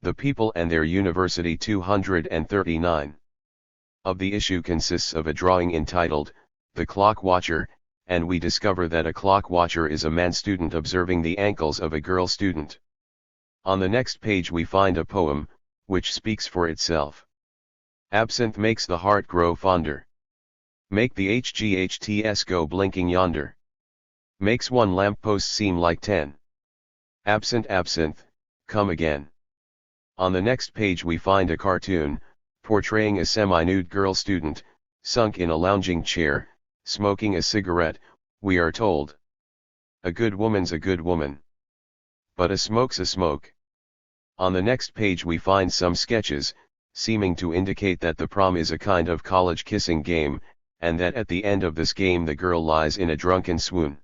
The People and Their University 239. Of the issue consists of a drawing entitled, The Clock Watcher, and we discover that a clock watcher is a man student observing the ankles of a girl student. On the next page we find a poem, which speaks for itself. Absinthe makes the heart grow fonder. Make the HGHTS go blinking yonder. Makes one lamppost seem like 10. Absinthe, absinthe, come again. On the next page we find a cartoon, portraying a semi-nude girl student, sunk in a lounging chair, smoking a cigarette, we are told. A good woman's a good woman. But a smoke's a smoke. On the next page we find some sketches, seeming to indicate that the prom is a kind of college kissing game, and that at the end of this game the girl lies in a drunken swoon.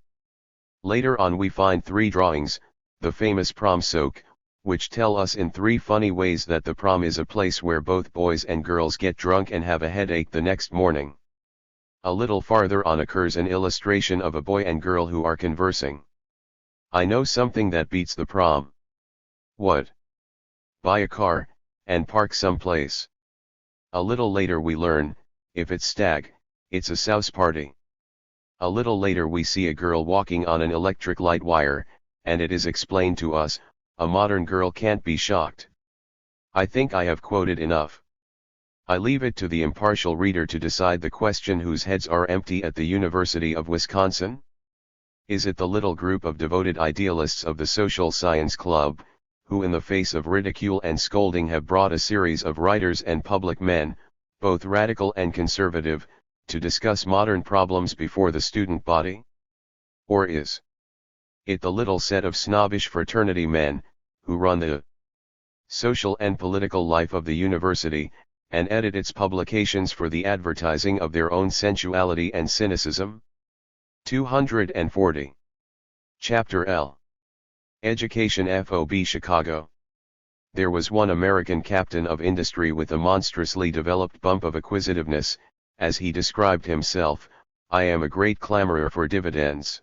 Later on we find 3 drawings, the famous prom soak, which tell us in 3 funny ways that the prom is a place where both boys and girls get drunk and have a headache the next morning. A little farther on occurs an illustration of a boy and girl who are conversing. I know something that beats the prom. What? Buy a car, and park someplace. A little later we learn, if it's stag, it's a souse party. A little later we see a girl walking on an electric light wire, and it is explained to us, a modern girl can't be shocked. I think I have quoted enough. I leave it to the impartial reader to decide the question: whose heads are empty at the University of Wisconsin? Is it the little group of devoted idealists of the Social Science Club, who in the face of ridicule and scolding have brought a series of writers and public men, both radical and conservative, to discuss modern problems before the student body? Or is it the little set of snobbish fraternity men, who run the social and political life of the university, and edit its publications for the advertising of their own sensuality and cynicism? 240. Chapter L. Education FOB Chicago. There was one American captain of industry with a monstrously developed bump of acquisitiveness, as he described himself, I am a great clamorer for dividends.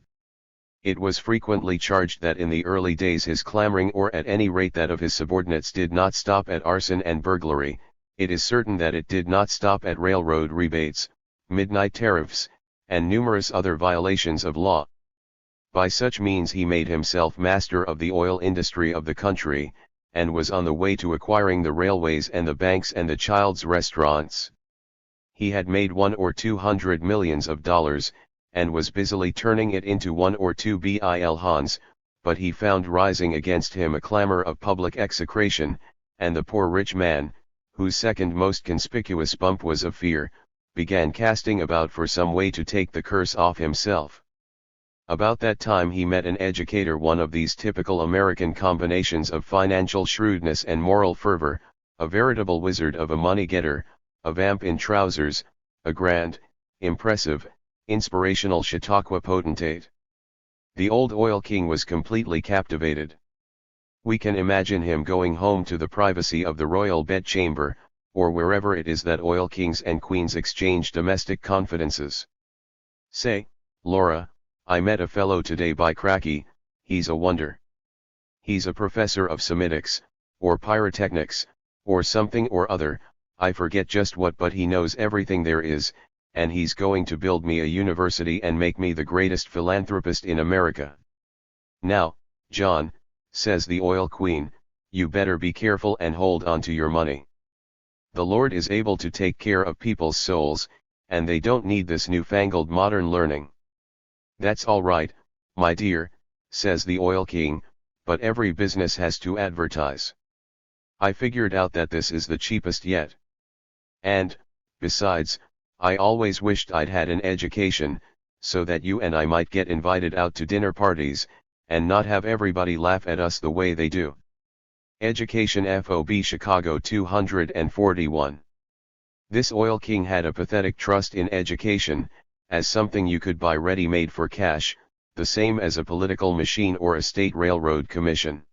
It was frequently charged that in the early days his clamoring, or at any rate that of his subordinates, did not stop at arson and burglary. It is certain that it did not stop at railroad rebates, midnight tariffs, and numerous other violations of law. By such means he made himself master of the oil industry of the country, and was on the way to acquiring the railways and the banks and the child's restaurants. He had made $100 or $200 millions, and was busily turning it into 1 or 2 billions, but he found rising against him a clamor of public execration, and the poor rich man, whose second most conspicuous bump was of fear, began casting about for some way to take the curse off himself. About that time he met an educator, one of these typical American combinations of financial shrewdness and moral fervor, a veritable wizard of a money-getter, a vamp in trousers, a grand, impressive, inspirational Chautauqua potentate. The old oil king was completely captivated. We can imagine him going home to the privacy of the royal bedchamber, or wherever it is that oil kings and queens exchange domestic confidences. Say, Laura, I met a fellow today by cracky, he's a wonder. He's a professor of Semitics, or pyrotechnics, or something or other, I forget just what, but he knows everything there is, and he's going to build me a university and make me the greatest philanthropist in America. Now, John, says the oil queen, you better be careful and hold on to your money. The Lord is able to take care of people's souls, and they don't need this newfangled modern learning. That's all right, my dear, says the oil king, but every business has to advertise. I figured out that this is the cheapest yet. And, besides, I always wished I'd had an education, so that you and I might get invited out to dinner parties, and not have everybody laugh at us the way they do. Education FOB Chicago 241. This oil king had a pathetic trust in education, as something you could buy ready-made for cash, the same as a political machine or a state railroad commission.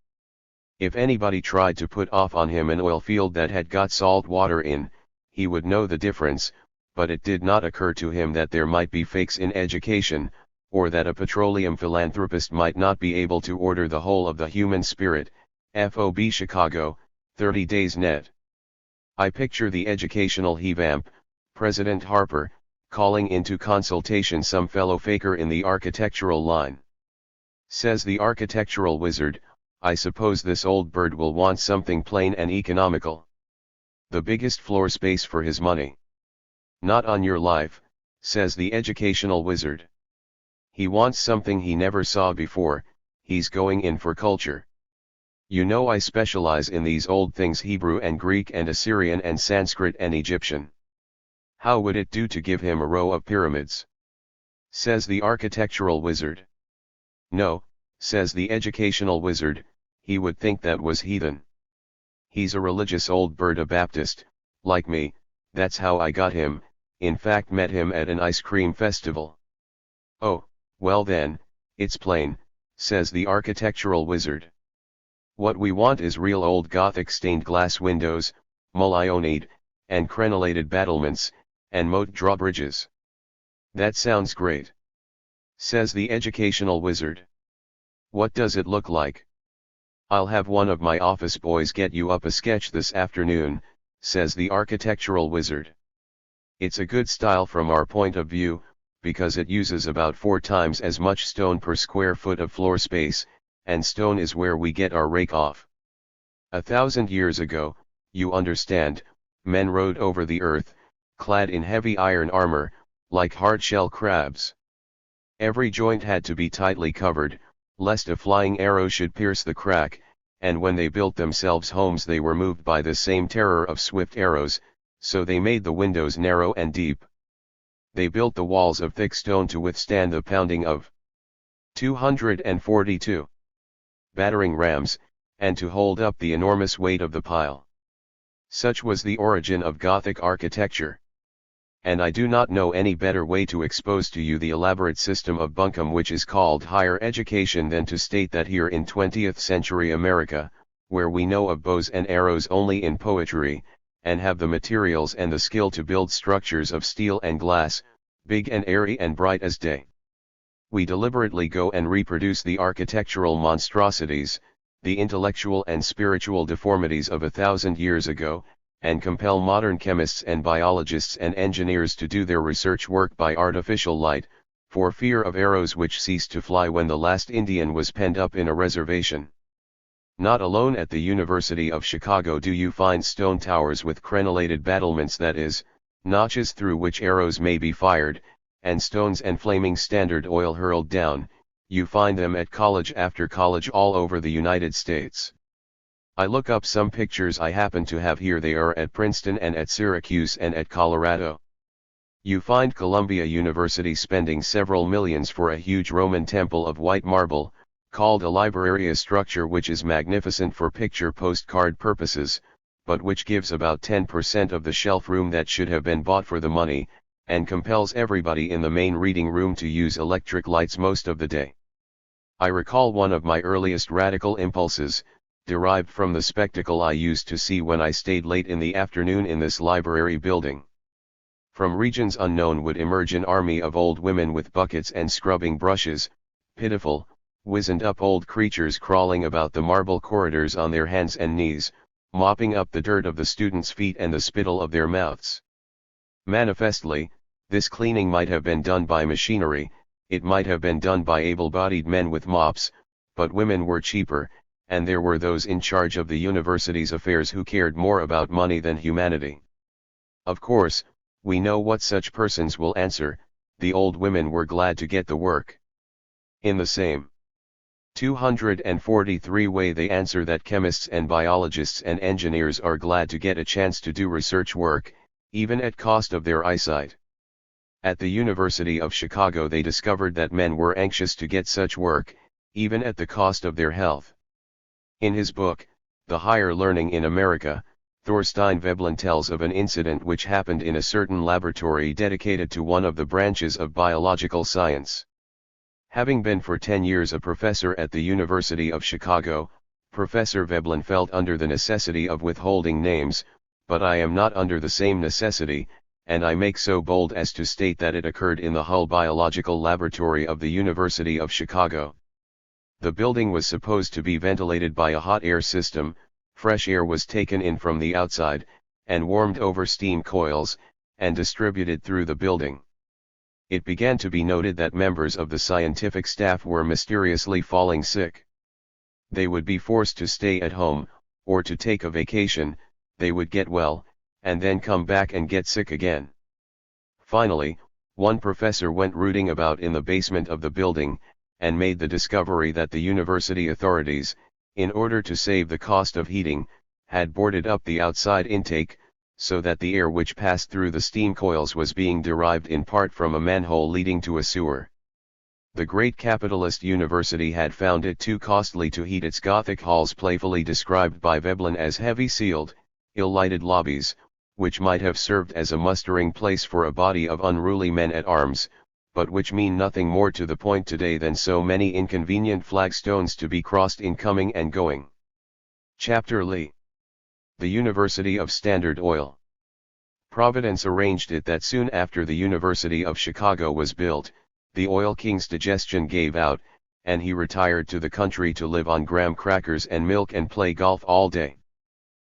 If anybody tried to put off on him an oil field that had got salt water in, he would know the difference, but it did not occur to him that there might be fakes in education, or that a petroleum philanthropist might not be able to order the whole of the human spirit. FOB Chicago, 30 days net. I picture the educational he-vamp, President Harper, calling into consultation some fellow faker in the architectural line. Says the architectural wizard, I suppose this old bird will want something plain and economical. The biggest floor space for his money. Not on your life, says the educational wizard. He wants something he never saw before, he's going in for culture. You know I specialize in these old things, Hebrew and Greek and Assyrian and Sanskrit and Egyptian. How would it do to give him a row of pyramids? Says the architectural wizard. No, says the educational wizard, he would think that was heathen. He's a religious old bird, a Baptist, like me, that's how I got him, in fact met him at an ice cream festival. Oh, well then, it's plain, says the architectural wizard. What we want is real old Gothic stained glass windows, mulionide, and crenellated battlements, and moat drawbridges. That sounds great, says the educational wizard. What does it look like? I'll have one of my office boys get you up a sketch this afternoon, says the architectural wizard. It's a good style from our point of view, because it uses about 4 times as much stone per square foot of floor space, and stone is where we get our rake off. 1,000 years ago, you understand, men rode over the earth, clad in heavy iron armor, like hard-shell crabs. Every joint had to be tightly covered, lest a flying arrow should pierce the crack, and when they built themselves homes they were moved by the same terror of swift arrows, so they made the windows narrow and deep. They built the walls of thick stone to withstand the pounding of 242 battering rams, and to hold up the enormous weight of the pile. Such was the origin of Gothic architecture. And I do not know any better way to expose to you the elaborate system of bunkum which is called higher education than to state that here in 20th century America, where we know of bows and arrows only in poetry, and have the materials and the skill to build structures of steel and glass, big and airy and bright as day, we deliberately go and reproduce the architectural monstrosities, the intellectual and spiritual deformities of 1,000 years ago, and compel modern chemists and biologists and engineers to do their research work by artificial light, for fear of arrows which ceased to fly when the last Indian was penned up in a reservation. Not alone at the University of Chicago do you find stone towers with crenellated battlements, that is, notches through which arrows may be fired, and stones and flaming Standard Oil hurled down. You find them at college after college all over the United States. I look up some pictures I happen to have here. They are at Princeton and at Syracuse and at Colorado. You find Columbia University spending several millions for a huge Roman temple of white marble, called a library, a structure which is magnificent for picture postcard purposes, but which gives about 10% of the shelf room that should have been bought for the money, and compels everybody in the main reading room to use electric lights most of the day. I recall one of my earliest radical impulses, derived from the spectacle I used to see when I stayed late in the afternoon in this library building. From regions unknown would emerge an army of old women with buckets and scrubbing brushes, pitiful, wizened-up old creatures crawling about the marble corridors on their hands and knees, mopping up the dirt of the students' feet and the spittle of their mouths. Manifestly, this cleaning might have been done by machinery, it might have been done by able-bodied men with mops, but women were cheaper, and there were those in charge of the university's affairs who cared more about money than humanity. Of course, we know what such persons will answer: the old women were glad to get the work. In the same 243 way they answer that chemists and biologists and engineers are glad to get a chance to do research work, even at cost of their eyesight. At the University of Chicago they discovered that men were anxious to get such work, even at the cost of their health. In his book, The Higher Learning in America, Thorstein Veblen tells of an incident which happened in a certain laboratory dedicated to one of the branches of biological science. Having been for 10 years a professor at the University of Chicago, Professor Veblen felt under the necessity of withholding names, but I am not under the same necessity, and I make so bold as to state that it occurred in the Hull Biological Laboratory of the University of Chicago. The building was supposed to be ventilated by a hot air system, Fresh air was taken in from the outside, and warmed over steam coils, and distributed through the building. It began to be noted that members of the scientific staff were mysteriously falling sick. They would be forced to stay at home, or to take a vacation. They would get well, and then come back and get sick again. Finally, one professor went rooting about in the basement of the building, and made the discovery that the university authorities, in order to save the cost of heating, had boarded up the outside intake, so that the air which passed through the steam coils was being derived in part from a manhole leading to a sewer. The great capitalist university had found it too costly to heat its Gothic halls, playfully described by Veblen as heavy-ceiled, ill-lighted lobbies, which might have served as a mustering place for a body of unruly men at arms, but which mean nothing more to the point today than so many inconvenient flagstones to be crossed in coming and going. Chapter Lee. The University of Standard Oil. Providence arranged it that soon after the University of Chicago was built, the oil king's digestion gave out, and he retired to the country to live on graham crackers and milk and play golf all day.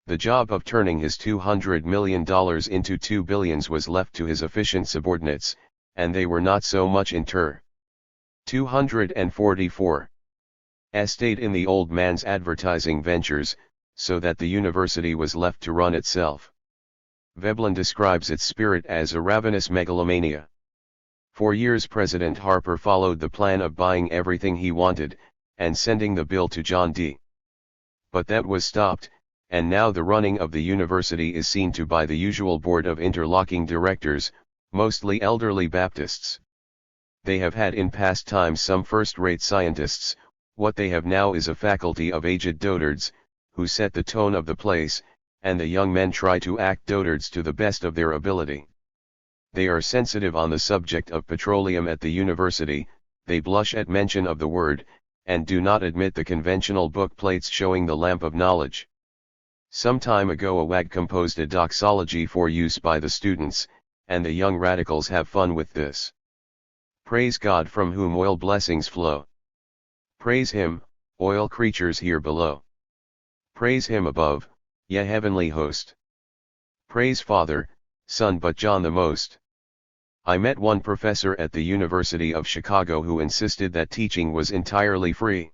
The job of turning his $200 million into $2 billion was left to his efficient subordinates, and they were not so much in 244. Stayed in the old man's advertising ventures, so that the university was left to run itself. Veblen describes its spirit as a ravenous megalomania. For years President Harper followed the plan of buying everything he wanted, and sending the bill to John D. But that was stopped, and now the running of the university is seen to by the usual board of interlocking directors, mostly elderly Baptists. They have had in past times some first-rate scientists. What they have now is a faculty of aged dotards, who set the tone of the place, and the young men try to act dotards to the best of their ability. They are sensitive on the subject of petroleum at the university, they blush at mention of the word, and do not admit the conventional book plates showing the lamp of knowledge. Some time ago a wag composed a doxology for use by the students, and the young radicals have fun with this. Praise God from whom oil blessings flow. Praise Him, oil creatures here below. Praise Him above, ye heavenly host. Praise Father, Son but John the most. I met one professor at the University of Chicago who insisted that teaching was entirely free.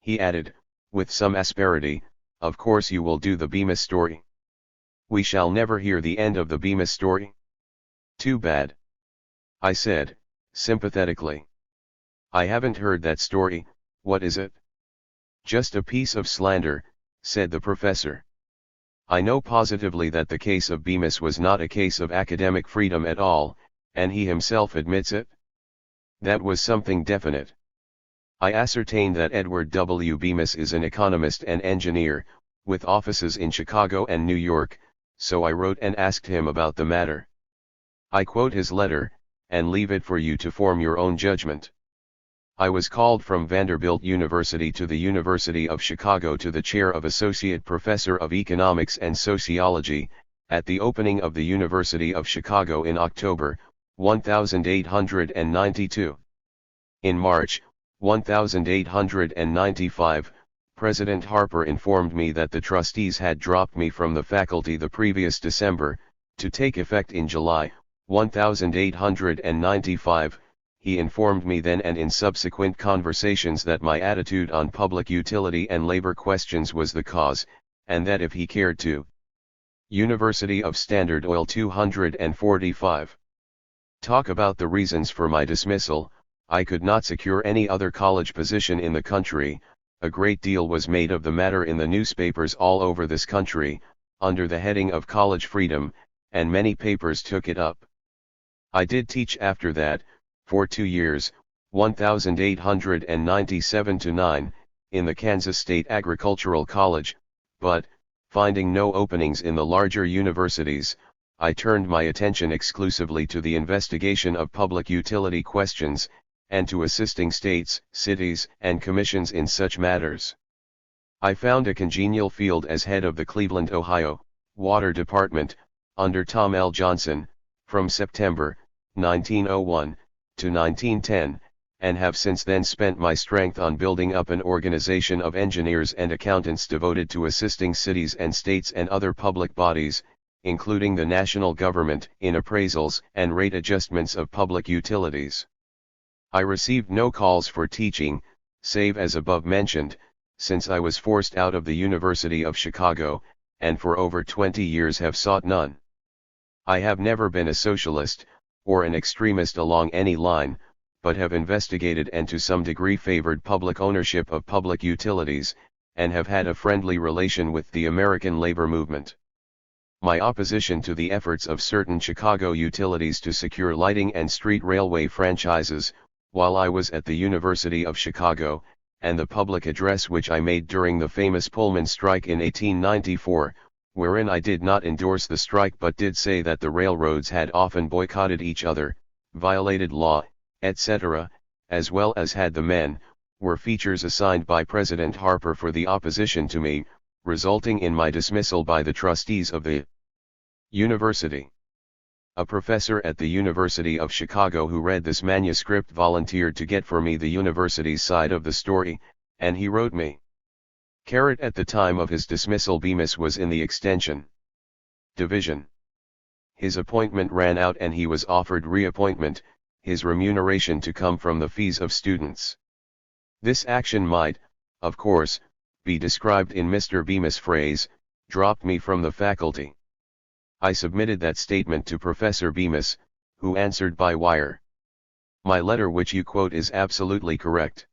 He added, with some asperity, of course you will do the Bemis story. We shall never hear the end of the Bemis story. Too bad. I said, sympathetically. I haven't heard that story. What is it? Just a piece of slander, said the professor. I know positively that the case of Bemis was not a case of academic freedom at all, and he himself admits it. That was something definite. I ascertained that Edward W. Bemis is an economist and engineer, with offices in Chicago and New York, so I wrote and asked him about the matter. I quote his letter, and leave it for you to form your own judgment. I was called from Vanderbilt University to the University of Chicago to the chair of Associate Professor of Economics and Sociology, at the opening of the University of Chicago in October, 1892. In March, 1895, President Harper informed me that the trustees had dropped me from the faculty the previous December, to take effect in July, 1895. He informed me then and in subsequent conversations that my attitude on public utility and labor questions was the cause, and that if he cared to. University of Standard Oil 245. Talk about the reasons for my dismissal. I could not secure any other college position in the country. A great deal was made of the matter in the newspapers all over this country, under the heading of college freedom, and many papers took it up. I did teach after that, for 2 years, 1897–9, in the Kansas State Agricultural College, but, finding no openings in the larger universities, I turned my attention exclusively to the investigation of public utility questions, and to assisting states, cities, and commissions in such matters. I found a congenial field as head of the Cleveland, Ohio, Water Department, under Tom L. Johnson, from September, 1901, to 1910, and have since then spent my strength on building up an organization of engineers and accountants devoted to assisting cities and states and other public bodies, including the national government, in appraisals and rate adjustments of public utilities. I received no calls for teaching, save as above mentioned, since I was forced out of the University of Chicago, and for over 20 years have sought none. I have never been a socialist, or an extremist along any line, but have investigated and to some degree favored public ownership of public utilities, and have had a friendly relation with the American labor movement. My opposition to the efforts of certain Chicago utilities to secure lighting and street railway franchises, while I was at the University of Chicago, and the public address which I made during the famous Pullman strike in 1894, wherein I did not endorse the strike but did say that the railroads had often boycotted each other, violated law, etc., as well as had the men, were features assigned by President Harper for the opposition to me, resulting in my dismissal by the trustees of the university. A professor at the University of Chicago who read this manuscript volunteered to get for me the university's side of the story, and he wrote me. At the time of his dismissal, Bemis was in the Extension Division. His appointment ran out and he was offered reappointment, his remuneration to come from the fees of students. This action might, of course, be described in Mr. Bemis' phrase, dropped me from the faculty. I submitted that statement to Professor Bemis, who answered by wire. My letter which you quote is absolutely correct.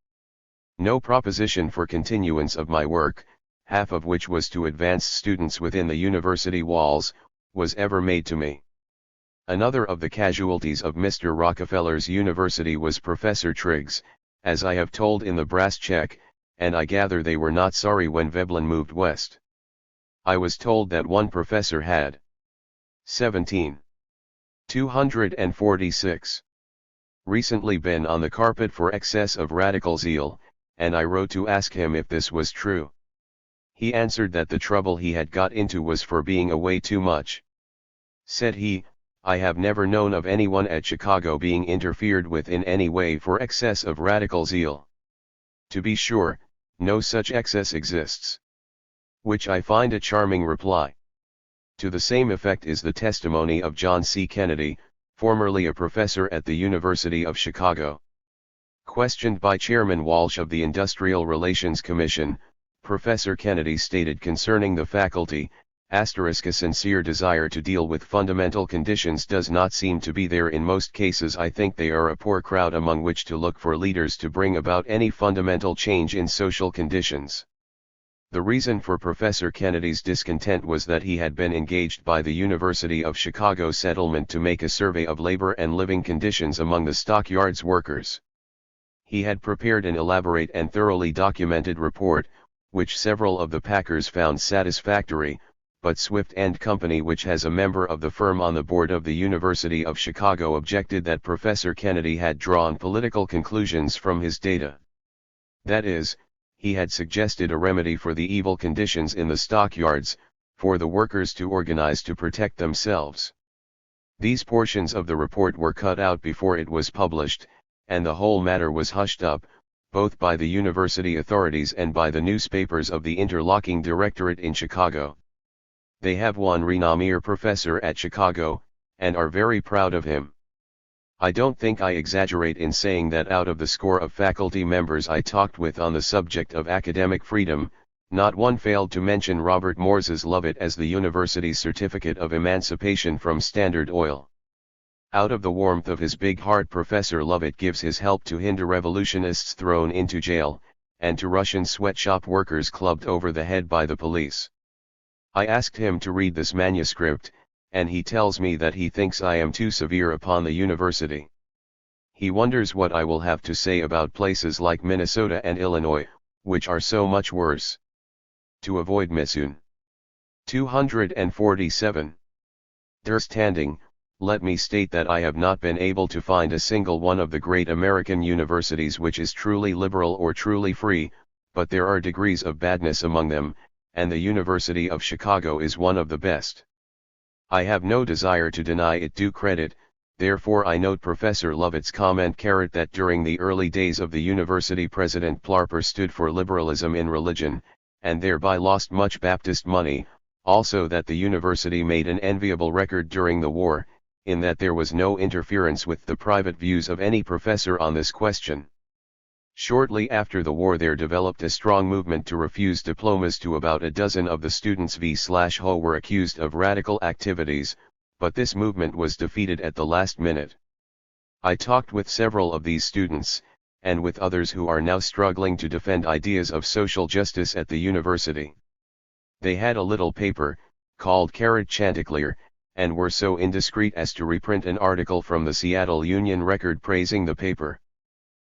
No proposition for continuance of my work, half of which was to advance students within the university walls, was ever made to me. Another of the casualties of Mr. Rockefeller's university was Professor Triggs, as I have told in the brass check, and I gather they were not sorry when Veblen moved west. I was told that one professor had 246 recently been on the carpet for excess of radical zeal, and I wrote to ask him if this was true. He answered that the trouble he had got into was for being away too much. Said he, I have never known of anyone at Chicago being interfered with in any way for excess of radical zeal. To be sure, no such excess exists. Which I find a charming reply. To the same effect is the testimony of John C. Kennedy, formerly a professor at the University of Chicago. Questioned by Chairman Walsh of the Industrial Relations Commission, Professor Kennedy stated concerning the faculty, a sincere desire to deal with fundamental conditions does not seem to be there in most cases. I think they are a poor crowd among which to look for leaders to bring about any fundamental change in social conditions. The reason for Professor Kennedy's discontent was that he had been engaged by the University of Chicago settlement to make a survey of labor and living conditions among the stockyards workers. He had prepared an elaborate and thoroughly documented report, which several of the packers found satisfactory, but Swift & Company, which has a member of the firm on the board of the University of Chicago, objected that Professor Kennedy had drawn political conclusions from his data. That is, he had suggested a remedy for the evil conditions in the stockyards, for the workers to organize to protect themselves. These portions of the report were cut out before it was published, and the whole matter was hushed up, both by the university authorities and by the newspapers of the interlocking directorate in Chicago. They have one renommé professor at Chicago, and are very proud of him. I don't think I exaggerate in saying that out of the score of faculty members I talked with on the subject of academic freedom, not one failed to mention Robert Morse's Lovett as the university's certificate of emancipation from Standard Oil. Out of the warmth of his big heart, Professor Lovett gives his help to Hindu revolutionists thrown into jail, and to Russian sweatshop workers clubbed over the head by the police. I asked him to read this manuscript, and he tells me that he thinks I am too severe upon the university. He wonders what I will have to say about places like Minnesota and Illinois, which are so much worse. To avoid missoon. 247. Standing, let me state that I have not been able to find a single one of the great American universities which is truly liberal or truly free, but there are degrees of badness among them, and the University of Chicago is one of the best. I have no desire to deny it due credit, Therefore I note Professor Lovett's comment that during the early days of the university President Plarper stood for liberalism in religion, and thereby lost much Baptist money, also that the university made an enviable record during the war, in that there was no interference with the private views of any professor on this question. Shortly after the war there developed a strong movement to refuse diplomas to about a dozen of the students who were accused of radical activities, but this movement was defeated at the last minute. I talked with several of these students, and with others who are now struggling to defend ideas of social justice at the university. They had a little paper, called Chanticleer, and were so indiscreet as to reprint an article from the Seattle Union Record praising the paper.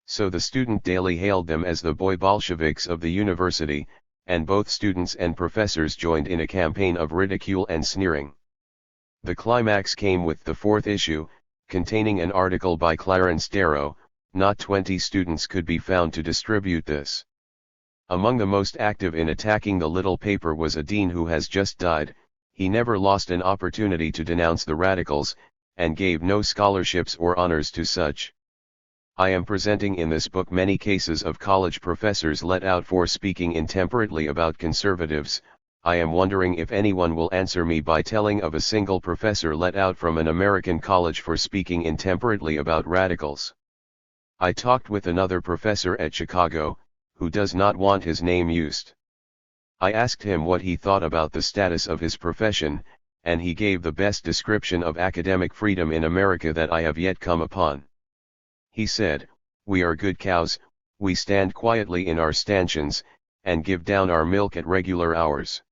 So the student daily hailed them as the boy Bolsheviks of the university, and both students and professors joined in a campaign of ridicule and sneering. The climax came with the fourth issue, containing an article by Clarence Darrow. Not 20 students could be found to distribute this. Among the most active in attacking the little paper was a dean who has just died. He never lost an opportunity to denounce the radicals, and gave no scholarships or honors to such. I am presenting in this book many cases of college professors let out for speaking intemperately about conservatives. I am wondering if anyone will answer me by telling of a single professor let out from an American college for speaking intemperately about radicals. I talked with another professor at Chicago, who does not want his name used. I asked him what he thought about the status of his profession, and he gave the best description of academic freedom in America that I have yet come upon. He said, "We are good cows, we stand quietly in our stanchions, and give down our milk at regular hours.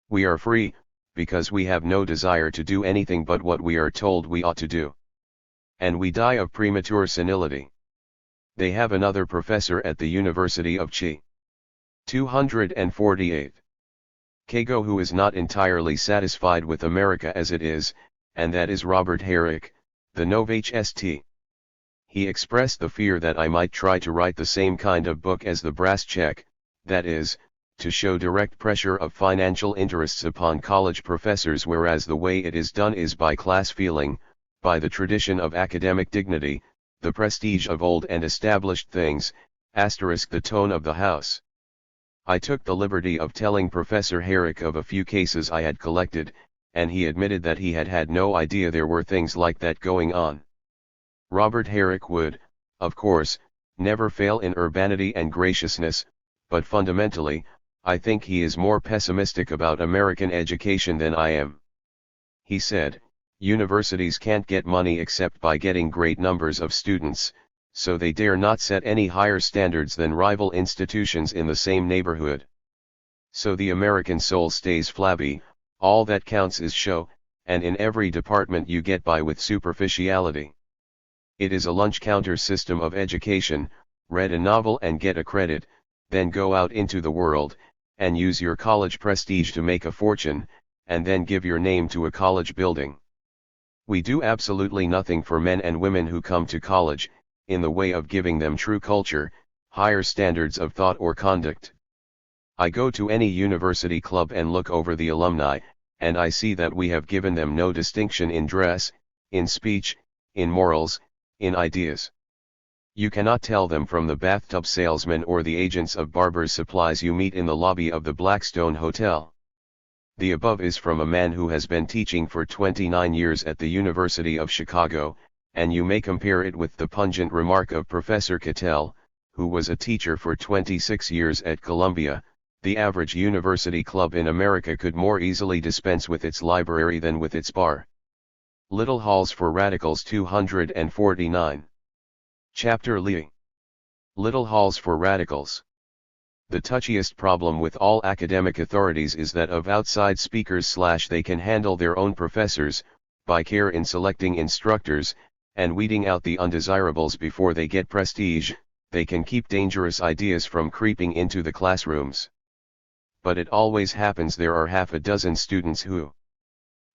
We are free, because we have no desire to do anything but what we are told we ought to do. And we die of premature senility." They have another professor at the University of Chi. 248. Kago who is not entirely satisfied with America as it is, and that is Robert Herrick, the Novhst. He expressed the fear that I might try to write the same kind of book as the Brass Check, that is, to show direct pressure of financial interests upon college professors, whereas the way it is done is by class feeling, by the tradition of academic dignity, the prestige of old and established things, the tone of the house. I took the liberty of telling Professor Herrick of a few cases I had collected, and he admitted that he had had no idea there were things like that going on. Robert Herrick would, of course, never fail in urbanity and graciousness, but fundamentally, I think he is more pessimistic about American education than I am. He said, "Universities can't get money except by getting great numbers of students, so they dare not set any higher standards than rival institutions in the same neighborhood. So the American soul stays flabby, all that counts is show, and in every department you get by with superficiality. It is a lunch counter system of education, read a novel and get a credit, then go out into the world, and use your college prestige to make a fortune, and then give your name to a college building. We do absolutely nothing for men and women who come to college, in the way of giving them true culture, higher standards of thought or conduct. I go to any university club and look over the alumni, and I see that we have given them no distinction in dress, in speech, in morals, in ideas. You cannot tell them from the bathtub salesmen or the agents of barber's supplies you meet in the lobby of the Blackstone Hotel. The above is from a man who has been teaching for 29 years at the University of Chicago, and you may compare it with the pungent remark of Professor Cattell, who was a teacher for 26 years at Columbia. The average university club in America could more easily dispense with its library than with its bar. Little Halls for Radicals 249. Chapter Lee. Little Halls for Radicals. The touchiest problem with all academic authorities is that of outside speakers / they can handle their own professors, by care in selecting instructors, and weeding out the undesirables before they get prestige, they can keep dangerous ideas from creeping into the classrooms. But it always happens there are half a dozen students who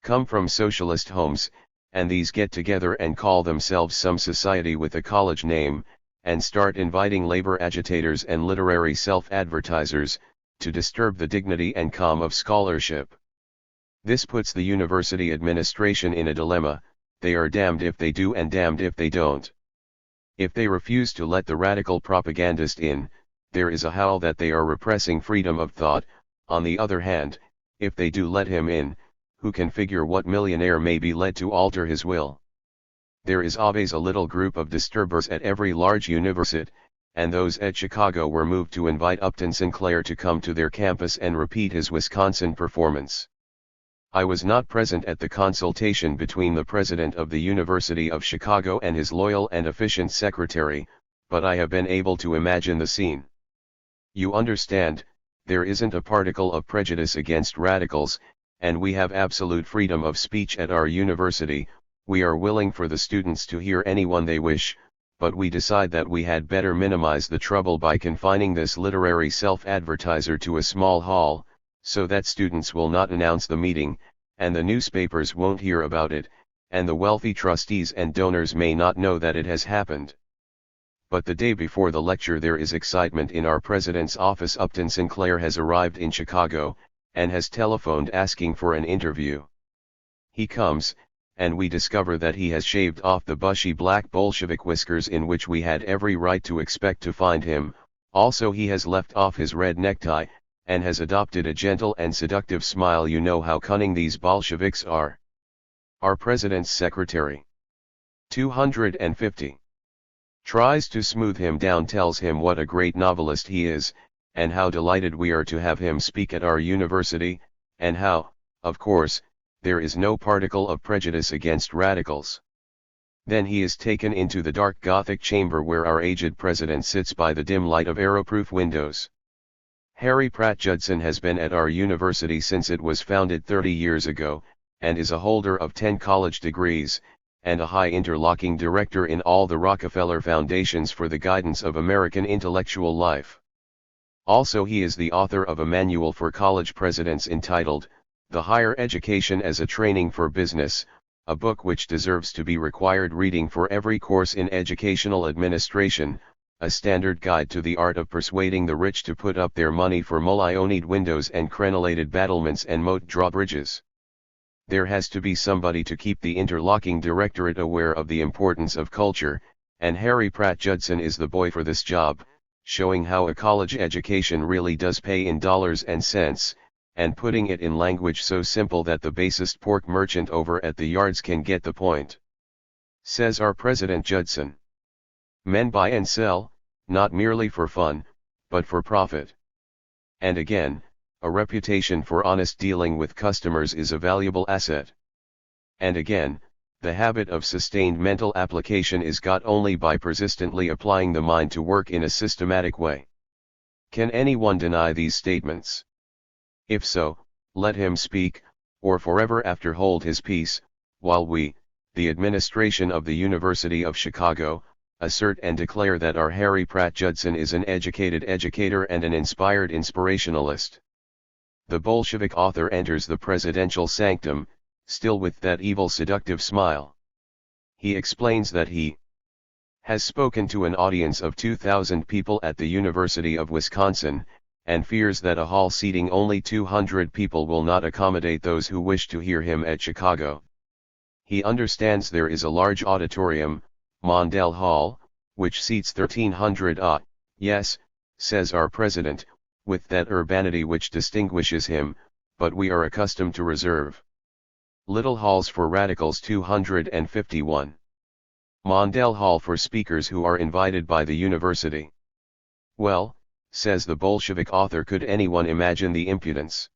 come from socialist homes, and these get together and call themselves some society with a college name, and start inviting labor agitators and literary self-advertisers, to disturb the dignity and calm of scholarship. This puts the university administration in a dilemma, they are damned if they do and damned if they don't. If they refuse to let the radical propagandist in, there is a howl that they are repressing freedom of thought. On the other hand, if they do let him in, who can figure what millionaire may be led to alter his will? There is always a little group of disturbers at every large university, and those at Chicago were moved to invite Upton Sinclair to come to their campus and repeat his Wisconsin performance. I was not present at the consultation between the president of the University of Chicago and his loyal and efficient secretary, but I have been able to imagine the scene. You understand, there isn't a particle of prejudice against radicals, and we have absolute freedom of speech at our university. We are willing for the students to hear anyone they wish, but we decide that we had better minimize the trouble by confining this literary self-advertiser to a small hall, so that students will not announce the meeting, and the newspapers won't hear about it, and the wealthy trustees and donors may not know that it has happened. But the day before the lecture there is excitement in our president's office. Upton Sinclair has arrived in Chicago, and has telephoned asking for an interview. He comes, and we discover that he has shaved off the bushy black Bolshevik whiskers in which we had every right to expect to find him. Also he has left off his red necktie, and has adopted a gentle and seductive smile. You know how cunning these Bolsheviks are. Our president's secretary, 250, tries to smooth him down, tells him what a great novelist he is, and how delighted we are to have him speak at our university, and how, of course, there is no particle of prejudice against radicals. Then he is taken into the dark Gothic chamber where our aged president sits by the dim light of arrow-proof windows. Harry Pratt Judson has been at our university since it was founded 30 years ago, and is a holder of 10 college degrees, and a high interlocking director in all the Rockefeller Foundations for the guidance of American intellectual life. Also he is the author of a manual for college presidents entitled, The Higher Education as a Training for Business, a book which deserves to be required reading for every course in educational administration, a standard guide to the art of persuading the rich to put up their money for mulioned windows and crenellated battlements and moat drawbridges. There has to be somebody to keep the interlocking directorate aware of the importance of culture, and Harry Pratt Judson is the boy for this job, showing how a college education really does pay in dollars and cents, and putting it in language so simple that the basest pork merchant over at the yards can get the point. Says our President Judson. Men buy and sell, not merely for fun, but for profit. And again, a reputation for honest dealing with customers is a valuable asset. And again, the habit of sustained mental application is got only by persistently applying the mind to work in a systematic way. Can anyone deny these statements? If so, let him speak, or forever after hold his peace, while we, the administration of the University of Chicago, assert and declare that our Harry Pratt Judson is an educated educator and an inspired inspirationalist. The Bolshevik author enters the presidential sanctum, still with that evil seductive smile. He explains that he has spoken to an audience of 2,000 people at the University of Wisconsin, and fears that a hall seating only 200 people will not accommodate those who wish to hear him at Chicago. He understands there is a large auditorium, Mondale Hall, which seats 1,300. Yes, says our president, with that urbanity which distinguishes him, but we are accustomed to reserve little halls for radicals. 251. Mondale Hall for speakers who are invited by the university. Well, says the Bolshevik author, could anyone imagine the impudence?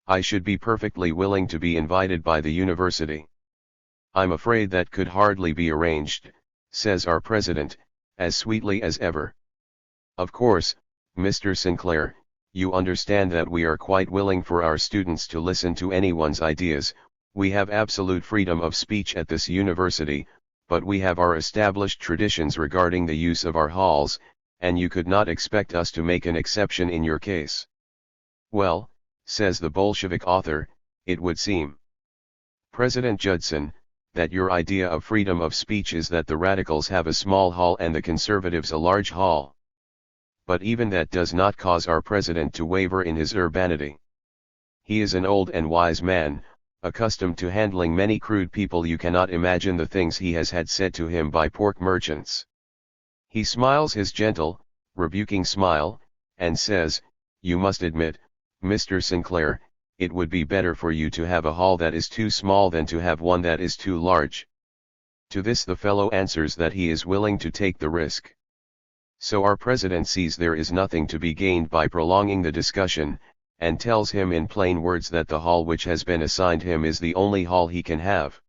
I should be perfectly willing to be invited by the university. I'm afraid that could hardly be arranged, says our president, as sweetly as ever. Of course, Mr. Sinclair, you understand that we are quite willing for our students to listen to anyone's ideas. We have absolute freedom of speech at this university, but we have our established traditions regarding the use of our halls, and you could not expect us to make an exception in your case. Well, says the Bolshevik author, it would seem, President Judson, that your idea of freedom of speech is that the radicals have a small hall and the conservatives a large hall. But even that does not cause our president to waver in his urbanity. He is an old and wise man, Accustomed to handling many crude people, you cannot imagine the things he has had said to him by pork merchants. He smiles his gentle, rebuking smile, and says, "You must admit, Mr. Sinclair, it would be better for you to have a hall that is too small than to have one that is too large." To this the fellow answers that he is willing to take the risk. So our president sees there is nothing to be gained by prolonging the discussion, and tells him in plain words that the hall which has been assigned him is the only hall he can have.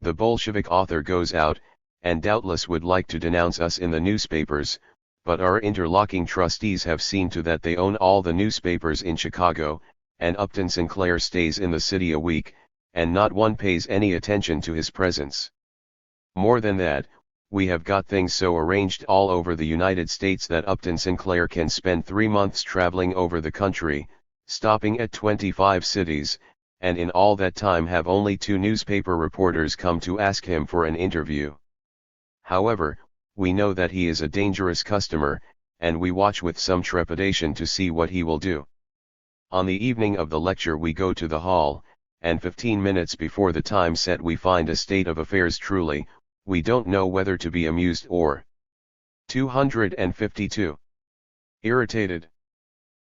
The Bolshevik author goes out, and doubtless would like to denounce us in the newspapers, but our interlocking trustees have seen to that they own all the newspapers in Chicago, and Upton Sinclair stays in the city a week, and not one pays any attention to his presence. More than that, we have got things so arranged all over the United States that Upton Sinclair can spend 3 months traveling over the country, stopping at 25 cities, and in all that time have only 2 newspaper reporters come to ask him for an interview. However, we know that he is a dangerous customer, and we watch with some trepidation to see what he will do. On the evening of the lecture we go to the hall, and 15 minutes before the time set we find a state of affairs truly, we don't know whether to be amused or 252 irritated.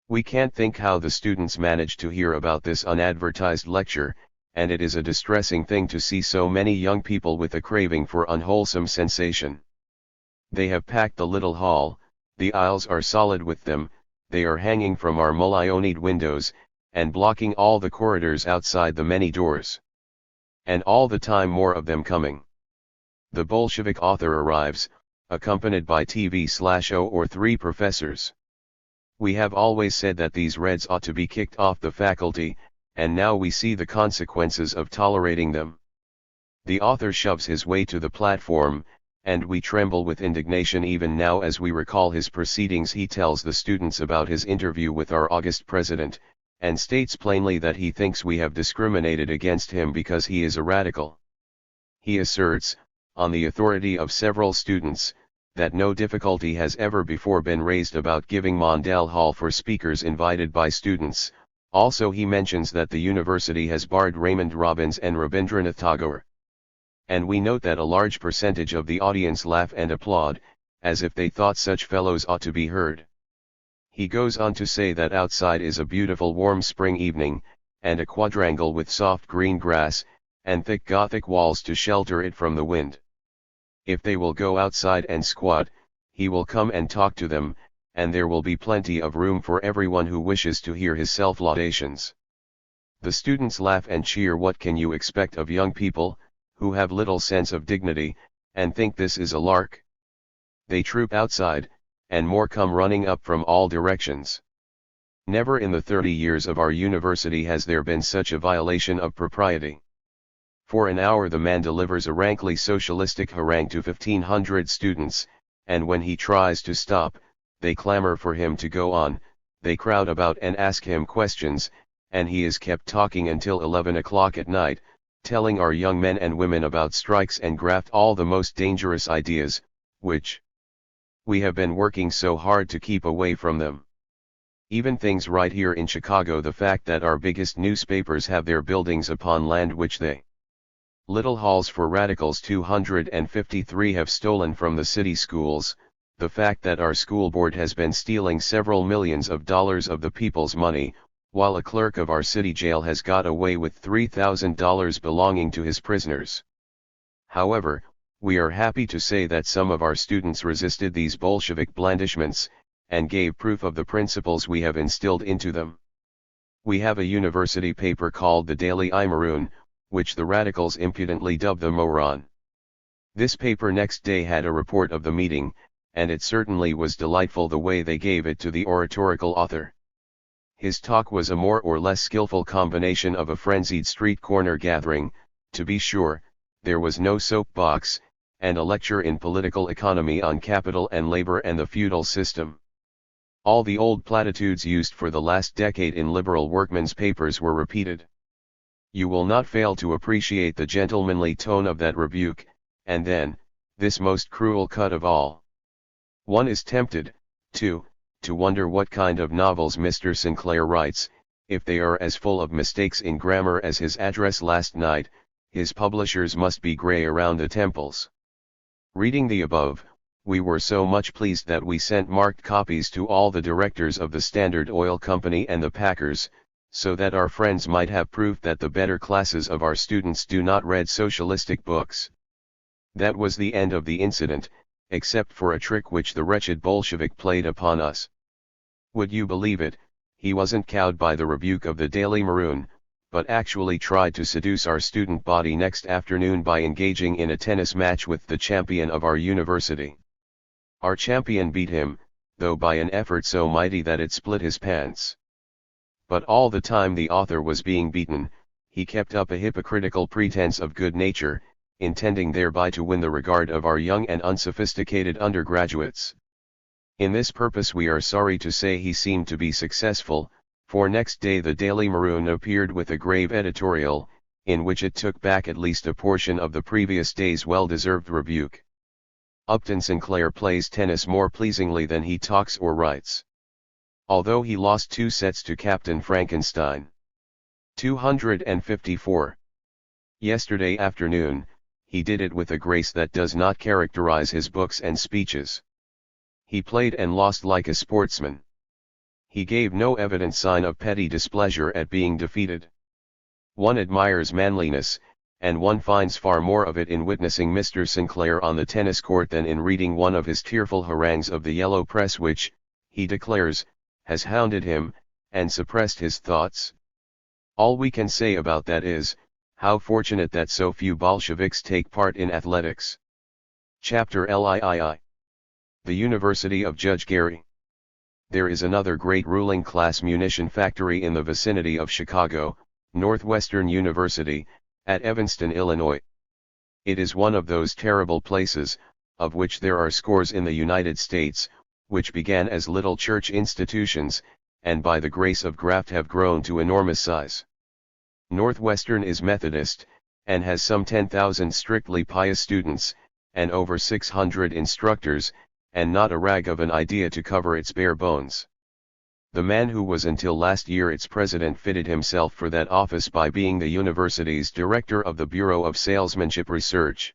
We can't think how the students manage to hear about this unadvertised lecture, and it is a distressing thing to see so many young people with a craving for unwholesome sensation. They have packed the little hall, the aisles are solid with them, they are hanging from our mulioned windows, and blocking all the corridors outside the many doors. And all the time more of them coming. The Bolshevik author arrives, accompanied by 2 or 3 professors. We have always said that these Reds ought to be kicked off the faculty, and now we see the consequences of tolerating them. The author shoves his way to the platform, and we tremble with indignation even now as we recall his proceedings. He tells the students about his interview with our august president, and states plainly that he thinks we have discriminated against him because he is a radical. He asserts, on the authority of several students, that no difficulty has ever before been raised about giving Mondale Hall for speakers invited by students. Also he mentions that the university has barred Raymond Robbins and Rabindranath Tagore. And we note that a large percentage of the audience laugh and applaud, as if they thought such fellows ought to be heard. He goes on to say that outside is a beautiful warm spring evening, and a quadrangle with soft green grass, and thick Gothic walls to shelter it from the wind. If they will go outside and squat, he will come and talk to them, and there will be plenty of room for everyone who wishes to hear his self-laudations. The students laugh and cheer. What can you expect of young people, who have little sense of dignity, and think this is a lark? They troop outside, and more come running up from all directions. Never in the 30 years of our university has there been such a violation of propriety. For an hour the man delivers a rankly socialistic harangue to 1,500 students, and when he tries to stop, they clamor for him to go on, they crowd about and ask him questions, and he is kept talking until 11 o'clock at night, telling our young men and women about strikes and graft, all the most dangerous ideas, which we have been working so hard to keep away from them. Even things right here in Chicago, the fact that our biggest newspapers have their buildings upon land which they little halls for radicals 253 have stolen from the city schools, the fact that our school board has been stealing several millions of dollars of the people's money, while a clerk of our city jail has got away with $3,000 belonging to his prisoners. However, we are happy to say that some of our students resisted these Bolshevik blandishments, and gave proof of the principles we have instilled into them. We have a university paper called the Daily Maroon, which the radicals impudently dubbed the Moron. This paper next day had a report of the meeting, and it certainly was delightful the way they gave it to the oratorical author. His talk was a more or less skillful combination of a frenzied street corner gathering, to be sure, there was no soapbox, and a lecture in political economy on capital and labor and the feudal system. All the old platitudes used for the last decade in liberal workmen's papers were repeated. You will not fail to appreciate the gentlemanly tone of that rebuke, and then, this most cruel cut of all. One is tempted, to wonder what kind of novels Mr. Sinclair writes, If they are as full of mistakes in grammar as his address last night, his publishers must be grey around the temples. Reading the above, we were so much pleased that we sent marked copies to all the directors of the Standard Oil Company and the packers, so that our friends might have proof that the better classes of our students do not read socialistic books. That was the end of the incident, except for a trick which the wretched Bolshevik played upon us. Would you believe it, he wasn't cowed by the rebuke of the Daily Maroon, but actually tried to seduce our student body next afternoon by engaging in a tennis match with the champion of our university. Our champion beat him, though by an effort so mighty that it split his pants. But all the time the author was being beaten, he kept up a hypocritical pretense of good nature, intending thereby to win the regard of our young and unsophisticated undergraduates. In this purpose we are sorry to say he seemed to be successful, for next day the Daily Maroon appeared with a grave editorial, in which it took back at least a portion of the previous day's well-deserved rebuke. Upton Sinclair plays tennis more pleasingly than he talks or writes. Although he lost 2 sets to Captain Frankenstein. 254. Yesterday afternoon, he did it with a grace that does not characterize his books and speeches. He played and lost like a sportsman. He gave no evident sign of petty displeasure at being defeated. One admires manliness, and one finds far more of it in witnessing Mr. Sinclair on the tennis court than in reading one of his tearful harangues of the yellow press which, he declares, has hounded him, and suppressed his thoughts. All we can say about that is, how fortunate that so few Bolsheviks take part in athletics. Chapter LIII. The University of Judge Gary. There is another great ruling class munition factory in the vicinity of Chicago, Northwestern University, at Evanston, Illinois. It is one of those terrible places, of which there are scores in the United States, which began as little church institutions, and by the grace of graft have grown to enormous size. Northwestern is Methodist, and has some 10,000 strictly pious students, and over 600 instructors, and not a rag of an idea to cover its bare bones. The man who was until last year its president fitted himself for that office by being the university's director of the Bureau of Salesmanship Research.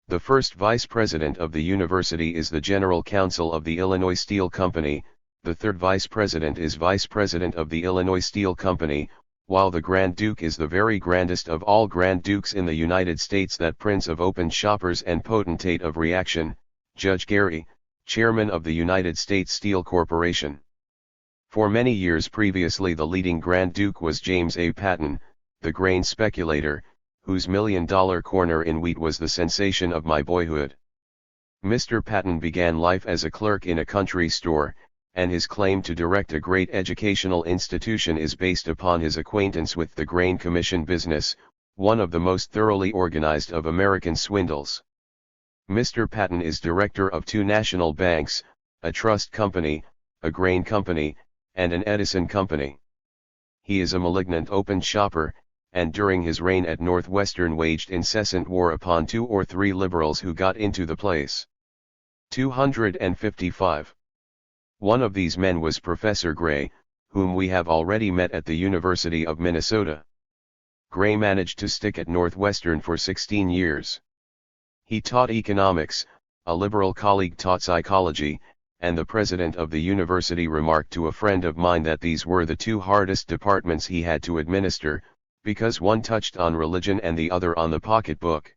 The first vice president of the university is the general counsel of the Illinois Steel Company, the third vice president is vice president of the Illinois Steel Company, while the Grand Duke is the very grandest of all Grand Dukes in the United States, that prince of open shoppers and potentate of reaction, Judge Gary, chairman of the United States Steel Corporation. For many years previously the leading Grand Duke was James A. Patton, the grain speculator, whose $1 million corner in wheat was the sensation of my boyhood. Mr. Patton began life as a clerk in a country store, and his claim to direct a great educational institution is based upon his acquaintance with the grain commission business, one of the most thoroughly organized of American swindles. Mr. Patton is director of 2 national banks, a trust company, a grain company, and an Edison company. He is a malignant open shopper, and during his reign at Northwestern waged incessant war upon 2 or 3 liberals who got into the place. 255. One of these men was Professor Gray, whom we have already met at the University of Minnesota. Gray managed to stick at Northwestern for 16 years. He taught economics, a liberal colleague taught psychology, and the president of the university remarked to a friend of mine that these were the 2 hardest departments he had to administer, because one touched on religion and the other on the pocketbook.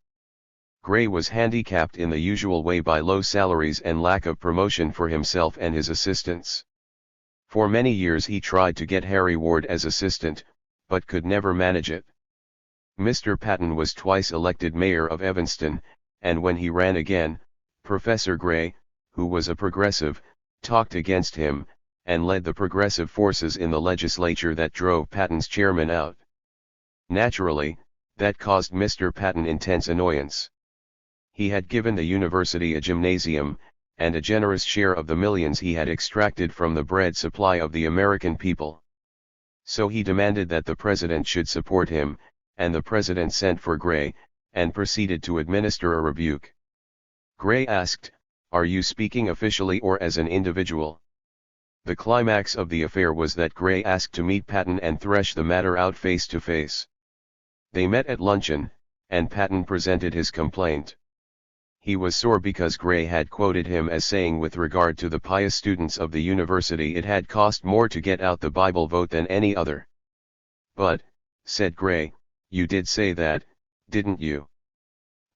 Gray was handicapped in the usual way by low salaries and lack of promotion for himself and his assistants. For many years he tried to get Harry Ward as assistant, but could never manage it. Mr. Patton was twice elected mayor of Evanston, and when he ran again, Professor Gray, who was a progressive, talked against him, and led the progressive forces in the legislature that drove Patton's chairman out. Naturally, that caused Mr. Patton intense annoyance. He had given the university a gymnasium, and a generous share of the millions he had extracted from the bread supply of the American people. So he demanded that the president should support him, and the president sent for Gray, and proceeded to administer a rebuke. Gray asked, "Are you speaking officially or as an individual?" The climax of the affair was that Gray asked to meet Patton and thresh the matter out face to face. They met at luncheon, and Patton presented his complaint. He was sore because Gray had quoted him as saying with regard to the pious students of the university it had cost more to get out the Bible vote than any other. "But," said Gray, "you did say that, didn't you?"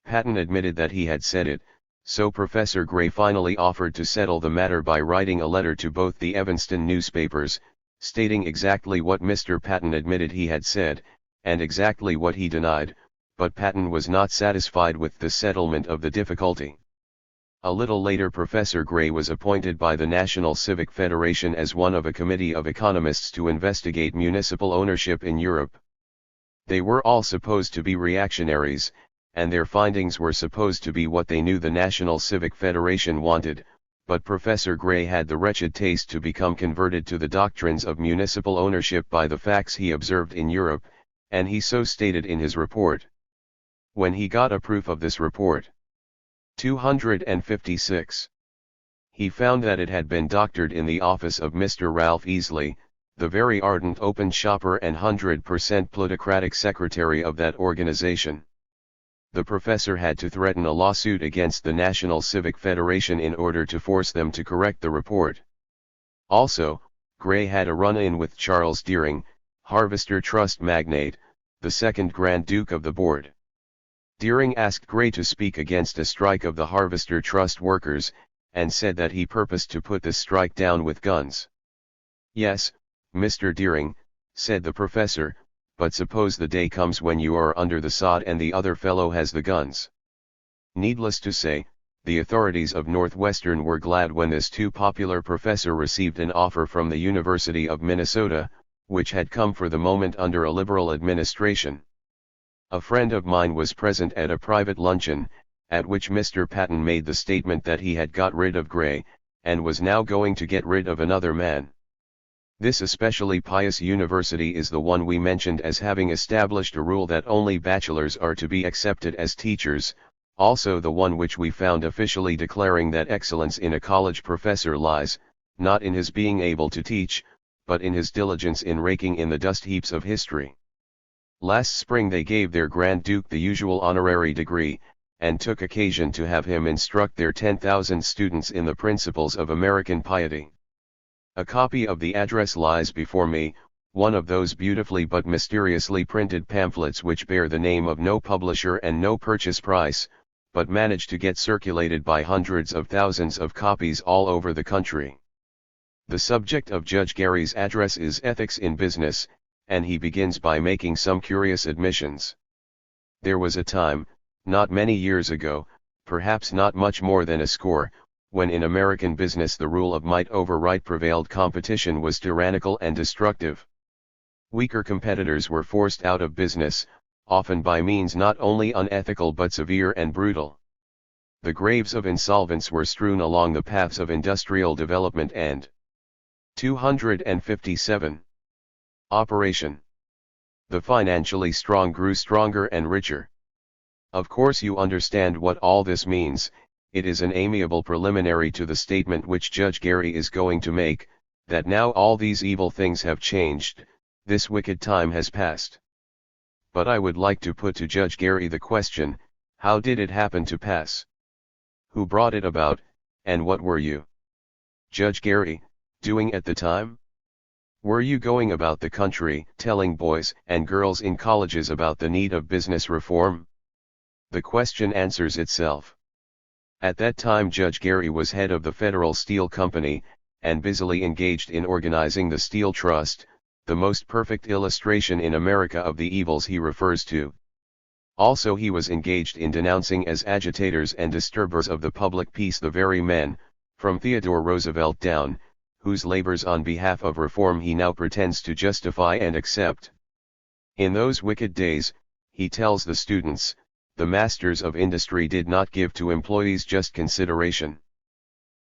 Patton admitted that he had said it, so Professor Gray finally offered to settle the matter by writing a letter to both the Evanston newspapers, stating exactly what Mr. Patton admitted he had said, and exactly what he denied, but Patton was not satisfied with the settlement of the difficulty. A little later Professor Gray was appointed by the National Civic Federation as one of a committee of economists to investigate municipal ownership in Europe. They were all supposed to be reactionaries, and their findings were supposed to be what they knew the National Civic Federation wanted, but Professor Gray had the wretched taste to become converted to the doctrines of municipal ownership by the facts he observed in Europe, and he so stated in his report. When he got a proof of this report, 256, he found that it had been doctored in the office of Mr. Ralph Easley, the very ardent open shopper and 100% plutocratic secretary of that organization. The professor had to threaten a lawsuit against the National Civic Federation in order to force them to correct the report. Also, Gray had a run-in with Charles Deering, Harvester Trust magnate, the second Grand Duke of the board. Deering asked Gray to speak against a strike of the Harvester Trust workers, and said that he purposed to put this strike down with guns. "Yes, Mr. Deering," said the professor, "but suppose the day comes when you are under the sod and the other fellow has the guns." Needless to say, the authorities of Northwestern were glad when this too popular professor received an offer from the University of Minnesota, which had come for the moment under a liberal administration. A friend of mine was present at a private luncheon, at which Mr. Patton made the statement that he had got rid of Gray, and was now going to get rid of another man. This especially pious university is the one we mentioned as having established a rule that only bachelors are to be accepted as teachers, also the one which we found officially declaring that excellence in a college professor lies, not in his being able to teach, but in his diligence in raking in the dust heaps of history. Last spring they gave their Grand Duke the usual honorary degree, and took occasion to have him instruct their 10,000 students in the principles of American piety. A copy of the address lies before me, one of those beautifully but mysteriously printed pamphlets which bear the name of no publisher and no purchase price, but manage to get circulated by hundreds of thousands of copies all over the country. The subject of Judge Gary's address is Ethics in Business, and he begins by making some curious admissions. There was a time, not many years ago, perhaps not much more than a score, when in American business the rule of might over right prevailed. Competition was tyrannical and destructive. Weaker competitors were forced out of business, often by means not only unethical but severe and brutal. The graves of insolvents were strewn along the paths of industrial development and 257. Operation. The financially strong grew stronger and richer. Of course you understand what all this means. It is an amiable preliminary to the statement which Judge Gary is going to make, that now all these evil things have changed, this wicked time has passed. But I would like to put to Judge Gary the question, how did it happen to pass? Who brought it about, and what were you, Judge Gary, doing at the time? Were you going about the country, telling boys and girls in colleges about the need of business reform? The question answers itself. At that time Judge Gary was head of the Federal Steel Company, and busily engaged in organizing the Steel Trust, the most perfect illustration in America of the evils he refers to. Also he was engaged in denouncing as agitators and disturbers of the public peace the very men, from Theodore Roosevelt down, whose labors on behalf of reform he now pretends to justify and accept. In those wicked days, he tells the students, the masters of industry did not give to employees just consideration.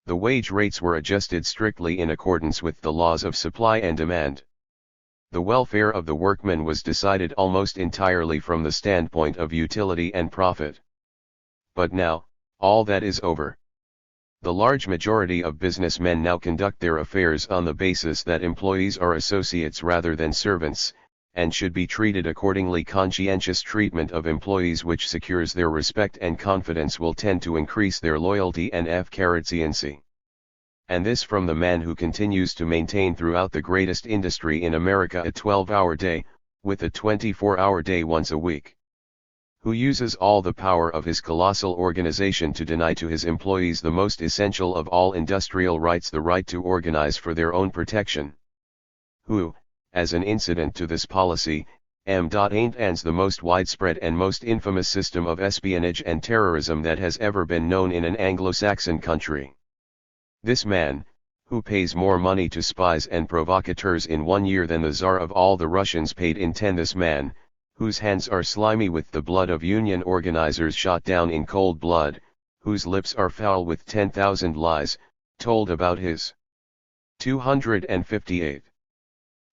The wage rates were adjusted strictly in accordance with the laws of supply and demand. The welfare of the workmen was decided almost entirely from the standpoint of utility and profit. But now, all that is over. The large majority of businessmen now conduct their affairs on the basis that employees are associates rather than servants, and should be treated accordingly. Conscientious treatment of employees which secures their respect and confidence will tend to increase their loyalty and efficiency. And this from the man who continues to maintain throughout the greatest industry in America a 12-hour day, with a 24-hour day once a week. Who uses all the power of his colossal organization to deny to his employees the most essential of all industrial rights, the right to organize for their own protection. Who, as an incident to this policy, ain't the most widespread and most infamous system of espionage and terrorism that has ever been known in an Anglo-Saxon country. This man, who pays more money to spies and provocateurs in 1 year than the Tsar of all the Russians paid in 10. This man, whose hands are slimy with the blood of union organizers shot down in cold blood, whose lips are foul with 10,000 lies, told about his 258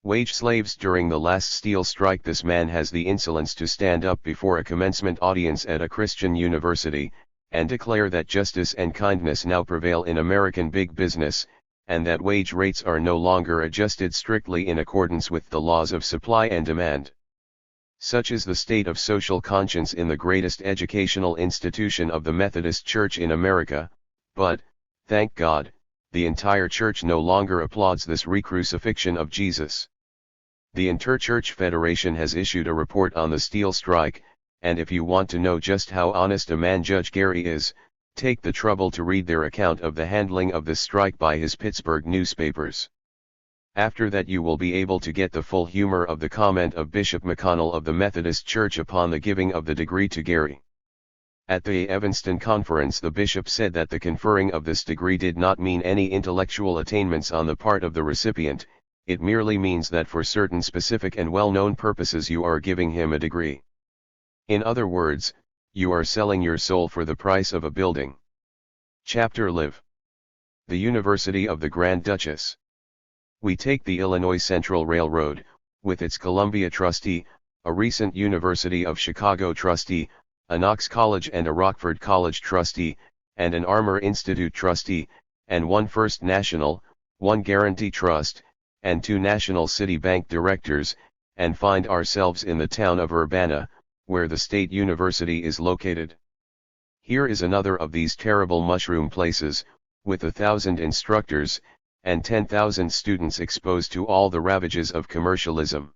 wage slaves during the last steel strike. This man has the insolence to stand up before a commencement audience at a Christian university, and declare that justice and kindness now prevail in American big business, and that wage rates are no longer adjusted strictly in accordance with the laws of supply and demand. Such is the state of social conscience in the greatest educational institution of the Methodist Church in America, but, thank God, the entire church no longer applauds this re-crucifixion of Jesus. The Inter-Church Federation has issued a report on the steel strike, and if you want to know just how honest a man Judge Gary is, take the trouble to read their account of the handling of this strike by his Pittsburgh newspapers. After that you will be able to get the full humor of the comment of Bishop McConnell of the Methodist Church upon the giving of the degree to Gary. At the Evanston conference, the bishop said that the conferring of this degree did not mean any intellectual attainments on the part of the recipient, it merely means that for certain specific and well-known purposes you are giving him a degree. In other words, you are selling your soul for the price of a building. Chapter Live. The University of the Grand Duchess. We take the Illinois Central Railroad, with its Columbia trustee, a recent University of Chicago trustee, a Knox College and a Rockford College trustee, and an Armour Institute trustee, and one First National, one Guarantee Trust, and 2 National City Bank directors, and find ourselves in the town of Urbana, where the State University is located. Here is another of these terrible mushroom places, with 1,000 instructors, and 10,000 students exposed to all the ravages of commercialism.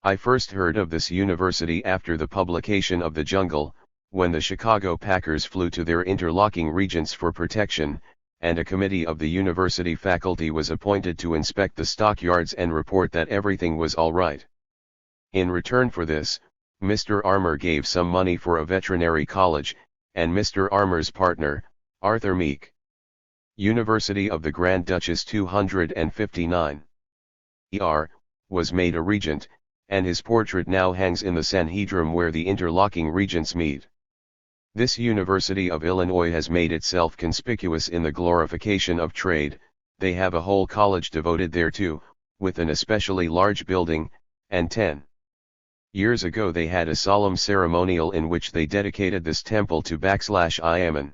I first heard of this university after the publication of The Jungle, when the Chicago Packers flew to their interlocking regions for protection, and a committee of the university faculty was appointed to inspect the stockyards and report that everything was all right. In return for this, Mr. Armour gave some money for a veterinary college, and Mr. Armour's partner, Arthur Meek. University of the Grand Duchess 259. E.R., was made a regent, and his portrait now hangs in the Sanhedrim where the interlocking regents meet. This University of Illinois has made itself conspicuous in the glorification of trade. They have a whole college devoted thereto, with an especially large building, and 10 years ago they had a solemn ceremonial in which they dedicated this temple to /Iamen.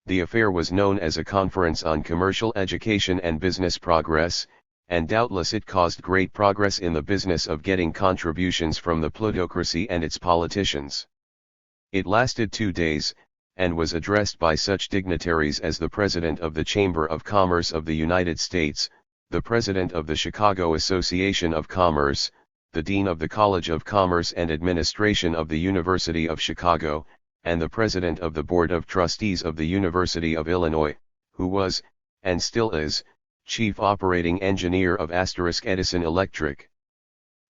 The affair was known as a Conference on Commercial Education and Business Progress, and doubtless it caused great progress in the business of getting contributions from the plutocracy and its politicians. It lasted 2 days, and was addressed by such dignitaries as the President of the Chamber of Commerce of the United States, the President of the Chicago Association of Commerce, the Dean of the College of Commerce and Administration of the University of Chicago, and the President of the Board of Trustees of the University of Illinois, who was, and still is, Chief Operating Engineer of Edison Electric.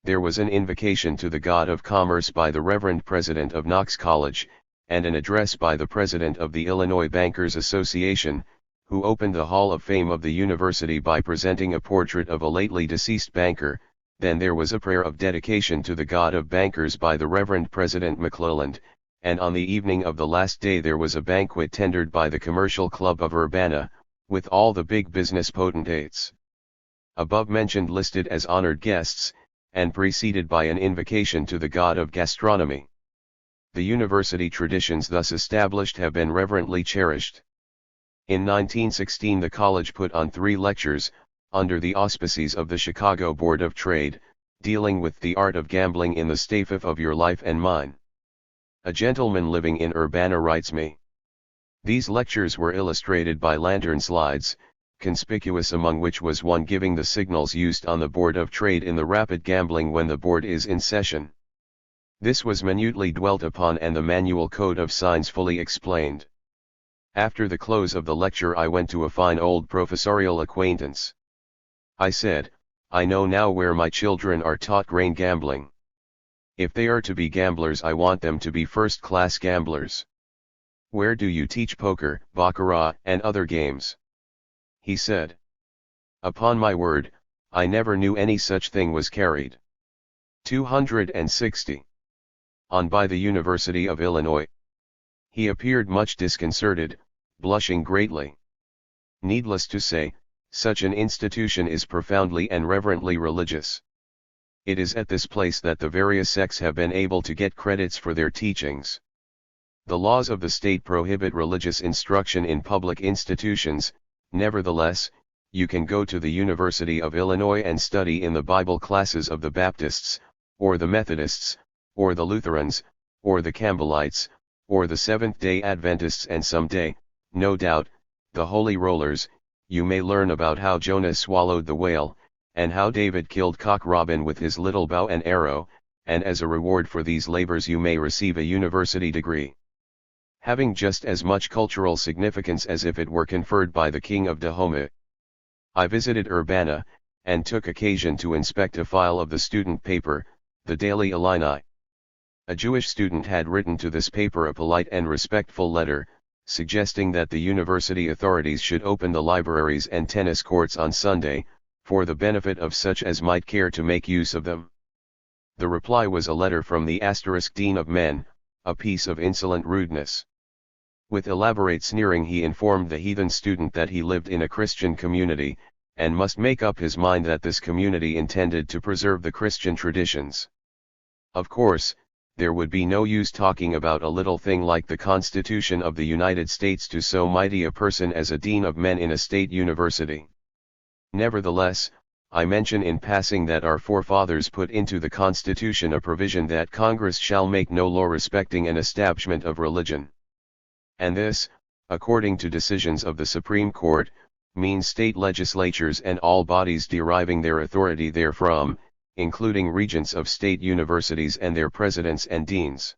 There was an invocation to the God of Commerce by the Reverend President of Knox College, and an address by the President of the Illinois Bankers Association, who opened the Hall of Fame of the university by presenting a portrait of a lately deceased banker. Then there was a prayer of dedication to the God of Bankers by the Reverend President McClelland, and on the evening of the last day there was a banquet tendered by the Commercial Club of Urbana, with all the big business potentates above mentioned listed as honored guests, and preceded by an invocation to the God of Gastronomy. The university traditions thus established have been reverently cherished. In 1916 the college put on 3 lectures, under the auspices of the Chicago Board of Trade, dealing with the art of gambling in the staff of your life and mine. A gentleman living in Urbana writes me. These lectures were illustrated by lantern slides, conspicuous among which was one giving the signals used on the Board of Trade in the rapid gambling when the board is in session. This was minutely dwelt upon and the manual code of signs fully explained. After the close of the lecture I went to a fine old professorial acquaintance. I said, I know now where my children are taught grain gambling. If they are to be gamblers I want them to be first-class gamblers. Where do you teach poker, baccarat, and other games? He said. Upon my word, I never knew any such thing was carried. 260. On by the University of Illinois. He appeared much disconcerted, blushing greatly. Needless to say, such an institution is profoundly and reverently religious. It is at this place that the various sects have been able to get credits for their teachings. The laws of the state prohibit religious instruction in public institutions, nevertheless, you can go to the University of Illinois and study in the Bible classes of the Baptists, or the Methodists, or the Lutherans, or the Campbellites, or the Seventh-day Adventists and someday, no doubt, the Holy Rollers. You may learn about how Jonah swallowed the whale, and how David killed Cock Robin with his little bow and arrow, and as a reward for these labors you may receive a university degree, having just as much cultural significance as if it were conferred by the King of Dahomey. I visited Urbana, and took occasion to inspect a file of the student paper, the Daily Illini. A Jewish student had written to this paper a polite and respectful letter, suggesting that the university authorities should open the libraries and tennis courts on Sunday, for the benefit of such as might care to make use of them. The reply was a letter from the Dean of Men, a piece of insolent rudeness. With elaborate sneering he informed the heathen student that he lived in a Christian community, and must make up his mind that this community intended to preserve the Christian traditions. Of course, there would be no use talking about a little thing like the Constitution of the United States to so mighty a person as a dean of men in a state university. Nevertheless, I mention in passing that our forefathers put into the Constitution a provision that Congress shall make no law respecting an establishment of religion. And this, according to decisions of the Supreme Court, means state legislatures and all bodies deriving their authority therefrom, including regents of state universities and their presidents and deans.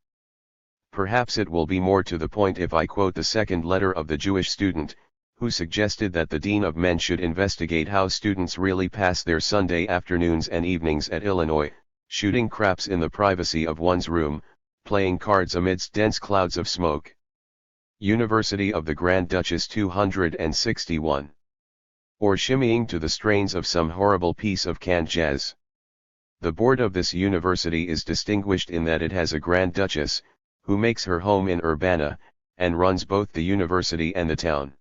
Perhaps it will be more to the point if I quote the second letter of the Jewish student, who suggested that the dean of men should investigate how students really pass their Sunday afternoons and evenings at Illinois, shooting craps in the privacy of one's room, playing cards amidst dense clouds of smoke. University of the Grand Duchess 261. Or shimmying to the strains of some horrible piece of canned jazz. The board of this university is distinguished in that it has a Grand Duchess, who makes her home in Urbana, and runs both the university and the town.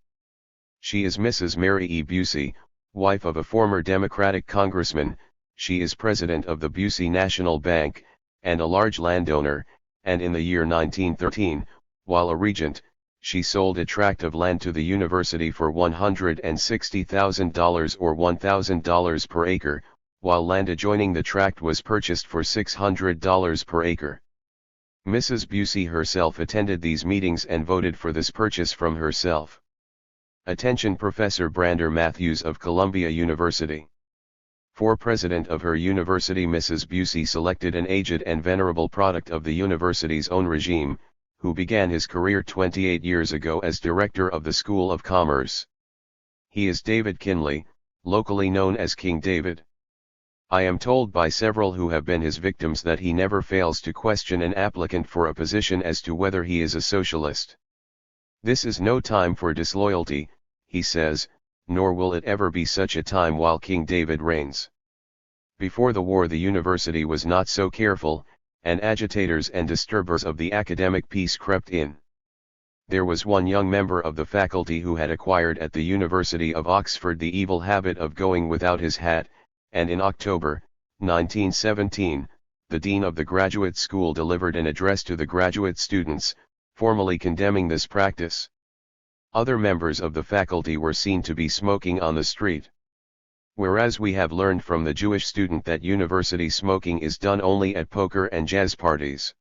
She is Mrs. Mary E. Busey, wife of a former Democratic congressman. She is president of the Busey National Bank, and a large landowner, and in the year 1913, while a regent, she sold a tract of land to the university for $160,000 or $1,000 per acre, while land adjoining the tract was purchased for $600 per acre. Mrs. Busey herself attended these meetings and voted for this purchase from herself. Attention Professor Brander Matthews of Columbia University. For president of her university Mrs. Busey selected an aged and venerable product of the university's own regime, who began his career 28 years ago as director of the School of Commerce. He is David Kinley, locally known as King David. I am told by several who have been his victims that he never fails to question an applicant for a position as to whether he is a socialist. This is no time for disloyalty, he says, nor will it ever be such a time while King David reigns. Before the war the university was not so careful, and agitators and disturbers of the academic peace crept in. There was one young member of the faculty who had acquired at the University of Oxford the evil habit of going without his hat, and in October, 1917, the dean of the graduate school delivered an address to the graduate students, formally condemning this practice. Other members of the faculty were seen to be smoking on the street. Whereas we have learned from the Jewish student that university smoking is done only at poker and jazz parties.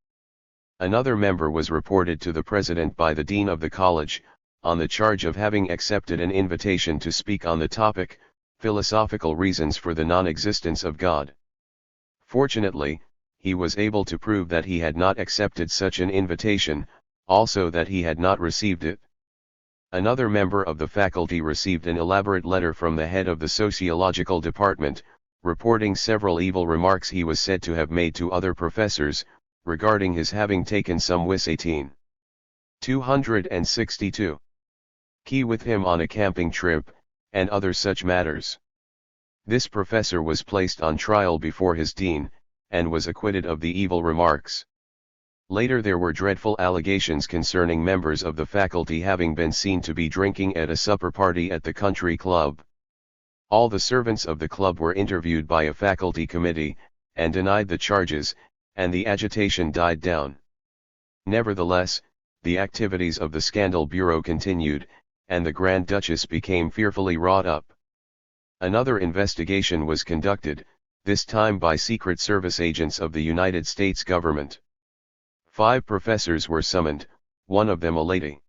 Another member was reported to the president by the dean of the college, on the charge of having accepted an invitation to speak on the topic, philosophical reasons for the non-existence of God. Fortunately, he was able to prove that he had not accepted such an invitation, also that he had not received it. Another member of the faculty received an elaborate letter from the head of the sociological department, reporting several evil remarks he was said to have made to other professors, regarding his having taken some Wis 262 key with him on a camping trip, and other such matters. This professor was placed on trial before his dean, and was acquitted of the evil remarks. Later there were dreadful allegations concerning members of the faculty having been seen to be drinking at a supper party at the country club. All the servants of the club were interviewed by a faculty committee, and denied the charges, and the agitation died down. Nevertheless, the activities of the Scandal Bureau continued, and the Grand Duchess became fearfully wrought up. Another investigation was conducted, this time by Secret Service agents of the United States government. 5 professors were summoned, one of them a lady,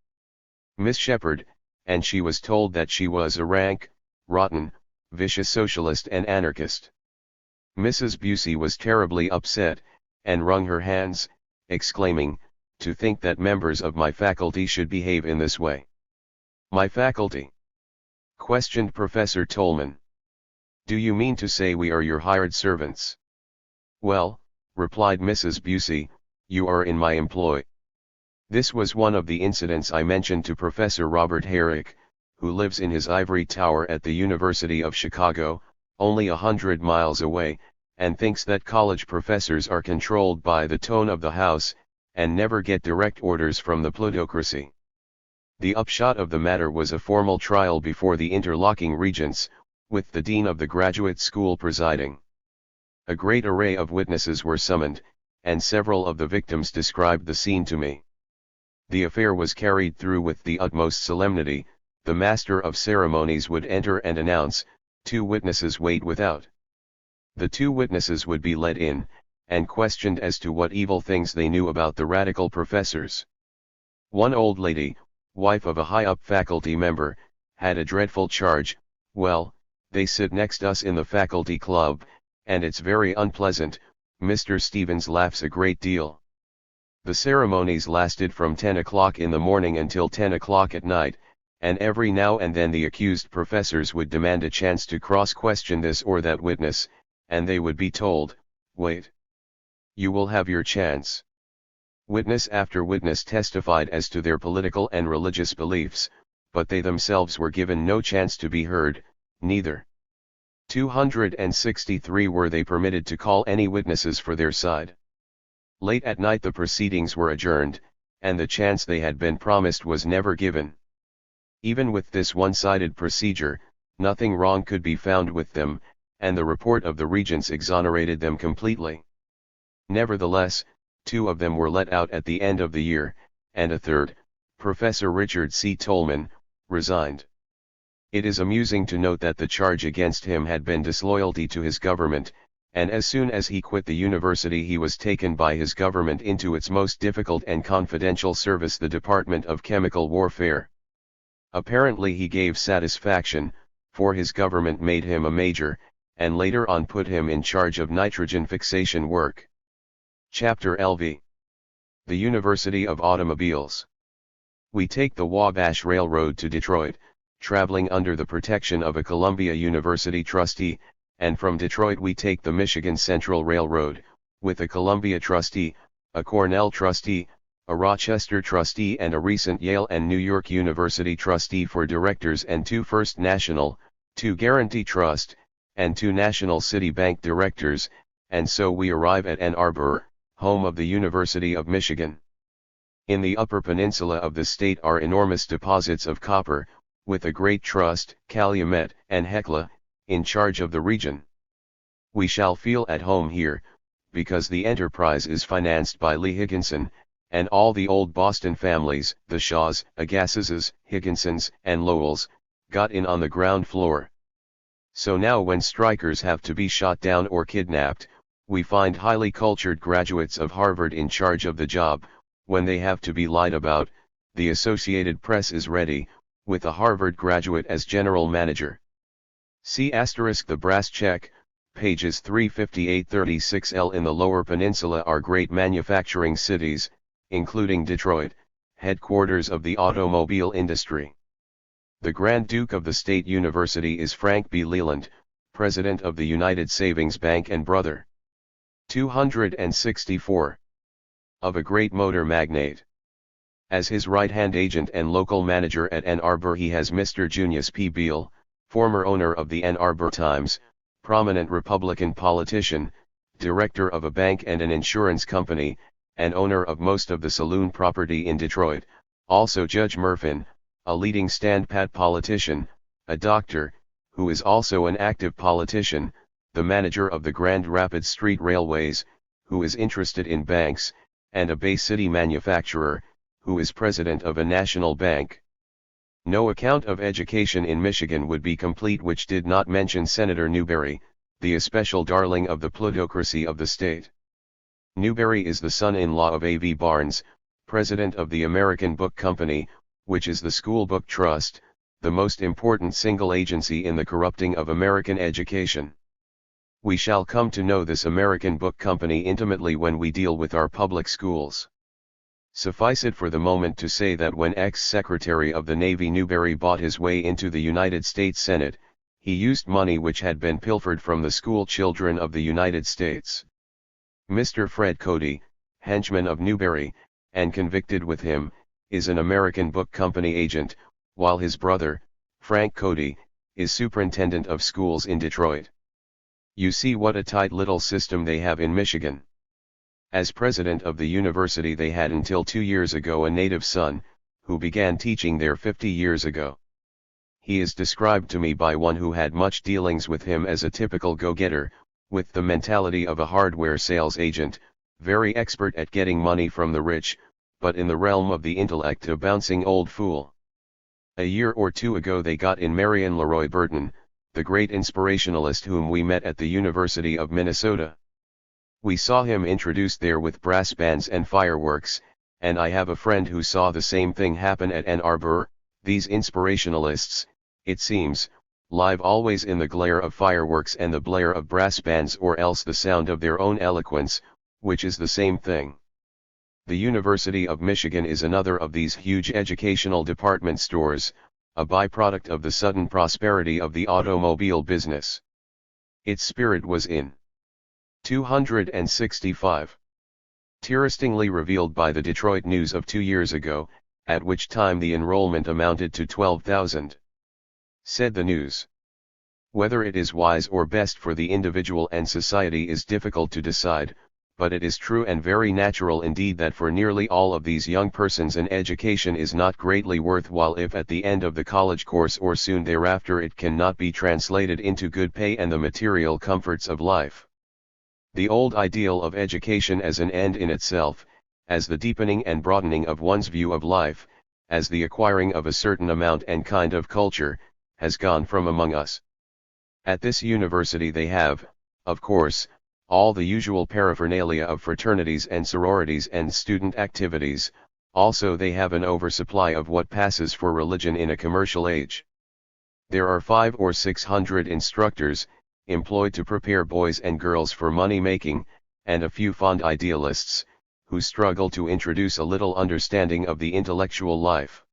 Miss Shepherd, and she was told that she was a rank, rotten, vicious socialist and anarchist. Mrs. Busey was terribly upset, and wrung her hands, exclaiming, "To think that members of my faculty should behave in this way." "My faculty?" questioned Professor Tolman. "Do you mean to say we are your hired servants?" "Well," replied Mrs. Busey, "you are in my employ." This was one of the incidents I mentioned to Professor Robert Herrick, who lives in his ivory tower at the University of Chicago, only 100 miles away, and thinks that college professors are controlled by the tone of the house, and never get direct orders from the plutocracy. The upshot of the matter was a formal trial before the interlocking regents, with the dean of the graduate school presiding. A great array of witnesses were summoned, and several of the victims described the scene to me. The affair was carried through with the utmost solemnity. The master of ceremonies would enter and announce, "2 witnesses wait without." The 2 witnesses would be let in, and questioned as to what evil things they knew about the radical professors. One old lady, wife of a high-up faculty member, had a dreadful charge. "Well, they sit next us in the faculty club, and it's very unpleasant. Mr. Stevens laughs a great deal." The ceremonies lasted from 10 o'clock in the morning until 10 o'clock at night, and every now and then the accused professors would demand a chance to cross-question this or that witness, and they would be told, "Wait. You will have your chance." Witness after witness testified as to their political and religious beliefs, but they themselves were given no chance to be heard, neither. 263 were they permitted to call any witnesses for their side. Late at night the proceedings were adjourned, and the chance they had been promised was never given. Even with this one-sided procedure, nothing wrong could be found with them, and the report of the regents exonerated them completely. Nevertheless, 2 of them were let out at the end of the year, and a third, Professor Richard C. Tolman, resigned. It is amusing to note that the charge against him had been disloyalty to his government, and as soon as he quit the university he was taken by his government into its most difficult and confidential service, the Department of Chemical Warfare. Apparently he gave satisfaction, for his government made him a major, and later on put him in charge of nitrogen fixation work. Chapter LV. The University of Automobiles. We take the Wabash Railroad to Detroit, traveling under the protection of a Columbia University trustee, and from Detroit we take the Michigan Central Railroad, with a Columbia trustee, a Cornell trustee, a Rochester trustee and a recent Yale and New York University trustee for directors, and 2 First National, 2 Guarantee Trust, and 2 National City Bank directors, and so we arrive at Ann Arbor, home of the University of Michigan. In the Upper Peninsula of the state are enormous deposits of copper, with a great trust, Calumet and Hecla, in charge of the region. We shall feel at home here, because the enterprise is financed by Lee Higginson, and all the old Boston families, the Shaws, Agassizes, Higginsons, and Lowells, got in on the ground floor. So now when strikers have to be shot down or kidnapped, we find highly cultured graduates of Harvard in charge of the job. When they have to be lied about, the Associated Press is ready, with a Harvard graduate as general manager. See * the brass check, pages 358-36L. In the Lower Peninsula are great manufacturing cities, including Detroit, headquarters of the automobile industry. The Grand Duke of the State University is Frank B. Leland, president of the United Savings Bank and brother. 264. Of a great motor magnate. As his right-hand agent and local manager at Ann Arbor he has Mr. Junius P. Beale, former owner of the Ann Arbor Times, prominent Republican politician, director of a bank and an insurance company, and owner of most of the saloon property in Detroit, also Judge Murfin, a leading stand-pat politician, a doctor, who is also an active politician, the manager of the Grand Rapids Street Railways, who is interested in banks, and a Bay City manufacturer, who is president of a national bank. No account of education in Michigan would be complete which did not mention Senator Newberry, the especial darling of the plutocracy of the state. Newberry is the son-in-law of A.V. Barnes, president of the American Book Company, which is the school book trust, the most important single agency in the corrupting of American education. We shall come to know this American Book Company intimately when we deal with our public schools. Suffice it for the moment to say that when ex-Secretary of the Navy Newberry bought his way into the United States Senate, he used money which had been pilfered from the school children of the United States. Mr. Fred Cody, henchman of Newberry, and convicted with him, is an American Book Company agent, while his brother, Frank Cody, is superintendent of schools in Detroit. You see what a tight little system they have in Michigan. As president of the university they had until 2 years ago a native son, who began teaching there 50 years ago. He is described to me by one who had much dealings with him as a typical go-getter, with the mentality of a hardware sales agent, very expert at getting money from the rich, but in the realm of the intellect a bouncing old fool. A year or two ago they got in Marion Leroy Burton, the great inspirationalist whom we met at the University of Minnesota. We saw him introduced there with brass bands and fireworks, and I have a friend who saw the same thing happen at Ann Arbor. These inspirationalists, it seems, live always in the glare of fireworks and the blare of brass bands or else the sound of their own eloquence, which is the same thing. The University of Michigan is another of these huge educational department stores, a byproduct of the sudden prosperity of the automobile business. Its spirit was in 265. Interestingly revealed by the Detroit News of 2 years ago, at which time the enrollment amounted to 12,000. Said the news. Whether it is wise or best for the individual and society is difficult to decide, but it is true and very natural indeed that for nearly all of these young persons an education is not greatly worthwhile if at the end of the college course or soon thereafter it cannot be translated into good pay and the material comforts of life. The old ideal of education as an end in itself, as the deepening and broadening of one's view of life, as the acquiring of a certain amount and kind of culture, has gone from among us. At this university they have, of course, all the usual paraphernalia of fraternities and sororities and student activities, also they have an oversupply of what passes for religion in a commercial age. There are 500 or 600 instructors, employed to prepare boys and girls for money-making, and a few fond idealists, who struggle to introduce a little understanding of the intellectual life.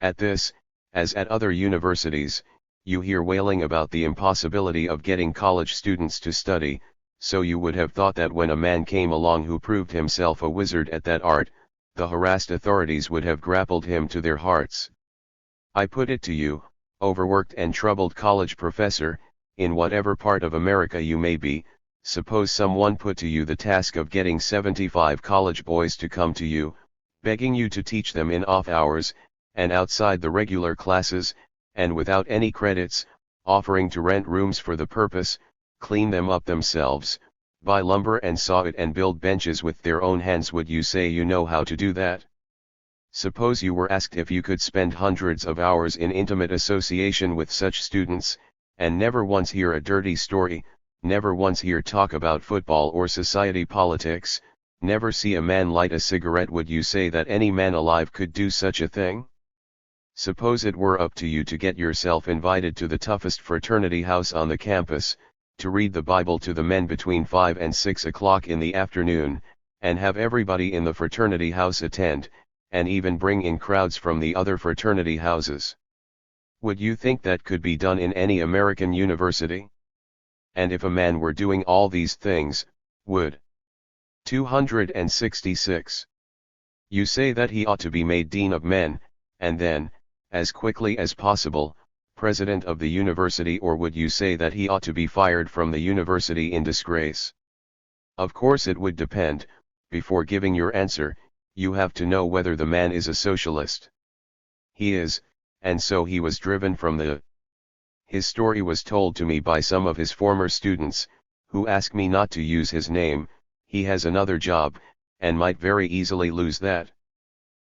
At this, as at other universities, you hear wailing about the impossibility of getting college students to study, so you would have thought that when a man came along who proved himself a wizard at that art, the harassed authorities would have grappled him to their hearts. I put it to you, overworked and troubled college professor, in whatever part of America you may be, suppose someone put to you the task of getting 75 college boys to come to you, begging you to teach them in off hours, and outside the regular classes, and without any credits, offering to rent rooms for the purpose, clean them up themselves, buy lumber and saw it and build benches with their own hands. Would you say you know how to do that? Suppose you were asked if you could spend hundreds of hours in intimate association with such students, and never once hear a dirty story, never once hear talk about football or society politics, never see a man light a cigarette. Would you say that any man alive could do such a thing? Suppose it were up to you to get yourself invited to the toughest fraternity house on the campus, to read the Bible to the men between 5 and 6 o'clock in the afternoon, and have everybody in the fraternity house attend, and even bring in crowds from the other fraternity houses. Would you think that could be done in any American university? And if a man were doing all these things, would 266. You say that he ought to be made dean of men, and then, as quickly as possible, president of the university, or would you say that he ought to be fired from the university in disgrace? Of course it would depend. Before giving your answer, you have to know whether the man is a socialist. He is, and so he was driven from the. His story was told to me by some of his former students, who asked me not to use his name. He has another job, and might very easily lose that.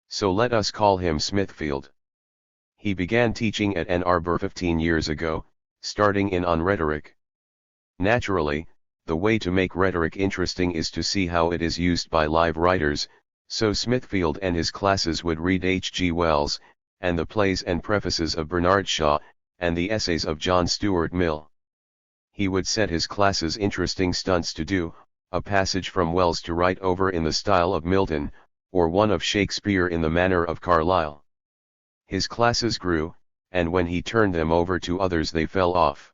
So let us call him Smithfield. He began teaching at Ann Arbor 15 years ago, starting in on rhetoric. Naturally, the way to make rhetoric interesting is to see how it is used by live writers, so Smithfield and his classes would read H.G. Wells, and the plays and prefaces of Bernard Shaw, and the essays of John Stuart Mill. He would set his classes interesting stunts to do, a passage from Wells to write over in the style of Milton, or one of Shakespeare in the manner of Carlyle. His classes grew, and when he turned them over to others they fell off.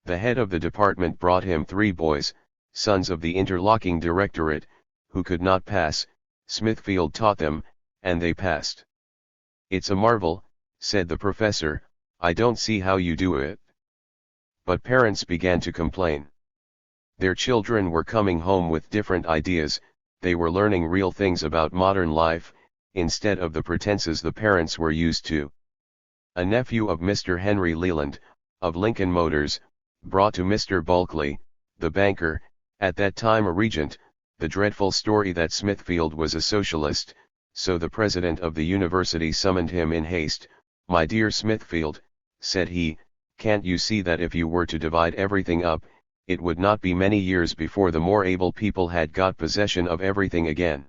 The head of the department brought him 3 boys, sons of the interlocking directorate, who could not pass. Smithfield taught them, and they passed. It's a marvel, said the professor, I don't see how you do it. But parents began to complain. Their children were coming home with different ideas, they were learning real things about modern life, instead of the pretenses the parents were used to. A nephew of Mr. Henry Leland, of Lincoln Motors, brought to Mr. Bulkley, the banker, at that time a regent, the dreadful story that Smithfield was a socialist, so the president of the university summoned him in haste. My dear Smithfield, said he, can't you see that if you were to divide everything up, it would not be many years before the more able people had got possession of everything again?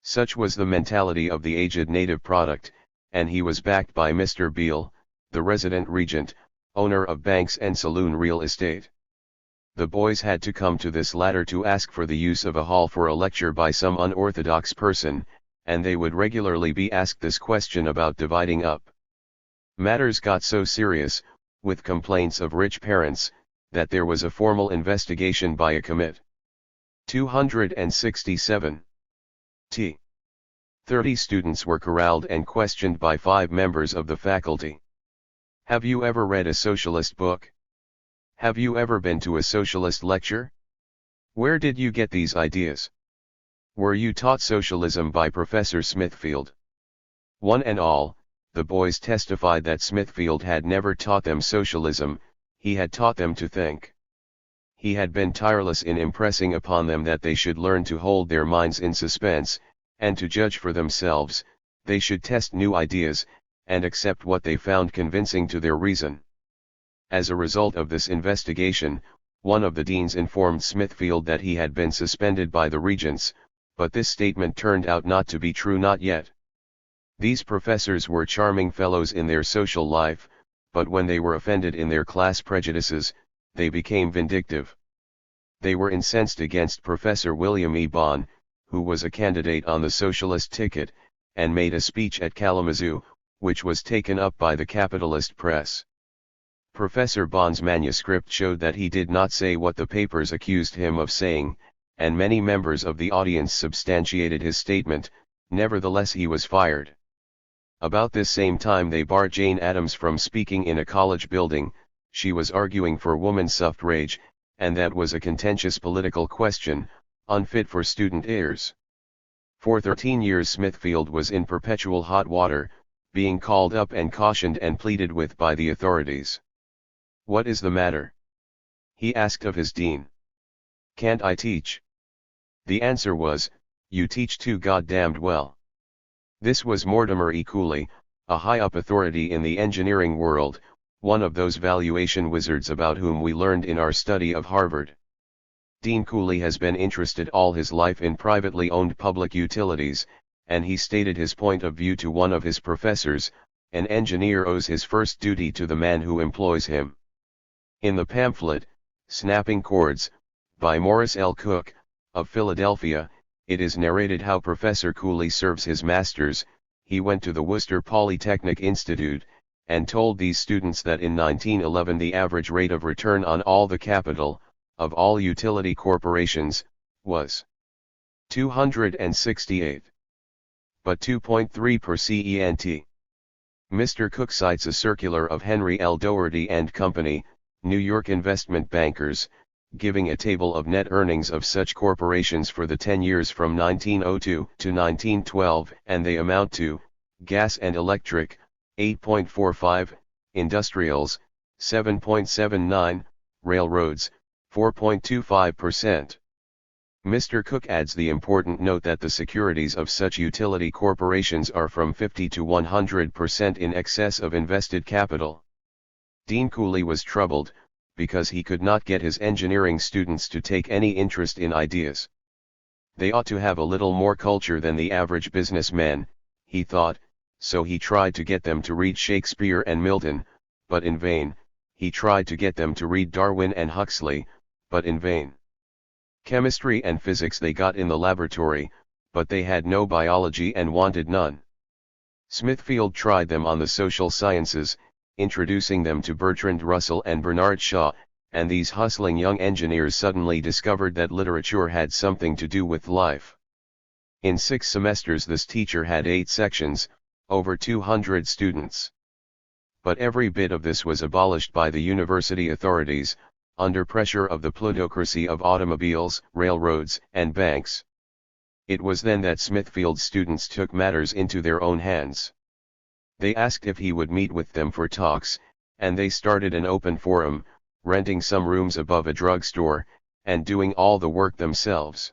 Such was the mentality of the aged native product, and he was backed by Mr. Beale, the resident regent, owner of banks and saloon real estate. The boys had to come to this latter to ask for the use of a hall for a lecture by some unorthodox person, and they would regularly be asked this question about dividing up. Matters got so serious, with complaints of rich parents, that there was a formal investigation by a commit. 267. 30 students were corralled and questioned by 5 members of the faculty. Have you ever read a socialist book? Have you ever been to a socialist lecture? Where did you get these ideas? Were you taught socialism by Professor Smithfield? One and all, the boys testified that Smithfield had never taught them socialism, he had taught them to think. He had been tireless in impressing upon them that they should learn to hold their minds in suspense, and to judge for themselves. They should test new ideas, and accept what they found convincing to their reason. As a result of this investigation, one of the deans informed Smithfield that he had been suspended by the regents, but this statement turned out not to be true. Not yet. These professors were charming fellows in their social life, but when they were offended in their class prejudices, they became vindictive. They were incensed against Professor William E. Bond, who was a candidate on the socialist ticket, and made a speech at Kalamazoo, which was taken up by the capitalist press. Professor Bond's manuscript showed that he did not say what the papers accused him of saying, and many members of the audience substantiated his statement. Nevertheless, he was fired. About this same time they barred Jane Addams from speaking in a college building. She was arguing for woman suffrage, and that was a contentious political question, unfit for student ears. For 13 years Smithfield was in perpetual hot water, being called up and cautioned and pleaded with by the authorities. What is the matter? He asked of his dean. Can't I teach? The answer was, you teach too goddamned well. This was Mortimer E. Cooley, a high-up authority in the engineering world, one of those valuation wizards about whom we learned in our study of Harvard. Dean Cooley has been interested all his life in privately owned public utilities, and he stated his point of view to one of his professors: an engineer owes his first duty to the man who employs him. In the pamphlet, Snapping Chords, by Morris L. Cook, of Philadelphia, it is narrated how Professor Cooley serves his masters. He went to the Worcester Polytechnic Institute, and told these students that in 1911 the average rate of return on all the capital, of all utility corporations, was 268. But 2.3%. Mr. Cook cites a circular of Henry L. Doherty and Company, New York investment bankers, giving a table of net earnings of such corporations for the 10 years from 1902 to 1912, and they amount to: gas and electric, 8.45, industrials, 7.79, railroads, 4.25%. Mr. Cook adds the important note that the securities of such utility corporations are from 50 to 100% in excess of invested capital. Dean Cooley was troubled, because he could not get his engineering students to take any interest in ideas. They ought to have a little more culture than the average businessman, he thought, so he tried to get them to read Shakespeare and Milton, but in vain. He tried to get them to read Darwin and Huxley, but in vain. Chemistry and physics they got in the laboratory, but they had no biology and wanted none. Smithfield tried them on the social sciences, introducing them to Bertrand Russell and Bernard Shaw, and these hustling young engineers suddenly discovered that literature had something to do with life. In 6 semesters this teacher had 8 sections, over 200 students. But every bit of this was abolished by the university authorities, under pressure of the plutocracy of automobiles, railroads, and banks. It was then that Smithfield's students took matters into their own hands. They asked if he would meet with them for talks, and they started an open forum, renting some rooms above a drugstore, and doing all the work themselves.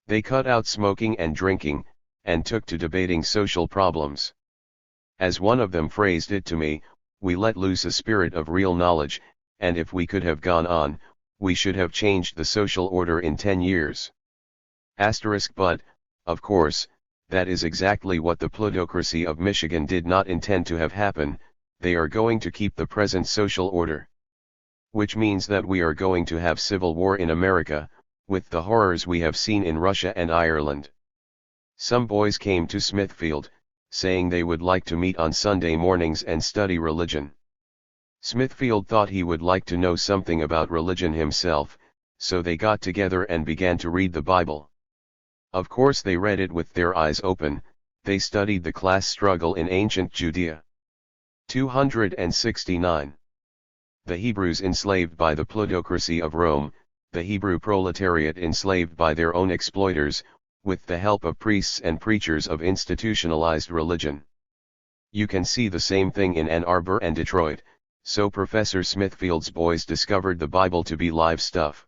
They cut out smoking and drinking, and took to debating social problems. As one of them phrased it to me, we let loose a spirit of real knowledge, and if we could have gone on, we should have changed the social order in 10 years. But, of course, that is exactly what the plutocracy of Michigan did not intend to have happen. They are going to keep the present social order. Which means that we are going to have civil war in America, with the horrors we have seen in Russia and Ireland. Some boys came to Smithfield, saying they would like to meet on Sunday mornings and study religion. Smithfield thought he would like to know something about religion himself, so they got together and began to read the Bible. Of course they read it with their eyes open. They studied the class struggle in ancient Judea. 269. The Hebrews enslaved by the plutocracy of Rome, the Hebrew proletariat enslaved by their own exploiters, with the help of priests and preachers of institutionalized religion. You can see the same thing in Ann Arbor and Detroit. So Professor Smithfield's boys discovered the Bible to be live stuff.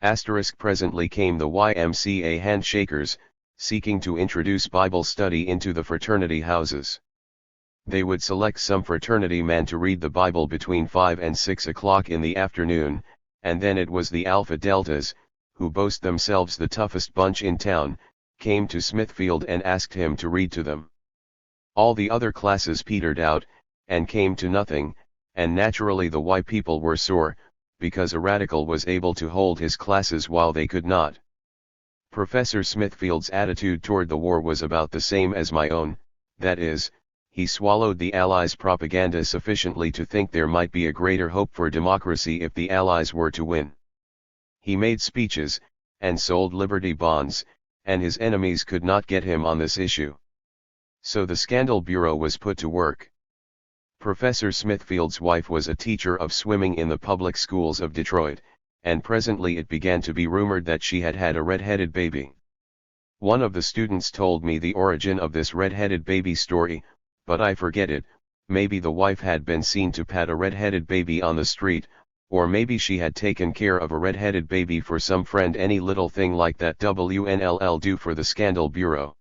Presently came the YMCA handshakers, seeking to introduce Bible study into the fraternity houses. They would select some fraternity man to read the Bible between 5 and 6 o'clock in the afternoon, and then it was the Alpha Deltas, who boast themselves the toughest bunch in town, came to Smithfield and asked him to read to them. All the other classes petered out, and came to nothing. And naturally the Y people were sore, because a radical was able to hold his classes while they could not. Professor Smithfield's attitude toward the war was about the same as my own, that is, he swallowed the Allies' propaganda sufficiently to think there might be a greater hope for democracy if the Allies were to win. He made speeches, and sold Liberty bonds, and his enemies could not get him on this issue. So the Scandal Bureau was put to work. Professor Smithfield's wife was a teacher of swimming in the public schools of Detroit, and presently it began to be rumored that she had had a red-headed baby. One of the students told me the origin of this red-headed baby story, but I forget it. Maybe the wife had been seen to pat a red-headed baby on the street, Or maybe she had taken care of a red-headed baby for some friend, any little thing like that WNLL do for the Scandal Bureau.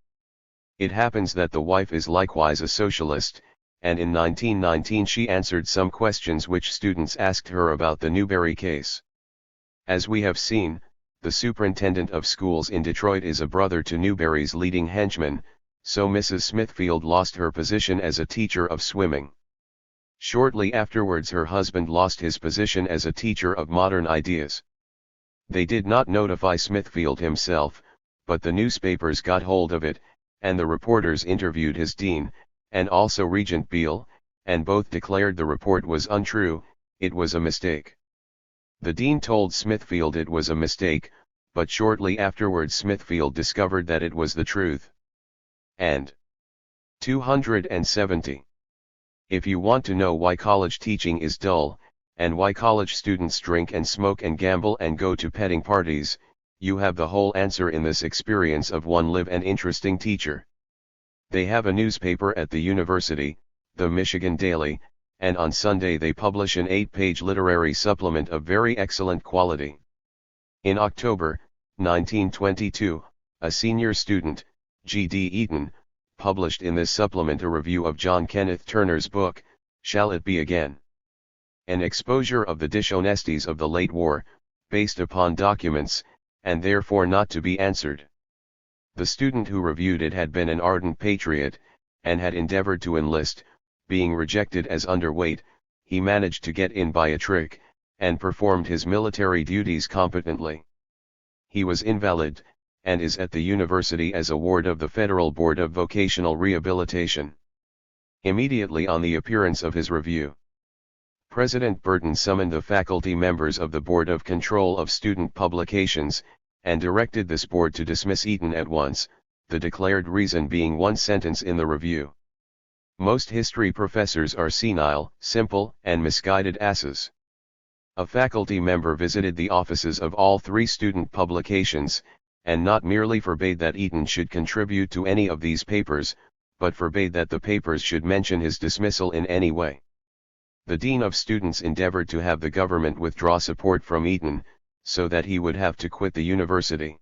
It happens that the wife is likewise a socialist, and in 1919 she answered some questions which students asked her about the Newberry case. As we have seen, the superintendent of schools in Detroit is a brother to Newberry's leading henchman, so Mrs. Smithfield lost her position as a teacher of swimming. Shortly afterwards her husband lost his position as a teacher of modern ideas. They did not notify Smithfield himself, but the newspapers got hold of it, and the reporters interviewed his dean, and also Regent Beale, and both declared the report was untrue, it was a mistake. The dean told Smithfield it was a mistake, but shortly afterwards Smithfield discovered that it was the truth. And 270. If you want to know why college teaching is dull, and why college students drink and smoke and gamble and go to petting parties, you have the whole answer in this experience of one live and interesting teacher. They have a newspaper at the university, the Michigan Daily, and on Sunday they publish an 8-page literary supplement of very excellent quality. In October, 1922, a senior student, G.D. Eaton, published in this supplement a review of John Kenneth Turner's book, Shall It Be Again? An exposure of the dishonesties of the late war, based upon documents, and therefore not to be answered. The student who reviewed it had been an ardent patriot, and had endeavored to enlist. Being rejected as underweight, he managed to get in by a trick, and performed his military duties competently. He was invalid, and is at the university as a ward of the Federal Board of Vocational Rehabilitation. Immediately on the appearance of his review, President Burton summoned the faculty members of the Board of Control of Student Publications, and directed this board to dismiss Eaton at once, the declared reason being one sentence in the review. Most history professors are senile, simple, and misguided asses. A faculty member visited the offices of all 3 student publications, and not merely forbade that Eaton should contribute to any of these papers, but forbade that the papers should mention his dismissal in any way. The dean of students endeavored to have the government withdraw support from Eaton, so that he would have to quit the university.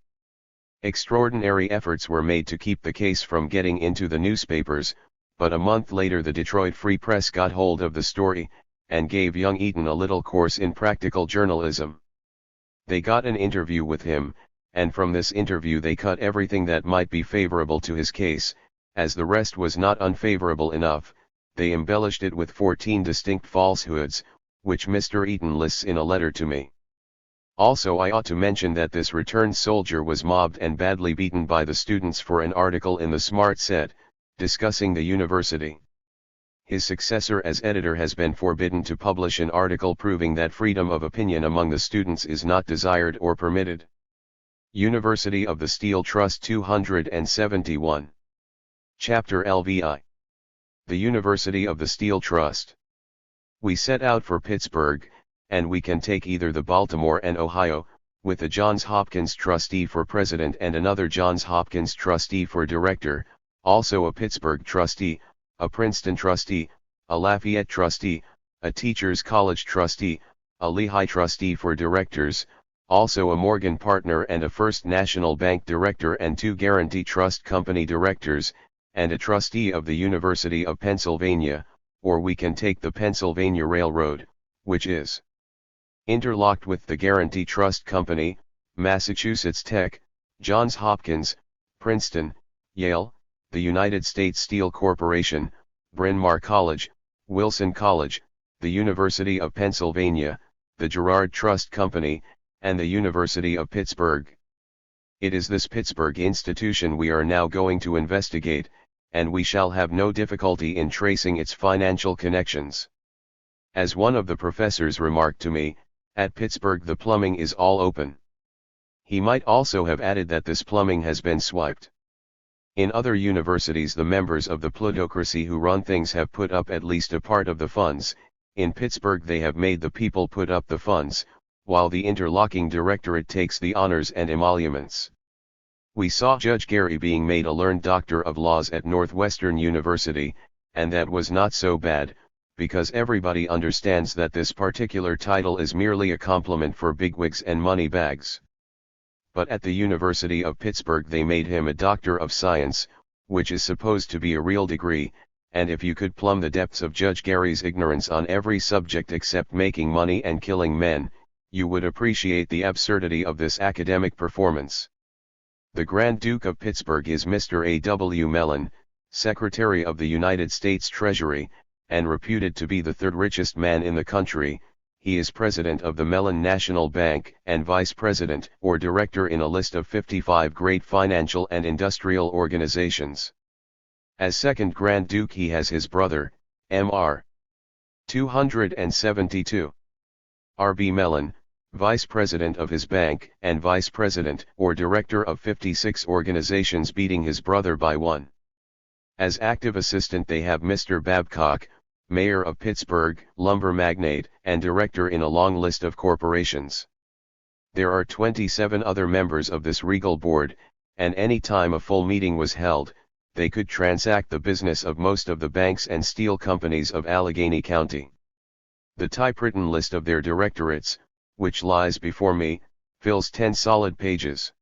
Extraordinary efforts were made to keep the case from getting into the newspapers, but a month later the Detroit Free Press got hold of the story, and gave young Eaton a little course in practical journalism. They got an interview with him, and from this interview they cut everything that might be favorable to his case. As the rest was not unfavorable enough, they embellished it with 14 distinct falsehoods, which Mr. Eaton lists in a letter to me. Also I ought to mention that this returned soldier was mobbed and badly beaten by the students for an article in the Smart Set, discussing the university. His successor as editor has been forbidden to publish an article proving that freedom of opinion among the students is not desired or permitted. University of the Steel Trust 271. Chapter LVI. The University of the Steel Trust. We set out for Pittsburgh, and we can take either the Baltimore and Ohio, with a Johns Hopkins trustee for president and another Johns Hopkins trustee for director, also a Pittsburgh trustee, a Princeton trustee, a Lafayette trustee, a Teachers College trustee, a Lehigh trustee for directors, also a Morgan partner and a First National Bank director and 2 Guarantee Trust Company directors, and a trustee of the University of Pennsylvania, or we can take the Pennsylvania Railroad, which is interlocked with the Guarantee Trust Company, Massachusetts Tech, Johns Hopkins, Princeton, Yale, the United States Steel Corporation, Bryn Mawr College, Wilson College, the University of Pennsylvania, the Girard Trust Company, and the University of Pittsburgh. It is this Pittsburgh institution we are now going to investigate, and we shall have no difficulty in tracing its financial connections. As one of the professors remarked to me, at Pittsburgh the plumbing is all open. He might also have added that this plumbing has been swiped. In other universities the members of the plutocracy who run things have put up at least a part of the funds. In Pittsburgh they have made the people put up the funds, while the interlocking directorate takes the honors and emoluments. We saw Judge Gary being made a learned doctor of laws at Northwestern University, and that was not so bad, because everybody understands that this particular title is merely a compliment for bigwigs and moneybags. But at the University of Pittsburgh they made him a Doctor of Science, which is supposed to be a real degree, and if you could plumb the depths of Judge Gary's ignorance on every subject except making money and killing men, you would appreciate the absurdity of this academic performance. The Grand Duke of Pittsburgh is Mr. A. W. Mellon, Secretary of the United States Treasury, and reputed to be the third richest man in the country. He is president of the Mellon National Bank and vice president or director in a list of 55 great financial and industrial organizations. As second Grand Duke he has his brother, Mr. 272. R.B. Mellon, vice president of his bank and vice president or director of 56 organizations, beating his brother by one. As active assistant they have Mr. Babcock, mayor of Pittsburgh, lumber magnate and director in a long list of corporations. There are 27 other members of this regal board, and any time a full meeting was held, they could transact the business of most of the banks and steel companies of Allegheny County. The typewritten list of their directorates, which lies before me, fills 10 solid pages.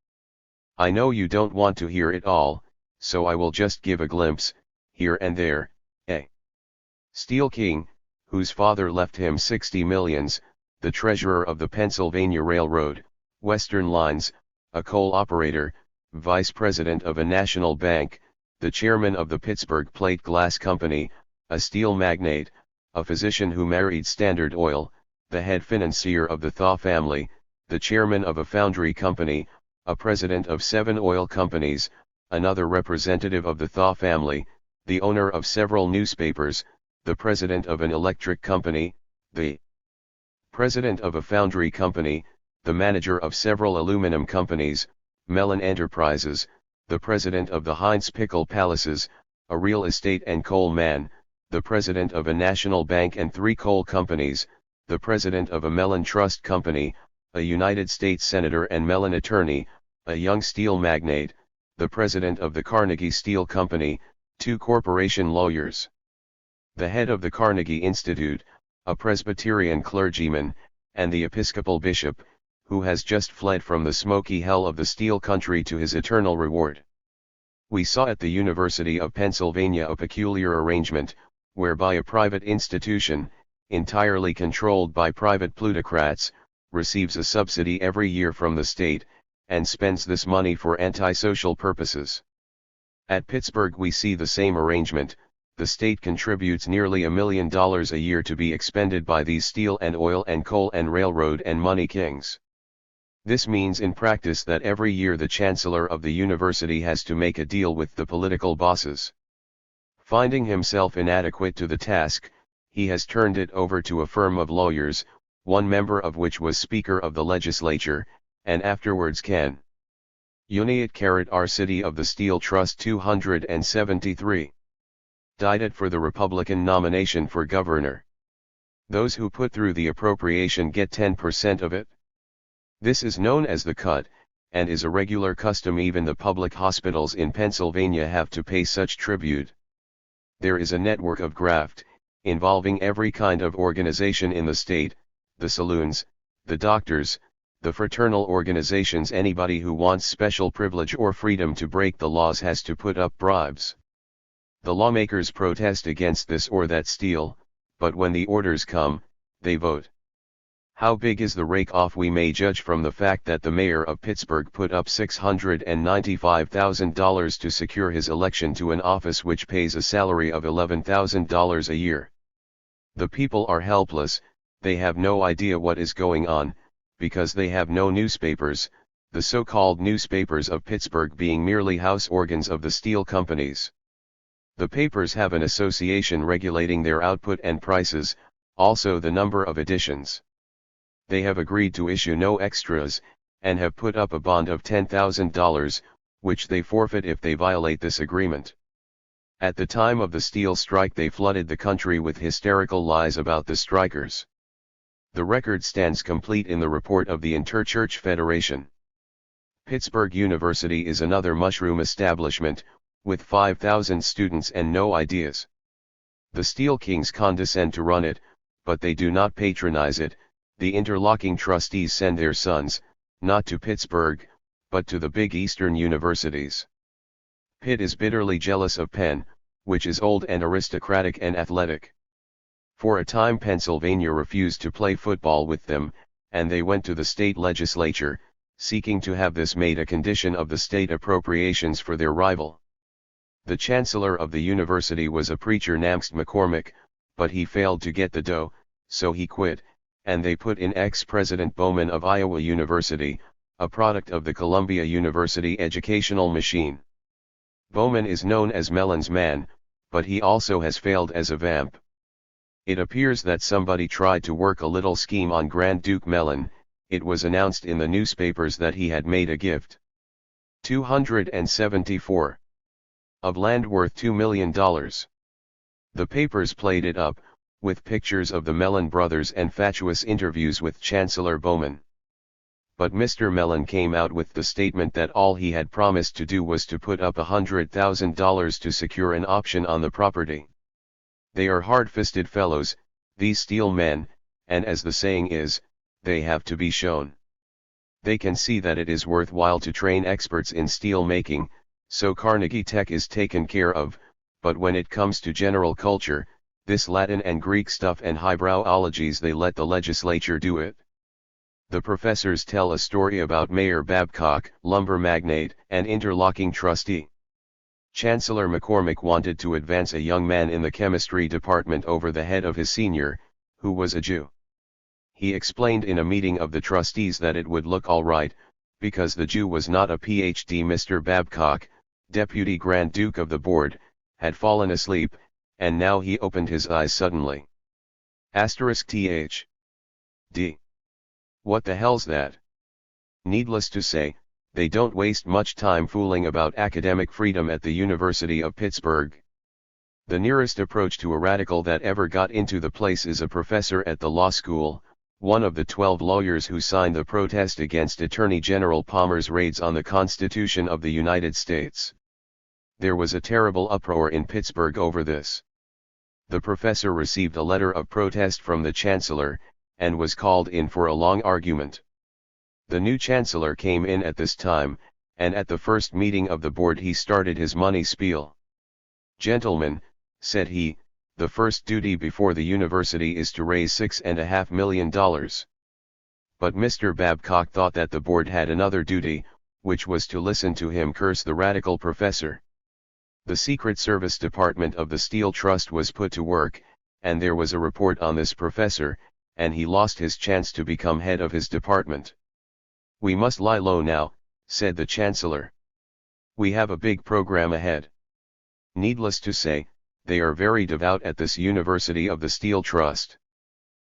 I know you don't want to hear it all, so I will just give a glimpse, here and there. A. Steel King, whose father left him 60 millions, the treasurer of the Pennsylvania Railroad, Western Lines, a coal operator, vice president of a national bank, the chairman of the Pittsburgh Plate Glass Company, a steel magnate, a physician who married Standard Oil, the head financier of the Thaw family, the chairman of a foundry company, a president of 7 oil companies, another representative of the Thaw family, the owner of several newspapers, the president of an electric company, the president of a foundry company, the manager of several aluminum companies, Mellon Enterprises, the president of the Heinz Pickle Palaces, a real estate and coal man, the president of a national bank and 3 coal companies, the president of a Mellon Trust Company, a United States senator and Mellon attorney, a young steel magnate, the president of the Carnegie Steel Company, 2 corporation lawyers, the head of the Carnegie Institute, a Presbyterian clergyman, and the Episcopal bishop, who has just fled from the smoky hell of the steel country to his eternal reward. We saw at the University of Pennsylvania a peculiar arrangement, whereby a private institution, entirely controlled by private plutocrats, receives a subsidy every year from the state, and spends this money for antisocial purposes. At Pittsburgh we see the same arrangement. The state contributes nearly $1 million a year to be expended by these steel and oil and coal and railroad and money kings. This means in practice that every year the chancellor of the university has to make a deal with the political bosses. Finding himself inadequate to the task, he has turned it over to a firm of lawyers, one member of which was Speaker of the Legislature, and afterwards Can. Uniat R. City of the Steel Trust 273. Died it for the Republican nomination for governor. Those who put through the appropriation get 10% of it. This is known as the cut, and is a regular custom. Even the public hospitals in Pennsylvania have to pay such tribute. There is a network of graft, involving every kind of organization in the state, the saloons, the doctors, the fraternal organizations. Anybody who wants special privilege or freedom to break the laws has to put up bribes. The lawmakers protest against this or that steal, but when the orders come, they vote. How big is the rake-off? We may judge from the fact that the mayor of Pittsburgh put up $695,000 to secure his election to an office which pays a salary of $11,000 a year. The people are helpless, they have no idea what is going on, because they have no newspapers, the so-called newspapers of Pittsburgh being merely house organs of the steel companies. The papers have an association regulating their output and prices, also the number of editions. They have agreed to issue no extras, and have put up a bond of $10,000, which they forfeit if they violate this agreement. At the time of the steel strike they flooded the country with hysterical lies about the strikers. The record stands complete in the report of the Interchurch Federation. Pittsburgh University is another mushroom establishment, with 5,000 students and no ideas. The Steel Kings condescend to run it, but they do not patronize it. The interlocking trustees send their sons, not to Pittsburgh, but to the big Eastern universities. Pitt is bitterly jealous of Penn, which is old and aristocratic and athletic. For a time Pennsylvania refused to play football with them, and they went to the state legislature, seeking to have this made a condition of the state appropriations for their rival. The chancellor of the university was a preacher named McCormick, but he failed to get the dough, so he quit, and they put in ex-President Bowman of Iowa University, a product of the Columbia University educational machine. Bowman is known as Mellon's man, but he also has failed as a vamp. It appears that somebody tried to work a little scheme on Grand Duke Mellon. It was announced in the newspapers that he had made a gift. 274 of land worth $2 million. The papers played it up, with pictures of the Mellon brothers and fatuous interviews with Chancellor Bowman. But Mr. Mellon came out with the statement that all he had promised to do was to put up $100,000 to secure an option on the property. They are hard-fisted fellows, these steel men, and as the saying is, they have to be shown. They can see that it is worthwhile to train experts in steel making, so Carnegie Tech is taken care of, but when it comes to general culture, this Latin and Greek stuff and highbrow ologies, they let the legislature do it. The professors tell a story about Mayor Babcock, lumber magnate and interlocking trustee. Chancellor McCormick wanted to advance a young man in the chemistry department over the head of his senior, who was a Jew. He explained in a meeting of the trustees that it would look all right, because the Jew was not a PhD. Mr. Babcock, Deputy Grand Duke of the board, had fallen asleep, and now he opened his eyes suddenly. *TH. D. What the hell's that? Needless to say, they don't waste much time fooling about academic freedom at the University of Pittsburgh. The nearest approach to a radical that ever got into the place is a professor at the law school, one of the 12 lawyers who signed the protest against Attorney General Palmer's raids on the Constitution of the United States. There was a terrible uproar in Pittsburgh over this. The professor received a letter of protest from the chancellor, and was called in for a long argument. The new chancellor came in at this time, and at the first meeting of the board he started his money spiel. "Gentlemen," said he, "the first duty before the university is to raise $6.5 million. But Mr. Babcock thought that the board had another duty, which was to listen to him curse the radical professor. The Secret Service Department of the Steel Trust was put to work, and there was a report on this professor, and he lost his chance to become head of his department. We must lie low now," said the chancellor. "We have a big program ahead." Needless to say, they are very devout at this University of the Steel Trust.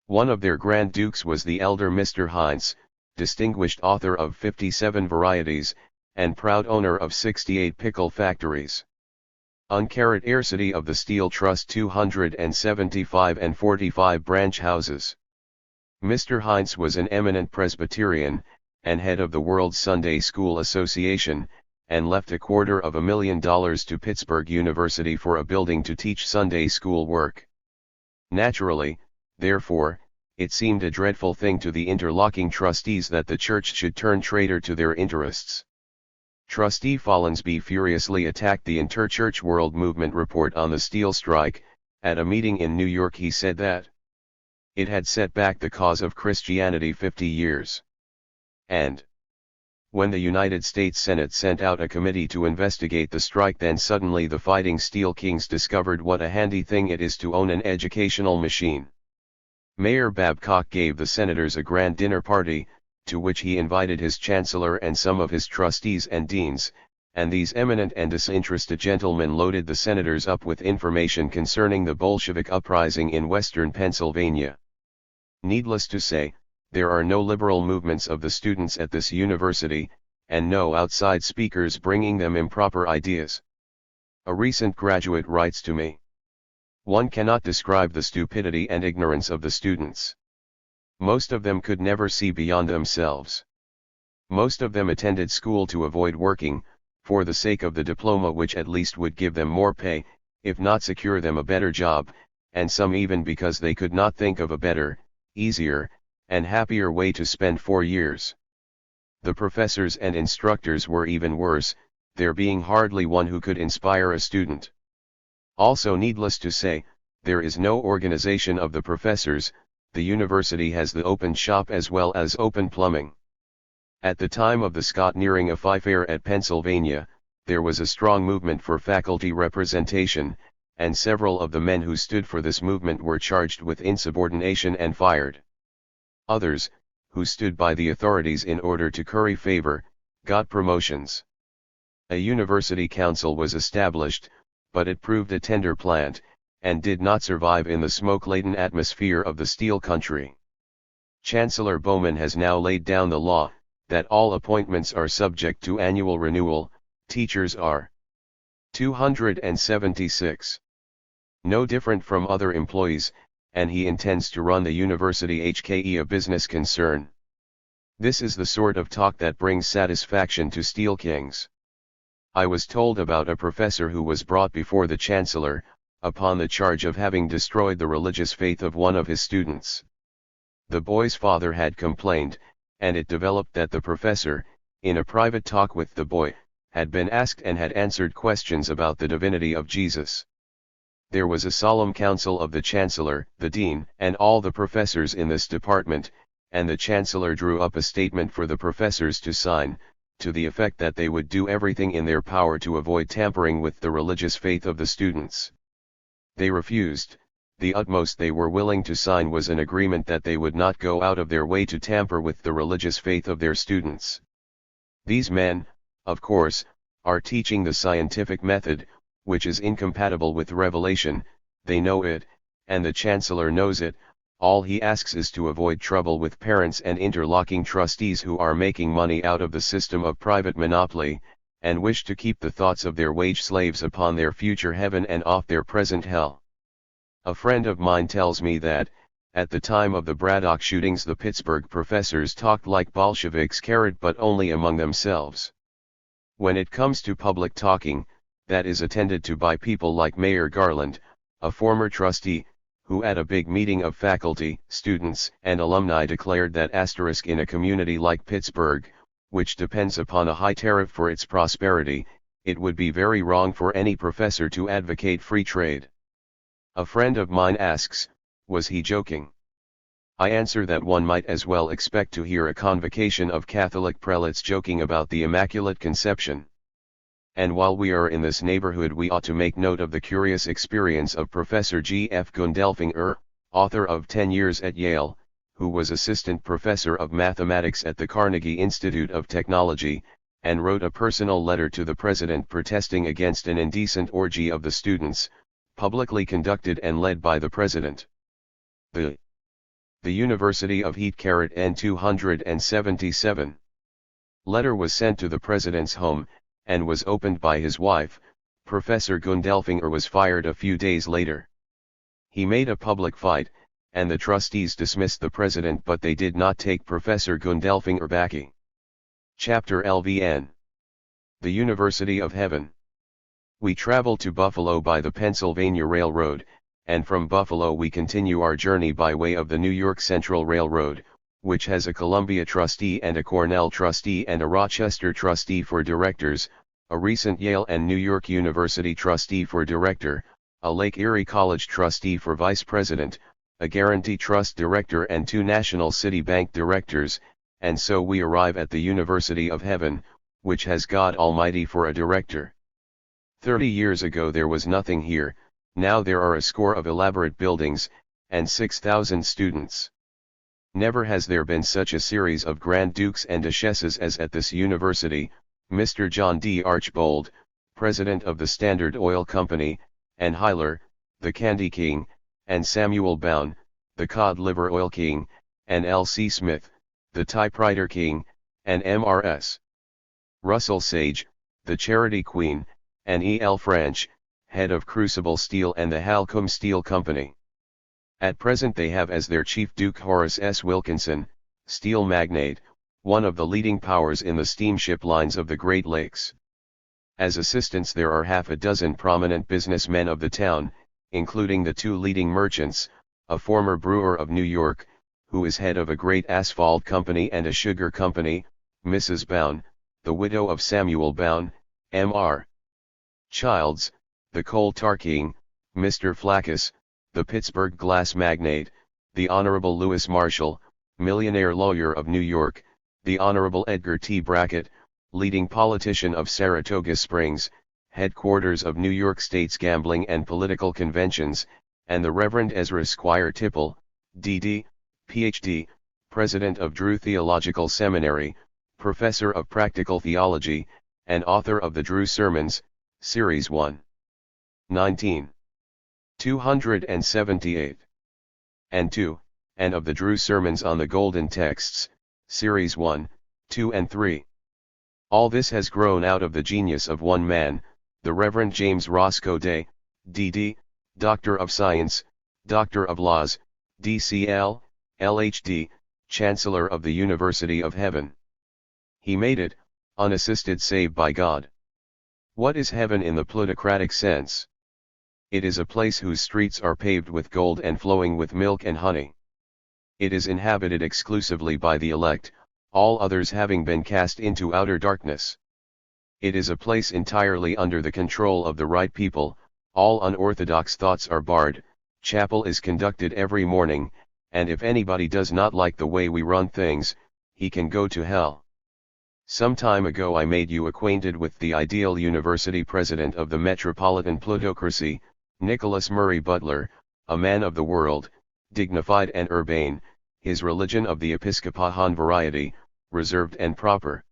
One of their Grand Dukes was the elder Mr. Heinz, distinguished author of 57 varieties, and proud owner of 68 pickle factories. City of the Steel Trust 275 and 45 branch houses. Mr. Heinz was an eminent Presbyterian, and head of the World Sunday School Association, and left $250,000 to Pittsburgh University for a building to teach Sunday school work. Naturally, therefore, it seemed a dreadful thing to the interlocking trustees that the church should turn traitor to their interests. Trustee Follansbee furiously attacked the Interchurch World Movement report on the steel strike. At a meeting in New York he said that it had set back the cause of Christianity 50 years. And when the United States Senate sent out a committee to investigate the strike, then suddenly the Fighting Steel Kings discovered what a handy thing it is to own an educational machine. Mayor Babcock gave the senators a grand dinner party, to which he invited his chancellor and some of his trustees and deans, and these eminent and disinterested gentlemen loaded the senators up with information concerning the Bolshevik uprising in western Pennsylvania. Needless to say, there are no liberal movements of the students at this university, and no outside speakers bringing them improper ideas. A recent graduate writes to me, "One cannot describe the stupidity and ignorance of the students. Most of them could never see beyond themselves. Most of them attended school to avoid working, for the sake of the diploma which at least would give them more pay, if not secure them a better job, and some even because they could not think of a better, easier, and happier way to spend 4 years. The professors and instructors were even worse, there being hardly one who could inspire a student. Also, needless to say, there is no organization of the professors. The university has the open shop as well as open plumbing. At the time of the Scott-Nearing affair at Pennsylvania, there was a strong movement for faculty representation, and several of the men who stood for this movement were charged with insubordination and fired. Others, who stood by the authorities in order to curry favor, got promotions. A university council was established, but it proved a tender plant, and did not survive in the smoke-laden atmosphere of the steel country. Chancellor Bowman has now laid down the law, that all appointments are subject to annual renewal. Teachers are 276. No different from other employees, and he intends to run the university HKE a business concern. This is the sort of talk that brings satisfaction to Steel Kings. I was told about a professor who was brought before the chancellor, upon the charge of having destroyed the religious faith of one of his students. The boy's father had complained, and it developed that the professor, in a private talk with the boy, had been asked and had answered questions about the divinity of Jesus. There was a solemn council of the chancellor, the dean, and all the professors in this department, and the chancellor drew up a statement for the professors to sign, to the effect that they would do everything in their power to avoid tampering with the religious faith of the students. They refused. The utmost they were willing to sign was an agreement that they would not go out of their way to tamper with the religious faith of their students. These men, of course, are teaching the scientific method, which is incompatible with revelation. They know it, and the chancellor knows it. All he asks is to avoid trouble with parents and interlocking trustees who are making money out of the system of private monopoly, and wish to keep the thoughts of their wage slaves upon their future heaven and off their present hell. A friend of mine tells me that, at the time of the Braddock shootings, the Pittsburgh professors talked like Bolsheviks, but only among themselves. When it comes to public talking, that is attended to by people like Mayor Garland, a former trustee, who at a big meeting of faculty, students, and alumni declared that in a community like Pittsburgh, which depends upon a high tariff for its prosperity, it would be very wrong for any professor to advocate free trade. A friend of mine asks, was he joking? I answer that one might as well expect to hear a convocation of Catholic prelates joking about the Immaculate Conception. And while we are in this neighborhood, we ought to make note of the curious experience of Professor G. F. Gundelfinger, author of 10 Years at Yale, who was assistant professor of mathematics at the Carnegie Institute of Technology, and wrote a personal letter to the president protesting against an indecent orgy of the students, publicly conducted and led by the president. The University of Heat N 277. Letter was sent to the president's home, and was opened by his wife. Professor Gundelfinger was fired a few days later. He made a public fight, and the trustees dismissed the president, but they did not take Professor Gundelfinger back. Chapter LVN. The University of Heaven. We travel to Buffalo by the Pennsylvania Railroad, and from Buffalo we continue our journey by way of the New York Central Railroad, which has a Columbia trustee and a Cornell trustee and a Rochester trustee for directors, a recent Yale and New York University trustee for director, a Lake Erie College trustee for vice president, a Guarantee Trust director and 2 National City Bank directors, and so we arrive at the University of Heaven, which has God Almighty for a director. 30 years ago there was nothing here, now there are a score of elaborate buildings, and 6,000 students. Never has there been such a series of Grand Dukes and Duchesses as at this university. Mr. John D. Archbold, president of the Standard Oil Company, and Hyler, the Candy King, and Samuel Bown, the Cod Liver Oil King, and L.C. Smith, the Typewriter King, and M.R.S. Russell Sage, the Charity Queen, and E.L. French, head of Crucible Steel and the Halcombe Steel Company. At present they have as their chief Duke Horace S. Wilkinson, steel magnate, one of the leading powers in the steamship lines of the Great Lakes. As assistants there are half a dozen prominent businessmen of the town, including the two leading merchants, a former brewer of New York, who is head of a great asphalt company and a sugar company, Mrs. Bown, the widow of Samuel Bown, M.R. Childs, the coal tar king, Mr. Flaccus, the Pittsburgh glass magnate, the Honorable Lewis Marshall, millionaire lawyer of New York, the Honorable Edgar T. Brackett, leading politician of Saratoga Springs, headquarters of New York State's gambling and political conventions, and the Reverend Ezra Squire Tipple, D.D., Ph.D., president of Drew Theological Seminary, professor of practical theology, and author of the Drew Sermons, Series 1. 19. 278. And 2, and of the Drew Sermons on the Golden Texts, Series 1, 2 and 3. All this has grown out of the genius of one man, the Reverend James Roscoe Day, D.D., Doctor of Science, Doctor of Laws, D.C.L., L.H.D., Chancellor of the University of Heaven. He made it, unassisted save by God. What is heaven in the plutocratic sense? It is a place whose streets are paved with gold and flowing with milk and honey. It is inhabited exclusively by the elect, all others having been cast into outer darkness. It is a place entirely under the control of the right people, all unorthodox thoughts are barred, chapel is conducted every morning, and if anybody does not like the way we run things, he can go to hell. Some time ago I made you acquainted with the ideal university president of the metropolitan plutocracy, Nicholas Murray Butler, a man of the world, dignified and urbane, his religion of the Episcopahan variety, reserved and proper.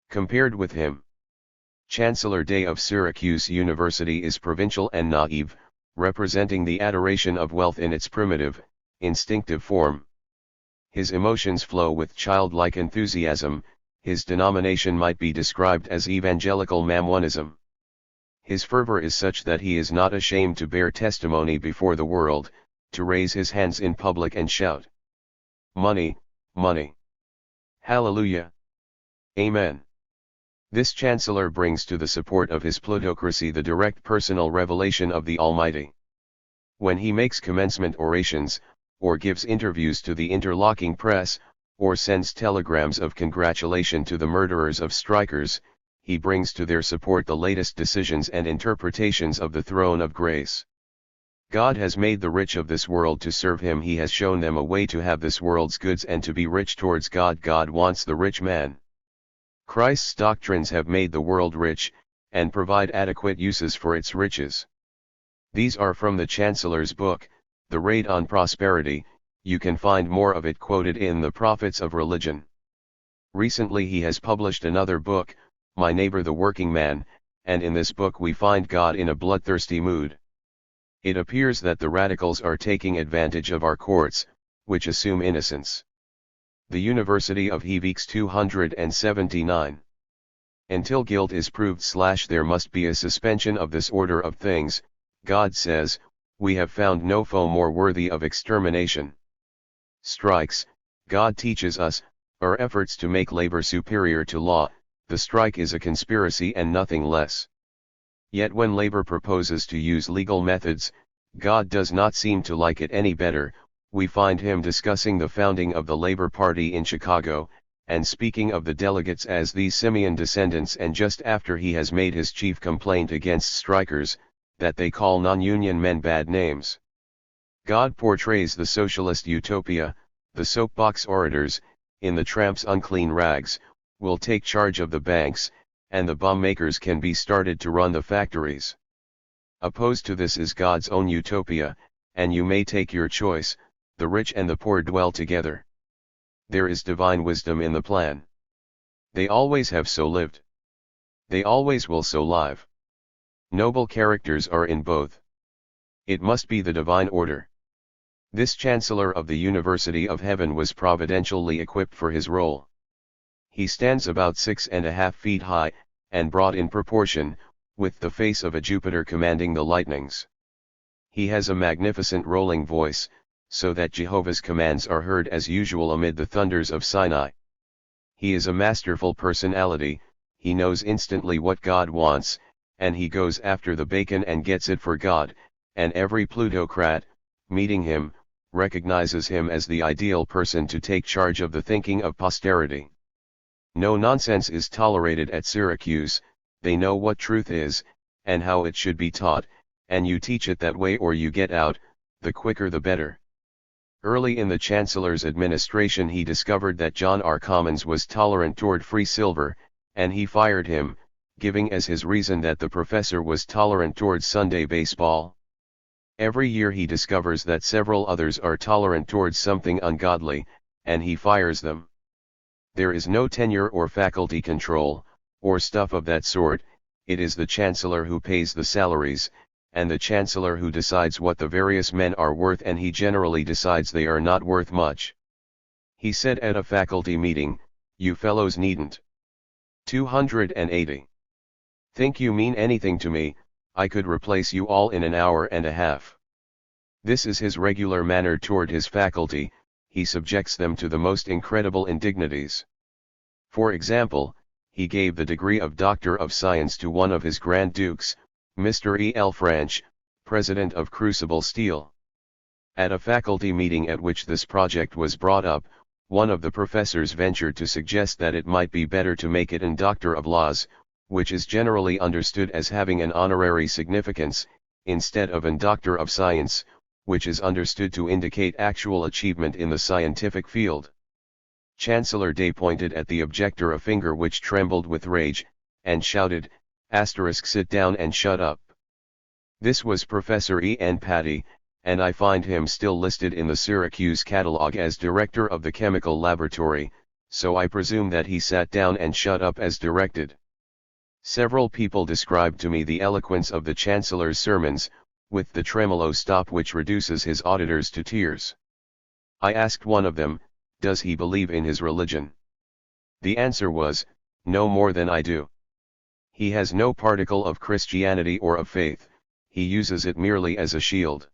Compared with him, Chancellor Day of Syracuse University is provincial and naive, representing the adoration of wealth in its primitive, instinctive form. His emotions flow with childlike enthusiasm, his denomination might be described as evangelical Mammonism. His fervor is such that he is not ashamed to bear testimony before the world, to raise his hands in public and shout, "Money, money! Hallelujah! Amen!" This chancellor brings to the support of his plutocracy the direct personal revelation of the Almighty. When he makes commencement orations, or gives interviews to the interlocking press, or sends telegrams of congratulation to the murderers of strikers, he brings to their support the latest decisions and interpretations of the throne of grace. God has made the rich of this world to serve him. He has shown them a way to have this world's goods and to be rich towards God. God wants the rich man. Christ's doctrines have made the world rich, and provide adequate uses for its riches. These are from the Chancellor's book, The Raid on Prosperity. You can find more of it quoted in The Prophets of Religion. Recently he has published another book, My Neighbor the Working Man, and in this book we find God in a bloodthirsty mood. It appears that the radicals are taking advantage of our courts, which assume innocence. The University of Heveeks 279. Until guilt is proved / there must be a suspension of this order of things, God says, we have found no foe more worthy of extermination. Strikes, God teaches us, are efforts to make labor superior to law. The strike is a conspiracy and nothing less. Yet when labor proposes to use legal methods, God does not seem to like it any better. We find him discussing the founding of the Labor Party in Chicago, and speaking of the delegates as these simian descendants, and just after he has made his chief complaint against strikers, that they call non-union men bad names. God portrays the socialist utopia, the soapbox orators, in the tramp's unclean rags, will take charge of the banks, and the bomb makers can be started to run the factories. Opposed to this is God's own utopia, and you may take your choice. The rich and the poor dwell together. There is divine wisdom in the plan. They always have so lived. They always will so live. Noble characters are in both. It must be the divine order. This Chancellor of the University of Heaven was providentially equipped for his role. He stands about 6.5 feet high, and broad in proportion, with the face of a Jupiter commanding the lightnings. He has a magnificent rolling voice, so that Jehovah's commands are heard as usual amid the thunders of Sinai. He is a masterful personality, he knows instantly what God wants, and he goes after the bacon and gets it for God, and every plutocrat, meeting him, recognizes him as the ideal person to take charge of the thinking of posterity. No nonsense is tolerated at Syracuse, they know what truth is, and how it should be taught, and you teach it that way or you get out, the quicker the better. Early in the Chancellor's administration he discovered that John R. Commons was tolerant toward free silver, and he fired him, giving as his reason that the professor was tolerant towards Sunday baseball. Every year he discovers that several others are tolerant towards something ungodly, and he fires them. There is no tenure or faculty control, or stuff of that sort, it is the Chancellor who pays the salaries, and the Chancellor who decides what the various men are worth, and he generally decides they are not worth much. He said at a faculty meeting, "You fellows needn't 280 think you mean anything to me, I could replace you all in an hour and a half." This is his regular manner toward his faculty, he subjects them to the most incredible indignities. For example, he gave the degree of Doctor of Science to one of his Grand Dukes, Mr. E. L. French, president of Crucible Steel. At a faculty meeting at which this project was brought up, one of the professors ventured to suggest that it might be better to make it an Doctor of Laws, which is generally understood as having an honorary significance, instead of an Doctor of Science, which is understood to indicate actual achievement in the scientific field. Chancellor Day pointed at the objector a finger which trembled with rage, and shouted, "Sit down and shut up." This was Professor E. N. Patty, and I find him still listed in the Syracuse catalog as director of the chemical laboratory, so I presume that he sat down and shut up as directed. Several people described to me the eloquence of the Chancellor's sermons, with the tremolo stop which reduces his auditors to tears. I asked one of them, "Does he believe in his religion?" The answer was, "No more than I do." He has no particle of Christianity or of faith, he uses it merely as a shield.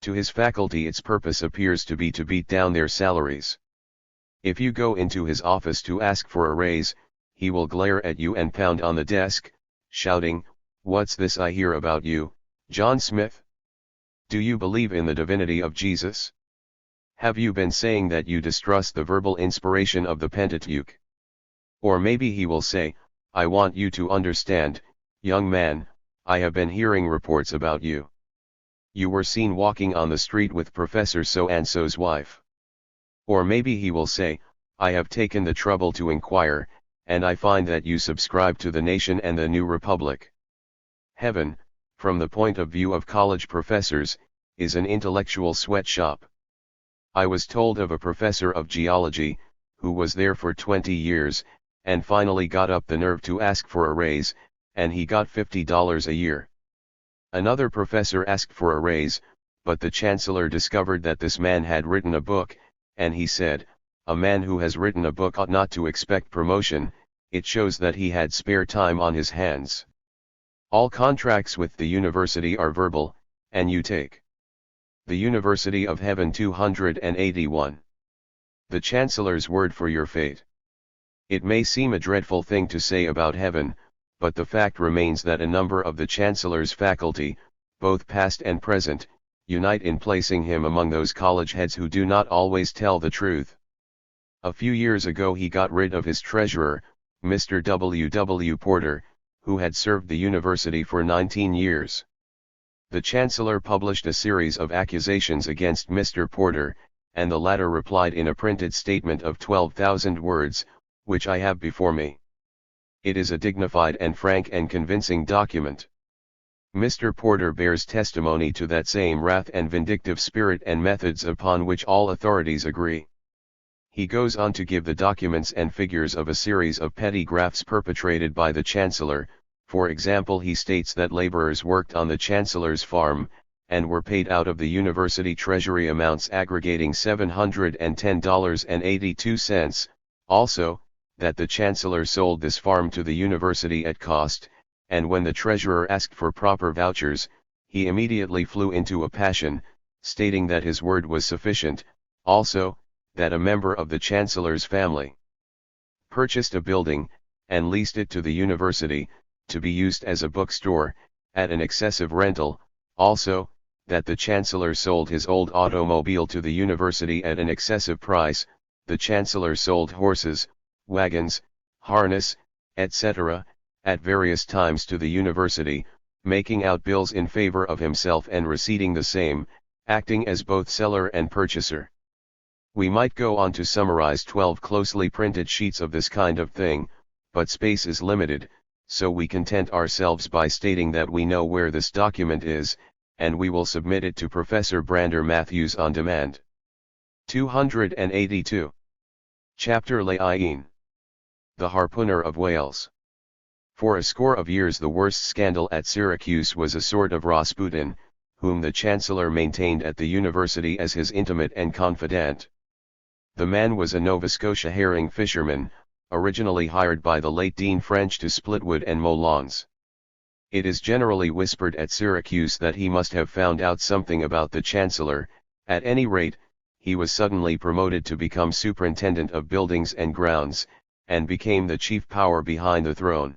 To his faculty its purpose appears to be to beat down their salaries. If you go into his office to ask for a raise, he will glare at you and pound on the desk, shouting, "What's this I hear about you, John Smith? Do you believe in the divinity of Jesus? Have you been saying that you distrust the verbal inspiration of the Pentateuch?" Or maybe he will say, "I want you to understand, young man, I have been hearing reports about you. You were seen walking on the street with Professor so-and-so's wife." Or maybe he will say, "I have taken the trouble to inquire, and I find that you subscribe to the Nation and the New Republic." Heaven, from the point of view of college professors, is an intellectual sweatshop. I was told of a professor of geology, who was there for 20 years, and finally got up the nerve to ask for a raise, and he got $50 a year. Another professor asked for a raise, but the Chancellor discovered that this man had written a book, and he said, "A man who has written a book ought not to expect promotion, it shows that he had spare time on his hands." All contracts with the university are verbal, and you take. The University of Heaven 281. The Chancellor's word for your fate. It may seem a dreadful thing to say about heaven, but the fact remains that a number of the Chancellor's faculty, both past and present, unite in placing him among those college heads who do not always tell the truth. A few years ago he got rid of his treasurer, Mr. W. W. Porter, who had served the university for 19 years. The Chancellor published a series of accusations against Mr. Porter, and the latter replied in a printed statement of 12,000 words, which I have before me. It is a dignified and frank and convincing document. Mr. Porter bears testimony to that same wrath and vindictive spirit and methods upon which all authorities agree. He goes on to give the documents and figures of a series of petty grafts perpetrated by the Chancellor. For example, he states that laborers worked on the Chancellor's farm, and were paid out of the university treasury amounts aggregating $710.82, also, that the Chancellor sold this farm to the university at cost, and when the treasurer asked for proper vouchers, he immediately flew into a passion, stating that his word was sufficient, also, that a member of the Chancellor's family purchased a building, and leased it to the university, to be used as a bookstore, at an excessive rental, also, that the Chancellor sold his old automobile to the university at an excessive price. The Chancellor sold horses, wagons, harness, etc., at various times to the university, making out bills in favor of himself and receipting the same, acting as both seller and purchaser. We might go on to summarize 12 closely printed sheets of this kind of thing, but space is limited, so we content ourselves by stating that we know where this document is, and we will submit it to Professor Brander Matthews on demand. 282. Chapter Laine. The Harpooner of Wales. For a score of years the worst scandal at Syracuse was a sort of Rasputin, whom the Chancellor maintained at the university as his intimate and confidant. The man was a Nova Scotia herring fisherman, originally hired by the late Dean French to split wood and mow lawns. It is generally whispered at Syracuse that he must have found out something about the Chancellor. At any rate, he was suddenly promoted to become superintendent of buildings and grounds, and became the chief power behind the throne.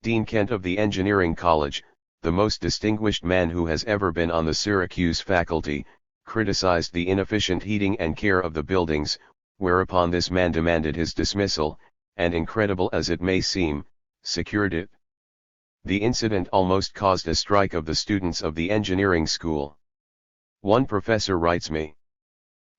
Dean Kent of the Engineering College, the most distinguished man who has ever been on the Syracuse faculty, criticized the inefficient heating and care of the buildings, whereupon this man demanded his dismissal, and incredible as it may seem, secured it. The incident almost caused a strike of the students of the engineering school. One professor writes me,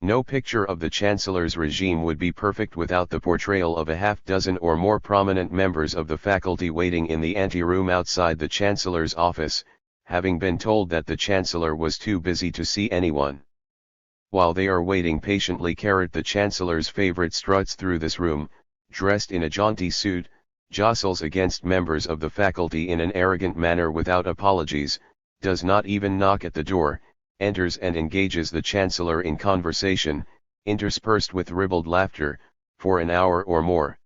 "No picture of the Chancellor's regime would be perfect without the portrayal of a half-dozen or more prominent members of the faculty waiting in the anteroom outside the Chancellor's office, having been told that the Chancellor was too busy to see anyone. While they are waiting patiently, the Chancellor's favorite struts through this room, dressed in a jaunty suit, jostles against members of the faculty in an arrogant manner without apologies, does not even knock at the door, enters and engages the Chancellor in conversation, interspersed with ribald laughter, for an hour or more.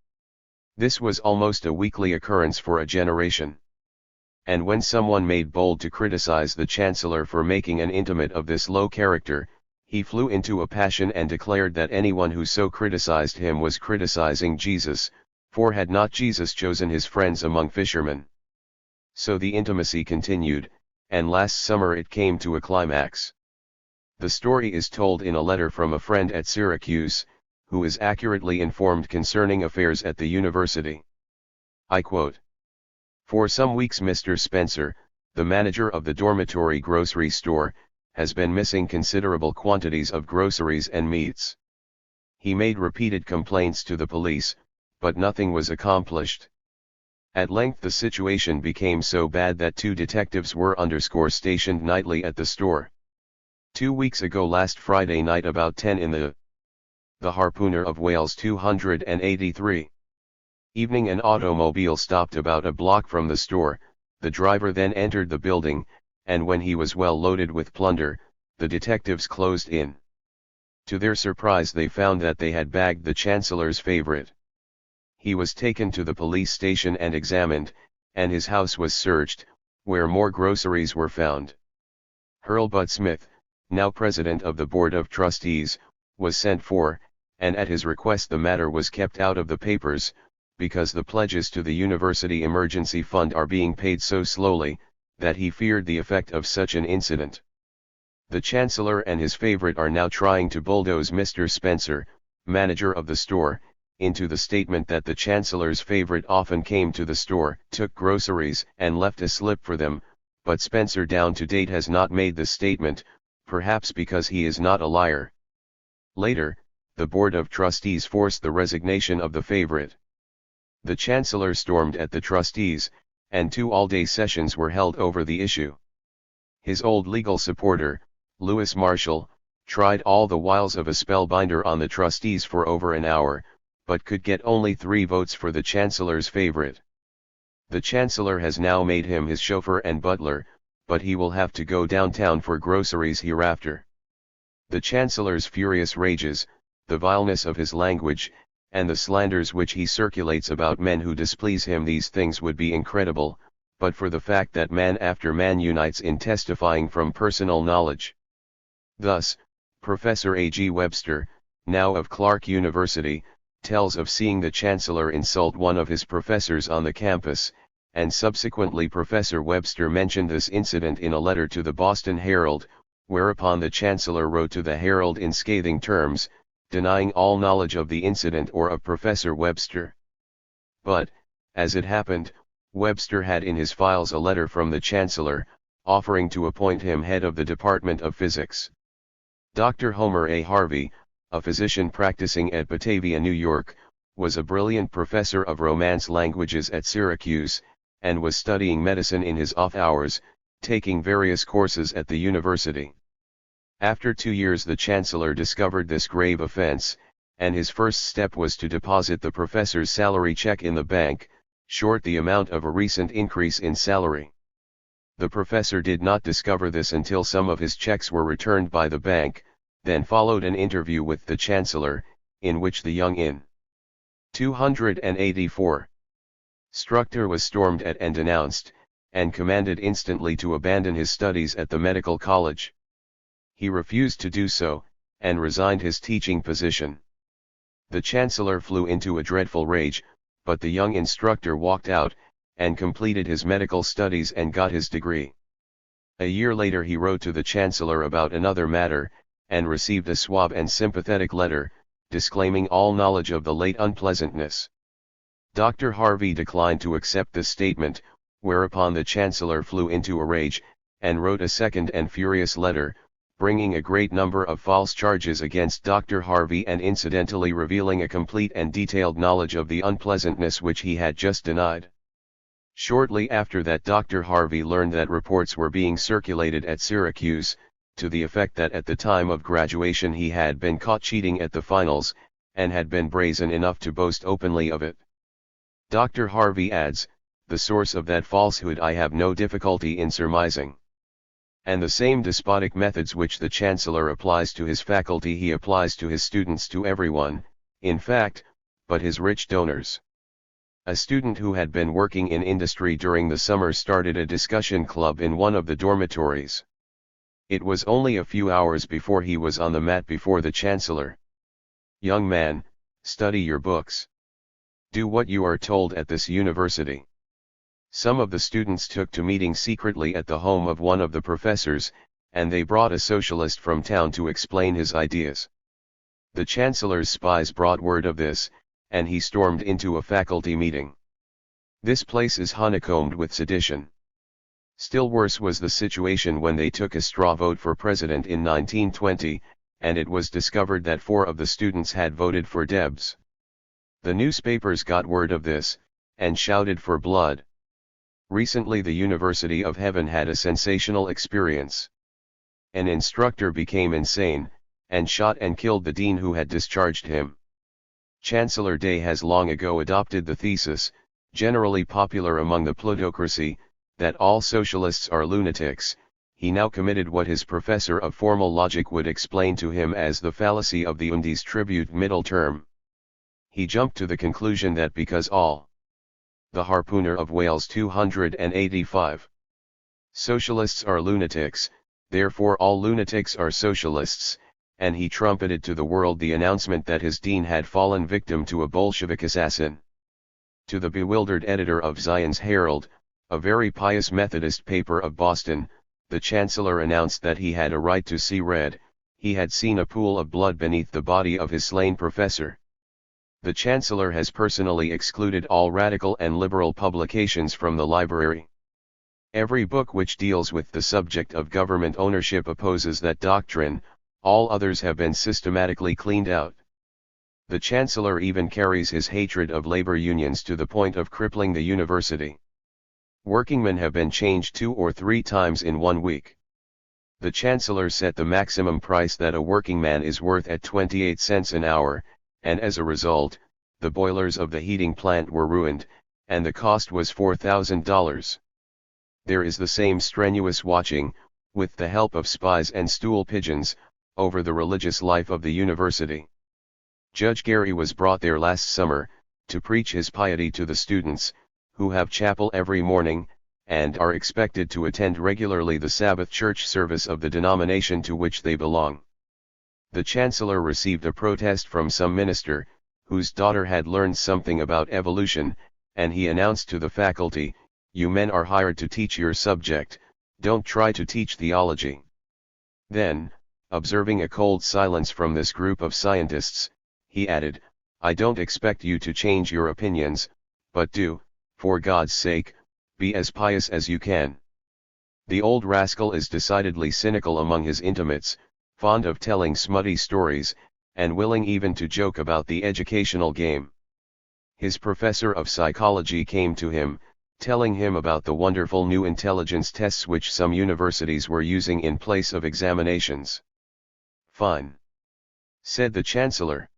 This was almost a weekly occurrence for a generation. And when someone made bold to criticize the Chancellor for making an intimate of this low character, he flew into a passion and declared that anyone who so criticized him was criticizing Jesus, for had not Jesus chosen his friends among fishermen? So the intimacy continued, and last summer it came to a climax. The story is told in a letter from a friend at Syracuse, who is accurately informed concerning affairs at the university. I quote, "For some weeks Mr. Spencer, the manager of the dormitory grocery store, has been missing considerable quantities of groceries and meats. He made repeated complaints to the police, but nothing was accomplished. At length the situation became so bad that 2 detectives were stationed nightly at the store. 2 weeks ago last Friday night about 10 in the Harpooner of Wales 283. Evening an automobile stopped about a block from the store, the driver then entered the building, and when he was well loaded with plunder, the detectives closed in. To their surprise they found that they had bagged the Chancellor's favorite. He was taken to the police station and examined, and his house was searched, where more groceries were found. Hurlbut Smith, now president of the Board of Trustees, was sent for, and at his request the matter was kept out of the papers, because the pledges to the University Emergency Fund are being paid so slowly, that he feared the effect of such an incident. The Chancellor and his favorite are now trying to bulldoze Mr. Spencer, manager of the store, into the statement that the Chancellor's favorite often came to the store, took groceries, and left a slip for them, but Spencer down to date has not made the statement, perhaps because he is not a liar. Later, the Board of Trustees forced the resignation of the favorite. The Chancellor stormed at the trustees, and 2 all-day sessions were held over the issue. His old legal supporter, Lewis Marshall, tried all the wiles of a spellbinder on the trustees for over an hour, but could get only 3 votes for the Chancellor's favorite. The Chancellor has now made him his chauffeur and butler, but he will have to go downtown for groceries hereafter. The Chancellor's furious rages, the vileness of his language, and the slanders which he circulates about men who displease him, these things would be incredible, but for the fact that man after man unites in testifying from personal knowledge. Thus, Professor A. G. Webster, now of Clark University, tells of seeing the Chancellor insult one of his professors on the campus, and subsequently Professor Webster mentioned this incident in a letter to the Boston Herald, whereupon the Chancellor wrote to the Herald in scathing terms, denying all knowledge of the incident or of Professor Webster. But, as it happened, Webster had in his files a letter from the Chancellor, offering to appoint him head of the Department of Physics. Dr. Homer A. Harvey, a physician practicing at Batavia, New York, was a brilliant professor of Romance languages at Syracuse, and was studying medicine in his off hours, taking various courses at the university. After 2 years the Chancellor discovered this grave offense, and his first step was to deposit the professor's salary check in the bank, short the amount of a recent increase in salary. The professor did not discover this until some of his checks were returned by the bank. Then followed an interview with the Chancellor, in which the young in 284 instructor was stormed at and denounced, and commanded instantly to abandon his studies at the medical college. He refused to do so, and resigned his teaching position. The Chancellor flew into a dreadful rage, but the young instructor walked out, and completed his medical studies and got his degree. A year later he wrote to the Chancellor about another matter, and received a suave and sympathetic letter, disclaiming all knowledge of the late unpleasantness. Dr. Harvey declined to accept this statement, whereupon the Chancellor flew into a rage, and wrote a second and furious letter, bringing a great number of false charges against Dr. Harvey and incidentally revealing a complete and detailed knowledge of the unpleasantness which he had just denied. Shortly after that Dr. Harvey learned that reports were being circulated at Syracuse, to the effect that at the time of graduation he had been caught cheating at the finals, and had been brazen enough to boast openly of it. Dr. Harvey adds, "The source of that falsehood I have no difficulty in surmising." And the same despotic methods which the Chancellor applies to his faculty he applies to his students, to everyone, in fact, but his rich donors. A student who had been working in industry during the summer started a discussion club in one of the dormitories. It was only a few hours before he was on the mat before the Chancellor. "Young man, study your books. Do what you are told at this university." Some of the students took to meeting secretly at the home of one of the professors, and they brought a socialist from town to explain his ideas. The Chancellor's spies brought word of this, and he stormed into a faculty meeting. This place is honeycombed with sedition. Still worse was the situation when they took a straw vote for president in 1920, and it was discovered that 4 of the students had voted for Debs. The newspapers got word of this, and shouted for blood. Recently the University of Heaven had a sensational experience. An instructor became insane, and shot and killed the dean who had discharged him. Chancellor Day has long ago adopted the thesis, generally popular among the plutocracy, that all socialists are lunatics. He now committed what his professor of formal logic would explain to him as the fallacy of the undistributed middle term. He jumped to the conclusion that because all the harpooner of Wales 285 socialists are lunatics, therefore all lunatics are socialists, and he trumpeted to the world the announcement that his dean had fallen victim to a Bolshevik assassin. To the bewildered editor of Zion's Herald, a very pious Methodist paper of Boston, the Chancellor announced that he had a right to see red. He had seen a pool of blood beneath the body of his slain professor. The Chancellor has personally excluded all radical and liberal publications from the library. Every book which deals with the subject of government ownership opposes that doctrine, all others have been systematically cleaned out. The Chancellor even carries his hatred of labor unions to the point of crippling the university. Workingmen have been changed 2 or 3 times in 1 week. The Chancellor set the maximum price that a working man is worth at 28 cents an hour, and as a result, the boilers of the heating plant were ruined, and the cost was $4,000. There is the same strenuous watching, with the help of spies and stool pigeons, over the religious life of the university. Judge Gary was brought there last summer, to preach his piety to the students, who have chapel every morning, and are expected to attend regularly the Sabbath church service of the denomination to which they belong. The Chancellor received a protest from some minister, whose daughter had learned something about evolution, and he announced to the faculty, You men are hired to teach your subject, don't try to teach theology. Then, observing a cold silence from this group of scientists, he added, I don't expect you to change your opinions, but do, for God's sake, be as pious as you can. The old rascal is decidedly cynical among his intimates, fond of telling smutty stories, and willing even to joke about the educational game. His professor of psychology came to him, telling him about the wonderful new intelligence tests which some universities were using in place of examinations. Fine, said the chancellor.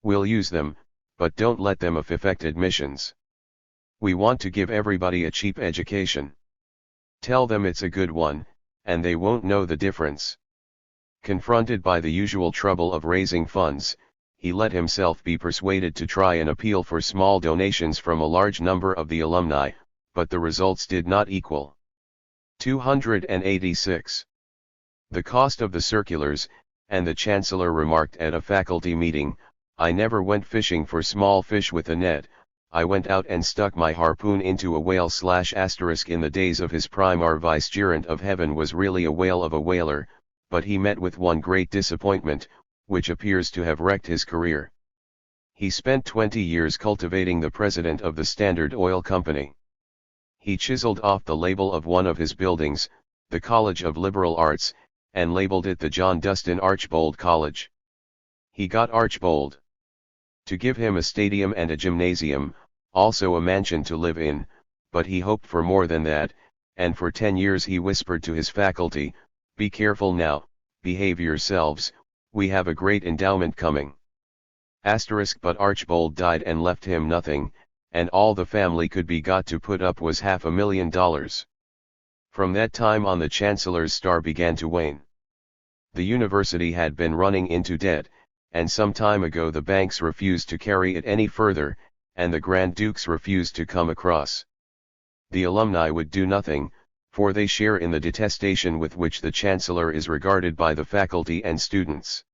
We'll use them, but don't let them affect admissions. We want to give everybody a cheap education. Tell them it's a good one, and they won't know the difference. Confronted by the usual trouble of raising funds, he let himself be persuaded to try an appeal for small donations from a large number of the alumni, but the results did not equal 286. The cost of the circulars, and the chancellor remarked at a faculty meeting, I never went fishing for small fish with a net, I went out and stuck my harpoon into a whale **. In the days of his prime our vicegerent of heaven was really a whale of a whaler, but he met with one great disappointment, which appears to have wrecked his career. He spent 20 years cultivating the president of the Standard Oil Company. He chiseled off the label of one of his buildings, the College of Liberal Arts, and labeled it the John Dustin Archbold College. He got Archbold to give him a stadium and a gymnasium, also a mansion to live in, but he hoped for more than that, and for 10 years he whispered to his faculty, be careful now, behave yourselves, we have a great endowment coming. But Archbold died and left him nothing, and all the family could be got to put up was $500,000. From that time on the chancellor's star began to wane. The university had been running into debt, and some time ago the banks refused to carry it any further, and the Grand Dukes refused to come across. The alumni would do nothing, for they share in the detestation with which the chancellor is regarded by the faculty and students.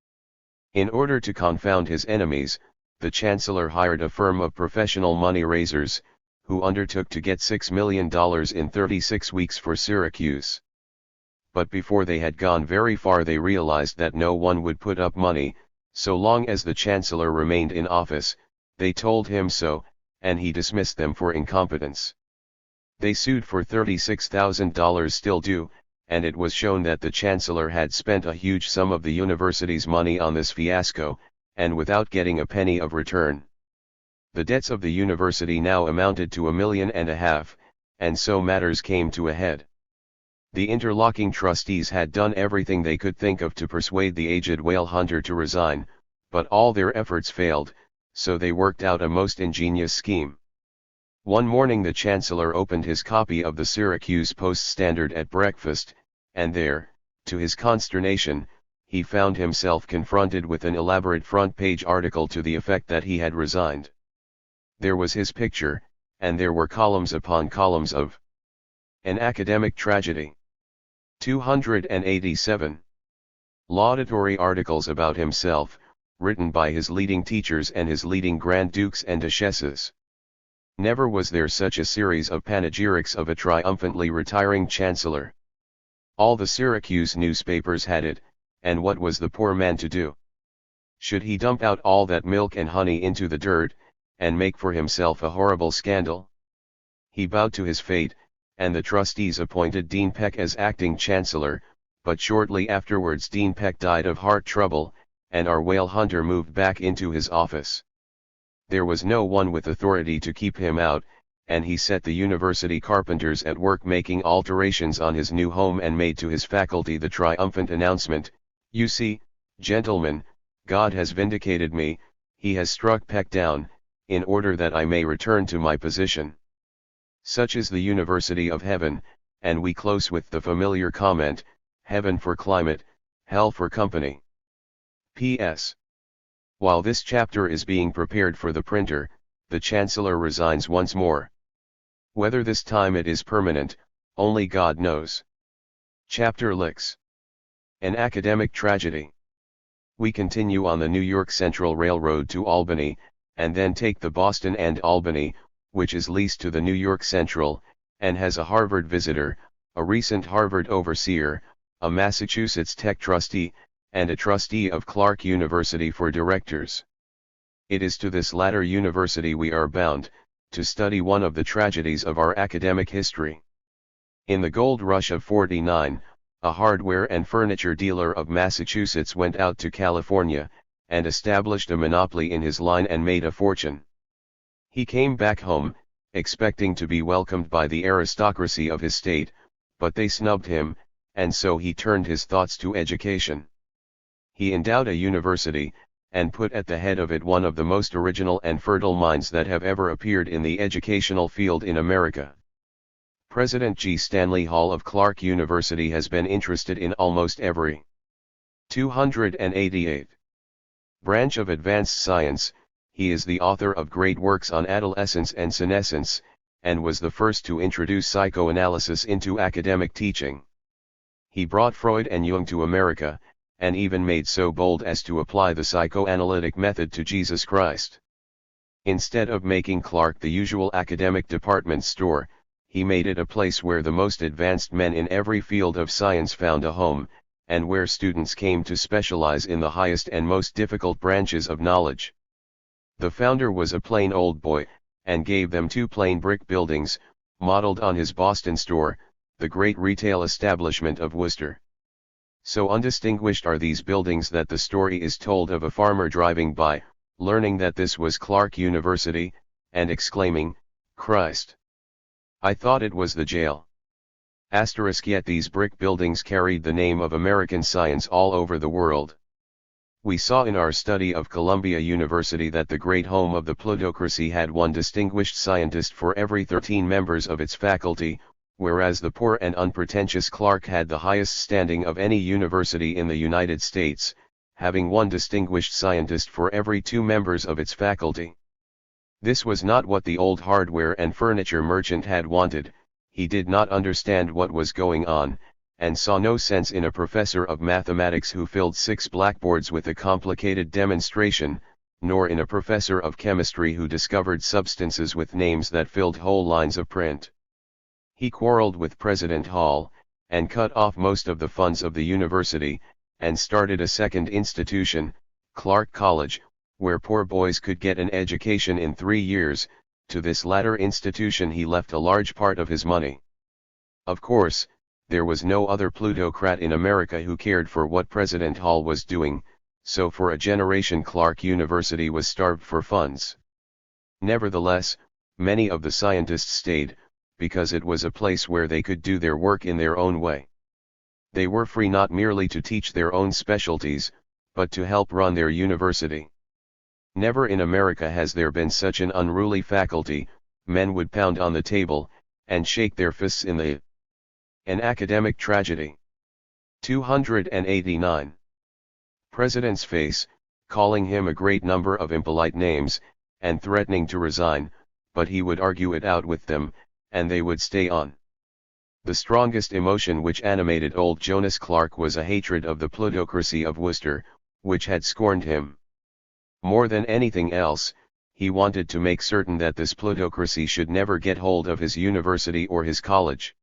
In order to confound his enemies, the chancellor hired a firm of professional money raisers, who undertook to get $6 million in 36 weeks for Syracuse. But before they had gone very far they realized that no one would put up money, so long as the chancellor remained in office. They told him so, and he dismissed them for incompetence. They sued for $36,000 still due, and it was shown that the chancellor had spent a huge sum of the university's money on this fiasco, and without getting a penny of return. The debts of the university now amounted to $1.5 million, and so matters came to a head. The interlocking trustees had done everything they could think of to persuade the aged whale hunter to resign, but all their efforts failed, so they worked out a most ingenious scheme. One morning the chancellor opened his copy of the Syracuse Post-Standard at breakfast, and there, to his consternation, he found himself confronted with an elaborate front-page article to the effect that he had resigned. There was his picture, and there were columns upon columns of an academic tragedy. 287. Laudatory articles about himself, written by his leading teachers and his leading Grand Dukes and Duchesses. Never was there such a series of panegyrics of a triumphantly retiring chancellor. All the Syracuse newspapers had it, and what was the poor man to do? Should he dump out all that milk and honey into the dirt, and make for himself a horrible scandal? He bowed to his fate, and the trustees appointed Dean Peck as acting chancellor, but shortly afterwards Dean Peck died of heart trouble, and our whale hunter moved back into his office. There was no one with authority to keep him out, and he set the university carpenters at work making alterations on his new home and made to his faculty the triumphant announcement, "You see, gentlemen, God has vindicated me, he has struck Peck down, in order that I may return to my position." Such is the University of Heaven, and we close with the familiar comment, heaven for climate, hell for company. P.S. While this chapter is being prepared for the printer, the Chancellor resigns once more. Whether this time it is permanent, only God knows. Chapter Licks. An academic tragedy. We continue on the New York Central Railroad to Albany, and then take the Boston and Albany, which is leased to the New York Central, and has a Harvard visitor, a recent Harvard overseer, a Massachusetts Tech trustee, and a trustee of Clark University for directors. It is to this latter university we are bound, to study one of the tragedies of our academic history. In the gold rush of '49, a hardware and furniture dealer of Massachusetts went out to California, and established a monopoly in his line and made a fortune. He came back home, expecting to be welcomed by the aristocracy of his state, but they snubbed him, and so he turned his thoughts to education. He endowed a university, and put at the head of it one of the most original and fertile minds that have ever appeared in the educational field in America. President G. Stanley Hall of Clark University has been interested in almost every 288 branch of advanced science. He is the author of great works on adolescence and senescence, and was the first to introduce psychoanalysis into academic teaching. He brought Freud and Jung to America, and even made so bold as to apply the psychoanalytic method to Jesus Christ. Instead of making Clark the usual academic department store, he made it a place where the most advanced men in every field of science found a home, and where students came to specialize in the highest and most difficult branches of knowledge. The founder was a plain old boy, and gave them 2 plain brick buildings, modeled on his Boston store, the great retail establishment of Worcester. So undistinguished are these buildings that the story is told of a farmer driving by, learning that this was Clark University, and exclaiming, "Christ! I thought it was the jail." Yet these brick buildings carried the name of American science all over the world. We saw in our study of Columbia University that the great home of the plutocracy had 1 distinguished scientist for every 13 members of its faculty, whereas the poor and unpretentious Clark had the highest standing of any university in the United States, having 1 distinguished scientist for every 2 members of its faculty. This was not what the old hardware and furniture merchant had wanted. He did not understand what was going on, and saw no sense in a professor of mathematics who filled 6 blackboards with a complicated demonstration, nor in a professor of chemistry who discovered substances with names that filled whole lines of print. He quarreled with President Hall, and cut off most of the funds of the university, and started a second institution, Clark College, where poor boys could get an education in 3 years. To this latter institution he left a large part of his money. Of course, there was no other plutocrat in America who cared for what President Hall was doing, so for a generation Clark University was starved for funds. Nevertheless, many of the scientists stayed, because it was a place where they could do their work in their own way. They were free not merely to teach their own specialties, but to help run their university. Never in America has there been such an unruly faculty. Men would pound on the table, and shake their fists in the air. An academic tragedy. 289. President's face, calling him a great number of impolite names, and threatening to resign, but he would argue it out with them, and they would stay on. The strongest emotion which animated old Jonas Clark was a hatred of the plutocracy of Worcester, which had scorned him. More than anything else, he wanted to make certain that this plutocracy should never get hold of his university or his college.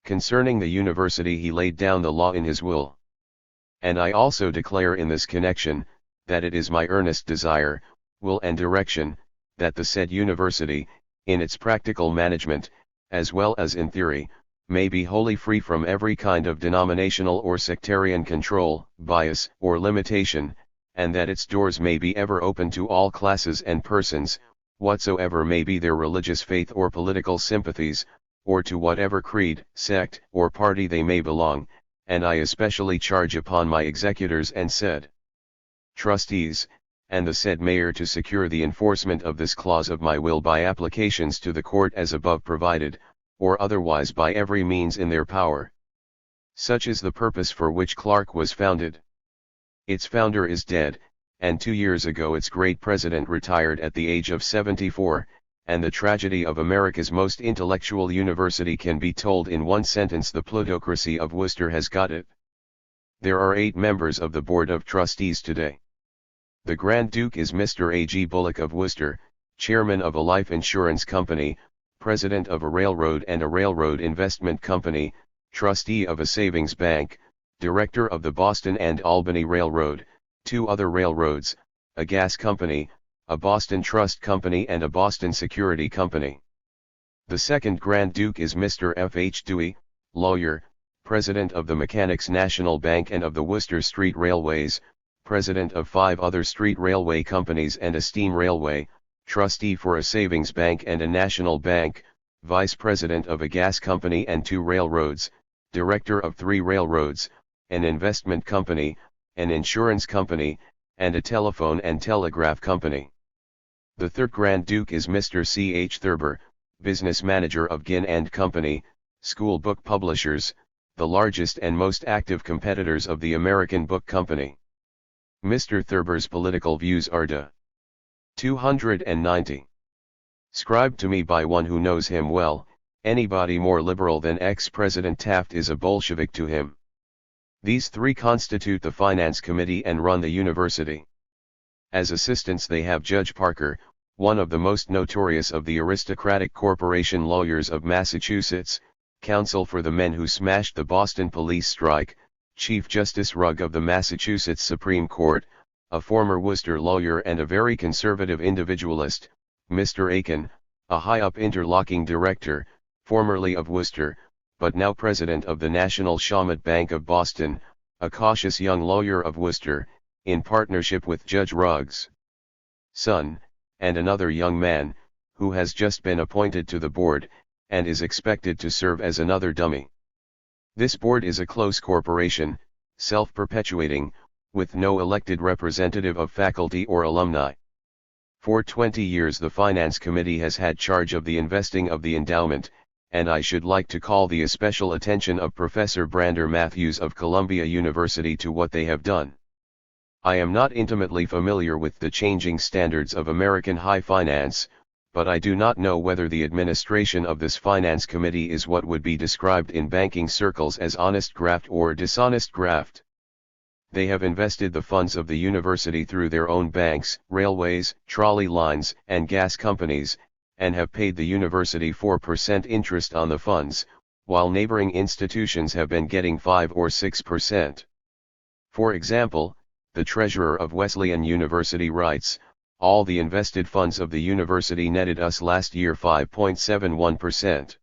Concerning the university he laid down the law in his will. And I also declare in this connection, that it is my earnest desire, will and direction, that the said university, in its practical management, as well as in theory, may be wholly free from every kind of denominational or sectarian control, bias, or limitation, and that its doors may be ever open to all classes and persons, whatsoever may be their religious faith or political sympathies, or to whatever creed, sect, or party they may belong, and I especially charge upon my executors and said trustees, and the said mayor to secure the enforcement of this clause of my will by applications to the court as above provided, or otherwise by every means in their power. Such is the purpose for which Clark was founded. Its founder is dead, and 2 years ago its great president retired at the age of 74, and the tragedy of America's most intellectual university can be told in one sentence: the plutocracy of Worcester has got it. There are 8 members of the Board of Trustees today. The Grand Duke is Mr. A. G. Bullock of Worcester, chairman of a life insurance company, president of a railroad and a railroad investment company, trustee of a savings bank, director of the Boston and Albany Railroad, 2 other railroads, a gas company, a Boston Trust Company and a Boston Security Company. The second Grand Duke is Mr. F. H. Dewey, lawyer, president of the Mechanics' National Bank and of the Worcester Street Railways, president of 5 other street railway companies and a steam railway, trustee for a savings bank and a national bank, vice president of a gas company and 2 railroads, director of 3 railroads, an investment company, an insurance company, and a telephone and telegraph company. The third Grand Duke is Mr. C. H. Thurber, business manager of Ginn & Company, school book publishers, the largest and most active competitors of the American Book Company. Mr. Thurber's political views are d. 290. Scribed to me by one who knows him well, anybody more liberal than ex-President Taft is a Bolshevik to him. These 3 constitute the Finance Committee and run the university. As assistants they have Judge Parker, one of the most notorious of the aristocratic corporation lawyers of Massachusetts, counsel for the men who smashed the Boston police strike, Chief Justice Rugg of the Massachusetts Supreme Court, a former Worcester lawyer and a very conservative individualist, Mr. Aiken, a high-up interlocking director, formerly of Worcester, but now president of the National Shawmut Bank of Boston, a cautious young lawyer of Worcester, in partnership with Judge Rugg's son, and another young man, who has just been appointed to the board, and is expected to serve as another dummy. This board is a close corporation, self-perpetuating, with no elected representative of faculty or alumni. For 20 years the Finance Committee has had charge of the investing of the endowment, and I should like to call the especial attention of Professor Brander Matthews of Columbia University to what they have done. I am not intimately familiar with the changing standards of American high finance, but I do not know whether the administration of this Finance Committee is what would be described in banking circles as honest graft or dishonest graft. They have invested the funds of the university through their own banks, railways, trolley lines, and gas companies, and have paid the university 4% interest on the funds, while neighboring institutions have been getting 5 or 6%. For example, the treasurer of Wesleyan University writes, "All the invested funds of the university netted us last year 5.71%.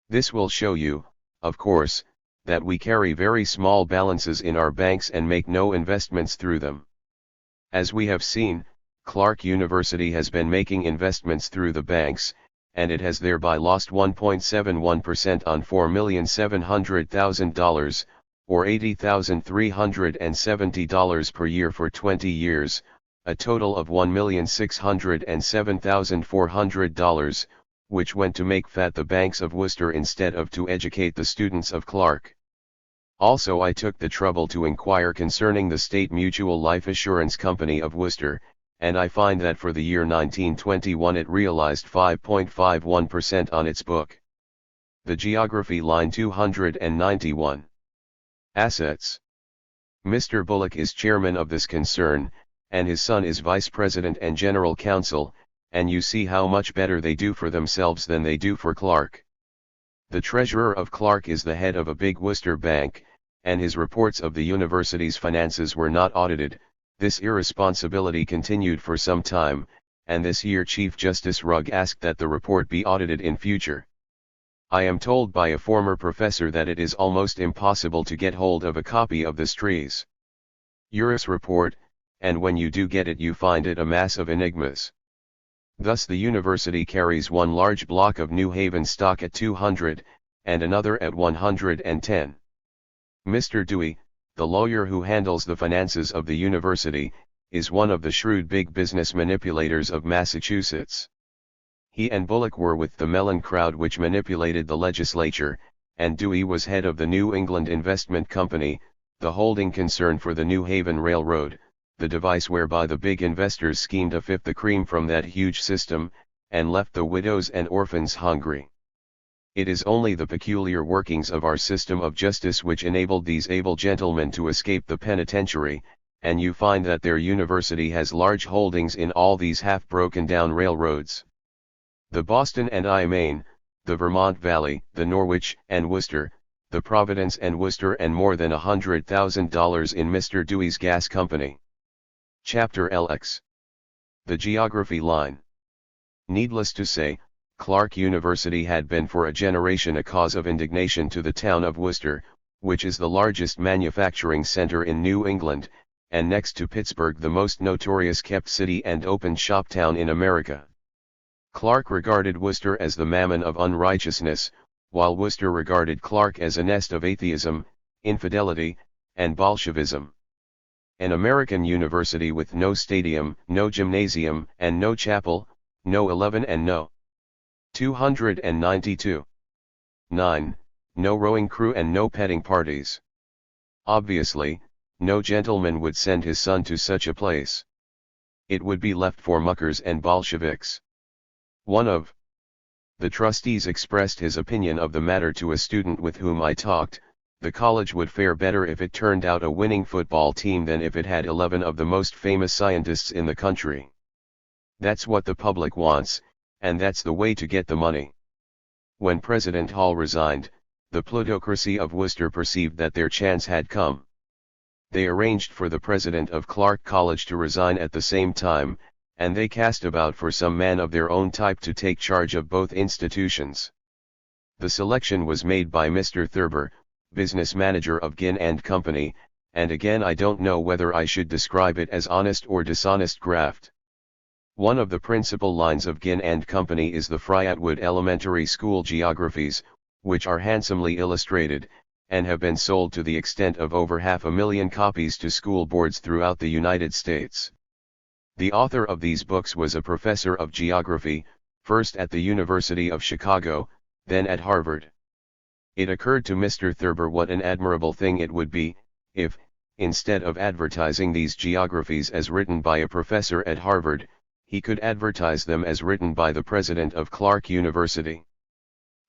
This will show you, of course, that we carry very small balances in our banks and make no investments through them. As we have seen, Clark University has been making investments through the banks, and it has thereby lost 1.71% on $4,700,000, or $80,370 per year for 20 years, a total of $1,607,400, which went to make fat the banks of Worcester instead of to educate the students of Clark. Also I took the trouble to inquire concerning the State Mutual Life Assurance Company of Worcester, and I find that for the year 1921 it realized 5.51% on its book. The Geography line 291. Assets. Mr. Bullock is chairman of this concern, and his son is vice president and general counsel, and you see how much better they do for themselves than they do for Clark. The treasurer of Clark is the head of a big Worcester bank, and his reports of the university's finances were not audited. This irresponsibility continued for some time, and this year Chief Justice Rugg asked that the report be audited in future. I am told by a former professor that it is almost impossible to get hold of a copy of this trees' Juris report, and when you do get it you find it a mass of enigmas. Thus the university carries one large block of New Haven stock at 200, and another at 110. Mr. Dewey, the lawyer who handles the finances of the university, is one of the shrewd big business manipulators of Massachusetts. He and Bullock were with the Mellon crowd which manipulated the legislature, and Dewey was head of the New England Investment Company, the holding concern for the New Haven Railroad, the device whereby the big investors schemed to fifth the cream from that huge system, and left the widows and orphans hungry. It is only the peculiar workings of our system of justice which enabled these able gentlemen to escape the penitentiary, and you find that their university has large holdings in all these half-broken down railroads. The Boston and Maine, the Vermont Valley, the Norwich and Worcester, the Providence and Worcester, and more than $100,000 in Mr. Dewey's Gas Company. Chapter LX. The Geography Line. Needless to say, Clark University had been for a generation a cause of indignation to the town of Worcester, which is the largest manufacturing center in New England, and next to Pittsburgh the most notorious kept city and open shop town in America. Clark regarded Worcester as the mammon of unrighteousness, while Worcester regarded Clark as a nest of atheism, infidelity, and Bolshevism. An American university with no stadium, no gymnasium, and no chapel, no 11 and no 292. 9. No rowing crew and no petting parties. Obviously, no gentleman would send his son to such a place. It would be left for muckers and Bolsheviks. One of the trustees expressed his opinion of the matter to a student with whom I talked. The college would fare better if it turned out a winning football team than if it had 11 of the most famous scientists in the country. That's what the public wants, and that's the way to get the money. When President Hall resigned, the plutocracy of Worcester perceived that their chance had come. They arranged for the president of Clark College to resign at the same time, and they cast about for some man of their own type to take charge of both institutions. The selection was made by Mr. Thurber, business manager of Ginn and Company, and again I don't know whether I should describe it as honest or dishonest graft. One of the principal lines of Ginn and Company is the Fryatwood Elementary School geographies, which are handsomely illustrated, and have been sold to the extent of over 500,000 copies to school boards throughout the United States. The author of these books was a professor of geography, first at the University of Chicago, then at Harvard. It occurred to Mr. Thurber what an admirable thing it would be, if, instead of advertising these geographies as written by a professor at Harvard, he could advertise them as written by the president of Clark University.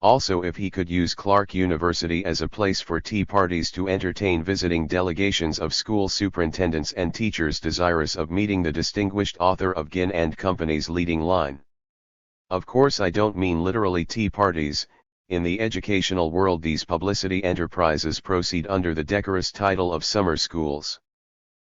Also, if he could use Clark University as a place for tea parties to entertain visiting delegations of school superintendents and teachers desirous of meeting the distinguished author of Ginn and Company's leading line. Of course I don't mean literally tea parties. In the educational world these publicity enterprises proceed under the decorous title of summer schools.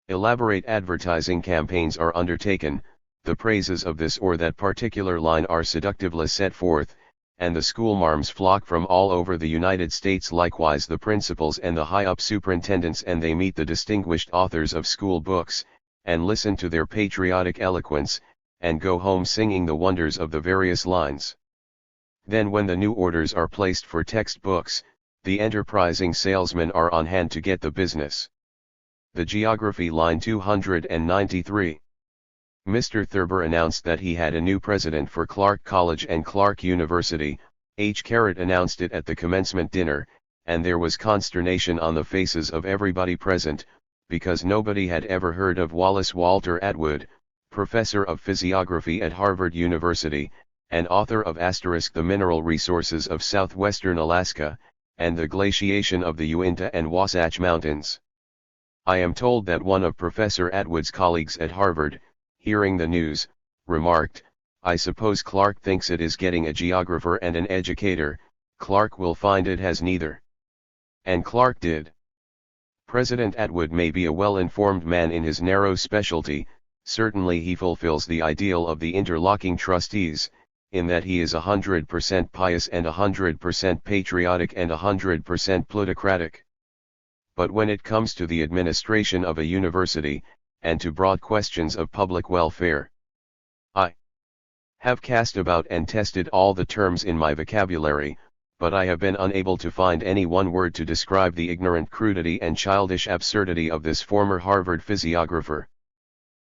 Elaborate advertising campaigns are undertaken, the praises of this or that particular line are seductively set forth, and the schoolmarms flock from all over the United States, likewise the principals and the high-up superintendents, and they meet the distinguished authors of school books, and listen to their patriotic eloquence, and go home singing the wonders of the various lines. Then when the new orders are placed for textbooks, the enterprising salesmen are on hand to get the business. The Geography Line 293. Mr. Thurber announced that he had a new president for Clark College and Clark University. H. Carrot announced it at the commencement dinner, and there was consternation on the faces of everybody present, because nobody had ever heard of Wallace Walter Atwood, professor of physiography at Harvard University, and author of the Mineral Resources of Southwestern Alaska, and the Glaciation of the Uinta and Wasatch Mountains. I am told that one of Professor Atwood's colleagues at Harvard, hearing the news, remarked, "I suppose Clark thinks it is getting a geographer and an educator. Clark will find it has neither." And Clark did. President Atwood may be a well-informed man in his narrow specialty, certainly he fulfills the ideal of the interlocking trustees, in that he is 100% pious and 100% patriotic and 100% plutocratic. But when it comes to the administration of a university, and to broad questions of public welfare, I have cast about and tested all the terms in my vocabulary, but I have been unable to find any one word to describe the ignorant crudity and childish absurdity of this former Harvard physiographer.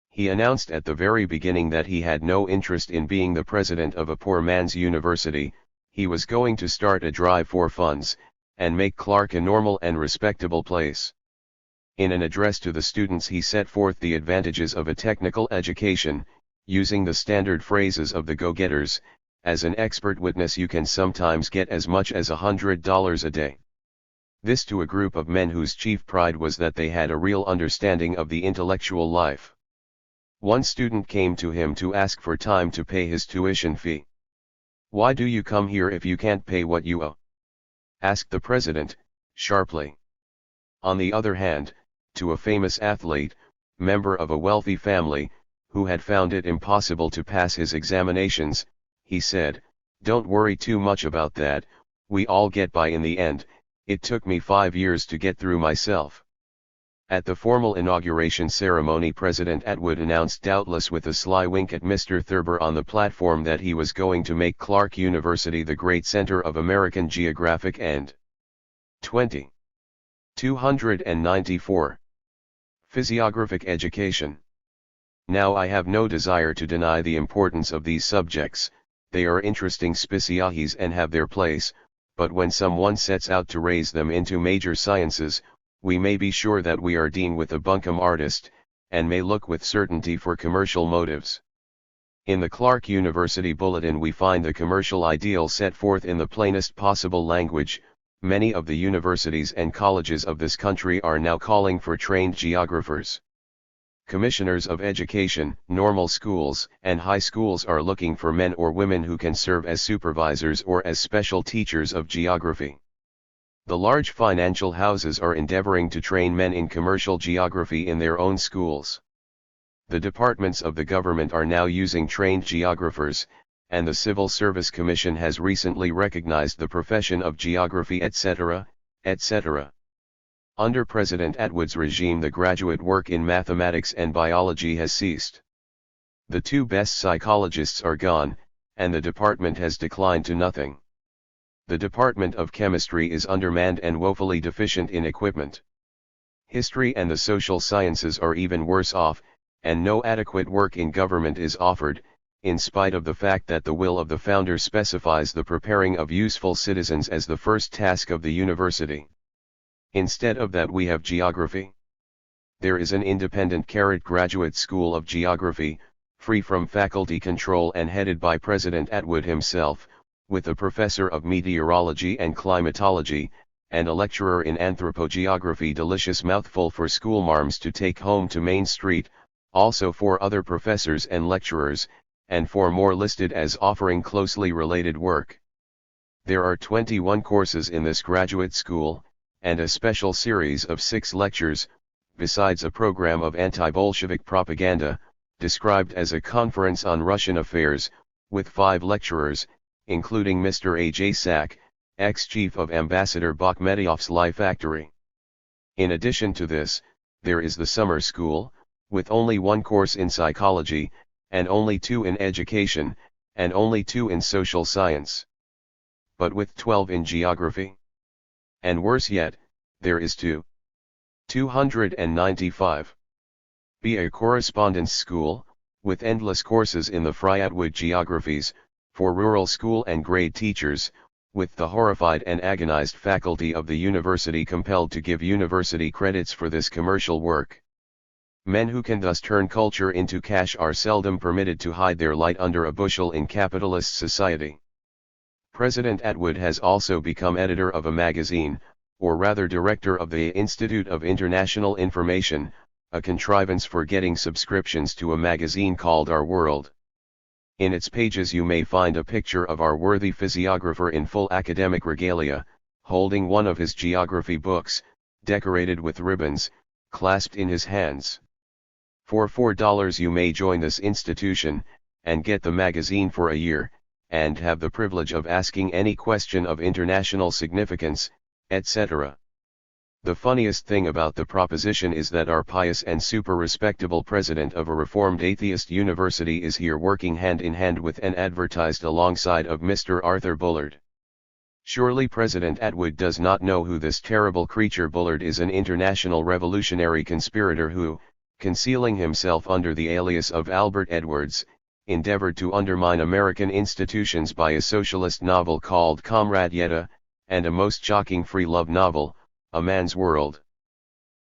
He announced at the very beginning that he had no interest in being the president of a poor man's university. He was going to start a drive for funds, and make Clark a normal and respectable place. In an address to the students he set forth the advantages of a technical education, using the standard phrases of the go-getters. As an expert witness you can sometimes get as much as $100 a day. This to a group of men whose chief pride was that they had a real understanding of the intellectual life. One student came to him to ask for time to pay his tuition fee. Why do you come here if you can't pay what you owe? Asked the president, sharply. On the other hand, to a famous athlete, member of a wealthy family, who had found it impossible to pass his examinations, he said, "Don't worry too much about that, we all get by in the end, it took me 5 years to get through myself." At the formal inauguration ceremony, President Atwood announced, doubtless with a sly wink at Mr. Thurber on the platform, that he was going to make Clark University the great center of American geographic and 294 physiographic education. Now, I have no desire to deny the importance of these subjects, they are interesting specialties and have their place, but when someone sets out to raise them into major sciences, we may be sure that we are dealing with a bunkum artist, and may look with certainty for commercial motives. In the Clark University Bulletin we find the commercial ideal set forth in the plainest possible language. Many of the universities and colleges of this country are now calling for trained geographers. Commissioners of education, normal schools, and high schools are looking for men or women who can serve as supervisors or as special teachers of geography. The large financial houses are endeavoring to train men in commercial geography in their own schools. The departments of the government are now using trained geographers, and the Civil Service Commission has recently recognized the profession of geography, etc., etc. Under President Atwood's regime, the graduate work in mathematics and biology has ceased. The two best psychologists are gone, and the department has declined to nothing. The Department of Chemistry is undermanned and woefully deficient in equipment. History and the social sciences are even worse off, and no adequate work in government is offered, in spite of the fact that the will of the founder specifies the preparing of useful citizens as the first task of the university. Instead of that, we have geography. There is an independent graduate school of geography, free from faculty control and headed by President Atwood himself, with a professor of meteorology and climatology, and a lecturer in anthropogeography. Delicious mouthful for schoolmarms to take home to Main Street, also 4 other professors and lecturers, and 4 more listed as offering closely related work. There are 21 courses in this graduate school, and a special series of 6 lectures, besides a program of anti-Bolshevik propaganda, described as a conference on Russian affairs, with 5 lecturers, including Mr. A.J. Sack, ex-chief of Ambassador Bakhmetiev's Lie Factory. In addition to this, there is the summer school, with only 1 course in psychology, and only 2 in education, and only 2 in social science. But with 12 in geography. And worse yet, there is 295. B. A correspondence school, with endless courses in the Atwood geographies, for rural school and grade teachers, with the horrified and agonized faculty of the university compelled to give university credits for this commercial work. Men who can thus turn culture into cash are seldom permitted to hide their light under a bushel in capitalist society. President Atwood has also become editor of a magazine, or rather director of the Institute of International Information, a contrivance for getting subscriptions to a magazine called Our World. In its pages you may find a picture of our worthy physiographer in full academic regalia, holding one of his geography books, decorated with ribbons, clasped in his hands. For $4 you may join this institution, and get the magazine for a year, and have the privilege of asking any question of international significance, etc. The funniest thing about the proposition is that our pious and super respectable president of a reformed atheist university is here working hand in hand with and advertised alongside of Mr. Arthur Bullard. Surely President Atwood does not know who this terrible creature Bullard is, an international revolutionary conspirator who, concealing himself under the alias of Albert Edwards, endeavored to undermine American institutions by a socialist novel called Comrade Yetta, and a most shocking free love novel, A Man's World.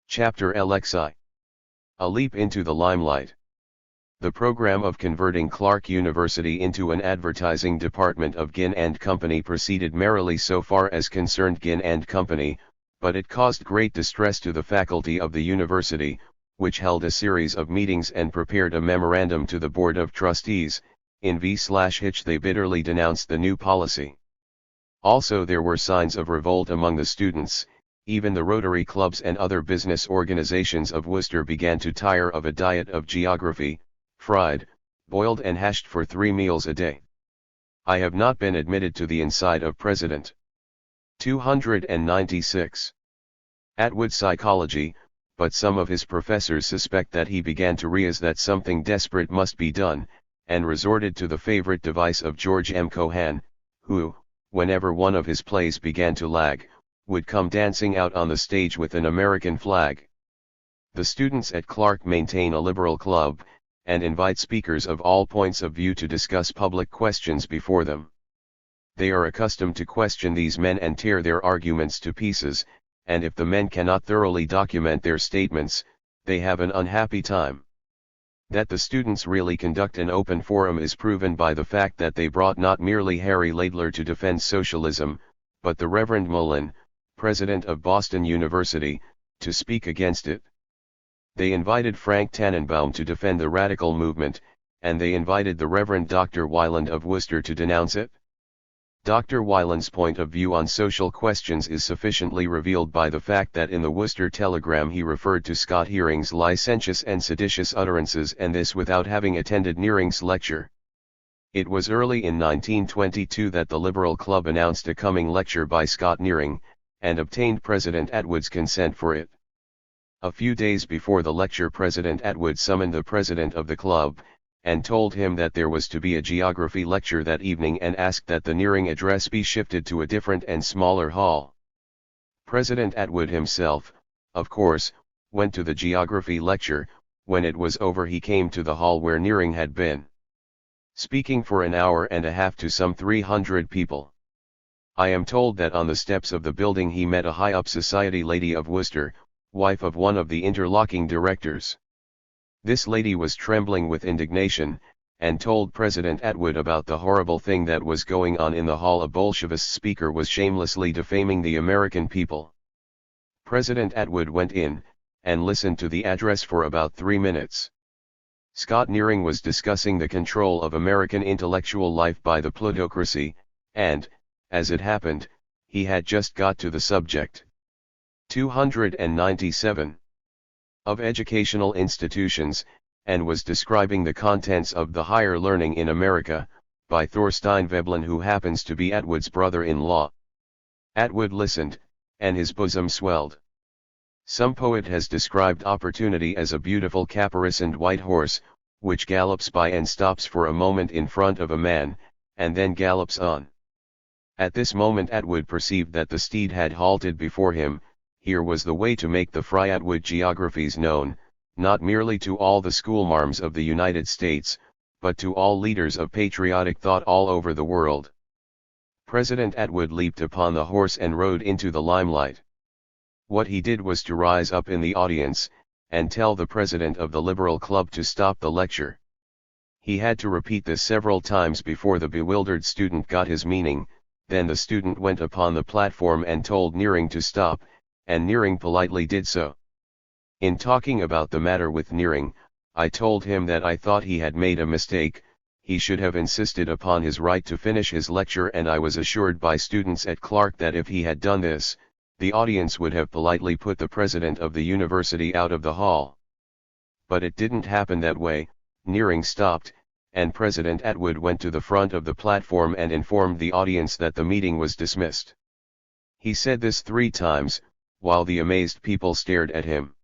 Chapter LXI. A Leap into the Limelight. The program of converting Clark University into an advertising department of Ginn and Company proceeded merrily so far as concerned Ginn and Company, but it caused great distress to the faculty of the university, which held a series of meetings and prepared a memorandum to the Board of Trustees, In v/Hitch they bitterly denounced the new policy. Also there were signs of revolt among the students. Even the Rotary clubs and other business organizations of Worcester began to tire of a diet of geography, fried, boiled and hashed for 3 meals a day. I have not been admitted to the inside of President. 296. Atwood psychology, but some of his professors suspect that he began to realize that something desperate must be done, and resorted to the favorite device of George M. Cohan, who, whenever one of his plays began to lag, would come dancing out on the stage with an American flag. The students at Clark maintain a liberal club, and invite speakers of all points of view to discuss public questions before them. They are accustomed to question these men and tear their arguments to pieces, and if the men cannot thoroughly document their statements, they have an unhappy time. That the students really conduct an open forum is proven by the fact that they brought not merely Harry Laidler to defend socialism, but the Reverend Mullen, president of Boston University, to speak against it. They invited Frank Tannenbaum to defend the radical movement, and they invited the Reverend Dr. Weiland of Worcester to denounce it. Dr. Weiland's point of view on social questions is sufficiently revealed by the fact that in the Worcester Telegram he referred to Scott Hearing's licentious and seditious utterances, and this without having attended Nearing's lecture. It was early in 1922 that the Liberal Club announced a coming lecture by Scott Nearing, and obtained President Atwood's consent for it. A few days before the lecture, President Atwood summoned the president of the club, and told him that there was to be a geography lecture that evening and asked that the Nearing address be shifted to a different and smaller hall. President Atwood himself, of course, went to the geography lecture. When it was over he came to the hall where Nearing had been, speaking for an hour and a half to some 300 people. I am told that on the steps of the building he met a high-up society lady of Worcester, wife of one of the interlocking directors. This lady was trembling with indignation, and told President Atwood about the horrible thing that was going on in the hall. A Bolshevist speaker was shamelessly defaming the American people. President Atwood went in, and listened to the address for about 3 minutes. Scott Nearing was discussing the control of American intellectual life by the plutocracy, and, as it happened, he had just got to the subject. 297. Of educational institutions, and was describing the contents of the higher learning in America, by Thorstein Veblen, who happens to be Atwood's brother-in-law. Atwood listened, and his bosom swelled. Some poet has described opportunity as a beautiful caparisoned white horse, which gallops by and stops for a moment in front of a man, and then gallops on. At this moment Atwood perceived that the steed had halted before him. Here was the way to make the Fry Atwood geographies known, not merely to all the schoolmarms of the United States, but to all leaders of patriotic thought all over the world. President Atwood leaped upon the horse and rode into the limelight. What he did was to rise up in the audience, and tell the president of the Liberal Club to stop the lecture. He had to repeat this several times before the bewildered student got his meaning. Then the student went upon the platform and told Nearing to stop, and Nearing politely did so. In talking about the matter with Nearing, I told him that I thought he had made a mistake. He should have insisted upon his right to finish his lecture, and I was assured by students at Clark that if he had done this, the audience would have politely put the president of the university out of the hall. But it didn't happen that way. Nearing stopped, and President Atwood went to the front of the platform and informed the audience that the meeting was dismissed. He said this 3 times, while the amazed people stared at him.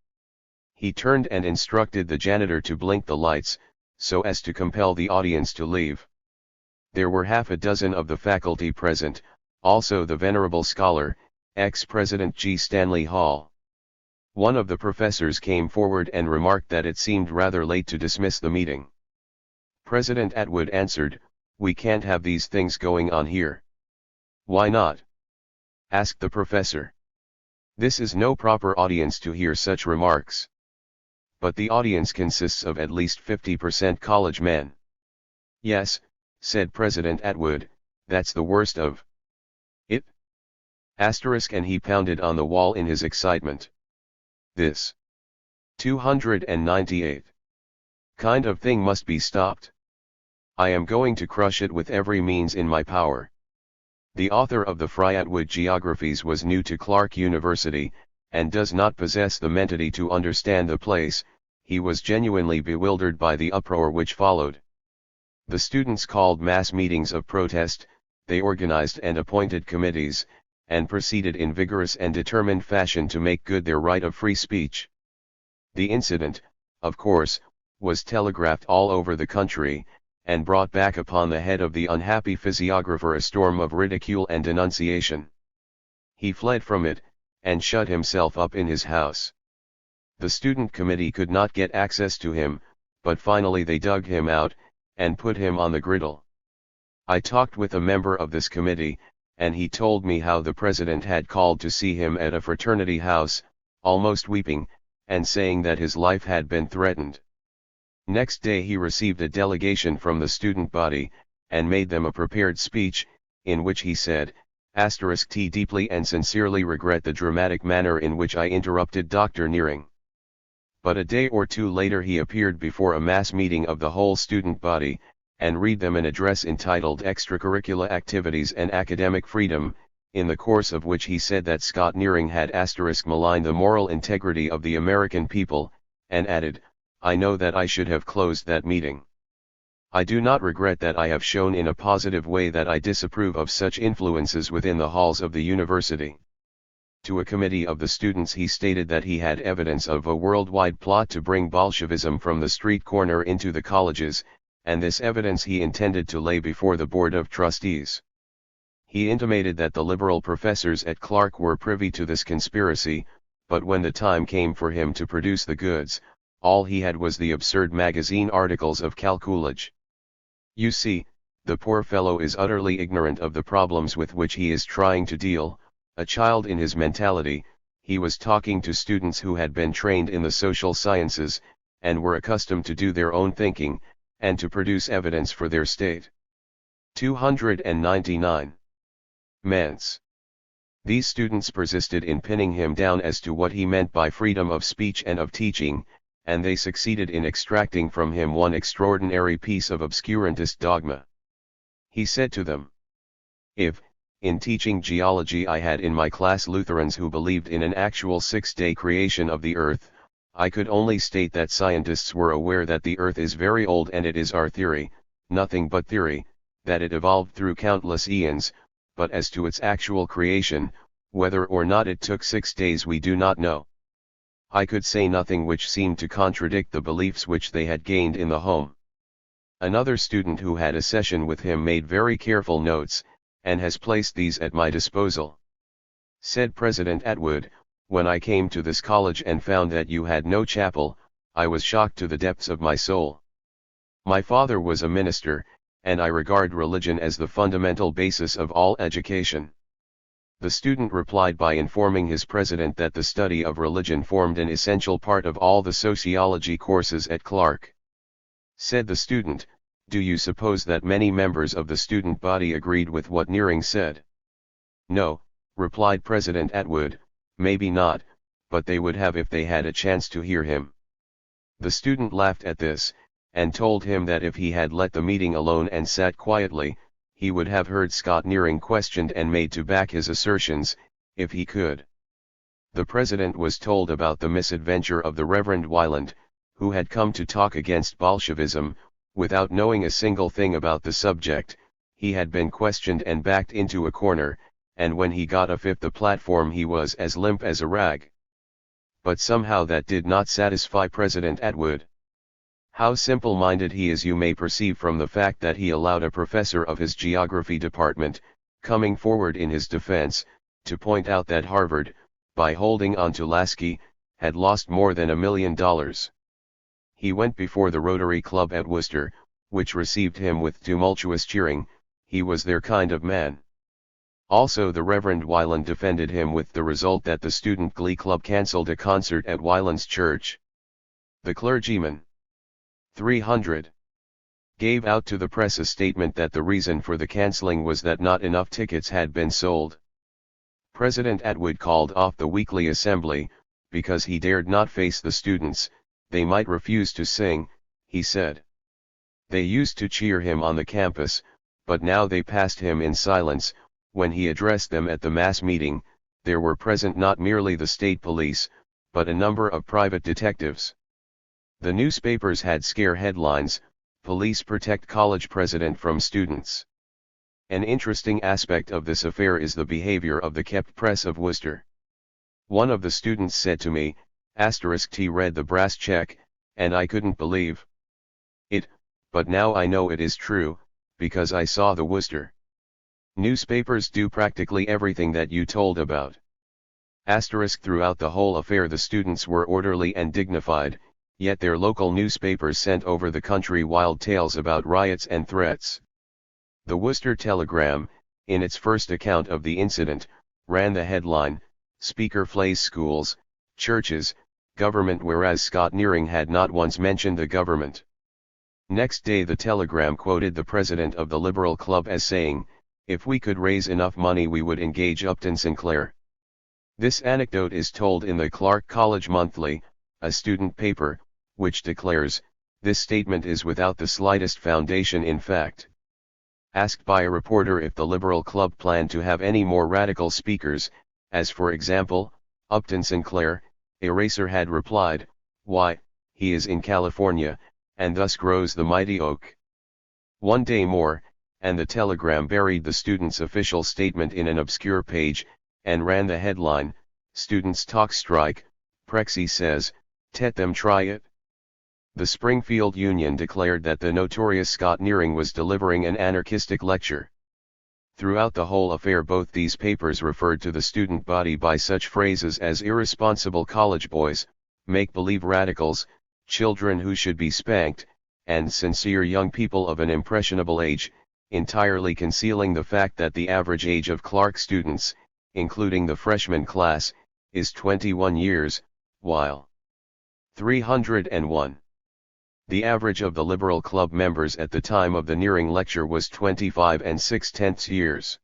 He turned and instructed the janitor to blink the lights, so as to compel the audience to leave. There were half a dozen of the faculty present, also the venerable scholar, ex-President G. Stanley Hall. One of the professors came forward and remarked that it seemed rather late to dismiss the meeting. President Atwood answered, "We can't have these things going on here." "Why not?" asked the professor. "This is no proper audience to hear such remarks." "But the audience consists of at least 50% college men." "Yes," said President Atwood, "that's the worst of it." Asterisk, and he pounded on the wall in his excitement. This 298 kind of thing must be stopped. I am going to crush it with every means in my power. The author of the Atwood Geographies was new to Clark University, and does not possess the mentality to understand the place. He was genuinely bewildered by the uproar which followed. The students called mass meetings of protest, they organized and appointed committees, and proceeded in vigorous and determined fashion to make good their right of free speech. The incident, of course, was telegraphed all over the country, and brought back upon the head of the unhappy physiographer a storm of ridicule and denunciation. He fled from it, and shut himself up in his house. The student committee could not get access to him, but finally they dug him out, and put him on the griddle. I talked with a member of this committee, and he told me how the president had called to see him at a fraternity house, almost weeping, and saying that his life had been threatened. Next day he received a delegation from the student body, and made them a prepared speech, in which he said, *T deeply and sincerely regret the dramatic manner in which I interrupted Dr. Nearing. But a day or two later he appeared before a mass meeting of the whole student body, and read them an address entitled Extracurricular Activities and Academic Freedom, in the course of which he said that Scott Nearing had maligned the moral integrity of the American people, and added, I know that I should have closed that meeting. I do not regret that I have shown in a positive way that I disapprove of such influences within the halls of the university. To a committee of the students he stated that he had evidence of a worldwide plot to bring Bolshevism from the street corner into the colleges, and this evidence he intended to lay before the Board of Trustees. He intimated that the liberal professors at Clark were privy to this conspiracy, but when the time came for him to produce the goods, all he had was the absurd magazine articles of calculage. You see, the poor fellow is utterly ignorant of the problems with which he is trying to deal. A child in his mentality, he was talking to students who had been trained in the social sciences, and were accustomed to do their own thinking, and to produce evidence for their state. 299. Ments. These students persisted in pinning him down as to what he meant by freedom of speech and of teaching, and they succeeded in extracting from him one extraordinary piece of obscurantist dogma. He said to them, if, in teaching geology I had in my class Lutherans who believed in an actual six-day creation of the earth, I could only state that scientists were aware that the earth is very old and it is our theory, nothing but theory, that it evolved through countless eons, but as to its actual creation, whether or not it took 6 days we do not know. I could say nothing which seemed to contradict the beliefs which they had gained in the home. Another student who had a session with him made very careful notes, and has placed these at my disposal. Said President Atwood, when I came to this college and found that you had no chapel, I was shocked to the depths of my soul. My father was a minister, and I regard religion as the fundamental basis of all education. The student replied by informing his president that the study of religion formed an essential part of all the sociology courses at Clark. Said the student, do you suppose that many members of the student body agreed with what Nearing said? No, replied President Atwood, maybe not, but they would have if they had a chance to hear him. The student laughed at this, and told him that if he had let the meeting alone and sat quietly, he would have heard Scott Nearing questioned and made to back his assertions, if he could. The president was told about the misadventure of the Reverend Wyland, who had come to talk against Bolshevism. Without knowing a single thing about the subject, he had been questioned and backed into a corner, and when he got off the platform he was as limp as a rag. But somehow that did not satisfy President Atwood. How simple-minded he is you may perceive from the fact that he allowed a professor of his geography department, coming forward in his defense, to point out that Harvard, by holding on to Lasky, had lost more than $1 million. He went before the Rotary Club at Worcester, which received him with tumultuous cheering. He was their kind of man. Also the Reverend Wyland defended him with the result that the Student Glee Club cancelled a concert at Wyland's church. The clergyman 300 gave out to the press a statement that the reason for the cancelling was that not enough tickets had been sold. President Atwood called off the weekly assembly, because he dared not face the students. They might refuse to sing, he said. They used to cheer him on the campus, but now they passed him in silence. When he addressed them at the mass meeting, there were present not merely the state police, but a number of private detectives. The newspapers had scare headlines, "Police protect college president from students." An interesting aspect of this affair is the behavior of the kept press of Worcester. One of the students said to me, *T read the brass check, and I couldn't believe it, but now I know it is true, because I saw the Worcester newspapers do practically everything that you told about. Throughout the whole affair the students were orderly and dignified, yet their local newspapers sent over the country wild tales about riots and threats. The Worcester Telegram, in its first account of the incident, ran the headline, "Speaker flays schools, churches, government," whereas Scott Nearing had not once mentioned the government. Next day the Telegram quoted the president of the Liberal Club as saying, "If we could raise enough money we would engage Upton Sinclair." This anecdote is told in the Clark College Monthly, a student paper, which declares, "This statement is without the slightest foundation in fact." Asked by a reporter if the Liberal Club planned to have any more radical speakers, as for example, Upton Sinclair, a racer had replied, "Why, he is in California, and thus grows the mighty oak." One day more, and the Telegram buried the students' official statement in an obscure page, and ran the headline, "Students Talk Strike, Prexy Says, Let Them Try It." The Springfield Union declared that the notorious Scott Nearing was delivering an anarchistic lecture. Throughout the whole affair both these papers referred to the student body by such phrases as irresponsible college boys, make-believe radicals, children who should be spanked, and sincere young people of an impressionable age, entirely concealing the fact that the average age of Clark students, including the freshman class, is 21 years, while 301. The average of the Liberal Club members at the time of the Nearing lecture was 25 6/10 years.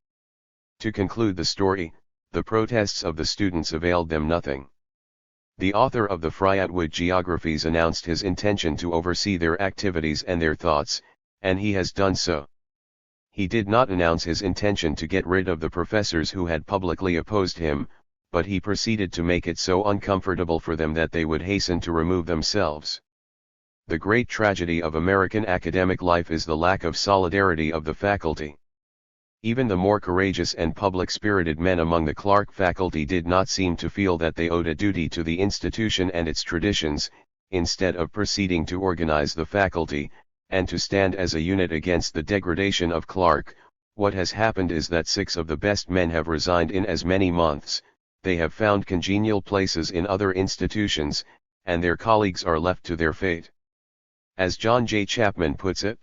To conclude the story, the protests of the students availed them nothing. The author of the Fryatwood Geographies announced his intention to oversee their activities and their thoughts, and he has done so. He did not announce his intention to get rid of the professors who had publicly opposed him, but he proceeded to make it so uncomfortable for them that they would hasten to remove themselves. The great tragedy of American academic life is the lack of solidarity of the faculty. Even the more courageous and public-spirited men among the Clark faculty did not seem to feel that they owed a duty to the institution and its traditions, instead of proceeding to organize the faculty, and to stand as a unit against the degradation of Clark. What has happened is that 6 of the best men have resigned in as many months, they have found congenial places in other institutions, and their colleagues are left to their fate. As John J. Chapman puts it,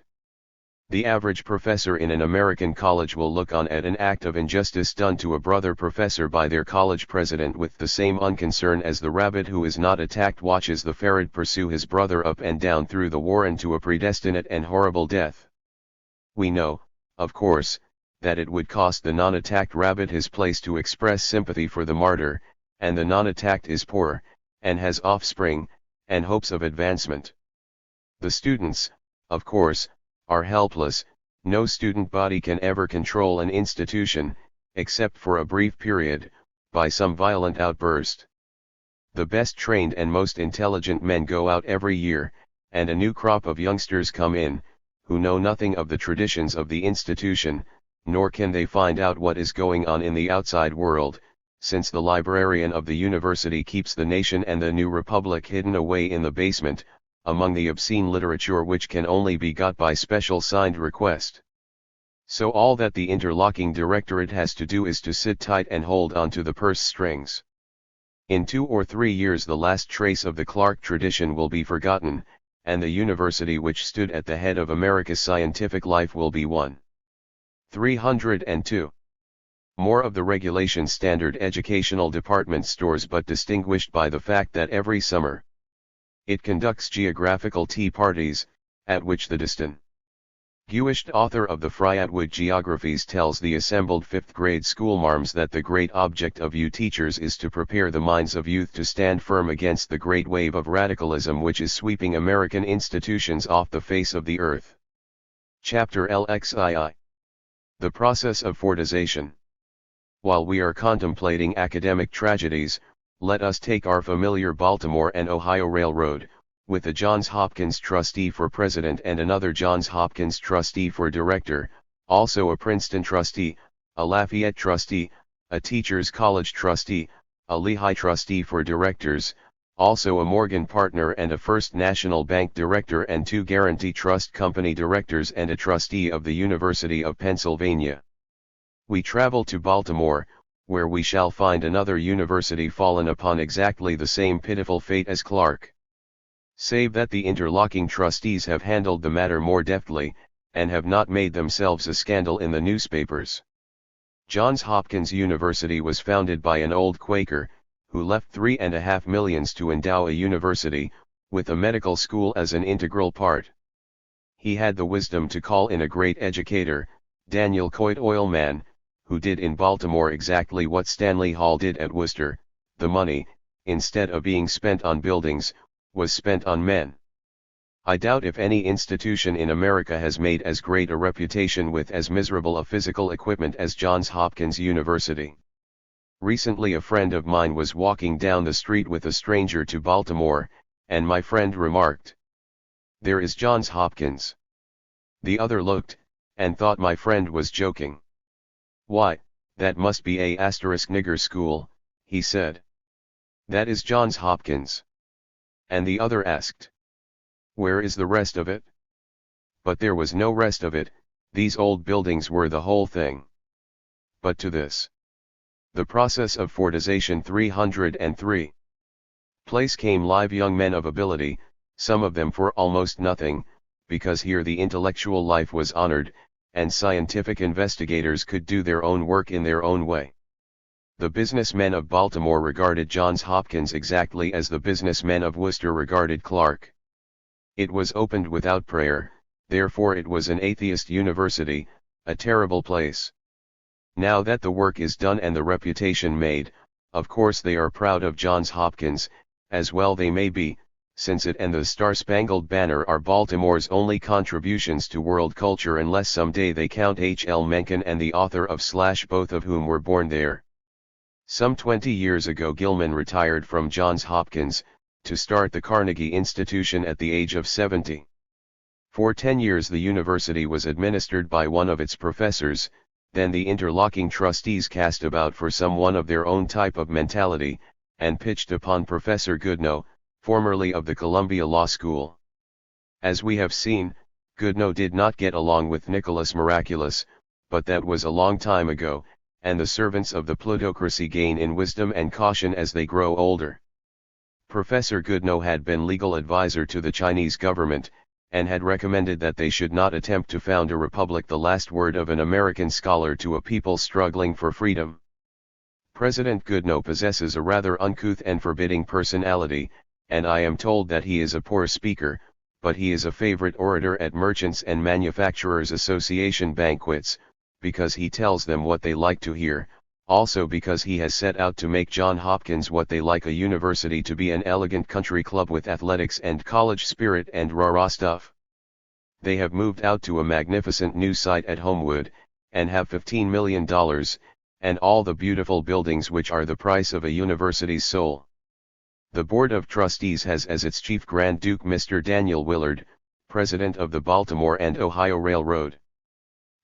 the average professor in an American college will look on at an act of injustice done to a brother professor by their college president with the same unconcern as the rabbit who is not attacked watches the ferret pursue his brother up and down through the warren to a predestinate and horrible death. We know, of course, that it would cost the non-attacked rabbit his place to express sympathy for the martyr, and the non-attacked is poor, and has offspring, and hopes of advancement. The students, of course, are helpless. No student body can ever control an institution, except for a brief period, by some violent outburst. The best trained and most intelligent men go out every year, and a new crop of youngsters come in, who know nothing of the traditions of the institution, nor can they find out what is going on in the outside world, since the librarian of the university keeps the nation and the new republic hidden away in the basement, among the obscene literature which can only be got by special signed request. So all that the interlocking directorate has to do is to sit tight and hold on to the purse strings. In 2 or 3 years the last trace of the Clark tradition will be forgotten, and the university which stood at the head of America's scientific life will be won. 302. More of the regulation standard educational department stores but distinguished by the fact that every summer it conducts geographical tea parties, at which the distinguished author of the Fryatwood Geographies tells the assembled 5th grade schoolmarms that the great object of you teachers is to prepare the minds of youth to stand firm against the great wave of radicalism which is sweeping American institutions off the face of the earth. Chapter LXII. The process of fortization. While we are contemplating academic tragedies, let us take our familiar Baltimore and Ohio Railroad, with a Johns Hopkins trustee for president and another Johns Hopkins trustee for director, also a Princeton trustee, a Lafayette trustee, a Teachers College trustee, a Lehigh trustee for directors, also a Morgan partner and a First National Bank director and 2 Guarantee Trust Company directors and a trustee of the University of Pennsylvania. We travel to Baltimore, where we shall find another university fallen upon exactly the same pitiful fate as Clark. Save that the interlocking trustees have handled the matter more deftly, and have not made themselves a scandal in the newspapers. Johns Hopkins University was founded by an old Quaker, who left $3.5 million to endow a university, with a medical school as an integral part. He had the wisdom to call in a great educator, Daniel Coit Oilman, who did in Baltimore exactly what Stanley Hall did at Worcester. The money, instead of being spent on buildings, was spent on men. I doubt if any institution in America has made as great a reputation with as miserable a physical equipment as Johns Hopkins University. Recently a friend of mine was walking down the street with a stranger to Baltimore, and my friend remarked, "There is Johns Hopkins." The other looked, and thought my friend was joking. "Why, that must be a nigger school," he said. "That is Johns Hopkins." And the other asked, "Where is the rest of it?" But there was no rest of it, these old buildings were the whole thing. But to this. The process of fortization 303. Place came live young men of ability, some of them for almost nothing, because here the intellectual life was honored, and scientific investigators could do their own work in their own way. The businessmen of Baltimore regarded Johns Hopkins exactly as the businessmen of Worcester regarded Clark. It was opened without prayer, therefore it was an atheist university, a terrible place. Now that the work is done and the reputation made, of course they are proud of Johns Hopkins, as well they may be, since it and the Star-Spangled Banner are Baltimore's only contributions to world culture, unless someday they count H. L. Mencken and the author of / both of whom were born there. Some 20 years ago Gilman retired from Johns Hopkins, to start the Carnegie Institution at the age of 70. For 10 years the university was administered by one of its professors, then the interlocking trustees cast about for someone of their own type of mentality, and pitched upon Professor Goodnow, formerly of the Columbia Law School. As we have seen, Goodnow did not get along with Nicholas Miraculous, but that was a long time ago, and the servants of the plutocracy gain in wisdom and caution as they grow older. Professor Goodnow had been legal advisor to the Chinese government, and had recommended that they should not attempt to found a republic, the last word of an American scholar to a people struggling for freedom. President Goodnow possesses a rather uncouth and forbidding personality, and I am told that he is a poor speaker, but he is a favorite orator at Merchants and Manufacturers Association banquets, because he tells them what they like to hear, also because he has set out to make Johns Hopkins what they like, a university to be an elegant country club with athletics and college spirit and rah-rah stuff. They have moved out to a magnificent new site at Homewood, and have $15 million, and all the beautiful buildings which are the price of a university's soul. The Board of Trustees has as its chief Grand Duke Mr. Daniel Willard, president of the Baltimore and Ohio Railroad.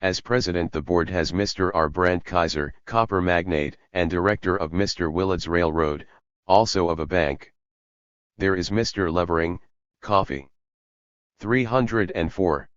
As president the board has Mr. R. Brandt Kaiser, copper magnate and director of Mr. Willard's Railroad, also of a bank. There is Mr. Levering, coffee. 304.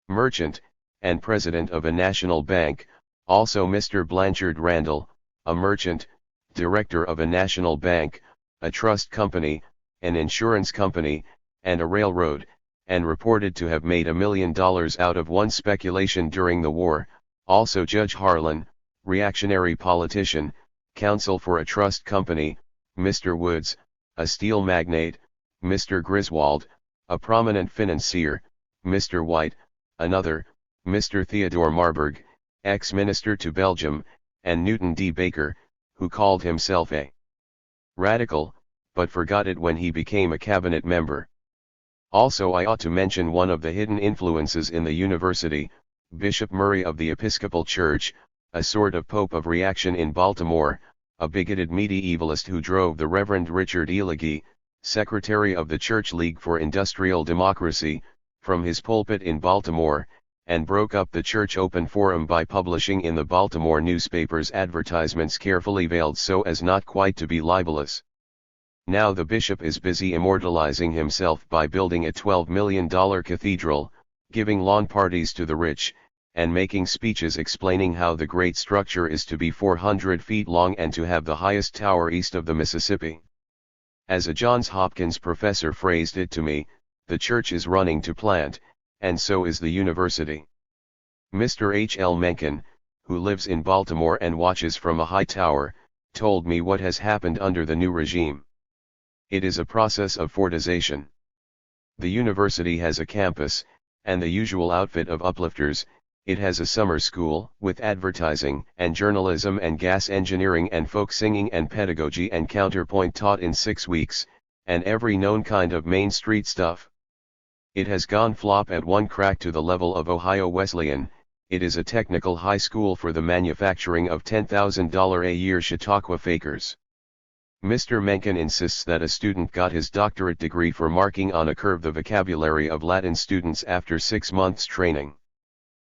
Merchant, and president of a national bank, also Mr. Blanchard Randall, a merchant, director of a national bank, a trust company, an insurance company, and a railroad, and reported to have made $1 million out of one speculation during the war. Also Judge Harlan, reactionary politician, counsel for a trust company, Mr. Woods, a steel magnate, Mr. Griswold, a prominent financier, Mr. White, another, Mr. Theodore Marburg, ex-minister to Belgium, and Newton D. Baker, who called himself a radical, but forgot it when he became a cabinet member. Also I ought to mention one of the hidden influences in the university, Bishop Murray of the Episcopal Church, a sort of Pope of reaction in Baltimore, a bigoted medievalist who drove the Reverend Richard E. Legge, secretary of the Church League for Industrial Democracy, from his pulpit in Baltimore, and broke up the church open forum by publishing in the Baltimore newspapers advertisements carefully veiled so as not quite to be libelous. Now the bishop is busy immortalizing himself by building a $12 million cathedral, giving lawn parties to the rich, and making speeches explaining how the great structure is to be 400 feet long and to have the highest tower east of the Mississippi. As a Johns Hopkins professor phrased it to me, the church is running to plant, and so is the university. Mr. H. L. Mencken, who lives in Baltimore and watches from a high tower, told me what has happened under the new regime. It is a process of fortization. The university has a campus, and the usual outfit of uplifters. It has a summer school, with advertising, and journalism and gas engineering and folk singing and pedagogy and counterpoint taught in 6 weeks, and every known kind of Main Street stuff. It has gone flop at one crack to the level of Ohio Wesleyan. It is a technical high school for the manufacturing of $10,000 a year Chautauqua fakers. Mr. Mencken insists that a student got his doctorate degree for marking on a curve the vocabulary of Latin students after 6 months training.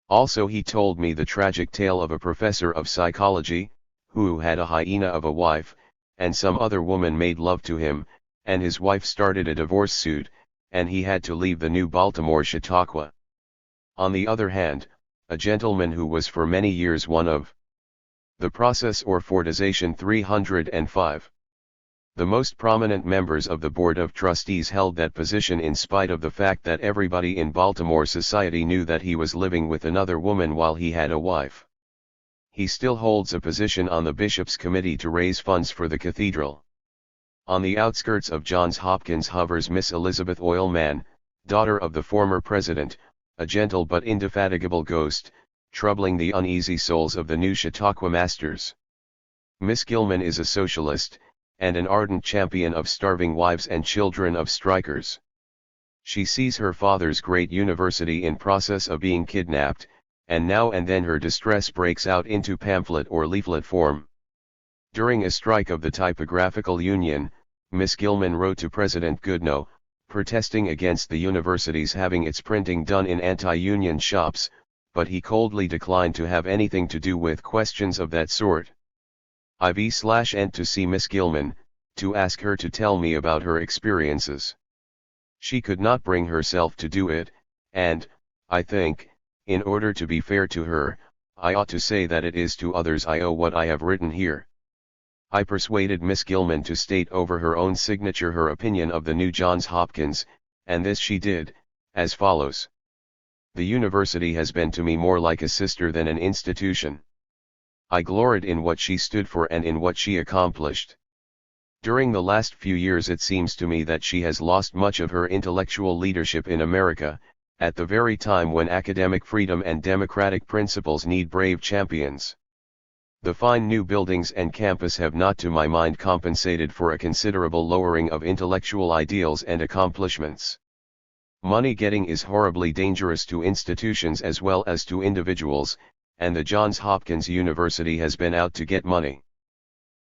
Also he told me the tragic tale of a professor of psychology, who had a hyena of a wife, and some other woman made love to him, and his wife started a divorce suit, and he had to leave the New Baltimore Chautauqua. On the other hand, a gentleman who was for many years one of the process or fortization 305. The most prominent members of the Board of Trustees held that position in spite of the fact that everybody in Baltimore society knew that he was living with another woman while he had a wife. He still holds a position on the Bishop's Committee to raise funds for the cathedral. On the outskirts of Johns Hopkins hovers Miss Elizabeth Oilman, daughter of the former president, a gentle but indefatigable ghost, troubling the uneasy souls of the new Chautauqua masters. Miss Gilman is a socialist, and an ardent champion of starving wives and children of strikers. She sees her father's great university in process of being kidnapped, and now and then her distress breaks out into pamphlet or leaflet form. During a strike of the Typographical Union, Miss Gilman wrote to President Goodenough, protesting against the university's having its printing done in anti-union shops, but he coldly declined to have anything to do with questions of that sort. IV/ent to see Miss Gilman, to ask her to tell me about her experiences. She could not bring herself to do it, and, I think, in order to be fair to her, I ought to say that it is to others I owe what I have written here. I persuaded Miss Gilman to state over her own signature her opinion of the new Johns Hopkins, and this she did, as follows. The university has been to me more like a sister than an institution. I gloried in what she stood for and in what she accomplished. During the last few years it seems to me that she has lost much of her intellectual leadership in America, at the very time when academic freedom and democratic principles need brave champions. The fine new buildings and campus have not to my mind compensated for a considerable lowering of intellectual ideals and accomplishments. Money getting is horribly dangerous to institutions as well as to individuals, and the Johns Hopkins University has been out to get money.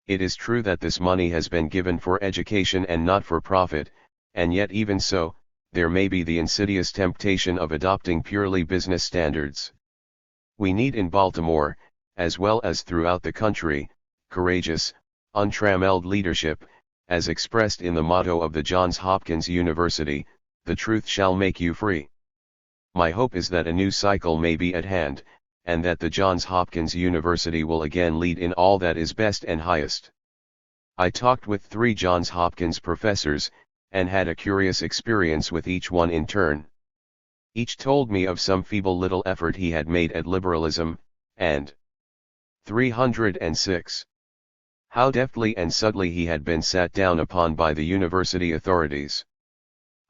It is true that this money has been given for education and not for profit, and yet even so, there may be the insidious temptation of adopting purely business standards. We need in Baltimore, as well as throughout the country, courageous, untrammeled leadership, as expressed in the motto of the Johns Hopkins University, "The truth shall make you free." My hope is that a new cycle may be at hand, and that the Johns Hopkins University will again lead in all that is best and highest. I talked with 3 Johns Hopkins professors, and had a curious experience with each one in turn. Each told me of some feeble little effort he had made at liberalism, and 306. How deftly and subtly he had been sat down upon by the university authorities.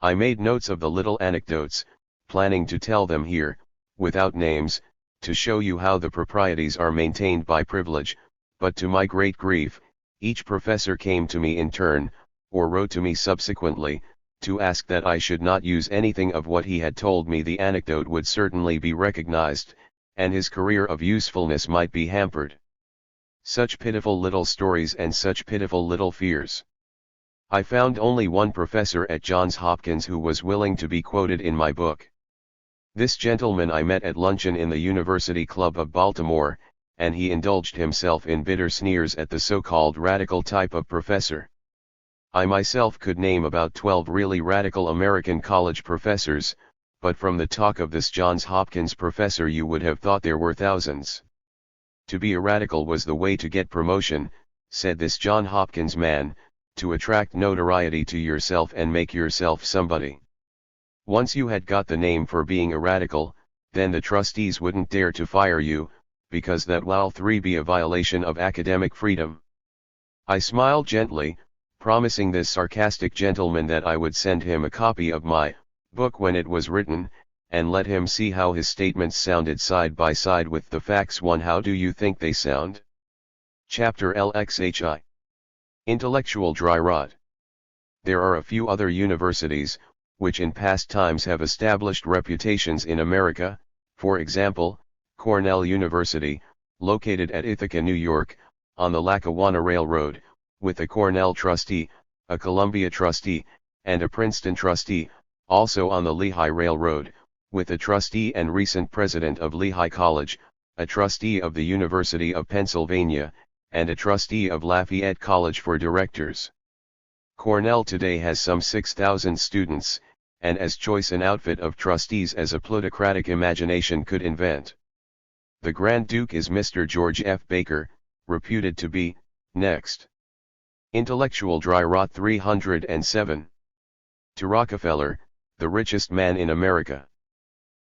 I made notes of the little anecdotes, planning to tell them here, without names, to show you how the proprieties are maintained by privilege, but to my great grief, each professor came to me in turn, or wrote to me subsequently, to ask that I should not use anything of what he had told me. The anecdote would certainly be recognized, and his career of usefulness might be hampered. Such pitiful little stories and such pitiful little fears. I found only one professor at Johns Hopkins who was willing to be quoted in my book. This gentleman I met at luncheon in the University Club of Baltimore, and he indulged himself in bitter sneers at the so-called radical type of professor. I myself could name about 12 really radical American college professors, but from the talk of this Johns Hopkins professor you would have thought there were thousands. To be a radical was the way to get promotion, said this Johns Hopkins man, to attract notoriety to yourself and make yourself somebody. Once you had got the name for being a radical, then the trustees wouldn't dare to fire you, because that will be a violation of academic freedom. I smiled gently, promising this sarcastic gentleman that I would send him a copy of my book when it was written, and let him see how his statements sounded side by side with the facts. 1. How do you think they sound? Chapter LXHI. Intellectual dry rot. There are a few other universities, which in past times have established reputations in America, for example, Cornell University, located at Ithaca, New York, on the Lackawanna Railroad, with a Cornell trustee, a Columbia trustee, and a Princeton trustee, also on the Lehigh Railroad, with a trustee and recent president of Lehigh College, a trustee of the University of Pennsylvania, and a trustee of Lafayette College for directors. Cornell today has some 6,000 students, and as choice an outfit of trustees as a plutocratic imagination could invent. The Grand Duke is Mr. George F. Baker, reputed to be, next. Intellectual dry rot. 307. To Rockefeller, the richest man in America.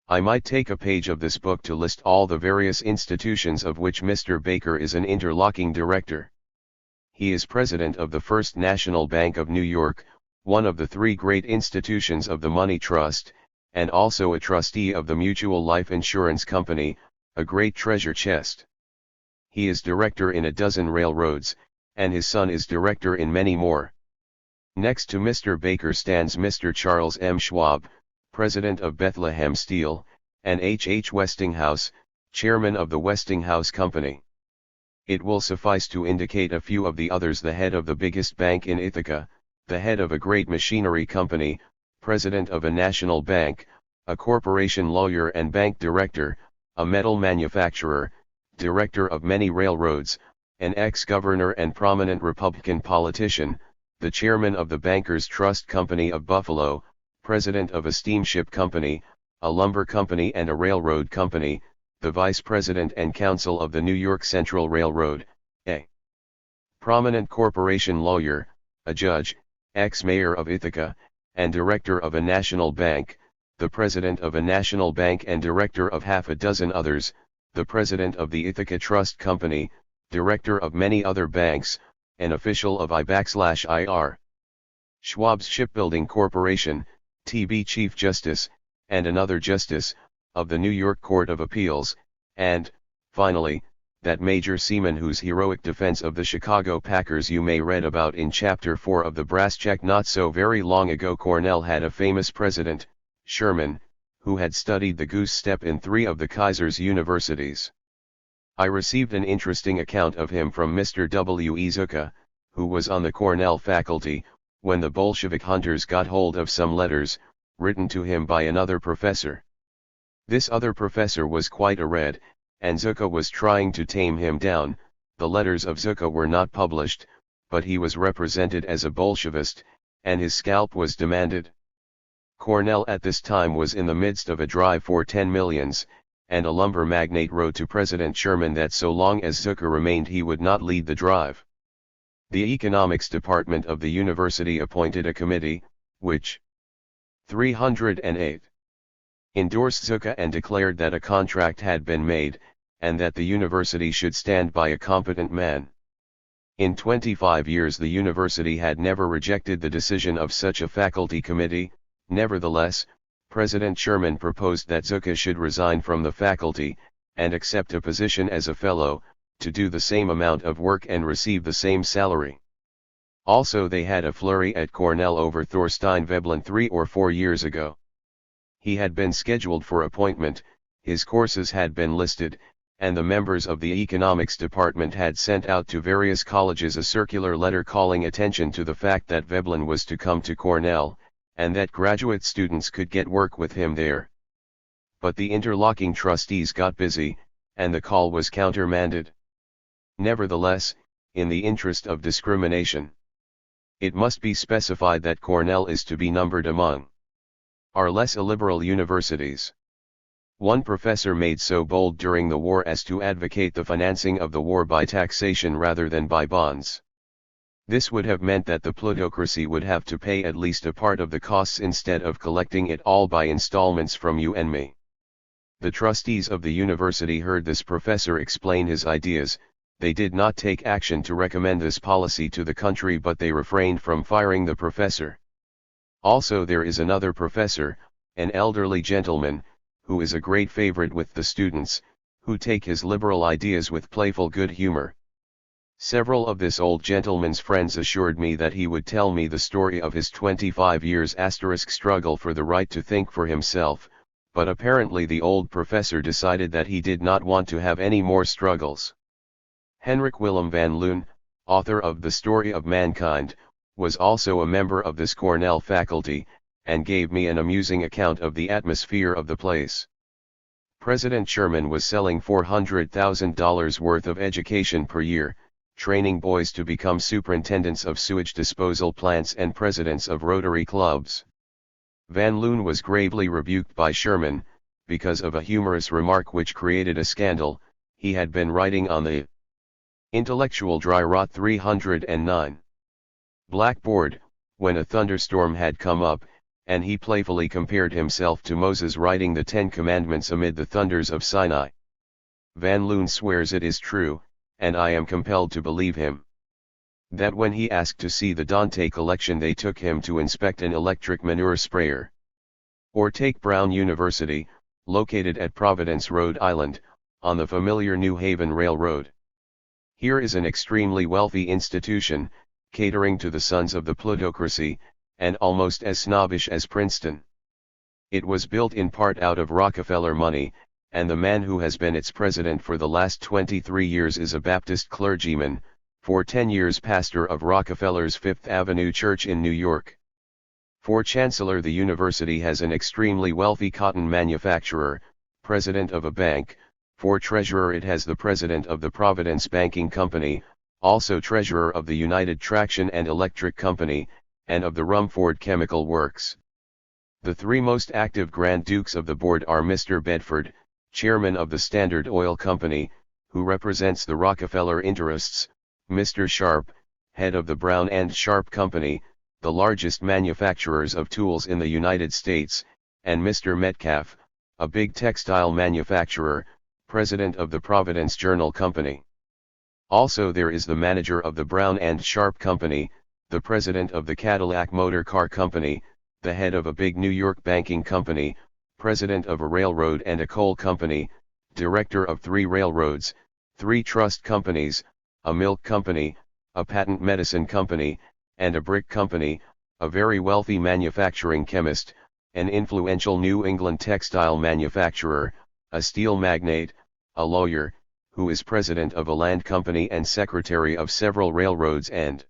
I might take a page of this book to list all the various institutions of which Mr. Baker is an interlocking director. He is president of the First National Bank of New York, one of the three great institutions of the Money Trust, and also a trustee of the Mutual Life Insurance Company, a great treasure chest. He is director in a dozen railroads, and his son is director in many more. Next to Mr. Baker stands Mr. Charles M. Schwab, president of Bethlehem Steel, and H. Westinghouse, chairman of the Westinghouse Company. It will suffice to indicate a few of the others: the head of the biggest bank in Ithaca, the head of a great machinery company, president of a national bank, a corporation lawyer and bank director, a metal manufacturer, director of many railroads, an ex-governor and prominent Republican politician, the chairman of the Bankers Trust Company of Buffalo, president of a steamship company, a lumber company and a railroad company, the vice president and counsel of the New York Central Railroad, a prominent corporation lawyer, a judge, ex-mayor of Ithaca, and director of a national bank, the president of a national bank and director of half a dozen others, the president of the Ithaca Trust Company, director of many other banks, an official of I/IR. Schwab's Shipbuilding Corporation, TB Chief Justice, and another justice, of the New York Court of Appeals, and, finally, that major seaman whose heroic defense of the Chicago Packers you may read about in Chapter 4 of the Brass Check. Not so very long ago Cornell had a famous president, Sherman, who had studied the goose step in 3 of the Kaiser's universities. I received an interesting account of him from Mr. W. E. Zucca, who was on the Cornell faculty, when the Bolshevik hunters got hold of some letters, written to him by another professor. This other professor was quite a red, and Zucca was trying to tame him down. The letters of Zucca were not published, but he was represented as a Bolshevist, and his scalp was demanded. Cornell at this time was in the midst of a drive for 10 millions, and a lumber magnate wrote to President Sherman that so long as Zucca remained he would not lead the drive. The economics department of the university appointed a committee, which 308 endorsed Zucca and declared that a contract had been made, and that the university should stand by a competent man. In 25 years the university had never rejected the decision of such a faculty committee. Nevertheless, President Sherman proposed that Zucca should resign from the faculty, and accept a position as a fellow, to do the same amount of work and receive the same salary. Also they had a flurry at Cornell over Thorstein Veblen 3 or 4 years ago. He had been scheduled for appointment, his courses had been listed, and the members of the economics department had sent out to various colleges a circular letter calling attention to the fact that Veblen was to come to Cornell, and that graduate students could get work with him there. But the interlocking trustees got busy, and the call was countermanded. Nevertheless, in the interest of discrimination, it must be specified that Cornell is to be numbered among our less illiberal universities. One professor made so bold during the war as to advocate the financing of the war by taxation rather than by bonds. This would have meant that the plutocracy would have to pay at least a part of the costs instead of collecting it all by installments from you and me. The trustees of the university heard this professor explain his ideas. They did not take action to recommend this policy to the country, but they refrained from firing the professor. Also there is another professor, an elderly gentleman, who is a great favorite with the students, who take his liberal ideas with playful good humor. Several of this old gentleman's friends assured me that he would tell me the story of his 25 years struggle for the right to think for himself, but apparently the old professor decided that he did not want to have any more struggles. Henrik Willem van Loon, author of The Story of Mankind, was also a member of this Cornell faculty, and gave me an amusing account of the atmosphere of the place. President Sherman was selling $400,000 worth of education per year, training boys to become superintendents of sewage disposal plants and presidents of Rotary clubs. Van Loon was gravely rebuked by Sherman, because of a humorous remark which created a scandal. He had been writing on the intellectual dry rot 309 blackboard, when a thunderstorm had come up, and he playfully compared himself to Moses writing the 10 Commandments amid the thunders of Sinai. Van Loon swears it is true, and I am compelled to believe him, that when he asked to see the Dante collection they took him to inspect an electric manure sprayer. Or take Brown University, located at Providence, Rhode Island, on the familiar New Haven Railroad. Here is an extremely wealthy institution, catering to the sons of the plutocracy, and almost as snobbish as Princeton. It was built in part out of Rockefeller money, and the man who has been its president for the last 23 years is a Baptist clergyman, for 10 years pastor of Rockefeller's Fifth Avenue Church in New York. For chancellor, the university has an extremely wealthy cotton manufacturer, president of a bank. For treasurer it has the president of the Providence Banking Company, also treasurer of the United Traction and Electric Company, and of the Rumford Chemical Works. The three most active Grand Dukes of the board are Mr. Bedford, chairman of the Standard Oil Company, who represents the Rockefeller interests, Mr. Sharp, head of the Brown and Sharp Company, the largest manufacturers of tools in the United States, and Mr. Metcalf, a big textile manufacturer, president of the Providence Journal Company. Also there is the manager of the Brown and Sharp Company, the president of the Cadillac Motor Car Company, the head of a big New York banking company, president of a railroad and a coal company, director of 3 railroads, 3 trust companies, a milk company, a patent medicine company, and a brick company, a very wealthy manufacturing chemist, an influential New England textile manufacturer, a steel magnate, a lawyer, who is president of a land company and secretary of several railroads and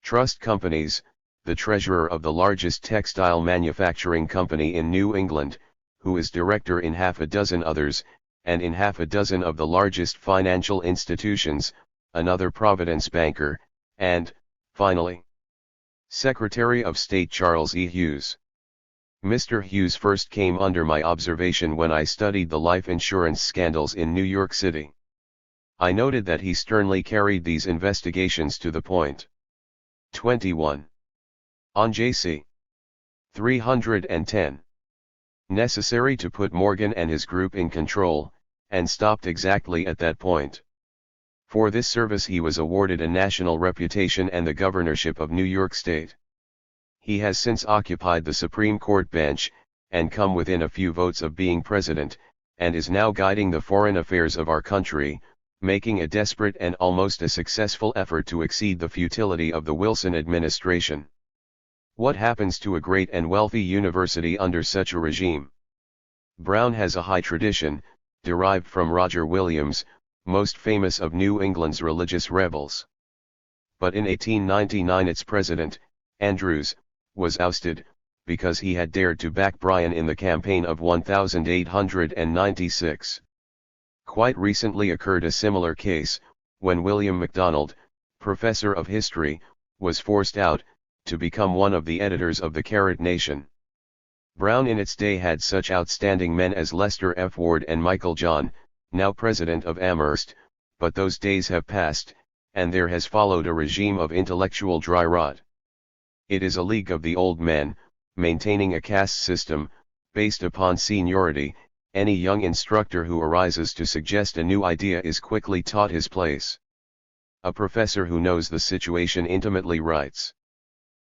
trust companies, the treasurer of the largest textile manufacturing company in New England, who is director in half a dozen others, and in half a dozen of the largest financial institutions, another Providence banker, and, finally, Secretary of State Charles E. Hughes. Mr. Hughes first came under my observation when I studied the life insurance scandals in New York City. I noted that he sternly carried these investigations to the point. 21. On J.C. 310. Necessary to put Morgan and his group in control, and stopped exactly at that point. For this service he was awarded a national reputation and the governorship of New York State. He has since occupied the Supreme Court bench, and come within a few votes of being president, and is now guiding the foreign affairs of our country, making a desperate and almost a successful effort to exceed the futility of the Wilson administration. What happens to a great and wealthy university under such a regime? Brown has a high tradition, derived from Roger Williams, most famous of New England's religious rebels. But in 1899 its president, Andrews, was ousted, because he had dared to back Bryan in the campaign of 1896. Quite recently occurred a similar case, when William MacDonald, professor of history, was forced out, to become one of the editors of the Carrot Nation. Brown in its day had such outstanding men as Lester F. Ward and Michael John, now president of Amherst, but those days have passed, and there has followed a regime of intellectual dry rot. It is a league of the old men, maintaining a caste system, based upon seniority. Any young instructor who arises to suggest a new idea is quickly taught his place. A professor who knows the situation intimately writes.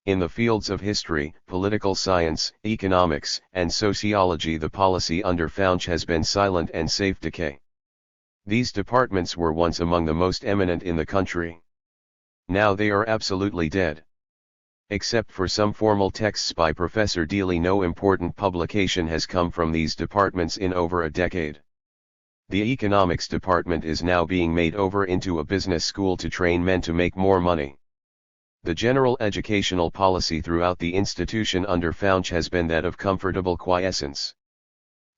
In the fields of history, political science, economics, and sociology the policy under Fouch has been silent and safe decay. These departments were once among the most eminent in the country. Now they are absolutely dead. Except for some formal texts by Professor Dealey, no important publication has come from these departments in over a decade. The economics department is now being made over into a business school to train men to make more money. The general educational policy throughout the institution under Fouch has been that of comfortable quiescence.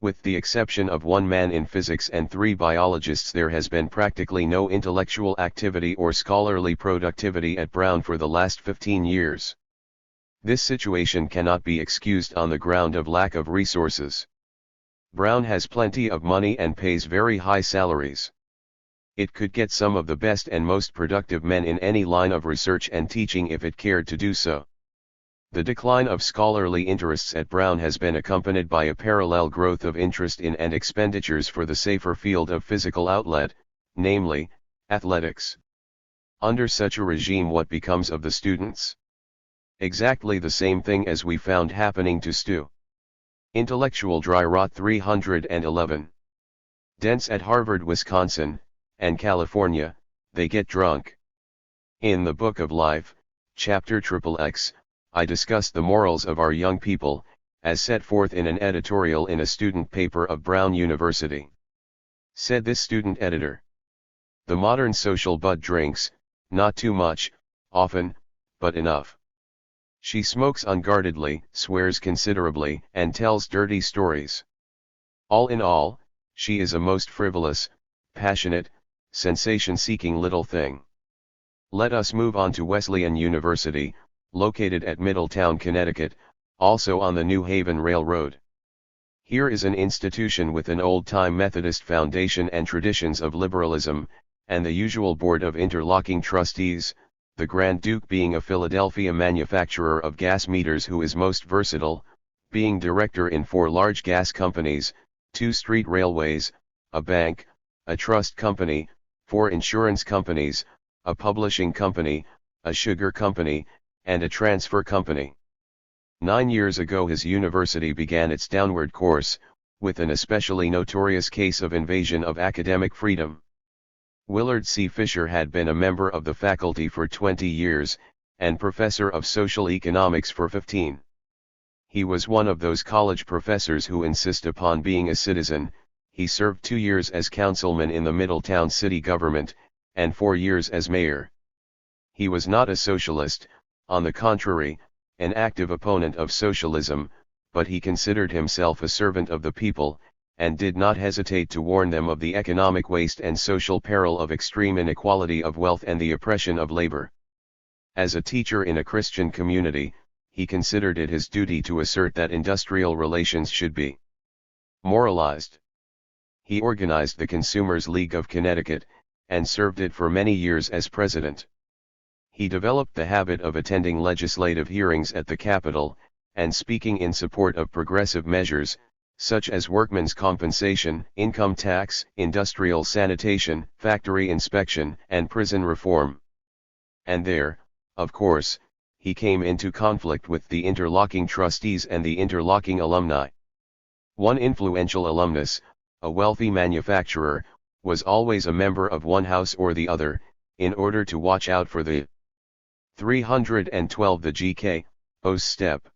With the exception of one man in physics and 3 biologists, there has been practically no intellectual activity or scholarly productivity at Brown for the last 15 years. This situation cannot be excused on the ground of lack of resources. Brown has plenty of money and pays very high salaries. It could get some of the best and most productive men in any line of research and teaching if it cared to do so. The decline of scholarly interests at Brown has been accompanied by a parallel growth of interest in and expenditures for the safer field of physical outlet, namely, athletics. Under such a regime, what becomes of the students? Exactly the same thing as we found happening to Stu. Intellectual dry rot. 311. Dents at Harvard, Wisconsin, and California, they get drunk. In the Book of Life, Chapter XXX, I discussed the morals of our young people, as set forth in an editorial in a student paper of Brown University. Said this student editor: "The modern social bud drinks, not too much, often, but enough. She smokes unguardedly, swears considerably, and tells dirty stories. All in all, she is a most frivolous, passionate, sensation-seeking little thing." Let us move on to Wesleyan University, located at Middletown, Connecticut, also on the New Haven Railroad. Here is an institution with an old-time Methodist foundation and traditions of liberalism, and the usual board of interlocking trustees, the Grand Duke being a Philadelphia manufacturer of gas meters who is most versatile, being director in 4 large gas companies, 2 street railways, a bank, a trust company, 4 insurance companies, a publishing company, a sugar company, and a transfer company. 9 years ago his university began its downward course, with an especially notorious case of invasion of academic freedom. Willard C. Fisher had been a member of the faculty for 20 years, and professor of social economics for 15. He was one of those college professors who insist upon being a citizen. He served 2 years as councilman in the Middletown city government, and 4 years as mayor. He was not a socialist, on the contrary, an active opponent of socialism, but he considered himself a servant of the people, and did not hesitate to warn them of the economic waste and social peril of extreme inequality of wealth and the oppression of labor. As a teacher in a Christian community, he considered it his duty to assert that industrial relations should be moralized. He organized the Consumers League of Connecticut, and served it for many years as president. He developed the habit of attending legislative hearings at the Capitol, and speaking in support of progressive measures, such as workmen's compensation, income tax, industrial sanitation, factory inspection, and prison reform. And there, of course, he came into conflict with the interlocking trustees and the interlocking alumni. One influential alumnus, a wealthy manufacturer, was always a member of one house or the other, in order to watch out for the 312 the GK.'s step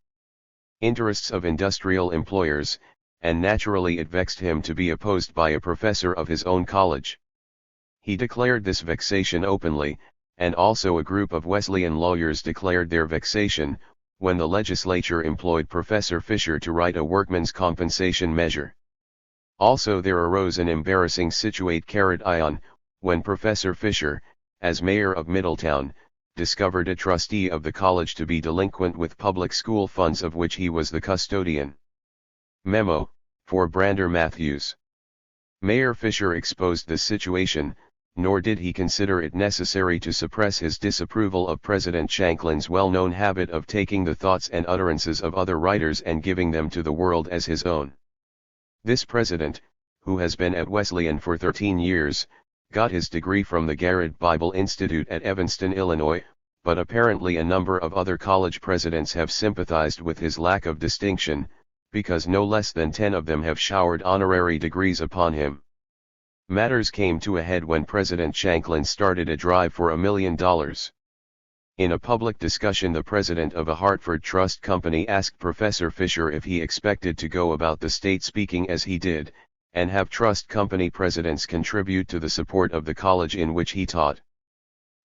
interests of industrial employers, and naturally it vexed him to be opposed by a professor of his own college. He declared this vexation openly, and also a group of Wesleyan lawyers declared their vexation, when the legislature employed Professor Fisher to write a workman's compensation measure. Also there arose an embarrassing situation, when Professor Fisher, as mayor of Middletown, discovered a trustee of the college to be delinquent with public school funds of which he was the custodian. Memo, for Brander Matthews. Mayor Fisher exposed this situation, nor did he consider it necessary to suppress his disapproval of President Shanklin's well-known habit of taking the thoughts and utterances of other writers and giving them to the world as his own. This president, who has been at Wesleyan for 13 years, got his degree from the Garrett Bible Institute at Evanston, Illinois, but apparently a number of other college presidents have sympathized with his lack of distinction, because no less than 10 of them have showered honorary degrees upon him. Matters came to a head when President Shanklin started a drive for $1 million. In a public discussion, the president of a Hartford trust company asked Professor Fisher if he expected to go about the state speaking as he did, and have trust company presidents contribute to the support of the college in which he taught.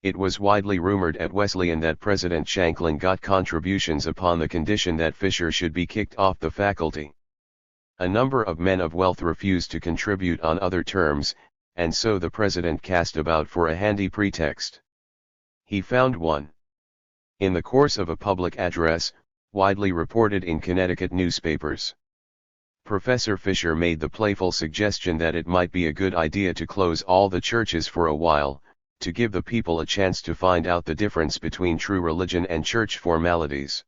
It was widely rumored at Wesleyan that President Shanklin got contributions upon the condition that Fisher should be kicked off the faculty. A number of men of wealth refused to contribute on other terms, and so the president cast about for a handy pretext. He found one. In the course of a public address, widely reported in Connecticut newspapers, Professor Fisher made the playful suggestion that it might be a good idea to close all the churches for a while, to give the people a chance to find out the difference between true religion and church formalities.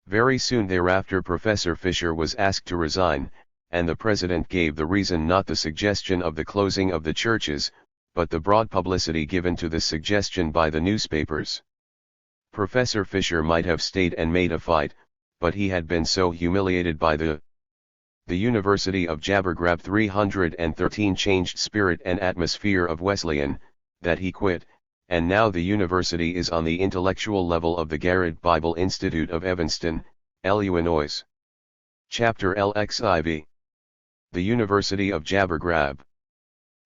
Very soon thereafter Professor Fisher was asked to resign, and the president gave the reason not the suggestion of the closing of the churches, but the broad publicity given to this suggestion by the newspapers. Professor Fisher might have stayed and made a fight, but he had been so humiliated by the University of Jabbergrab 313 changed spirit and atmosphere of Wesleyan, that he quit, and now the university is on the intellectual level of the Garrett Bible Institute of Evanston, Illinois. Chapter LXIV. The University of Jabbergrab.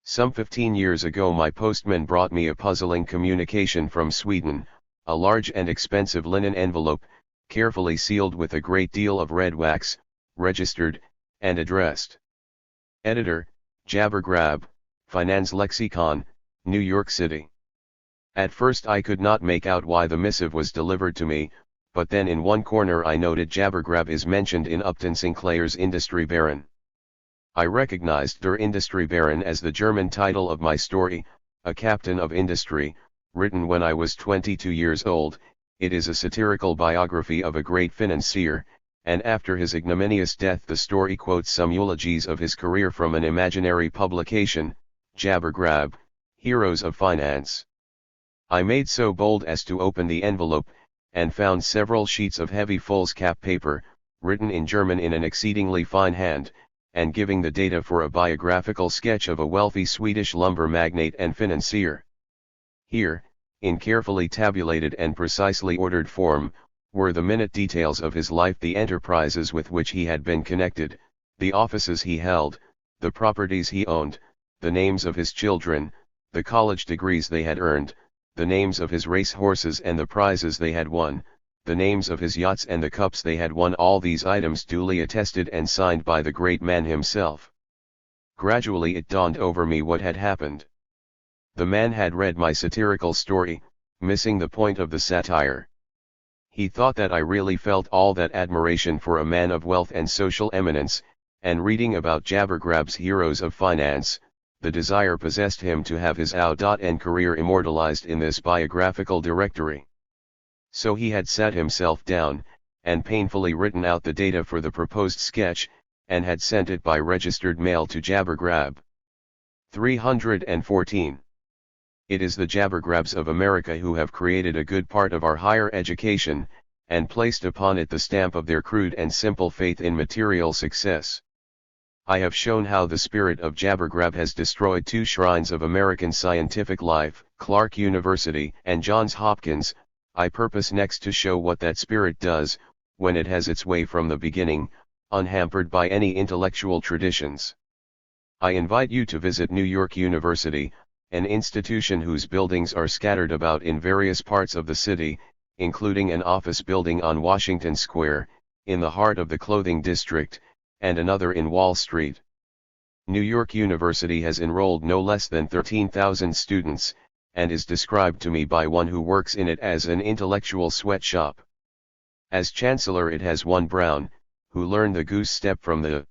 Some 15 years ago my postman brought me a puzzling communication from Sweden, a large and expensive linen envelope, carefully sealed with a great deal of red wax, registered, and addressed. Editor, Jabbergrab, Finance Lexicon, New York City. At first I could not make out why the missive was delivered to me, but then in one corner I noted Jabbergrab is mentioned in Upton Sinclair's Industry Baron. I recognized Der Industry Baron as the German title of my story, A Captain of Industry, written when I was 22 years old. It is a satirical biography of a great financier, and after his ignominious death the story quotes some eulogies of his career from an imaginary publication, Jabbergrab, Heroes of Finance. I made so bold as to open the envelope, and found several sheets of heavy foolscap paper, written in German in an exceedingly fine hand, and giving the data for a biographical sketch of a wealthy Swedish lumber magnate and financier. Here, in carefully tabulated and precisely ordered form, were the minute details of his life, the enterprises with which he had been connected, the offices he held, the properties he owned, the names of his children, the college degrees they had earned, the names of his race horses and the prizes they had won, the names of his yachts and the cups they had won, all these items duly attested and signed by the great man himself. Gradually it dawned over me what had happened. The man had read my satirical story, missing the point of the satire. He thought that I really felt all that admiration for a man of wealth and social eminence, and reading about Jabbergrab's Heroes of Finance, the desire possessed him to have his and career immortalized in this biographical directory. So he had sat himself down, and painfully written out the data for the proposed sketch, and had sent it by registered mail to Jabbergrab. 314. It is the Jabbergrabs of America who have created a good part of our higher education, and placed upon it the stamp of their crude and simple faith in material success. I have shown how the spirit of Jabbergrab has destroyed two shrines of American scientific life, Clark University and Johns Hopkins. I purpose next to show what that spirit does, when it has its way from the beginning, unhampered by any intellectual traditions. I invite you to visit New York University, an institution whose buildings are scattered about in various parts of the city, including an office building on Washington Square, in the heart of the clothing district, and another in Wall Street. New York University has enrolled no less than 13,000 students, and is described to me by one who works in it as an intellectual sweatshop. As chancellor it has one Brown, who learned the goose step from the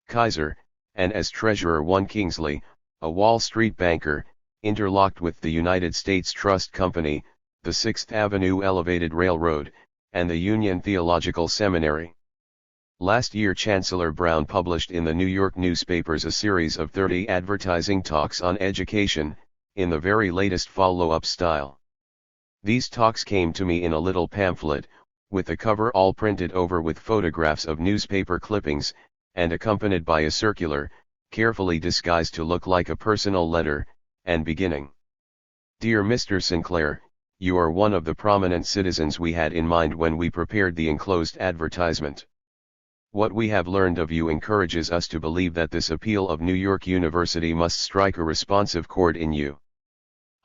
Kaiser, and as treasurer one Kingsley, a Wall Street banker, interlocked with the United States Trust Company, the Sixth Avenue Elevated Railroad, and the Union Theological Seminary. Last year Chancellor Brown published in the New York newspapers a series of 30 advertising talks on education, in the very latest follow-up style. These talks came to me in a little pamphlet, with the cover all printed over with photographs of newspaper clippings, and accompanied by a circular, carefully disguised to look like a personal letter, and beginning, "Dear Mr. Sinclair, you are one of the prominent citizens we had in mind when we prepared the enclosed advertisement. What we have learned of you encourages us to believe that this appeal of New York University must strike a responsive chord in you.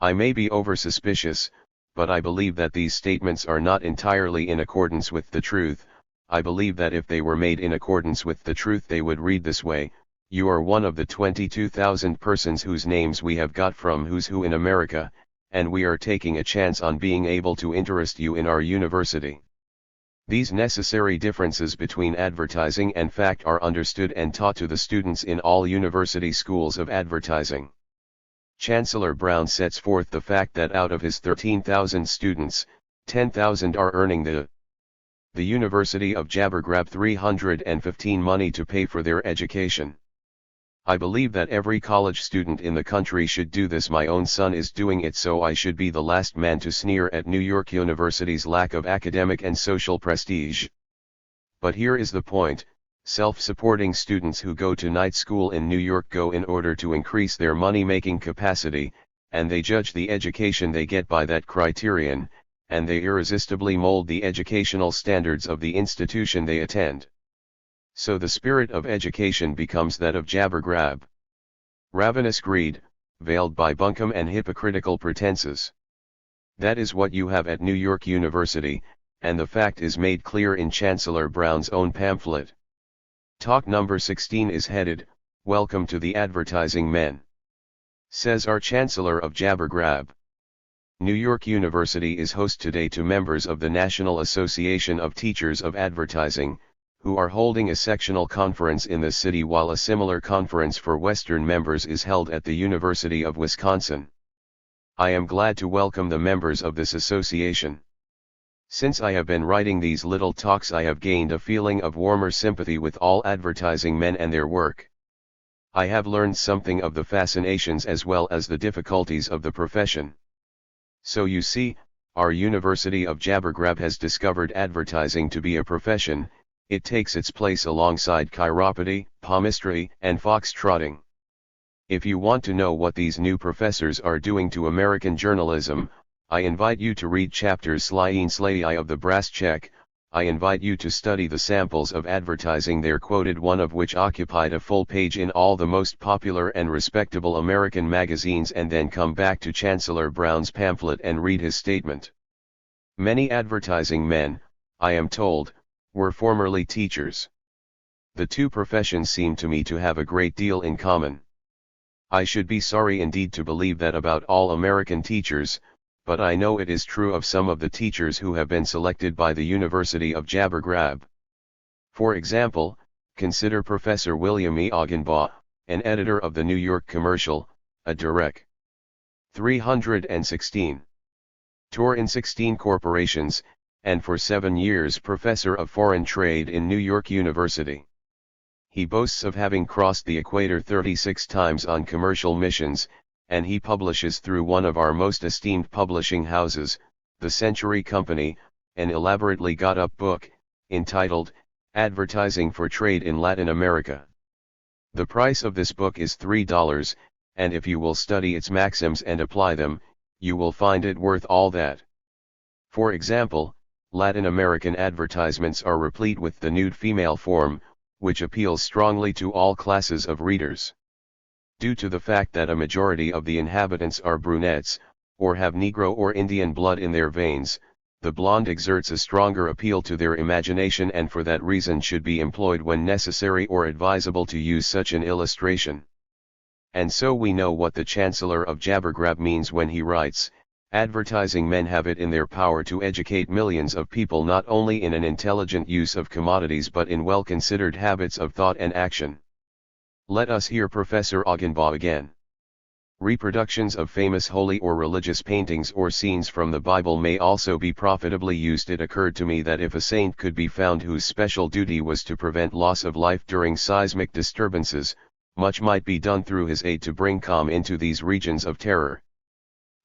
I may be over-suspicious, but I believe that these statements are not entirely in accordance with the truth. I believe that if they were made in accordance with the truth they would read this way: you are one of the 22,000 persons whose names we have got from Who's Who in America, and we are taking a chance on being able to interest you in our university." These necessary differences between advertising and fact are understood and taught to the students in all university schools of advertising. Chancellor Brown sets forth the fact that out of his 13,000 students, 10,000 are earning the University of Jabbergrab $315 money to pay for their education. I believe that every college student in the country should do this. My own son is doing it, so I should be the last man to sneer at New York University's lack of academic and social prestige. But here is the point: self-supporting students who go to night school in New York go in order to increase their money-making capacity, and they judge the education they get by that criterion, and they irresistibly mold the educational standards of the institution they attend. So the spirit of education becomes that of Jabbergrab. Ravenous greed, veiled by bunkum and hypocritical pretenses. That is what you have at New York University, and the fact is made clear in Chancellor Brown's own pamphlet. Talk number 16 is headed, "Welcome to the Advertising Men." Says our Chancellor of Jabbergrab. New York University is host today to members of the National Association of Teachers of Advertising, who are holding a sectional conference in the city, while a similar conference for Western members is held at the University of Wisconsin. I am glad to welcome the members of this association. Since I have been writing these little talks, I have gained a feeling of warmer sympathy with all advertising men and their work. I have learned something of the fascinations as well as the difficulties of the profession. So you see, our University of Jabbergrab has discovered advertising to be a profession. It takes its place alongside chiropody, palmistry, and foxtrotting. If you want to know what these new professors are doing to American journalism, I invite you to read chapters Slyin Slay of the Brass Check. I invite you to study the samples of advertising there quoted, one of which occupied a full page in all the most popular and respectable American magazines, and then come back to Chancellor Brown's pamphlet and read his statement. Many advertising men, I am told, were formerly teachers. The two professions seem to me to have a great deal in common. I should be sorry indeed to believe that about all American teachers, but I know it is true of some of the teachers who have been selected by the University of Jabbergrab. For example, consider Professor William E. Augenbaugh, an editor of the New York Commercial, a Direct 316 tour in 16 corporations, and for 7 years Professor of Foreign Trade in New York University. He boasts of having crossed the equator 36 times on commercial missions, and he publishes through one of our most esteemed publishing houses, the Century Company, an elaborately got-up book, entitled, Advertising for Trade in Latin America. The price of this book is $3, and if you will study its maxims and apply them, you will find it worth all that. For example, Latin American advertisements are replete with the nude female form, which appeals strongly to all classes of readers. Due to the fact that a majority of the inhabitants are brunettes, or have Negro or Indian blood in their veins, the blonde exerts a stronger appeal to their imagination, and for that reason should be employed when necessary or advisable to use such an illustration. And so we know what the Chancellor of Jabbergrab means when he writes, "Advertising men have it in their power to educate millions of people not only in an intelligent use of commodities but in well-considered habits of thought and action." Let us hear Professor Ogenbaugh again. Reproductions of famous holy or religious paintings or scenes from the Bible may also be profitably used. It occurred to me that if a saint could be found whose special duty was to prevent loss of life during seismic disturbances, much might be done through his aid to bring calm into these regions of terror.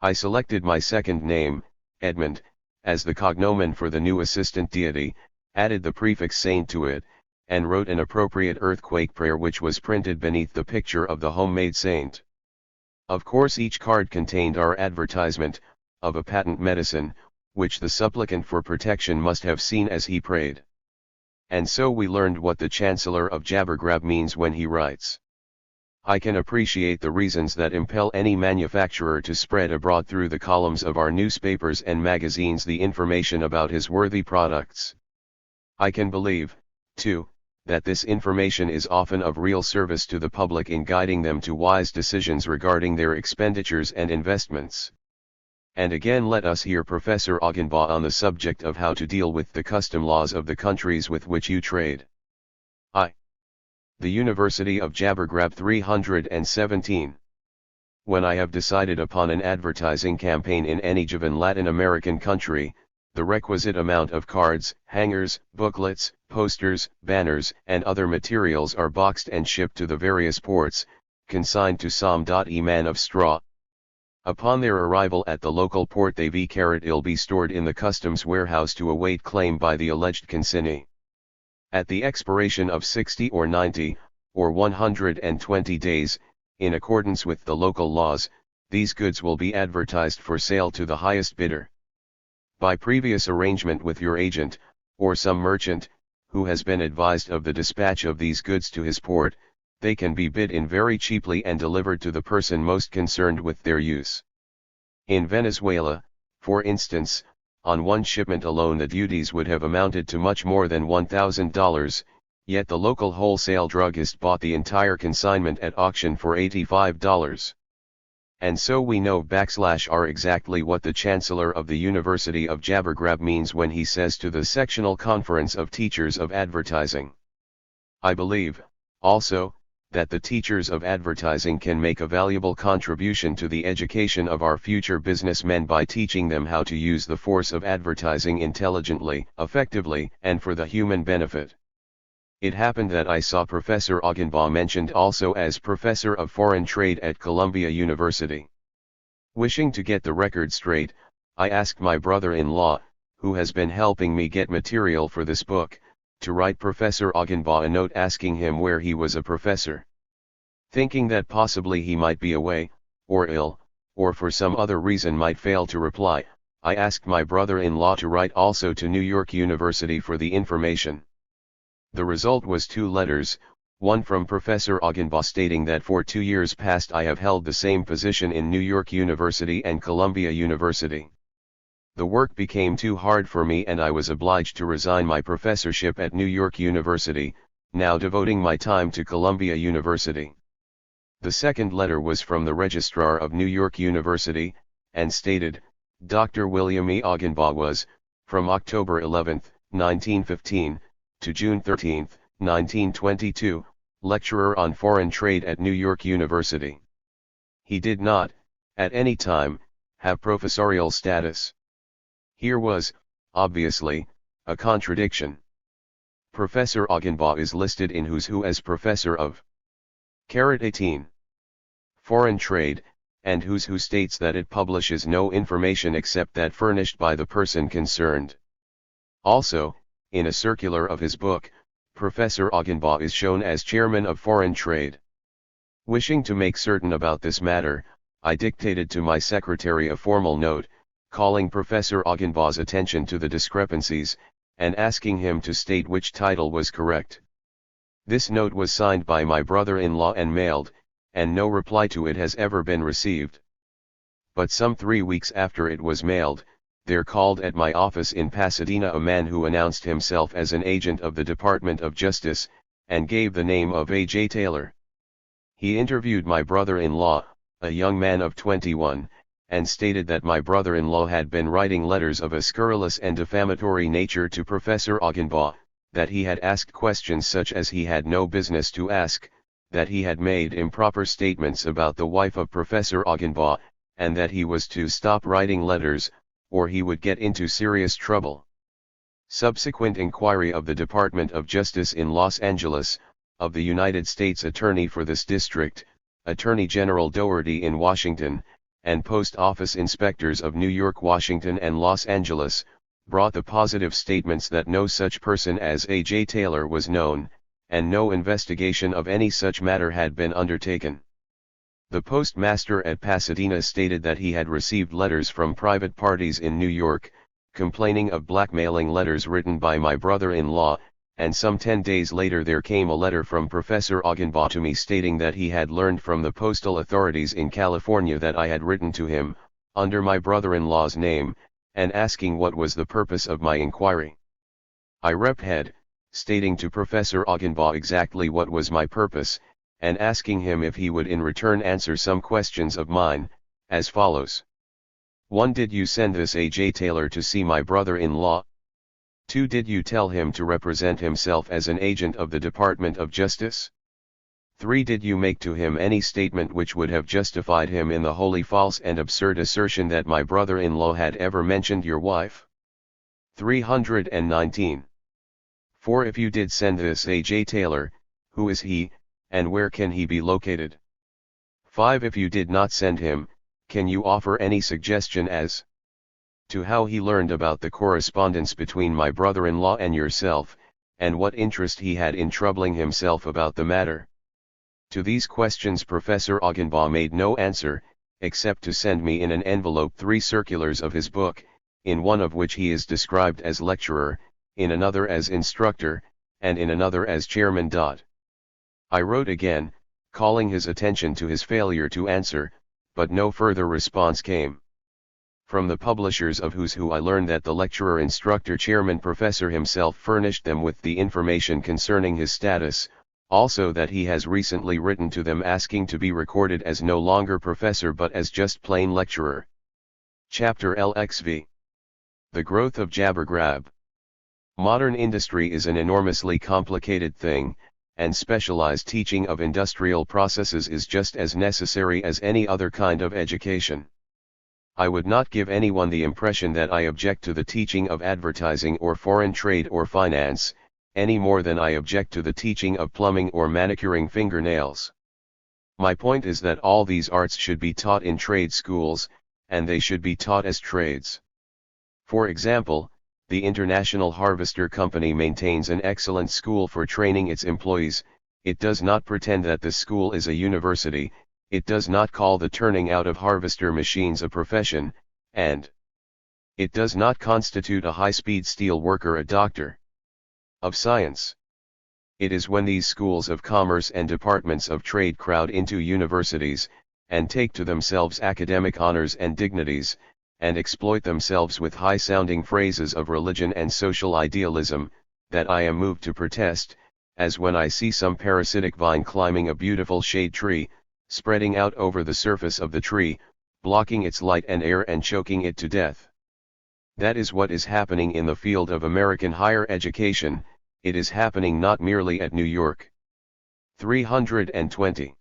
I selected my second name, Edmund, as the cognomen for the new assistant deity, added the prefix saint to it, and wrote an appropriate earthquake prayer which was printed beneath the picture of the homemade saint. Of course each card contained our advertisement, of a patent medicine, which the supplicant for protection must have seen as he prayed. And so we learned what the Chancellor of Jabbergrab means when he writes. I can appreciate the reasons that impel any manufacturer to spread abroad through the columns of our newspapers and magazines the information about his worthy products. I can believe, too, that this information is often of real service to the public in guiding them to wise decisions regarding their expenditures and investments. And again let us hear Professor Ogenbaugh on the subject of how to deal with the custom laws of the countries with which you trade. The University of Jabbergrab 317. When I have decided upon an advertising campaign in any given Latin American country, the requisite amount of cards, hangers, booklets, posters, banners, and other materials are boxed and shipped to the various ports, consigned to some man of straw. Upon their arrival at the local port they will be stored in the customs warehouse to await claim by the alleged consignee. At the expiration of 60 or 90, or 120 days, in accordance with the local laws, these goods will be advertised for sale to the highest bidder. By previous arrangement with your agent, or some merchant, who has been advised of the dispatch of these goods to his port, they can be bid in very cheaply and delivered to the person most concerned with their use. In Venezuela, for instance, on one shipment alone the duties would have amounted to much more than $1,000, yet the local wholesale druggist bought the entire consignment at auction for $85. And so we know / exactly what the Chancellor of the University of Jabbergrab means when he says to the Sectional Conference of Teachers of Advertising. I believe, also, that the teachers of advertising can make a valuable contribution to the education of our future businessmen by teaching them how to use the force of advertising intelligently, effectively, and for the human benefit. It happened that I saw Professor Ogenbaugh mentioned also as Professor of Foreign Trade at Columbia University. Wishing to get the record straight, I asked my brother-in-law, who has been helping me get material for this book, to write Professor Ogenbaugh a note asking him where he was a professor. Thinking that possibly he might be away, or ill, or for some other reason might fail to reply, I asked my brother-in-law to write also to New York University for the information. The result was 2 letters, one from Professor Ogenbaugh stating that for 2 years past I have held the same position in New York University and Columbia University. The work became too hard for me and I was obliged to resign my professorship at New York University, now devoting my time to Columbia University. The second letter was from the Registrar of New York University, and stated, Dr. William E. Ogenbaugh was, from October 11, 1915, to June 13, 1922, lecturer on foreign trade at New York University. He did not, at any time, have professorial status. Here was, obviously, a contradiction. Professor Ogenbaugh is listed in Who's Who as Professor of 18. Foreign Trade, and Who's Who states that it publishes no information except that furnished by the person concerned. Also, in a circular of his book, Professor Ogenbaugh is shown as Chairman of Foreign Trade. Wishing to make certain about this matter, I dictated to my secretary a formal note, calling Professor Augenbaugh's attention to the discrepancies, and asking him to state which title was correct. This note was signed by my brother-in-law and mailed, and no reply to it has ever been received. But some 3 weeks after it was mailed, there called at my office in Pasadena a man who announced himself as an agent of the Department of Justice, and gave the name of A.J. Taylor. He interviewed my brother-in-law, a young man of 21, and stated that my brother-in-law had been writing letters of a scurrilous and defamatory nature to Professor Augenbaugh, that he had asked questions such as he had no business to ask, that he had made improper statements about the wife of Professor Augenbaugh, and that he was to stop writing letters, or he would get into serious trouble. Subsequent inquiry of the Department of Justice in Los Angeles, of the United States Attorney for this district, Attorney General Doherty in Washington, and Post Office inspectors of New York, Washington and Los Angeles, brought the positive statements that no such person as A.J. Taylor was known, and no investigation of any such matter had been undertaken. The postmaster at Pasadena stated that he had received letters from private parties in New York, complaining of blackmailing letters written by my brother-in-law, and some 10 days later there came a letter from Professor Augenbaugh to me stating that he had learned from the postal authorities in California that I had written to him, under my brother-in-law's name, and asking what was the purpose of my inquiry. I replied, stating to Professor Augenbaugh exactly what was my purpose, and asking him if he would in return answer some questions of mine, as follows. 1. Did you send this A.J. Taylor to see my brother-in-law? 2. Did you tell him to represent himself as an agent of the Department of Justice? 3. Did you make to him any statement which would have justified him in the wholly false and absurd assertion that my brother-in-law had ever mentioned your wife? 319. 4. If you did send this A.J. Taylor, who is he, and where can he be located? 5. If you did not send him, can you offer any suggestion as to how he learned about the correspondence between my brother-in-law and yourself, and what interest he had in troubling himself about the matter? To these questions Professor Augenbaugh made no answer, except to send me in an envelope 3 circulars of his book, in one of which he is described as lecturer, in another as instructor, and in another as chairman. I wrote again, calling his attention to his failure to answer, but no further response came. From the publishers of Who's Who I learned that the lecturer, instructor, chairman, professor himself furnished them with the information concerning his status, also that he has recently written to them asking to be recorded as no longer professor but as just plain lecturer. Chapter LXV. The growth of jabbergrab. Modern industry is an enormously complicated thing, and specialized teaching of industrial processes is just as necessary as any other kind of education. I would not give anyone the impression that I object to the teaching of advertising or foreign trade or finance, any more than I object to the teaching of plumbing or manicuring fingernails. My point is that all these arts should be taught in trade schools, and they should be taught as trades. For example, the International Harvester Company maintains an excellent school for training its employees. It does not pretend that the school is a university, it does not call the turning out of harvester machines a profession, and it does not constitute a high-speed steel worker a doctor of science. It is when these schools of commerce and departments of trade crowd into universities, and take to themselves academic honors and dignities, and exploit themselves with high-sounding phrases of religion and social idealism, that I am moved to protest, as when I see some parasitic vine climbing a beautiful shade tree, spreading out over the surface of the tree, blocking its light and air and choking it to death. That is what is happening in the field of American higher education. It is happening not merely at New York. 320.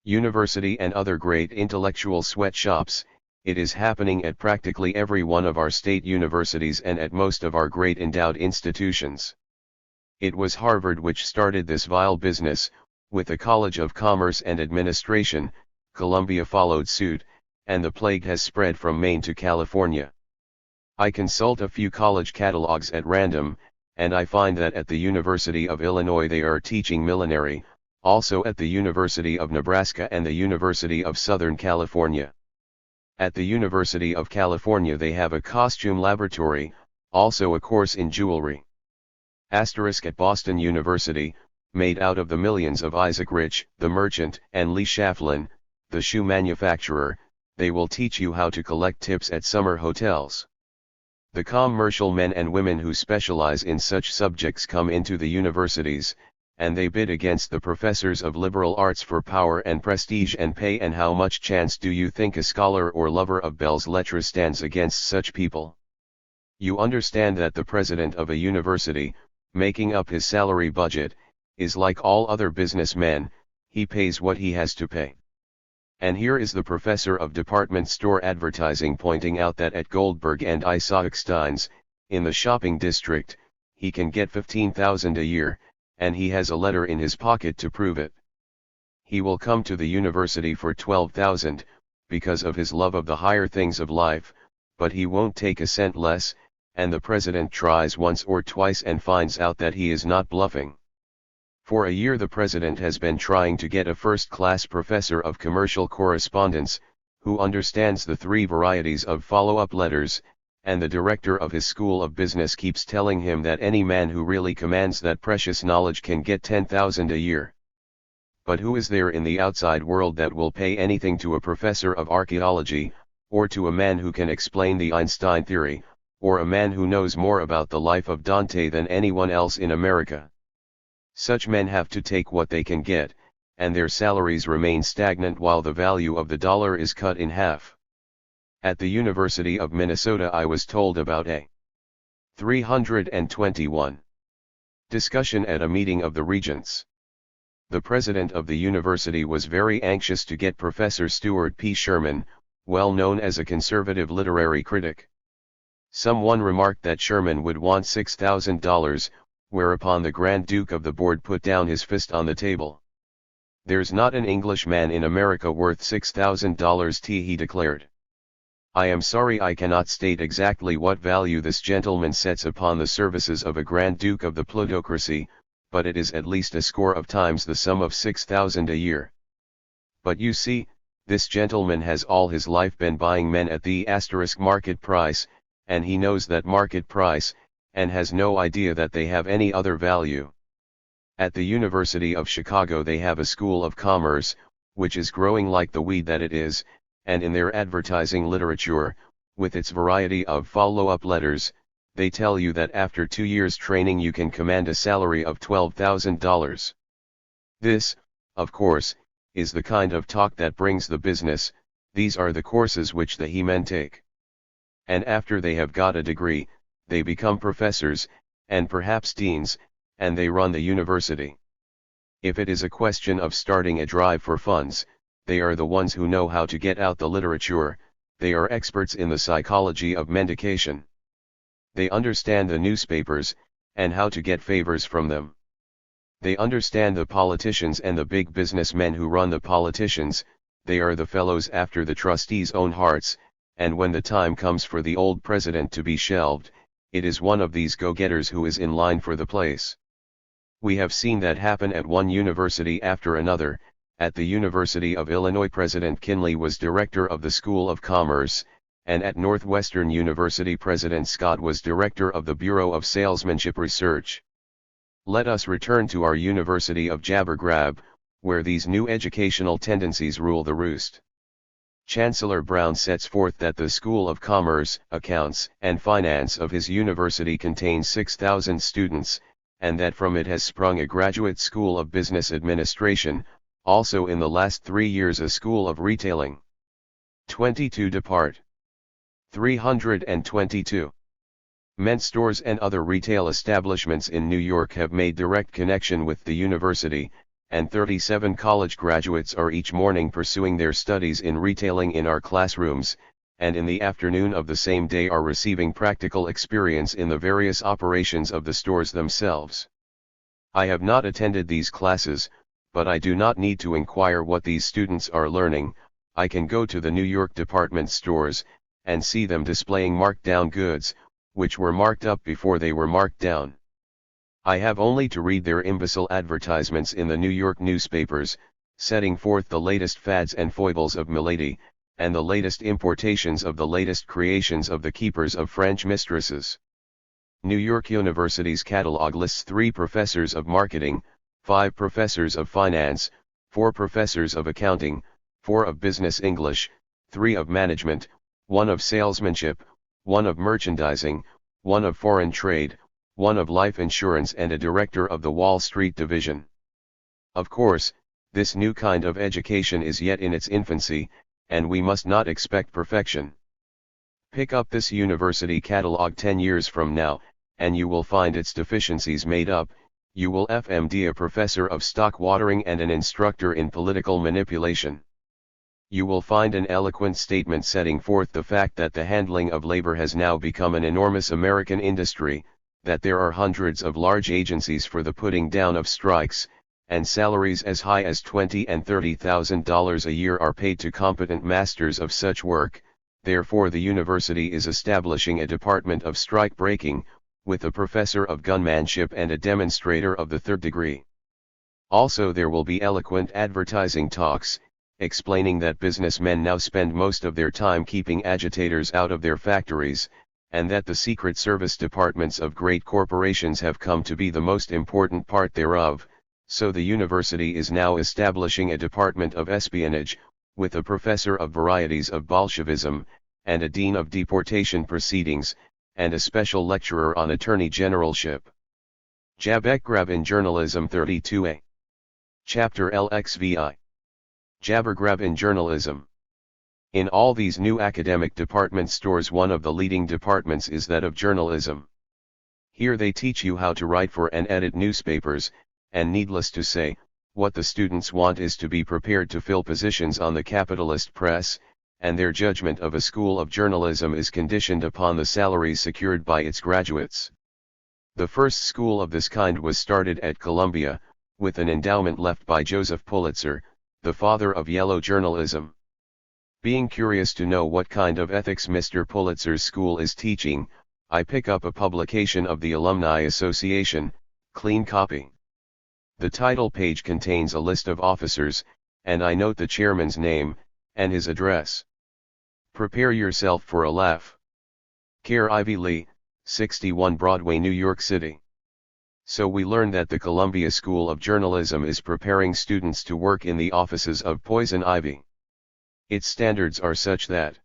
University and other great intellectual sweatshops. It is happening at practically every one of our state universities and at most of our great endowed institutions. It was Harvard which started this vile business, with the College of Commerce and Administration. Columbia followed suit, and the plague has spread from Maine to California. I consult a few college catalogs at random, and I find that at the University of Illinois they are teaching millinery, also at the University of Nebraska and the University of Southern California. At the University of California they have a costume laboratory, also a course in jewelry. Asterisk at Boston University, made out of the millions of Isaac Rich, the merchant, and Lee Shaflin, the shoe manufacturer, they will teach you how to collect tips at summer hotels. The commercial men and women who specialize in such subjects come into the universities, and they bid against the professors of liberal arts for power and prestige and pay. And how much chance do you think a scholar or lover of belles lettres stands against such people? You understand that the president of a university, making up his salary budget, is like all other businessmen, he pays what he has to pay. And here is the professor of department store advertising pointing out that at Goldberg and Isaacstein's, in the shopping district, he can get $15,000 a year, and he has a letter in his pocket to prove it. He will come to the university for $12,000, because of his love of the higher things of life, but he won't take a cent less, and the president tries once or twice and finds out that he is not bluffing. For a year the president has been trying to get a first-class professor of commercial correspondence, who understands the 3 varieties of follow-up letters, and the director of his school of business keeps telling him that any man who really commands that precious knowledge can get $10,000 a year. But who is there in the outside world that will pay anything to a professor of archaeology, or to a man who can explain the Einstein theory, or a man who knows more about the life of Dante than anyone else in America? Such men have to take what they can get, and their salaries remain stagnant while the value of the dollar is cut in half. At the University of Minnesota I was told about a 321 discussion at a meeting of the regents. The president of the university was very anxious to get Professor Stuart P. Sherman, well known as a conservative literary critic. Someone remarked that Sherman would want $6,000, whereupon the Grand Duke of the board put down his fist on the table. "There's not an Englishman in America worth $6,000, he declared. I am sorry I cannot state exactly what value this gentleman sets upon the services of a Grand Duke of the plutocracy, but it is at least a score of times the sum of $6,000 a year. But you see, this gentleman has all his life been buying men at the market price, and he knows that market price, and has no idea that they have any other value. At the University of Chicago they have a school of commerce, which is growing like the weed that it is, and in their advertising literature, with its variety of follow-up letters, they tell you that after 2 years training you can command a salary of $12,000. This, of course, is the kind of talk that brings the business. These are the courses which the he-men take. And after they have got a degree, they become professors, and perhaps deans, and they run the university. If it is a question of starting a drive for funds, they are the ones who know how to get out the literature. They are experts in the psychology of mendication. They understand the newspapers, and how to get favors from them. They understand the politicians and the big businessmen who run the politicians. They are the fellows after the trustees' own hearts, and when the time comes for the old president to be shelved, it is one of these go-getters who is in line for the place. We have seen that happen at one university after another. At the University of Illinois President Kinley was director of the School of Commerce, and at Northwestern University President Scott was director of the Bureau of Salesmanship Research. Let us return to our University of Jabbergrab, where these new educational tendencies rule the roost. Chancellor Brown sets forth that the School of Commerce, Accounts, and Finance of his university contains 6,000 students, and that from it has sprung a graduate school of business administration, also in the last 3 years a school of retailing. 22 depart. 322. Men's stores and other retail establishments in New York have made direct connection with the university, and 37 college graduates are each morning pursuing their studies in retailing in our classrooms, and in the afternoon of the same day are receiving practical experience in the various operations of the stores themselves. I have not attended these classes, but I do not need to inquire what these students are learning. I can go to the New York department stores, and see them displaying marked down goods, which were marked up before they were marked down. I have only to read their imbecile advertisements in the New York newspapers, setting forth the latest fads and foibles of milady, and the latest importations of the latest creations of the keepers of French mistresses. New York University's catalog lists 3 professors of marketing, 5 professors of finance, 4 professors of accounting, 4 of business English, 3 of management, 1 of salesmanship, 1 of merchandising, 1 of foreign trade, 1 of life insurance, and a director of the Wall Street division. Of course, this new kind of education is yet in its infancy, and we must not expect perfection. Pick up this university catalog 10 years from now, and you will find its deficiencies made up. You will FMD a professor of stock watering and an instructor in political manipulation. You will find an eloquent statement setting forth the fact that the handling of labor has now become an enormous American industry, that there are hundreds of large agencies for the putting down of strikes, and salaries as high as $20,000 and $30,000 a year are paid to competent masters of such work. Therefore the university is establishing a department of strike breaking, with a professor of gunmanship and a demonstrator of the 3rd degree. Also there will be eloquent advertising talks, explaining that businessmen now spend most of their time keeping agitators out of their factories, and that the Secret Service departments of great corporations have come to be the most important part thereof. So the university is now establishing a department of espionage, with a professor of varieties of Bolshevism, and a dean of deportation proceedings, and a special lecturer on attorney generalship. Jabbergrab in Journalism 32a. Chapter LXVI. Jabbergrab in Journalism. In all these new academic department stores, one of the leading departments is that of journalism. Here they teach you how to write for and edit newspapers, and needless to say, what the students want is to be prepared to fill positions on the capitalist press, and their judgment of a school of journalism is conditioned upon the salaries secured by its graduates. The first school of this kind was started at Columbia, with an endowment left by Joseph Pulitzer, the father of yellow journalism. Being curious to know what kind of ethics Mr. Pulitzer's school is teaching, I pick up a publication of the Alumni Association, clean copy. The title page contains a list of officers, and I note the chairman's name, and his address. Prepare yourself for a laugh. Care Ivy Lee, 61 Broadway, New York City. So we learn that the Columbia School of Journalism is preparing students to work in the offices of Poison Ivy. Its standards are such that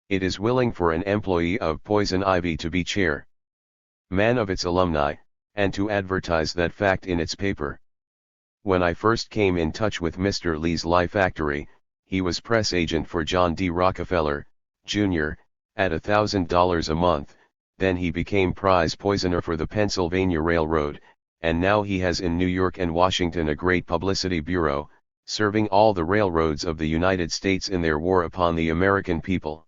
it is willing for an employee of Poison Ivy to be chairman of its alumni, and to advertise that fact in its paper. When I first came in touch with Mr. Lee's Lie Factory, he was press agent for John D. Rockefeller, Jr., at $1,000 a month. Then he became prize poisoner for the Pennsylvania Railroad, and now he has in New York and Washington a great publicity bureau, serving all the railroads of the United States in their war upon the American people.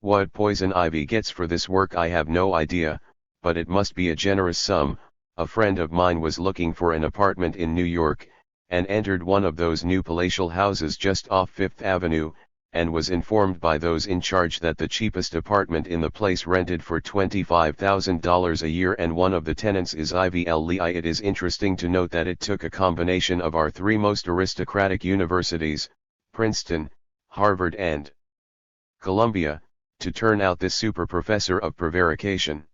What Poison Ivy gets for this work I have no idea, but it must be a generous sum. A friend of mine was looking for an apartment in New York, and entered one of those new palatial houses just off Fifth Avenue, and was informed by those in charge that the cheapest apartment in the place rented for $25,000 a year, and one of the tenants is Ivy L. Lee. It is interesting to note that it took a combination of our 3 most aristocratic universities, Princeton, Harvard and Columbia, to turn out this super professor of prevarication.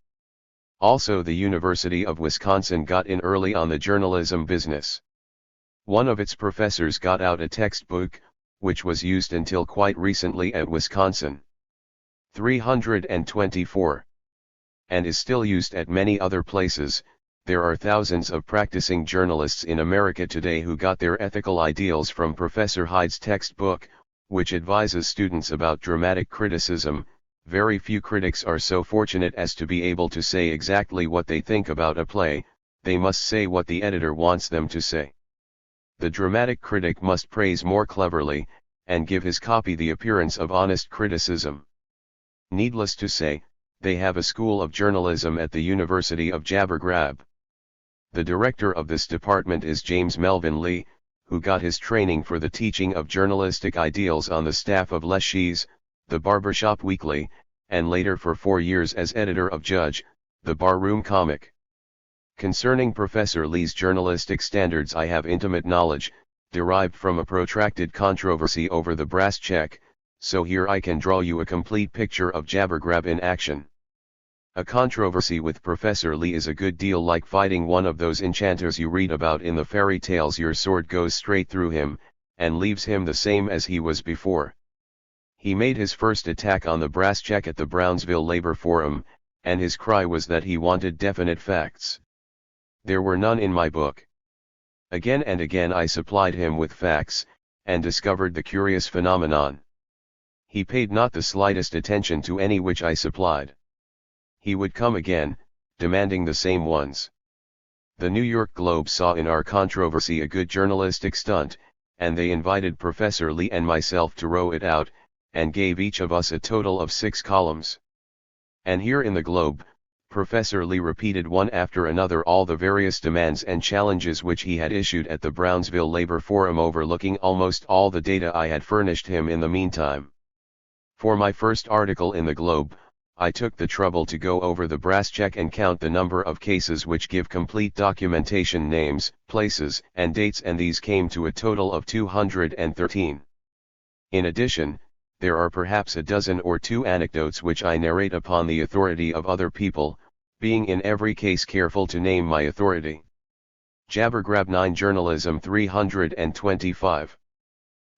Also the University of Wisconsin got in early on the journalism business. One of its professors got out a textbook, which was used until quite recently at Wisconsin 324, and is still used at many other places. There are thousands of practicing journalists in America today who got their ethical ideals from Professor Hyde's textbook, which advises students about dramatic criticism. Very few critics are so fortunate as to be able to say exactly what they think about a play. They must say what the editor wants them to say. The dramatic critic must praise more cleverly, and give his copy the appearance of honest criticism. Needless to say, they have a school of journalism at the University of Jabbergrab. The director of this department is James Melvin Lee, who got his training for the teaching of journalistic ideals on the staff of Les Chiz, the Barbershop Weekly, and later for 4 years as editor of Judge, the barroom comic. Concerning Professor Lee's journalistic standards I have intimate knowledge, derived from a protracted controversy over the brass check, so here I can draw you a complete picture of jabbergrab in action. A controversy with Professor Lee is a good deal like fighting one of those enchanters you read about in the fairy tales. Your sword goes straight through him, and leaves him the same as he was before. He made his first attack on the brass check at the Brownsville Labor Forum, and his cry was that he wanted definite facts. There were none in my book. Again and again I supplied him with facts, and discovered the curious phenomenon. He paid not the slightest attention to any which I supplied. He would come again, demanding the same ones. The New York Globe saw in our controversy a good journalistic stunt, and they invited Professor Lee and myself to row it out, and gave each of us a total of 6 columns. And here in the Globe, Professor Lee repeated one after another all the various demands and challenges which he had issued at the Brownsville Labor Forum, overlooking almost all the data I had furnished him in the meantime. For my first article in the Globe, I took the trouble to go over the brass check and count the number of cases which give complete documentation, names, places, and dates, and these came to a total of 213. In addition, there are perhaps a dozen or two anecdotes which I narrate upon the authority of other people, being in every case careful to name my authority. Jabbergrab 9 Journalism 325.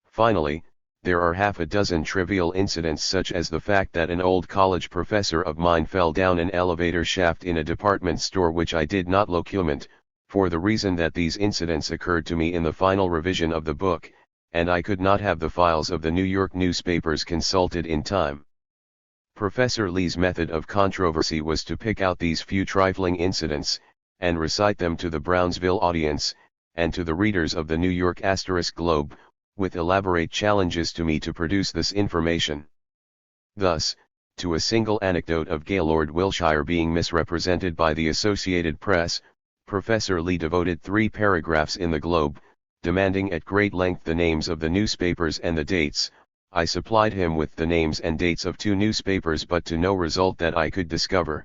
Finally, there are half a dozen trivial incidents, such as the fact that an old college professor of mine fell down an elevator shaft in a department store, which I did not document, for the reason that these incidents occurred to me in the final revision of the book, and I could not have the files of the New York newspapers consulted in time. Professor Lee's method of controversy was to pick out these few trifling incidents, and recite them to the Brownsville audience, and to the readers of the New York Globe, with elaborate challenges to me to produce this information. Thus, to a single anecdote of Gaylord Wilshire being misrepresented by the Associated Press, Professor Lee devoted 3 paragraphs in the Globe, demanding at great length the names of the newspapers and the dates. I supplied him with the names and dates of 2 newspapers, but to no result that I could discover.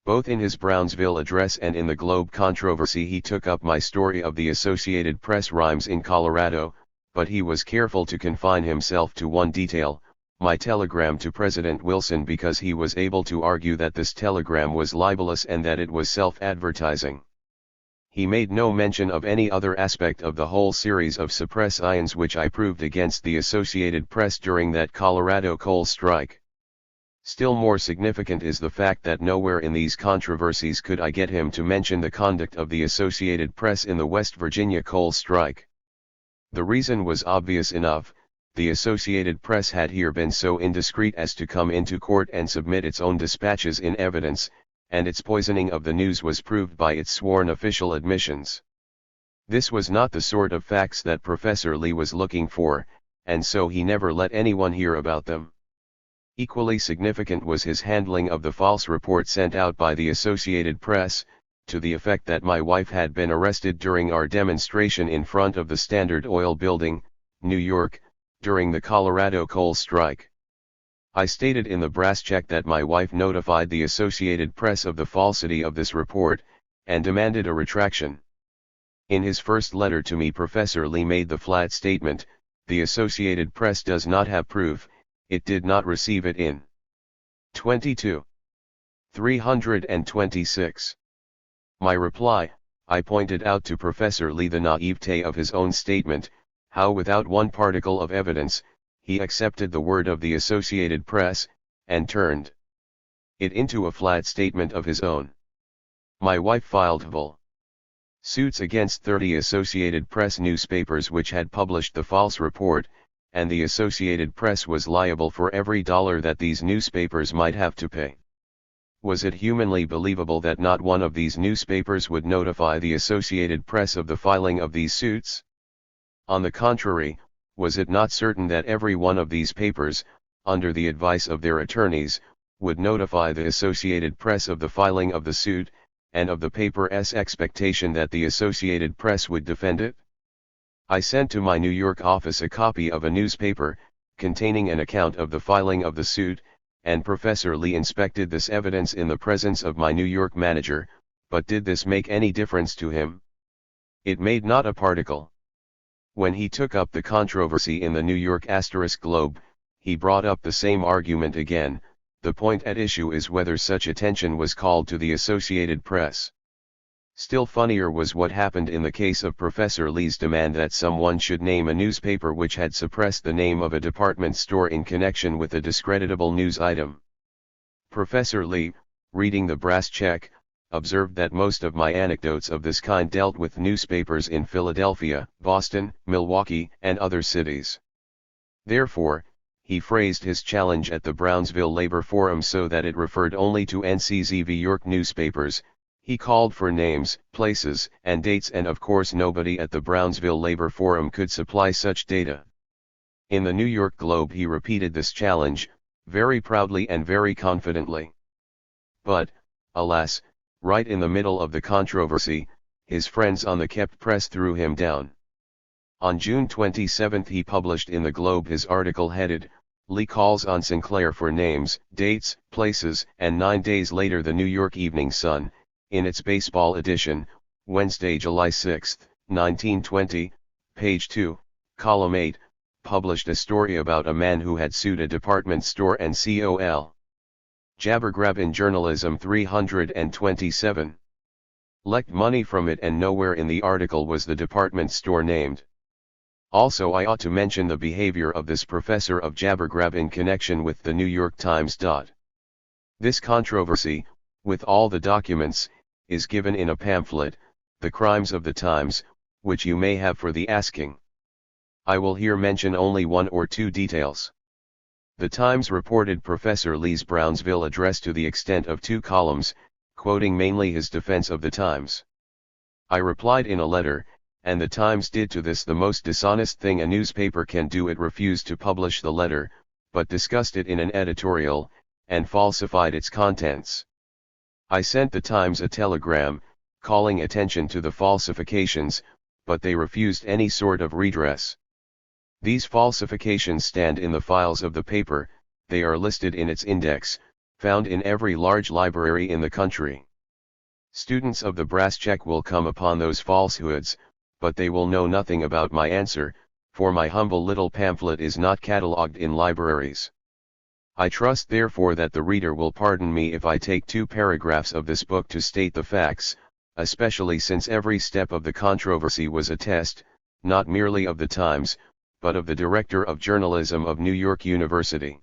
Both in his Brownsville address and in the Globe controversy he took up my story of the Associated Press rhymes in Colorado, but he was careful to confine himself to one detail, my telegram to President Wilson, because he was able to argue that this telegram was libelous and that it was self-advertising. He made no mention of any other aspect of the whole series of suppressions which I proved against the Associated Press during that Colorado coal strike. Still more significant is the fact that nowhere in these controversies could I get him to mention the conduct of the Associated Press in the West Virginia coal strike. The reason was obvious enough. The Associated Press had here been so indiscreet as to come into court and submit its own dispatches in evidence, and its poisoning of the news was proved by its sworn official admissions. This was not the sort of facts that Professor Lee was looking for, and so he never let anyone hear about them. Equally significant was his handling of the false report sent out by the Associated Press, to the effect that my wife had been arrested during our demonstration in front of the Standard Oil Building, New York, during the Colorado coal strike. I stated in the brass check that my wife notified the Associated Press of the falsity of this report, and demanded a retraction. In his first letter to me, Professor Lee made the flat statement, "The Associated Press does not have proof, it did not receive it in 22. 326. My reply, I pointed out to Professor Lee the naivete of his own statement, how without one particle of evidence, he accepted the word of the Associated Press, and turned it into a flat statement of his own. My wife filed full suits against 30 Associated Press newspapers which had published the false report, and the Associated Press was liable for every dollar that these newspapers might have to pay. Was it humanly believable that not one of these newspapers would notify the Associated Press of the filing of these suits? On the contrary, was it not certain that every one of these papers, under the advice of their attorneys, would notify the Associated Press of the filing of the suit, and of the paper's expectation that the Associated Press would defend it? I sent to my New York office a copy of a newspaper, containing an account of the filing of the suit, and Professor Lee inspected this evidence in the presence of my New York manager, but did this make any difference to him? It made not a particle. When he took up the controversy in the New York Globe, he brought up the same argument again. The point at issue is whether such attention was called to the Associated Press. Still funnier was what happened in the case of Professor Lee's demand that someone should name a newspaper which had suppressed the name of a department store in connection with a discreditable news item. Professor Lee, reading the brass check, observed that most of my anecdotes of this kind dealt with newspapers in Philadelphia, Boston, Milwaukee, and other cities. Therefore, he phrased his challenge at the Brownsville Labor Forum so that it referred only to NCZV York newspapers. He called for names, places, and dates, and of course nobody at the Brownsville Labor Forum could supply such data. In the New York Globe he repeated this challenge, very proudly and very confidently. But, alas, right in the middle of the controversy, his friends on the kept press threw him down. On June 27 he published in the Globe his article headed, "Lee calls on Sinclair for names, dates, places," and 9 days later the New York Evening Sun, in its baseball edition, Wednesday, July 6, 1920, page 2, column 8, published a story about a man who had sued a department store and col. Jabbergrab in Journalism 327. Lecked money from it, and nowhere in the article was the department store named. Also, I ought to mention the behavior of this professor of Jabbergrab in connection with the New York Times. This controversy, with all the documents, is given in a pamphlet, The Crimes of the Times, which you may have for the asking. I will here mention only one or two details. The Times reported Professor Lee's Brownsville address to the extent of 2 columns, quoting mainly his defense of the Times. I replied in a letter, and the Times did to this the most dishonest thing a newspaper can do. It refused to publish the letter, but discussed it in an editorial, and falsified its contents. I sent the Times a telegram, calling attention to the falsifications, but they refused any sort of redress. These falsifications stand in the files of the paper, they are listed in its index, found in every large library in the country. Students of the brass check will come upon those falsehoods, but they will know nothing about my answer, for my humble little pamphlet is not catalogued in libraries. I trust therefore that the reader will pardon me if I take 2 paragraphs of this book to state the facts, especially since every step of the controversy was a test, not merely of the Times, but of the Director of Journalism of New York University.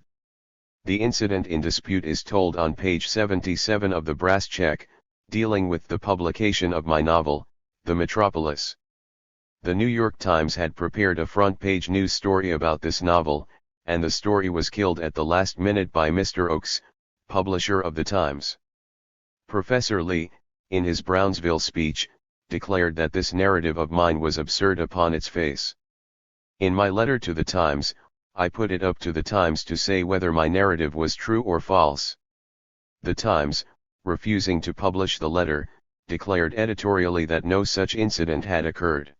The incident in dispute is told on page 77 of the brass check, dealing with the publication of my novel, The Metropolis. The New York Times had prepared a front-page news story about this novel, and the story was killed at the last minute by Mr. Oakes, publisher of the Times. Professor Lee, in his Brownsville speech, declared that this narrative of mine was absurd upon its face. In my letter to the Times, I put it up to the Times to say whether my narrative was true or false. The Times, refusing to publish the letter, declared editorially that no such incident had occurred.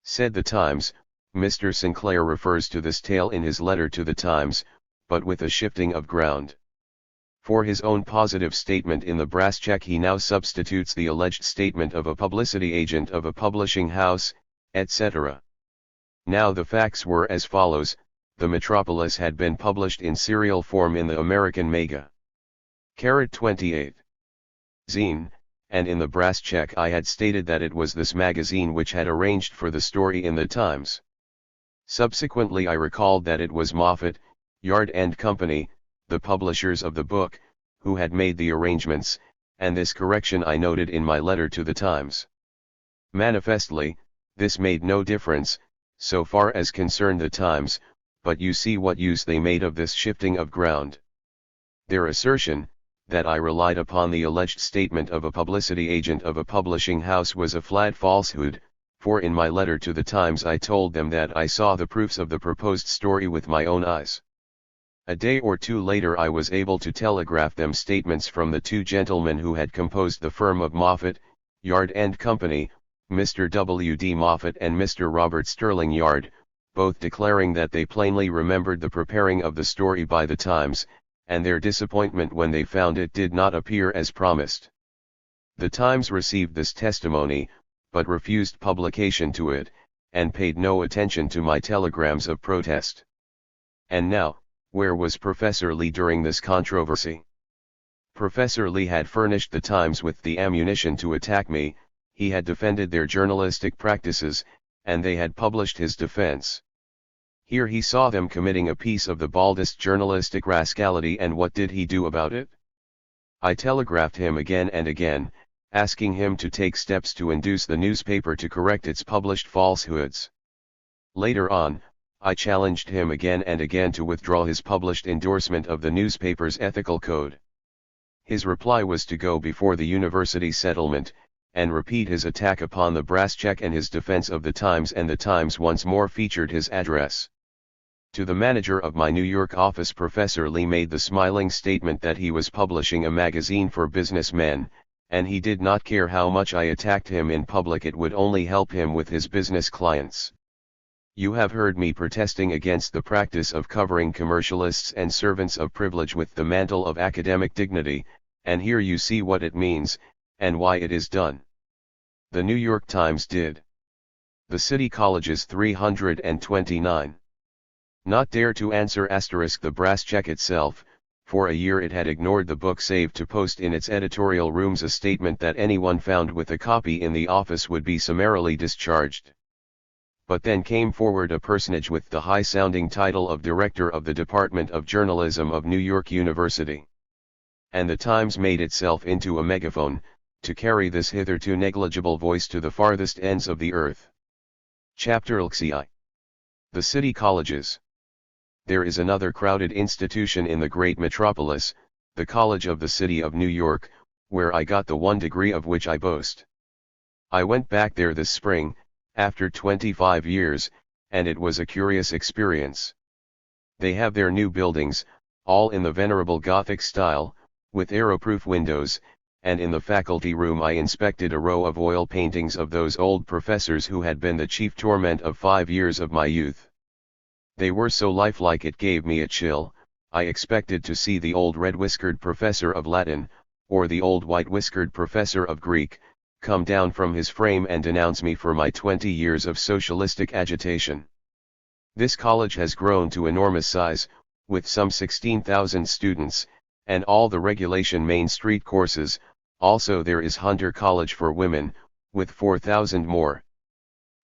Said the Times, Mr. Sinclair refers to this tale in his letter to the Times, but with a shifting of ground. For his own positive statement in the brass check he now substitutes the alleged statement of a publicity agent of a publishing house, etc. Now the facts were as follows: The Metropolis had been published in serial form in the American Mega. 28. Zine, and in the brass check I had stated that it was this magazine which had arranged for the story in the Times. Subsequently I recalled that it was Moffett, Yard and Company, the publishers of the book, who had made the arrangements, and this correction I noted in my letter to the Times. Manifestly, this made no difference, so far as concerned the Times, but you see what use they made of this shifting of ground. Their assertion, that I relied upon the alleged statement of a publicity agent of a publishing house was a flat falsehood, for in my letter to the Times I told them that I saw the proofs of the proposed story with my own eyes. A day or 2 later I was able to telegraph them statements from the 2 gentlemen who had composed the firm of Moffett, Yard and Company, Mr. W. D. Moffett and Mr. Robert Sterling Yard, both declaring that they plainly remembered the preparing of the story by the Times, and their disappointment when they found it did not appear as promised. The Times received this testimony, but refused publication to it, and paid no attention to my telegrams of protest. And now, where was Professor Lee during this controversy? Professor Lee had furnished the Times with the ammunition to attack me, he had defended their journalistic practices, and they had published his defense. Here he saw them committing a piece of the baldest journalistic rascality, and what did he do about it? I telegraphed him again and again, asking him to take steps to induce the newspaper to correct its published falsehoods. Later on, I challenged him again and again to withdraw his published endorsement of the newspaper's ethical code. His reply was to go before the university settlement, and repeat his attack upon the brass check and his defense of the Times, and the Times once more featured his address. To the manager of my New York office, Professor Lee made the smiling statement that he was publishing a magazine for businessmen, and he did not care how much I attacked him in public, it would only help him with his business clients. You have heard me protesting against the practice of covering commercialists and servants of privilege with the mantle of academic dignity, and here you see what it means, and why it is done. The New York Times did. The City College's 329. Not dare to answer * the brass check itself. For a year it had ignored the book, save to post in its editorial rooms a statement that anyone found with a copy in the office would be summarily discharged. But then came forward a personage with the high-sounding title of Director of the Department of Journalism of New York University. And the Times made itself into a megaphone, to carry this hitherto negligible voice to the farthest ends of the earth. Chapter LXI. The City Colleges. There is another crowded institution in the great metropolis, the College of the City of New York, where I got the one degree of which I boast. I went back there this spring, after 25 years, and it was a curious experience. They have their new buildings, all in the venerable Gothic style, with arrow-proof windows, and in the faculty room I inspected a row of oil paintings of those old professors who had been the chief torment of 5 years of my youth. They were so lifelike it gave me a chill. I expected to see the old red-whiskered professor of Latin, or the old white-whiskered professor of Greek, come down from his frame and denounce me for my 20 years of socialistic agitation. This college has grown to enormous size, with some 16,000 students, and all the regulation Main Street courses. Also there is Hunter College for women, with 4,000 more.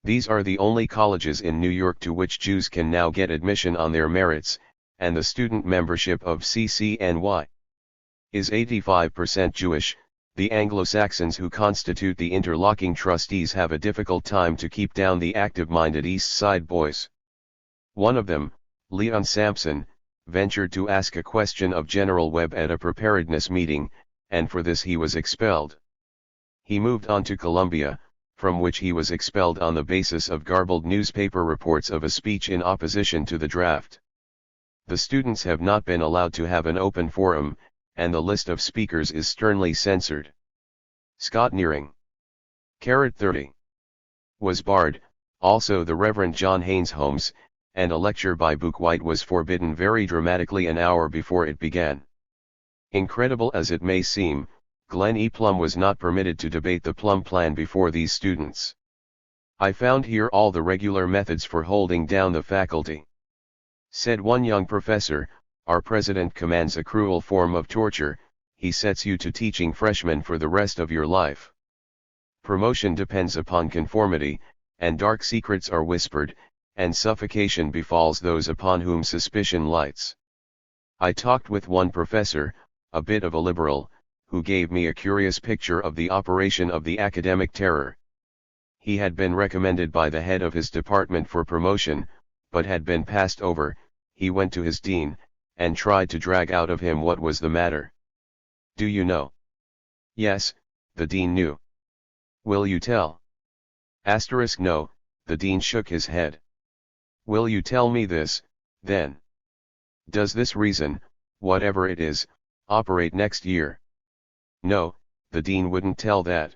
These are the only colleges in New York to which Jews can now get admission on their merits, and the student membership of CCNY is 85% Jewish. The Anglo-Saxons who constitute the interlocking trustees have a difficult time to keep down the active-minded East Side boys. One of them, Leon Sampson, ventured to ask a question of General Webb at a preparedness meeting, and for this he was expelled. He moved on to Columbia, from which he was expelled on the basis of garbled newspaper reports of a speech in opposition to the draft. The students have not been allowed to have an open forum, and the list of speakers is sternly censored. Scott Nearing, 30, was barred, also the Reverend John Haynes Holmes, and a lecture by Book White was forbidden very dramatically an hour before it began. Incredible as it may seem, Glenn E. Plum was not permitted to debate the Plum Plan before these students. I found here all the regular methods for holding down the faculty. Said one young professor, our president commands a cruel form of torture, he sets you to teaching freshmen for the rest of your life. Promotion depends upon conformity, and dark secrets are whispered, and suffocation befalls those upon whom suspicion lights. I talked with one professor, a bit of a liberal, who gave me a curious picture of the operation of the academic terror. He had been recommended by the head of his department for promotion, but had been passed over. He went to his dean, and tried to drag out of him what was the matter. Do you know? Yes, the dean knew. Will you tell? No, the dean shook his head. Will you tell me this, then? Does this reason, whatever it is, operate next year? No, the dean wouldn't tell that.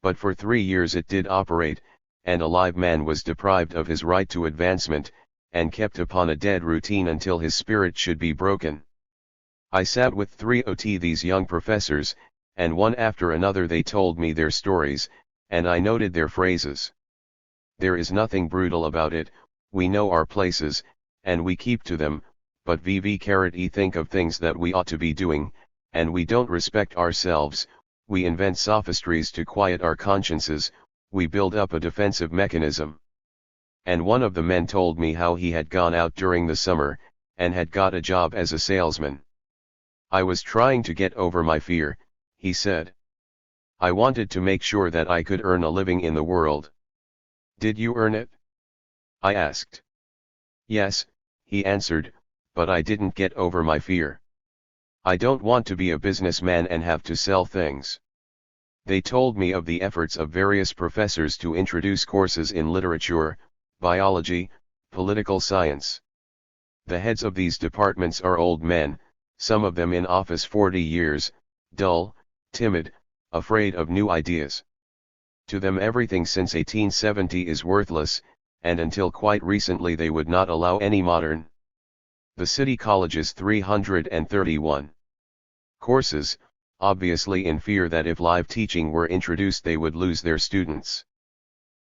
But for 3 years it did operate, and a live man was deprived of his right to advancement, and kept upon a dead routine until his spirit should be broken. I sat with 3 of these young professors, and one after another they told me their stories, and I noted their phrases. There is nothing brutal about it, we know our places, and we keep to them, but we think of things that we ought to be doing, and we don't respect ourselves, we invent sophistries to quiet our consciences, we build up a defensive mechanism. And one of the men told me how he had gone out during the summer, and had got a job as a salesman. I was trying to get over my fear, he said. I wanted to make sure that I could earn a living in the world. Did you earn it? I asked. Yes, he answered, but I didn't get over my fear. I don't want to be a businessman and have to sell things. They told me of the efforts of various professors to introduce courses in literature, biology, political science. The heads of these departments are old men, some of them in office 40 years, dull, timid, afraid of new ideas. To them everything since 1870 is worthless, and until quite recently they would not allow any modern. The city colleges 331 courses, obviously in fear that if live teaching were introduced they would lose their students.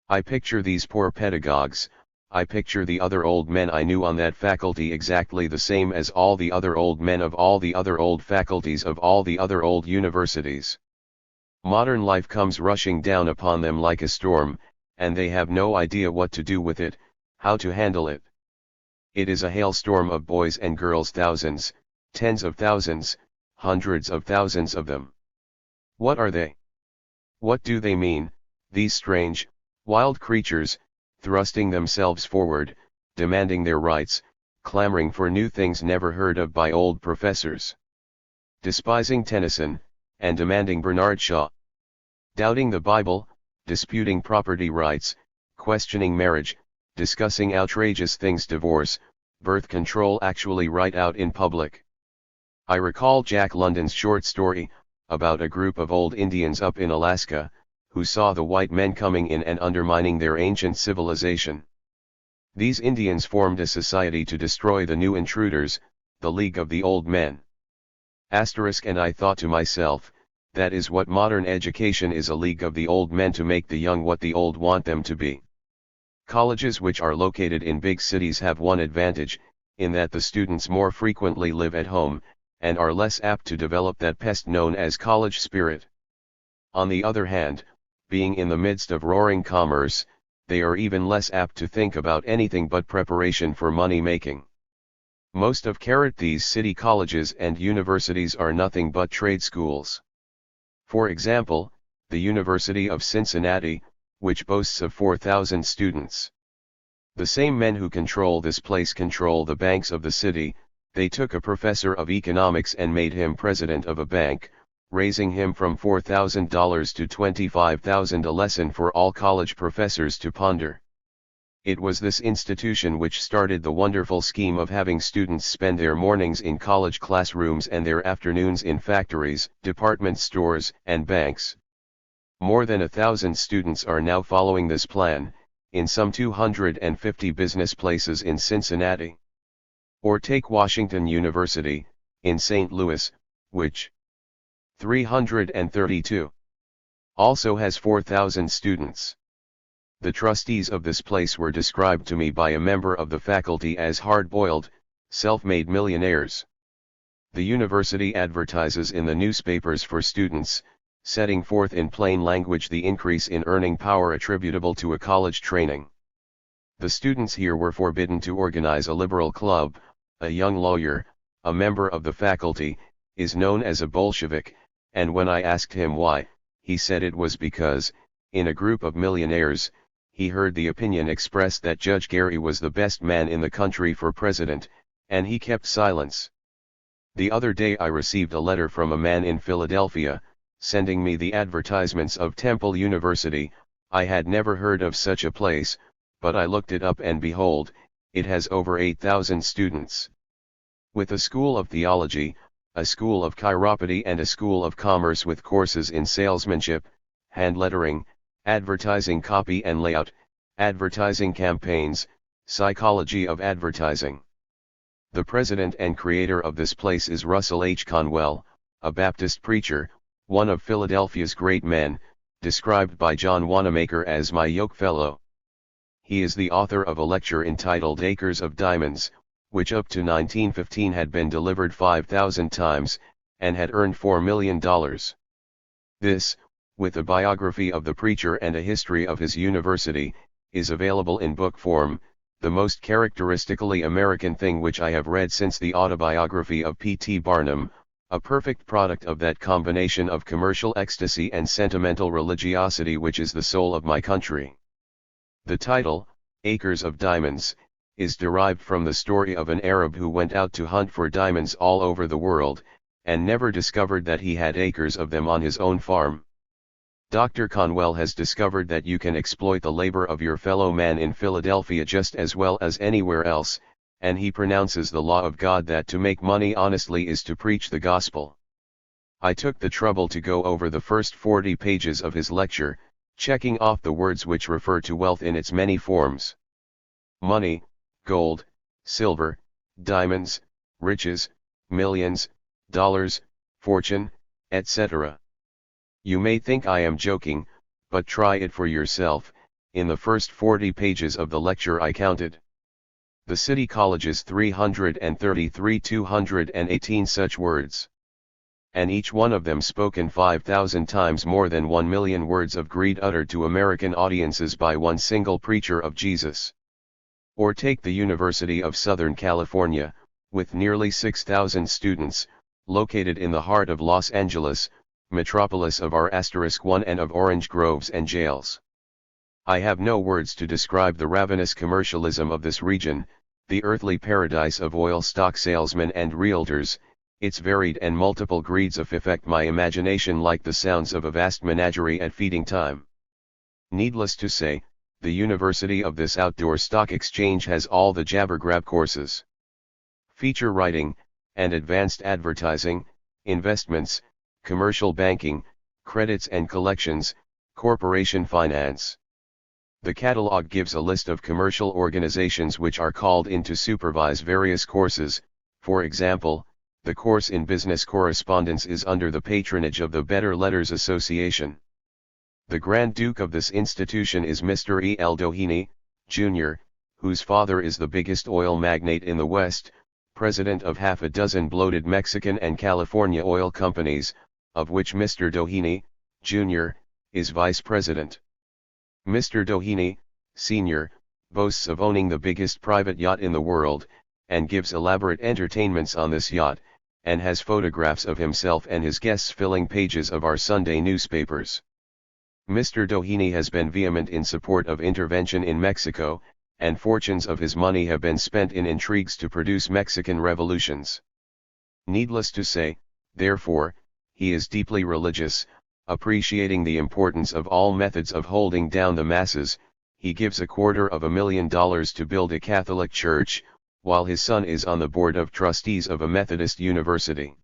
I picture these poor pedagogues, I picture the other old men I knew on that faculty exactly the same as all the other old men of all the other old faculties of all the other old universities. Modern life comes rushing down upon them like a storm, and they have no idea what to do with it, how to handle it. It is a hailstorm of boys and girls, thousands, tens of thousands, hundreds of thousands of them. What are they? What do they mean, these strange, wild creatures, thrusting themselves forward, demanding their rights, clamoring for new things never heard of by old professors? Despising Tennyson, and demanding Bernard Shaw. Doubting the Bible, disputing property rights, questioning marriage, discussing outrageous things, divorce, birth control, actually right out in public. I recall Jack London's short story, about a group of old Indians up in Alaska, who saw the white men coming in and undermining their ancient civilization. These Indians formed a society to destroy the new intruders, the League of the Old Men. And I thought to myself, that is what modern education is, a league of the old men to make the young what the old want them to be. Colleges which are located in big cities have one advantage, in that the students more frequently live at home, and are less apt to develop that pest known as college spirit. On the other hand, being in the midst of roaring commerce, they are even less apt to think about anything but preparation for money making. Most of these city colleges and universities are nothing but trade schools. For example, the University of Cincinnati, which boasts of 4,000 students. The same men who control this place control the banks of the city. They took a professor of economics and made him president of a bank, raising him from $4,000 to $25,000 a lesson for all college professors to ponder. It was this institution which started the wonderful scheme of having students spend their mornings in college classrooms and their afternoons in factories, department stores, and banks. More than 1,000 students are now following this plan, in some 250 business places in Cincinnati. Or take Washington University, in St. Louis, which 332 also has 4,000 students. The trustees of this place were described to me by a member of the faculty as hard-boiled, self-made millionaires. The university advertises in the newspapers for students, setting forth in plain language the increase in earning power attributable to a college training. The students here were forbidden to organize a liberal club. A young lawyer, a member of the faculty, is known as a Bolshevik, and when I asked him why, he said it was because, in a group of millionaires, he heard the opinion expressed that Judge Gary was the best man in the country for president, and he kept silence. The other day I received a letter from a man in Philadelphia, sending me the advertisements of Temple University. I had never heard of such a place, but I looked it up and behold, it has over 8,000 students. With a school of theology, a school of chiropody and a school of commerce with courses in salesmanship, hand lettering, advertising copy and layout, advertising campaigns, psychology of advertising. The president and creator of this place is Russell H. Conwell, a Baptist preacher, one of Philadelphia's great men, described by John Wanamaker as my yokefellow. He is the author of a lecture entitled Acres of Diamonds, which up to 1915 had been delivered 5,000 times, and had earned $4 million. This, with a biography of the preacher and a history of his university, is available in book form, the most characteristically American thing which I have read since the autobiography of P.T. Barnum, a perfect product of that combination of commercial ecstasy and sentimental religiosity which is the soul of my country. The title, Acres of Diamonds, is derived from the story of an Arab who went out to hunt for diamonds all over the world, and never discovered that he had acres of them on his own farm. Dr. Conwell has discovered that you can exploit the labor of your fellow man in Philadelphia just as well as anywhere else, and he pronounces the law of God that to make money honestly is to preach the gospel. I took the trouble to go over the first 40 pages of his lecture, checking off the words which refer to wealth in its many forms. Money, gold, silver, diamonds, riches, millions, dollars, fortune, etc. You may think I am joking, but try it for yourself. In the first 40 pages of the lecture I counted the City College's 218 such words. And each one of them spoken 5,000 times more than 1 million words of greed uttered to American audiences by one single preacher of Jesus. Or take the University of Southern California, with nearly 6,000 students, located in the heart of Los Angeles, metropolis of R*1 and of orange groves and jails. I have no words to describe the ravenous commercialism of this region, the earthly paradise of oil stock salesmen and realtors. Its varied and multiple greeds affect my imagination like the sounds of a vast menagerie at feeding time. Needless to say, the university of this outdoor stock exchange has all the jabber-grab courses. Feature writing, and advanced advertising, investments, commercial banking, credits and collections, corporation finance. The catalog gives a list of commercial organizations which are called in to supervise various courses. For example, the course in business correspondence is under the patronage of the Better Letters Association. The Grand Duke of this institution is Mr. E. L. Doheny, Jr., whose father is the biggest oil magnate in the West, president of half a dozen bloated Mexican and California oil companies, of which Mr. Doheny, Jr., is vice president. Mr. Doheny, Sr., boasts of owning the biggest private yacht in the world, and gives elaborate entertainments on this yacht, and has photographs of himself and his guests filling pages of our Sunday newspapers. Mr. Doheny has been vehement in support of intervention in Mexico, and fortunes of his money have been spent in intrigues to produce Mexican revolutions. Needless to say, therefore, he is deeply religious, appreciating the importance of all methods of holding down the masses. He gives $250,000 to build a Catholic church, while his son is on the board of trustees of a Methodist university.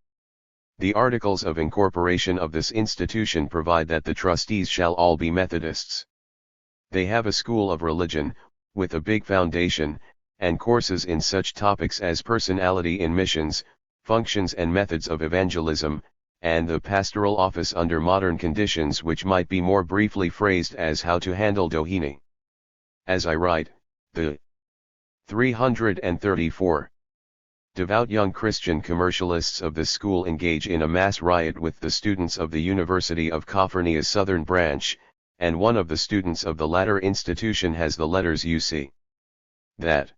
The articles of incorporation of this institution provide that the trustees shall all be Methodists. They have a school of religion, with a big foundation, and courses in such topics as personality in missions, functions and methods of evangelism, and the pastoral office under modern conditions, which might be more briefly phrased as how to handle Doheny. As I write, the 334 devout young Christian commercialists of this school engage in a mass riot with the students of the University of California's Southern Branch, and one of the students of the latter institution has the letters UC. That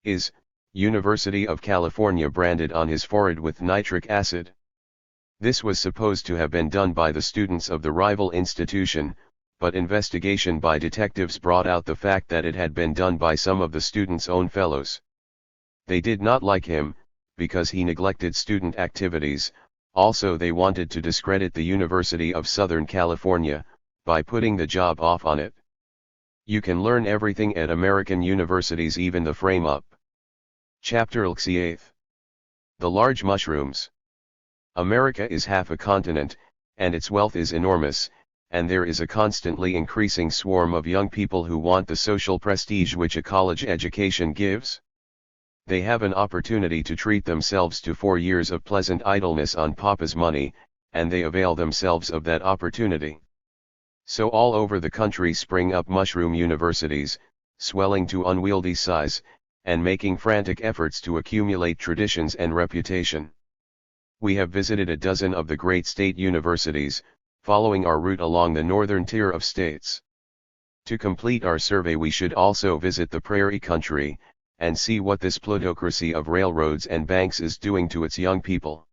is, University of California branded on his forehead with nitric acid. This was supposed to have been done by the students of the rival institution, but investigation by detectives brought out the fact that it had been done by some of the students' own fellows. They did not like him, because he neglected student activities. Also they wanted to discredit the University of Southern California, by putting the job off on it. You can learn everything at American universities, even the frame-up. Chapter 8. The Large Mushrooms. America is half a continent, and its wealth is enormous, and there is a constantly increasing swarm of young people who want the social prestige which a college education gives. They have an opportunity to treat themselves to 4 years of pleasant idleness on Papa's money, and they avail themselves of that opportunity. So all over the country spring up mushroom universities, swelling to unwieldy size, and making frantic efforts to accumulate traditions and reputation. We have visited a dozen of the great state universities, following our route along the northern tier of states. To complete our survey we should also visit the prairie country, and see what this plutocracy of railroads and banks is doing to its young people.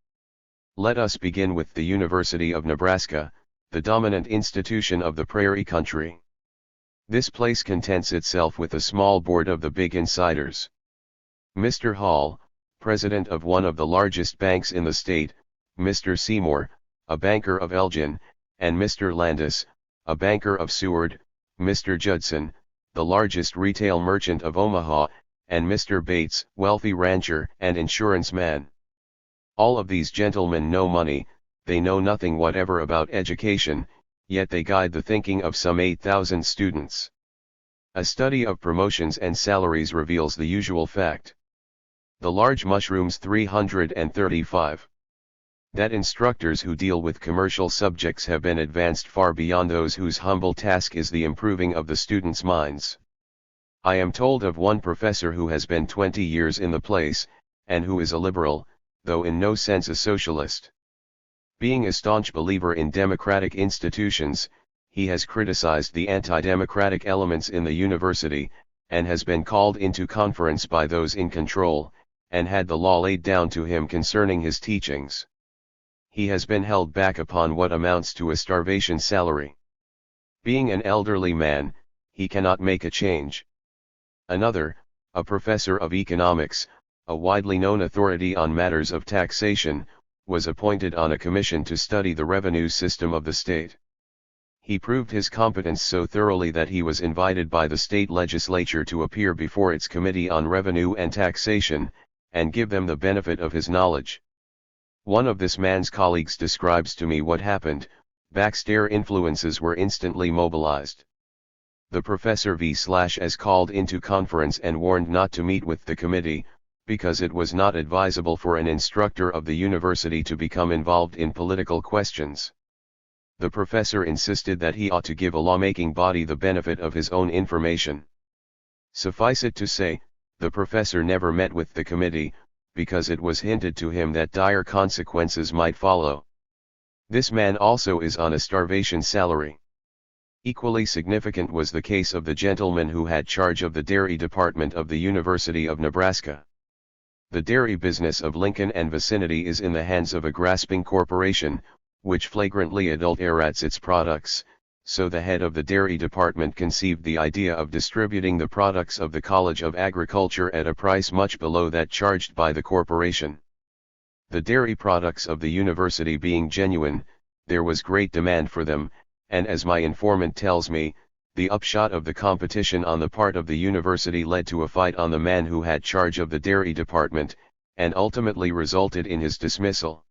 Let us begin with the University of Nebraska, the dominant institution of the prairie country. This place contents itself with a small board of the big insiders. Mr. Hall, president of one of the largest banks in the state, Mr. Seymour, a banker of Elgin, and Mr. Landis, a banker of Seward, Mr. Judson, the largest retail merchant of Omaha, and Mr. Bates, wealthy rancher and insurance man. All of these gentlemen know money, they know nothing whatever about education, yet they guide the thinking of some 8,000 students. A study of promotions and salaries reveals the usual fact. The large mushrooms 335. That instructors who deal with commercial subjects have been advanced far beyond those whose humble task is the improving of the students' minds. I am told of one professor who has been 20 years in the place, and who is a liberal, though in no sense a socialist. Being a staunch believer in democratic institutions, he has criticized the anti-democratic elements in the university, and has been called into conference by those in control, and had the law laid down to him concerning his teachings. He has been held back upon what amounts to a starvation salary. Being an elderly man, he cannot make a change. Another, a professor of economics, a widely known authority on matters of taxation, was appointed on a commission to study the revenue system of the state. He proved his competence so thoroughly that he was invited by the state legislature to appear before its Committee on Revenue and Taxation, and give them the benefit of his knowledge. One of this man's colleagues describes to me what happened. Backstair influences were instantly mobilized. The professor V/S called into conference and warned not to meet with the committee, because it was not advisable for an instructor of the university to become involved in political questions. The professor insisted that he ought to give a lawmaking body the benefit of his own information. Suffice it to say, the professor never met with the committee, because it was hinted to him that dire consequences might follow. This man also is on a starvation salary. Equally significant was the case of the gentleman who had charge of the dairy department of the University of Nebraska. The dairy business of Lincoln and vicinity is in the hands of a grasping corporation, which flagrantly adulterates its products, so the head of the dairy department conceived the idea of distributing the products of the College of Agriculture at a price much below that charged by the corporation. The dairy products of the university being genuine, there was great demand for them, and as my informant tells me, the upshot of the competition on the part of the university led to a fight on the man who had charge of the dairy department, and ultimately resulted in his dismissal.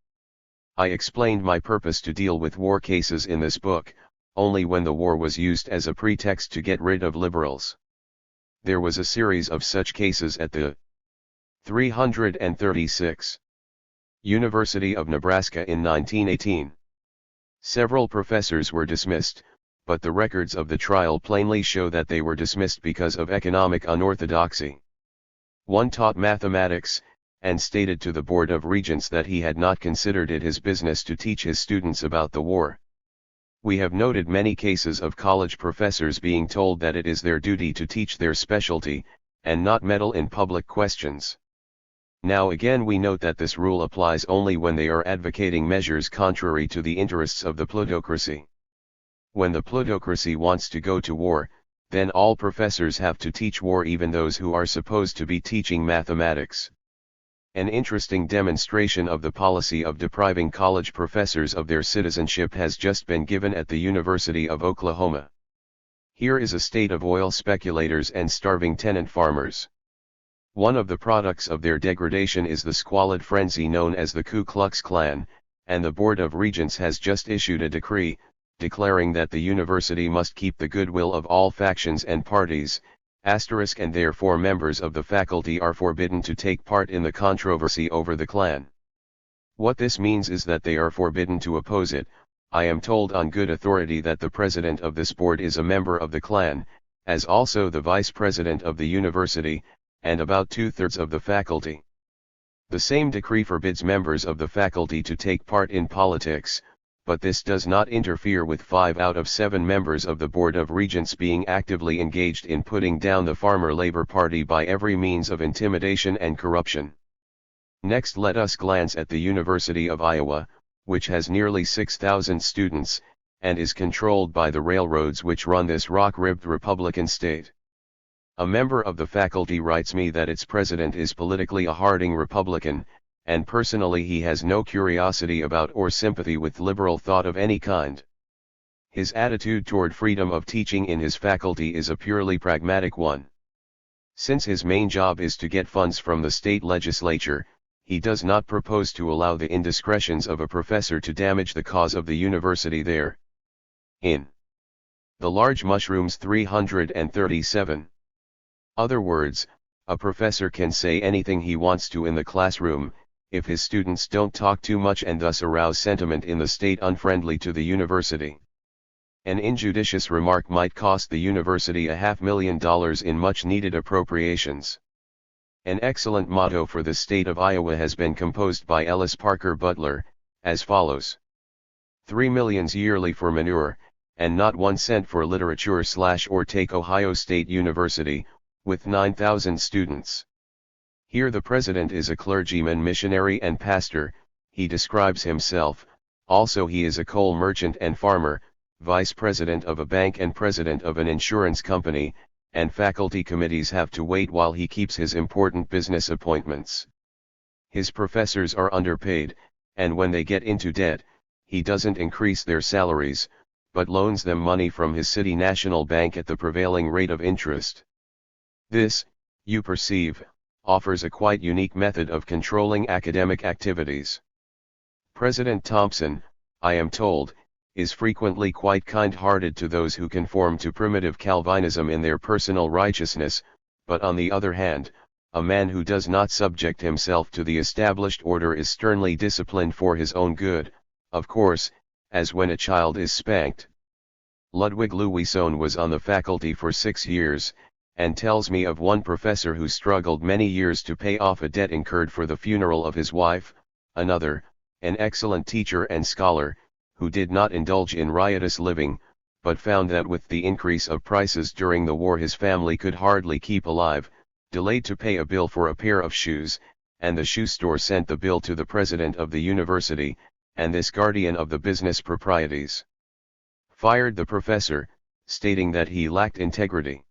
I explained my purpose to deal with war cases in this book, only when the war was used as a pretext to get rid of liberals. There was a series of such cases at the 336 University of Nebraska in 1918. Several professors were dismissed, but the records of the trial plainly show that they were dismissed because of economic unorthodoxy. One taught mathematics, and stated to the Board of Regents that he had not considered it his business to teach his students about the war. We have noted many cases of college professors being told that it is their duty to teach their specialty, and not meddle in public questions. Now again we note that this rule applies only when they are advocating measures contrary to the interests of the plutocracy. When the plutocracy wants to go to war, then all professors have to teach war, even those who are supposed to be teaching mathematics. An interesting demonstration of the policy of depriving college professors of their citizenship has just been given at the University of Oklahoma. Here is a state of oil speculators and starving tenant farmers. One of the products of their degradation is the squalid frenzy known as the Ku Klux Klan, and the Board of Regents has just issued a decree, declaring that the university must keep the goodwill of all factions and parties, and therefore members of the faculty are forbidden to take part in the controversy over the Klan. What this means is that they are forbidden to oppose it. I am told on good authority that the president of this board is a member of the clan, as also the vice president of the university, and about 2/3 of the faculty. The same decree forbids members of the faculty to take part in politics, but this does not interfere with 5 out of 7 members of the Board of Regents being actively engaged in putting down the Farmer Labor Party by every means of intimidation and corruption. Next, let us glance at the University of Iowa, which has nearly 6,000 students, and is controlled by the railroads which run this rock-ribbed Republican state. A member of the faculty writes me that its president is politically a hardened Republican, and personally he has no curiosity about or sympathy with liberal thought of any kind. His attitude toward freedom of teaching in his faculty is a purely pragmatic one. Since his main job is to get funds from the state legislature, he does not propose to allow the indiscretions of a professor to damage the cause of the university there. In the large mushrooms 337. Other words, a professor can say anything he wants to in the classroom, if his students don't talk too much and thus arouse sentiment in the state unfriendly to the university. An injudicious remark might cost the university $500,000 in much-needed appropriations. An excellent motto for the state of Iowa has been composed by Ellis Parker Butler, as follows: $3 million yearly for manure, and not 1 cent for literature / or take Ohio State University, with 9,000 students. Here the president is a clergyman, missionary and pastor. He describes himself, also he is a coal merchant and farmer, vice president of a bank and president of an insurance company, and faculty committees have to wait while he keeps his important business appointments. His professors are underpaid, and when they get into debt, he doesn't increase their salaries, but loans them money from his city national bank at the prevailing rate of interest. This, you perceive, offers a quite unique method of controlling academic activities. President Thompson, I am told, is frequently quite kind-hearted to those who conform to primitive Calvinism in their personal righteousness, but on the other hand, a man who does not subject himself to the established order is sternly disciplined for his own good, of course, as when a child is spanked. Ludwig Louison was on the faculty for 6 years, and tells me of one professor who struggled many years to pay off a debt incurred for the funeral of his wife. Another, an excellent teacher and scholar, who did not indulge in riotous living, but found that with the increase of prices during the war his family could hardly keep alive, delayed to pay a bill for a pair of shoes, and the shoe store sent the bill to the president of the university, and this guardian of the business proprieties fired the professor, stating that he lacked integrity.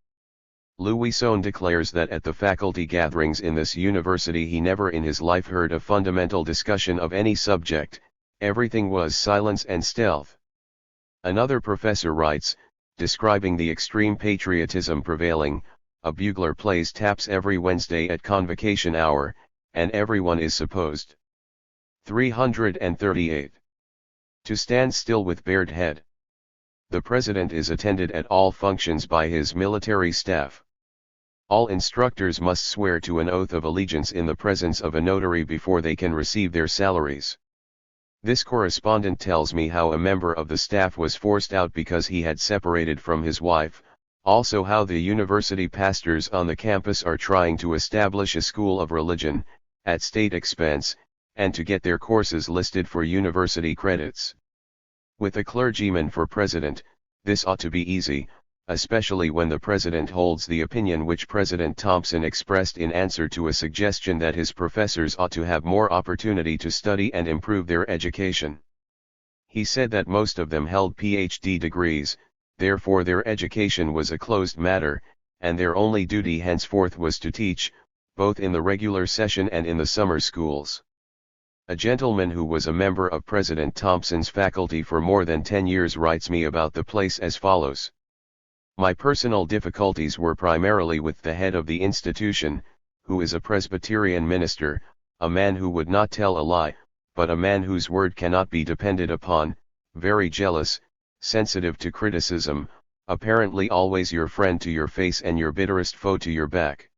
Louison declares that at the faculty gatherings in this university he never in his life heard a fundamental discussion of any subject, everything was silence and stealth. Another professor writes, describing the extreme patriotism prevailing, a bugler plays taps every Wednesday at convocation hour, and everyone is supposed 338 to stand still with bared head. The president is attended at all functions by his military staff. All instructors must swear to an oath of allegiance in the presence of a notary before they can receive their salaries. This correspondent tells me how a member of the staff was forced out because he had separated from his wife, also how the university pastors on the campus are trying to establish a school of religion, at state expense, and to get their courses listed for university credits. With a clergyman for president, this ought to be easy, especially when the president holds the opinion which President Thompson expressed in answer to a suggestion that his professors ought to have more opportunity to study and improve their education. He said that most of them held PhD degrees, therefore their education was a closed matter, and their only duty henceforth was to teach, both in the regular session and in the summer schools. A gentleman who was a member of President Thompson's faculty for more than 10 years writes me about the place as follows. My personal difficulties were primarily with the head of the institution, who is a Presbyterian minister, a man who would not tell a lie, but a man whose word cannot be depended upon, very jealous, sensitive to criticism, apparently always your friend to your face and your bitterest foe to your back.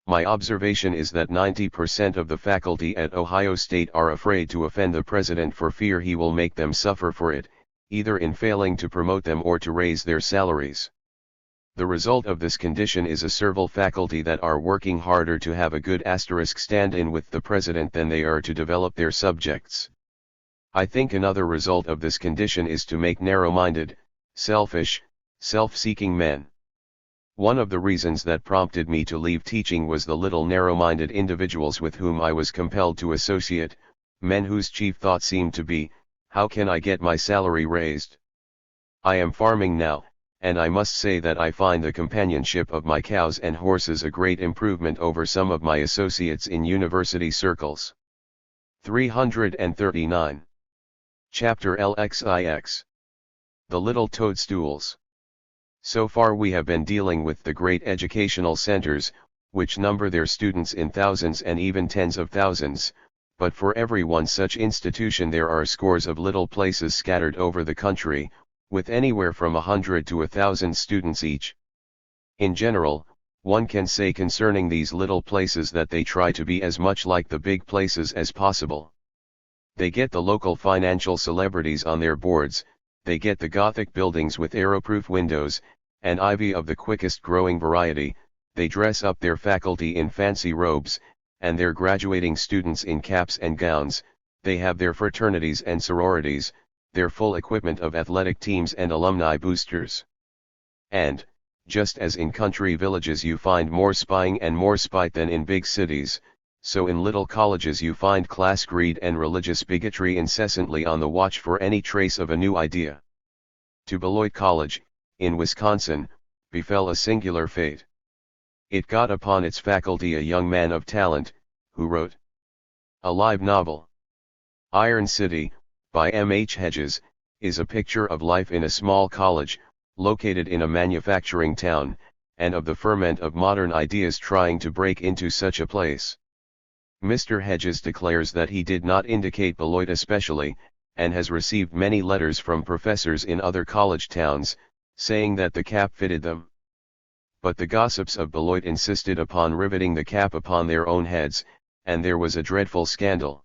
My observation is that 90% of the faculty at Ohio State are afraid to offend the president for fear he will make them suffer for it, either in failing to promote them or to raise their salaries. The result of this condition is a servile faculty that are working harder to have a good stand-in with the president than they are to develop their subjects. I think another result of this condition is to make narrow-minded, selfish, self-seeking men. One of the reasons that prompted me to leave teaching was the little narrow-minded individuals with whom I was compelled to associate, men whose chief thought seemed to be, how can I get my salary raised? I am farming now, and I must say that I find the companionship of my cows and horses a great improvement over some of my associates in university circles. 339. Chapter LXIX. The Little Toadstools. So far we have been dealing with the great educational centers, which number their students in thousands and even tens of thousands, but for every one such institution there are scores of little places scattered over the country, with anywhere from 100 to 1,000 students each. In general, one can say concerning these little places that they try to be as much like the big places as possible. They get the local financial celebrities on their boards, they get the Gothic buildings with arrow-proof windows, and ivy of the quickest growing variety, they dress up their faculty in fancy robes, and their graduating students in caps and gowns, they have their fraternities and sororities, their full equipment of athletic teams and alumni boosters. And, just as in country villages you find more spying and more spite than in big cities, so in little colleges you find class greed and religious bigotry incessantly on the watch for any trace of a new idea. To Beloit College, in Wisconsin, befell a singular fate. It got upon its faculty a young man of talent, who wrote a live novel. Iron City, by M. H. Hedges, is a picture of life in a small college, located in a manufacturing town, and of the ferment of modern ideas trying to break into such a place. Mr. Hedges declares that he did not indicate Beloit especially, and has received many letters from professors in other college towns, saying that the cap fitted them. But the gossips of Beloit insisted upon riveting the cap upon their own heads, and there was a dreadful scandal.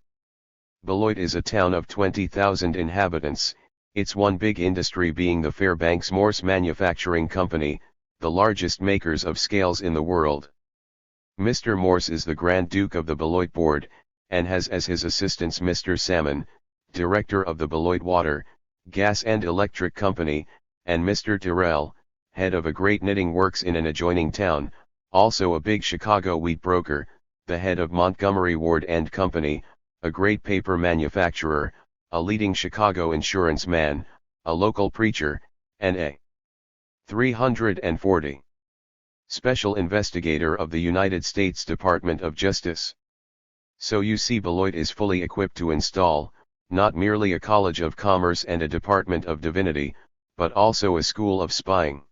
Beloit is a town of 20,000 inhabitants, its one big industry being the Fairbanks Morse Manufacturing Company, the largest makers of scales in the world. Mr. Morse is the Grand Duke of the Beloit Board, and has as his assistants Mr. Salmon, director of the Beloit Water, Gas and Electric Company, and Mr. Tyrrell, head of a great knitting works in an adjoining town, also a big Chicago wheat broker, the head of Montgomery Ward and Company, a great paper manufacturer, a leading Chicago insurance man, a local preacher, and a 340. Special investigator of the United States Department of Justice. So you see Beloit is fully equipped to install, not merely a college of commerce and a department of divinity, but also a school of spying.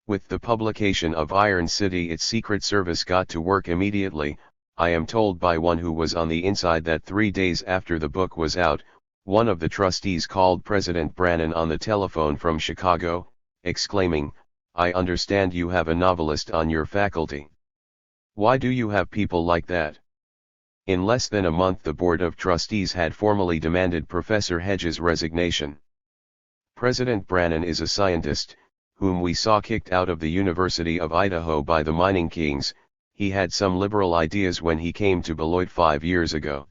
With the publication of Iron City its Secret Service got to work immediately. I am told by one who was on the inside that 3 days after the book was out, one of the trustees called President Brannan on the telephone from Chicago, exclaiming, "I understand you have a novelist on your faculty. Why do you have people like that?" In less than a month the Board of Trustees had formally demanded Professor Hedges' resignation. President Brannan is a scientist, whom we saw kicked out of the University of Idaho by the mining kings. He had some liberal ideas when he came to Beloit 5 years ago.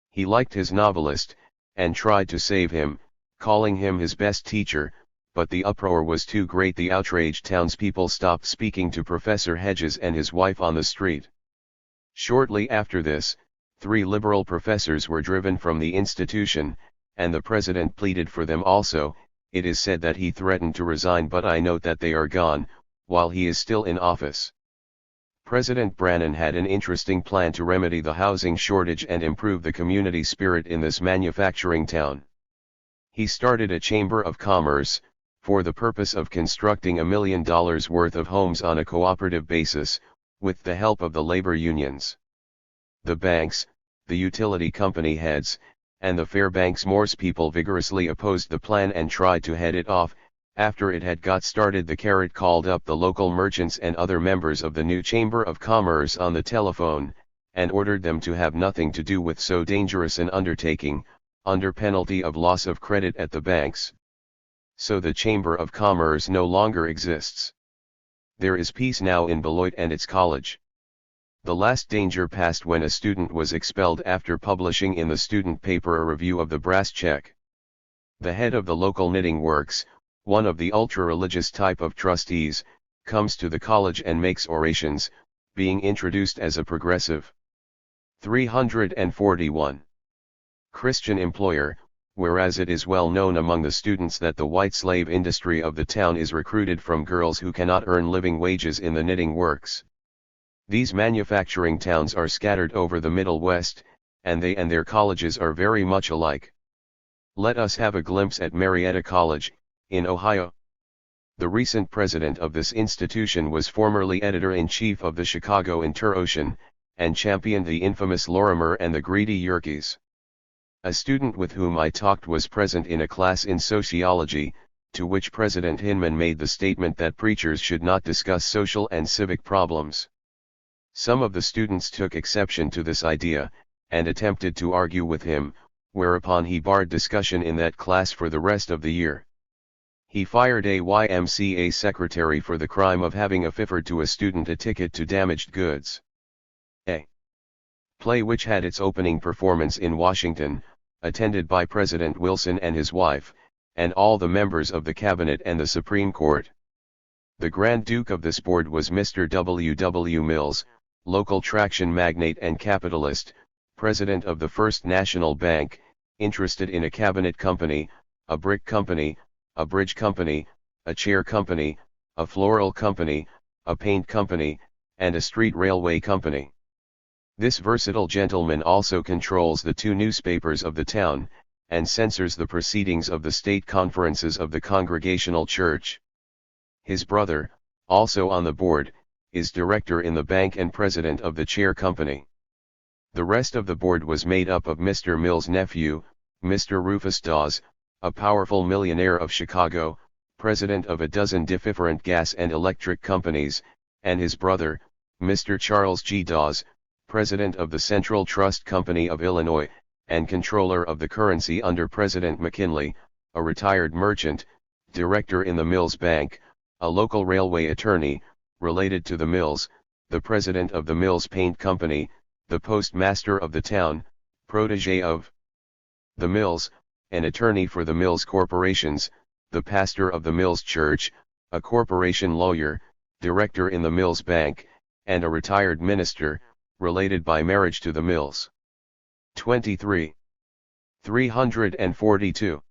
He liked his novelist, and tried to save him, calling him his best teacher, but the uproar was too great. The outraged townspeople stopped speaking to Professor Hedges and his wife on the street. Shortly after this, 3 liberal professors were driven from the institution, and the president pleaded for them also. It is said that he threatened to resign, but I note that they are gone, while he is still in office. President Brannan had an interesting plan to remedy the housing shortage and improve the community spirit in this manufacturing town. He started a chamber of commerce, for the purpose of constructing $1 million worth of homes on a cooperative basis, with the help of the labor unions. The banks, the utility company heads, and the Fairbanks Morse people vigorously opposed the plan and tried to head it off, After it had got started, the carrot called up the local merchants and other members of the new Chamber of Commerce on the telephone, and ordered them to have nothing to do with so dangerous an undertaking, under penalty of loss of credit at the banks. So the Chamber of Commerce no longer exists. There is peace now in Beloit and its college. The last danger passed when a student was expelled after publishing in the student paper a review of the brass check. The head of the local knitting works, one of the ultra-religious type of trustees, comes to the college and makes orations, being introduced as a progressive. 341. Christian employer, whereas it is well known among the students that the white slave industry of the town is recruited from girls who cannot earn living wages in the knitting works. These manufacturing towns are scattered over the Middle West, and they and their colleges are very much alike. Let us have a glimpse at Marietta College, in Ohio. The recent president of this institution was formerly editor-in-chief of the Chicago Inter-Ocean, and championed the infamous Lorimer and the greedy Yerkes. A student with whom I talked was present in a class in sociology, to which President Hinman made the statement that preachers should not discuss social and civic problems. Some of the students took exception to this idea, and attempted to argue with him, whereupon he barred discussion in that class for the rest of the year. He fired a YMCA secretary for the crime of having offered to a student a ticket to Damaged Goods. A play which had its opening performance in Washington, attended by President Wilson and his wife, and all the members of the cabinet and the Supreme Court. The Grand Duke of this board was Mr. W. W. Mills, local traction magnate and capitalist, president of the First National Bank, interested in a cabinet company, a brick company, a bridge company, a chair company, a floral company, a paint company, and a street railway company. This versatile gentleman also controls the two newspapers of the town, and censors the proceedings of the state conferences of the Congregational Church. His brother, also on the board, is director in the bank and president of the chair company. The rest of the board was made up of Mr. Mills' nephew, Mr. Rufus Dawes, a powerful millionaire of Chicago, president of a dozen different gas and electric companies, and his brother, Mr. Charles G. Dawes, president of the Central Trust Company of Illinois, and controller of the currency under President McKinley, a retired merchant, director in the Mills Bank, a local railway attorney, related to the Mills, the president of the Mills Paint Company, the postmaster of the town, protege of the Mills, an attorney for the Mills corporations, the pastor of the Mills Church, a corporation lawyer, director in the Mills Bank, and a retired minister, related by marriage to the Mills. 23. 342.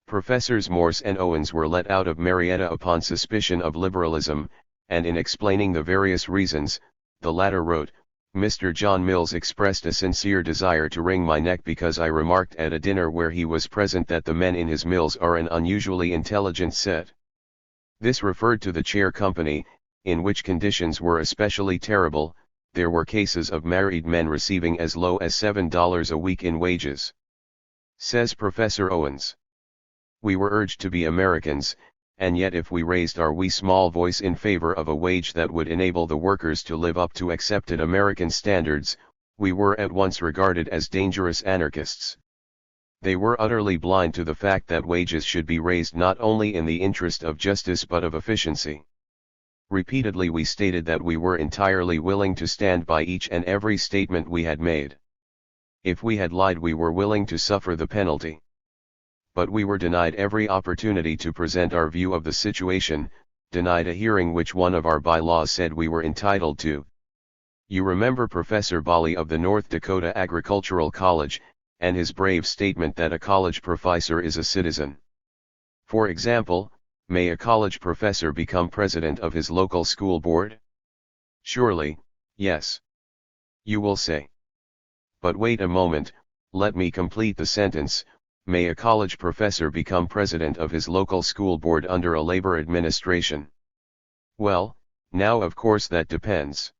Professors Morse and Owens were let out of Marietta upon suspicion of liberalism, and in explaining the various reasons, the latter wrote, Mr. John Mills expressed a sincere desire to wring my neck because I remarked at a dinner where he was present that the men in his mills are an unusually intelligent set. This referred to the chair company, in which conditions were especially terrible. There were cases of married men receiving as low as $7 a week in wages. Says Professor Owens. We were urged to be Americans, and yet if we raised our wee small voice in favor of a wage that would enable the workers to live up to accepted American standards, we were at once regarded as dangerous anarchists. They were utterly blind to the fact that wages should be raised not only in the interest of justice but of efficiency. Repeatedly we stated that we were entirely willing to stand by each and every statement we had made. If we had lied, we were willing to suffer the penalty. But we were denied every opportunity to present our view of the situation, denied a hearing which one of our bylaws said we were entitled to. You remember Professor Bali of the North Dakota Agricultural College, and his brave statement that a college professor is a citizen. For example, may a college professor become president of his local school board? Surely, yes. You will say. But wait a moment, let me complete the sentence. May a college professor become president of his local school board under a labor administration? Well, now of course that depends.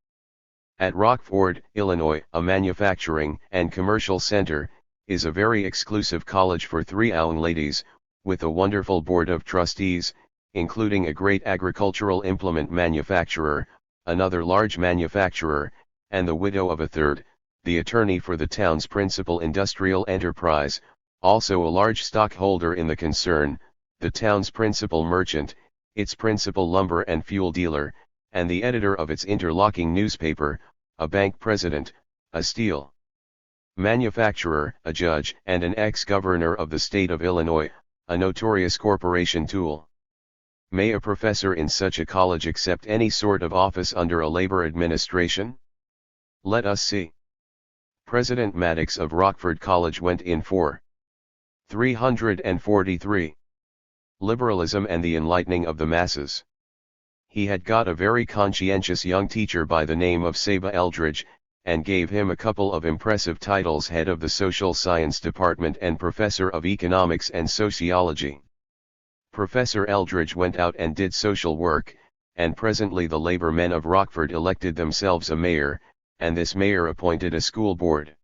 At Rockford, Illinois, a manufacturing and commercial center, is a very exclusive college for 3 young ladies, with a wonderful board of trustees, including a great agricultural implement manufacturer, another large manufacturer, and the widow of a third, the attorney for the town's principal industrial enterprise, also a large stockholder in the concern, the town's principal merchant, its principal lumber and fuel dealer, and the editor of its interlocking newspaper, a bank president, a steel manufacturer, a judge, and an ex-governor of the state of Illinois, a notorious corporation tool. May a professor in such a college accept any sort of office under a labor administration? Let us see. President Maddox of Rockford College went in for 343. Liberalism and the enlightening of the masses. He had got a very conscientious young teacher by the name of Saba Eldridge, and gave him a couple of impressive titles: head of the social science department and professor of economics and sociology. Professor Eldridge went out and did social work, and presently the labor men of Rockford elected themselves a mayor, and this mayor appointed a school board.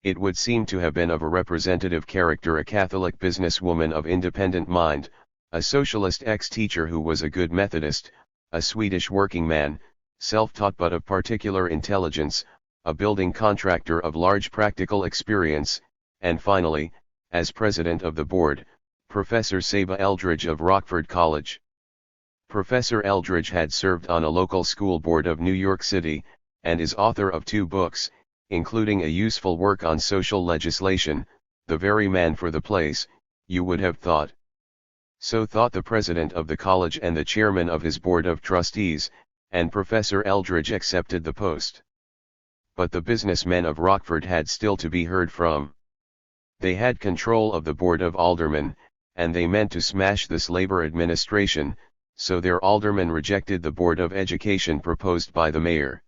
It would seem to have been of a representative character, a Catholic businesswoman of independent mind, a socialist ex-teacher who was a good Methodist, a Swedish working man, self-taught but of particular intelligence, a building contractor of large practical experience, and finally, as president of the board, Professor Saba Eldridge of Rockford College. Professor Eldridge had served on a local school board of New York City, and is author of 2 books, including a useful work on social legislation, the very man for the place, you would have thought. So thought the president of the college and the chairman of his board of trustees, and Professor Eldridge accepted the post. But the businessmen of Rockford had still to be heard from. They had control of the board of aldermen, and they meant to smash this labor administration, so their aldermen rejected the board of education proposed by the mayor.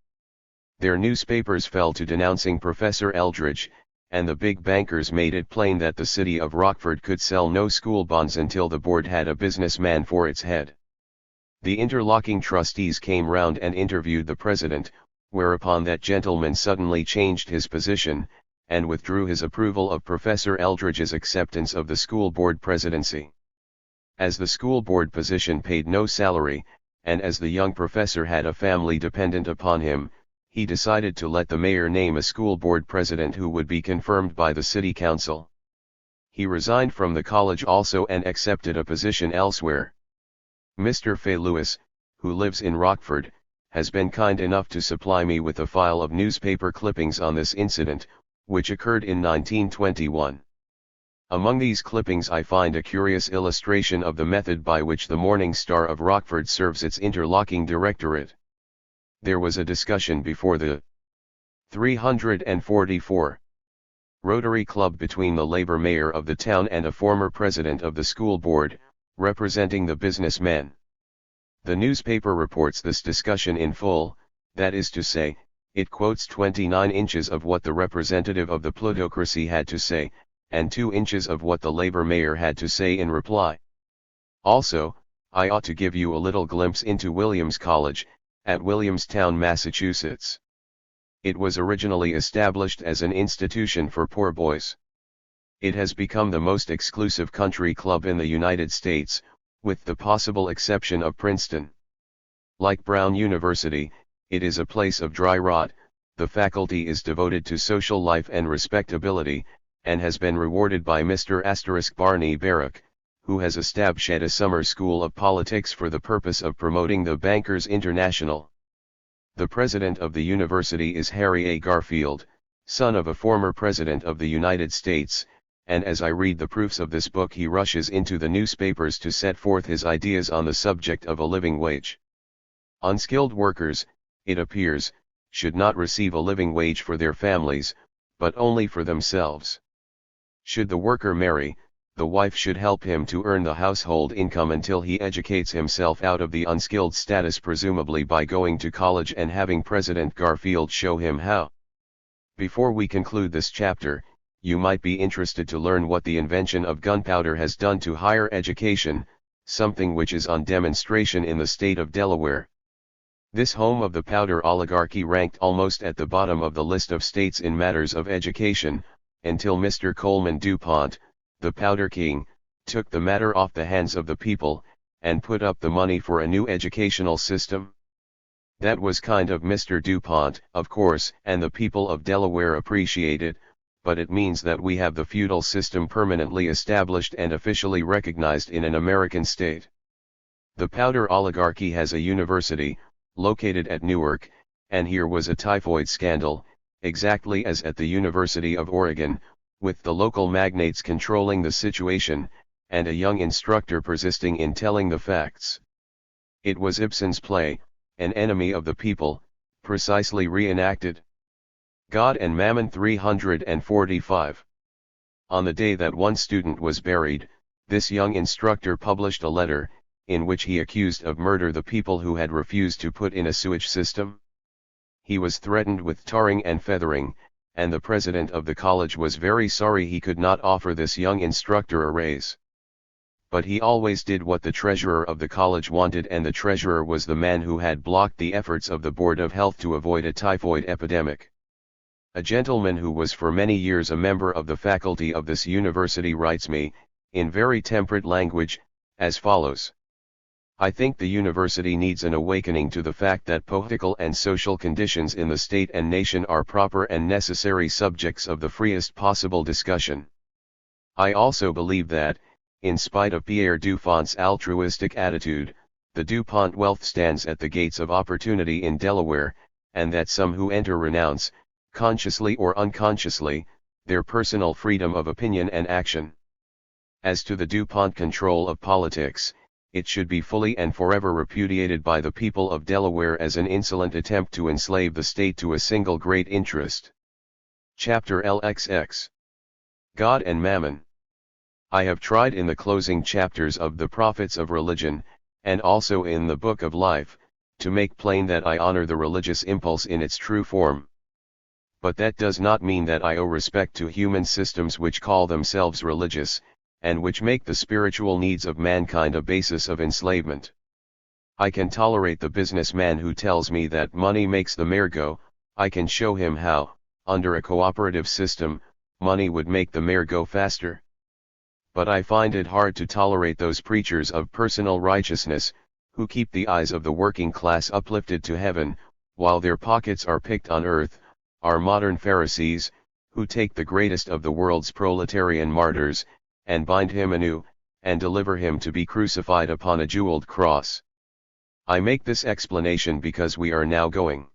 Their newspapers fell to denouncing Professor Eldridge, and the big bankers made it plain that the city of Rockford could sell no school bonds until the board had a businessman for its head. The interlocking trustees came round and interviewed the president, whereupon that gentleman suddenly changed his position, and withdrew his approval of Professor Eldridge's acceptance of the school board presidency. As the school board position paid no salary, and as the young professor had a family dependent upon him, he decided to let the mayor name a school board president who would be confirmed by the city council. He resigned from the college also and accepted a position elsewhere. Mr. Fay Lewis, who lives in Rockford, has been kind enough to supply me with a file of newspaper clippings on this incident, which occurred in 1921. Among these clippings I find a curious illustration of the method by which the Morning Star of Rockford serves its interlocking directorate. There was a discussion before the 344 Rotary Club between the labor mayor of the town and a former president of the school board, representing the businessmen. The newspaper reports this discussion in full, that is to say, it quotes 29 inches of what the representative of the plutocracy had to say, and 2 inches of what the labor mayor had to say in reply. Also, I ought to give you a little glimpse into Williams College, at Williamstown, Massachusetts. It was originally established as an institution for poor boys. It has become the most exclusive country club in the United States, with the possible exception of Princeton. Like Brown University, it is a place of dry rot. The faculty is devoted to social life and respectability, and has been rewarded by Mr. Barney Barrack, who has established a summer school of politics for the purpose of promoting the Bankers International. The president of the university is Harry A. Garfield, son of a former president of the United States, and as I read the proofs of this book he rushes into the newspapers to set forth his ideas on the subject of a living wage. Unskilled workers, it appears, should not receive a living wage for their families, but only for themselves. Should the worker marry, the wife should help him to earn the household income until he educates himself out of the unskilled status, presumably by going to college and having President Garfield show him how. Before we conclude this chapter, you might be interested to learn what the invention of gunpowder has done to higher education, something which is on demonstration in the state of Delaware. This home of the powder oligarchy ranked almost at the bottom of the list of states in matters of education, until Mr. Coleman DuPont, the powder king, took the matter off the hands of the people, and put up the money for a new educational system? That was kind of Mr. DuPont, of course, and the people of Delaware appreciate it, but it means that we have the feudal system permanently established and officially recognized in an American state. The powder oligarchy has a university, located at Newark, and here was a typhoid scandal, exactly as at the University of Oregon, with the local magnates controlling the situation, and a young instructor persisting in telling the facts. It was Ibsen's play, An Enemy of the People, precisely reenacted. God and Mammon 345. On the day that one student was buried, this young instructor published a letter, in which he accused of murder the people who had refused to put in a sewage system. He was threatened with tarring and feathering, and the president of the college was very sorry he could not offer this young instructor a raise. But he always did what the treasurer of the college wanted, and the treasurer was the man who had blocked the efforts of the Board of Health to avoid a typhoid epidemic. A gentleman who was for many years a member of the faculty of this university writes me, in very temperate language, as follows. I think the university needs an awakening to the fact that political and social conditions in the state and nation are proper and necessary subjects of the freest possible discussion. I also believe that, in spite of Pierre Dupont's altruistic attitude, the Dupont wealth stands at the gates of opportunity in Delaware, and that some who enter renounce, consciously or unconsciously, their personal freedom of opinion and action. As to the Dupont control of politics, it should be fully and forever repudiated by the people of Delaware as an insolent attempt to enslave the state to a single great interest. Chapter LXX. God and Mammon. I have tried in the closing chapters of The Prophets of Religion, and also in the Book of Life, to make plain that I honor the religious impulse in its true form. But that does not mean that I owe respect to human systems which call themselves religious, and which make the spiritual needs of mankind a basis of enslavement. I can tolerate the businessman who tells me that money makes the mare go. I can show him how, under a cooperative system, money would make the mare go faster. But I find it hard to tolerate those preachers of personal righteousness, who keep the eyes of the working class uplifted to heaven, while their pockets are picked on earth, our modern Pharisees, who take the greatest of the world's proletarian martyrs, and bind him anew, and deliver him to be crucified upon a jeweled cross. I make this explanation because we are now going.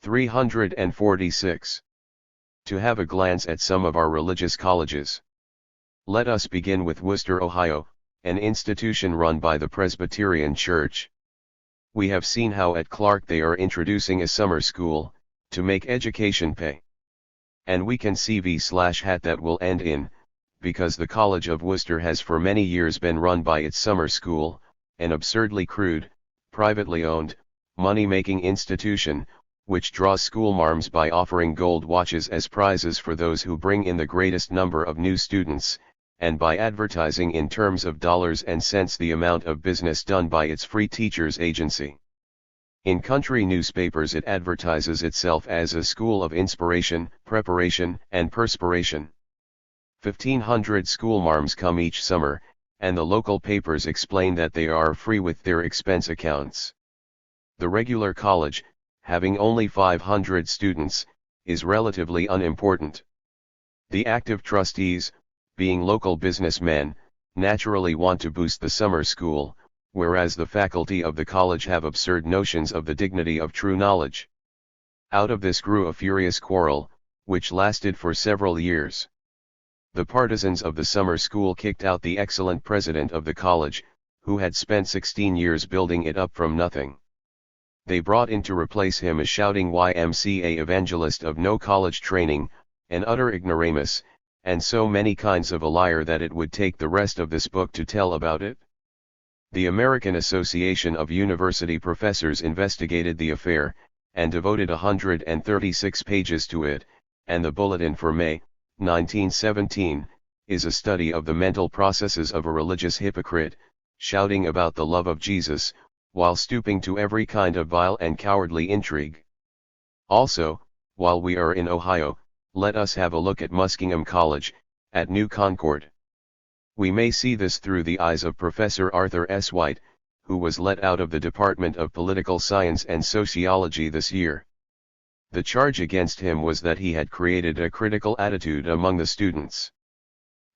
346. To have a glance at some of our religious colleges. Let us begin with Wooster, Ohio, an institution run by the Presbyterian Church. We have seen how at Clark they are introducing a summer school, to make education pay. And we can see v/hat that will end in, because the College of Wooster has for many years been run by its summer school, an absurdly crude, privately owned, money-making institution, which draws schoolmarms by offering gold watches as prizes for those who bring in the greatest number of new students, and by advertising in terms of dollars and cents the amount of business done by its free teachers agency. In country newspapers it advertises itself as a school of inspiration, preparation, and perspiration. 1,500 schoolmarms come each summer, and the local papers explain that they are free with their expense accounts. The regular college, having only 500 students, is relatively unimportant. The active trustees, being local businessmen, naturally want to boost the summer school, whereas the faculty of the college have absurd notions of the dignity of true knowledge. Out of this grew a furious quarrel, which lasted for several years. The partisans of the summer school kicked out the excellent president of the college, who had spent 16 years building it up from nothing. They brought in to replace him a shouting YMCA evangelist of no college training, an utter ignoramus, and so many kinds of a liar that it would take the rest of this book to tell about it. The American Association of University Professors investigated the affair, and devoted 136 pages to it, and the Bulletin for May, 1917, is a study of the mental processes of a religious hypocrite, shouting about the love of Jesus, while stooping to every kind of vile and cowardly intrigue. Also, while we are in Ohio, let us have a look at Muskingum College, at New Concord. We may see this through the eyes of Professor Arthur S. White, who was let out of the Department of Political Science and Sociology this year. The charge against him was that he had created a critical attitude among the students.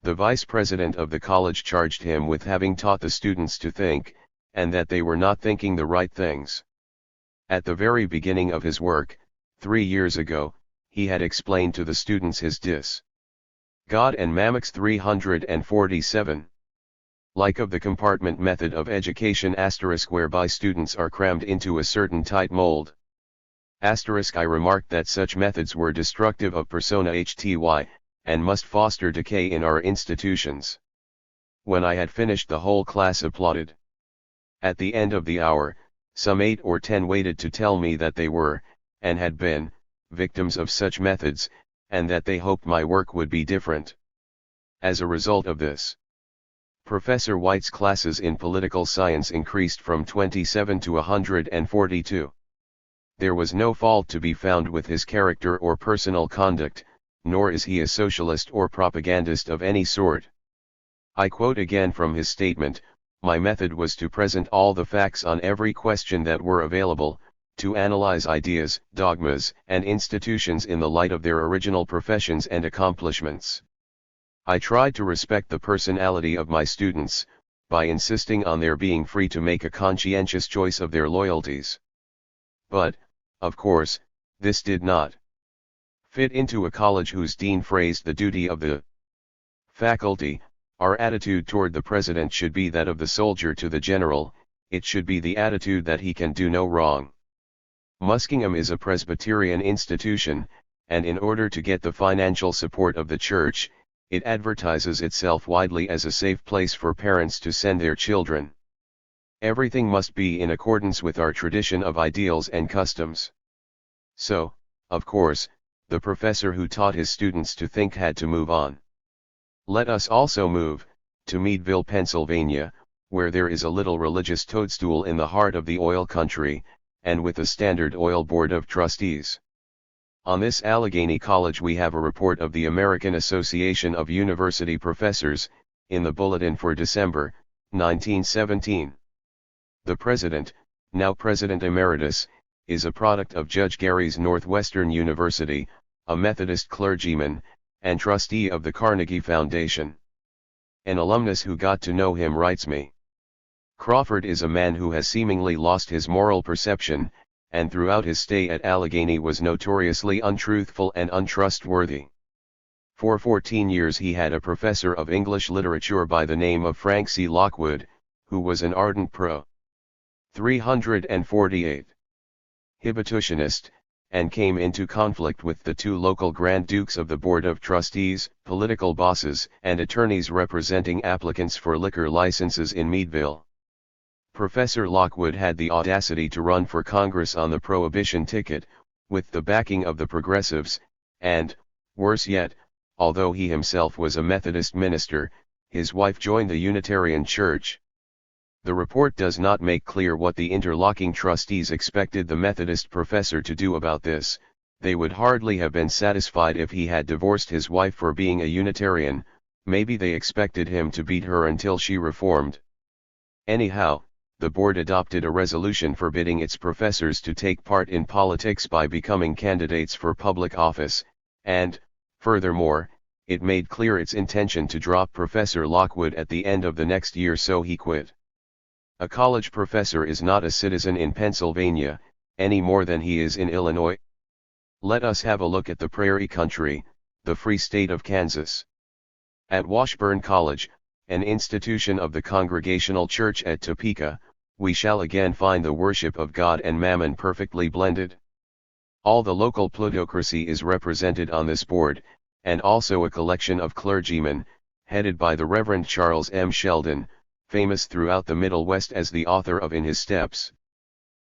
The vice president of the college charged him with having taught the students to think, and that they were not thinking the right things. At the very beginning of his work, 3 years ago, he had explained to the students his diss. God and Mammix 347. Like of the compartment method of education * whereby students are crammed into a certain tight mold. * I remarked that such methods were destructive of persona hty, and must foster decay in our institutions. When I had finished, the whole class applauded. At the end of the hour, some 8 or 10 waited to tell me that they were, and had been, victims of such methods, and that they hoped my work would be different. As a result of this, Professor White's classes in political science increased from 27 to 142. There was no fault to be found with his character or personal conduct, nor is he a socialist or propagandist of any sort. I quote again from his statement, "My method was to present all the facts on every question that were available, to analyze ideas, dogmas, and institutions in the light of their original professions and accomplishments. I tried to respect the personality of my students, by insisting on their being free to make a conscientious choice of their loyalties. But, of course, this did not fit into a college whose dean phrased the duty of the faculty. Our attitude toward the president should be that of the soldier to the general, it should be the attitude that he can do no wrong. Muskingum is a Presbyterian institution, and in order to get the financial support of the church, it advertises itself widely as a safe place for parents to send their children. Everything must be in accordance with our tradition of ideals and customs. So, of course, the professor who taught his students to think had to move on. Let us also move to Meadville, Pennsylvania, where there is a little religious toadstool in the heart of the oil country, and with a Standard Oil Board of Trustees. On this Allegheny College we have a report of the American Association of University Professors, in the Bulletin for December, 1917. The president, now President Emeritus, is a product of Judge Gary's Northwestern University, a Methodist clergyman, and trustee of the Carnegie Foundation. An alumnus who got to know him writes me, "Crawford is a man who has seemingly lost his moral perception, and throughout his stay at Allegheny was notoriously untruthful and untrustworthy. For 14 years he had a professor of English literature by the name of Frank C. Lockwood, who was an ardent pro. 348. Hibitutionist, and came into conflict with the 2 local Grand Dukes of the Board of Trustees, political bosses, and attorneys representing applicants for liquor licenses in Meadville. Professor Lockwood had the audacity to run for Congress on the Prohibition ticket, with the backing of the Progressives, and, worse yet, although he himself was a Methodist minister, his wife joined the Unitarian Church. The report does not make clear what the interlocking trustees expected the Methodist professor to do about this. They would hardly have been satisfied if he had divorced his wife for being a Unitarian. Maybe they expected him to beat her until she reformed. Anyhow, the board adopted a resolution forbidding its professors to take part in politics by becoming candidates for public office, and, furthermore, it made clear its intention to drop Professor Lockwood at the end of the next year, so he quit. A college professor is not a citizen in Pennsylvania, any more than he is in Illinois. Let us have a look at the prairie country, the free state of Kansas. At Washburn College, an institution of the Congregational Church at Topeka, we shall again find the worship of God and mammon perfectly blended. All the local plutocracy is represented on this board, and also a collection of clergymen, headed by the Reverend Charles M. Sheldon, famous throughout the Middle West as the author of In His Steps.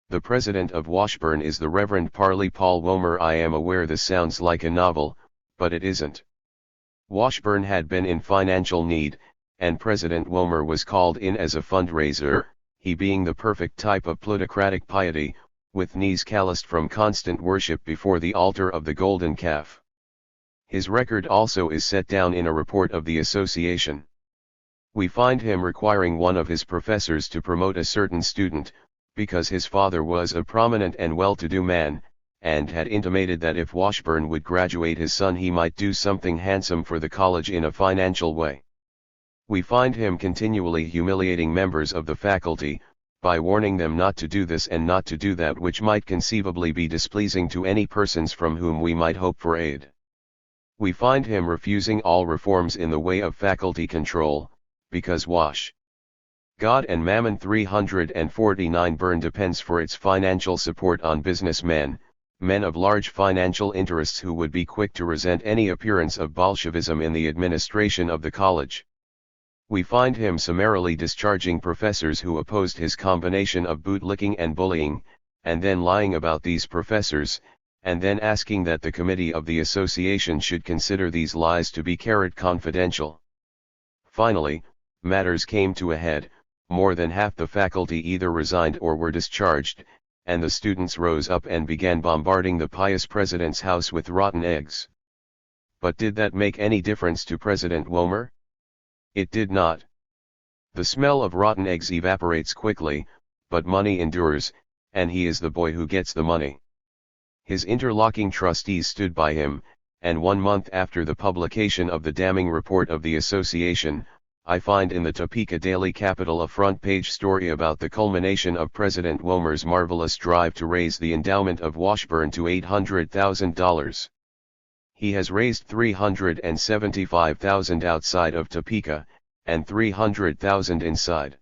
The president of Washburn is the Reverend Parley Paul Womer. I am aware this sounds like a novel, but it isn't. Washburn had been in financial need, and President Womer was called in as a fundraiser, he being the perfect type of plutocratic piety, with knees calloused from constant worship before the altar of the golden calf. His record also is set down in a report of the association. We find him requiring one of his professors to promote a certain student, because his father was a prominent and well-to-do man, and had intimated that if Washburn would graduate his son he might do something handsome for the college in a financial way. We find him continually humiliating members of the faculty, by warning them not to do this and not to do that which might conceivably be displeasing to any persons from whom we might hope for aid. We find him refusing all reforms in the way of faculty control, because God and Mammon 349 Burn depends for its financial support on businessmen, men of large financial interests who would be quick to resent any appearance of Bolshevism in the administration of the college. We find him summarily discharging professors who opposed his combination of bootlicking and bullying, and then lying about these professors, and then asking that the committee of the association should consider these lies to be kept confidential. Finally, matters came to a head, more than half the faculty either resigned or were discharged, and the students rose up and began bombarding the pious president's house with rotten eggs. But did that make any difference to President Womer? It did not. The smell of rotten eggs evaporates quickly, but money endures, and he is the boy who gets the money. His interlocking trustees stood by him, and 1 month after the publication of the damning report of the association, I find in the Topeka Daily Capital a front-page story about the culmination of President Womer's marvelous drive to raise the endowment of Washburn to $800,000. He has raised $375,000 outside of Topeka, and $300,000 inside.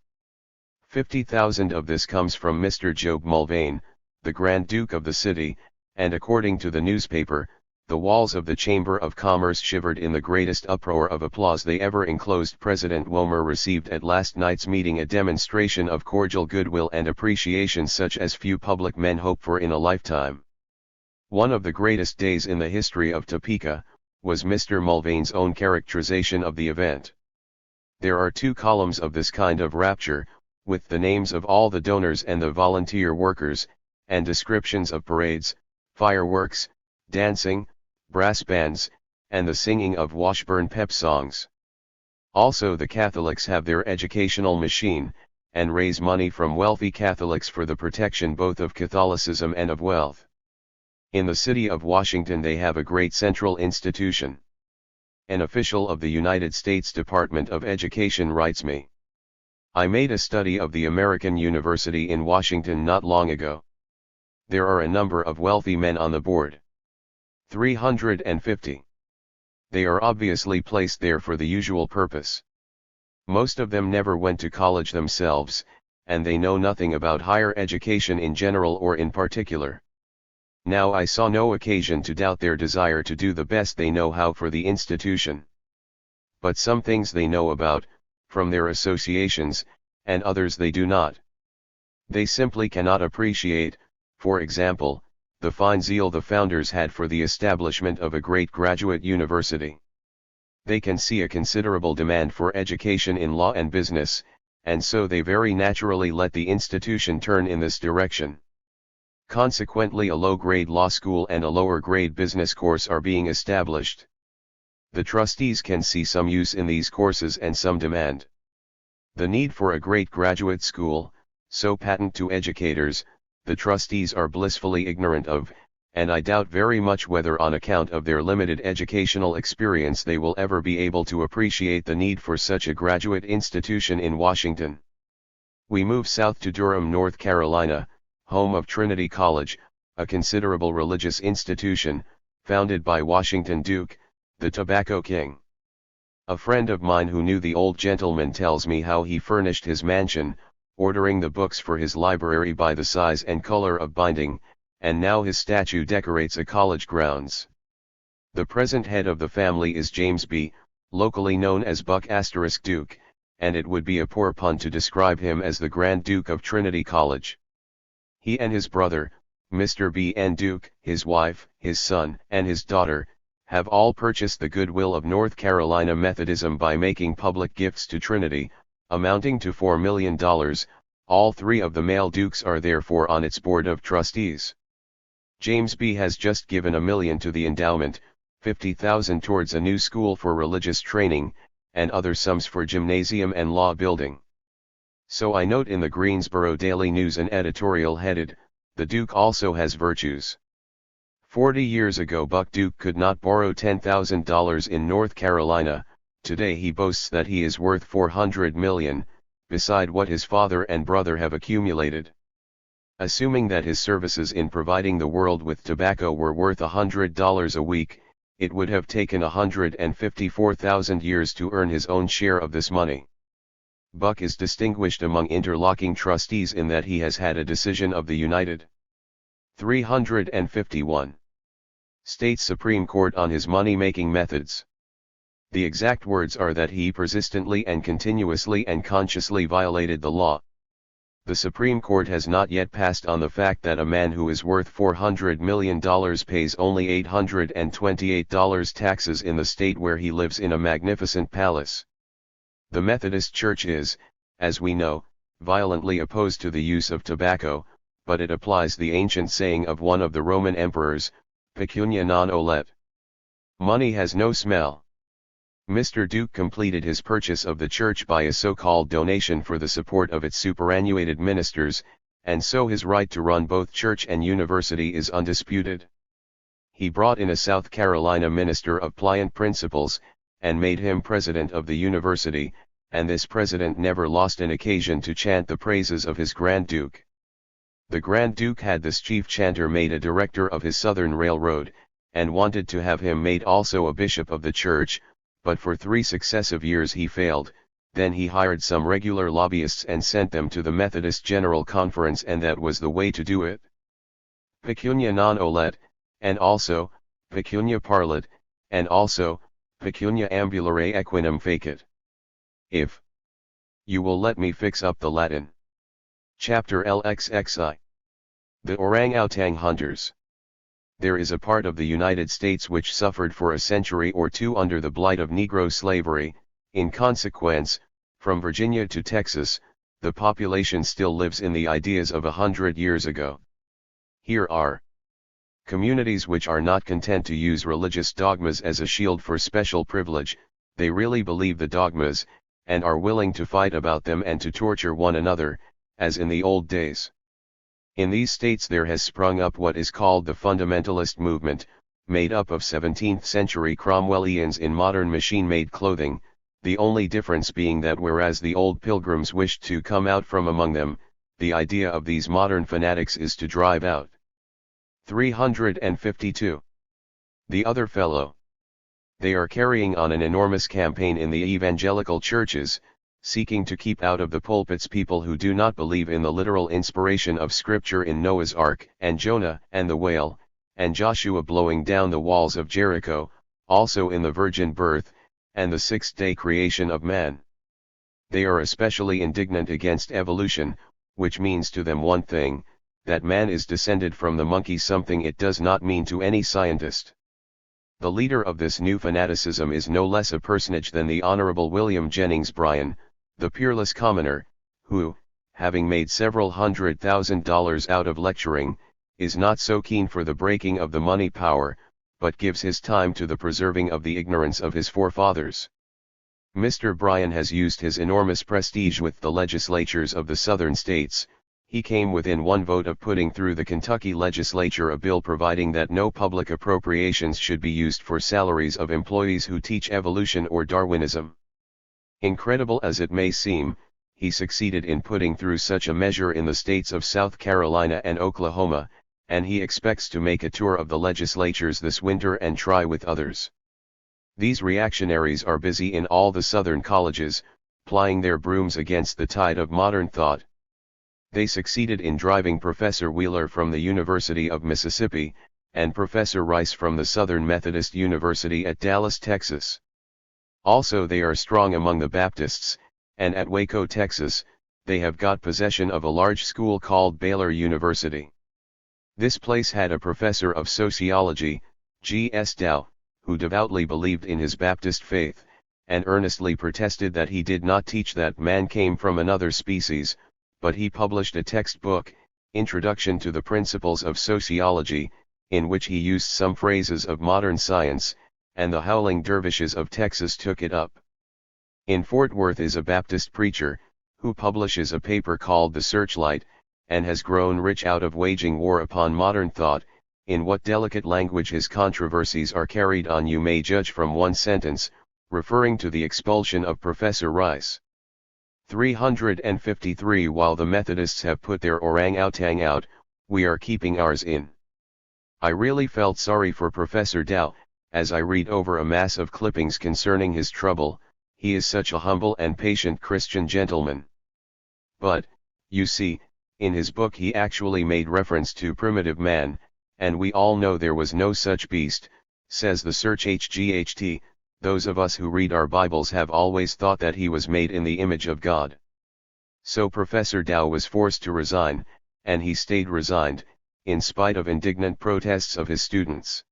$50,000 of this comes from Mr. Job Mulvane, the Grand Duke of the city, and according to the newspaper, the walls of the Chamber of Commerce shivered in the greatest uproar of applause they ever enclosed. President Womer received at last night's meeting a demonstration of cordial goodwill and appreciation such as few public men hope for in a lifetime. One of the greatest days in the history of Topeka, was Mr. Mulvane's own characterization of the event. There are 2 columns of this kind of rapture, with the names of all the donors and the volunteer workers, and descriptions of parades, fireworks, dancing, brass bands, and the singing of Washburn pep songs. Also the Catholics have their educational machine, and raise money from wealthy Catholics for the protection both of Catholicism and of wealth. In the city of Washington they have a great central institution. An official of the United States Department of Education writes me. I made a study of the American University in Washington not long ago. There are a number of wealthy men on the board. 350. They are obviously placed there for the usual purpose. Most of them never went to college themselves, and they know nothing about higher education in general or in particular. Now I saw no occasion to doubt their desire to do the best they know how for the institution. But some things they know about, from their associations, and others they do not. They simply cannot appreciate, for example, the fine zeal the founders had for the establishment of a great graduate university. They can see a considerable demand for education in law and business, and so they very naturally let the institution turn in this direction. Consequently, a low-grade law school and a lower-grade business course are being established. The trustees can see some use in these courses and some demand. The need for a great graduate school, so patent to educators, the trustees are blissfully ignorant of, and I doubt very much whether on account of their limited educational experience they will ever be able to appreciate the need for such a graduate institution in Washington. We move south to Durham, North Carolina, home of Trinity College, a considerable religious institution, founded by Washington Duke, the Tobacco King. A friend of mine who knew the old gentleman tells me how he furnished his mansion, ordering the books for his library by the size and color of binding, and now his statue decorates a college grounds. The present head of the family is James B., locally known as Buck * Duke, and it would be a poor pun to describe him as the Grand Duke of Trinity College. He and his brother, Mr. B. N. Duke, his wife, his son, and his daughter, have all purchased the goodwill of North Carolina Methodism by making public gifts to Trinity, amounting to $4 million. All 3 of the male dukes are therefore on its board of trustees. James B. has just given $1 million to the endowment, $50,000 towards a new school for religious training, and other sums for gymnasium and law building. So I note in the Greensboro Daily News an editorial headed, "The Duke also has virtues." 40 years ago Buck Duke could not borrow $10,000 in North Carolina. Today he boasts that he is worth $400 million, beside what his father and brother have accumulated. Assuming that his services in providing the world with tobacco were worth $100 a week, it would have taken 154,000 years to earn his own share of this money. Buck is distinguished among interlocking trustees in that he has had a decision of the United 351 States Supreme Court on his money-making methods. The exact words are that he persistently and continuously and consciously violated the law. The Supreme Court has not yet passed on the fact that a man who is worth $400 million pays only $828 taxes in the state where he lives in a magnificent palace. The Methodist Church is, as we know, violently opposed to the use of tobacco, but it applies the ancient saying of one of the Roman emperors, pecunia non olet. Money has no smell. Mr. Duke completed his purchase of the church by a so-called donation for the support of its superannuated ministers, and so his right to run both church and university is undisputed. He brought in a South Carolina minister of pliant principles, and made him president of the university, and this president never lost an occasion to chant the praises of his Grand Duke. The Grand Duke had this chief chanter made a director of his Southern Railroad, and wanted to have him made also a bishop of the church, but for 3 successive years he failed. Then he hired some regular lobbyists and sent them to the Methodist General Conference, and that was the way to do it. Pecunia non olet, and also, pecunia parlet, and also, pecunia ambulare equinem facit. If you will let me fix up the Latin. Chapter LXXI. The Orang-Outang Hunters. There is a part of the United States which suffered for a century or two under the blight of Negro slavery. In consequence, from Virginia to Texas, the population still lives in the ideas of 100 years ago. Here are communities which are not content to use religious dogmas as a shield for special privilege. They really believe the dogmas, and are willing to fight about them and to torture one another, as in the old days. In these states there has sprung up what is called the fundamentalist movement, made up of 17th-century Cromwellians in modern machine-made clothing, the only difference being that whereas the old pilgrims wished to come out from among them, the idea of these modern fanatics is to drive out. 352. The other fellow. They are carrying on an enormous campaign in the evangelical churches, seeking to keep out of the pulpits people who do not believe in the literal inspiration of Scripture in Noah's Ark, and Jonah, and the whale, and Joshua blowing down the walls of Jericho, also in the virgin birth, and the sixth-day creation of man. They are especially indignant against evolution, which means to them one thing, that man is descended from the monkey, something it does not mean to any scientist. The leader of this new fanaticism is no less a personage than the Honorable William Jennings Bryan, the peerless commoner, who, having made several $100,000 out of lecturing, is not so keen for the breaking of the money power, but gives his time to the preserving of the ignorance of his forefathers. Mr. Bryan has used his enormous prestige with the legislatures of the southern states. He came within one vote of putting through the Kentucky legislature a bill providing that no public appropriations should be used for salaries of employees who teach evolution or Darwinism. Incredible as it may seem, he succeeded in putting through such a measure in the states of South Carolina and Oklahoma, and he expects to make a tour of the legislatures this winter and try with others. These reactionaries are busy in all the southern colleges, plying their brooms against the tide of modern thought. They succeeded in driving Professor Wheeler from the University of Mississippi, and Professor Rice from the Southern Methodist University at Dallas, Texas. Also they are strong among the Baptists, and at Waco, Texas, they have got possession of a large school called Baylor University. This place had a professor of sociology, G.S. Dow, who devoutly believed in his Baptist faith, and earnestly protested that he did not teach that man came from another species, but he published a textbook, Introduction to the Principles of Sociology, in which he used some phrases of modern science, and the howling dervishes of Texas took it up. In Fort Worth is a Baptist preacher, who publishes a paper called The Searchlight, and has grown rich out of waging war upon modern thought. In what delicate language his controversies are carried on you may judge from one sentence, referring to the expulsion of Professor Rice. 353 While the Methodists have put their orang-outang out, we are keeping ours in. I really felt sorry for Professor Dow, as I read over a mass of clippings concerning his trouble. He is such a humble and patient Christian gentleman. But, you see, in his book he actually made reference to primitive man, and we all know there was no such beast, says the Search HGHT. Those of us who read our Bibles have always thought that he was made in the image of God. So Professor Dow was forced to resign, and he stayed resigned, in spite of indignant protests of his students.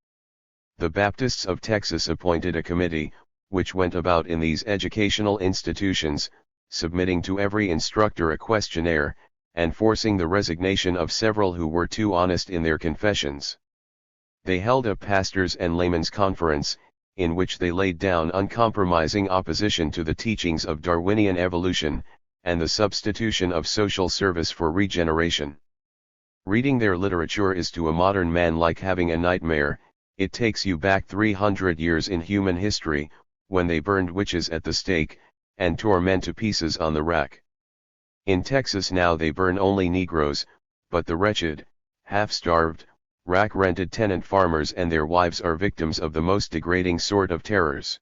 The Baptists of Texas appointed a committee, which went about in these educational institutions, submitting to every instructor a questionnaire, and forcing the resignation of several who were too honest in their confessions. They held a pastors' and laymen's conference, in which they laid down uncompromising opposition to the teachings of Darwinian evolution, and the substitution of social service for regeneration. Reading their literature is to a modern man like having a nightmare. It takes you back 300 years in human history, when they burned witches at the stake, and tore men to pieces on the rack. In Texas now they burn only Negroes, but the wretched, half-starved, rack-rented tenant farmers and their wives are victims of the most degrading sort of terrors.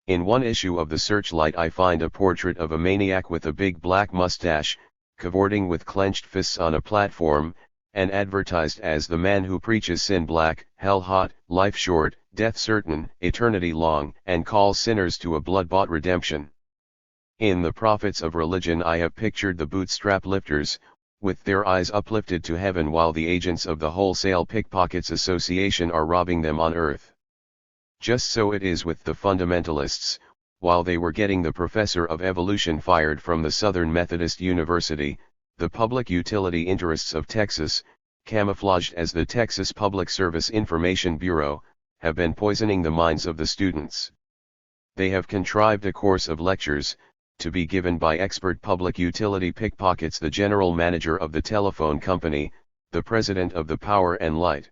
In one issue of the Searchlight I find a portrait of a maniac with a big black mustache, cavorting with clenched fists on a platform, and advertised as the man who preaches sin black, hell hot, life short, death certain, eternity long, and calls sinners to a blood-bought redemption. In the Prophets of Religion I have pictured the bootstrap lifters, with their eyes uplifted to heaven while the agents of the Wholesale Pickpockets Association are robbing them on earth. Just so it is with the fundamentalists. While they were getting the professor of evolution fired from the Southern Methodist University, the public utility interests of Texas, camouflaged as the Texas Public Service Information Bureau, have been poisoning the minds of the students. They have contrived a course of lectures, to be given by expert public utility pickpockets, the general manager of the telephone company, the president of the Power and Light.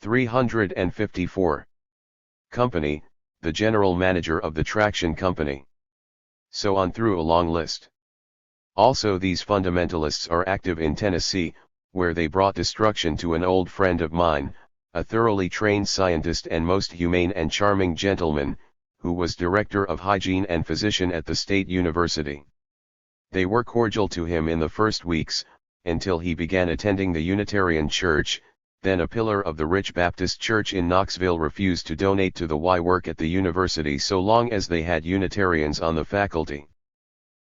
354. Company, the general manager of the traction company. So on through a long list. Also these fundamentalists are active in Tennessee, where they brought destruction to an old friend of mine, a thoroughly trained scientist and most humane and charming gentleman, who was director of hygiene and physician at the State University. They were cordial to him in the first weeks, until he began attending the Unitarian Church. Then a pillar of the rich Baptist Church in Knoxville refused to donate to the Y work at the university so long as they had Unitarians on the faculty.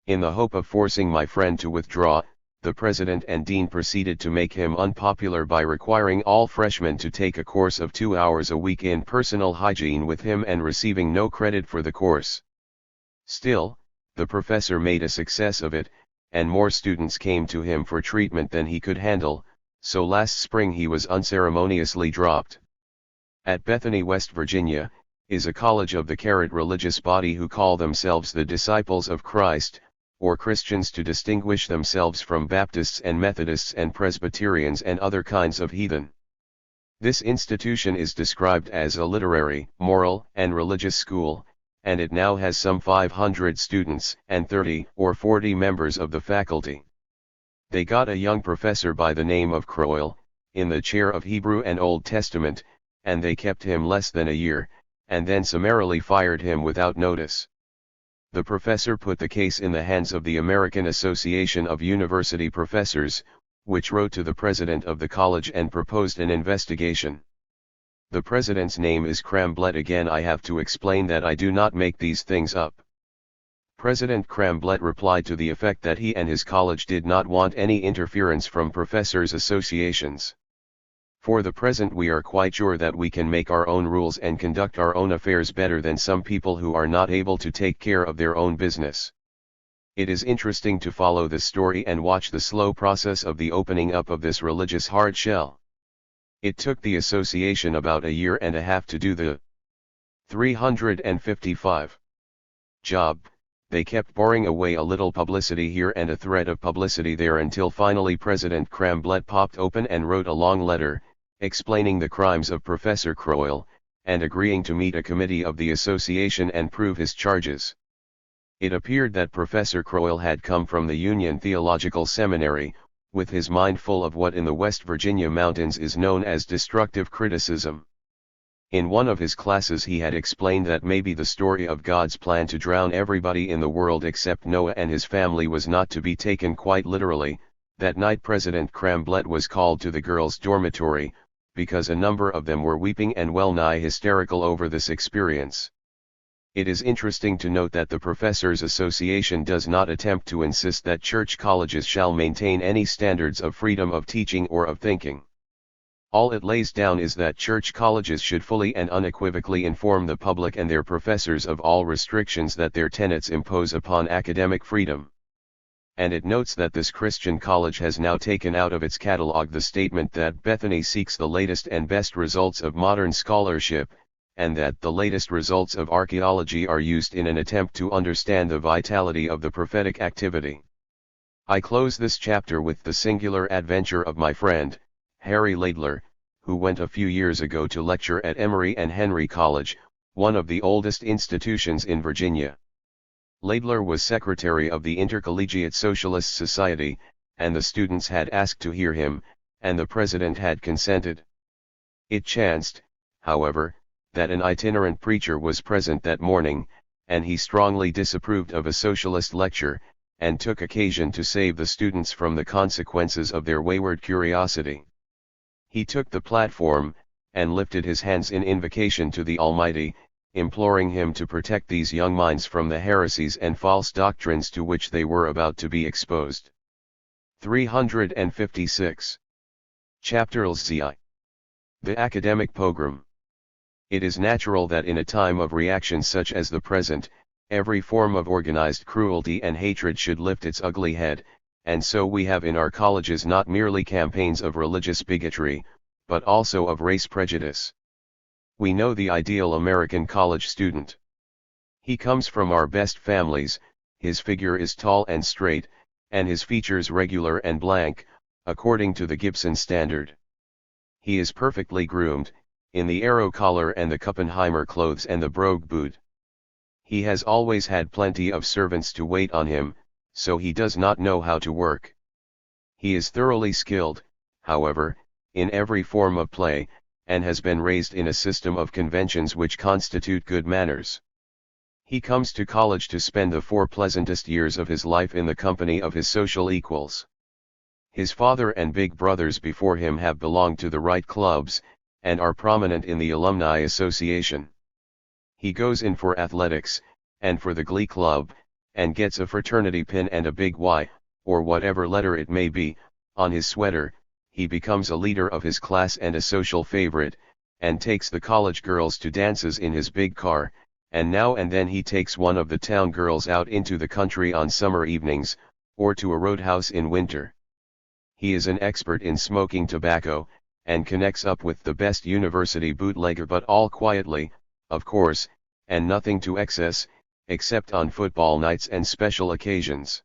In the hope of forcing my friend to withdraw, the president and dean proceeded to make him unpopular by requiring all freshmen to take a course of 2 hours a week in personal hygiene with him and receiving no credit for the course. Still, the professor made a success of it, and more students came to him for treatment than he could handle, so last spring he was unceremoniously dropped. At Bethany, West Virginia, is a college of the Carrot religious body who call themselves the Disciples of Christ, or Christians to distinguish themselves from Baptists and Methodists and Presbyterians and other kinds of heathen. This institution is described as a literary, moral, and religious school, and it now has some 500 students and 30 or 40 members of the faculty. They got a young professor by the name of Crowell, in the chair of Hebrew and Old Testament, and they kept him less than a year, and then summarily fired him without notice. The professor put the case in the hands of the American Association of University Professors, which wrote to the president of the college and proposed an investigation. The president's name is Cramblett. Again, I have to explain that I do not make these things up. President Cramblett replied to the effect that he and his college did not want any interference from professors' associations. For the present we are quite sure that we can make our own rules and conduct our own affairs better than some people who are not able to take care of their own business. It is interesting to follow this story and watch the slow process of the opening up of this religious hard shell. It took the association about a year and a half to do the 355 job, they kept boring away a little publicity here and a thread of publicity there until finally President Cramblett popped open and wrote a long letter, explaining the crimes of Professor Croyle, and agreeing to meet a committee of the association and prove his charges. It appeared that Professor Croyle had come from the Union Theological Seminary, with his mind full of what in the West Virginia mountains is known as destructive criticism. In one of his classes he had explained that maybe the story of God's plan to drown everybody in the world except Noah and his family was not to be taken quite literally. That night President Cramblett was called to the girls' dormitory, because a number of them were weeping and well-nigh hysterical over this experience. It is interesting to note that the Professors Association does not attempt to insist that church colleges shall maintain any standards of freedom of teaching or of thinking. All it lays down is that church colleges should fully and unequivocally inform the public and their professors of all restrictions that their tenets impose upon academic freedom. And it notes that this Christian college has now taken out of its catalog the statement that Bethany seeks the latest and best results of modern scholarship, and that the latest results of archaeology are used in an attempt to understand the vitality of the prophetic activity. I close this chapter with the singular adventure of my friend, Harry Laidler, who went a few years ago to lecture at Emory and Henry College, one of the oldest institutions in Virginia. Laidler was secretary of the Intercollegiate Socialist Society, and the students had asked to hear him, and the president had consented. It chanced, however, that an itinerant preacher was present that morning, and he strongly disapproved of a socialist lecture, and took occasion to save the students from the consequences of their wayward curiosity. He took the platform, and lifted his hands in invocation to the Almighty, imploring him to protect these young minds from the heresies and false doctrines to which they were about to be exposed. 356. Chapter LCI. The Academic Pogrom. It is natural that in a time of reaction such as the present, every form of organized cruelty and hatred should lift its ugly head, and so we have in our colleges not merely campaigns of religious bigotry, but also of race prejudice. We know the ideal American college student. He comes from our best families, his figure is tall and straight, and his features regular and blank, according to the Gibson standard. He is perfectly groomed, in the arrow collar and the Kuppenheimer clothes and the brogue boot. He has always had plenty of servants to wait on him, so he does not know how to work. He is thoroughly skilled, however, in every form of play, and has been raised in a system of conventions which constitute good manners. He comes to college to spend the 4 pleasantest years of his life in the company of his social equals. His father and big brothers before him have belonged to the right clubs, and are prominent in the Alumni Association. He goes in for athletics, and for the Glee Club, and gets a fraternity pin and a big Y, or whatever letter it may be, on his sweater. He becomes a leader of his class and a social favorite, and takes the college girls to dances in his big car, and now and then he takes one of the town girls out into the country on summer evenings, or to a roadhouse in winter. He is an expert in smoking tobacco, and connects up with the best university bootlegger, but all quietly, of course, and nothing to excess, except on football nights and special occasions.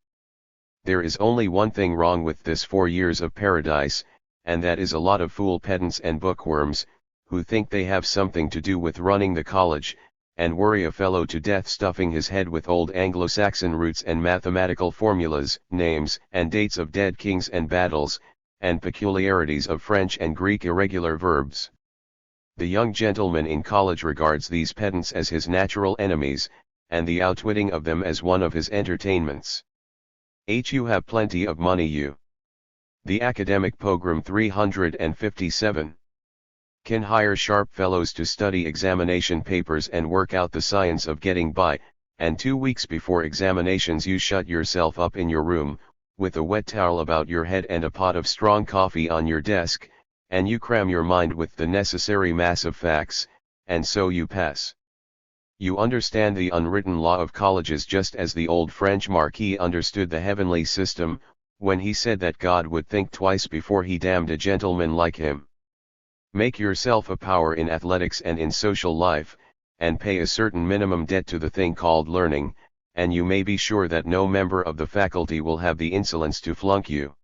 There is only one thing wrong with this 4 years of paradise, and that is a lot of fool pedants and bookworms, who think they have something to do with running the college, and worry a fellow to death stuffing his head with old Anglo-Saxon roots and mathematical formulas, names and dates of dead kings and battles, and peculiarities of French and Greek irregular verbs. The young gentleman in college regards these pedants as his natural enemies, and the outwitting of them as one of his entertainments. You have plenty of money, you. The Academic Pogrom. 357. Can hire sharp fellows to study examination papers and work out the science of getting by, and 2 weeks before examinations you shut yourself up in your room, with a wet towel about your head and a pot of strong coffee on your desk, and you cram your mind with the necessary mass of facts, and so you pass. You understand the unwritten law of colleges just as the old French marquis understood the heavenly system, when he said that God would think twice before he damned a gentleman like him. Make yourself a power in athletics and in social life, and pay a certain minimum debt to the thing called learning, and you may be sure that no member of the faculty will have the insolence to flunk you.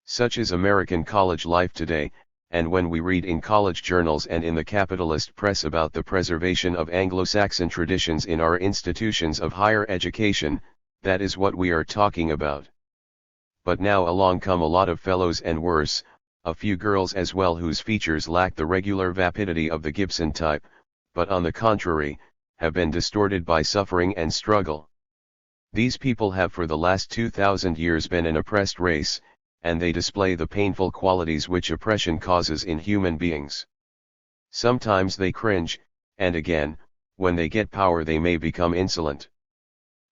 Such is American college life today, and when we read in college journals and in the capitalist press about the preservation of Anglo-Saxon traditions in our institutions of higher education, that is what we are talking about. But now along come a lot of fellows and worse, a few girls as well, whose features lack the regular vapidity of the Gibson type, but on the contrary, have been distorted by suffering and struggle. These people have for the last 2,000 years been an oppressed race, and they display the painful qualities which oppression causes in human beings. Sometimes they cringe, and again, when they get power they may become insolent.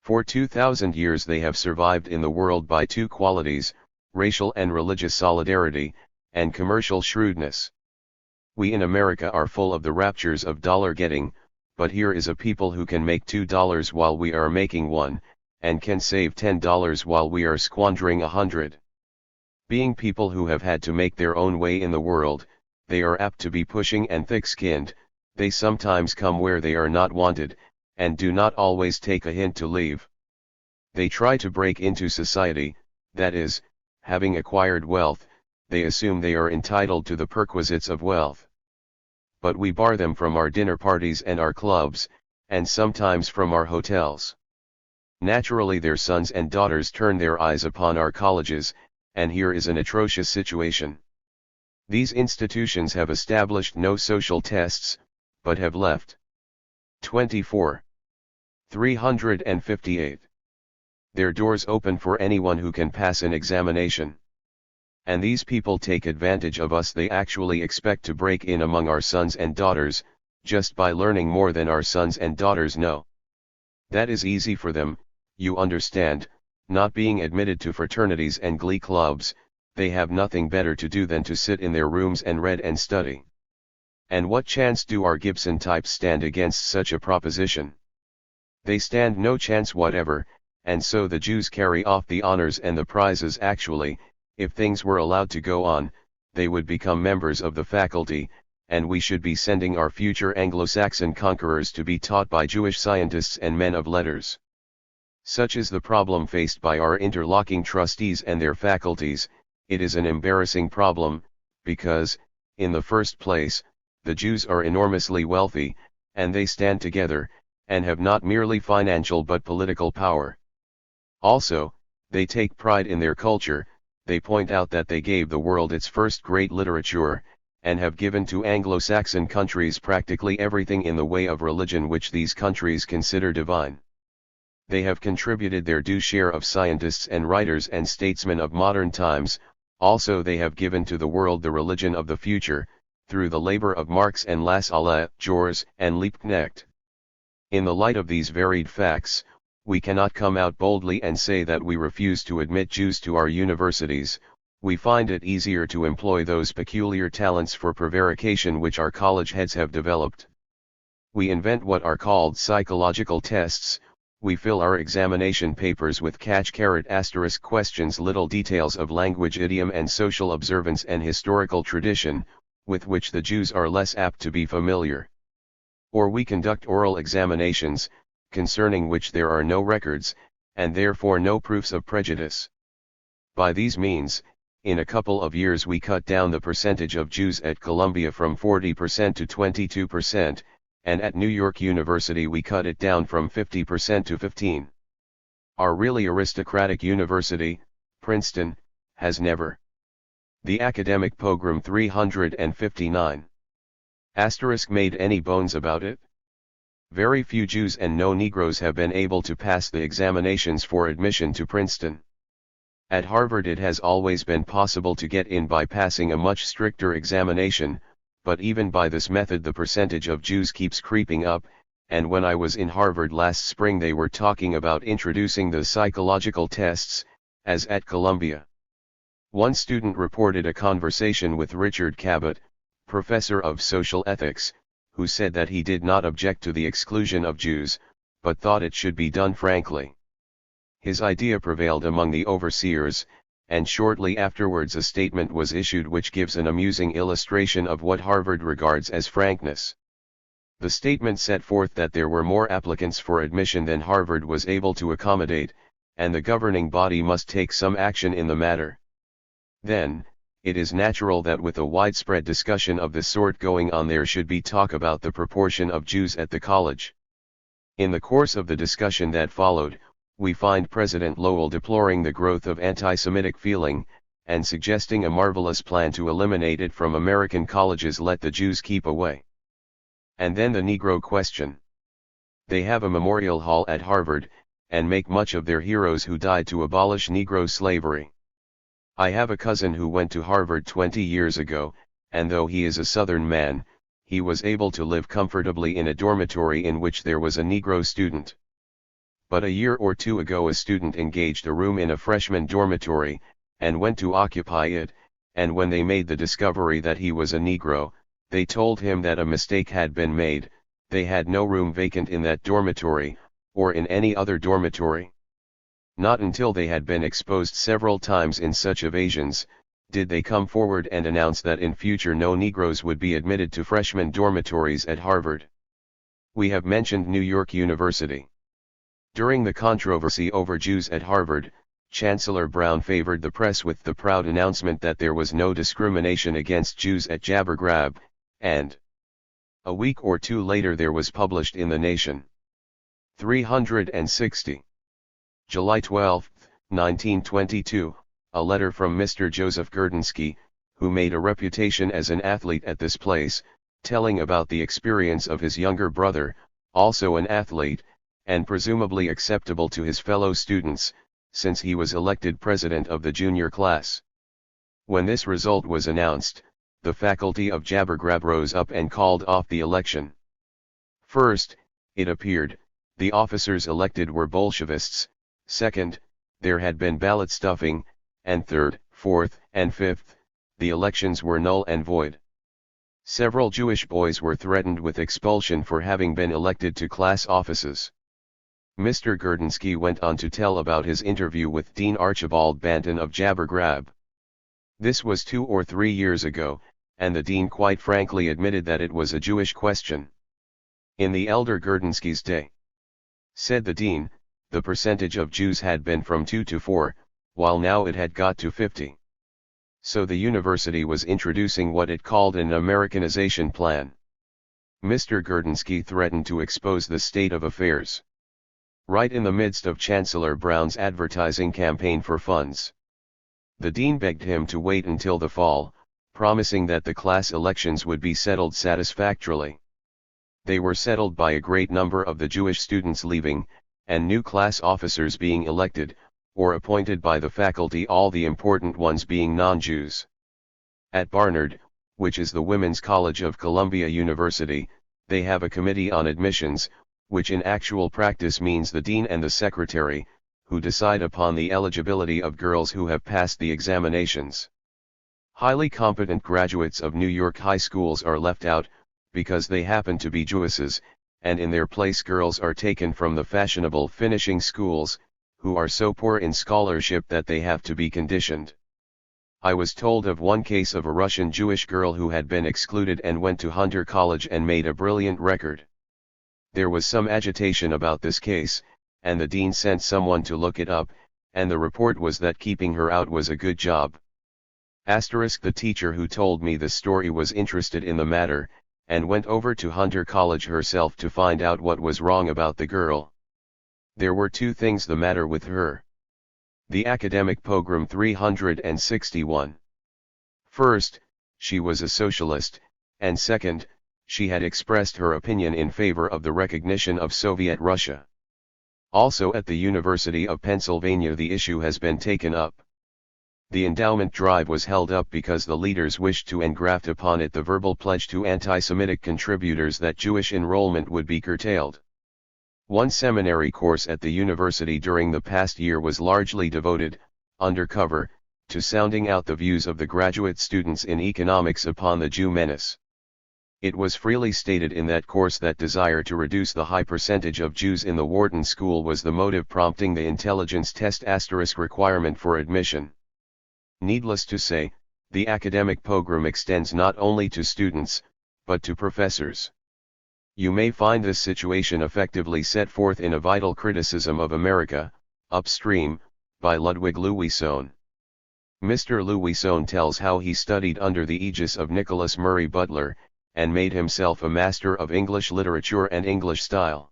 For 2,000 years they have survived in the world by two qualities, racial and religious solidarity, and commercial shrewdness. We in America are full of the raptures of dollar getting, but here is a people who can make $2 while we are making $1, and can save $10 while we are squandering $100. Being people who have had to make their own way in the world, they are apt to be pushing and thick-skinned. They sometimes come where they are not wanted, and do not always take a hint to leave. They try to break into society, that is, having acquired wealth, they assume they are entitled to the perquisites of wealth. But we bar them from our dinner parties and our clubs, and sometimes from our hotels. Naturally their sons and daughters turn their eyes upon our colleges, and here is an atrocious situation. These institutions have established no social tests, but have left 24. 358. Their doors open for anyone who can pass an examination. And these people take advantage of us. They actually expect to break in among our sons and daughters, just by learning more than our sons and daughters know. That is easy for them, you understand. Not being admitted to fraternities and glee clubs, they have nothing better to do than to sit in their rooms and read and study. And what chance do our Gibson types stand against such a proposition? They stand no chance whatever, and so the Jews carry off the honors and the prizes. Actually, if things were allowed to go on, they would become members of the faculty, and we should be sending our future Anglo-Saxon conquerors to be taught by Jewish scientists and men of letters. Such is the problem faced by our interlocking trustees and their faculties. It is an embarrassing problem, because, in the first place, the Jews are enormously wealthy, and they stand together, and have not merely financial but political power. Also, they take pride in their culture. They point out that they gave the world its first great literature, and have given to Anglo-Saxon countries practically everything in the way of religion which these countries consider divine. They have contributed their due share of scientists and writers and statesmen of modern times. Also they have given to the world the religion of the future, through the labor of Marx and Lassalle, Jors, and Liebknecht. In the light of these varied facts, we cannot come out boldly and say that we refuse to admit Jews to our universities. We find it easier to employ those peculiar talents for prevarication which our college heads have developed. We invent what are called psychological tests. We fill our examination papers with catch-asterisk questions, little details of language, idiom and social observance and historical tradition, with which the Jews are less apt to be familiar. Or we conduct oral examinations, concerning which there are no records, and therefore no proofs of prejudice. By these means, in a couple of years we cut down the percentage of Jews at Columbia from 40% to 22%, and at New York University we cut it down from 50% to 15%. Our really aristocratic university, Princeton, has never. The academic pogrom 359. Made any bones about it? Very few Jews and no Negroes have been able to pass the examinations for admission to Princeton. At Harvard it has always been possible to get in by passing a much stricter examination, but even by this method the percentage of Jews keeps creeping up, and when I was in Harvard last spring they were talking about introducing the psychological tests, as at Columbia. One student reported a conversation with Richard Cabot, professor of social ethics, who said that he did not object to the exclusion of Jews, but thought it should be done frankly. His idea prevailed among the overseers, and shortly afterwards a statement was issued which gives an amusing illustration of what Harvard regards as frankness. The statement set forth that there were more applicants for admission than Harvard was able to accommodate, and the governing body must take some action in the matter. Then, it is natural that with a widespread discussion of this sort going on there should be talk about the proportion of Jews at the college. In the course of the discussion that followed, we find President Lowell deploring the growth of anti-Semitic feeling, and suggesting a marvelous plan to eliminate it from American colleges: let the Jews keep away. And then the Negro question. They have a memorial hall at Harvard, and make much of their heroes who died to abolish Negro slavery. I have a cousin who went to Harvard 20 years ago, and though he is a Southern man, he was able to live comfortably in a dormitory in which there was a Negro student. But a year or two ago a student engaged a room in a freshman dormitory, and went to occupy it, and when they made the discovery that he was a Negro, they told him that a mistake had been made. They had no room vacant in that dormitory, or in any other dormitory. Not until they had been exposed several times in such evasions, did they come forward and announce that in future no Negroes would be admitted to freshman dormitories at Harvard. We have mentioned New York University. During the controversy over Jews at Harvard, Chancellor Brown favored the press with the proud announcement that there was no discrimination against Jews at Jabbergrab, and a week or two later there was published in the Nation. 360. July 12, 1922, a letter from Mr. Joseph Gurdensky, who made a reputation as an athlete at this place, telling about the experience of his younger brother, also an athlete, and presumably acceptable to his fellow students, since he was elected president of the junior class. When this result was announced, the faculty of Jabbergrab rose up and called off the election. First, it appeared, the officers elected were Bolshevists; second, there had been ballot stuffing; and third, fourth, and fifth, the elections were null and void. Several Jewish boys were threatened with expulsion for having been elected to class offices. Mr. Gurdensky went on to tell about his interview with Dean Archibald Banton of Jabbergrab. This was 2 or 3 years ago, and the dean quite frankly admitted that it was a Jewish question. In the elder Gurdensky's day, said the dean, the percentage of Jews had been from 2 to 4, while now it had got to 50. So the university was introducing what it called an Americanization plan. Mr. Gurdensky threatened to expose the state of affairs. Right in the midst of Chancellor Brown's advertising campaign for funds. The dean begged him to wait until the fall, promising that the class elections would be settled satisfactorily. They were settled by a great number of the Jewish students leaving, and new class officers being elected, or appointed by the faculty, all the important ones being non-Jews. At Barnard, which is the women's college of Columbia University, they have a committee on admissions, which in actual practice means the dean and the secretary, who decide upon the eligibility of girls who have passed the examinations. Highly competent graduates of New York high schools are left out, because they happen to be Jewesses, and in their place girls are taken from the fashionable finishing schools, who are so poor in scholarship that they have to be conditioned. I was told of one case of a Russian Jewish girl who had been excluded and went to Hunter College and made a brilliant record. There was some agitation about this case, and the dean sent someone to look it up, and the report was that keeping her out was a good job. The teacher who told me the story was interested in the matter, and went over to Hunter College herself to find out what was wrong about the girl. There were 2 things the matter with her. The academic pogrom 361. First, she was a socialist, and second, she had expressed her opinion in favor of the recognition of Soviet Russia. Also at the University of Pennsylvania the issue has been taken up. The endowment drive was held up because the leaders wished to engraft upon it the verbal pledge to anti-Semitic contributors that Jewish enrollment would be curtailed. One seminary course at the university during the past year was largely devoted, undercover, to sounding out the views of the graduate students in economics upon the Jew menace. It was freely stated in that course that desire to reduce the high percentage of Jews in the Wharton School was the motive prompting the intelligence test * requirement for admission. Needless to say, the academic pogrom extends not only to students, but to professors. You may find this situation effectively set forth in a vital criticism of America, Upstream, by Ludwig Louison. Mr. Louison tells how he studied under the aegis of Nicholas Murray Butler, and made himself a master of English literature and English style.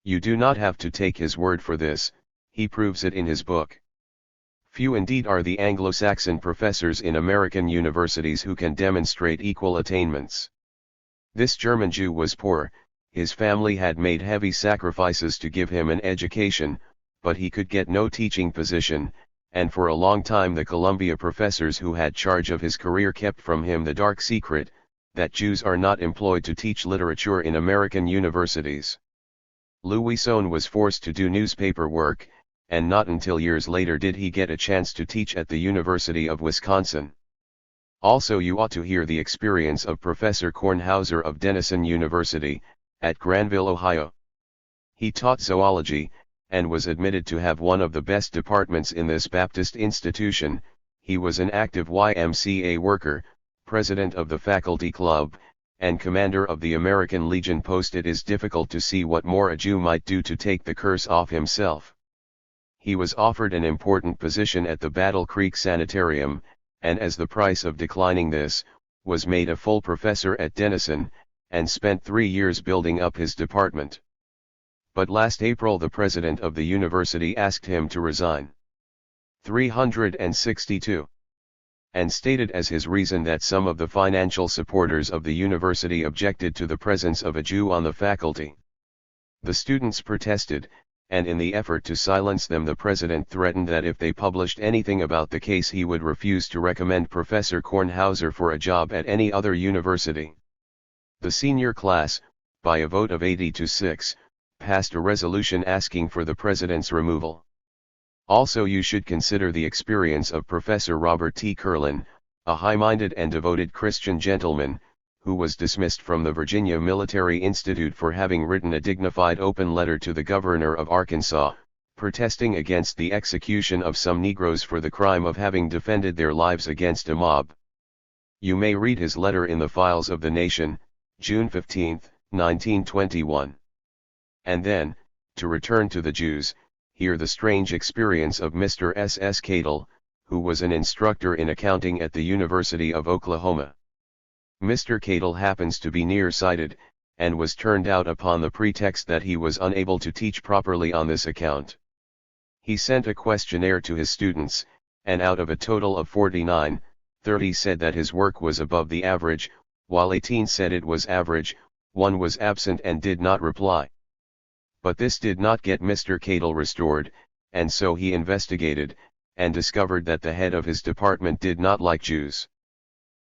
You do not have to take his word for this, he proves it in his book. Few indeed are the Anglo-Saxon professors in American universities who can demonstrate equal attainments. This German Jew was poor, his family had made heavy sacrifices to give him an education, but he could get no teaching position, and for a long time the Columbia professors who had charge of his career kept from him the dark secret, that Jews are not employed to teach literature in American universities. Louison was forced to do newspaper work, and not until years later did he get a chance to teach at the University of Wisconsin. Also, you ought to hear the experience of Professor Kornhauser of Denison University, at Granville, Ohio. He taught zoology, and was admitted to have one of the best departments in this Baptist institution. He was an active YMCA worker, president of the faculty club, and commander of the American Legion Post. It is difficult to see what more a Jew might do to take the curse off himself. He was offered an important position at the Battle Creek Sanitarium, and as the price of declining this, was made a full professor at Denison, and spent 3 years building up his department. But last April the president of the university asked him to resign. 362. And stated as his reason that some of the financial supporters of the university objected to the presence of a Jew on the faculty. The students protested, and in the effort to silence them the president threatened that if they published anything about the case he would refuse to recommend Professor Kornhauser for a job at any other university. The senior class, by a vote of 80-6, passed a resolution asking for the president's removal. Also, you should consider the experience of Professor Robert T. Curlin, a high-minded and devoted Christian gentleman, who was dismissed from the Virginia Military Institute for having written a dignified open letter to the governor of Arkansas, protesting against the execution of some Negroes for the crime of having defended their lives against a mob. You may read his letter in the Files of the Nation, June 15, 1921. And then, to return to the Jews, hear the strange experience of Mr. S.S. Cadle, who was an instructor in accounting at the University of Oklahoma. Mr. Cadle happens to be nearsighted, and was turned out upon the pretext that he was unable to teach properly on this account. He sent a questionnaire to his students, and out of a total of 49, 30 said that his work was above the average, while 18 said it was average. 1 was absent and did not reply. But this did not get Mr. Cadle restored, and so he investigated, and discovered that the head of his department did not like Jews.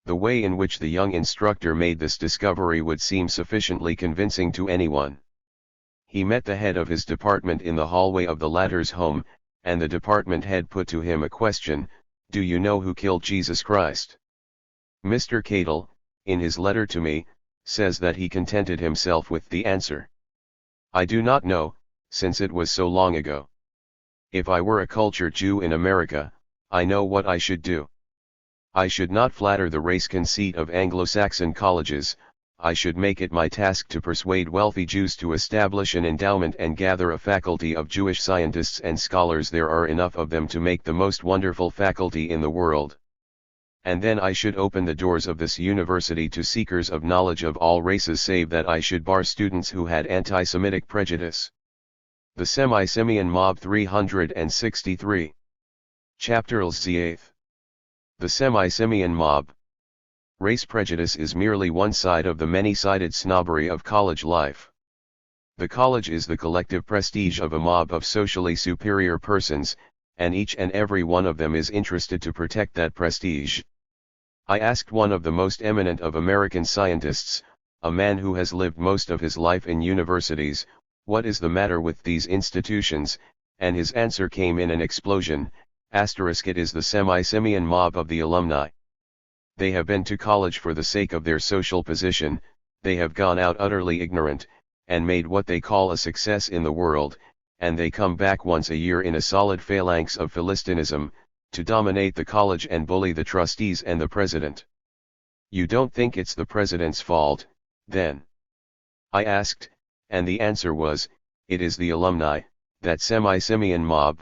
The way in which the young instructor made this discovery would seem sufficiently convincing to anyone. He met the head of his department in the hallway of the latter's home, and the department head put to him a question: "Do you know who killed Jesus Christ?" Mr. Cadle, in his letter to me, says that he contented himself with the answer: "I do not know, since it was so long ago. If I were a cultured Jew in America, I know what I should do. I should not flatter the race conceit of Anglo-Saxon colleges. I should make it my task to persuade wealthy Jews to establish an endowment and gather a faculty of Jewish scientists and scholars. There are enough of them to make the most wonderful faculty in the world. And then I should open the doors of this university to seekers of knowledge of all races, save that I should bar students who had anti-Semitic prejudice." The Semi-Simian Mob 363. Chapter 8. The Semi-Simian Mob. Race prejudice is merely one side of the many-sided snobbery of college life. The college is the collective prestige of a mob of socially superior persons, and each and every one of them is interested to protect that prestige. I asked one of the most eminent of American scientists, a man who has lived most of his life in universities, what is the matter with these institutions, and his answer came in an explosion: it is the Semi-Simian mob of the alumni. They have been to college for the sake of their social position, they have gone out utterly ignorant, and made what they call a success in the world, and they come back once a year in a solid phalanx of Philistinism, to dominate the college and bully the trustees and the president. You don't think it's the president's fault, then? I asked, and the answer was, it is the alumni, that semi-simian mob.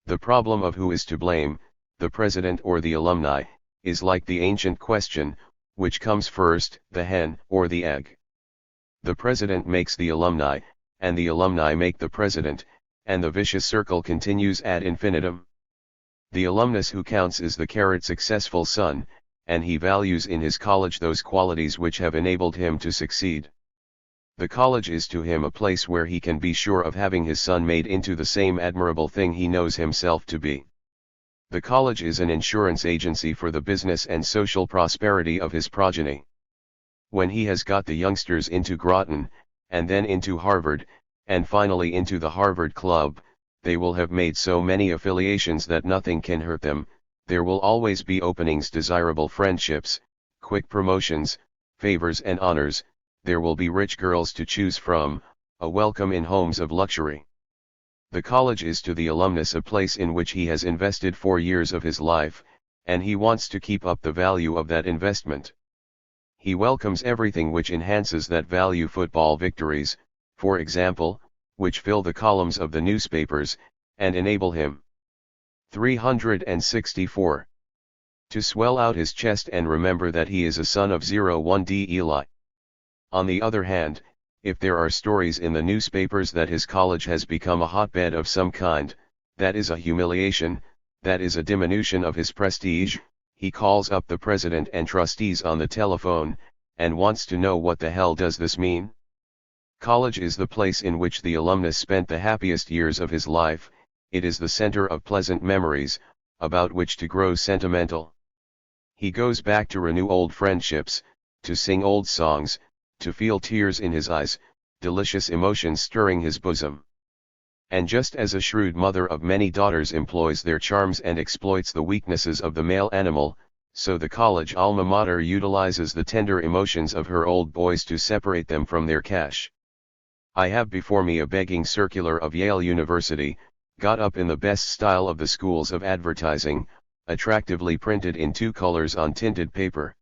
The problem of who is to blame, the president or the alumni, is like the ancient question, which comes first, the hen or the egg? The president makes the alumni, and the alumni make the president, and the vicious circle continues ad infinitum. The alumnus who counts is the successful son, and he values in his college those qualities which have enabled him to succeed. The college is to him a place where he can be sure of having his son made into the same admirable thing he knows himself to be. The college is an insurance agency for the business and social prosperity of his progeny. When he has got the youngsters into Groton, and then into Harvard, and finally into the Harvard Club, they will have made so many affiliations that nothing can hurt them. There will always be openings, desirable friendships, quick promotions, favors and honors. There will be rich girls to choose from, a welcome in homes of luxury. The college is to the alumnus a place in which he has invested 4 years of his life, and he wants to keep up the value of that investment. He welcomes everything which enhances that value: football victories, for example, which fill the columns of the newspapers, and enable him 364. To swell out his chest and remember that he is a son of 01D Eli. On the other hand, if there are stories in the newspapers that his college has become a hotbed of some kind, that is a humiliation, that is a diminution of his prestige. He calls up the president and trustees on the telephone, and wants to know what the hell does this mean? College is the place in which the alumnus spent the happiest years of his life. It is the center of pleasant memories, about which to grow sentimental. He goes back to renew old friendships, to sing old songs, to feel tears in his eyes, delicious emotions stirring his bosom. And just as a shrewd mother of many daughters employs their charms and exploits the weaknesses of the male animal, so the college alma mater utilizes the tender emotions of her old boys to separate them from their cash. I have before me a begging circular of Yale University, got up in the best style of the schools of advertising, attractively printed in 2 colors on tinted paper.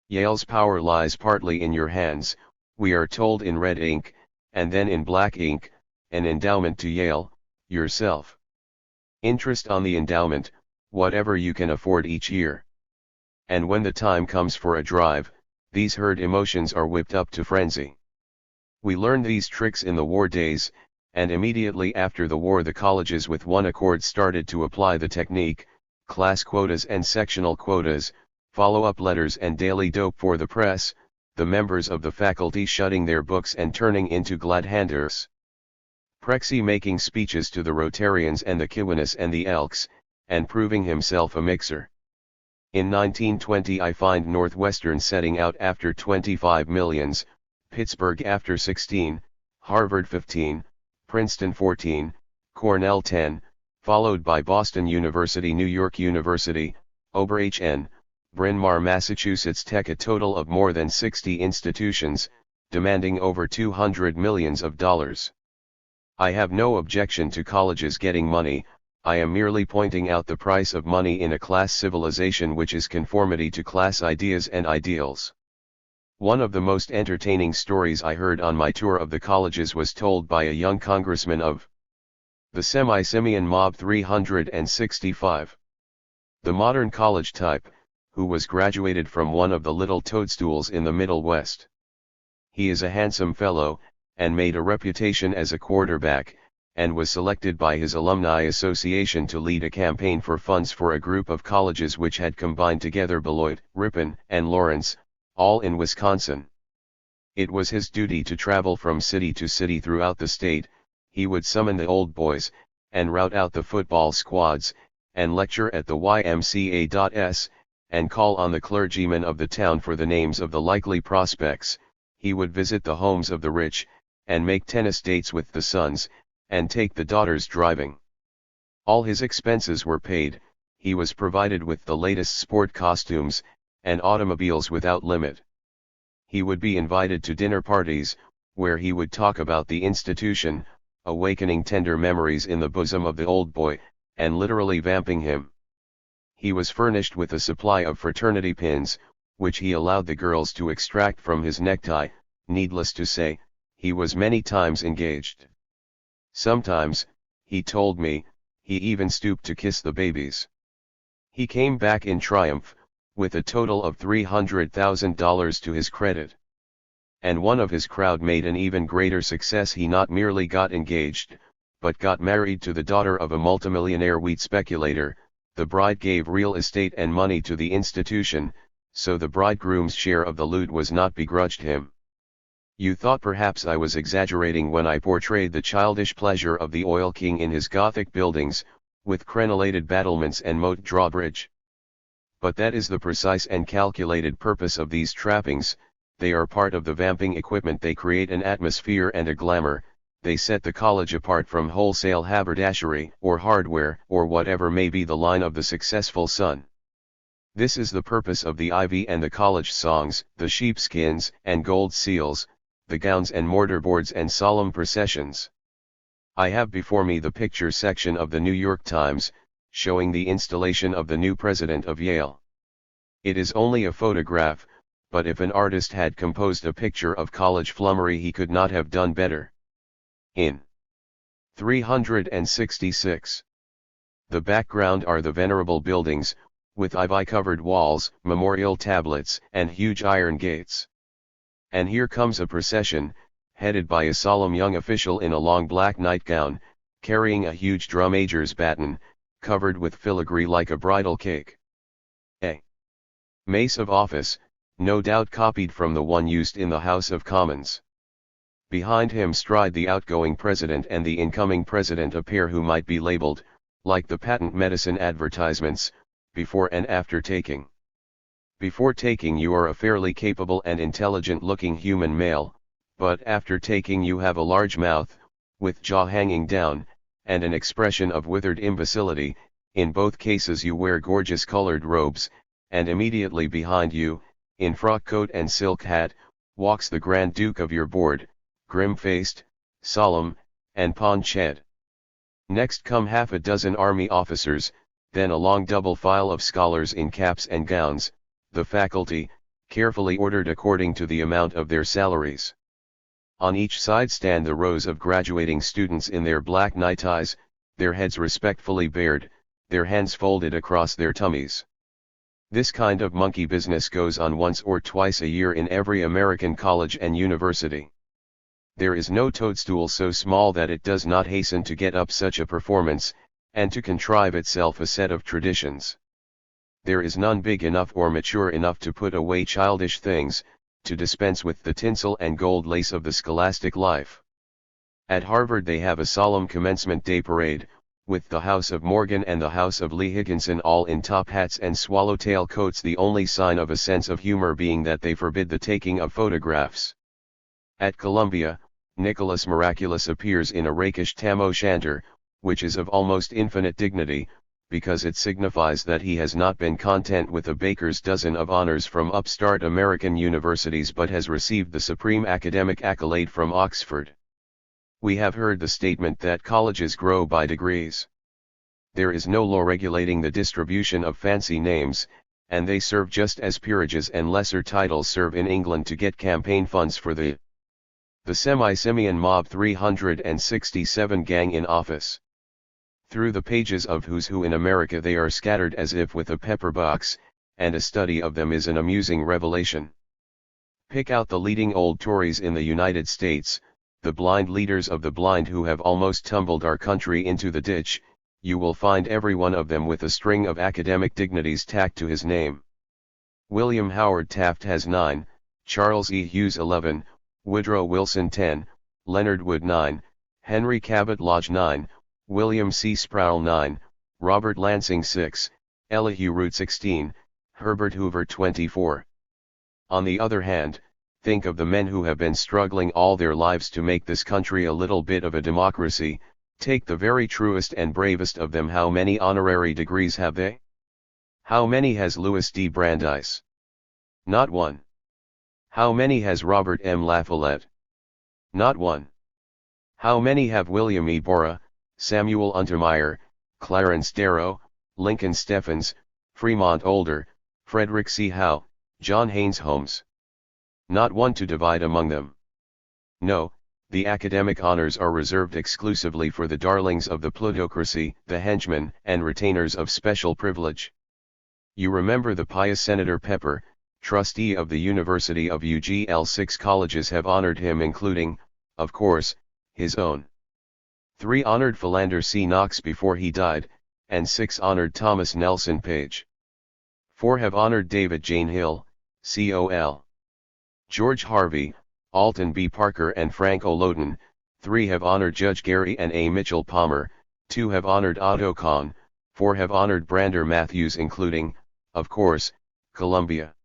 Yale's power lies partly in your hands, we are told in red ink, and then in black ink, an endowment to Yale, yourself. Interest on the endowment, whatever you can afford each year. And when the time comes for a drive, these herd emotions are whipped up to frenzy. We learned these tricks in the war days, and immediately after the war the colleges with one accord started to apply the technique: class quotas and sectional quotas, follow-up letters and daily dope for the press, the members of the faculty shutting their books and turning into glad-handers. Prexy making speeches to the Rotarians and the Kiwanis and the Elks, and proving himself a mixer. In 1920 I find Northwestern setting out after 25 millions, Pittsburgh after 16, Harvard 15, Princeton 14, Cornell 10, followed by Boston University, New York University, Ober-HN, Bryn Mawr, Massachusetts Tech, a total of more than 60 institutions, demanding over $200 million. I have no objection to colleges getting money, I am merely pointing out the price of money in a class civilization which is conformity to class ideas and ideals. One of the most entertaining stories I heard on my tour of the colleges was told by a young congressman of the semi-simian mob 365. The modern college type, who was graduated from one of the little toadstools in the Middle West. He is a handsome fellow, and made a reputation as a quarterback, and was selected by his alumni association to lead a campaign for funds for a group of colleges which had combined together Beloit, Ripon, and Lawrence, all in Wisconsin. It was his duty to travel from city to city throughout the state. He would summon the old boys, and rout out the football squads, and lecture at the YMCA.S, and call on the clergymen of the town for the names of the likely prospects. He would visit the homes of the rich, and make tennis dates with the sons, and take the daughters driving. All his expenses were paid, he was provided with the latest sport costumes, and automobiles without limit. He would be invited to dinner parties, where he would talk about the institution, awakening tender memories in the bosom of the old boy, and literally vamping him. He was furnished with a supply of fraternity pins, which he allowed the girls to extract from his necktie, needless to say, he was many times engaged. Sometimes, he told me, he even stooped to kiss the babies. He came back in triumph, with a total of $300,000 to his credit. And one of his crowd made an even greater success. He not merely got engaged, but got married to the daughter of a multimillionaire wheat speculator. The bride gave real estate and money to the institution, so the bridegroom's share of the loot was not begrudged him. You thought perhaps I was exaggerating when I portrayed the childish pleasure of the oil king in his Gothic buildings, with crenellated battlements and moat drawbridge. But that is the precise and calculated purpose of these trappings. They are part of the vamping equipment. They create an atmosphere and a glamour. They set the college apart from wholesale haberdashery or hardware or whatever may be the line of the successful son. This is the purpose of the ivy and the college songs, the sheepskins and gold seals, the gowns and mortarboards and solemn processions. I have before me the picture section of the New York Times, showing the installation of the new president of Yale. It is only a photograph, but if an artist had composed a picture of college flummery, he could not have done better. In 366. The background are the venerable buildings, with ivy-covered walls, memorial tablets, and huge iron gates. And here comes a procession, headed by a solemn young official in a long black nightgown, carrying a huge drum-major's baton, covered with filigree like a bridal cake. A mace of office, no doubt copied from the one used in the House of Commons. Behind him stride the outgoing president and the incoming president, a pair who might be labeled, like the patent medicine advertisements, before and after taking. Before taking you are a fairly capable and intelligent-looking human male, but after taking you have a large mouth, with jaw hanging down, and an expression of withered imbecility. In both cases you wear gorgeous colored robes, and immediately behind you, in frock coat and silk hat, walks the Grand Duke of your board, grim-faced, solemn, and paunch-head. Next come half a dozen army officers, then a long double file of scholars in caps and gowns, the faculty, carefully ordered according to the amount of their salaries. On each side stand the rows of graduating students in their black neckties, their heads respectfully bared, their hands folded across their tummies. This kind of monkey business goes on once or twice a year in every American college and university. There is no toadstool so small that it does not hasten to get up such a performance, and to contrive itself a set of traditions. There is none big enough or mature enough to put away childish things, to dispense with the tinsel and gold lace of the scholastic life. At Harvard they have a solemn commencement day parade, with the House of Morgan and the House of Lee Higginson all in top hats and swallowtail coats, the only sign of a sense of humor being that they forbid the taking of photographs. At Columbia, Nicholas Miraculous appears in a rakish tam o' shanter, which is of almost infinite dignity, because it signifies that he has not been content with a baker's dozen of honors from upstart American universities but has received the supreme academic accolade from Oxford. We have heard the statement that colleges grow by degrees. There is no law regulating the distribution of fancy names, and they serve just as peerages and lesser titles serve in England to get campaign funds for the semi-simian mob 367 gang in office. Through the pages of Who's Who in America they are scattered as if with a pepper box, and a study of them is an amusing revelation. Pick out the leading old Tories in the United States, the blind leaders of the blind who have almost tumbled our country into the ditch, you will find every one of them with a string of academic dignities tacked to his name. William Howard Taft has 9, Charles E. Hughes 11, Woodrow Wilson 10, Leonard Wood 9, Henry Cabot Lodge 9, William C. Sproul 9, Robert Lansing 6, Elihu Root 16, Herbert Hoover 24. On the other hand, think of the men who have been struggling all their lives to make this country a little bit of a democracy. Take the very truest and bravest of them. How many honorary degrees have they? How many has Louis D. Brandeis? Not one. How many has Robert M. La Follette? Not one. How many have William E. Borah, Samuel Untermeyer, Clarence Darrow, Lincoln Steffens, Fremont Older, Frederick C. Howe, John Haynes Holmes? Not one to divide among them. No, the academic honors are reserved exclusively for the darlings of the plutocracy, the henchmen and retainers of special privilege. You remember the pious Senator Pepper, trustee of the University of UGL. 6 colleges have honored him, including, of course, his own. 3 honored Philander C. Knox before he died, and 6 honored Thomas Nelson Page. 4 have honored David Jane Hill, Col. George Harvey, Alton B. Parker and Frank O'Loden. 3 have honored Judge Gary and A. Mitchell Palmer. 2 have honored Otto Kahn. 4 have honored Brander Matthews, including, of course, Columbia.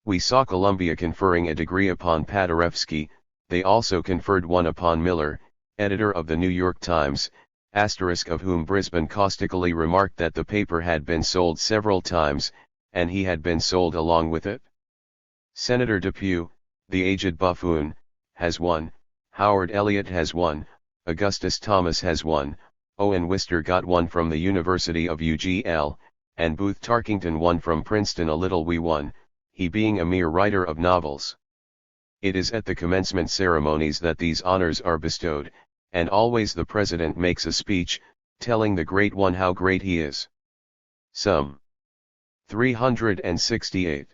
We saw Columbia conferring a degree upon Paderewski. They also conferred one upon Miller, editor of the New York Times, asterisk of whom Brisbane caustically remarked that the paper had been sold several times, and he had been sold along with it. Senator Depew, the aged buffoon, has one. Howard Elliott has one. Augustus Thomas has one. Owen Wister got one from the University of UGL, and Booth Tarkington one from Princeton, a little wee one, he being a mere writer of novels. It is at the commencement ceremonies that these honors are bestowed, and always the president makes a speech, telling the great one how great he is. Some 368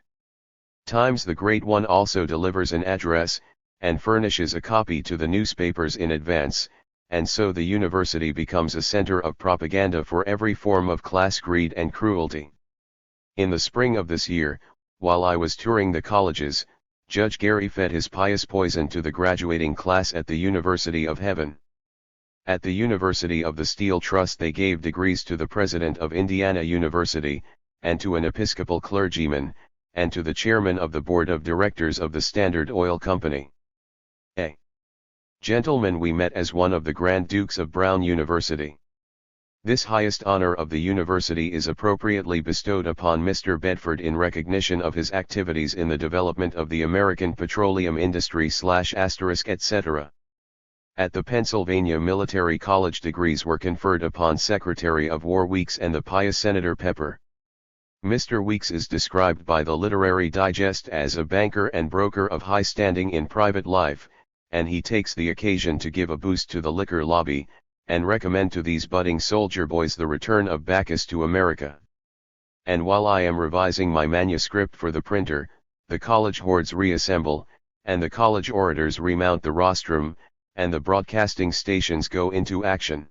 times the great one also delivers an address, and furnishes a copy to the newspapers in advance, and so the university becomes a center of propaganda for every form of class, greed and cruelty. In the spring of this year, while I was touring the colleges, Judge Gary fed his pious poison to the graduating class at the University of Heaven. At the University of the Steel Trust they gave degrees to the president of Indiana University, and to an Episcopal clergyman, and to the chairman of the board of directors of the Standard Oil Company. A gentleman we met as one of the Grand Dukes of Brown University. This highest honor of the university is appropriately bestowed upon Mr. Bedford in recognition of his activities in the development of the American petroleum industry / etc. At the Pennsylvania Military College degrees were conferred upon Secretary of War Weeks and the pious Senator Pepper. Mr. Weeks is described by the Literary Digest as a banker and broker of high standing in private life, and he takes the occasion to give a boost to the liquor lobby, and recommend to these budding soldier boys the return of Bacchus to America. And while I am revising my manuscript for the printer, the college hordes reassemble, and the college orators remount the rostrum, and the broadcasting stations go into action.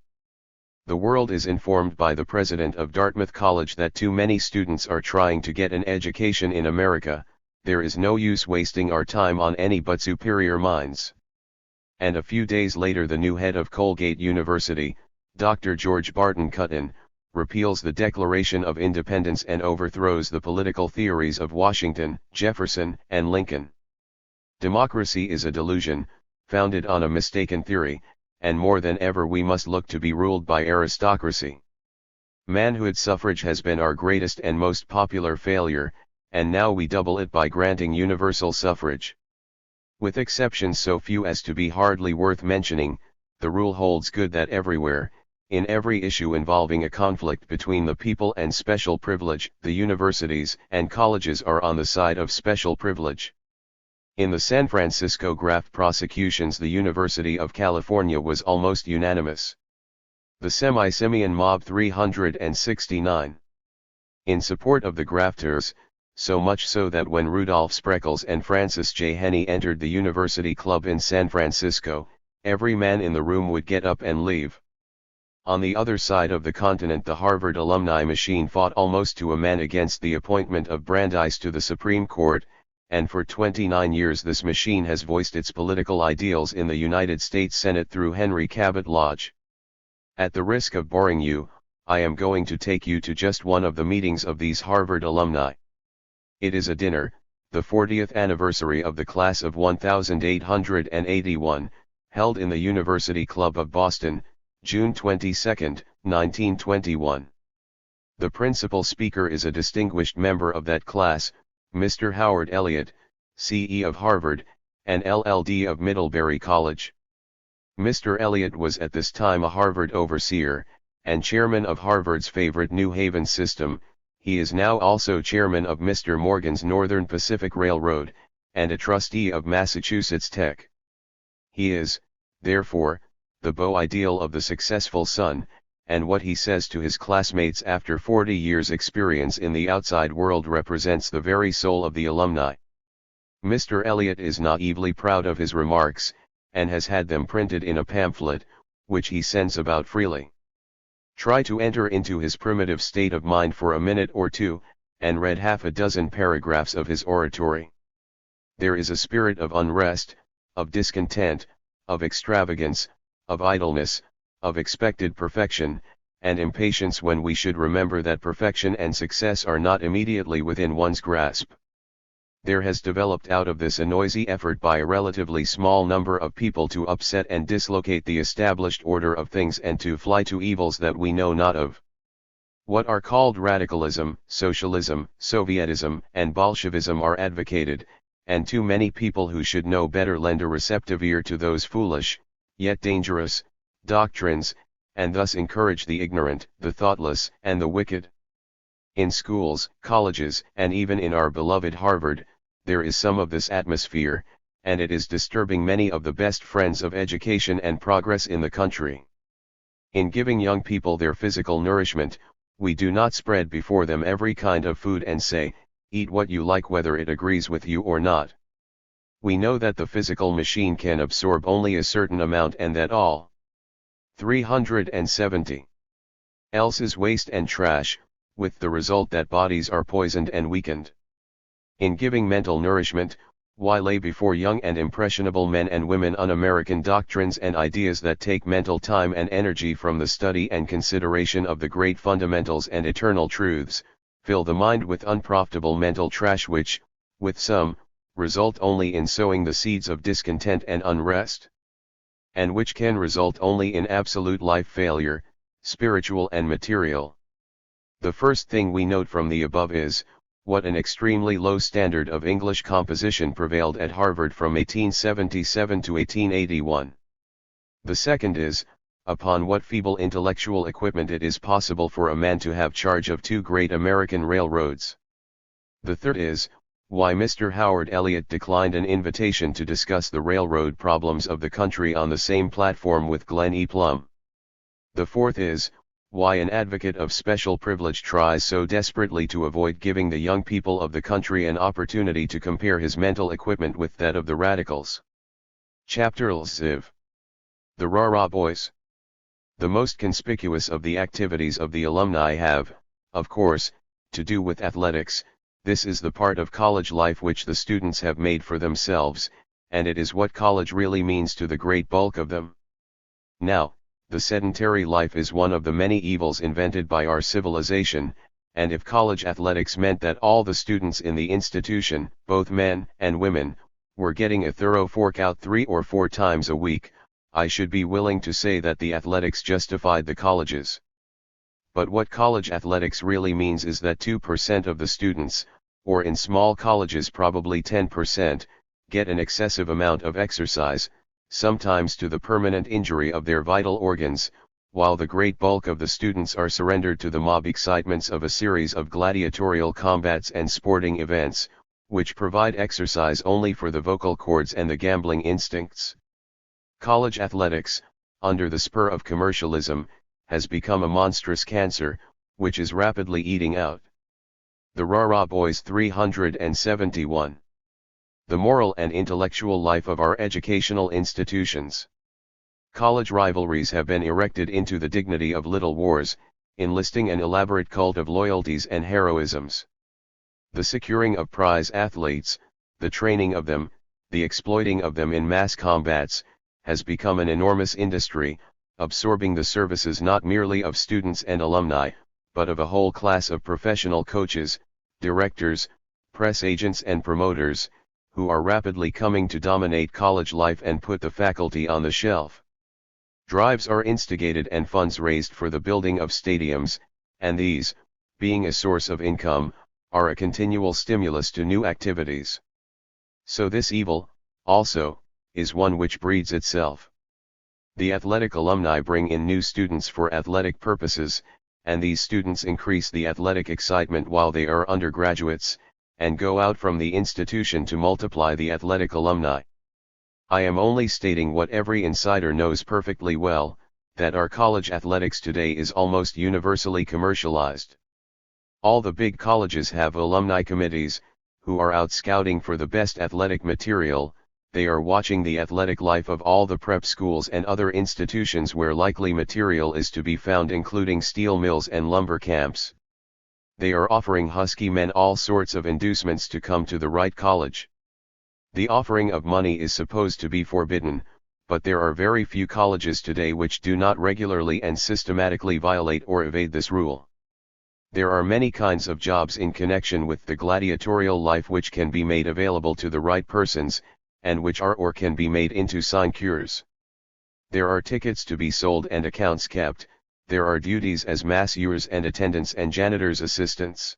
The world is informed by the president of Dartmouth College that too many students are trying to get an education in America. There is no use wasting our time on any but superior minds. And a few days later the new head of Colgate University, Dr. George Barton Cutton, repeals the Declaration of Independence and overthrows the political theories of Washington, Jefferson, and Lincoln. Democracy is a delusion, founded on a mistaken theory, and more than ever we must look to be ruled by aristocracy. Manhood suffrage has been our greatest and most popular failure, and now we double it by granting universal suffrage. With exceptions so few as to be hardly worth mentioning, the rule holds good that everywhere, in every issue involving a conflict between the people and special privilege, the universities and colleges are on the side of special privilege. In the San Francisco graft prosecutions, the University of California was almost unanimous. The Semi-Simian Mob 369. In support of the grafters, so much so that when Rudolph Spreckels and Francis J. Henney entered the University Club in San Francisco, every man in the room would get up and leave. On the other side of the continent, the Harvard alumni machine fought almost to a man against the appointment of Brandeis to the Supreme Court, and for 29 years this machine has voiced its political ideals in the United States Senate through Henry Cabot Lodge. At the risk of boring you, I am going to take you to just one of the meetings of these Harvard alumni. It is a dinner, the 40th anniversary of the class of 1881, held in the University Club of Boston, June 22, 1921. The principal speaker is a distinguished member of that class, Mr. Howard Elliott, C.E. of Harvard, and LL.D. of Middlebury College. Mr. Elliott was at this time a Harvard overseer, and chairman of Harvard's favorite New Haven system. He is now also chairman of Mr. Morgan's Northern Pacific Railroad, and a trustee of Massachusetts Tech. He is, therefore, the beau ideal of the successful son, and what he says to his classmates after 40 years' experience in the outside world represents the very soul of the alumni. Mr. Eliot is naively proud of his remarks, and has had them printed in a pamphlet, which he sends about freely. Try to enter into his primitive state of mind for a minute or two, and read half a dozen paragraphs of his oratory. There is a spirit of unrest, of discontent, of extravagance, of idleness, of expected perfection, and impatience when we should remember that perfection and success are not immediately within one's grasp. There has developed out of this a noisy effort by a relatively small number of people to upset and dislocate the established order of things and to fly to evils that we know not of. What are called radicalism, socialism, Sovietism, and Bolshevism are advocated, and too many people who should know better lend a receptive ear to those foolish, yet dangerous, doctrines, and thus encourage the ignorant, the thoughtless, and the wicked. In schools, colleges, and even in our beloved Harvard, there is some of this atmosphere, and it is disturbing many of the best friends of education and progress in the country. In giving young people their physical nourishment, we do not spread before them every kind of food and say, eat what you like whether it agrees with you or not. We know that the physical machine can absorb only a certain amount and that all 370 else is waste and trash, with the result that bodies are poisoned and weakened. In giving mental nourishment, why lay before young and impressionable men and women un-American doctrines and ideas that take mental time and energy from the study and consideration of the great fundamentals and eternal truths, fill the mind with unprofitable mental trash which, with some, result only in sowing the seeds of discontent and unrest? And which can result only in absolute life failure, spiritual and material. The first thing we note from the above is, what an extremely low standard of English composition prevailed at Harvard from 1877 to 1881. The second is, upon what feeble intellectual equipment it is possible for a man to have charge of two great American railroads. The third is, why Mr. Howard Eliot declined an invitation to discuss the railroad problems of the country on the same platform with Glenn E. Plum. The fourth is, why an advocate of special privilege tries so desperately to avoid giving the young people of the country an opportunity to compare his mental equipment with that of the radicals. Chapter LZIV. The Rah-Rah Boys. The most conspicuous of the activities of the alumni have, of course, to do with athletics. This is the part of college life which the students have made for themselves, and it is what college really means to the great bulk of them. Now, the sedentary life is one of the many evils invented by our civilization, and if college athletics meant that all the students in the institution, both men and women, were getting a thorough fork-out 3 or 4 times a week, I should be willing to say that the athletics justified the colleges. But what college athletics really means is that 2% of the students, or in small colleges probably 10%, get an excessive amount of exercise, sometimes to the permanent injury of their vital organs, while the great bulk of the students are surrendered to the mob excitements of a series of gladiatorial combats and sporting events, which provide exercise only for the vocal cords and the gambling instincts. College athletics, under the spur of commercialism, has become a monstrous cancer, which is rapidly eating out the Rah-Rah Boys. 371. The moral and intellectual life of our educational institutions. College rivalries have been erected into the dignity of little wars, enlisting an elaborate cult of loyalties and heroisms. The securing of prize athletes, the training of them, the exploiting of them in mass combats, has become an enormous industry, absorbing the services not merely of students and alumni, but of a whole class of professional coaches, directors, press agents and promoters, who are rapidly coming to dominate college life and put the faculty on the shelf. Drives are instigated and funds raised for the building of stadiums, and these, being a source of income, are a continual stimulus to new activities. So this evil, also, is one which breeds itself. The athletic alumni bring in new students for athletic purposes, and these students increase the athletic excitement while they are undergraduates, and go out from the institution to multiply the athletic alumni. I am only stating what every insider knows perfectly well, that our college athletics today is almost universally commercialized. All the big colleges have alumni committees, who are out scouting for the best athletic material. They are watching the athletic life of all the prep schools and other institutions where likely material is to be found, including steel mills and lumber camps. They are offering Husky men all sorts of inducements to come to the right college. The offering of money is supposed to be forbidden, but there are very few colleges today which do not regularly and systematically violate or evade this rule. There are many kinds of jobs in connection with the gladiatorial life which can be made available to the right persons, and which are or can be made into sinecures. There are tickets to be sold and accounts kept. There are duties as masseurs and attendants and janitors' assistants.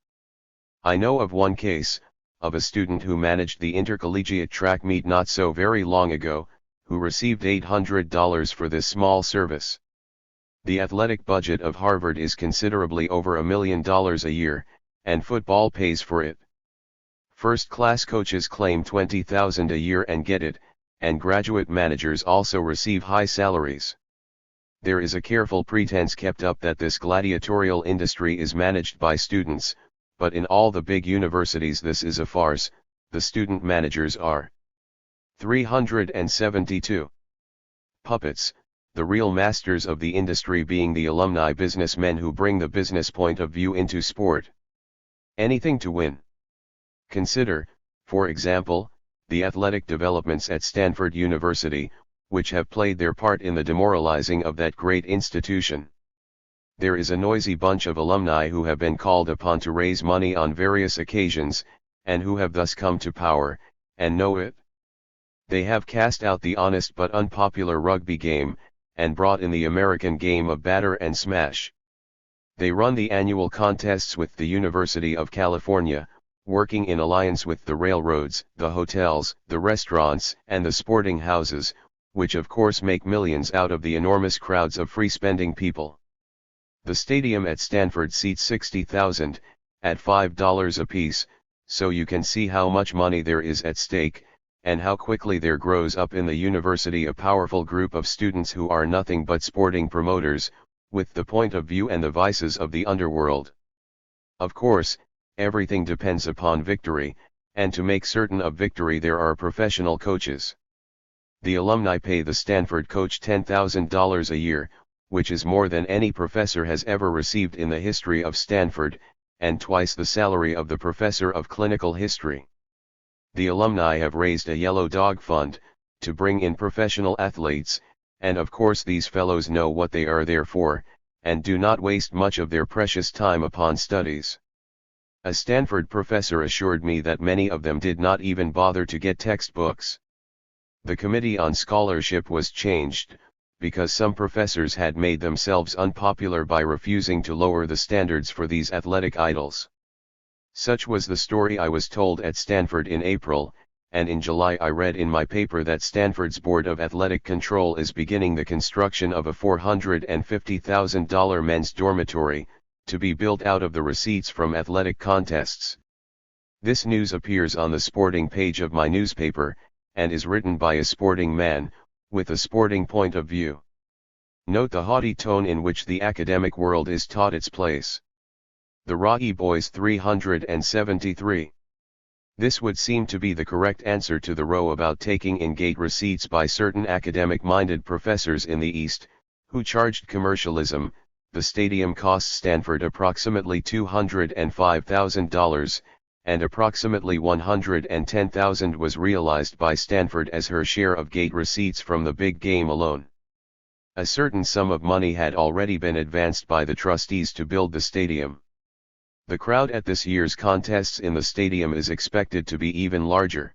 I know of one case, of a student who managed the intercollegiate track meet not so very long ago, who received $800 for this small service. The athletic budget of Harvard is considerably over $1 million a year, and football pays for it. First-class coaches claim $20,000 a year and get it, and graduate managers also receive high salaries. There is a careful pretense kept up that this gladiatorial industry is managed by students, but in all the big universities this is a farce. The student managers are 372 puppets, the real masters of the industry being the alumni businessmen who bring the business point of view into sport. Anything to win. Consider, for example, the athletic developments at Stanford University, which have played their part in the demoralizing of that great institution. There is a noisy bunch of alumni who have been called upon to raise money on various occasions, and who have thus come to power, and know it. They have cast out the honest but unpopular rugby game, and brought in the American game of batter and smash. They run the annual contests with the University of California, working in alliance with the railroads, the hotels, the restaurants, and the sporting houses, which of course make millions out of the enormous crowds of free-spending people. The stadium at Stanford seats 60,000, at $5 apiece, so you can see how much money there is at stake, and how quickly there grows up in the university a powerful group of students who are nothing but sporting promoters, with the point of view and the vices of the underworld. Of course, everything depends upon victory, and to make certain of victory there are professional coaches. The alumni pay the Stanford coach $10,000 a year, which is more than any professor has ever received in the history of Stanford, and twice the salary of the professor of clinical history. The alumni have raised a yellow dog fund, to bring in professional athletes, and of course these fellows know what they are there for, and do not waste much of their precious time upon studies. A Stanford professor assured me that many of them did not even bother to get textbooks. The Committee on Scholarship was changed, because some professors had made themselves unpopular by refusing to lower the standards for these athletic idols. Such was the story I was told at Stanford in April, and in July I read in my paper that Stanford's Board of Athletic Control is beginning the construction of a $450,000 men's dormitory, to be built out of the receipts from athletic contests. This news appears on the sporting page of my newspaper, and is written by a sporting man, with a sporting point of view. Note the haughty tone in which the academic world is taught its place. The Rocky Boys 373. This would seem to be the correct answer to the row about taking in gate receipts by certain academic-minded professors in the East, who charged commercialism. The stadium cost Stanford approximately $205,000, and approximately $110,000 was realized by Stanford as her share of gate receipts from the big game alone. A certain sum of money had already been advanced by the trustees to build the stadium. The crowd at this year's contests in the stadium is expected to be even larger.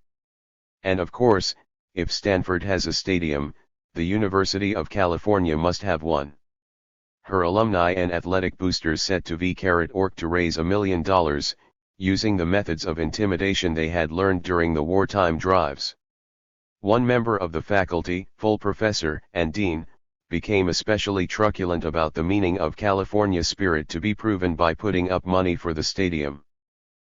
And of course, if Stanford has a stadium, the University of California must have one. Her alumni and athletic boosters set to work to raise $1 million, using the methods of intimidation they had learned during the wartime drives. One member of the faculty, full professor and dean, became especially truculent about the meaning of California spirit to be proven by putting up money for the stadium.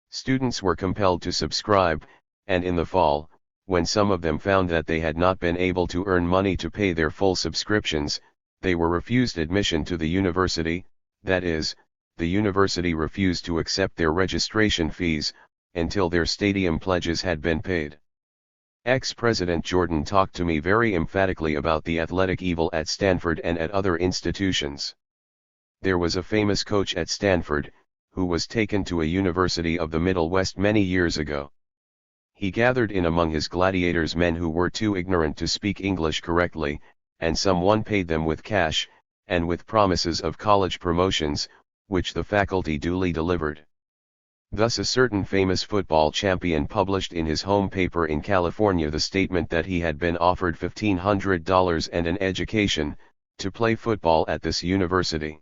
Students were compelled to subscribe, and in the fall, when some of them found that they had not been able to earn money to pay their full subscriptions, they were refused admission to the university, that is, the university refused to accept their registration fees, until their stadium pledges had been paid. Ex-President Jordan talked to me very emphatically about the athletic evil at Stanford and at other institutions. There was a famous coach at Stanford, who was taken to a university of the Middle West many years ago. He gathered in among his gladiators men who were too ignorant to speak English correctly, and someone paid them with cash, and with promises of college promotions, which the faculty duly delivered. Thus a certain famous football champion published in his home paper in California the statement that he had been offered $1,500 and an education, to play football at this university.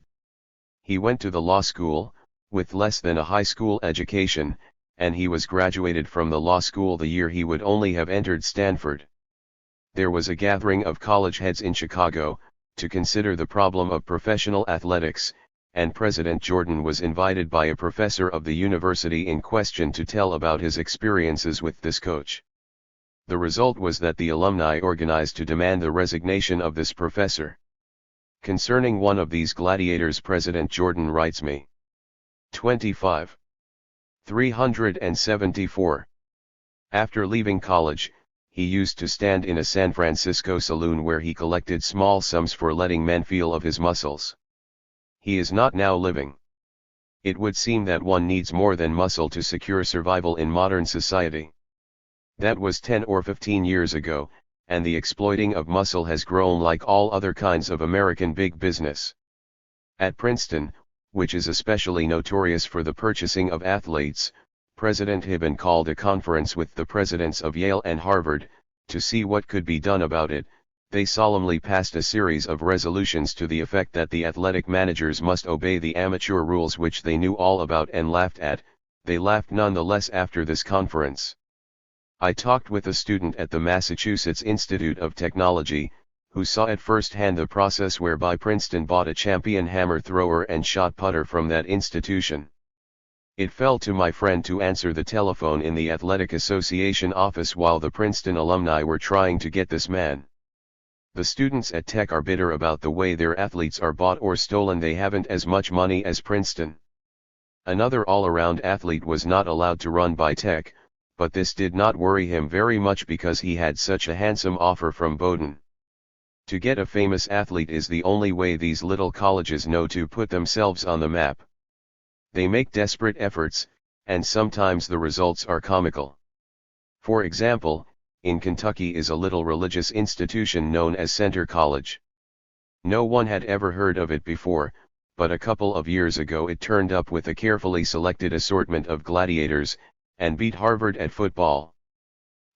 He went to the law school, with less than a high school education, and he was graduated from the law school the year he would only have entered Stanford. There was a gathering of college heads in Chicago, to consider the problem of professional athletics, and President Jordan was invited by a professor of the university in question to tell about his experiences with this coach. The result was that the alumni organized to demand the resignation of this professor. Concerning one of these gladiators, President Jordan writes me. 25. 374. After leaving college, he used to stand in a San Francisco saloon where he collected small sums for letting men feel of his muscles. He is not now living. It would seem that one needs more than muscle to secure survival in modern society. That was 10 or 15 years ago, and the exploiting of muscle has grown like all other kinds of American big business. At Princeton, which is especially notorious for the purchasing of athletes, President Hibben called a conference with the presidents of Yale and Harvard, to see what could be done about it. They solemnly passed a series of resolutions to the effect that the athletic managers must obey the amateur rules which they knew all about and laughed at. They laughed nonetheless after this conference. I talked with a student at the Massachusetts Institute of Technology, who saw at first hand the process whereby Princeton bought a champion hammer thrower and shot putter from that institution. It fell to my friend to answer the telephone in the Athletic Association office while the Princeton alumni were trying to get this man. The students at Tech are bitter about the way their athletes are bought or stolen. They haven't as much money as Princeton. Another all-around athlete was not allowed to run by Tech, but this did not worry him very much because he had such a handsome offer from Bowdoin. To get a famous athlete is the only way these little colleges know to put themselves on the map. They make desperate efforts, and sometimes the results are comical. For example, in Kentucky is a little religious institution known as Center College. No one had ever heard of it before, but a couple of years ago it turned up with a carefully selected assortment of gladiators, and beat Harvard at football.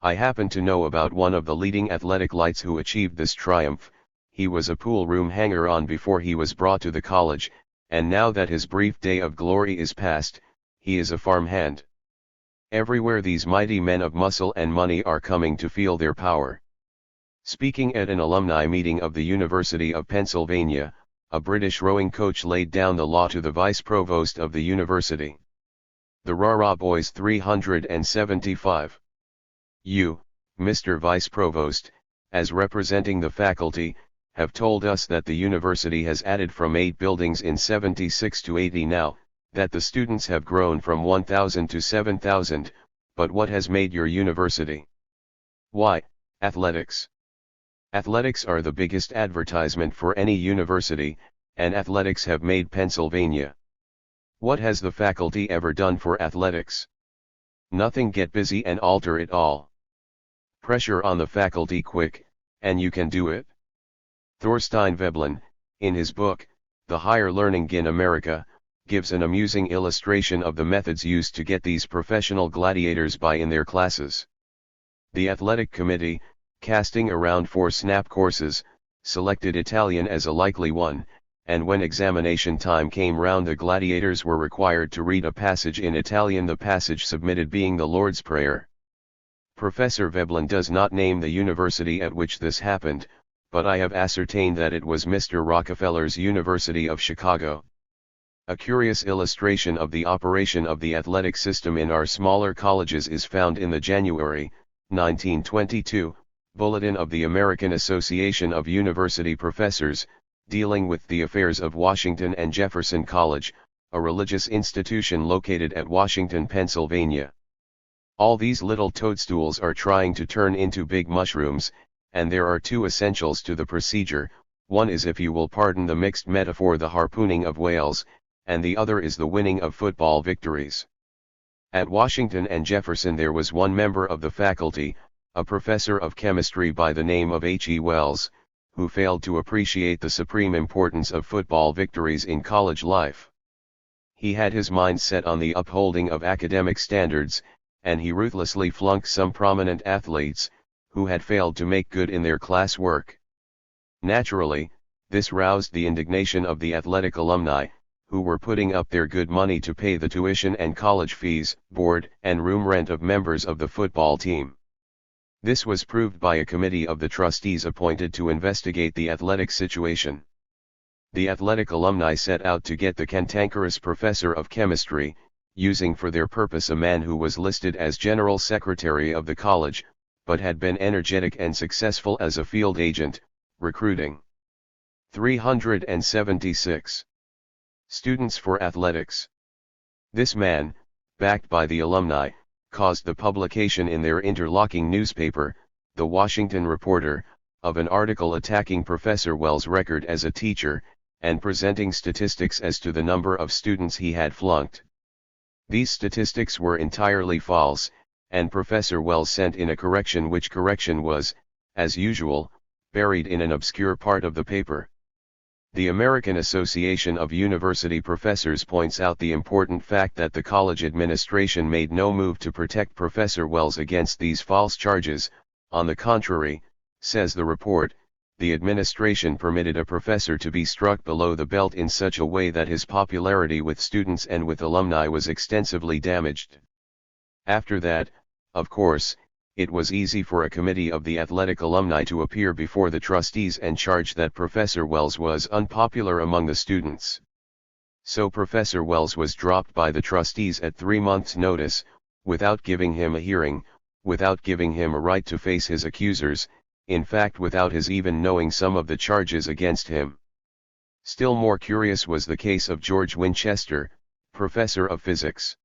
I happen to know about one of the leading athletic lights who achieved this triumph. He was a pool room hanger-on before he was brought to the college, and now that his brief day of glory is past, he is a farmhand. Everywhere these mighty men of muscle and money are coming to feel their power. Speaking at an alumni meeting of the University of Pennsylvania, a British rowing coach laid down the law to the vice provost of the university. The Rah-Rah Boys 375. You, Mr. Vice Provost, as representing the faculty, have told us that the university has added from 8 buildings in 76 to 80 now, that the students have grown from 1,000 to 7,000, but what has made your university? Why, athletics. Athletics are the biggest advertisement for any university, and athletics have made Pennsylvania. What has the faculty ever done for athletics? Nothing. Get busy and alter it all. Pressure on the faculty quick, and you can do it. Thorstein Veblen, in his book, The Higher Learning in America, gives an amusing illustration of the methods used to get these professional gladiators by in their classes. The athletic committee, casting around 4 snap courses, selected Italian as a likely one, and when examination time came round the gladiators were required to read a passage in Italian, the passage submitted being the Lord's Prayer. Professor Veblen does not name the university at which this happened, but I have ascertained that it was Mr. Rockefeller's University of Chicago. A curious illustration of the operation of the athletic system in our smaller colleges is found in the January 1922, Bulletin of the American Association of University Professors, dealing with the affairs of Washington and Jefferson College, a religious institution located at Washington, Pennsylvania. All these little toadstools are trying to turn into big mushrooms, and there are two essentials to the procedure. One is, if you will pardon the mixed metaphor, the harpooning of whales, and the other is the winning of football victories. At Washington and Jefferson there was one member of the faculty, a professor of chemistry by the name of H. E. Wells, who failed to appreciate the supreme importance of football victories in college life. He had his mind set on the upholding of academic standards, and he ruthlessly flunked some prominent athletes, who had failed to make good in their class work. Naturally, this roused the indignation of the athletic alumni, who were putting up their good money to pay the tuition and college fees, board and room rent of members of the football team. This was proved by a committee of the trustees appointed to investigate the athletic situation. The athletic alumni set out to get the cantankerous professor of chemistry, using for their purpose a man who was listed as general secretary of the college, but had been energetic and successful as a field agent, recruiting 376 students for athletics. This man, backed by the alumni, caused the publication in their interlocking newspaper, the Washington Reporter, of an article attacking Professor Wells' record as a teacher, and presenting statistics as to the number of students he had flunked. These statistics were entirely false, and Professor Wells sent in a correction, which correction was, as usual, buried in an obscure part of the paper. The American Association of University Professors points out the important fact that the college administration made no move to protect Professor Wells against these false charges. On the contrary, says the report, the administration permitted a professor to be struck below the belt in such a way that his popularity with students and with alumni was extensively damaged. After that, of course, it was easy for a committee of the athletic alumni to appear before the trustees and charge that Professor Wells was unpopular among the students. So Professor Wells was dropped by the trustees at 3 months' notice, without giving him a hearing, without giving him a right to face his accusers, in fact without his even knowing some of the charges against him. Still more curious was the case of George Winchester, professor of physics.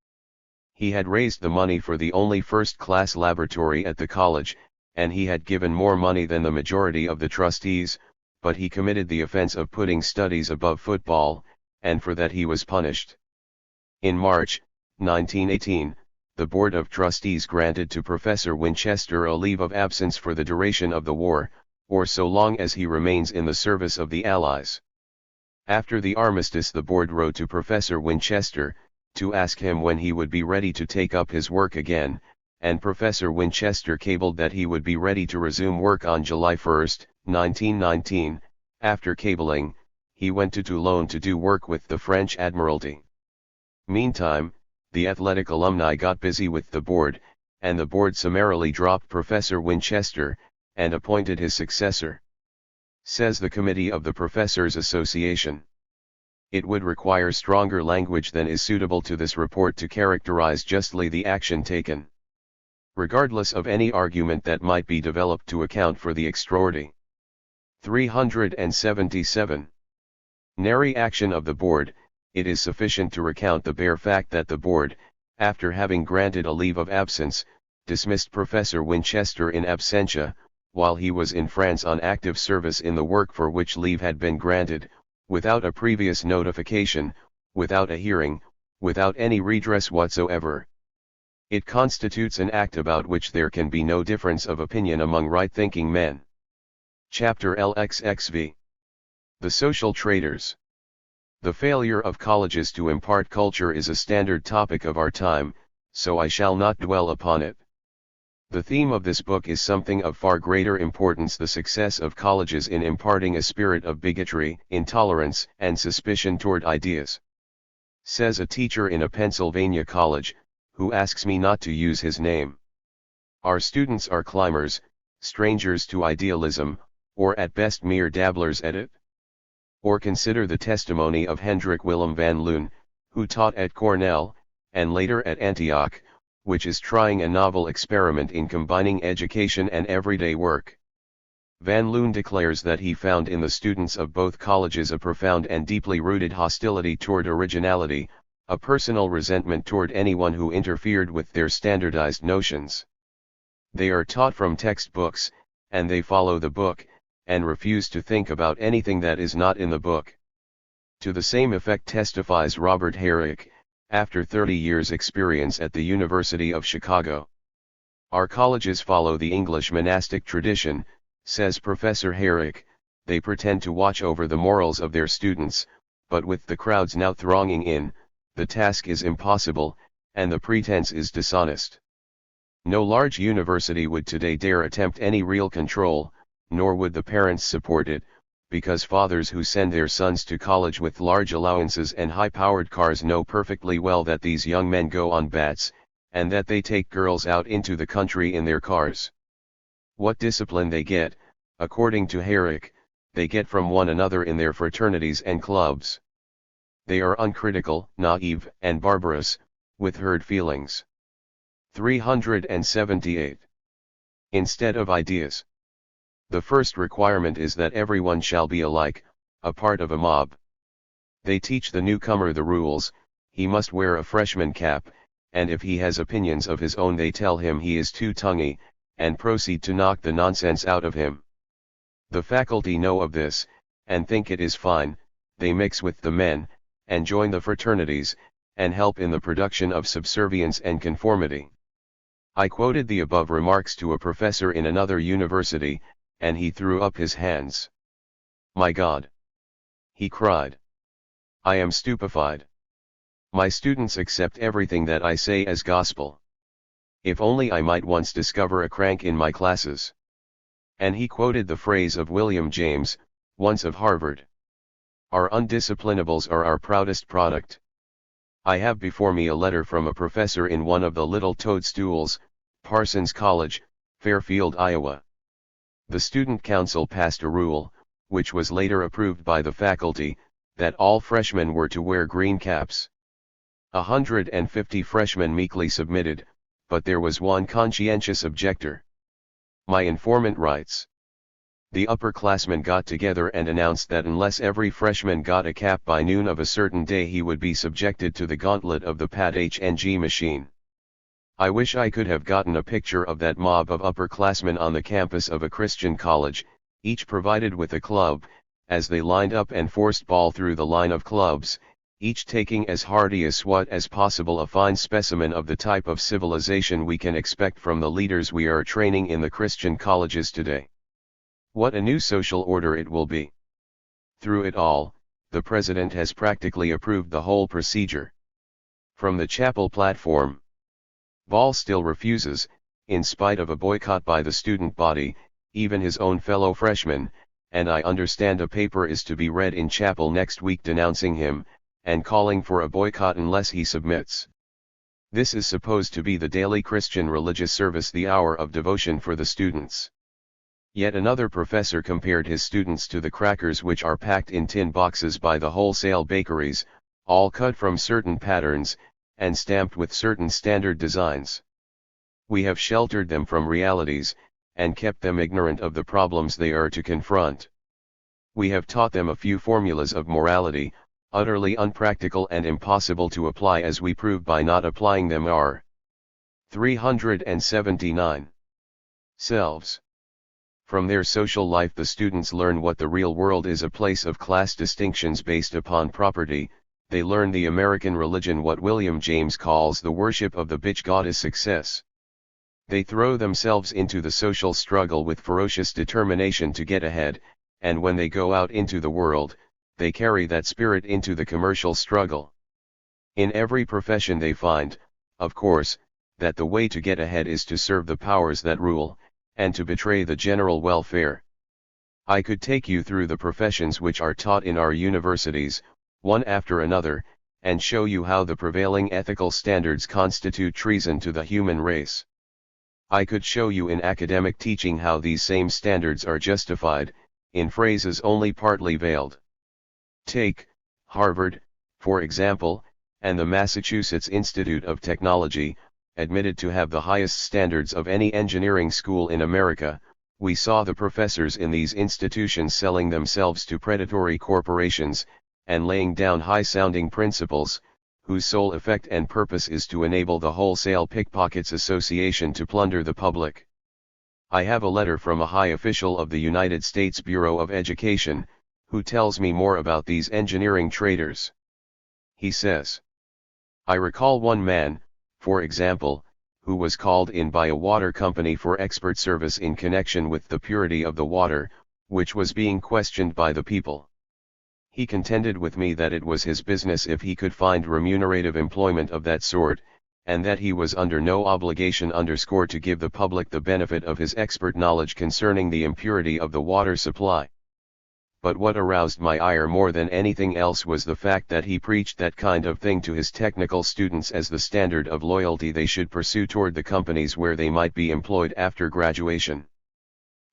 He had raised the money for the only first-class laboratory at the college, and he had given more money than the majority of the trustees, but he committed the offense of putting studies above football, and for that he was punished. In March, 1918, the Board of Trustees granted to Professor Winchester a leave of absence for the duration of the war, or so long as he remains in the service of the Allies. After the armistice, the board wrote to Professor Winchester, to ask him when he would be ready to take up his work again, and Professor Winchester cabled that he would be ready to resume work on July 1, 1919. After cabling, he went to Toulon to do work with the French Admiralty. Meantime, the athletic alumni got busy with the board, and the board summarily dropped Professor Winchester, and appointed his successor. Says the Committee of the Professors Association. It would require stronger language than is suitable to this report to characterize justly the action taken. Regardless of any argument that might be developed to account for the extraordinary 377 nary action of the board, it is sufficient to recount the bare fact that the board, after having granted a leave of absence, dismissed Professor Winchester in absentia, while he was in France on active service in the work for which leave had been granted, without a previous notification, without a hearing, without any redress whatsoever. It constitutes an act about which there can be no difference of opinion among right-thinking men. Chapter LXXV. The Social Traders. The failure of colleges to impart culture is a standard topic of our time, so I shall not dwell upon it. The theme of this book is something of far greater importance: the success of colleges in imparting a spirit of bigotry, intolerance, and suspicion toward ideas. Says a teacher in a Pennsylvania college, who asks me not to use his name. Our students are climbers, strangers to idealism, or at best mere dabblers at it. Or consider the testimony of Hendrik Willem van Loon, who taught at Cornell, and later at Antioch, which is trying a novel experiment in combining education and everyday work. Van Loon declares that he found in the students of both colleges a profound and deeply rooted hostility toward originality, a personal resentment toward anyone who interfered with their standardized notions. They are taught from textbooks, and they follow the book, and refuse to think about anything that is not in the book. To the same effect testifies Robert Herrick, after 30 years' experience at the University of Chicago. Our colleges follow the English monastic tradition, says Professor Herrick. They pretend to watch over the morals of their students, but with the crowds now thronging in, the task is impossible, and the pretense is dishonest. No large university would today dare attempt any real control, nor would the parents support it, because fathers who send their sons to college with large allowances and high-powered cars know perfectly well that these young men go on bats, and that they take girls out into the country in their cars. What discipline they get, according to Herrick, they get from one another in their fraternities and clubs. They are uncritical, naive, and barbarous, with herd feelings. 378. Instead of ideas. The first requirement is that everyone shall be alike, a part of a mob. They teach the newcomer the rules: he must wear a freshman cap, and if he has opinions of his own they tell him he is too tonguey, and proceed to knock the nonsense out of him. The faculty know of this, and think it is fine. They mix with the men, and join the fraternities, and help in the production of subservience and conformity. I quoted the above remarks to a professor in another university, and he threw up his hands. "My God!" he cried. "I am stupefied. My students accept everything that I say as gospel. If only I might once discover a crank in my classes." And he quoted the phrase of William James, once of Harvard. Our undisciplinables are our proudest product. I have before me a letter from a professor in one of the little toadstools, Parsons College, Fairfield, Iowa. The student council passed a rule, which was later approved by the faculty, that all freshmen were to wear green caps. 150 freshmen meekly submitted, but there was one conscientious objector. My informant writes. The upperclassmen got together and announced that unless every freshman got a cap by noon of a certain day he would be subjected to the gauntlet of the PAD-HNG machine. I wish I could have gotten a picture of that mob of upperclassmen on the campus of a Christian college, each provided with a club, as they lined up and forced ball through the line of clubs, each taking as hearty a swat as possible, a fine specimen of the type of civilization we can expect from the leaders we are training in the Christian colleges today. What a new social order it will be. Through it all, the president has practically approved the whole procedure. From the chapel platform, Ball still refuses, in spite of a boycott by the student body, even his own fellow freshmen, and I understand a paper is to be read in chapel next week denouncing him, and calling for a boycott unless he submits. This is supposed to be the daily Christian religious service, the hour of devotion for the students. Yet another professor compared his students to the crackers which are packed in tin boxes by the wholesale bakeries, all cut from certain patterns, and stamped with certain standard designs. We have sheltered them from realities, and kept them ignorant of the problems they are to confront. We have taught them a few formulas of morality, utterly unpractical and impossible to apply, as we prove by not applying them. Our 379 selves. From their social life the students learn what the real world is, a place of class distinctions based upon property. They learn the American religion, what William James calls the worship of the bitch goddess success. They throw themselves into the social struggle with ferocious determination to get ahead, and when they go out into the world, they carry that spirit into the commercial struggle. In every profession they find, of course, that the way to get ahead is to serve the powers that rule, and to betray the general welfare. I could take you through the professions which are taught in our universities, one after another, and show you how the prevailing ethical standards constitute treason to the human race. I could show you in academic teaching how these same standards are justified, in phrases only partly veiled. Take Harvard, for example, and the Massachusetts Institute of Technology, admitted to have the highest standards of any engineering school in America, we saw the professors in these institutions selling themselves to predatory corporations, and laying down high-sounding principles, whose sole effect and purpose is to enable the Wholesale Pickpockets Association to plunder the public. I have a letter from a high official of the United States Bureau of Education, who tells me more about these engineering traders. He says, "I recall one man, for example, who was called in by a water company for expert service in connection with the purity of the water, which was being questioned by the people. He contended with me that it was his business if he could find remunerative employment of that sort, and that he was under no obligation to give the public the benefit of his expert knowledge concerning the impurity of the water supply. But what aroused my ire more than anything else was the fact that he preached that kind of thing to his technical students as the standard of loyalty they should pursue toward the companies where they might be employed after graduation.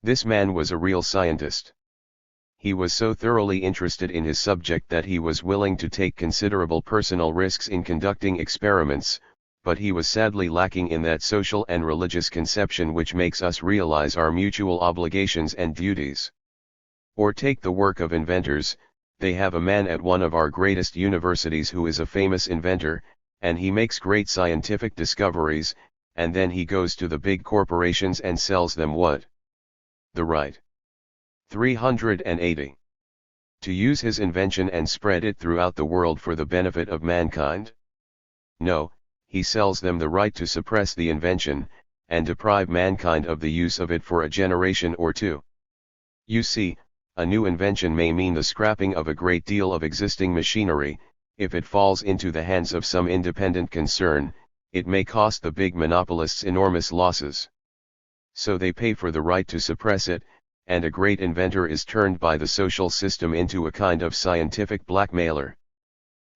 This man was a real scientist. He was so thoroughly interested in his subject that he was willing to take considerable personal risks in conducting experiments, but he was sadly lacking in that social and religious conception which makes us realize our mutual obligations and duties. Or take the work of inventors. They have a man at one of our greatest universities who is a famous inventor, and he makes great scientific discoveries, and then he goes to the big corporations and sells them what? The right. 380. To use his invention and spread it throughout the world for the benefit of mankind? No, he sells them the right to suppress the invention, and deprive mankind of the use of it for a generation or two. You see, a new invention may mean the scrapping of a great deal of existing machinery. If it falls into the hands of some independent concern, it may cost the big monopolists enormous losses. So they pay for the right to suppress it, and a great inventor is turned by the social system into a kind of scientific blackmailer.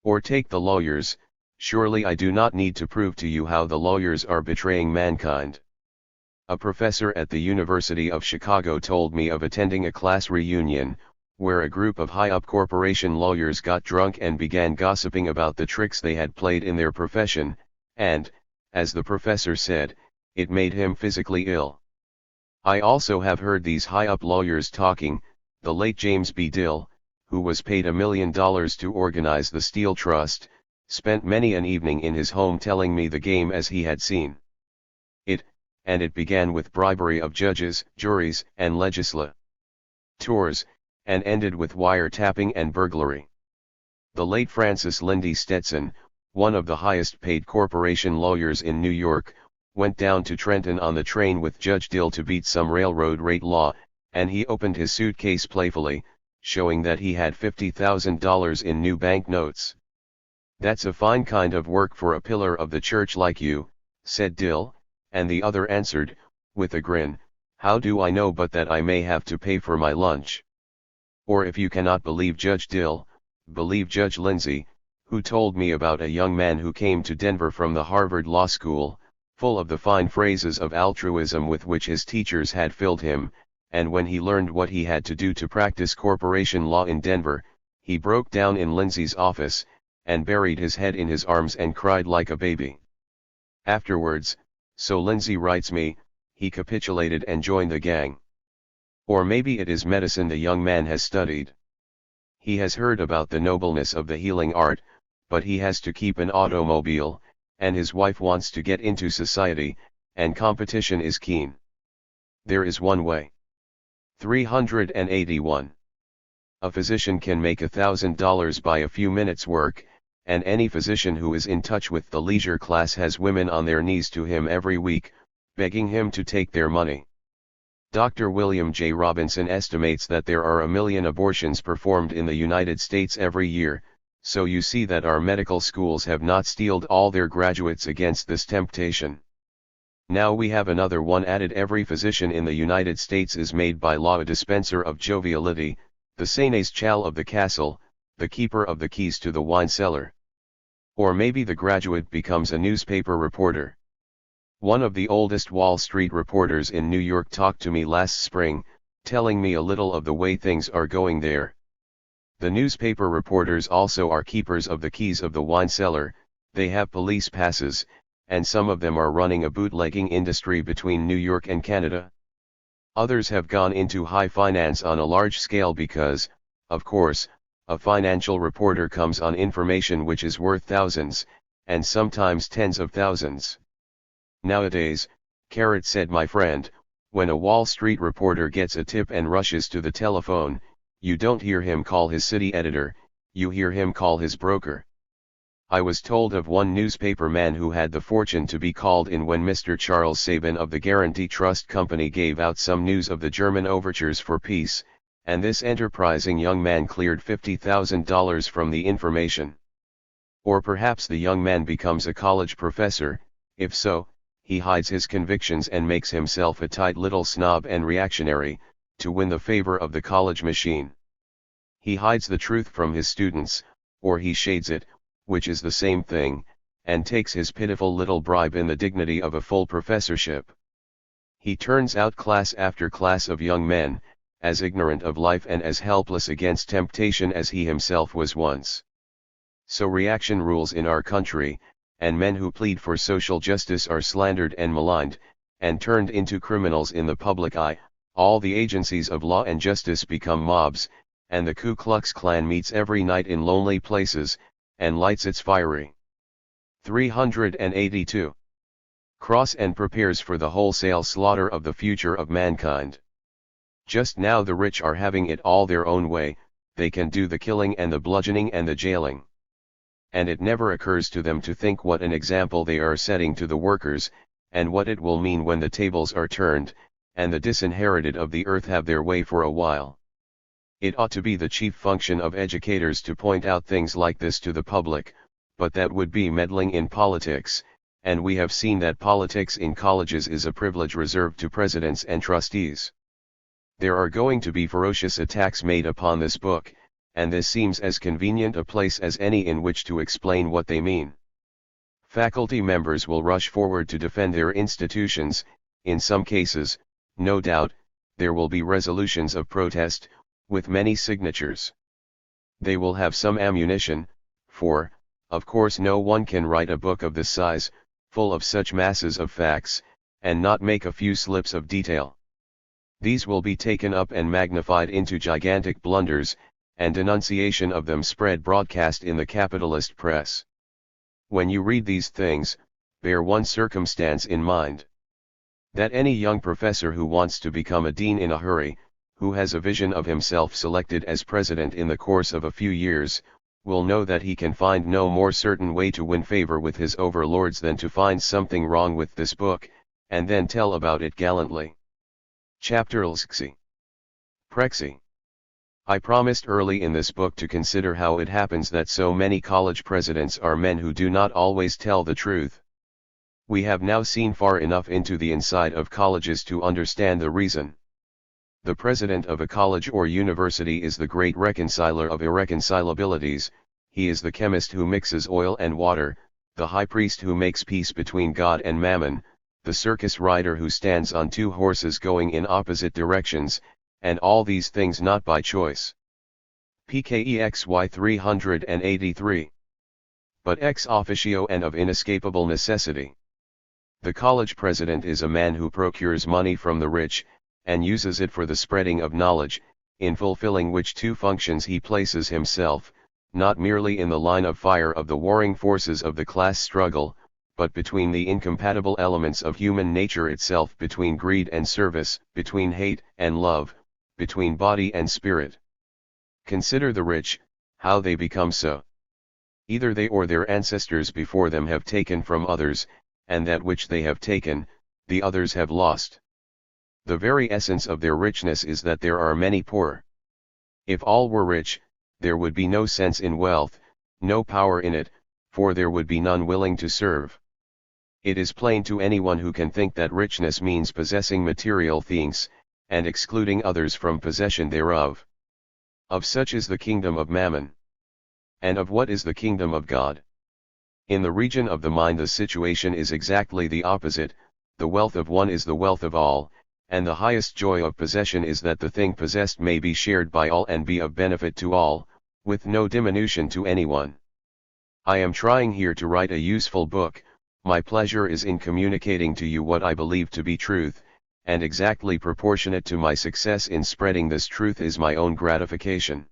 Or take the lawyers. Surely I do not need to prove to you how the lawyers are betraying mankind. A professor at the University of Chicago told me of attending a class reunion, where a group of high-up corporation lawyers got drunk and began gossiping about the tricks they had played in their profession, and, as the professor said, it made him physically ill. I also have heard these high-up lawyers talking. The late James B. Dill, who was paid $1 million to organize the Steel Trust, spent many an evening in his home telling me the game as he had seen it, and it began with bribery of judges, juries, and legislators, and ended with wiretapping and burglary. The late Francis Lindy Stetson, one of the highest paid corporation lawyers in New York, went down to Trenton on the train with Judge Dill to beat some railroad rate law, and he opened his suitcase playfully, showing that he had $50,000 in new banknotes. "That's a fine kind of work for a pillar of the church like you," said Dill, and the other answered, with a grin, "How do I know but that I may have to pay for my lunch?" Or if you cannot believe Judge Dill, believe Judge Lindsay, who told me about a young man who came to Denver from the Harvard Law School, full of the fine phrases of altruism with which his teachers had filled him, and when he learned what he had to do to practice corporation law in Denver, he broke down in Lindsay's office, and buried his head in his arms and cried like a baby. Afterwards, so Lindsay writes me, he capitulated and joined the gang. Or maybe it is medicine the young man has studied. He has heard about the nobleness of the healing art, but he has to keep an automobile, and his wife wants to get into society, and competition is keen. There is one way. 381. A physician can make $1,000 by a few minutes' work, and any physician who is in touch with the leisure class has women on their knees to him every week, begging him to take their money. Dr. William J. Robinson estimates that there are 1 million abortions performed in the United States every year, so you see that our medical schools have not steeled all their graduates against this temptation. Now we have another one added: every physician in the United States is made by law a dispenser of joviality, the seneschal of the castle, the keeper of the keys to the wine cellar. Or maybe the graduate becomes a newspaper reporter. One of the oldest Wall Street reporters in New York talked to me last spring, telling me a little of the way things are going there. The newspaper reporters also are keepers of the keys of the wine cellar. They have police passes, and some of them are running a bootlegging industry between New York and Canada. Others have gone into high finance on a large scale because, of course, a financial reporter comes on information which is worth thousands, and sometimes tens of thousands. Nowadays, Carrot said, my friend, when a Wall Street reporter gets a tip and rushes to the telephone, you don't hear him call his city editor, you hear him call his broker. I was told of one newspaper man who had the fortune to be called in when Mr. Charles Sabin of the Guarantee Trust Company gave out some news of the German overtures for peace, and this enterprising young man cleared $50,000 from the information. Or perhaps the young man becomes a college professor. If so, he hides his convictions and makes himself a tight little snob and reactionary, to win the favor of the college machine. He hides the truth from his students, or he shades it, which is the same thing, and takes his pitiful little bribe in the dignity of a full professorship. He turns out class after class of young men, as ignorant of life and as helpless against temptation as he himself was once. So reaction rules in our country, and men who plead for social justice are slandered and maligned, and turned into criminals in the public eye. All the agencies of law and justice become mobs, and the Ku Klux Klan meets every night in lonely places, and lights its fiery 382 cross and prepares for the wholesale slaughter of the future of mankind. Just now the rich are having it all their own way, they can do the killing and the bludgeoning and the jailing. And it never occurs to them to think what an example they are setting to the workers, and what it will mean when the tables are turned, and the disinherited of the earth have their way for a while. It ought to be the chief function of educators to point out things like this to the public, but that would be meddling in politics, and we have seen that politics in colleges is a privilege reserved to presidents and trustees. There are going to be ferocious attacks made upon this book, and this seems as convenient a place as any in which to explain what they mean. Faculty members will rush forward to defend their institutions. In some cases, no doubt, there will be resolutions of protest, with many signatures. They will have some ammunition, for, of course, no one can write a book of this size, full of such masses of facts, and not make a few slips of detail. These will be taken up and magnified into gigantic blunders, and denunciation of them spread broadcast in the capitalist press. When you read these things, bear one circumstance in mind. That any young professor who wants to become a dean in a hurry, who has a vision of himself selected as president in the course of a few years, will know that he can find no more certain way to win favor with his overlords than to find something wrong with this book, and then tell about it gallantly. Chapter Lxi. Prexy. I promised early in this book to consider how it happens that so many college presidents are men who do not always tell the truth. We have now seen far enough into the inside of colleges to understand the reason. The president of a college or university is the great reconciler of irreconcilabilities. He is the chemist who mixes oil and water, the high priest who makes peace between God and mammon, the circus rider who stands on two horses going in opposite directions, and all these things not by choice. Pkexy 383. But ex officio and of inescapable necessity. The college president is a man who procures money from the rich, and uses it for the spreading of knowledge, in fulfilling which two functions he places himself, not merely in the line of fire of the warring forces of the class struggle, but between the incompatible elements of human nature itself, between greed and service, between hate and love, between body and spirit. Consider the rich, how they become so. Either they or their ancestors before them have taken from others, and that which they have taken, the others have lost. The very essence of their richness is that there are many poor. If all were rich, there would be no sense in wealth, no power in it, for there would be none willing to serve. It is plain to anyone who can think that richness means possessing material things, and excluding others from possession thereof. Of such is the kingdom of mammon. And of what is the kingdom of God? In the region of the mind the situation is exactly the opposite. The wealth of one is the wealth of all, and the highest joy of possession is that the thing possessed may be shared by all and be of benefit to all, with no diminution to anyone. I am trying here to write a useful book. My pleasure is in communicating to you what I believe to be truth, and exactly proportionate to my success in spreading this truth is my own gratification.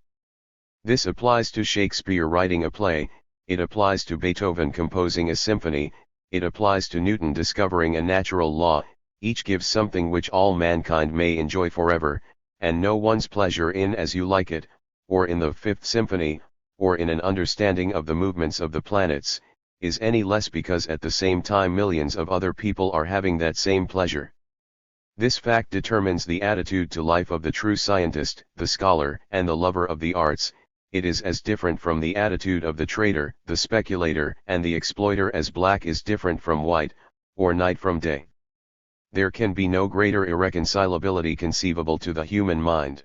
This applies to Shakespeare writing a play, it applies to Beethoven composing a symphony, it applies to Newton discovering a natural law. Each gives something which all mankind may enjoy forever, and no one's pleasure in As You Like It, or in the Fifth Symphony, or in an understanding of the movements of the planets, is any less because at the same time millions of other people are having that same pleasure. This fact determines the attitude to life of the true scientist, the scholar, and the lover of the arts. It is as different from the attitude of the trader, the speculator, and the exploiter as black is different from white, or night from day. There can be no greater irreconcilability conceivable to the human mind.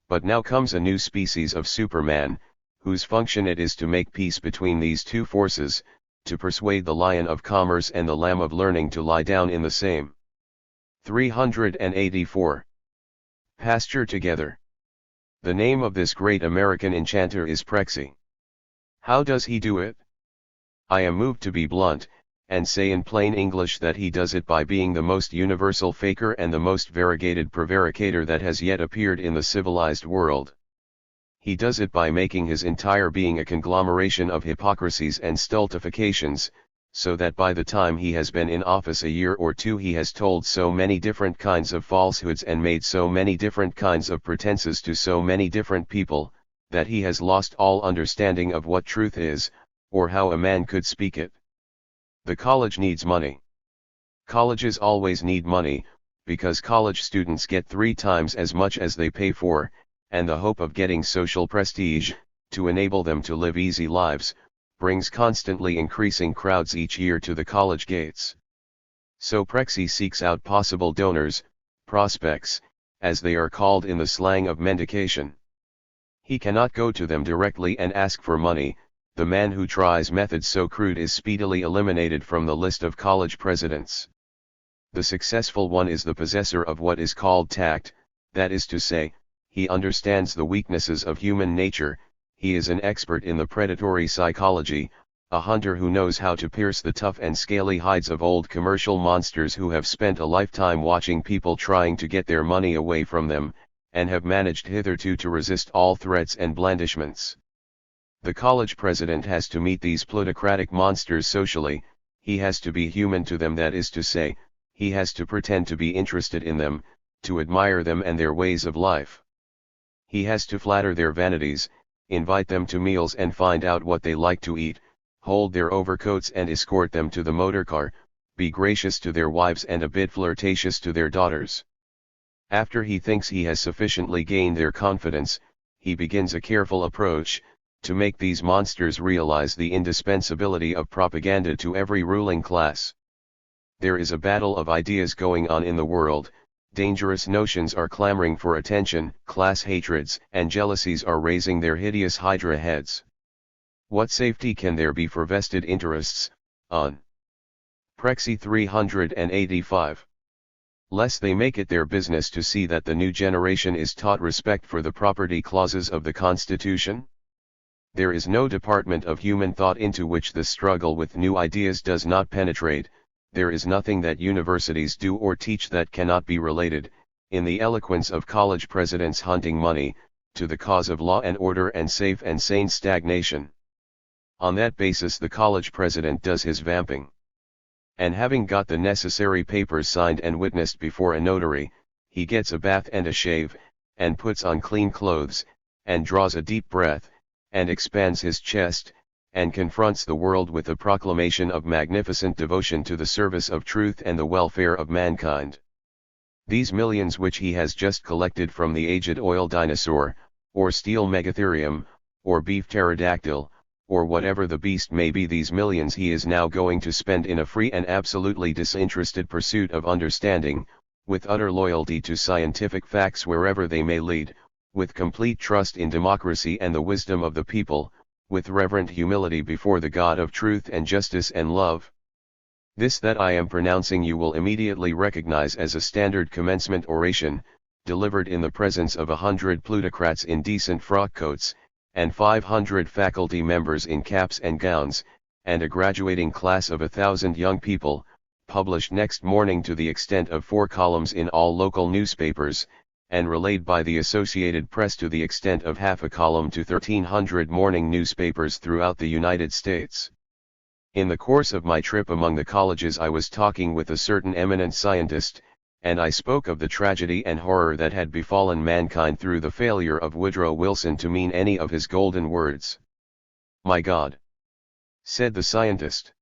But now comes a new species of Superman, whose function it is to make peace between these two forces, to persuade the lion of commerce and the lamb of learning to lie down in the same. 384. Pasture together. The name of this great American enchanter is Prexy. How does he do it? I am moved to be blunt, and say in plain English that he does it by being the most universal faker and the most variegated prevaricator that has yet appeared in the civilized world. He does it by making his entire being a conglomeration of hypocrisies and stultifications, so that by the time he has been in office a year or two he has told so many different kinds of falsehoods and made so many different kinds of pretenses to so many different people, that he has lost all understanding of what truth is, or how a man could speak it. The college needs money. Colleges always need money, because college students get 3 times as much as they pay for, and the hope of getting social prestige, to enable them to live easy lives, brings constantly increasing crowds each year to the college gates. So Prexy seeks out possible donors, prospects, as they are called in the slang of mendication. He cannot go to them directly and ask for money. The man who tries methods so crude is speedily eliminated from the list of college presidents. The successful one is the possessor of what is called tact, that is to say, he understands the weaknesses of human nature. He is an expert in the predatory psychology, a hunter who knows how to pierce the tough and scaly hides of old commercial monsters who have spent a lifetime watching people trying to get their money away from them, and have managed hitherto to resist all threats and blandishments. The college president has to meet these plutocratic monsters socially. He has to be human to them, that is to say, he has to pretend to be interested in them, to admire them and their ways of life. He has to flatter their vanities, invite them to meals and find out what they like to eat, hold their overcoats and escort them to the motor car, be gracious to their wives and a bit flirtatious to their daughters. After he thinks he has sufficiently gained their confidence, he begins a careful approach, to make these monsters realize the indispensability of propaganda to every ruling class. There is a battle of ideas going on in the world. Dangerous notions are clamoring for attention, class hatreds and jealousies are raising their hideous hydra heads. What safety can there be for vested interests, on Prexy 385. Lest they make it their business to see that the new generation is taught respect for the property clauses of the Constitution? There is no department of human thought into which the struggle with new ideas does not penetrate. There is nothing that universities do or teach that cannot be related, in the eloquence of college presidents hunting money, to the cause of law and order and safe and sane stagnation. On that basis the college president does his vamping. And having got the necessary papers signed and witnessed before a notary, he gets a bath and a shave, and puts on clean clothes, and draws a deep breath, and expands his chest, and confronts the world with a proclamation of magnificent devotion to the service of truth and the welfare of mankind. These millions which he has just collected from the aged oil dinosaur, or steel megatherium, or beef pterodactyl, or whatever the beast may be, these millions he is now going to spend in a free and absolutely disinterested pursuit of understanding, with utter loyalty to scientific facts wherever they may lead, with complete trust in democracy and the wisdom of the people, with reverent humility before the God of truth and justice and love. This that I am pronouncing you will immediately recognize as a standard commencement oration, delivered in the presence of 100 plutocrats in decent frock coats, and 500 faculty members in caps and gowns, and a graduating class of 1,000 young people, published next morning to the extent of 4 columns in all local newspapers, and relayed by the Associated Press to the extent of half a column to 1,300 morning newspapers throughout the United States. In the course of my trip among the colleges I was talking with a certain eminent scientist, and I spoke of the tragedy and horror that had befallen mankind through the failure of Woodrow Wilson to mean any of his golden words. "My God," said the scientist.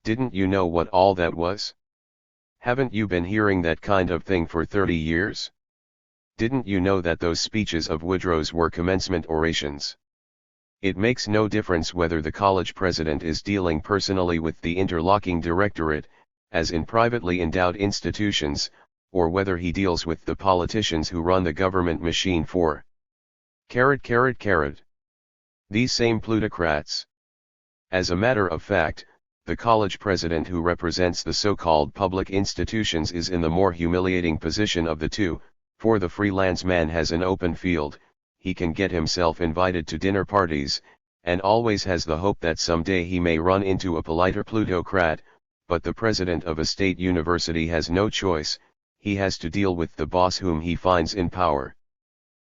"Didn't you know what all that was? Haven't you been hearing that kind of thing for 30 years? Didn't you know that those speeches of Woodrow's were commencement orations? It makes no difference whether the college president is dealing personally with the interlocking directorate, as in privately endowed institutions, or whether he deals with the politicians who run the government machine for these same plutocrats. As a matter of fact, the college president who represents the so-called public institutions is in the more humiliating position of the two, for the freelance man has an open field, he can get himself invited to dinner parties, and always has the hope that someday he may run into a politer plutocrat, but the president of a state university has no choice, he has to deal with the boss whom he finds in power.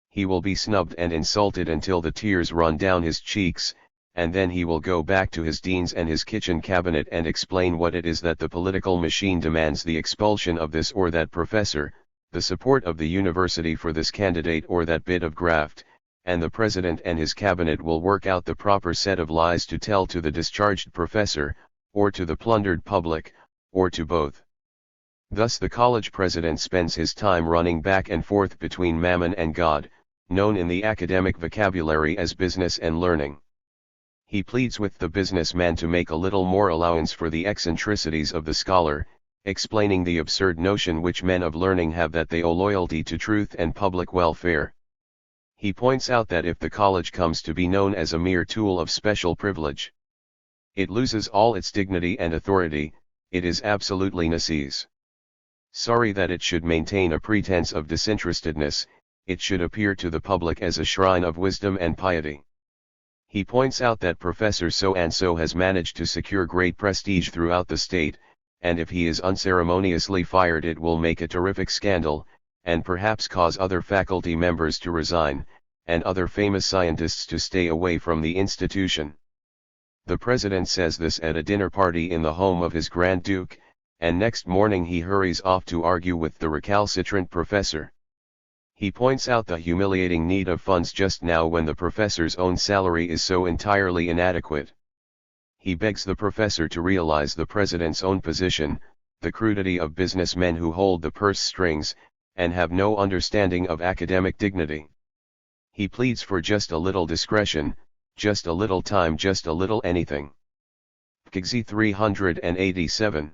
He will be snubbed and insulted until the tears run down his cheeks, and then he will go back to his deans and his kitchen cabinet and explain what it is that the political machine demands: the expulsion of this or that professor, the support of the university for this candidate or that bit of graft, and the president and his cabinet will work out the proper set of lies to tell to the discharged professor, or to the plundered public, or to both. Thus the college president spends his time running back and forth between Mammon and God, known in the academic vocabulary as business and learning. He pleads with the businessman to make a little more allowance for the eccentricities of the scholar, explaining the absurd notion which men of learning have that they owe loyalty to truth and public welfare. He points out that if the college comes to be known as a mere tool of special privilege, it loses all its dignity and authority, it is absolutely necessary. Sorry that it should maintain a pretense of disinterestedness, it should appear to the public as a shrine of wisdom and piety. He points out that Professor so-and-so has managed to secure great prestige throughout the state, and if he is unceremoniously fired it will make a terrific scandal, and perhaps cause other faculty members to resign, and other famous scientists to stay away from the institution. The president says this at a dinner party in the home of his Grand Duke, and next morning he hurries off to argue with the recalcitrant professor. He points out the humiliating need of funds just now when the professor's own salary is so entirely inadequate. He begs the professor to realize the president's own position, the crudity of businessmen who hold the purse strings, and have no understanding of academic dignity. He pleads for just a little discretion, just a little time, just a little anything. Pkg 387.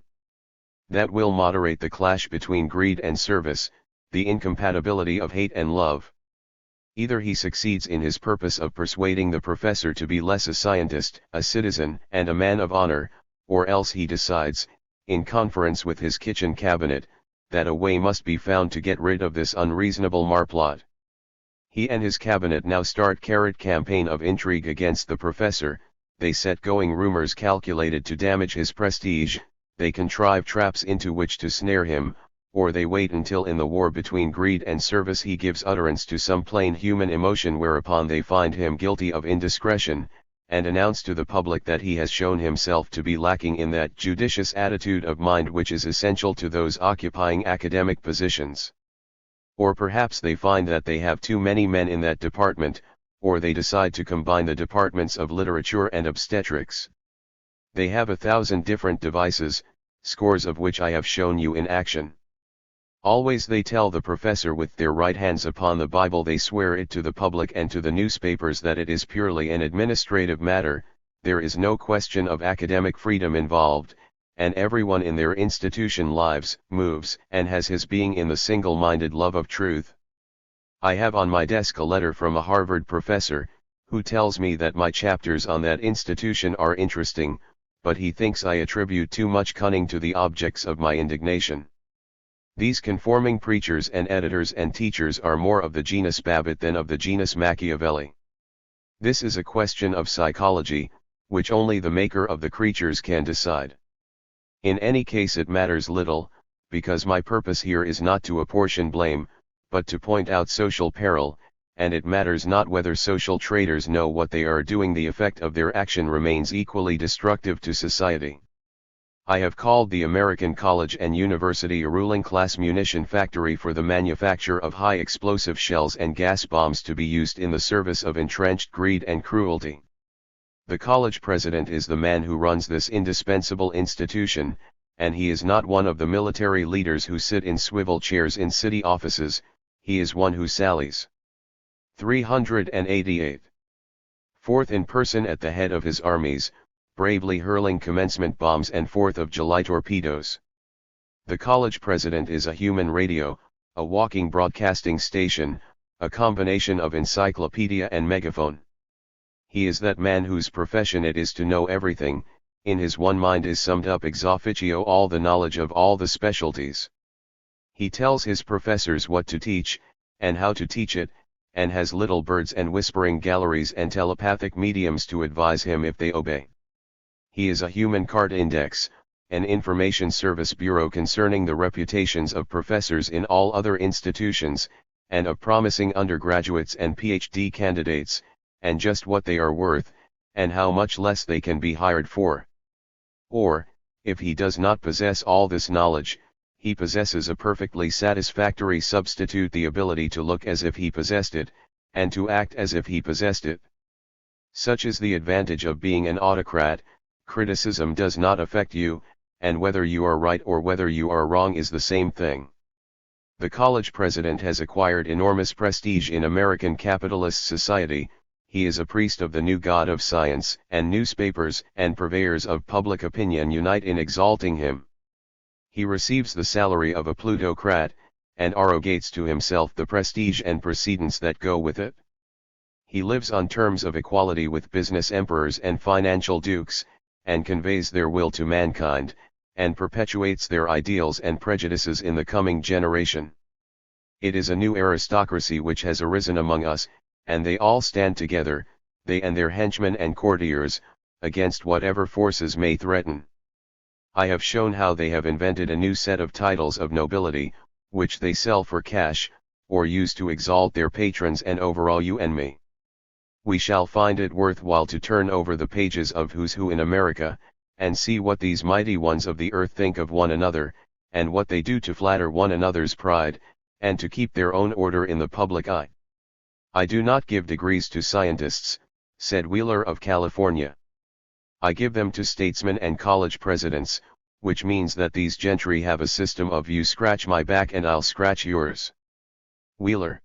That will moderate the clash between greed and service, the incompatibility of hate and love. Either he succeeds in his purpose of persuading the professor to be less a scientist, a citizen, and a man of honor, or else he decides, in conference with his kitchen cabinet, that a way must be found to get rid of this unreasonable marplot. He and his cabinet now start campaign of intrigue against the professor, they set going rumors calculated to damage his prestige, they contrive traps into which to snare him, or they wait until in the war between greed and service he gives utterance to some plain human emotion whereupon they find him guilty of indiscretion, and announce to the public that he has shown himself to be lacking in that judicious attitude of mind which is essential to those occupying academic positions. Or perhaps they find that they have too many men in that department, or they decide to combine the departments of literature and obstetrics. They have 1,000 different devices, scores of which I have shown you in action. Always they tell the professor with their right hands upon the Bible, they swear it to the public and to the newspapers that it is purely an administrative matter, there is no question of academic freedom involved, and everyone in their institution lives, moves, and has his being in the single-minded love of truth. I have on my desk a letter from a Harvard professor, who tells me that my chapters on that institution are interesting, but he thinks I attribute too much cunning to the objects of my indignation. These conforming preachers and editors and teachers are more of the genus Babbitt than of the genus Machiavelli. This is a question of psychology, which only the maker of the creatures can decide. In any case it matters little, because my purpose here is not to apportion blame, but to point out social peril, and it matters not whether social traitors know what they are doing, the effect of their action remains equally destructive to society. I have called the American college and university a ruling class munition factory for the manufacture of high explosive shells and gas bombs to be used in the service of entrenched greed and cruelty. The college president is the man who runs this indispensable institution, and he is not one of the military leaders who sit in swivel chairs in city offices, he is one who sallies 388. Forth in person at the head of his armies, bravely hurling commencement bombs and 4th of July torpedoes. The college president is a human radio, a walking broadcasting station, a combination of encyclopedia and megaphone. He is that man whose profession it is to know everything. In his one mind is summed up ex officio all the knowledge of all the specialties. He tells his professors what to teach, and how to teach it, and has little birds and whispering galleries and telepathic mediums to advise him if they obey. He is a human card index, an information service bureau concerning the reputations of professors in all other institutions, and of promising undergraduates and PhD candidates, and just what they are worth, and how much less they can be hired for. Or, if he does not possess all this knowledge, he possesses a perfectly satisfactory substitute, the ability to look as if he possessed it, and to act as if he possessed it. Such is the advantage of being an autocrat. Criticism does not affect you, and whether you are right or whether you are wrong is the same thing. The college president has acquired enormous prestige in American capitalist society. He is a priest of the new god of science, and newspapers and purveyors of public opinion unite in exalting him. He receives the salary of a plutocrat, and arrogates to himself the prestige and precedence that go with it. He lives on terms of equality with business emperors and financial dukes, and conveys their will to mankind, and perpetuates their ideals and prejudices in the coming generation. It is a new aristocracy which has arisen among us, and they all stand together, they and their henchmen and courtiers, against whatever forces may threaten. I have shown how they have invented a new set of titles of nobility, which they sell for cash, or use to exalt their patrons and overawe you and me. We shall find it worthwhile to turn over the pages of Who's Who in America, and see what these mighty ones of the earth think of one another, and what they do to flatter one another's pride, and to keep their own order in the public eye. I do not give degrees to scientists, said Wheeler of California. I give them to statesmen and college presidents, which means that these gentry have a system of you scratch my back and I'll scratch yours. Wheeler.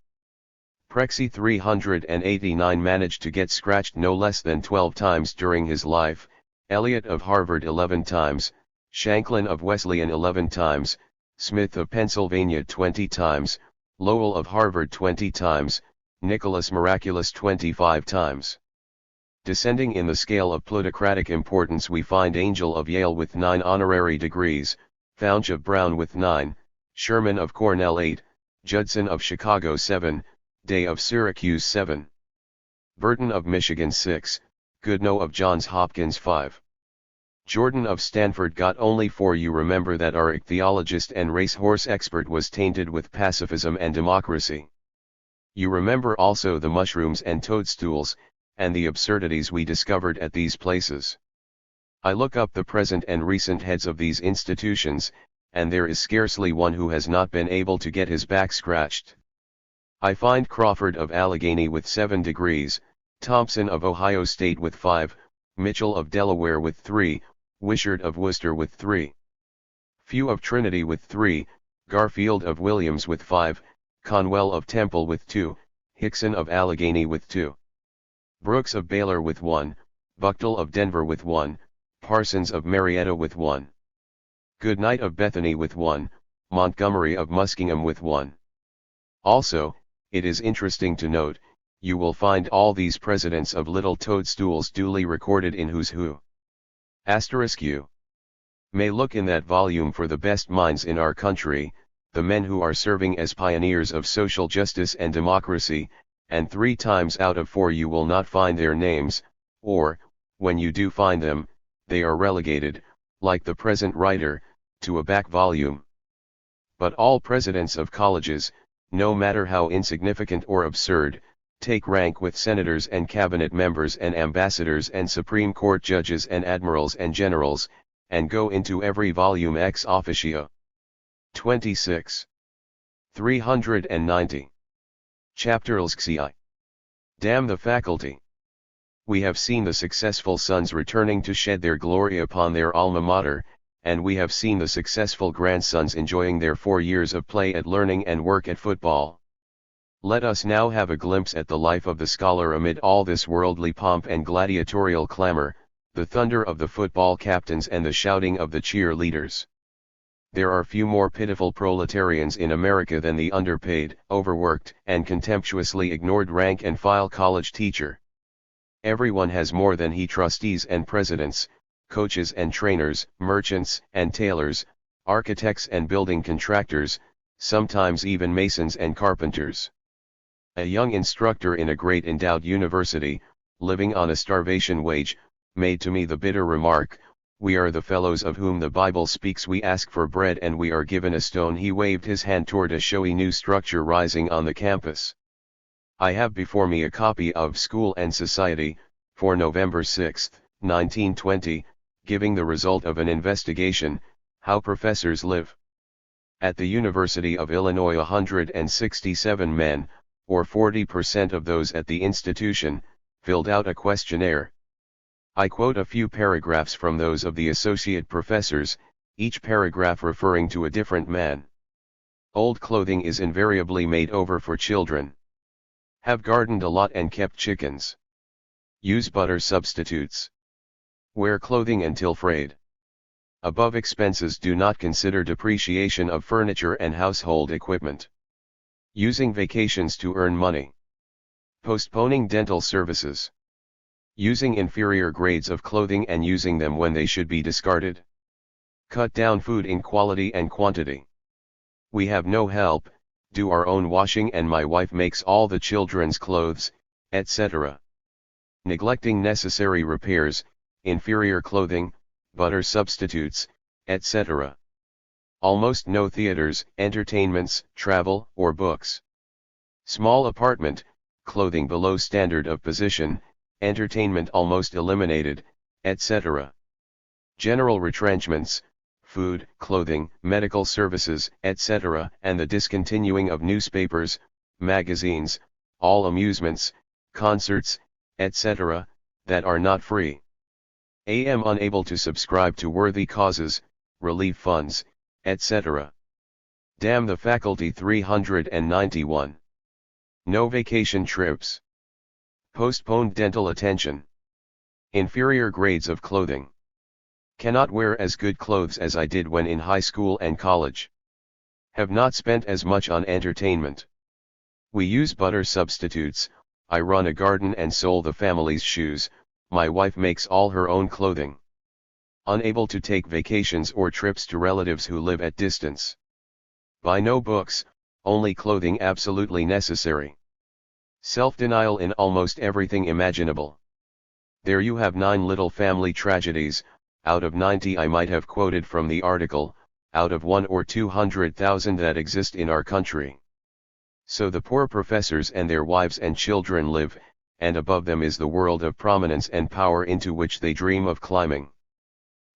Prexy 389 managed to get scratched no less than 12 times during his life, Eliot of Harvard 11 times, Shanklin of Wesleyan 11 times, Smith of Pennsylvania 20 times, Lowell of Harvard 20 times, Nicholas Miraculous 25 times. Descending in the scale of plutocratic importance we find Angell of Yale with 9 honorary degrees, Founge of Brown with 9, Sherman of Cornell 8, Judson of Chicago 7, Day of Syracuse 7. Burton of Michigan 6, Goodnow of Johns Hopkins 5. Jordan of Stanford got only 4. You remember that our ichthyologist and racehorse expert was tainted with pacifism and democracy. You remember also the mushrooms and toadstools, and the absurdities we discovered at these places. I look up the present and recent heads of these institutions, and there is scarcely one who has not been able to get his back scratched. I find Crawford of Allegheny with 7 degrees, Thompson of Ohio State with 5, Mitchell of Delaware with 3, Wishart of Worcester with 3. Few of Trinity with 3, Garfield of Williams with 5, Conwell of Temple with 2, Hickson of Allegheny with 2. Brooks of Baylor with 1, Buchtel of Denver with 1, Parsons of Marietta with 1. Goodnight of Bethany with 1, Montgomery of Muskingum with 1. Also, it is interesting to note, you will find all these presidents of little toadstools duly recorded in Who's Who. *U. May look in that volume for the best minds in our country, the men who are serving as pioneers of social justice and democracy, and 3 times out of 4 you will not find their names, or, when you do find them, they are relegated, like the present writer, to a back volume. But all presidents of colleges, no matter how insignificant or absurd, take rank with senators and cabinet members and ambassadors and Supreme Court judges and admirals and generals, and go into every volume ex officio. 26. 390. Chapter Lxi. Damn the faculty. We have seen the successful sons returning to shed their glory upon their alma mater, and we have seen the successful grandsons enjoying their 4 years of play at learning and work at football. Let us now have a glimpse at the life of the scholar amid all this worldly pomp and gladiatorial clamor, the thunder of the football captains and the shouting of the cheerleaders. There are few more pitiful proletarians in America than the underpaid, overworked, and contemptuously ignored rank-and-file college teacher. Everyone has more than he trustees and presidents, coaches and trainers, merchants and tailors, architects and building contractors, sometimes even masons and carpenters. A young instructor in a great endowed university, living on a starvation wage, made to me the bitter remark, "We are the fellows of whom the Bible speaks. We ask for bread and we are given a stone." He waved his hand toward a showy new structure rising on the campus. I have before me a copy of School and Society, for November 6, 1920, giving the result of an investigation, How Professors Live. At the University of Illinois 167 men, or 40% of those at the institution, filled out a questionnaire. I quote a few paragraphs from those of the associate professors, each paragraph referring to a different man. Old clothing is invariably made over for children. Have gardened a lot and kept chickens. Use butter substitutes. Wear clothing until frayed. Above expenses do not consider depreciation of furniture and household equipment. Using vacations to earn money. Postponing dental services. Using inferior grades of clothing and using them when they should be discarded. Cut down food in quality and quantity. We have no help, do our own washing and my wife makes all the children's clothes, etc. Neglecting necessary repairs, inferior clothing, butter substitutes, etc. Almost no theaters, entertainments, travel, or books. Small apartment, clothing below standard of position, entertainment almost eliminated, etc. General retrenchments, food, clothing, medical services, etc. and the discontinuing of newspapers, magazines, all amusements, concerts, etc., that are not free. Am unable to subscribe to worthy causes, relief funds, etc. Damn the faculty. 391. No vacation trips. Postponed dental attention. Inferior grades of clothing. Cannot wear as good clothes as I did when in high school and college. Have not spent as much on entertainment. We use butter substitutes. I run a garden and sole the family's shoes. My wife makes all her own clothing. Unable to take vacations or trips to relatives who live at distance. Buy no books, only clothing absolutely necessary. Self-denial in almost everything imaginable. There you have 9 little family tragedies, out of 90 I might have quoted from the article, out of 1 or 200,000 that exist in our country. So the poor professors and their wives and children live, and above them is the world of prominence and power into which they dream of climbing.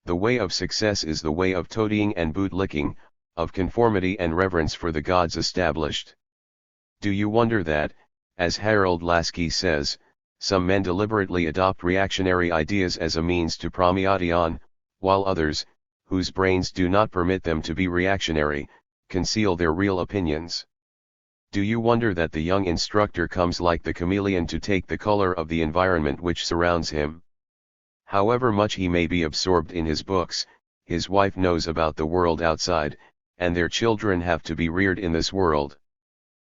The way of success is the way of toadying and boot-licking, of conformity and reverence for the gods established. Do you wonder that, as Harold Lasky says, some men deliberately adopt reactionary ideas as a means to promotion, while others, whose brains do not permit them to be reactionary, conceal their real opinions? Do you wonder that the young instructor comes like the chameleon to take the color of the environment which surrounds him? However much he may be absorbed in his books, his wife knows about the world outside, and their children have to be reared in this world.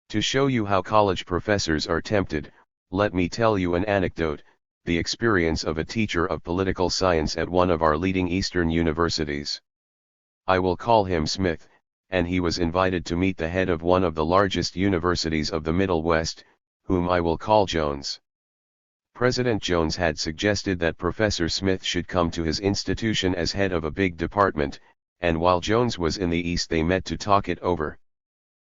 To show you how college professors are tempted, let me tell you an anecdote, the experience of a teacher of political science at one of our leading Eastern universities. I will call him Smith, and he was invited to meet the head of one of the largest universities of the Middle West, whom I will call Jones. President Jones had suggested that Professor Smith should come to his institution as head of a big department, and while Jones was in the East they met to talk it over.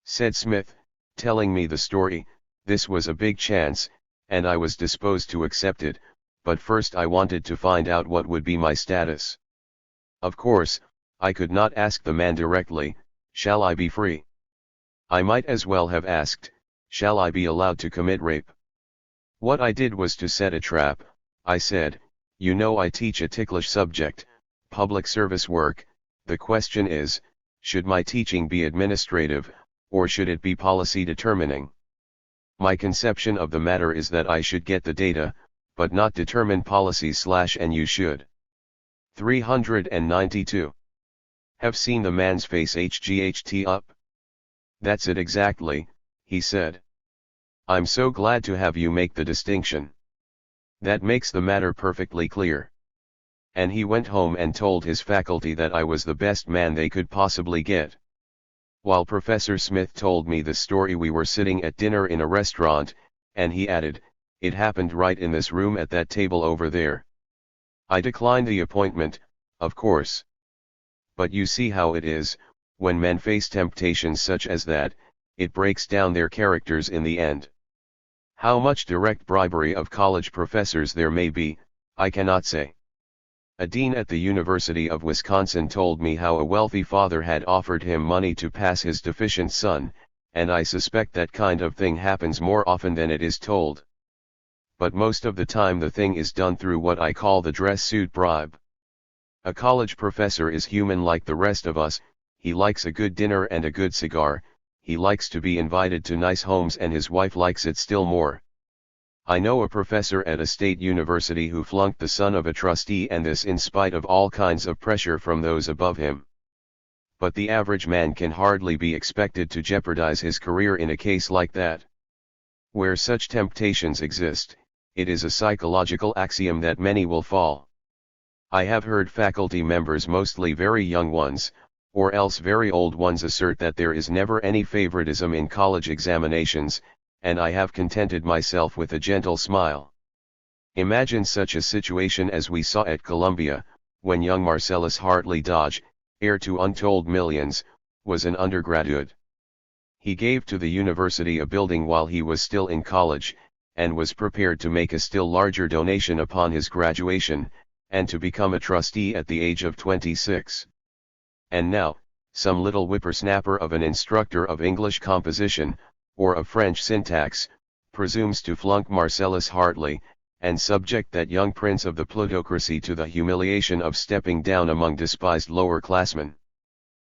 Said Smith, telling me the story, this was a big chance, and I was disposed to accept it, but first I wanted to find out what would be my status. Of course, I could not ask the man directly, shall I be free? I might as well have asked, shall I be allowed to commit rape? What I did was to set a trap. I said, you know I teach a ticklish subject, public service work. The question is, should my teaching be administrative, or should it be policy determining? My conception of the matter is that I should get the data, but not determine policies / and you should. 392. Have seen the man's face hght up? That's it exactly, he said. I'm so glad to have you make the distinction. That makes the matter perfectly clear. And he went home and told his faculty that I was the best man they could possibly get. While Professor Smith told me the story, we were sitting at dinner in a restaurant, and he added, it happened right in this room at that table over there. I declined the appointment, of course. But you see how it is, when men face temptations such as that, it breaks down their characters in the end. How much direct bribery of college professors there may be, I cannot say. A dean at the University of Wisconsin told me how a wealthy father had offered him money to pass his deficient son, and I suspect that kind of thing happens more often than it is told. But most of the time the thing is done through what I call the dress suit bribe. A college professor is human like the rest of us, he likes a good dinner and a good cigar, he likes to be invited to nice homes, and his wife likes it still more. I know a professor at a state university who flunked the son of a trustee, and this in spite of all kinds of pressure from those above him. But the average man can hardly be expected to jeopardize his career in a case like that. Where such temptations exist, it is a psychological axiom that many will fall. I have heard faculty members, mostly very young ones, or else very old ones, assert that there is never any favoritism in college examinations, and I have contented myself with a gentle smile. Imagine such a situation as we saw at Columbia, when young Marcellus Hartley Dodge, heir to untold millions, was an undergraduate. He gave to the university a building while he was still in college, and was prepared to make a still larger donation upon his graduation, and to become a trustee at the age of 26. And now, some little whippersnapper of an instructor of English composition, or of French syntax, presumes to flunk Marcellus Hartley, and subject that young prince of the plutocracy to the humiliation of stepping down among despised lower-classmen.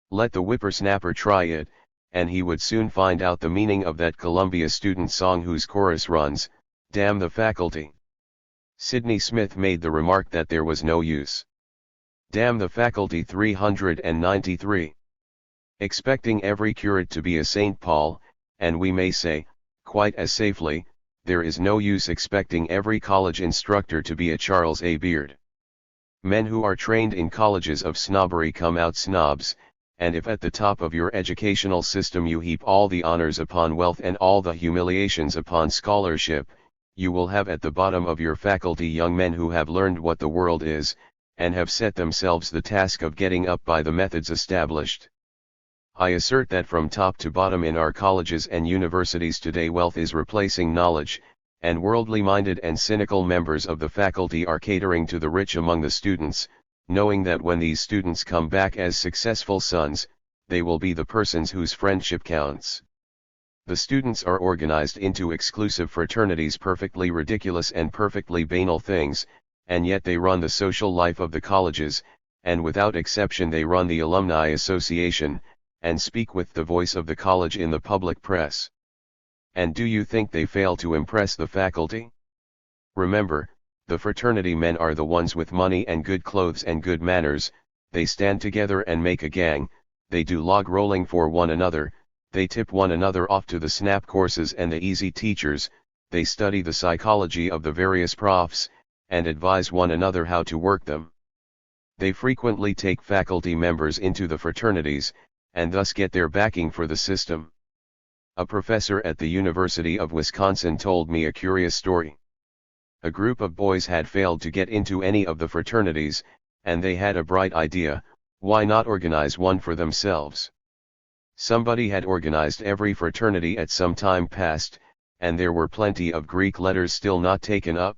Let the whippersnapper try it, and he would soon find out the meaning of that Columbia student song whose chorus runs, "Damn the faculty." Sidney Smith made the remark that there was no use. Damn the faculty. 393. Expecting every curate to be a St. Paul, and we may say, quite as safely, there is no use expecting every college instructor to be a Charles A. Beard. Men who are trained in colleges of snobbery come out snobs, and if at the top of your educational system you heap all the honors upon wealth and all the humiliations upon scholarship, you will have at the bottom of your faculty young men who have learned what the world is, and have set themselves the task of getting up by the methods established. I assert that from top to bottom in our colleges and universities today wealth is replacing knowledge, and worldly-minded and cynical members of the faculty are catering to the rich among the students, knowing that when these students come back as successful sons, they will be the persons whose friendship counts. The students are organized into exclusive fraternities, perfectly ridiculous and perfectly banal things, and yet they run the social life of the colleges, and without exception they run the Alumni Association, and speak with the voice of the college in the public press. And do you think they fail to impress the faculty? Remember, the fraternity men are the ones with money and good clothes and good manners, they stand together and make a gang, they do log rolling for one another, they tip one another off to the snap courses and the easy teachers, they study the psychology of the various profs, and advise one another how to work them. They frequently take faculty members into the fraternities, and thus get their backing for the system. A professor at the University of Wisconsin told me a curious story. A group of boys had failed to get into any of the fraternities, and they had a bright idea: why not organize one for themselves? Somebody had organized every fraternity at some time past, and there were plenty of Greek letters still not taken up.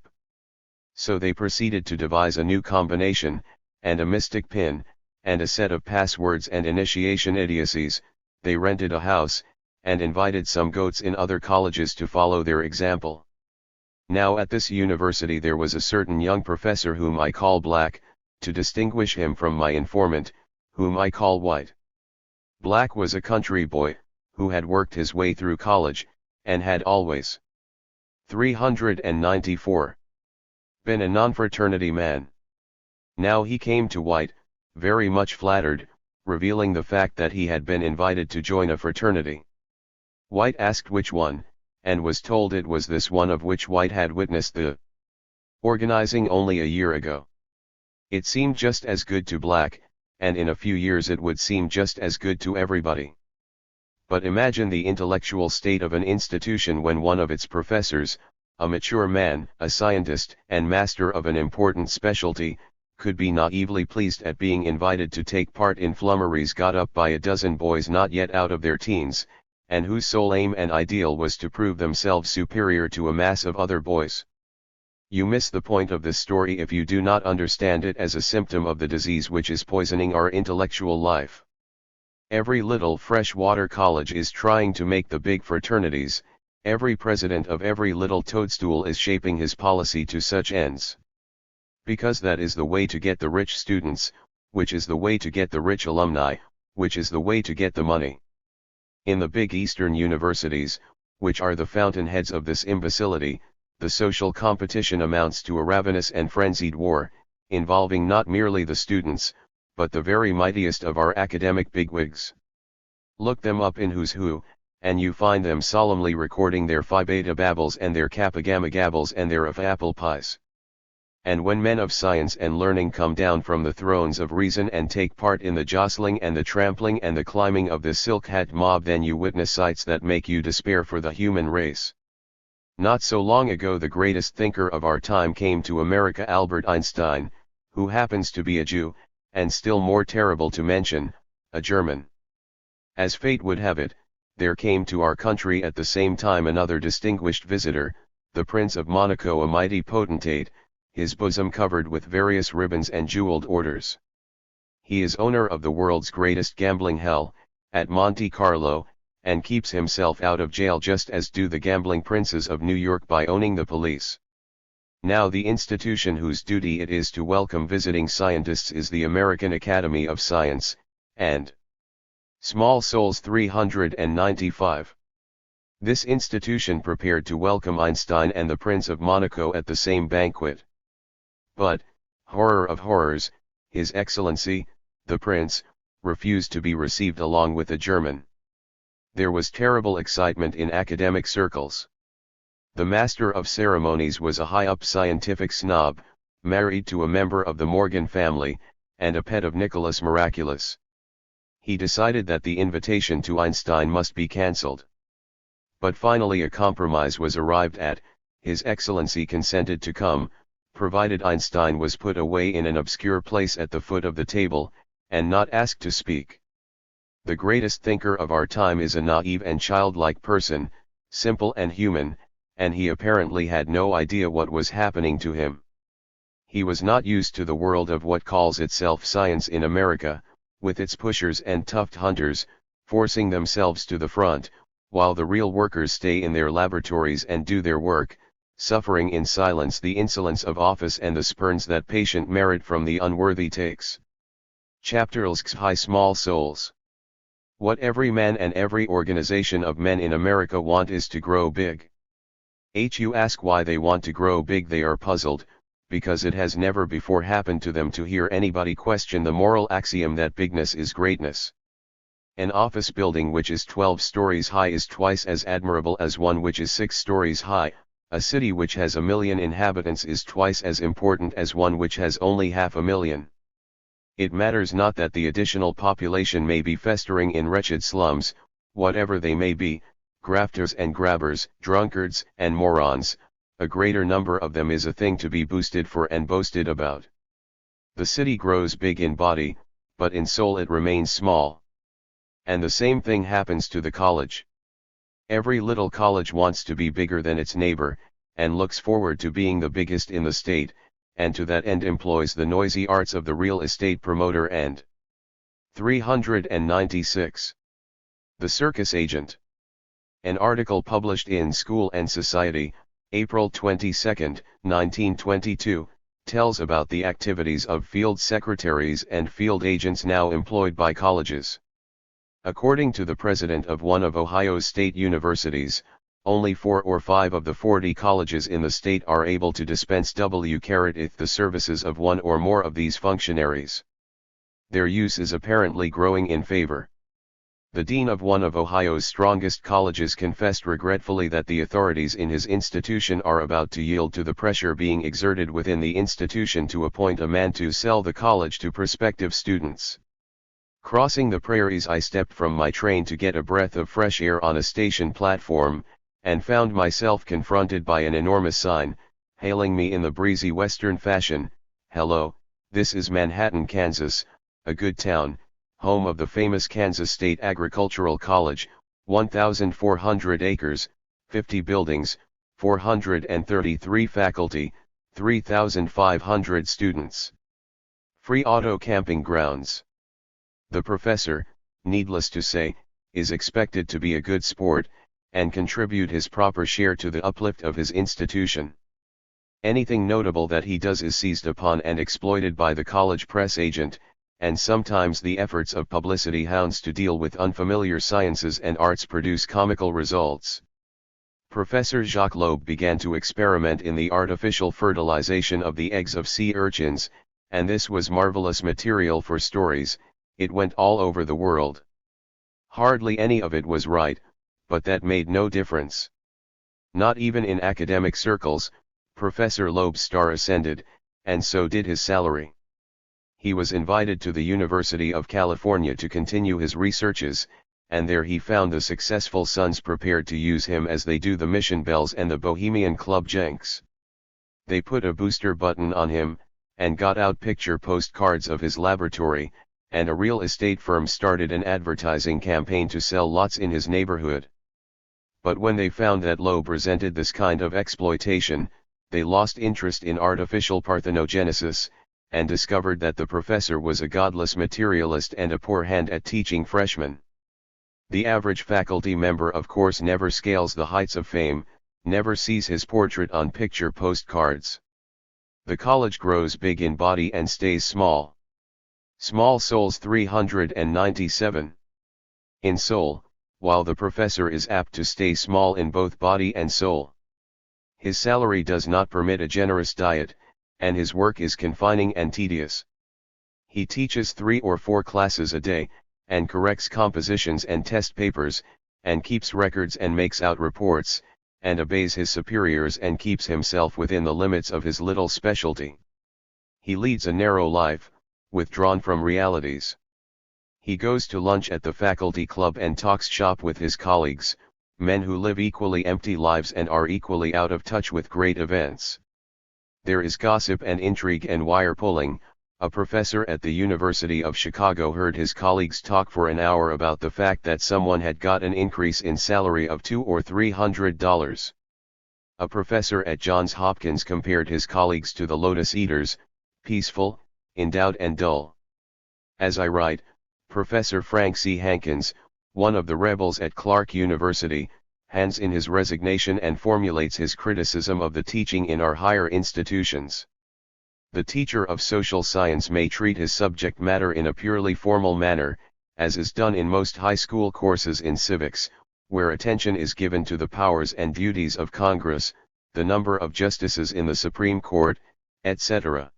So they proceeded to devise a new combination, and a mystic pin, and a set of passwords and initiation idiocies. They rented a house, and invited some goats in other colleges to follow their example. Now at this university there was a certain young professor whom I call Black, to distinguish him from my informant, whom I call White. Black was a country boy, who had worked his way through college, and had always 394 been a non-fraternity man. Now he came to White, very much flattered, revealing the fact that he had been invited to join a fraternity. White asked which one, and was told it was this one of which White had witnessed the organizing only a year ago. It seemed just as good to Black, and in a few years it would seem just as good to everybody. But imagine the intellectual state of an institution when one of its professors, a mature man, a scientist, and master of an important specialty, could be naively pleased at being invited to take part in flummeries got up by a dozen boys not yet out of their teens, and whose sole aim and ideal was to prove themselves superior to a mass of other boys. You miss the point of this story if you do not understand it as a symptom of the disease which is poisoning our intellectual life. Every little freshwater college is trying to make the big fraternities. Every president of every little toadstool is shaping his policy to such ends. Because that is the way to get the rich students, which is the way to get the rich alumni, which is the way to get the money. In the big Eastern universities, which are the fountainheads of this imbecility, the social competition amounts to a ravenous and frenzied war, involving not merely the students, but the very mightiest of our academic bigwigs. Look them up in Who's Who, and you find them solemnly recording their Phi Beta babbles and their Kappa Gamma gabbles and their of apple pies. And when men of science and learning come down from the thrones of reason and take part in the jostling and the trampling and the climbing of the silk hat mob, then you witness sights that make you despair for the human race. Not so long ago the greatest thinker of our time came to America, Albert Einstein, who happens to be a Jew, and still more terrible to mention, a German. As fate would have it, there came to our country at the same time another distinguished visitor, the Prince of Monaco, a mighty potentate, his bosom covered with various ribbons and jeweled orders. He is owner of the world's greatest gambling hell, at Monte Carlo, and keeps himself out of jail just as do the gambling princes of New York by owning the police. Now the institution whose duty it is to welcome visiting scientists is the American Academy of Science, and Small Souls 395. This institution prepared to welcome Einstein and the Prince of Monaco at the same banquet. But, horror of horrors, His Excellency, the Prince, refused to be received along with the German. There was terrible excitement in academic circles. The Master of Ceremonies was a high-up scientific snob, married to a member of the Morgan family, and a pet of Nicholas Miraculous. He decided that the invitation to Einstein must be cancelled. But finally a compromise was arrived at. His Excellency consented to come, provided Einstein was put away in an obscure place at the foot of the table, and not asked to speak. The greatest thinker of our time is a naive and childlike person, simple and human, and he apparently had no idea what was happening to him. He was not used to the world of what calls itself science in America, with its pushers and tuft hunters, forcing themselves to the front, while the real workers stay in their laboratories and do their work, suffering in silence the insolence of office and the spurns that patient merit from the unworthy takes. Chapter High Small Souls. What every man and every organization of men in America want is to grow big. You ask why they want to grow big. They are puzzled, because it has never before happened to them to hear anybody question the moral axiom that bigness is greatness. An office building which is 12 stories high is twice as admirable as one which is 6 stories high. A city which has 1 million inhabitants is twice as important as one which has only 500,000. It matters not that the additional population may be festering in wretched slums, whatever they may be, grafters and grabbers, drunkards and morons, a greater number of them is a thing to be boosted for and boasted about. The city grows big in body, but in soul it remains small. And the same thing happens to the college. Every little college wants to be bigger than its neighbor, and looks forward to being the biggest in the state, and to that end employs the noisy arts of the real estate promoter and 396. The circus agent. An article published in School and Society, April 22, 1922, tells about the activities of field secretaries and field agents now employed by colleges. According to the president of one of Ohio's state universities, only 4 or 5 of the 40 colleges in the state are able to dispense the services of one or more of these functionaries. Their use is apparently growing in favor. The dean of one of Ohio's strongest colleges confessed regretfully that the authorities in his institution are about to yield to the pressure being exerted within the institution to appoint a man to sell the college to prospective students. Crossing the prairies, I stepped from my train to get a breath of fresh air on a station platform, and found myself confronted by an enormous sign, hailing me in the breezy Western fashion, "Hello, this is Manhattan, Kansas, a good town, home of the famous Kansas State Agricultural College, 1,400 acres, 50 buildings, 433 faculty, 3,500 students. Free auto camping grounds. The professor, needless to say, is expected to be a good sport, and contribute his proper share to the uplift of his institution. Anything notable that he does is seized upon and exploited by the college press agent, and sometimes the efforts of publicity hounds to deal with unfamiliar sciences and arts produce comical results. Professor Jacques Loeb began to experiment in the artificial fertilization of the eggs of sea urchins, and this was marvelous material for stories. It went all over the world. Hardly any of it was right, but that made no difference. Not even in academic circles, Professor Loeb's star ascended, and so did his salary. He was invited to the University of California to continue his researches, and there he found the successful sons prepared to use him as they do the Mission Bells and the Bohemian Club Jenks. They put a booster button on him, and got out picture postcards of his laboratory, and a real estate firm started an advertising campaign to sell lots in his neighborhood. But when they found that Loeb resented this kind of exploitation, they lost interest in artificial parthenogenesis, and discovered that the professor was a godless materialist and a poor hand at teaching freshmen. The average faculty member of course never scales the heights of fame, never sees his portrait on picture postcards. The college grows big in body and stays small. Small souls 397. In soul, while the professor is apt to stay small in both body and soul. His salary does not permit a generous diet, and his work is confining and tedious. He teaches 3 or 4 classes a day, and corrects compositions and test papers, and keeps records and makes out reports, and obeys his superiors and keeps himself within the limits of his little specialty. He leads a narrow life, withdrawn from realities. He goes to lunch at the faculty club and talks shop with his colleagues, men who live equally empty lives and are equally out of touch with great events. There is gossip and intrigue and wire pulling. A professor at the University of Chicago heard his colleagues talk for an hour about the fact that someone had got an increase in salary of $200 or $300. A professor at Johns Hopkins compared his colleagues to the lotus eaters, peaceful, endowed and dull. As I write, Professor Frank C. Hankins, one of the rebels at Clark University, hands in his resignation and formulates his criticism of the teaching in our higher institutions. The teacher of social science may treat his subject matter in a purely formal manner, as is done in most high school courses in civics, where attention is given to the powers and duties of Congress, the number of justices in the Supreme Court, etc.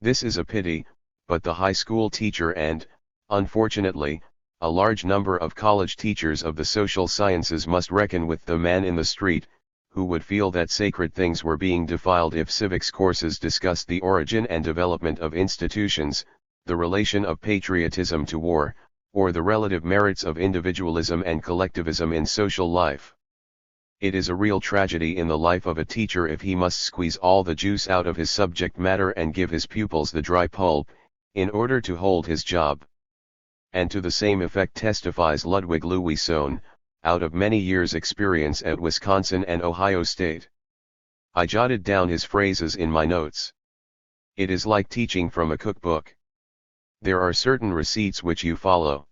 This is a pity, but the high school teacher and, unfortunately, a large number of college teachers of the social sciences must reckon with the man in the street, who would feel that sacred things were being defiled if civics courses discussed the origin and development of institutions, the relation of patriotism to war, or the relative merits of individualism and collectivism in social life. It is a real tragedy in the life of a teacher if he must squeeze all the juice out of his subject matter and give his pupils the dry pulp, in order to hold his job. And to the same effect testifies Ludwig Louis Sohn, out of many years' experience at Wisconsin and Ohio State. I jotted down his phrases in my notes. It is like teaching from a cookbook. There are certain receipts which you follow.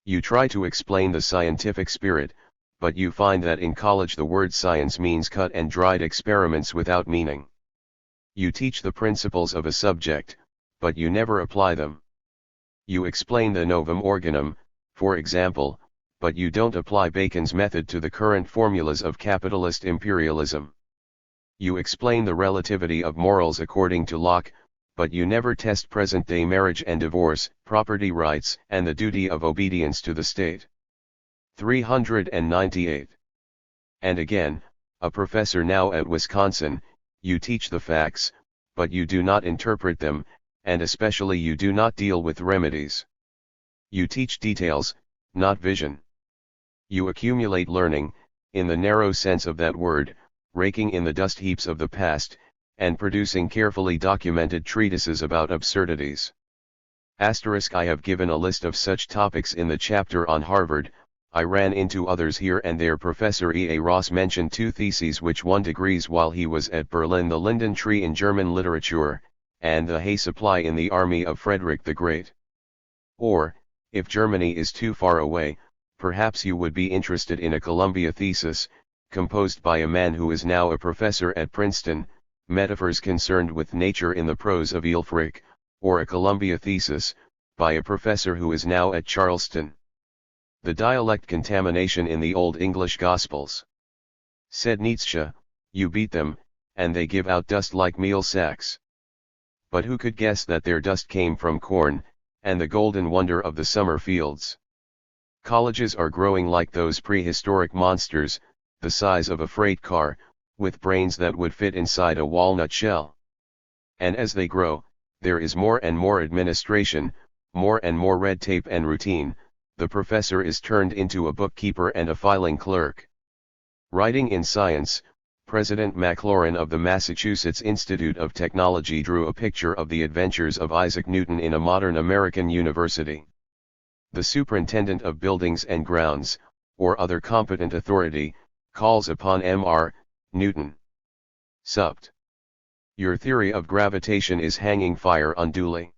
You try to explain the scientific spirit, but you find that in college the word science means cut and dried experiments without meaning. You teach the principles of a subject, but you never apply them. You explain the novum organum, for example, but you don't apply Bacon's method to the current formulas of capitalist imperialism. You explain the relativity of morals according to Locke, but you never test present-day marriage and divorce, property rights, and the duty of obedience to the state. 398. And again, a professor now at Wisconsin, you teach the facts, but you do not interpret them, and especially you do not deal with remedies. You teach details, not vision. You accumulate learning, in the narrow sense of that word, raking in the dust heaps of the past, and producing carefully documented treatises about absurdities. I have given a list of such topics in the chapter on Harvard. I ran into others here and there. Professor E. A. Ross mentioned 2 theses which won degrees while he was at Berlin: the linden tree in German literature, and the hay supply in the army of Frederick the Great. Or, if Germany is too far away, perhaps you would be interested in a Columbia thesis, composed by a man who is now a professor at Princeton, metaphors concerned with nature in the prose of Ælfric, or a Columbia thesis, by a professor who is now at Charleston. The dialect contamination in the Old English Gospels. Said Nietzsche, you beat them, and they give out dust like meal sacks. But who could guess that their dust came from corn, and the golden wonder of the summer fields? Colleges are growing like those prehistoric monsters, the size of a freight car, with brains that would fit inside a walnut shell. And as they grow, there is more and more administration, more and more red tape and routine. The professor is turned into a bookkeeper and a filing clerk. Writing in Science, President McLaurin of the Massachusetts Institute of Technology drew a picture of the adventures of Isaac Newton in a modern American university. The superintendent of buildings and grounds, or other competent authority, calls upon Mr. Newton. Supt. Your theory of gravitation is hanging fire unduly.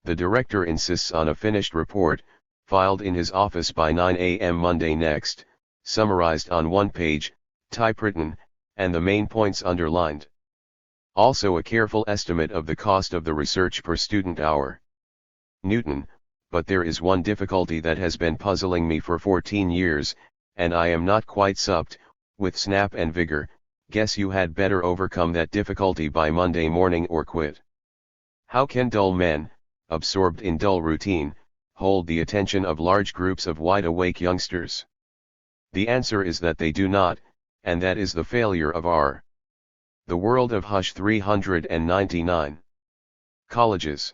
The director insists on a finished report, filed in his office by 9 a.m. Monday next, summarized on 1 page, typewritten, and the main points underlined. Also a careful estimate of the cost of the research per student hour. Newton, but there is one difficulty that has been puzzling me for 14 years, and I am not quite supped, with snap and vigor. Guess you had better overcome that difficulty by Monday morning or quit. How can dull men, absorbed in dull routine, hold the attention of large groups of wide-awake youngsters? The answer is that they do not, and that is the failure of the world of Hush. 399. Colleges.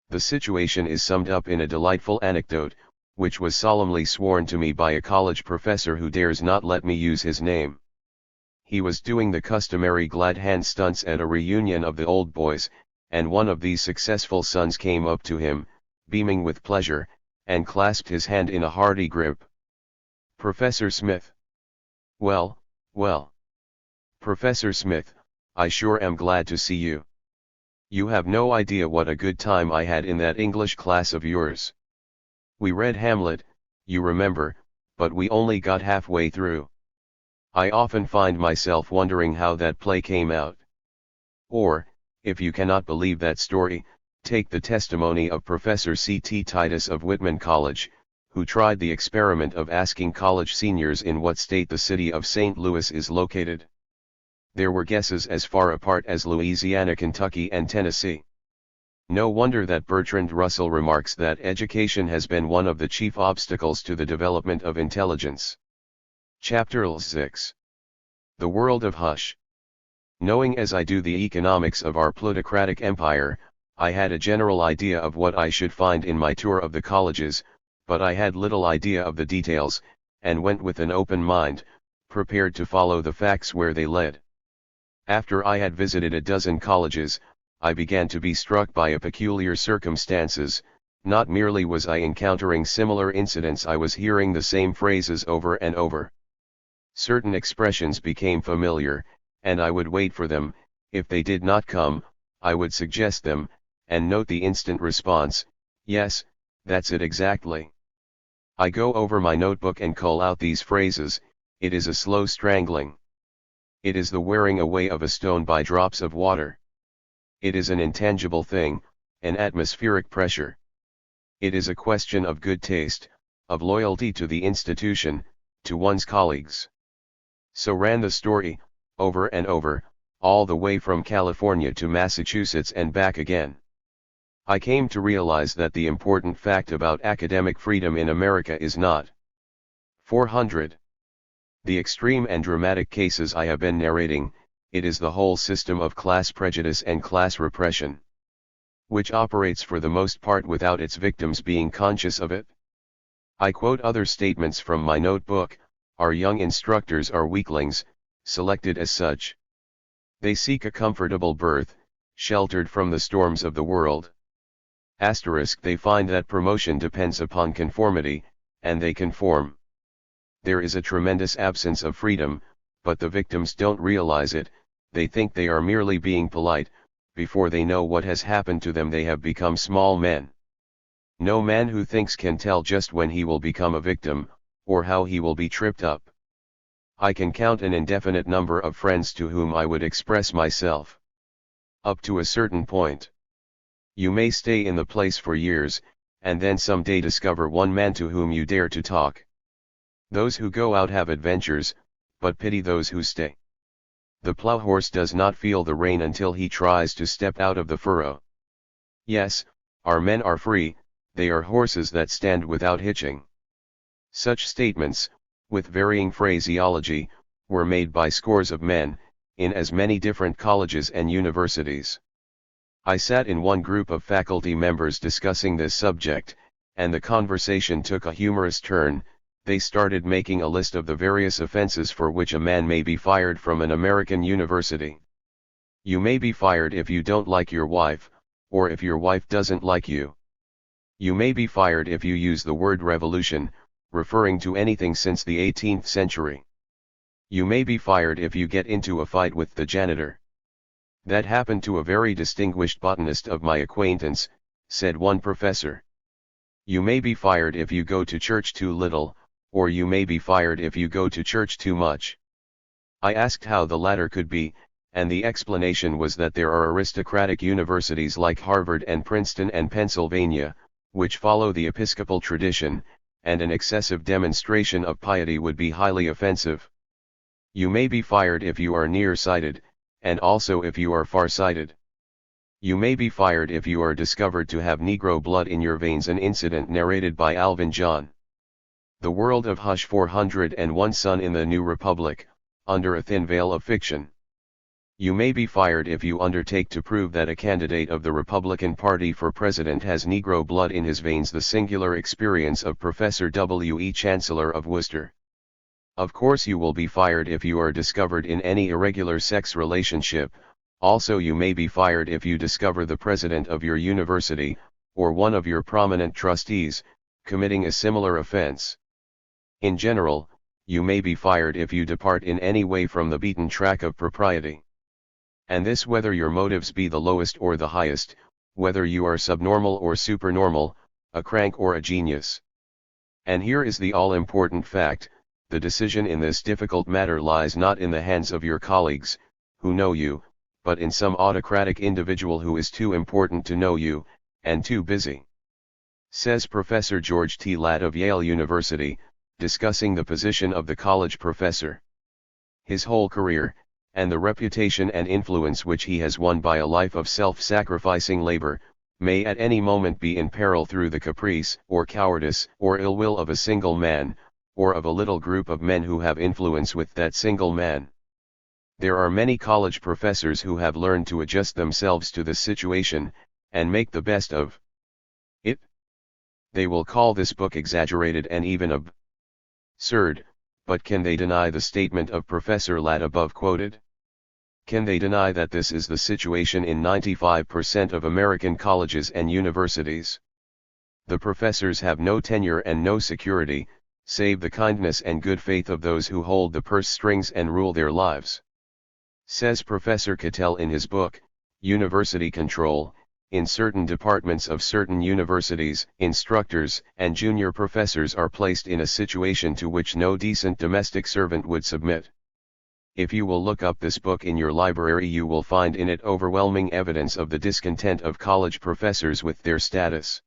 The situation is summed up in a delightful anecdote, which was solemnly sworn to me by a college professor who dares not let me use his name. He was doing the customary glad hand stunts at a reunion of the old boys, and one of these successful sons came up to him, beaming with pleasure, and clasped his hand in a hearty grip. Professor Smith. Well, well. Professor Smith, I sure am glad to see you. You have no idea what a good time I had in that English class of yours. We read Hamlet, you remember, but we only got halfway through. I often find myself wondering how that play came out. Or, if you cannot believe that story, take the testimony of Professor C.T. Titus of Whitman College, who tried the experiment of asking college seniors in what state the city of St. Louis is located. There were guesses as far apart as Louisiana, Kentucky, and Tennessee. No wonder that Bertrand Russell remarks that education has been one of the chief obstacles to the development of intelligence. Chapter 6. The World of Hush. Knowing as I do the economics of our plutocratic empire, I had a general idea of what I should find in my tour of the colleges, but I had little idea of the details, and went with an open mind, prepared to follow the facts where they led. After I had visited a dozen colleges, I began to be struck by a peculiar circumstances. Not merely was I encountering similar incidents, I was hearing the same phrases over and over. Certain expressions became familiar, and I would wait for them. If they did not come, I would suggest them, and note the instant response, "Yes, that's it exactly." I go over my notebook and call out these phrases. It is a slow strangling. It is the wearing away of a stone by drops of water. It is an intangible thing, an atmospheric pressure. It is a question of good taste, of loyalty to the institution, to one's colleagues. So ran the story, over and over, all the way from California to Massachusetts and back again. I came to realize that the important fact about academic freedom in America is not 400. The extreme and dramatic cases I have been narrating, it is the whole system of class prejudice and class repression, which operates for the most part without its victims being conscious of it. I quote other statements from my notebook. Our young instructors are weaklings, selected as such. They seek a comfortable berth, sheltered from the storms of the world. They find that promotion depends upon conformity, and they conform. There is a tremendous absence of freedom, but the victims don't realize it. They think they are merely being polite. Before they know what has happened to them, they have become small men. No man who thinks can tell just when he will become a victim, or how he will be tripped up. I can count an indefinite number of friends to whom I would express myself. Up to a certain point. You may stay in the place for years, and then someday discover one man to whom you dare to talk. Those who go out have adventures, but pity those who stay. The plow horse does not feel the rain until he tries to step out of the furrow. Yes, our men are free, they are horses that stand without hitching. Such statements, with varying phraseology, were made by scores of men, in as many different colleges and universities. I sat in one group of faculty members discussing this subject, and the conversation took a humorous turn. They started making a list of the various offenses for which a man may be fired from an American university. You may be fired if you don't like your wife, or if your wife doesn't like you. You may be fired if you use the word revolution, referring to anything since the 18th century. You may be fired if you get into a fight with the janitor. That happened to a very distinguished botanist of my acquaintance, said one professor. You may be fired if you go to church too little, or you may be fired if you go to church too much. I asked how the latter could be, and the explanation was that there are aristocratic universities like Harvard and Princeton and Pennsylvania, which follow the Episcopal tradition, and an excessive demonstration of piety would be highly offensive. You may be fired if you are nearsighted, and also if you are farsighted. You may be fired if you are discovered to have Negro blood in your veins, an incident narrated by Alvin John. The World of Hush 401 Sun in the New Republic, under a thin veil of fiction. You may be fired if you undertake to prove that a candidate of the Republican Party for president has Negro blood in his veins, the singular experience of Professor W. E. Chancellor of Worcester. Of course you will be fired if you are discovered in any irregular sex relationship. Also you may be fired if you discover the president of your university, or one of your prominent trustees, committing a similar offense. In general, you may be fired if you depart in any way from the beaten track of propriety. And this whether your motives be the lowest or the highest, whether you are subnormal or supernormal, a crank or a genius. And here is the all-important fact: the decision in this difficult matter lies not in the hands of your colleagues, who know you, but in some autocratic individual who is too important to know you, and too busy. Says Professor George T. Ladd of Yale University, discussing the position of the college professor. His whole career, and the reputation and influence which he has won by a life of self-sacrificing labor, may at any moment be in peril through the caprice, or cowardice, or ill will of a single man, or of a little group of men who have influence with that single man. There are many college professors who have learned to adjust themselves to the situation, and make the best of it. They will call this book exaggerated and even absurd, but can they deny the statement of Professor Ladd above quoted? Can they deny that this is the situation in 95% of American colleges and universities? The professors have no tenure and no security, save the kindness and good faith of those who hold the purse strings and rule their lives. Says Professor Cattell in his book, University Control, in certain departments of certain universities, instructors and junior professors are placed in a situation to which no decent domestic servant would submit. If you will look up this book in your library, you will find in it overwhelming evidence of the discontent of college professors with their status.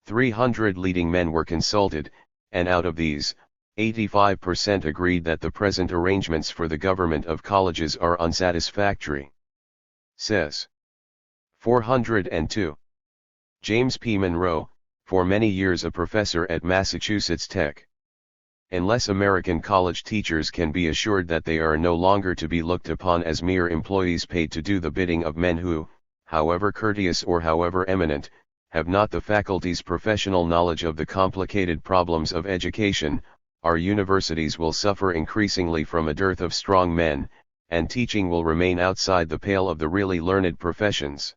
300 leading men were consulted, and out of these, 85% agreed that the present arrangements for the government of colleges are unsatisfactory. Says 402. James P. Monroe, for many years a professor at Massachusetts Tech. Unless American college teachers can be assured that they are no longer to be looked upon as mere employees paid to do the bidding of men who, however courteous or however eminent, have not the faculty's professional knowledge of the complicated problems of education, our universities will suffer increasingly from a dearth of strong men, and teaching will remain outside the pale of the really learned professions.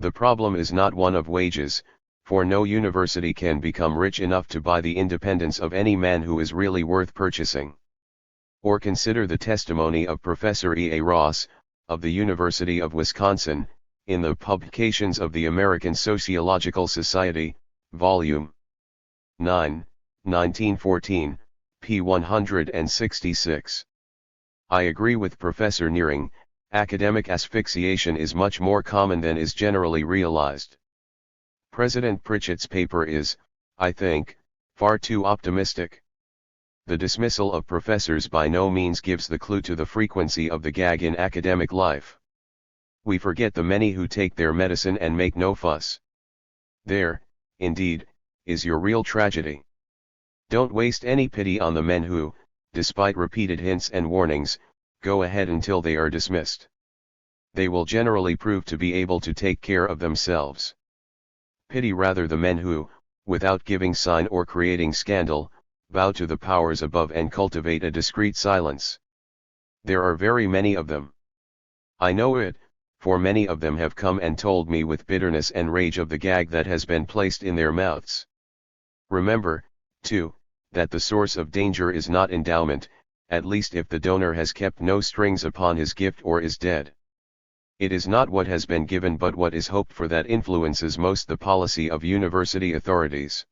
The problem is not one of wages, for no university can become rich enough to buy the independence of any man who is really worth purchasing. Or consider the testimony of Professor E. A. Ross, of the University of Wisconsin, in the Publications of the American Sociological Society, Volume 9, 1914, p. 166. I agree with Professor Nearing, academic asphyxiation is much more common than is generally realized. President Pritchett's paper is, I think, far too optimistic. The dismissal of professors by no means gives the clue to the frequency of the gag in academic life. We forget the many who take their medicine and make no fuss. There, indeed, is your real tragedy. Don't waste any pity on the men who, despite repeated hints and warnings, go ahead until they are dismissed. They will generally prove to be able to take care of themselves. Pity rather the men who, without giving sign or creating scandal, bow to the powers above and cultivate a discreet silence. There are very many of them. I know it, for many of them have come and told me with bitterness and rage of the gag that has been placed in their mouths. Remember, too, that the source of danger is not endowment, at least if the donor has kept no strings upon his gift or is dead. It is not what has been given but what is hoped for that influences most the policy of university authorities.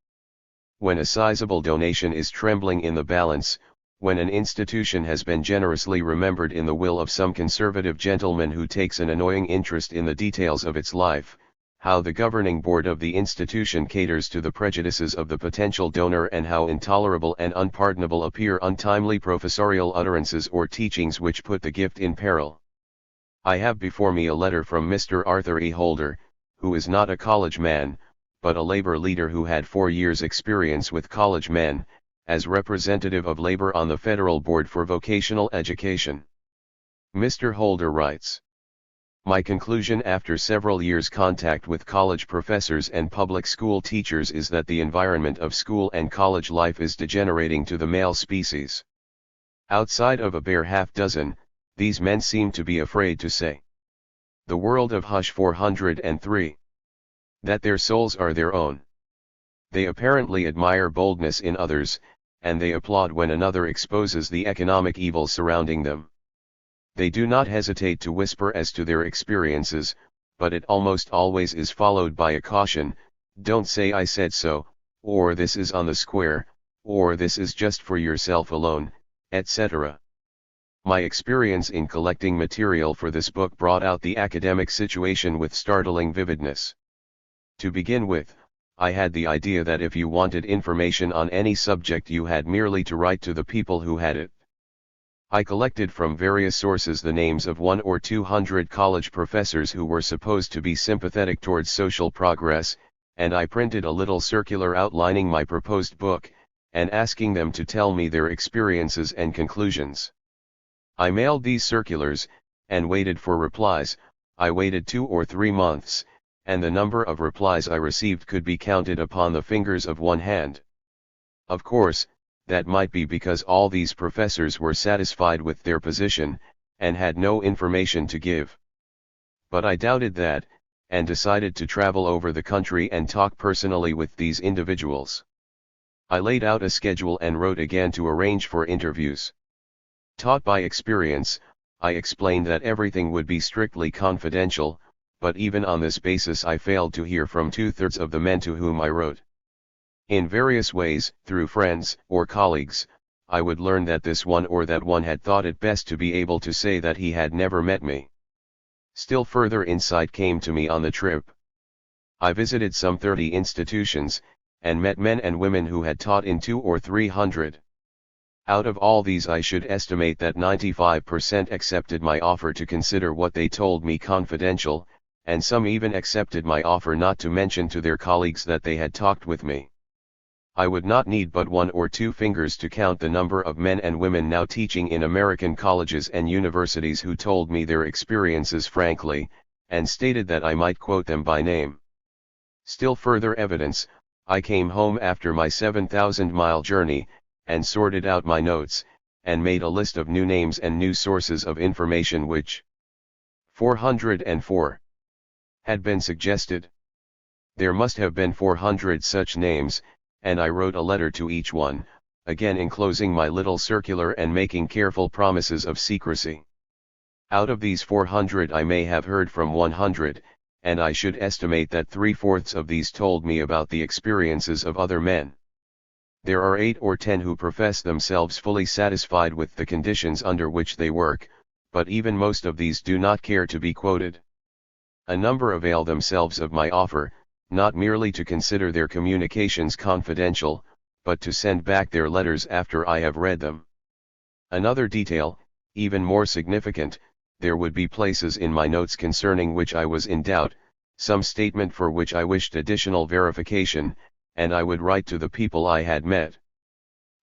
When a sizable donation is trembling in the balance, when an institution has been generously remembered in the will of some conservative gentleman who takes an annoying interest in the details of its life, how the governing board of the institution caters to the prejudices of the potential donor and how intolerable and unpardonable appear untimely professorial utterances or teachings which put the gift in peril. I have before me a letter from Mr. Arthur E. Holder, who is not a college man, but a labor leader who had 4 years' experience with college men, as representative of labor on the Federal Board for Vocational Education. Mr. Holder writes, "My conclusion after several years' contact with college professors and public school teachers is that the environment of school and college life is degenerating to the male species. Outside of a bare half dozen, these men seem to be afraid to say. The world of Hush 403. That their souls are their own. They apparently admire boldness in others, and they applaud when another exposes the economic evils surrounding them. They do not hesitate to whisper as to their experiences, but it almost always is followed by a caution, don't say I said so, or this is on the square, or this is just for yourself alone, etc. My experience in collecting material for this book brought out the academic situation with startling vividness. To begin with, I had the idea that if you wanted information on any subject you had merely to write to the people who had it. I collected from various sources the names of 100 or 200 college professors who were supposed to be sympathetic towards social progress, and I printed a little circular outlining my proposed book, and asking them to tell me their experiences and conclusions. I mailed these circulars, and waited for replies. I waited 2 or 3 months, and the number of replies I received could be counted upon the fingers of one hand. Of course, that might be because all these professors were satisfied with their position, and had no information to give. But I doubted that, and decided to travel over the country and talk personally with these individuals. I laid out a schedule and wrote again to arrange for interviews. Taught by experience, I explained that everything would be strictly confidential, but even on this basis I failed to hear from 2/3 of the men to whom I wrote. In various ways, through friends or colleagues, I would learn that this one or that one had thought it best to be able to say that he had never met me. Still further insight came to me on the trip. I visited some 30 institutions, and met men and women who had taught in 200 or 300. Out of all these I should estimate that 95% accepted my offer to consider what they told me confidential, and some even accepted my offer not to mention to their colleagues that they had talked with me. I would not need but 1 or 2 fingers to count the number of men and women now teaching in American colleges and universities who told me their experiences frankly, and stated that I might quote them by name. Still further evidence, I came home after my 7,000-mile journey, and sorted out my notes, and made a list of new names and new sources of information which 404 had been suggested. There must have been 400 such names, and I wrote a letter to each one, again enclosing my little circular and making careful promises of secrecy. Out of these 400 I may have heard from 100, and I should estimate that 3/4 of these told me about the experiences of other men. There are 8 or 10 who profess themselves fully satisfied with the conditions under which they work, but even most of these do not care to be quoted. A number avail themselves of my offer, not merely to consider their communications confidential, but to send back their letters after I have read them. Another detail, even more significant, there would be places in my notes concerning which I was in doubt, some statement for which I wished additional verification, and I would write to the people I had met.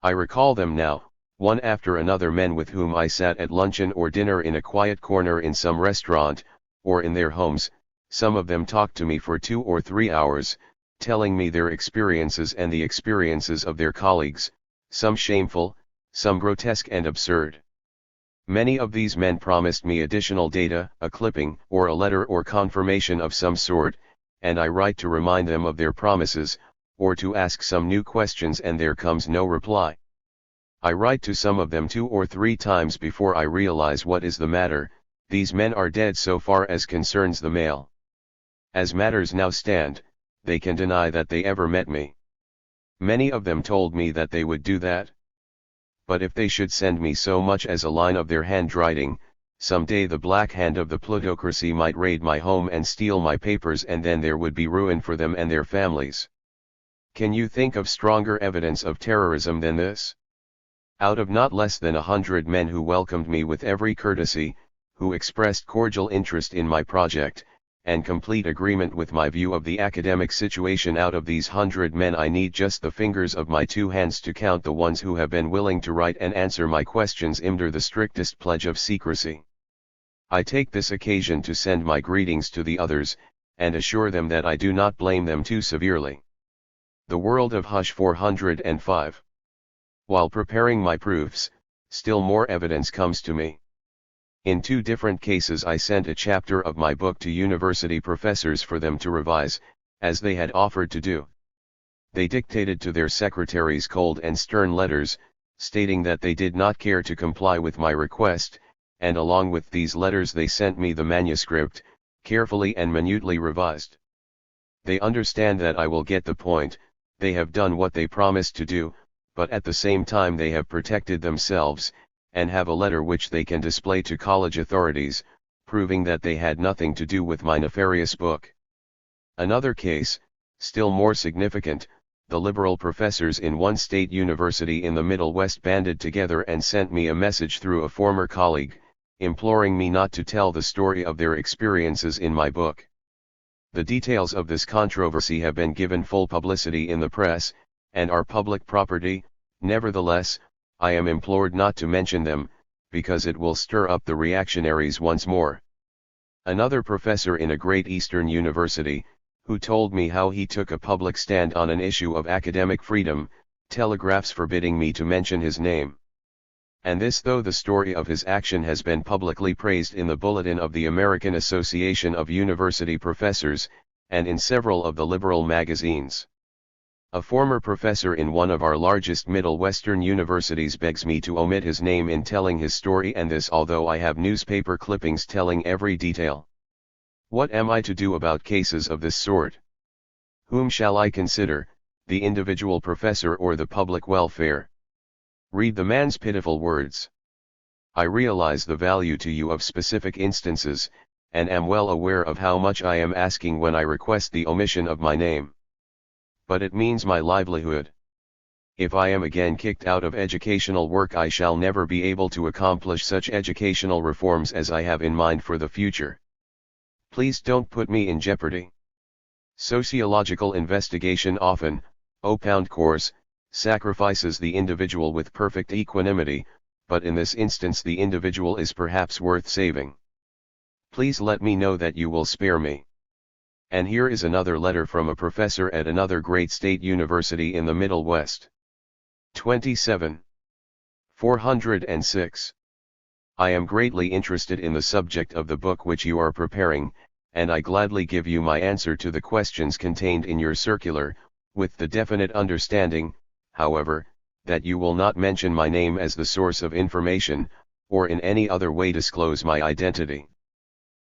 I recall them now, one after another, men with whom I sat at luncheon or dinner in a quiet corner in some restaurant, or in their homes. Some of them talked to me for 2 or 3 hours, telling me their experiences and the experiences of their colleagues, some shameful, some grotesque and absurd. Many of these men promised me additional data, a clipping, or a letter or confirmation of some sort, and I write to remind them of their promises, or to ask some new questions, and there comes no reply. I write to some of them 2 or 3 times before I realize what is the matter. These men are dead so far as concerns the mail. As matters now stand, they can deny that they ever met me. Many of them told me that they would do that. But if they should send me so much as a line of their handwriting, some day the black hand of the plutocracy might raid my home and steal my papers, and then there would be ruin for them and their families. Can you think of stronger evidence of terrorism than this? Out of not less than 100 men who welcomed me with every courtesy, who expressed cordial interest in my project, and complete agreement with my view of the academic situation, out of these 100 men I need just the fingers of my 2 hands to count the ones who have been willing to write and answer my questions under the strictest pledge of secrecy. I take this occasion to send my greetings to the others, and assure them that I do not blame them too severely. The World of Hush 405. While preparing my proofs, still more evidence comes to me. In 2 different cases I sent a chapter of my book to university professors for them to revise, as they had offered to do. They dictated to their secretaries cold and stern letters, stating that they did not care to comply with my request, and along with these letters they sent me the manuscript, carefully and minutely revised. They understand that I will get the point. They have done what they promised to do, but at the same time they have protected themselves, and have a letter which they can display to college authorities, proving that they had nothing to do with my nefarious book. Another case, still more significant, the liberal professors in one state university in the Middle West banded together and sent me a message through a former colleague, imploring me not to tell the story of their experiences in my book. The details of this controversy have been given full publicity in the press, and are public property. Nevertheless, I am implored not to mention them, because it will stir up the reactionaries once more. Another professor in a great Eastern university, who told me how he took a public stand on an issue of academic freedom, telegraphs forbidding me to mention his name. And this though the story of his action has been publicly praised in the Bulletin of the American Association of University Professors, and in several of the liberal magazines. A former professor in one of our largest Middle Western universities begs me to omit his name in telling his story, and this although I have newspaper clippings telling every detail. What am I to do about cases of this sort? Whom shall I consider, the individual professor or the public welfare? Read the man's pitiful words. I realize the value to you of specific instances, and am well aware of how much I am asking when I request the omission of my name. But it means my livelihood. If I am again kicked out of educational work, I shall never be able to accomplish such educational reforms as I have in mind for the future. Please don't put me in jeopardy. Sociological investigation often, pound course, sacrifices the individual with perfect equanimity, but in this instance the individual is perhaps worth saving. Please let me know that you will spare me. And here is another letter from a professor at another great state university in the Middle West. 27. 406. I am greatly interested in the subject of the book which you are preparing, and I gladly give you my answer to the questions contained in your circular, with the definite understanding, however, that you will not mention my name as the source of information, or in any other way disclose my identity.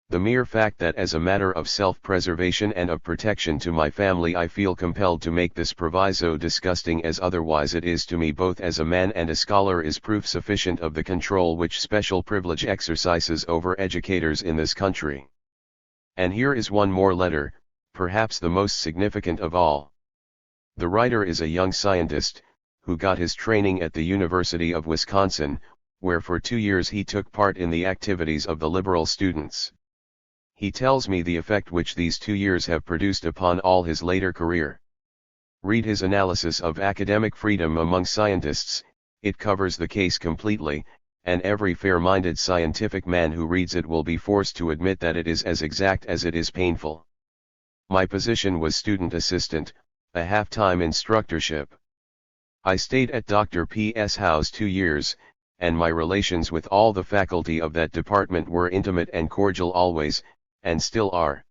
The mere fact that as a matter of self-preservation and of protection to my family I feel compelled to make this proviso, disgusting as otherwise it is to me both as a man and a scholar, is proof sufficient of the control which special privilege exercises over educators in this country. And here is one more letter, perhaps the most significant of all. The writer is a young scientist, who got his training at the University of Wisconsin, where for 2 years he took part in the activities of the liberal students. He tells me the effect which these 2 years have produced upon all his later career. Read his analysis of academic freedom among scientists, it covers the case completely, and every fair-minded scientific man who reads it will be forced to admit that it is as exact as it is painful. My position was student assistant, a half-time instructorship. I stayed at Dr. P.'s house 2 years, and my relations with all the faculty of that department were intimate and cordial always, and still are.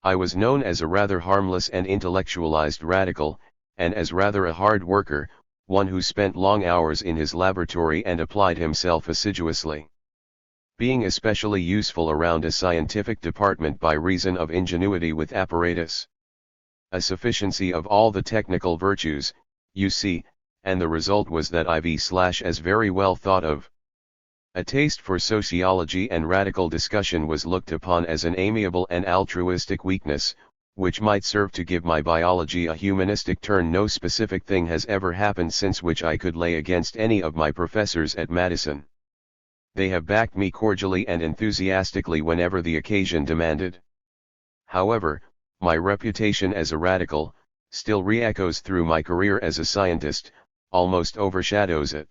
I was known as a rather harmless and intellectualized radical, and as rather a hard worker, one who spent long hours in his laboratory and applied himself assiduously. Being especially useful around a scientific department by reason of ingenuity with apparatus. A sufficiency of all the technical virtues, you see, and the result was that IV/as very well thought of. A taste for sociology and radical discussion was looked upon as an amiable and altruistic weakness, which might serve to give my biology a humanistic turn. No specific thing has ever happened since which I could lay against any of my professors at Madison. They have backed me cordially and enthusiastically whenever the occasion demanded. However, my reputation as a radical, still re-echoes through my career as a scientist, almost overshadows it.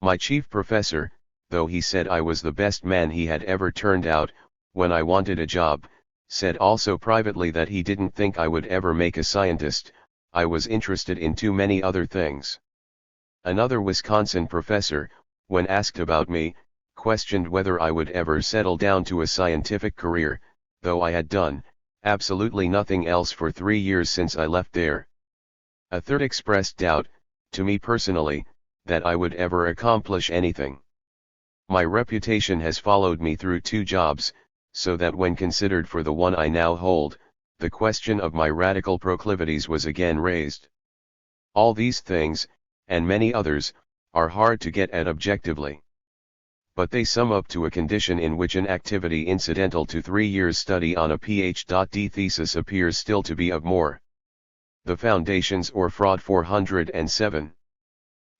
My chief professor, though he said I was the best man he had ever turned out, when I wanted a job, said also privately that he didn't think I would ever make a scientist. I was interested in too many other things. Another Wisconsin professor, when asked about me, questioned whether I would ever settle down to a scientific career, though I had done absolutely nothing else for 3 years since I left there. A third expressed doubt, to me personally, that I would ever accomplish anything. My reputation has followed me through 2 jobs, so that when considered for the one I now hold, the question of my radical proclivities was again raised. All these things, and many others, are hard to get at objectively. But they sum up to a condition in which an activity incidental to 3 years' study on a Ph.D. thesis appears still to be of more. The Foundations or Fraud. 407.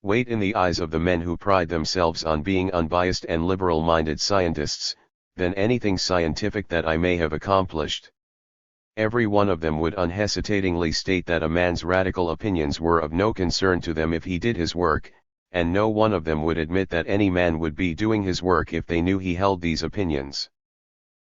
Weight in the eyes of the men who pride themselves on being unbiased and liberal-minded scientists, than anything scientific that I may have accomplished. Every one of them would unhesitatingly state that a man's radical opinions were of no concern to them if he did his work, and no one of them would admit that any man would be doing his work if they knew he held these opinions.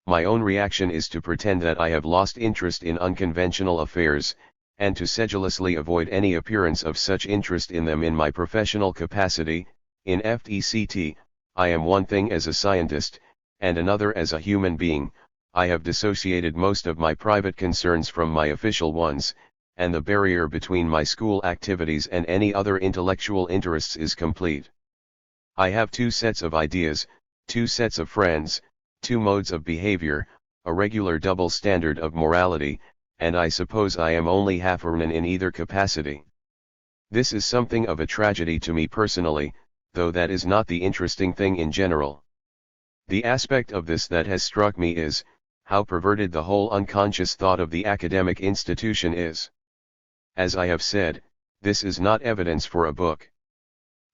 My own reaction is to pretend that I have lost interest in unconventional affairs, and to sedulously avoid any appearance of such interest in them in my professional capacity. In FECT, I am one thing as a scientist, and another as a human being. I have dissociated most of my private concerns from my official ones, and the barrier between my school activities and any other intellectual interests is complete. I have two sets of ideas, two sets of friends, two modes of behavior, a regular double standard of morality, and I suppose I am only half Arnan in either capacity. This is something of a tragedy to me personally, though that is not the interesting thing in general. The aspect of this that has struck me is, how perverted the whole unconscious thought of the academic institution is. As I have said, this is not evidence for a book.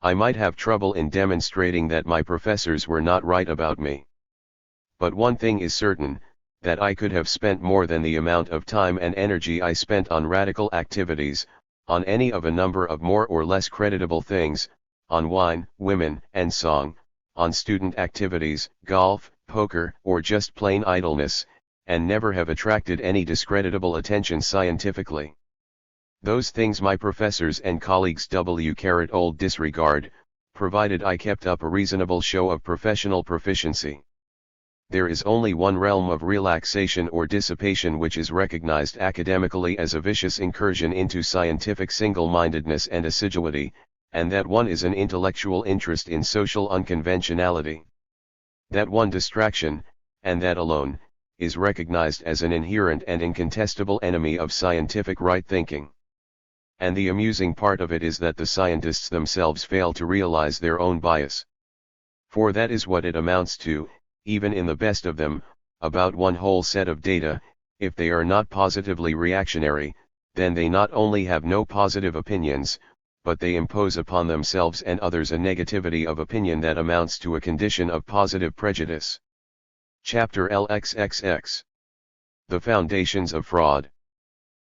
I might have trouble in demonstrating that my professors were not right about me. But one thing is certain, that I could have spent more than the amount of time and energy I spent on radical activities, on any of a number of more or less creditable things, on wine, women, and song, on student activities, golf, poker, or just plain idleness, and never have attracted any discreditable attention scientifically. Those things my professors and colleagues old disregard, provided I kept up a reasonable show of professional proficiency. There is only one realm of relaxation or dissipation which is recognized academically as a vicious incursion into scientific single-mindedness and assiduity, and that one is an intellectual interest in social unconventionality. That one distraction, and that alone, is recognized as an inherent and incontestable enemy of scientific right thinking. And the amusing part of it is that the scientists themselves fail to realize their own bias. For that is what it amounts to, even in the best of them, about one whole set of data. If they are not positively reactionary, then they not only have no positive opinions, but they impose upon themselves and others a negativity of opinion that amounts to a condition of positive prejudice. Chapter LXXX. The Foundations of Fraud.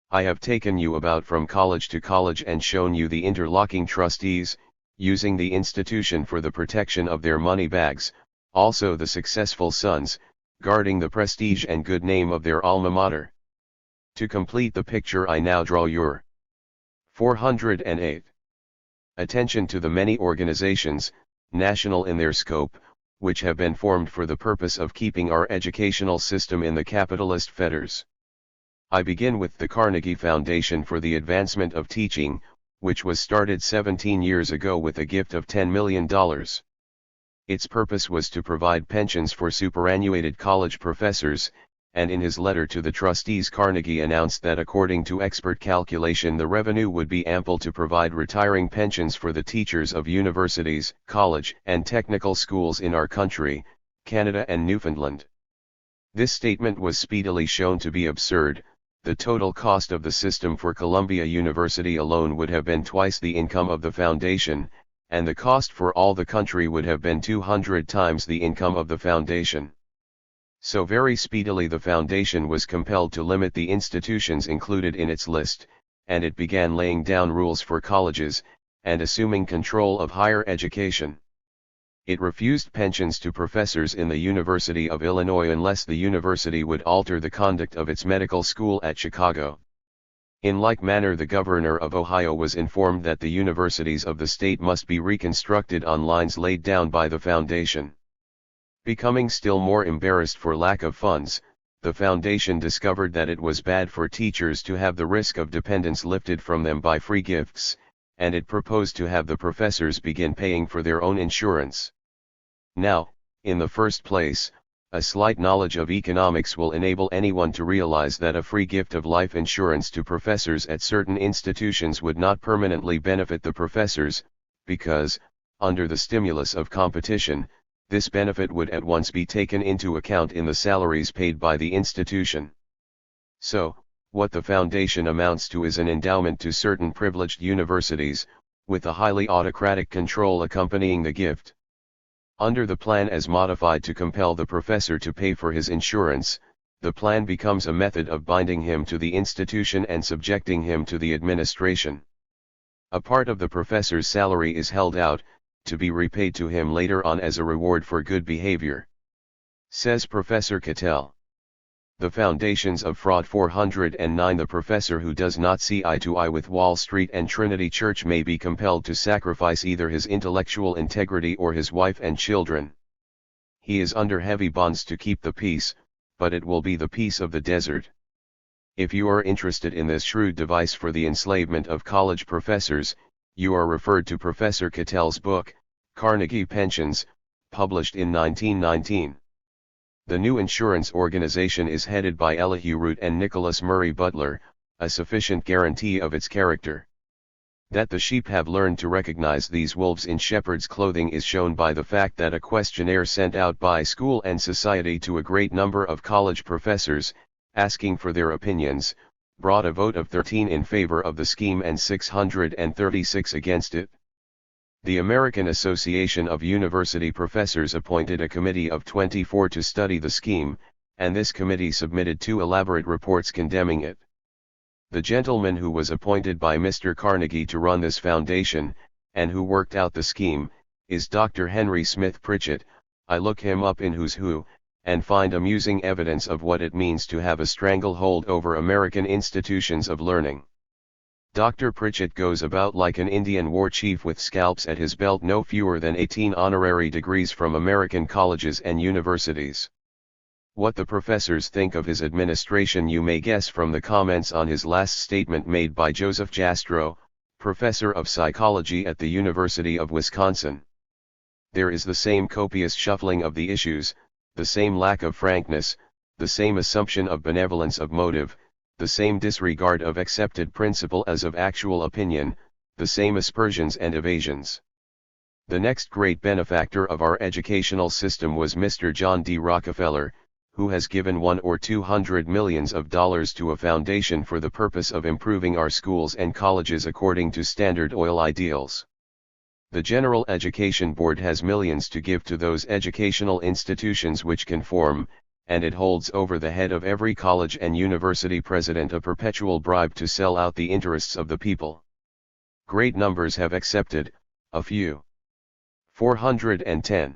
I have taken you about from college to college and shown you the interlocking trustees, using the institution for the protection of their money bags, also the successful sons, guarding the prestige and good name of their alma mater. To complete the picture I now draw your 408. Attention to the many organizations, national in their scope, which have been formed for the purpose of keeping our educational system in the capitalist fetters. I begin with the Carnegie Foundation for the Advancement of Teaching, which was started 17 years ago with a gift of $10 million. Its purpose was to provide pensions for superannuated college professors, and in his letter to the trustees Carnegie announced that according to expert calculation the revenue would be ample to provide retiring pensions for the teachers of universities, college and technical schools in our country, Canada and Newfoundland. This statement was speedily shown to be absurd. The total cost of the system for Columbia University alone would have been twice the income of the foundation, and the cost for all the country would have been 200 times the income of the foundation. So very speedily the foundation was compelled to limit the institutions included in its list, and it began laying down rules for colleges, and assuming control of higher education. It refused pensions to professors in the University of Illinois unless the university would alter the conduct of its medical school at Chicago. In like manner the governor of Ohio was informed that the universities of the state must be reconstructed on lines laid down by the foundation. Becoming still more embarrassed for lack of funds, the foundation discovered that it was bad for teachers to have the risk of dependence lifted from them by free gifts, and it proposed to have the professors begin paying for their own insurance. Now, in the first place, a slight knowledge of economics will enable anyone to realize that a free gift of life insurance to professors at certain institutions would not permanently benefit the professors, because, under the stimulus of competition, this benefit would at once be taken into account in the salaries paid by the institution. So, what the foundation amounts to is an endowment to certain privileged universities, with a highly autocratic control accompanying the gift. Under the plan as modified to compel the professor to pay for his insurance, the plan becomes a method of binding him to the institution and subjecting him to the administration. A part of the professor's salary is held out, to be repaid to him later on as a reward for good behavior. Says Professor Cattell. The Foundations of Fraud 409. The professor who does not see eye to eye with Wall Street and Trinity Church may be compelled to sacrifice either his intellectual integrity or his wife and children. He is under heavy bonds to keep the peace, but it will be the peace of the desert. If you are interested in this shrewd device for the enslavement of college professors, you are referred to Professor Cattell's book, Carnegie Pensions, published in 1919. The new insurance organization is headed by Elihu Root and Nicholas Murray Butler, a sufficient guarantee of its character. That the sheep have learned to recognize these wolves in shepherd's clothing is shown by the fact that a questionnaire sent out by School and Society to a great number of college professors, asking for their opinions, brought a vote of 13 in favor of the scheme and 636 against it. The American Association of University Professors appointed a committee of 24 to study the scheme, and this committee submitted 2 elaborate reports condemning it. The gentleman who was appointed by Mr. Carnegie to run this foundation, and who worked out the scheme, is Dr. Henry Smith Pritchett. I look him up in Who's Who, and find amusing evidence of what it means to have a stranglehold over American institutions of learning. Dr. Pritchett goes about like an Indian war chief with scalps at his belt, no fewer than 18 honorary degrees from American colleges and universities. What the professors think of his administration you may guess from the comments on his last statement made by Joseph Jastrow, professor of psychology at the University of Wisconsin. There is the same copious shuffling of the issues, the same lack of frankness, the same assumption of benevolence of motive, the same disregard of accepted principle as of actual opinion, the same aspersions and evasions. The next great benefactor of our educational system was Mr. John D. Rockefeller, who has given $100 or $200 million to a foundation for the purpose of improving our schools and colleges according to Standard Oil ideals. The General Education Board has millions to give to those educational institutions which conform, and it holds over the head of every college and university president a perpetual bribe to sell out the interests of the people. Great numbers have accepted, a few, 410,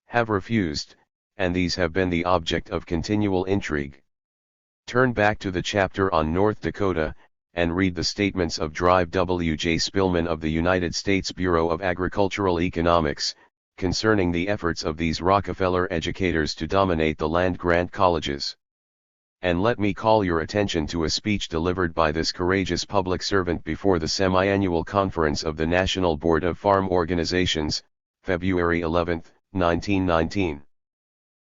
have refused, and these have been the object of continual intrigue. Turn back to the chapter on North Dakota, and read the statements of Drive W. J. Spillman of the United States Bureau of Agricultural Economics, concerning the efforts of these Rockefeller educators to dominate the land-grant colleges. And let me call your attention to a speech delivered by this courageous public servant before the semi-annual conference of the National Board of Farm Organizations, February 11, 1919.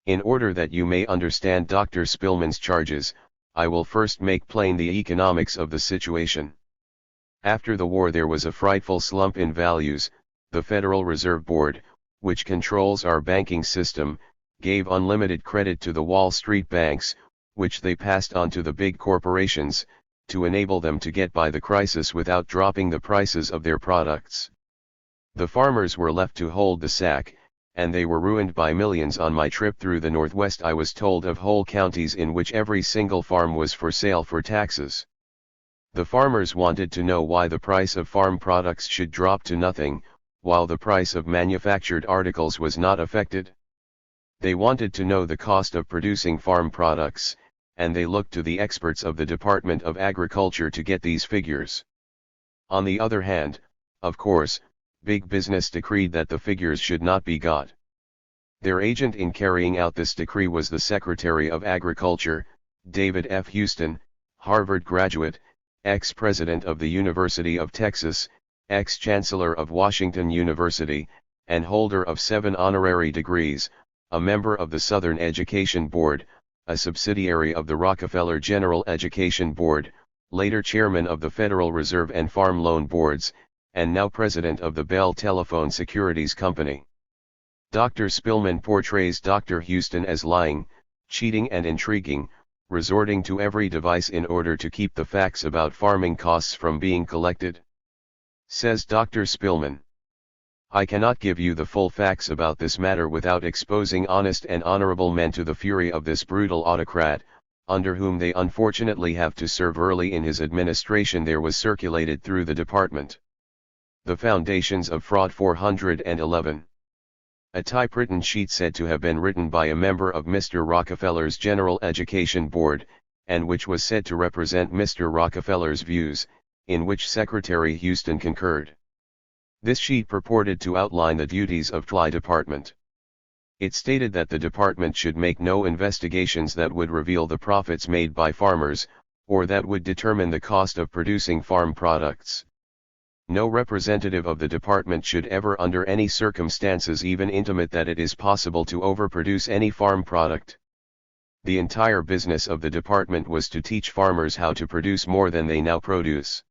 In order that you may understand Dr. Spillman's charges, I will first make plain the economics of the situation. After the war there was a frightful slump in values. The Federal Reserve Board, which controls our banking system, gave unlimited credit to the Wall Street banks, which they passed on to the big corporations, to enable them to get by the crisis without dropping the prices of their products. The farmers were left to hold the sack, and they were ruined by millions. On my trip through the Northwest I was told of whole counties in which every single farm was for sale for taxes. The farmers wanted to know why the price of farm products should drop to nothing, while the price of manufactured articles was not affected. They wanted to know the cost of producing farm products, and they looked to the experts of the Department of Agriculture to get these figures. On the other hand, of course, big business decreed that the figures should not be got. Their agent in carrying out this decree was the Secretary of Agriculture, David F. Houston, Harvard graduate, ex-president of the University of Texas, ex-chancellor of Washington University, and holder of 7 honorary degrees, a member of the Southern Education Board, a subsidiary of the Rockefeller General Education Board, later chairman of the Federal Reserve and Farm Loan Boards, and now president of the Bell Telephone Securities Company. Dr. Spillman portrays Dr. Houston as lying, cheating and intriguing, resorting to every device in order to keep the facts about farming costs from being collected. Says Dr. Spillman, I cannot give you the full facts about this matter without exposing honest and honorable men to the fury of this brutal autocrat, under whom they unfortunately have to serve. Early in his administration there was circulated through the department The Foundations of Fraud 411. A typewritten sheet said to have been written by a member of Mr. Rockefeller's General Education Board, and which was said to represent Mr. Rockefeller's views, in which Secretary Houston concurred. This sheet purported to outline the duties of the department. It stated that the department should make no investigations that would reveal the profits made by farmers, or that would determine the cost of producing farm products. No representative of the department should ever under any circumstances even intimate that it is possible to overproduce any farm product. The entire business of the department was to teach farmers how to produce more than they now produce.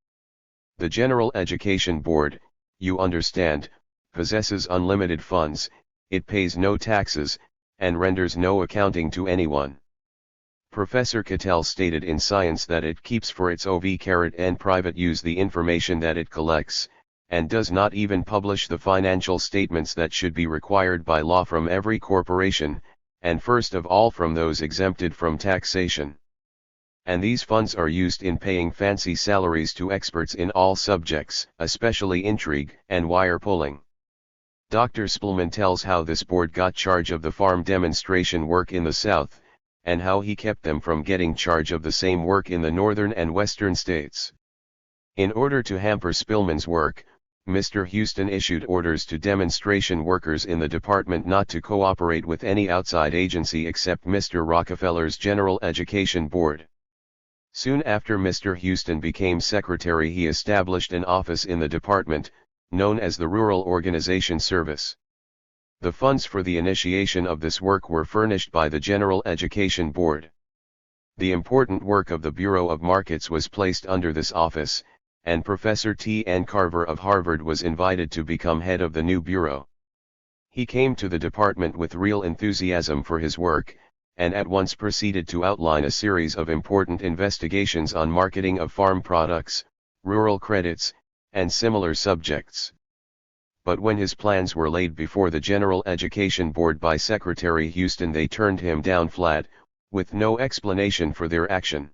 The General Education Board, you understand, possesses unlimited funds, it pays no taxes, and renders no accounting to anyone. Professor Cattell stated in Science that it keeps for its own private use the information that it collects, and does not even publish the financial statements that should be required by law from every corporation, and first of all from those exempted from taxation. And these funds are used in paying fancy salaries to experts in all subjects, especially intrigue and wire pulling. Dr. Spillman tells how this board got charge of the farm demonstration work in the South, and how he kept them from getting charge of the same work in the northern and western states. In order to hamper Spillman's work, Mr. Houston issued orders to demonstration workers in the department not to cooperate with any outside agency except Mr. Rockefeller's General Education Board. Soon after Mr. Houston became secretary, he established an office in the department, known as the Rural Organization Service. The funds for the initiation of this work were furnished by the General Education Board. The important work of the Bureau of Markets was placed under this office, and Professor T. N. Carver of Harvard was invited to become head of the new bureau. He came to the department with real enthusiasm for his work, and at once proceeded to outline a series of important investigations on marketing of farm products, rural credits, and similar subjects. But when his plans were laid before the General Education Board by Secretary Houston, they turned him down flat, with no explanation for their action.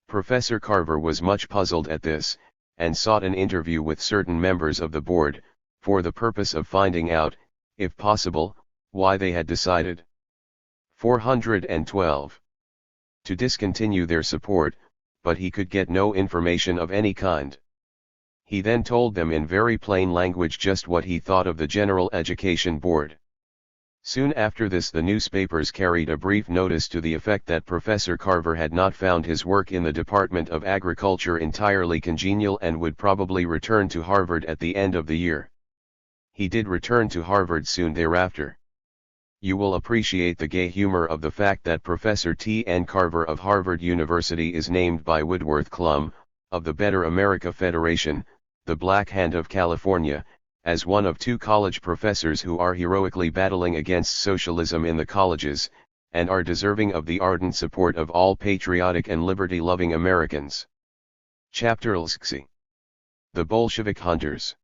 Professor Carver was much puzzled at this, and sought an interview with certain members of the board, for the purpose of finding out, if possible, why they had decided 412 to discontinue their support, but he could get no information of any kind. He then told them in very plain language just what he thought of the General Education Board. Soon after this, the newspapers carried a brief notice to the effect that Professor Carver had not found his work in the Department of Agriculture entirely congenial and would probably return to Harvard at the end of the year. He did return to Harvard soon thereafter. You will appreciate the gay humor of the fact that Professor T. N. Carver of Harvard University is named by Woodworth Klum, of the Better America Federation, the Black Hand of California, as one of two college professors who are heroically battling against socialism in the colleges, and are deserving of the ardent support of all patriotic and liberty-loving Americans. Chapter LXI. The Bolshevik Hunters.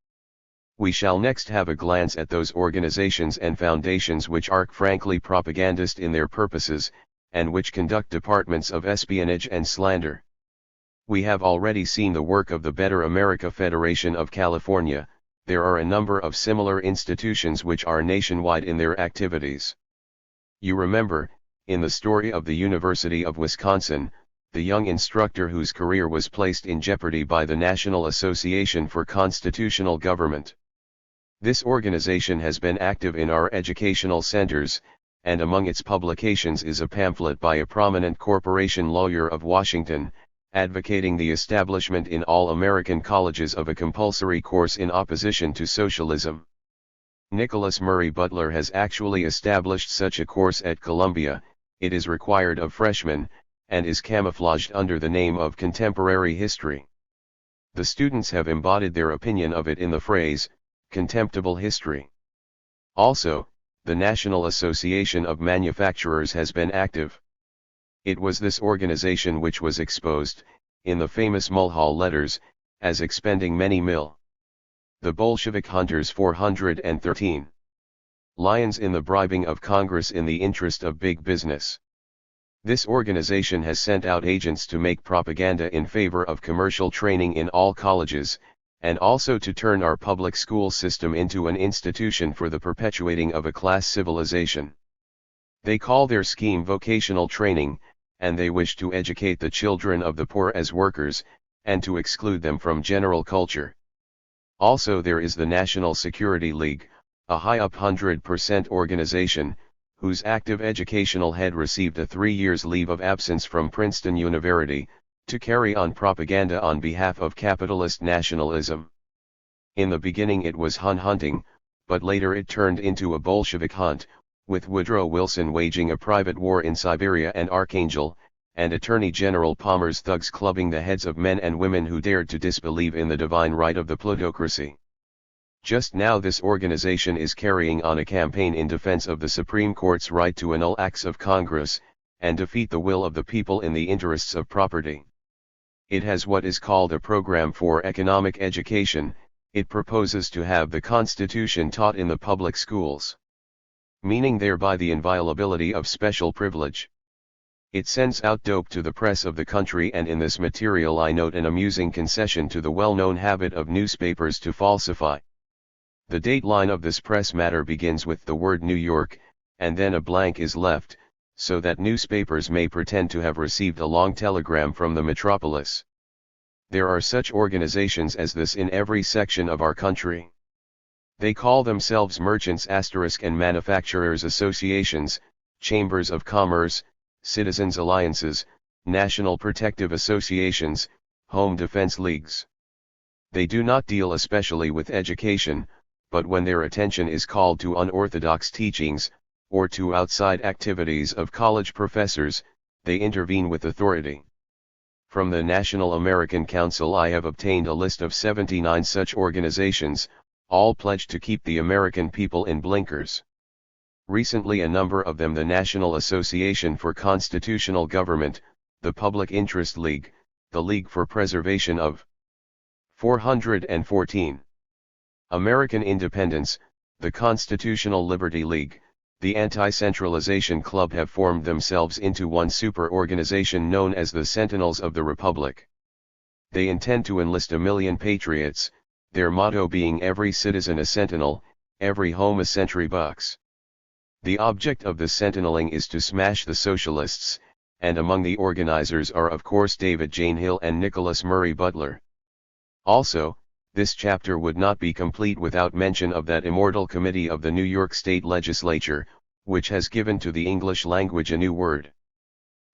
We shall next have a glance at those organizations and foundations which are frankly propagandist in their purposes, and which conduct departments of espionage and slander. We have already seen the work of the Better America Federation of California. There are a number of similar institutions which are nationwide in their activities. You remember, in the story of the University of Wisconsin, the young instructor whose career was placed in jeopardy by the National Association for Constitutional Government. This organization has been active in our educational centers, and among its publications is a pamphlet by a prominent corporation lawyer of Washington, advocating the establishment in all American colleges of a compulsory course in opposition to socialism. Nicholas Murray Butler has actually established such a course at Columbia. It is required of freshmen, and is camouflaged under the name of contemporary history. The students have embodied their opinion of it in the phrase, contemptible history. Also, the National Association of Manufacturers has been active. It was this organization which was exposed, in the famous Mulhall letters, as expending many mil. The Bolshevik Hunters 413. Lions in the bribing of Congress in the interest of big business. This organization has sent out agents to make propaganda in favor of commercial training in all colleges, and also to turn our public school system into an institution for the perpetuating of a class civilization. They call their scheme vocational training, and they wish to educate the children of the poor as workers, and to exclude them from general culture. Also there is the National Security League, a high-up 100% organization, whose active educational head received a 3 years leave of absence from Princeton University, to carry on propaganda on behalf of capitalist nationalism. In the beginning it was Hun hunting, but later it turned into a Bolshevik hunt, with Woodrow Wilson waging a private war in Siberia and Archangel, and Attorney General Palmer's thugs clubbing the heads of men and women who dared to disbelieve in the divine right of the plutocracy. Just now this organization is carrying on a campaign in defense of the Supreme Court's right to annul acts of Congress, and defeat the will of the people in the interests of property. It has what is called a program for economic education. It proposes to have the Constitution taught in the public schools, meaning thereby the inviolability of special privilege. It sends out dope to the press of the country, and in this material I note an amusing concession to the well-known habit of newspapers to falsify. The dateline of this press matter begins with the word New York, and then a blank is left, so that newspapers may pretend to have received a long telegram from the metropolis. There are such organizations as this in every section of our country. They call themselves merchants and manufacturers associations, chambers of commerce, citizens alliances, national protective associations, home defense leagues. They do not deal especially with education, but when their attention is called to unorthodox teachings, or to outside activities of college professors, they intervene with authority. From the National American Council I have obtained a list of 79 such organizations, all pledged to keep the American people in blinkers. Recently a number of them, the National Association for Constitutional Government, the Public Interest League, the League for Preservation of 414. American Independence, the Constitutional Liberty League, the Anti-Centralization Club have formed themselves into one super-organization known as the Sentinels of the Republic. They intend to enlist 1 million patriots, their motto being every citizen a sentinel, every home a sentry box. The object of the sentineling is to smash the socialists, and among the organizers are of course David Jane Hill and Nicholas Murray Butler. Also, this chapter would not be complete without mention of that immortal committee of the New York State Legislature, which has given to the English language a new word.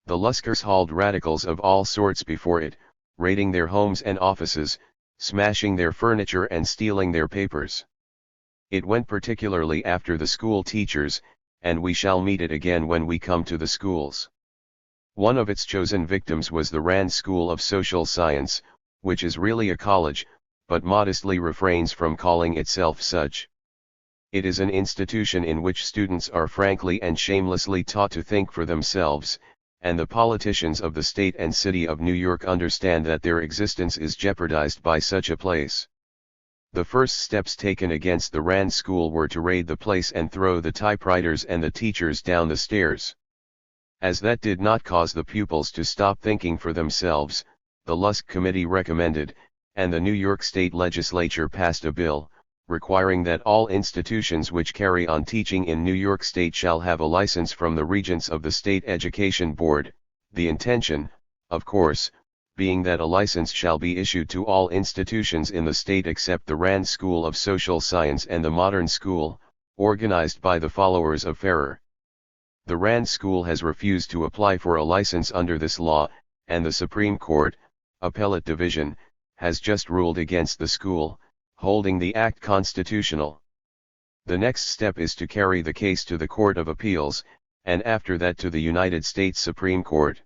The Luskers hauled radicals of all sorts before it, raiding their homes and offices, smashing their furniture and stealing their papers. It went particularly after the school teachers, and we shall meet it again when we come to the schools. One of its chosen victims was the Rand School of Social Science, which is really a college, but modestly refrains from calling itself such. It is an institution in which students are frankly and shamelessly taught to think for themselves, and the politicians of the state and city of New York understand that their existence is jeopardized by such a place. The first steps taken against the Rand School were to raid the place and throw the typewriters and the teachers down the stairs. As that did not cause the pupils to stop thinking for themselves, the Lusk Committee recommended, and the New York State Legislature passed a bill, requiring that all institutions which carry on teaching in New York State shall have a license from the Regents of the State Education Board, the intention, of course, being that a license shall be issued to all institutions in the state except the Rand School of Social Science and the Modern School, organized by the followers of Ferrer. The Rand School has refused to apply for a license under this law, and the Supreme Court, Appellate Division, has just ruled against the school, holding the act constitutional. The next step is to carry the case to the Court of Appeals, and after that to the United States Supreme Court.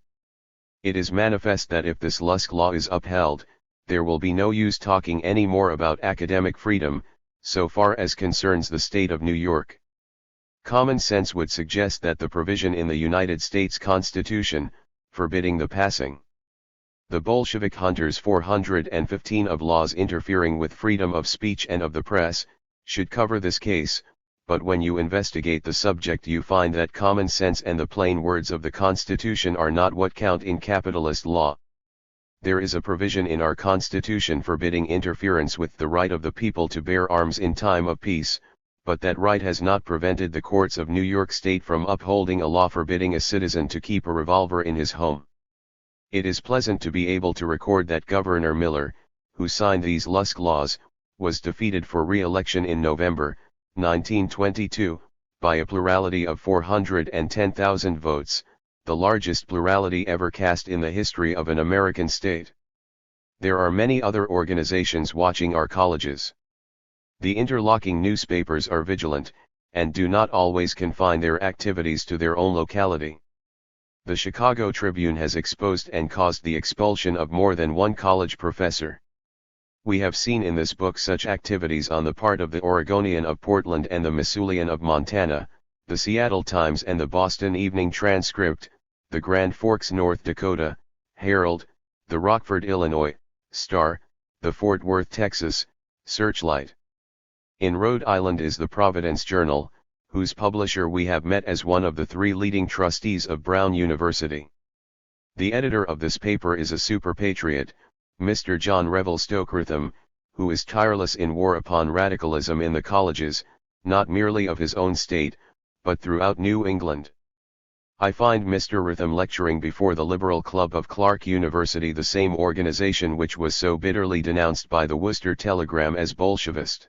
It is manifest that if this Lusk law is upheld, there will be no use talking any more about academic freedom, so far as concerns the state of New York. Common sense would suggest that the provision in the United States Constitution, forbidding the passing the Bolshevik hunters 415 of laws interfering with freedom of speech and of the press, should cover this case, but when you investigate the subject you find that common sense and the plain words of the Constitution are not what count in capitalist law. There is a provision in our Constitution forbidding interference with the right of the people to bear arms in time of peace, but that right has not prevented the courts of New York State from upholding a law forbidding a citizen to keep a revolver in his home. It is pleasant to be able to record that Governor Miller, who signed these Lusk laws, was defeated for re-election in November, 1922, by a plurality of 410,000 votes, the largest plurality ever cast in the history of an American state. There are many other organizations watching our colleges. The interlocking newspapers are vigilant, and do not always confine their activities to their own locality. The Chicago Tribune has exposed and caused the expulsion of more than one college professor. We have seen in this book such activities on the part of the Oregonian of Portland and the Missoulian of Montana, the Seattle Times and the Boston Evening Transcript, the Grand Forks, North Dakota, Herald, the Rockford, Illinois, Star, the Fort Worth, Texas, Searchlight. In Rhode Island is the Providence Journal, whose publisher we have met as one of the 3 leading trustees of Brown University. The editor of this paper is a super patriot, Mr. John Revelstoke Ritham, who is tireless in war upon radicalism in the colleges, not merely of his own state, but throughout New England. I find Mr. Ritham lecturing before the Liberal Club of Clark University, the same organization which was so bitterly denounced by the Worcester Telegram as Bolshevist.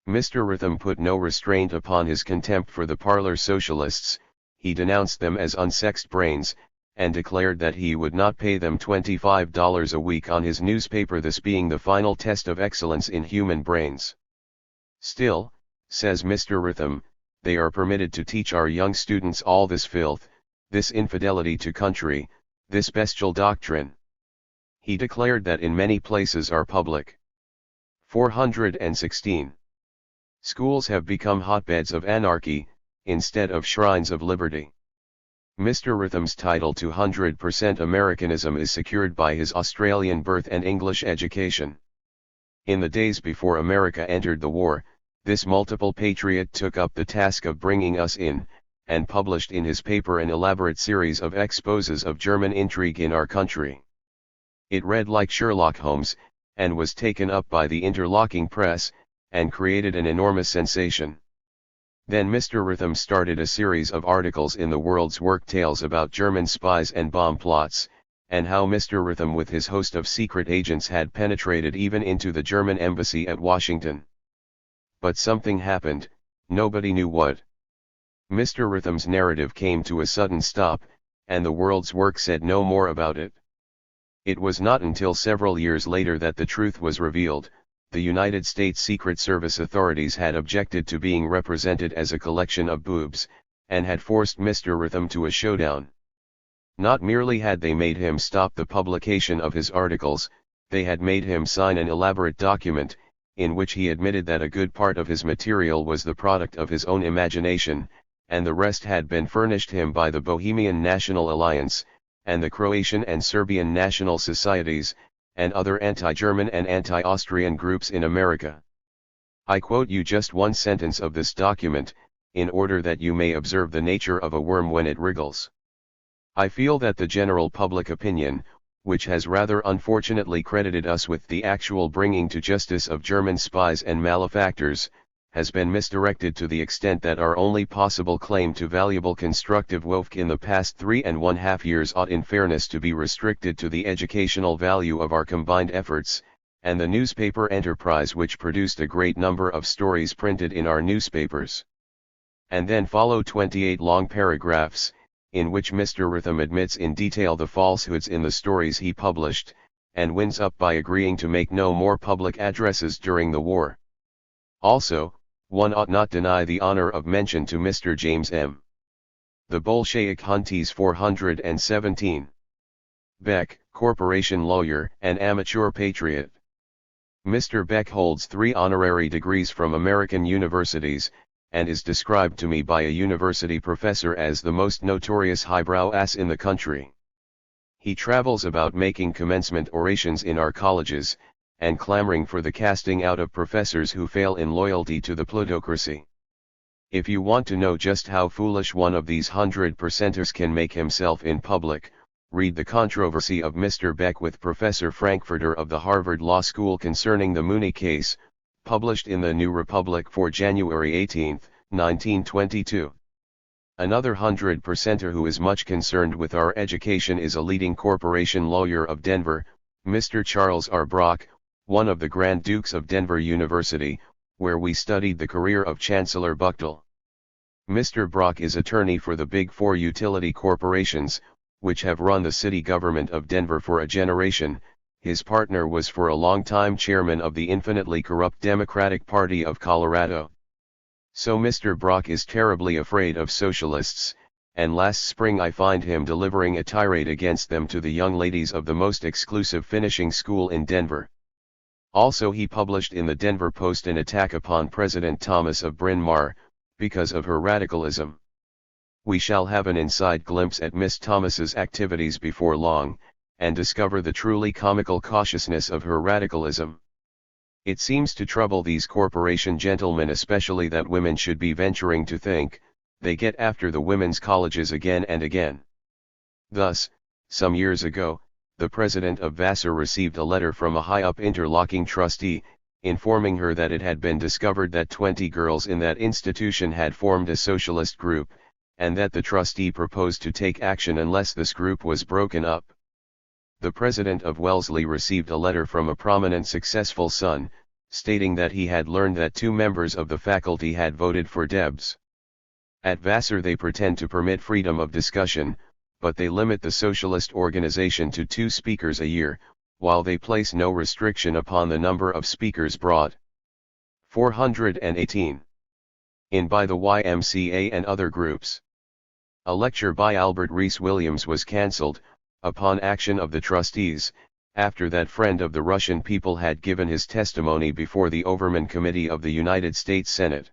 Mr. Ritham put no restraint upon his contempt for the parlor socialists, he denounced them as unsexed brains, and declared that he would not pay them $25 a week on his newspaper, this being the final test of excellence in human brains. Still, says Mr. Ritham, they are permitted to teach our young students all this filth, this infidelity to country, this bestial doctrine. He declared that in many places our public 416 schools have become hotbeds of anarchy, instead of shrines of liberty. Mr. Ritham's title to 100% Americanism is secured by his Australian birth and English education. In the days before America entered the war, this multiple patriot took up the task of bringing us in, and published in his paper an elaborate series of exposes of German intrigue in our country. It read like Sherlock Holmes, and was taken up by the interlocking press, and created an enormous sensation. Then Mr. Ritham started a series of articles in the World's Work tales about German spies and bomb plots, and how Mr. Ritham with his host of secret agents had penetrated even into the German embassy at Washington. But something happened, nobody knew what. Mr. Ritham's narrative came to a sudden stop, and the World's Work said no more about it. It was not until several years later that the truth was revealed. The United States Secret Service authorities had objected to being represented as a collection of boobs, and had forced Mr. Ritham to a showdown. Not merely had they made him stop the publication of his articles, they had made him sign an elaborate document, in which he admitted that a good part of his material was the product of his own imagination, and the rest had been furnished him by the Bohemian National Alliance, and the Croatian and Serbian National Societies, and other anti-German and anti-Austrian groups in America. I quote you just one sentence of this document, in order that you may observe the nature of a worm when it wriggles. I feel that the general public opinion, which has rather unfortunately credited us with the actual bringing to justice of German spies and malefactors, has been misdirected to the extent that our only possible claim to valuable constructive work in the past 3.5 years ought in fairness to be restricted to the educational value of our combined efforts, and the newspaper enterprise which produced a great number of stories printed in our newspapers. And then follow 28 long paragraphs, in which Mr. Ritham admits in detail the falsehoods in the stories he published, and winds up by agreeing to make no more public addresses during the war. Also, one ought not deny the honor of mention to Mr. James M. The Bolshevik Hunties 417. Beck, corporation lawyer and amateur patriot. Mr. Beck holds 3 honorary degrees from American universities, and is described to me by a university professor as the most notorious highbrow ass in the country. He travels about making commencement orations in our colleges, and clamoring for the casting out of professors who fail in loyalty to the plutocracy. If you want to know just how foolish one of these 100%ers can make himself in public, read The Controversy of Mr. Beck with Professor Frankfurter of the Harvard Law School concerning the Mooney case, published in the New Republic for January 18, 1922. Another 100%er who is much concerned with our education is a leading corporation lawyer of Denver, Mr. Charles R. Brock, one of the Grand Dukes of Denver University, where we studied the career of Chancellor Buchtel. Mr. Brock is attorney for the Big Four utility corporations, which have run the city government of Denver for a generation. His partner was for a long time chairman of the infinitely corrupt Democratic Party of Colorado. So Mr. Brock is terribly afraid of socialists, and last spring I find him delivering a tirade against them to the young ladies of the most exclusive finishing school in Denver. Also he published in the Denver Post an attack upon President Thomas of Bryn Mawr, because of her radicalism. We shall have an inside glimpse at Miss Thomas's activities before long, and discover the truly comical cautiousness of her radicalism. It seems to trouble these corporation gentlemen especially that women should be venturing to think, they get after the women's colleges again and again. Thus, some years ago, the president of Vassar received a letter from a high-up interlocking trustee, informing her that it had been discovered that 20 girls in that institution had formed a socialist group, and that the trustee proposed to take action unless this group was broken up. The president of Wellesley received a letter from a prominent successful son, stating that he had learned that 2 members of the faculty had voted for Debs. At Vassar they pretend to permit freedom of discussion, but they limit the socialist organization to 2 speakers a year, while they place no restriction upon the number of speakers brought. 418. In by the YMCA and other groups. A lecture by Albert Rees Williams was cancelled, upon action of the trustees, after that friend of the Russian people had given his testimony before the Overman Committee of the United States Senate.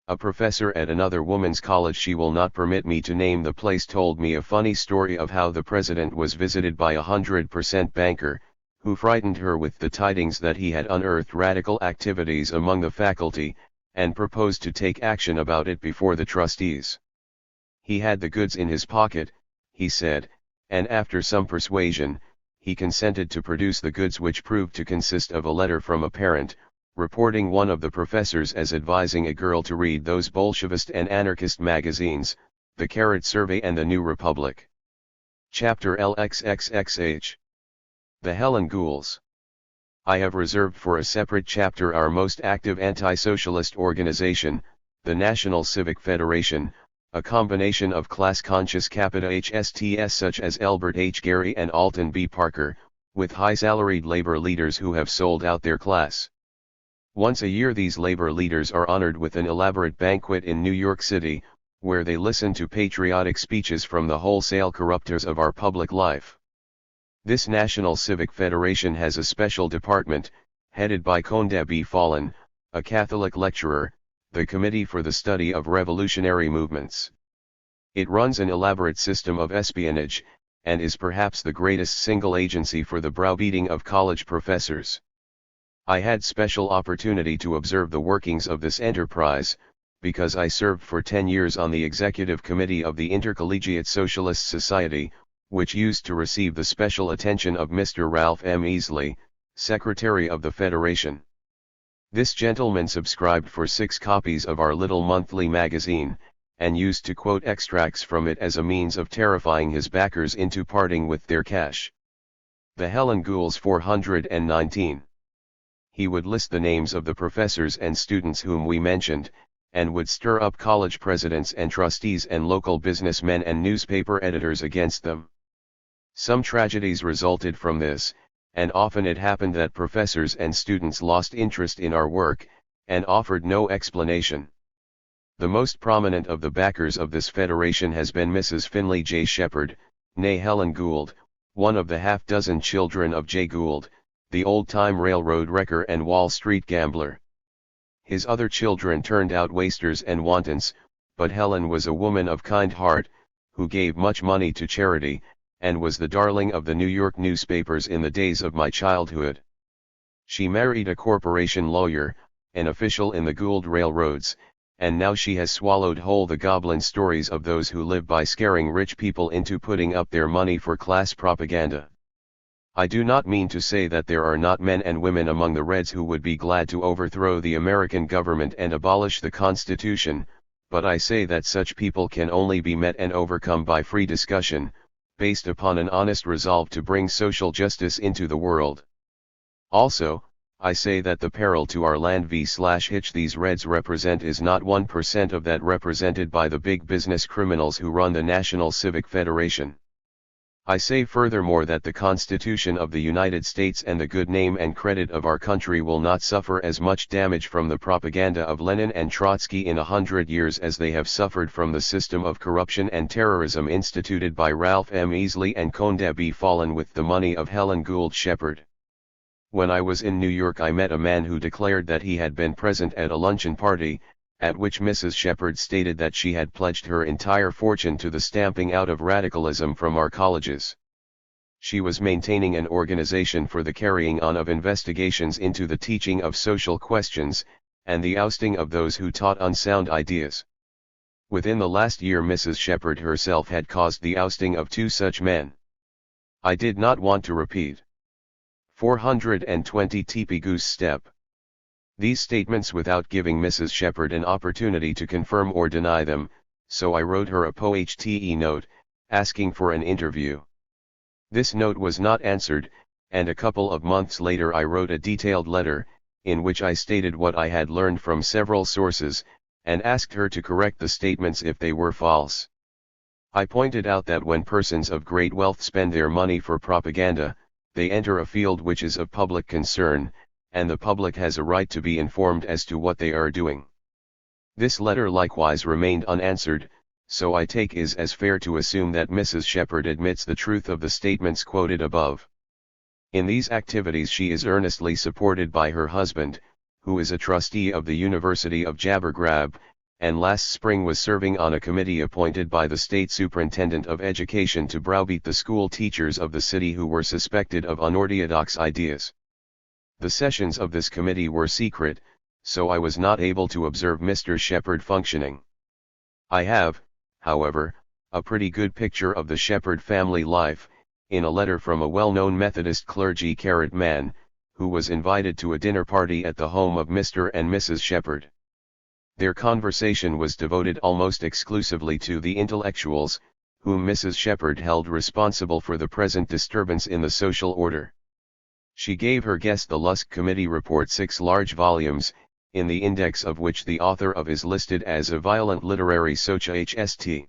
A professor at another woman's college, she will not permit me to name the place, told me a funny story of how the president was visited by a 100% banker, who frightened her with the tidings that he had unearthed radical activities among the faculty, and proposed to take action about it before the trustees. He had the goods in his pocket, he said, and after some persuasion, he consented to produce the goods, which proved to consist of a letter from a parent, reporting one of the professors as advising a girl to read those Bolshevist and anarchist magazines, the Carrot Survey and the New Republic. Chapter LXXXH. The Helen Ghouls. I have reserved for a separate chapter our most active anti-socialist organization, the National Civic Federation, a combination of class-conscious capita HSTS such as Elbert H. Gary and Alton B. Parker, with high-salaried labor leaders who have sold out their class. Once a year these labor leaders are honored with an elaborate banquet in New York City, where they listen to patriotic speeches from the wholesale corruptors of our public life. This National Civic Federation has a special department, headed by Conde B. Fallon, a Catholic lecturer, the Committee for the Study of Revolutionary Movements. It runs an elaborate system of espionage, and is perhaps the greatest single agency for the browbeating of college professors. I had special opportunity to observe the workings of this enterprise, because I served for 10 years on the executive committee of the Intercollegiate Socialist Society, which used to receive the special attention of Mr. Ralph M. Easley, Secretary of the Federation. This gentleman subscribed for 6 copies of our little monthly magazine, and used to quote extracts from it as a means of terrifying his backers into parting with their cash. The Helen Ghouls 419. He would list the names of the professors and students whom we mentioned, and would stir up college presidents and trustees and local businessmen and newspaper editors against them. Some tragedies resulted from this, and often it happened that professors and students lost interest in our work, and offered no explanation. The most prominent of the backers of this federation has been Mrs. Finley J. Shepard, née Helen Gould, one of the half-dozen children of Jay Gould, the old-time railroad wrecker and Wall Street gambler. His other children turned out wasters and wantons, but Helen was a woman of kind heart, who gave much money to charity, and was the darling of the New York newspapers in the days of my childhood. She married a corporation lawyer, an official in the Gould Railroads, and now she has swallowed whole the goblin stories of those who live by scaring rich people into putting up their money for class propaganda. I do not mean to say that there are not men and women among the Reds who would be glad to overthrow the American government and abolish the Constitution, but I say that such people can only be met and overcome by free discussion, based upon an honest resolve to bring social justice into the world. Also, I say that the peril to our land v/hitch these Reds represent is not 1% of that represented by the big business criminals who run the National Civic Federation. I say furthermore that the Constitution of the United States and the good name and credit of our country will not suffer as much damage from the propaganda of Lenin and Trotsky in 100 years as they have suffered from the system of corruption and terrorism instituted by Ralph M. Easley and Conde B. Fallen with the money of Helen Gould Shepard. When I was in New York, I met a man who declared that he had been present at a luncheon party, at which Mrs. Shepard stated that she had pledged her entire fortune to the stamping out of radicalism from our colleges. She was maintaining an organization for the carrying on of investigations into the teaching of social questions, and the ousting of those who taught unsound ideas. Within the last year Mrs. Shepard herself had caused the ousting of 2 such men. I did not want to repeat. 420 TP Goose Step. These statements without giving Mrs. Shepard an opportunity to confirm or deny them, so I wrote her a POHTE note, asking for an interview. This note was not answered, and a couple of months later I wrote a detailed letter, in which I stated what I had learned from several sources, and asked her to correct the statements if they were false. I pointed out that when persons of great wealth spend their money for propaganda, they enter a field which is of public concern, and the public has a right to be informed as to what they are doing. This letter likewise remained unanswered, so I take it as fair to assume that Mrs. Shepard admits the truth of the statements quoted above. In these activities she is earnestly supported by her husband, who is a trustee of the University of Jabbergrab, and last spring was serving on a committee appointed by the State Superintendent of Education to browbeat the school teachers of the city who were suspected of unorthodox ideas. The sessions of this committee were secret, so I was not able to observe Mr. Shepard functioning. I have, however, a pretty good picture of the Shepard family life, in a letter from a well-known Methodist clergy man, who was invited to a dinner party at the home of Mr. and Mrs. Shepard. Their conversation was devoted almost exclusively to the intellectuals, whom Mrs. Shepard held responsible for the present disturbance in the social order. She gave her guest the Lusk Committee report, 6 large volumes, in the index of which the author of is listed as a violent literary soci-hst.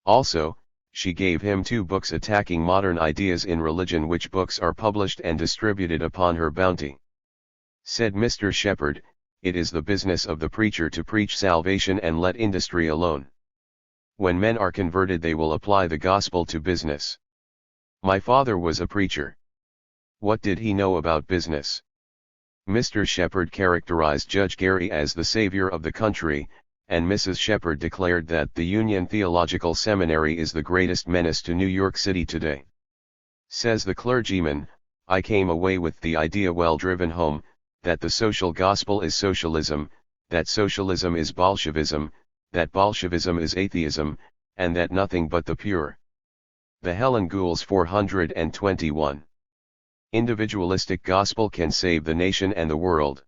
Also, she gave him 2 books attacking modern ideas in religion, which books are published and distributed upon her bounty. Said Mr. Shepard, "It is the business of the preacher to preach salvation and let industry alone. When men are converted they will apply the gospel to business. My father was a preacher. What did he know about business?" Mr. Shepard characterized Judge Gary as the savior of the country, and Mrs. Shepard declared that the Union Theological Seminary is the greatest menace to New York City today. Says the clergyman, "I came away with the idea well driven home, that the social gospel is socialism, that socialism is Bolshevism, that Bolshevism is atheism, and that nothing but the pure." The Helen Gould 421. Individualistic gospel can save the nation and the world.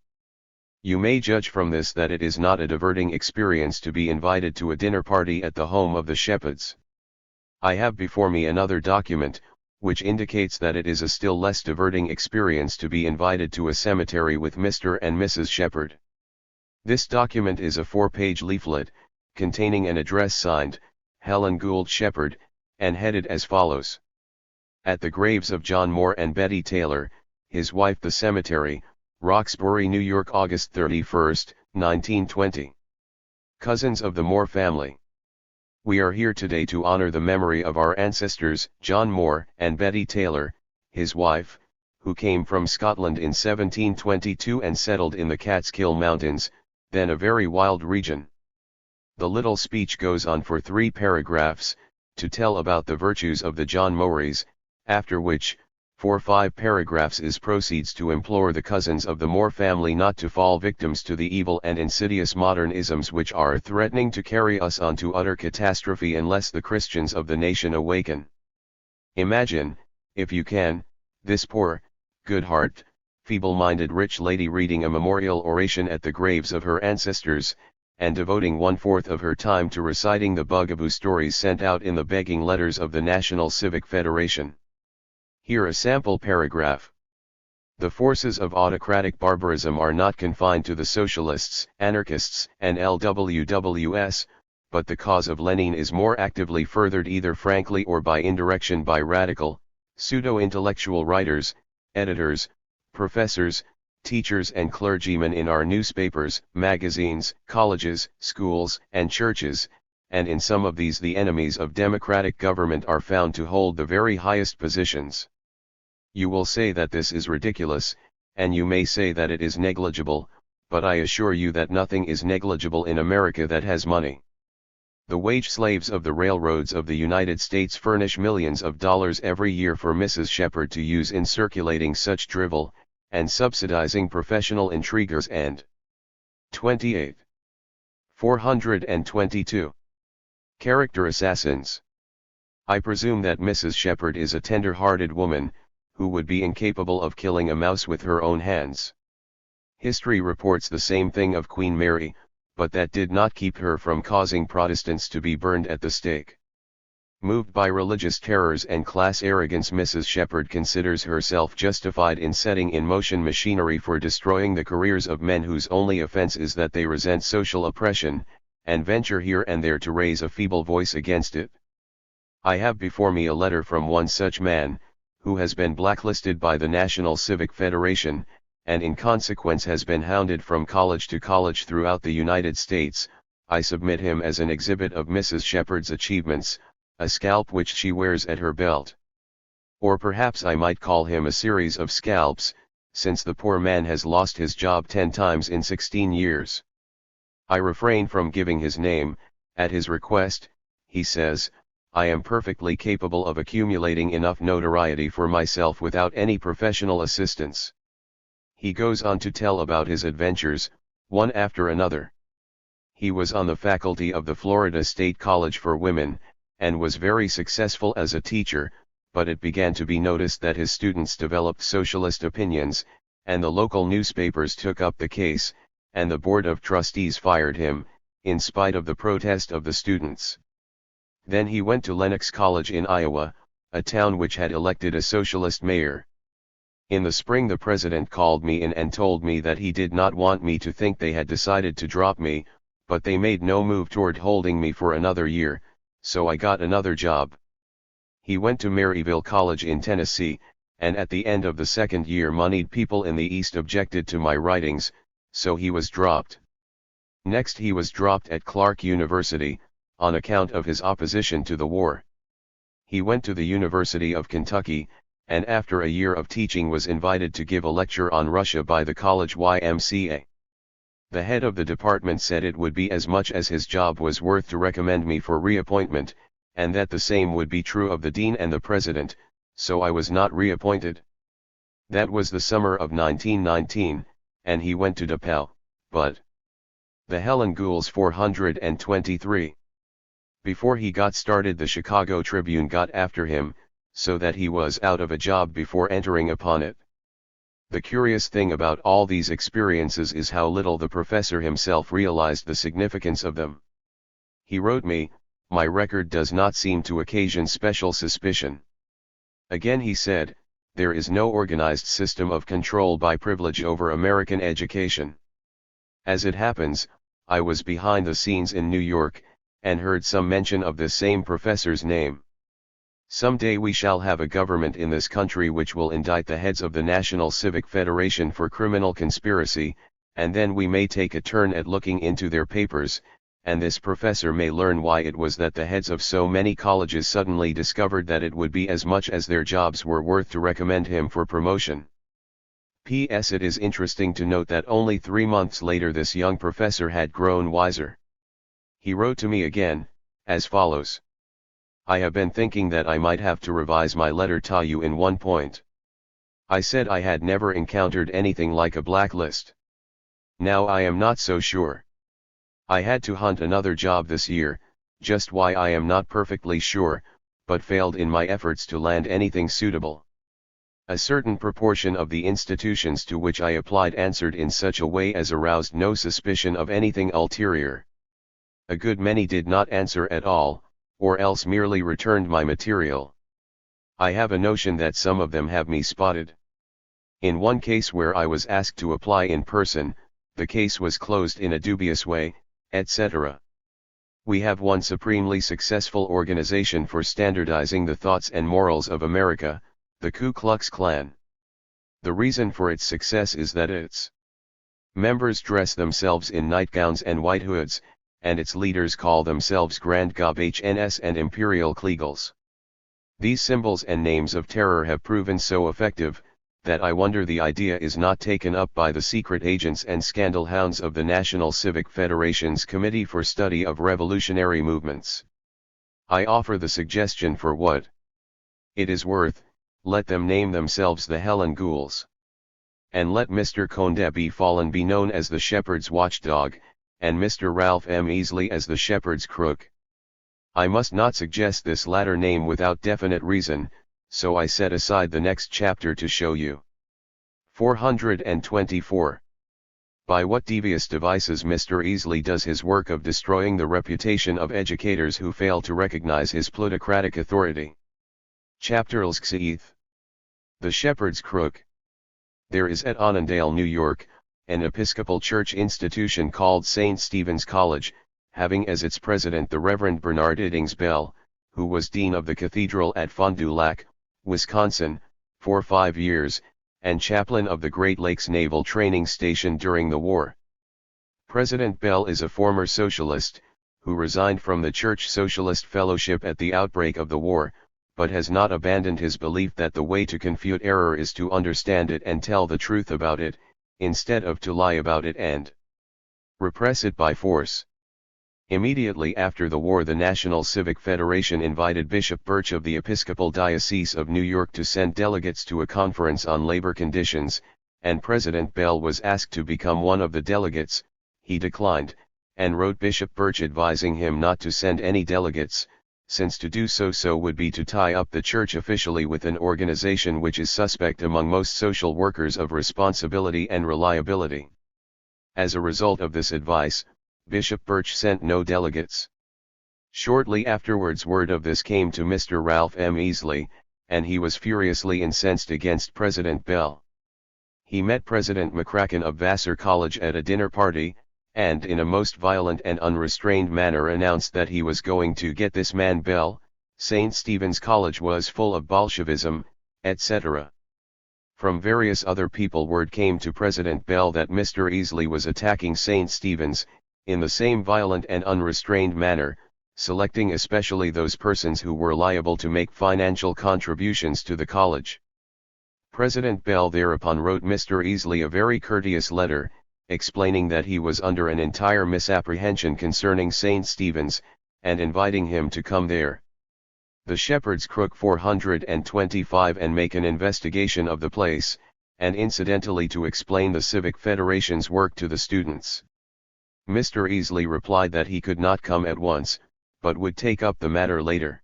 You may judge from this that it is not a diverting experience to be invited to a dinner party at the home of the Shepards. I have before me another document, which indicates that it is a still less diverting experience to be invited to a cemetery with Mr. and Mrs. Shepard. This document is a 4-page leaflet, containing an address signed, Helen Gould Shepard, and headed as follows. At the graves of John Moore and Betty Taylor, his wife, the cemetery, Roxbury, New York, August 31, 1920. Cousins of the Moore family. We are here today to honor the memory of our ancestors, John Moore and Betty Taylor, his wife, who came from Scotland in 1722 and settled in the Catskill Mountains, then a very wild region. The little speech goes on for 3 paragraphs, to tell about the virtues of the John Morys, after which, For 5 paragraphs is proceeds to implore the cousins of the Moore family not to fall victims to the evil and insidious modern isms which are threatening to carry us on to utter catastrophe unless the Christians of the nation awaken. Imagine, if you can, this poor, good-hearted, feeble-minded rich lady reading a memorial oration at the graves of her ancestors, and devoting 1/4 of her time to reciting the bugaboo stories sent out in the begging letters of the National Civic Federation. Here a sample paragraph. The forces of autocratic barbarism are not confined to the socialists, anarchists, and LWWS, but the cause of Lenin is more actively furthered either frankly or by indirection by radical, pseudo-intellectual writers, editors, professors, teachers and clergymen in our newspapers, magazines, colleges, schools, and churches, and in some of these the enemies of democratic government are found to hold the very highest positions. You will say that this is ridiculous, and you may say that it is negligible, but I assure you that nothing is negligible in America that has money. The wage slaves of the railroads of the United States furnish millions of dollars every year for Mrs. Shepard to use in circulating such drivel, and subsidizing professional intriguers and 28. 422. Character assassins. I presume that Mrs. Shepard is a tender-hearted woman, who would be incapable of killing a mouse with her own hands. History reports the same thing of Queen Mary, but that did not keep her from causing Protestants to be burned at the stake. Moved by religious terrors and class arrogance, Mrs. Shepard considers herself justified in setting in motion machinery for destroying the careers of men whose only offense is that they resent social oppression, and venture here and there to raise a feeble voice against it. I have before me a letter from one such man, who has been blacklisted by the National Civic Federation, and in consequence has been hounded from college to college throughout the United States. I submit him as an exhibit of Mrs. Shepard's achievements, a scalp which she wears at her belt. Or perhaps I might call him a series of scalps, since the poor man has lost his job 10 times in 16 years. I refrain from giving his name. At his request, he says, I am perfectly capable of accumulating enough notoriety for myself without any professional assistance. He goes on to tell about his adventures, one after another. He was on the faculty of the Florida State College for Women, and was very successful as a teacher, but it began to be noticed that his students developed socialist opinions, and the local newspapers took up the case, and the Board of Trustees fired him, in spite of the protest of the students. Then he went to Lenox College in Iowa, a town which had elected a socialist mayor. In the spring the president called me in and told me that he did not want me to think they had decided to drop me, but they made no move toward holding me for another year, so I got another job. He went to Maryville College in Tennessee, and at the end of the 2nd year moneyed people in the East objected to my writings, so he was dropped. Next he was dropped at Clark University, on account of his opposition to the war. He went to the University of Kentucky, and after a year of teaching was invited to give a lecture on Russia by the college YMCA. The head of the department said it would be as much as his job was worth to recommend me for reappointment, and that the same would be true of the dean and the president, so I was not reappointed. That was the summer of 1919, and he went to DePaul, but the Helen Ghouls 423. Before he got started the Chicago Tribune got after him, so that he was out of a job before entering upon it. The curious thing about all these experiences is how little the professor himself realized the significance of them. He wrote me, my record does not seem to occasion special suspicion. Again he said, there is no organized system of control by privilege over American education. As it happens, I was behind the scenes in New York, and heard some mention of this same professor's name. Some day we shall have a government in this country which will indict the heads of the National Civic Federation for criminal conspiracy, and then we may take a turn at looking into their papers, and this professor may learn why it was that the heads of so many colleges suddenly discovered that it would be as much as their jobs were worth to recommend him for promotion. P.S. It is interesting to note that only 3 months later this young professor had grown wiser. He wrote to me again, as follows. I have been thinking that I might have to revise my letter to you in one point. I said I had never encountered anything like a blacklist. Now I am not so sure. I had to hunt another job this year, just why I am not perfectly sure, but failed in my efforts to land anything suitable. A certain proportion of the institutions to which I applied answered in such a way as aroused no suspicion of anything ulterior. A good many did not answer at all, or else merely returned my material. I have a notion that some of them have me spotted. In one case where I was asked to apply in person, the case was closed in a dubious way, etc. We have one supremely successful organization for standardizing the thoughts and morals of America, the Ku Klux Klan. The reason for its success is that its members dress themselves in nightgowns and white hoods, and its leaders call themselves Grand Gob HNS and Imperial Kleagles. These symbols and names of terror have proven so effective, that I wonder the idea is not taken up by the secret agents and scandal hounds of the National Civic Federation's Committee for Study of Revolutionary Movements. I offer the suggestion for what it is worth. Let them name themselves the Helen Ghouls. And let Mr. Conde B. Fallen be known as the Shepherd's Watchdog, and Mr. Ralph M. Easley as the Shepherd's Crook. I must not suggest this latter name without definite reason, so I set aside the next chapter to show you. 424. By what devious devices Mr. Easley does his work of destroying the reputation of educators who fail to recognize his plutocratic authority. Chapter Lxith. The Shepherd's Crook. There is at Annandale, New York, an Episcopal Church institution called St. Stephen's College, having as its president the Reverend Bernard Iddings Bell, who was dean of the cathedral at Fond du Lac, Wisconsin, for 5 years, and chaplain of the Great Lakes Naval Training Station during the war. President Bell is a former socialist, who resigned from the Church Socialist Fellowship at the outbreak of the war, but has not abandoned his belief that the way to confute error is to understand it and tell the truth about it, instead of to lie about it and repress it by force. Immediately after the war, the National Civic Federation invited Bishop Birch of the Episcopal Diocese of New York to send delegates to a conference on labor conditions, and President Bell was asked to become one of the delegates. He declined, and wrote Bishop Birch advising him not to send any delegates, since to do so would be to tie up the church officially with an organization which is suspect among most social workers of responsibility and reliability. As a result of this advice, Bishop Birch sent no delegates. Shortly afterwards word of this came to Mr. Ralph M. Easley, and he was furiously incensed against President Bell. He met President McCracken of Vassar College at a dinner party, and in a most violent and unrestrained manner announced that he was going to get this man Bell, St. Stephen's College was full of Bolshevism, etc. From various other people word came to President Bell that Mr. Easley was attacking St. Stephen's, in the same violent and unrestrained manner, selecting especially those persons who were liable to make financial contributions to the college. President Bell thereupon wrote Mr. Easley a very courteous letter, explaining that he was under an entire misapprehension concerning St. Stephen's, and inviting him to come there. The Shepherd's Crook 425 and make an investigation of the place, and incidentally to explain the Civic Federation's work to the students. Mr. Easley replied that he could not come at once, but would take up the matter later.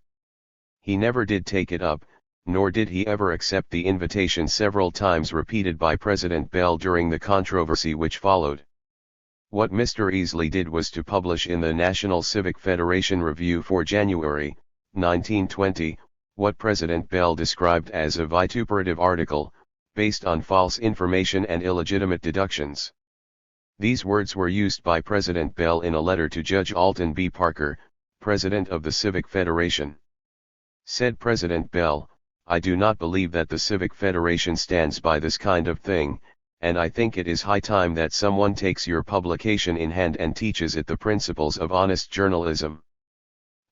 He never did take it up, nor did he ever accept the invitation several times repeated by President Bell during the controversy which followed. What Mr. Easley did was to publish in the National Civic Federation Review for January, 1920, what President Bell described as a vituperative article, based on false information and illegitimate deductions. These words were used by President Bell in a letter to Judge Alton B. Parker, President of the Civic Federation. Said President Bell, "I do not believe that the Civic Federation stands by this kind of thing, and I think it is high time that someone takes your publication in hand and teaches it the principles of honest journalism."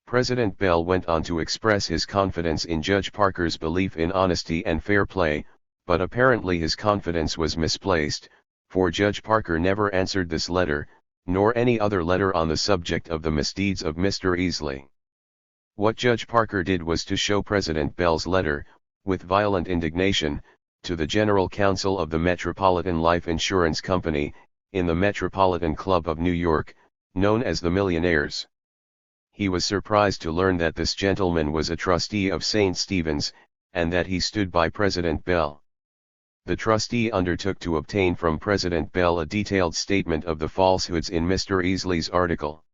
President Bell went on to express his confidence in Judge Parker's belief in honesty and fair play, but apparently his confidence was misplaced, for Judge Parker never answered this letter, nor any other letter on the subject of the misdeeds of Mr. Easley. What Judge Parker did was to show President Bell's letter, with violent indignation, to the General Counsel of the Metropolitan Life Insurance Company, in the Metropolitan Club of New York, known as the Millionaires. He was surprised to learn that this gentleman was a trustee of St. Stephen's, and that he stood by President Bell. The trustee undertook to obtain from President Bell a detailed statement of the falsehoods in Mr. Easley's article.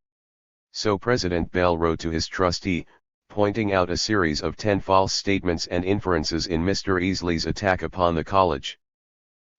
So President Bell wrote to his trustee, pointing out a series of 10 false statements and inferences in Mr. Easley's attack upon the college.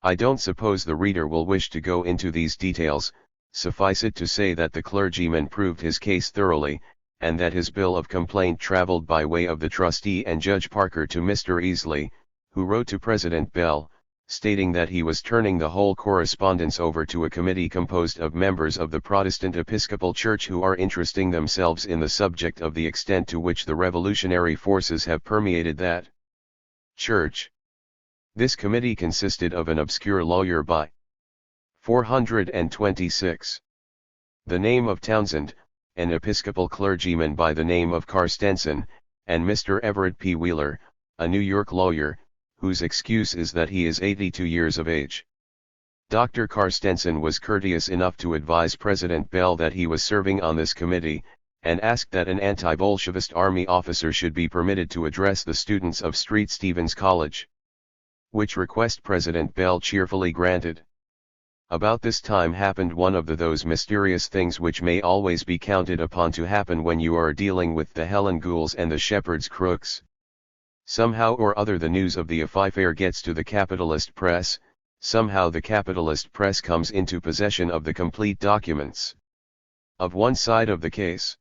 I don't suppose the reader will wish to go into these details. Suffice it to say that the clergyman proved his case thoroughly, and that his bill of complaint traveled by way of the trustee and Judge Parker to Mr. Easley, who wrote to President Bell, stating that he was turning the whole correspondence over to a committee composed of members of the Protestant Episcopal Church who are interesting themselves in the subject of the extent to which the revolutionary forces have permeated that church. This committee consisted of an obscure lawyer by 426. The name of Townsend, an Episcopal clergyman by the name of Carstensen, and Mr. Everett P. Wheeler, a New York lawyer, whose excuse is that he is 82 years of age. Dr. Carstensen was courteous enough to advise President Bell that he was serving on this committee, and asked that an anti-Bolshevist army officer should be permitted to address the students of St. Stephen's College. Which request President Bell cheerfully granted. About this time happened one of those mysterious things which may always be counted upon to happen when you are dealing with the Helen Ghouls and the Shepherd's crooks. Somehow or other the news of the affair gets to the capitalist press, somehow the capitalist press comes into possession of the complete documents of one side of the case.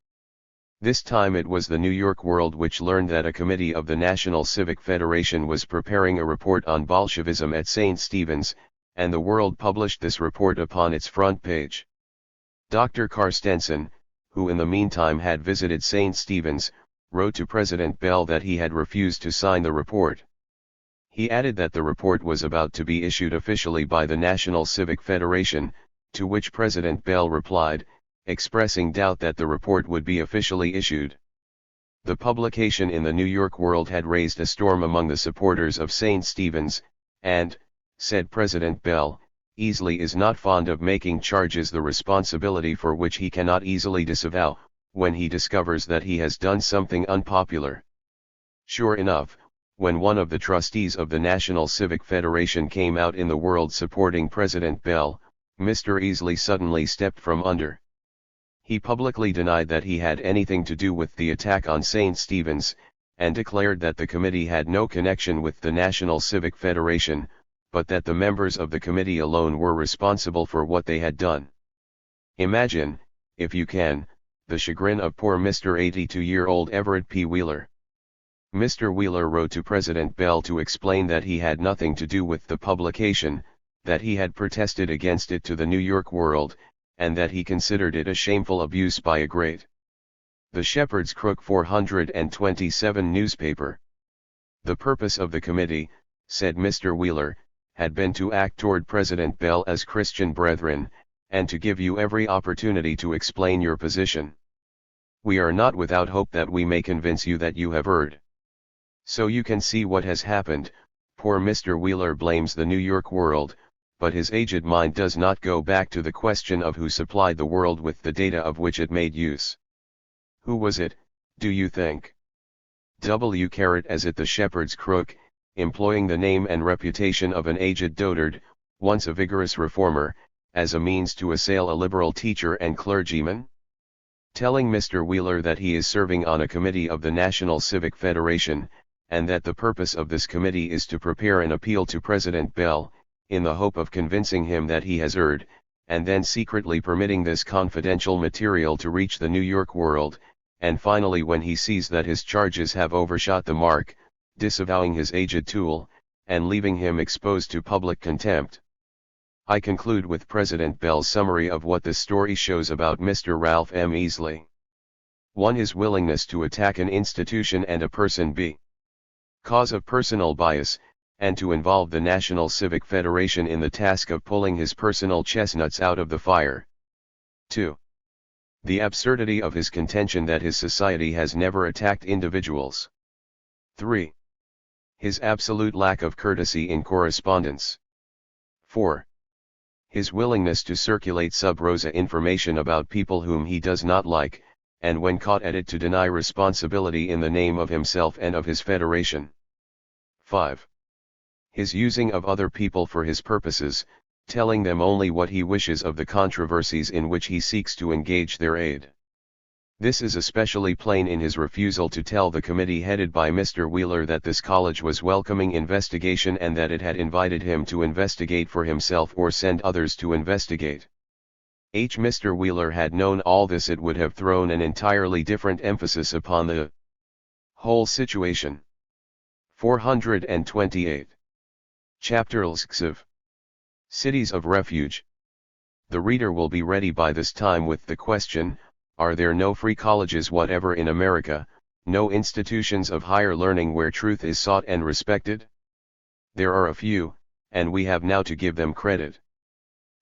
This time it was the New York World which learned that a committee of the National Civic Federation was preparing a report on Bolshevism at St. Stephen's, and the World published this report upon its front page. Dr. Carstensen, who in the meantime had visited St. Stephen's, wrote to President Bell that he had refused to sign the report. He added that the report was about to be issued officially by the National Civic Federation, to which President Bell replied, expressing doubt that the report would be officially issued. The publication in the New York World had raised a storm among the supporters of St. Stephen's, and, said President Bell, Easley is not fond of making charges the responsibility for which he cannot easily disavow, when he discovers that he has done something unpopular. Sure enough, when one of the trustees of the National Civic Federation came out in the World supporting President Bell, Mr. Easley suddenly stepped from under. He publicly denied that he had anything to do with the attack on St. Stephen's, and declared that the committee had no connection with the National Civic Federation, but that the members of the committee alone were responsible for what they had done. Imagine, if you can, the chagrin of poor Mr. 82-year-old Everett P. Wheeler. Mr. Wheeler wrote to President Bell to explain that he had nothing to do with the publication, that he had protested against it to the New York World, and that he considered it a shameful abuse by a great The Shepherd's Crook 427 newspaper. The purpose of the committee, said Mr. Wheeler, had been to act toward President Bell as Christian brethren, and to give you every opportunity to explain your position. We are not without hope that we may convince you that you have erred. So you can see what has happened. Poor Mr. Wheeler blames the New York World, but his aged mind does not go back to the question of who supplied the world with the data of which it made use. Who was it, do you think? As it the Shepherd's Crook, employing the name and reputation of an aged dotard, once a vigorous reformer, as a means to assail a liberal teacher and clergyman? Telling Mr. Wheeler that he is serving on a committee of the National Civic Federation, and that the purpose of this committee is to prepare an appeal to President Bell, in the hope of convincing him that he has erred, and then secretly permitting this confidential material to reach the New York World, and finally when he sees that his charges have overshot the mark, disavowing his aged tool, and leaving him exposed to public contempt. I conclude with President Bell's summary of what this story shows about Mr. Ralph M. Easley. 1. His willingness to attack an institution and a person because of personal bias, and to involve the National Civic Federation in the task of pulling his personal chestnuts out of the fire. 2. The absurdity of his contention that his society has never attacked individuals. 3. His absolute lack of courtesy in correspondence. 4. His willingness to circulate sub rosa information about people whom he does not like, and when caught at it to deny responsibility in the name of himself and of his federation. 5. His using of other people for his purposes, telling them only what he wishes of the controversies in which he seeks to engage their aid. This is especially plain in his refusal to tell the committee headed by Mr. Wheeler that this college was welcoming investigation and that it had invited him to investigate for himself or send others to investigate. Mr. Wheeler had known all this, it would have thrown an entirely different emphasis upon the whole situation. 428. Chapter LXV. Cities of Refuge. The reader will be ready by this time with the question, are there no free colleges whatever in America, no institutions of higher learning where truth is sought and respected? There are a few, and we have now to give them credit.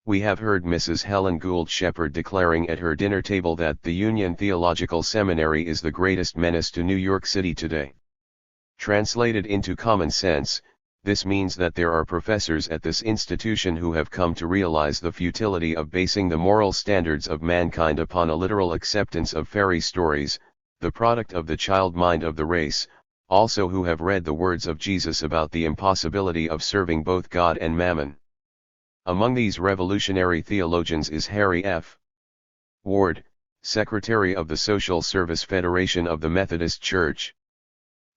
We have heard Mrs. Helen Gould Shepherd declaring at her dinner table that the Union Theological Seminary is the greatest menace to New York City today. Translated into common sense, this means that there are professors at this institution who have come to realize the futility of basing the moral standards of mankind upon a literal acceptance of fairy stories, the product of the child mind of the race, also who have read the words of Jesus about the impossibility of serving both God and mammon. Among these revolutionary theologians is Harry F. Ward, Secretary of the Social Service Federation of the Methodist Church.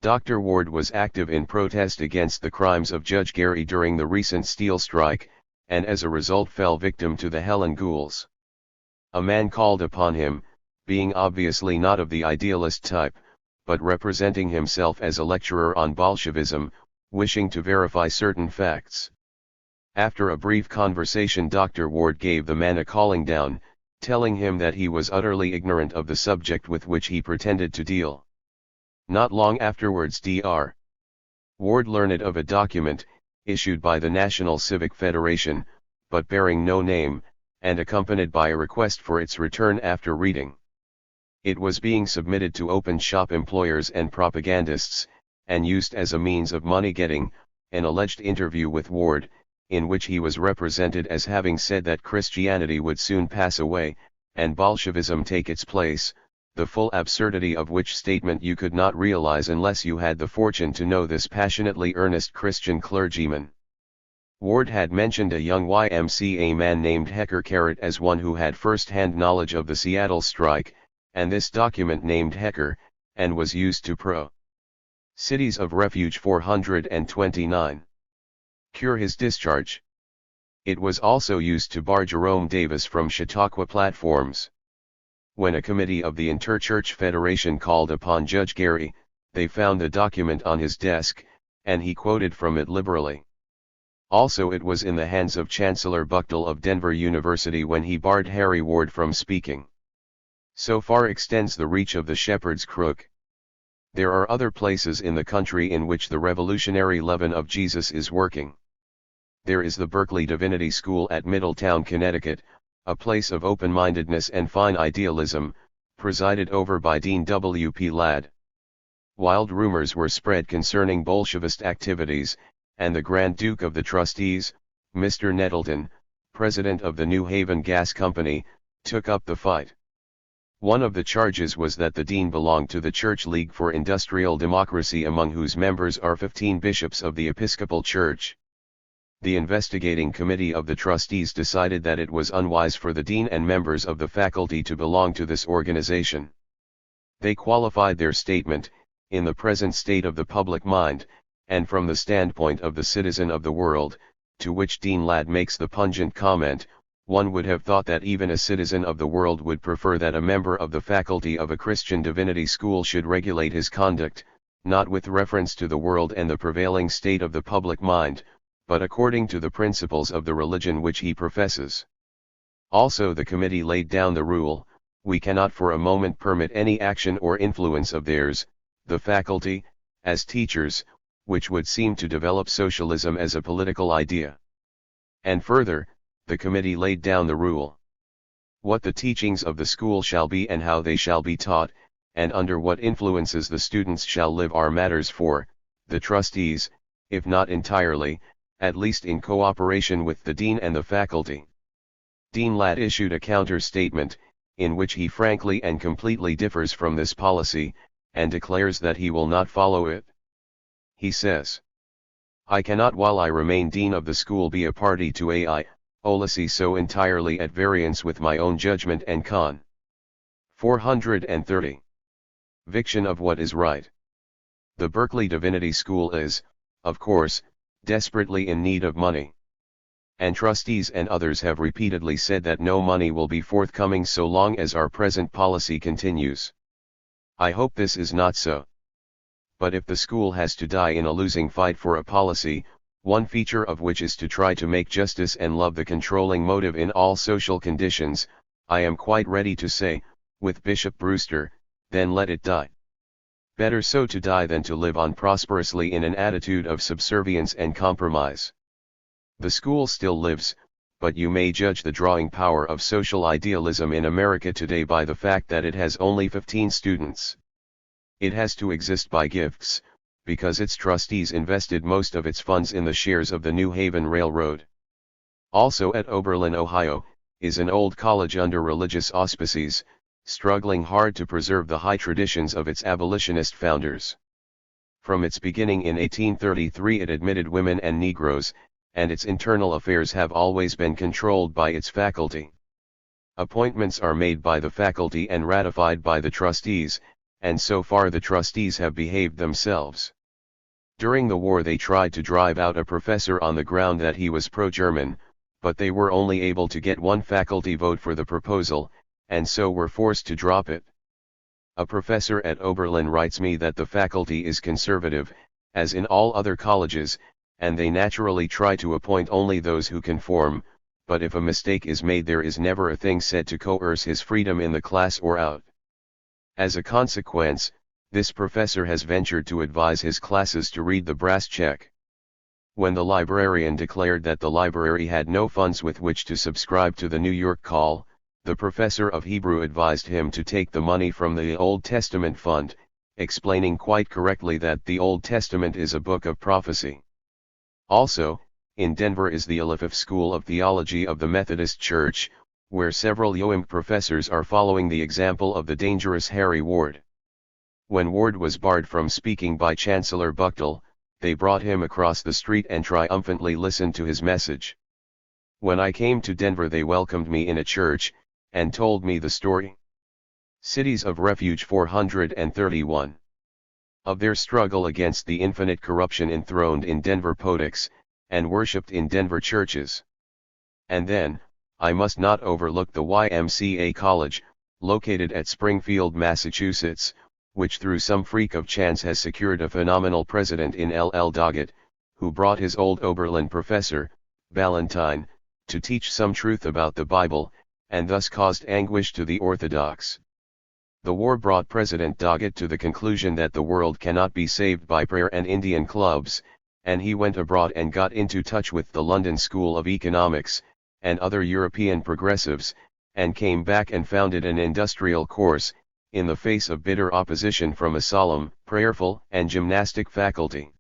Dr. Ward was active in protest against the crimes of Judge Gary during the recent steel strike, and as a result fell victim to the Helen Ghouls. A man called upon him, being obviously not of the idealist type, but representing himself as a lecturer on Bolshevism, wishing to verify certain facts. After a brief conversation, Dr. Ward gave the man a calling down, telling him that he was utterly ignorant of the subject with which he pretended to deal. Not long afterwards Dr. Ward learned of a document, issued by the National Civic Federation, but bearing no name, and accompanied by a request for its return after reading. It was being submitted to open shop employers and propagandists, and used as a means of money-getting. An alleged interview with Ward, in which he was represented as having said that Christianity would soon pass away, and Bolshevism take its place, the full absurdity of which statement you could not realize unless you had the fortune to know this passionately earnest Christian clergyman. Ward had mentioned a young YMCA man named Hecker Carrot as one who had first-hand knowledge of the Seattle strike, and this document named Hecker, and was used to Cities of Refuge 429. Cure his discharge. It was also used to bar Jerome Davis from Chautauqua platforms. When a committee of the Interchurch Federation called upon Judge Gary, they found the document on his desk, and he quoted from it liberally. Also it was in the hands of Chancellor Buchtel of Denver University when he barred Harry Ward from speaking. So far extends the reach of the shepherd's crook. There are other places in the country in which the revolutionary leaven of Jesus is working. There is the Berkeley Divinity School at Middletown, Connecticut, a place of open-mindedness and fine idealism, presided over by Dean W. P. Ladd. Wild rumors were spread concerning Bolshevist activities, and the Grand Duke of the Trustees, Mr. Nettleton, president of the New Haven Gas Company, took up the fight. One of the charges was that the dean belonged to the Church League for Industrial Democracy, among whose members are 15 bishops of the Episcopal Church. The investigating committee of the trustees decided that it was unwise for the dean and members of the faculty to belong to this organization. They qualified their statement, in the present state of the public mind, and from the standpoint of the citizen of the world, to which Dean Ladd makes the pungent comment, one would have thought that even a citizen of the world would prefer that a member of the faculty of a Christian divinity school should regulate his conduct, not with reference to the world and the prevailing state of the public mind, but according to the principles of the religion which he professes. Also the committee laid down the rule, we cannot for a moment permit any action or influence of theirs, the faculty, as teachers, which would seem to develop socialism as a political idea. And further, the committee laid down the rule. What the teachings of the school shall be and how they shall be taught, and under what influences the students shall live are matters for The trustees, if not entirely, at least in cooperation with the dean and the faculty. Dean Ladd issued a counter-statement, in which he frankly and completely differs from this policy, and declares that he will not follow it. He says, "I cannot while I remain dean of the school be a party to a policy so entirely at variance with my own judgment and con. 430. Viction of what is right. The Berkeley Divinity School is, of course, desperately in need of money. And trustees and others have repeatedly said that no money will be forthcoming so long as our present policy continues. I hope this is not so. But if the school has to die in a losing fight for a policy, one feature of which is to try to make justice and love the controlling motive in all social conditions, I am quite ready to say, with Bishop Brewster, then let it die. Better so to die than to live on prosperously in an attitude of subservience and compromise. The school still lives, but you may judge the drawing power of social idealism in America today by the fact that it has only 15 students. It has to exist by gifts, because its trustees invested most of its funds in the shares of the New Haven Railroad. Also at Oberlin, Ohio, is an old college under religious auspices, struggling hard to preserve the high traditions of its abolitionist founders. From its beginning in 1833 it admitted women and Negroes, and its internal affairs have always been controlled by its faculty. Appointments are made by the faculty and ratified by the trustees, and so far the trustees have behaved themselves. During the war they tried to drive out a professor on the ground that he was pro-German, but they were only able to get one faculty vote for the proposal, and so were forced to drop it. A professor at Oberlin writes me that the faculty is conservative, as in all other colleges, and they naturally try to appoint only those who conform, but if a mistake is made there is never a thing said to coerce his freedom in the class or out. As a consequence, this professor has ventured to advise his classes to read the brass check. When the librarian declared that the library had no funds with which to subscribe to the New York Call, the professor of Hebrew advised him to take the money from the Old Testament fund, explaining quite correctly that the Old Testament is a book of prophecy. Also, in Denver is the Eliphaf School of Theology of the Methodist Church, where several Young professors are following the example of the dangerous Harry Ward. When Ward was barred from speaking by Chancellor Buchtel, they brought him across the street and triumphantly listened to his message. When I came to Denver they welcomed me in a church, and told me the story. Cities of Refuge 431. Of their struggle against the infinite corruption enthroned in Denver podix, and worshipped in Denver churches. And then, I must not overlook the YMCA College, located at Springfield, Massachusetts, which through some freak of chance has secured a phenomenal president in L.L. Doggett, who brought his old Oberlin professor, Ballantyne, to teach some truth about the Bible, and thus caused anguish to the Orthodox. The war brought President Doggett to the conclusion that the world cannot be saved by prayer and Indian clubs, and he went abroad and got into touch with the London School of Economics, and other European progressives, and came back and founded an industrial course, in the face of bitter opposition from a solemn, prayerful, and gymnastic faculty.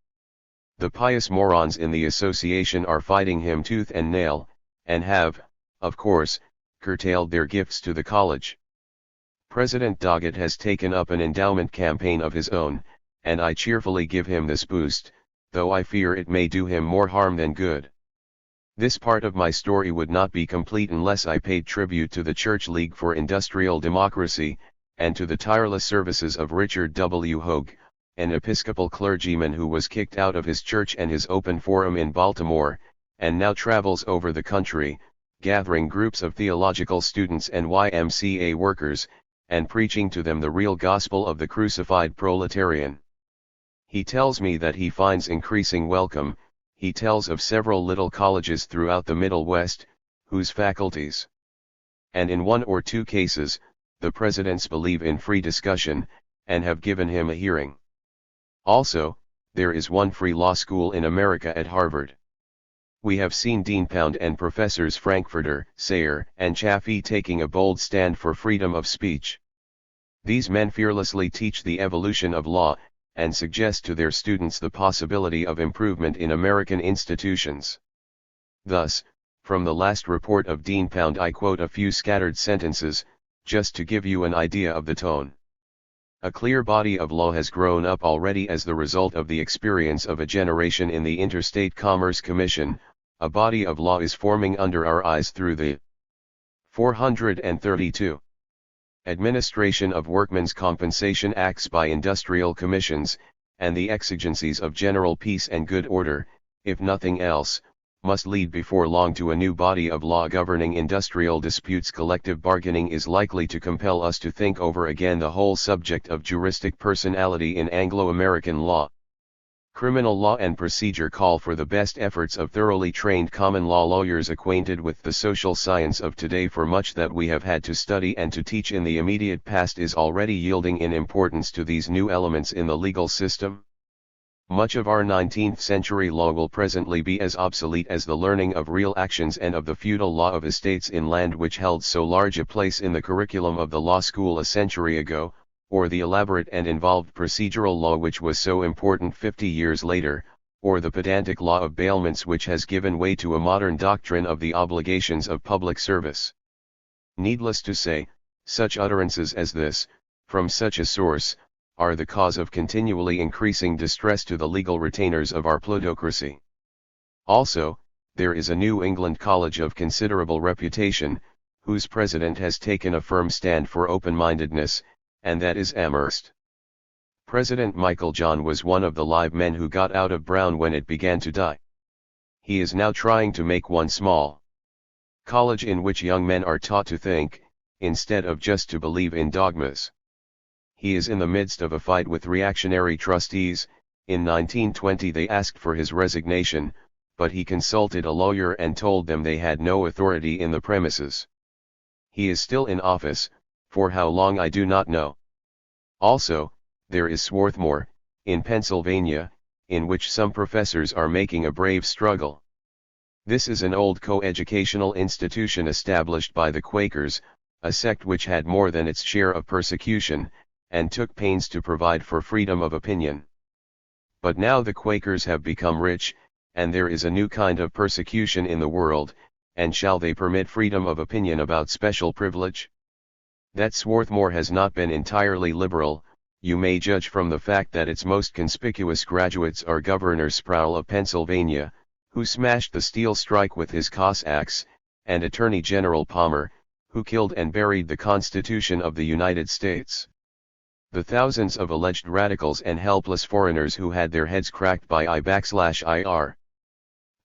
The pious morons in the association are fighting him tooth and nail, and have, of course, curtailed their gifts to the college. President Doggett has taken up an endowment campaign of his own, and I cheerfully give him this boost, though I fear it may do him more harm than good. This part of my story would not be complete unless I paid tribute to the Church League for Industrial Democracy, and to the tireless services of Richard W. Hogue, an Episcopal clergyman who was kicked out of his church and his open forum in Baltimore, and now travels over the country, gathering groups of theological students and YMCA workers, and preaching to them the real gospel of the crucified proletarian. He tells me that he finds increasing welcome. He tells of several little colleges throughout the Middle West, whose faculties, and in one or two cases, the presidents believe in free discussion, and have given him a hearing. Also, there is one free law school in America at Harvard. We have seen Dean Pound and Professors Frankfurter, Sayer, and Chaffee taking a bold stand for freedom of speech. These men fearlessly teach the evolution of law, and suggest to their students the possibility of improvement in American institutions. Thus, from the last report of Dean Pound I quote a few scattered sentences, just to give you an idea of the tone. A clear body of law has grown up already as the result of the experience of a generation in the Interstate Commerce Commission. A body of law is forming under our eyes through the 432 Administration of Workmen's Compensation Acts by industrial commissions, and the exigencies of general peace and good order, if nothing else, must lead before long to a new body of law governing industrial disputes. Collective bargaining is likely to compel us to think over again the whole subject of juristic personality in Anglo-American law. Criminal law and procedure call for the best efforts of thoroughly trained common law lawyers acquainted with the social science of today, for much that we have had to study and to teach in the immediate past is already yielding in importance to these new elements in the legal system. Much of our 19th century law will presently be as obsolete as the learning of real actions and of the feudal law of estates in land which held so large a place in the curriculum of the law school a century ago, or the elaborate and involved procedural law which was so important 50 years later, or the pedantic law of bailments which has given way to a modern doctrine of the obligations of public service. Needless to say, such utterances as this, from such a source, are the cause of continually increasing distress to the legal retainers of our plutocracy. Also, there is a New England college of considerable reputation, whose president has taken a firm stand for open-mindedness, and that is Amherst. President Michael John was one of the live men who got out of Brown when it began to die. He is now trying to make one small college in which young men are taught to think, instead of just to believe in dogmas. He is in the midst of a fight with reactionary trustees. In 1920 they asked for his resignation, but he consulted a lawyer and told them they had no authority in the premises. He is still in office, for how long I do not know. Also, there is Swarthmore, in Pennsylvania, in which some professors are making a brave struggle. This is an old co-educational institution established by the Quakers, a sect which had more than its share of persecution, and took pains to provide for freedom of opinion. But now the Quakers have become rich, and there is a new kind of persecution in the world, and shall they permit freedom of opinion about special privilege? That Swarthmore has not been entirely liberal, you may judge from the fact that its most conspicuous graduates are Governor Sproul of Pennsylvania, who smashed the steel strike with his Cossacks, and Attorney General Palmer, who killed and buried the Constitution of the United States. The thousands of alleged radicals and helpless foreigners who had their heads cracked by I/IR.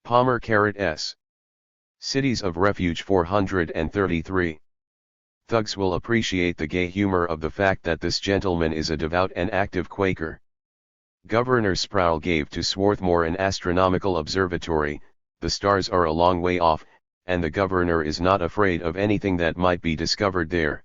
Palmer S. Cities of Refuge 433. Thugs will appreciate the gay humor of the fact that this gentleman is a devout and active Quaker. Governor Sproul gave to Swarthmore an astronomical observatory. The stars are a long way off, and the governor is not afraid of anything that might be discovered there.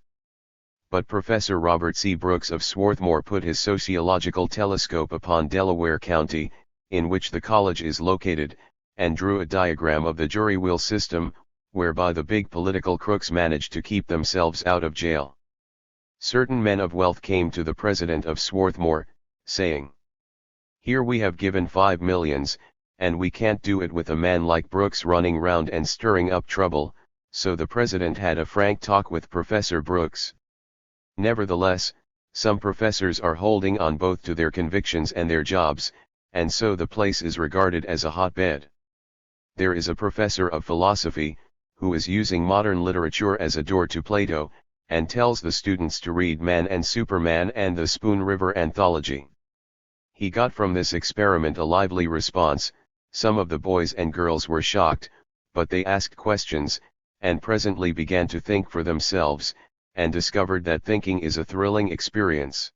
But Professor Robert C. Brooks of Swarthmore put his sociological telescope upon Delaware County, in which the college is located, and drew a diagram of the jury wheel system, whereby the big political crooks managed to keep themselves out of jail. Certain men of wealth came to the president of Swarthmore, saying, "Here we have given 5 millions, and we can't do it with a man like Brooks running round and stirring up trouble," so the president had a frank talk with Professor Brooks. Nevertheless, some professors are holding on both to their convictions and their jobs, and so the place is regarded as a hotbed. There is a professor of philosophy, who is using modern literature as a door to Plato, and tells the students to read Man and Superman and the Spoon River Anthology. He got from this experiment a lively response. Some of the boys and girls were shocked, but they asked questions, and presently began to think for themselves, and discovered that thinking is a thrilling experience.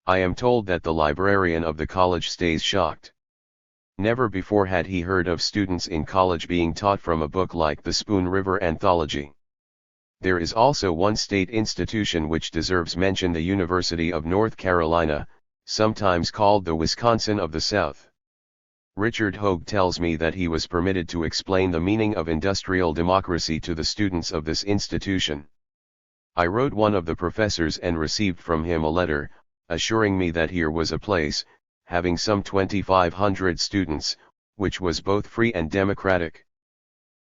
I am told that the librarian of the college stays shocked. Never before had he heard of students in college being taught from a book like the Spoon River Anthology. There is also one state institution which deserves mention, the University of North Carolina, sometimes called the Wisconsin of the South. Richard Hogue tells me that he was permitted to explain the meaning of industrial democracy to the students of this institution. I wrote one of the professors and received from him a letter, assuring me that here was a place, having some 2,500 students, which was both free and democratic.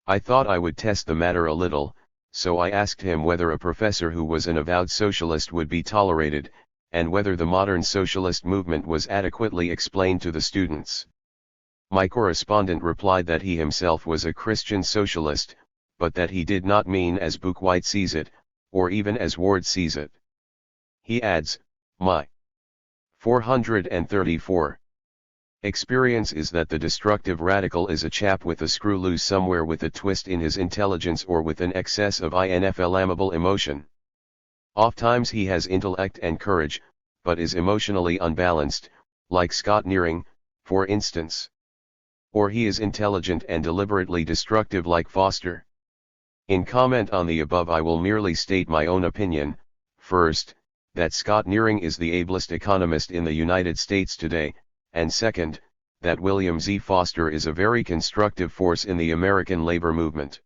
I thought I would test the matter a little, so I asked him whether a professor who was an avowed socialist would be tolerated, and whether the modern socialist movement was adequately explained to the students. My correspondent replied that he himself was a Christian socialist, but that he did not mean as Buchweit sees it, or even as Ward sees it. He adds, my 434 experience is that the destructive radical is a chap with a screw loose somewhere, with a twist in his intelligence, or with an excess of inflammable emotion. Ofttimes he has intellect and courage, but is emotionally unbalanced, like Scott Nearing, for instance. Or he is intelligent and deliberately destructive like Foster. In comment on the above, I will merely state my own opinion. First, that Scott Nearing is the ablest economist in the United States today, and second, that William Z. Foster is a very constructive force in the American labor movement.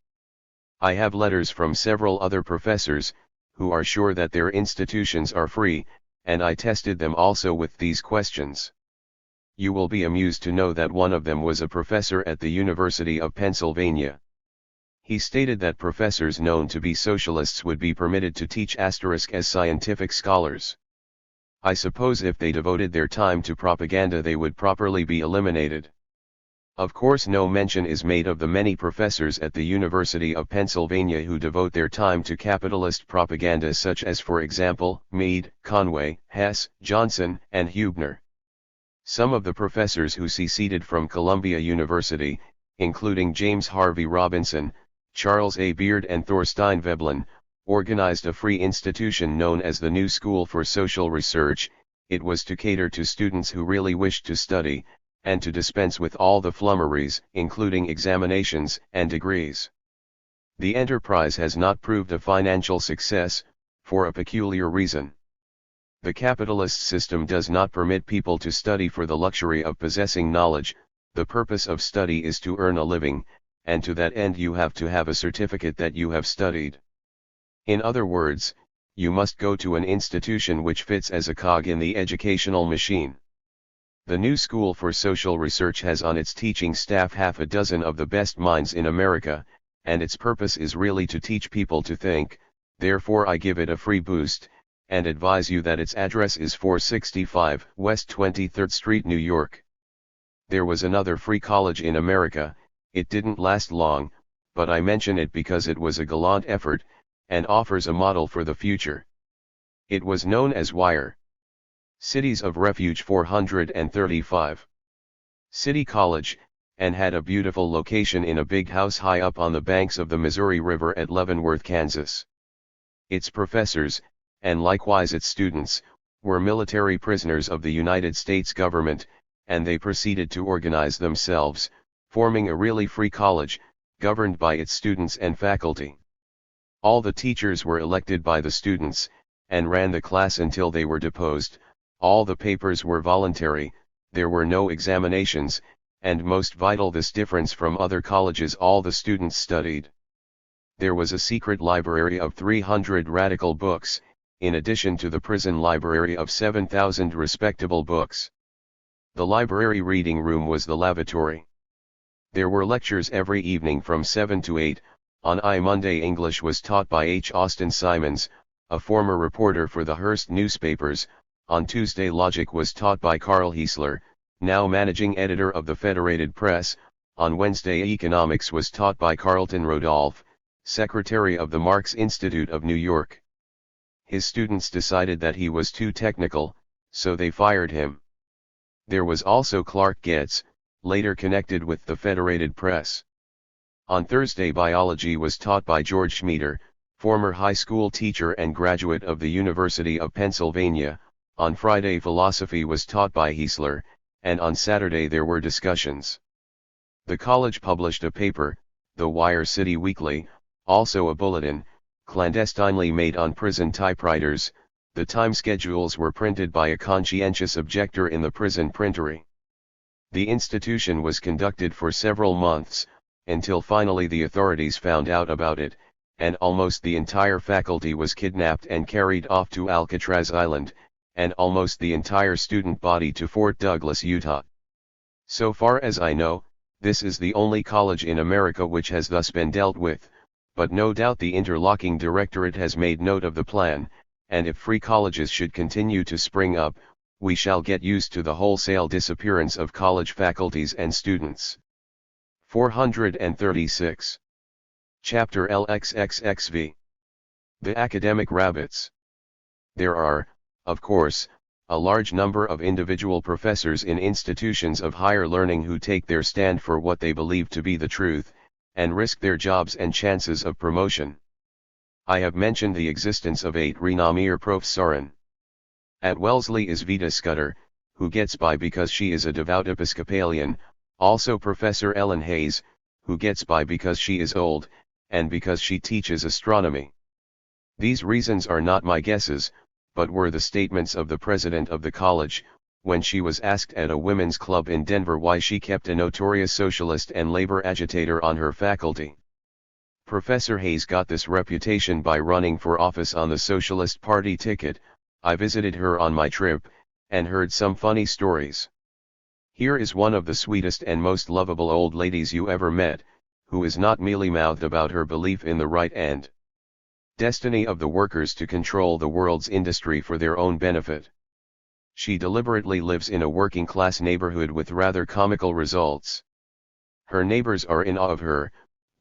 I have letters from several other professors, who are sure that their institutions are free, and I tested them also with these questions. You will be amused to know that one of them was a professor at the University of Pennsylvania. He stated that professors known to be socialists would be permitted to teach as scientific scholars. I suppose if they devoted their time to propaganda they would properly be eliminated. Of course, no mention is made of the many professors at the University of Pennsylvania who devote their time to capitalist propaganda, such as, for example, Meade, Conway, Hess, Johnson, and Huebner. Some of the professors who seceded from Columbia University, including James Harvey Robinson, Charles A. Beard and Thorstein Veblen, organized a free institution known as the New School for Social Research. It was to cater to students who really wished to study, and to dispense with all the flummeries, including examinations and degrees. The enterprise has not proved a financial success, for a peculiar reason. The capitalist system does not permit people to study for the luxury of possessing knowledge. The purpose of study is to earn a living, and to that end you have to have a certificate that you have studied. In other words, you must go to an institution which fits as a cog in the educational machine. The New School for Social Research has on its teaching staff half a dozen of the best minds in America, and its purpose is really to teach people to think. Therefore I give it a free boost, and advise you that its address is 465 West 23rd Street, New York. There was another free college in America. It didn't last long, but I mention it because it was a gallant effort, and offers a model for the future. It was known as Wire. Cities of Refuge 435. City College, and had a beautiful location in a big house high up on the banks of the Missouri River at Leavenworth, Kansas. Its professors, and likewise its students, were military prisoners of the United States government, and they proceeded to organize themselves, forming a really free college, governed by its students and faculty. All the teachers were elected by the students, and ran the class until they were deposed. All the papers were voluntary, there were no examinations, and most vital this difference from other colleges, all the students studied. There was a secret library of 300 radical books, in addition to the prison library of 7,000 respectable books. The library reading room was the lavatory. There were lectures every evening from 7 to 8, on Monday English was taught by H. Austin Simons, a former reporter for the Hearst newspapers. On Tuesday logic was taught by Carl Heisler, now managing editor of the Federated Press. On Wednesday economics was taught by Carlton Rodolph, secretary of the Marx Institute of New York. His students decided that he was too technical, so they fired him. There was also Clark Getz, later connected with the Federated Press. On Thursday biology was taught by George Schmieder, former high school teacher and graduate of the University of Pennsylvania. On Friday philosophy was taught by Heisler, and on Saturday there were discussions. The college published a paper, the Wire City Weekly, also a bulletin, clandestinely made on prison typewriters. The time schedules were printed by a conscientious objector in the prison printery. The institution was conducted for several months, until finally the authorities found out about it, and almost the entire faculty was kidnapped and carried off to Alcatraz Island, and almost the entire student body to Fort Douglas, Utah. So far as I know, this is the only college in America which has thus been dealt with, but no doubt the interlocking directorate has made note of the plan, and if free colleges should continue to spring up, we shall get used to the wholesale disappearance of college faculties and students. 436. Chapter LXXXV. The Academic Rabbits. There are, of course, a large number of individual professors in institutions of higher learning who take their stand for what they believe to be the truth, and risk their jobs and chances of promotion. I have mentioned the existence of 8 renommier professoren. At Wellesley is Vita Scudder, who gets by because she is a devout Episcopalian, also Professor Ellen Hayes, who gets by because she is old, and because she teaches astronomy. These reasons are not my guesses, but were the statements of the president of the college, when she was asked at a women's club in Denver why she kept a notorious socialist and labor agitator on her faculty. Professor Hayes got this reputation by running for office on the Socialist Party ticket. I visited her on my trip, and heard some funny stories. Here is one of the sweetest and most lovable old ladies you ever met, who is not mealy-mouthed about her belief in the right and destiny of the workers to control the world's industry for their own benefit. She deliberately lives in a working-class neighborhood with rather comical results. Her neighbors are in awe of her,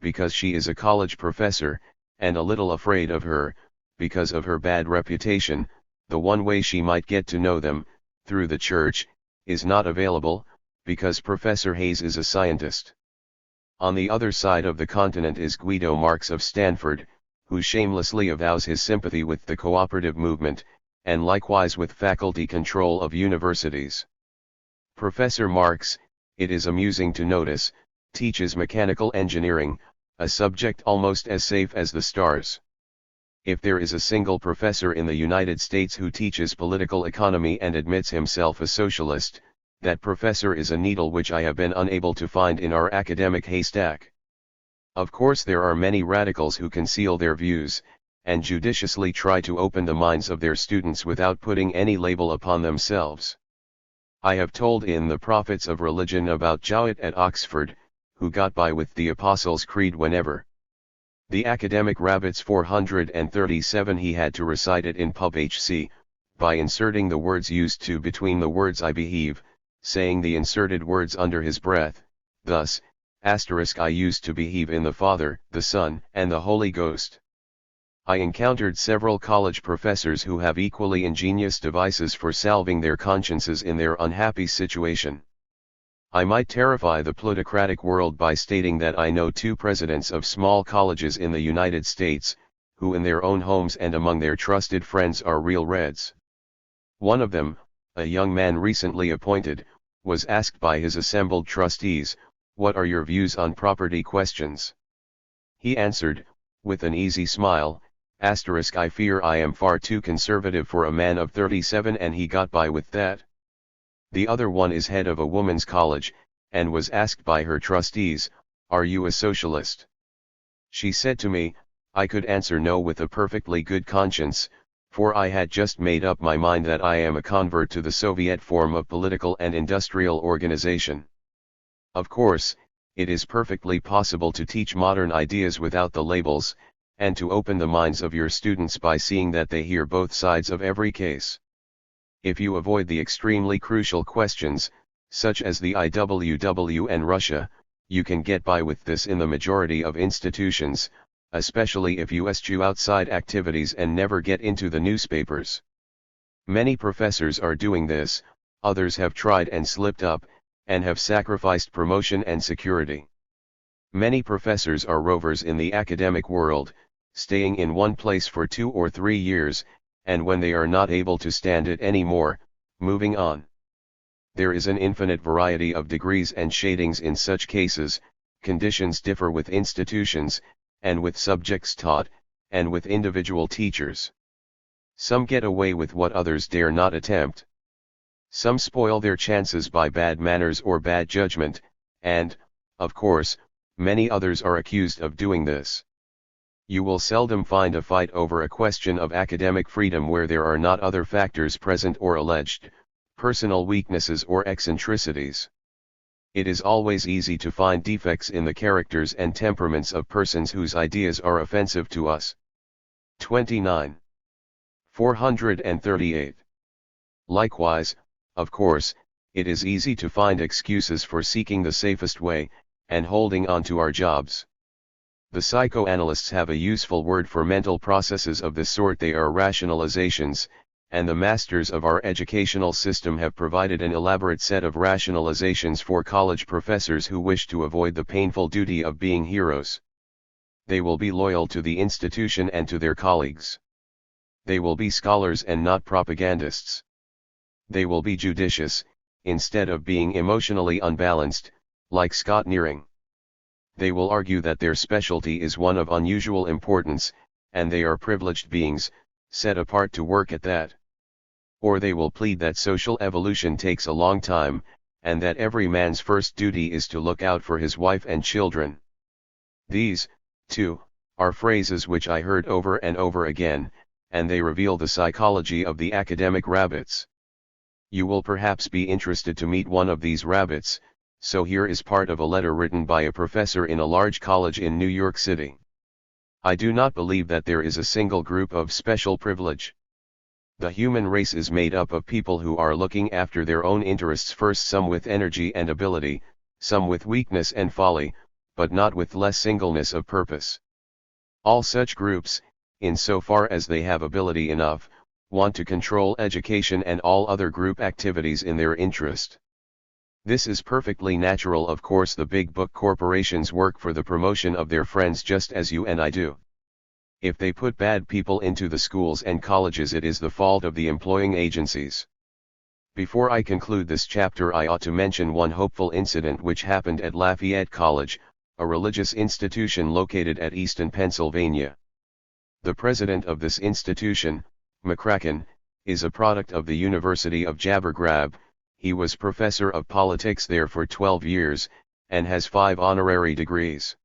because she is a college professor, and a little afraid of her, because of her bad reputation. The one way she might get to know them, through the church, is not available, because Professor Hayes is a scientist. On the other side of the continent is Guido Marx of Stanford, who shamelessly avows his sympathy with the cooperative movement, and likewise with faculty control of universities. Professor Marx, it is amusing to notice, teaches mechanical engineering, a subject almost as safe as the stars. If there is a single professor in the United States who teaches political economy and admits himself a socialist, that professor is a needle which I have been unable to find in our academic haystack. Of course there are many radicals who conceal their views, and judiciously try to open the minds of their students without putting any label upon themselves. I have told in The Prophets of Religion about Jowett at Oxford, who got by with the Apostles' Creed whenever the academic rabbits 437 he had to recite it in pub HC, by inserting the words used to between the words I behave, saying the inserted words under his breath, thus, I used to behave in the Father, the Son, and the Holy Ghost. I encountered several college professors who have equally ingenious devices for salving their consciences in their unhappy situation. I might terrify the plutocratic world by stating that I know 2 presidents of small colleges in the United States, who in their own homes and among their trusted friends are real Reds. One of them, a young man recently appointed, was asked by his assembled trustees, "What are your views on property questions?" He answered, with an easy smile, "I fear I am far too conservative for a man of 37, and he got by with that." The other one is head of a woman's college, and was asked by her trustees, "Are you a socialist?" She said to me, I could answer no with a perfectly good conscience, for I had just made up my mind that I am a convert to the Soviet form of political and industrial organization. Of course, it is perfectly possible to teach modern ideas without the labels, and to open the minds of your students by seeing that they hear both sides of every case. If you avoid the extremely crucial questions, such as the IWW and Russia, you can get by with this in the majority of institutions, especially if you eschew outside activities and never get into the newspapers. Many professors are doing this, others have tried and slipped up, and have sacrificed promotion and security. Many professors are rovers in the academic world, staying in one place for 2 or 3 years, and when they are not able to stand it anymore, moving on. There is an infinite variety of degrees and shadings in such cases. Conditions differ with institutions, and with subjects taught, and with individual teachers. Some get away with what others dare not attempt. Some spoil their chances by bad manners or bad judgment, and, of course, many others are accused of doing this. You will seldom find a fight over a question of academic freedom where there are not other factors present or alleged, personal weaknesses or eccentricities. It is always easy to find defects in the characters and temperaments of persons whose ideas are offensive to us. 29. 438. Likewise, of course, it is easy to find excuses for seeking the safest way, and holding on to our jobs. The psychoanalysts have a useful word for mental processes of this sort. They are rationalizations, and the masters of our educational system have provided an elaborate set of rationalizations for college professors who wish to avoid the painful duty of being heroes. They will be loyal to the institution and to their colleagues. They will be scholars and not propagandists. They will be judicious, instead of being emotionally unbalanced, like Scott Nearing. They will argue that their specialty is one of unusual importance, and they are privileged beings, set apart to work at that. Or they will plead that social evolution takes a long time, and that every man's first duty is to look out for his wife and children. These, too, are phrases which I heard over and over again, and they reveal the psychology of the academic rabbits. You will perhaps be interested to meet one of these rabbits, so here is part of a letter written by a professor in a large college in New York City. I do not believe that there is a single group of special privilege. The human race is made up of people who are looking after their own interests first, some with energy and ability, some with weakness and folly, but not with less singleness of purpose. All such groups, in so far as they have ability enough, want to control education and all other group activities in their interest. This is perfectly natural. Of course, the big book corporations work for the promotion of their friends just as you and I do. If they put bad people into the schools and colleges, it is the fault of the employing agencies. Before I conclude this chapter, I ought to mention one hopeful incident which happened at Lafayette College, a religious institution located at Easton, Pennsylvania. The president of this institution, McCracken, is a product of the University of Jabbergrab. He was professor of politics there for 12 years, and has 5 honorary degrees.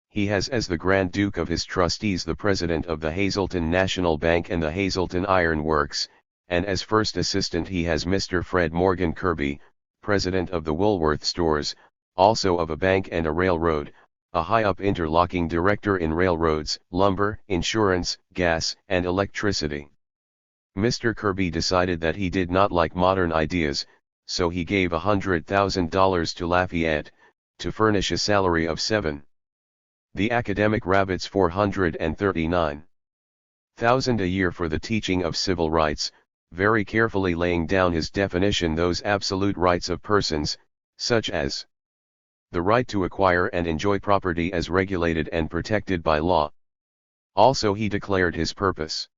He has as the Grand Duke of his trustees the president of the Hazleton National Bank and the Hazleton Iron Works, and as first assistant he has Mr. Fred Morgan Kirby, president of the Woolworth Stores, also of a bank and a railroad, a high-up interlocking director in railroads, lumber, insurance, gas, and electricity. Mr. Kirby decided that he did not like modern ideas, so he gave $100,000 to Lafayette, to furnish a salary of 7. The academic rabbits $439,000 a year for the teaching of civil rights, very carefully laying down his definition, those absolute rights of persons, such as the right to acquire and enjoy property as regulated and protected by law. Also he declared his purpose: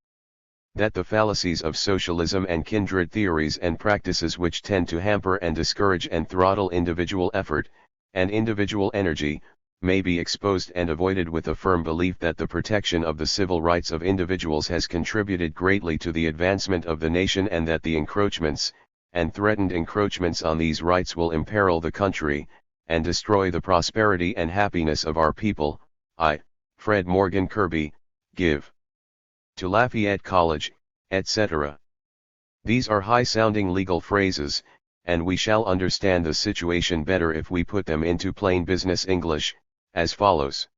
that the fallacies of socialism and kindred theories and practices which tend to hamper and discourage and throttle individual effort, and individual energy, may be exposed and avoided, with a firm belief that the protection of the civil rights of individuals has contributed greatly to the advancement of the nation, and that the encroachments, and threatened encroachments on these rights will imperil the country, and destroy the prosperity and happiness of our people. I, Fred Morgan Kirby, give to Lafayette College, etc. These are high-sounding legal phrases, and we shall understand the situation better if we put them into plain business English, as follows.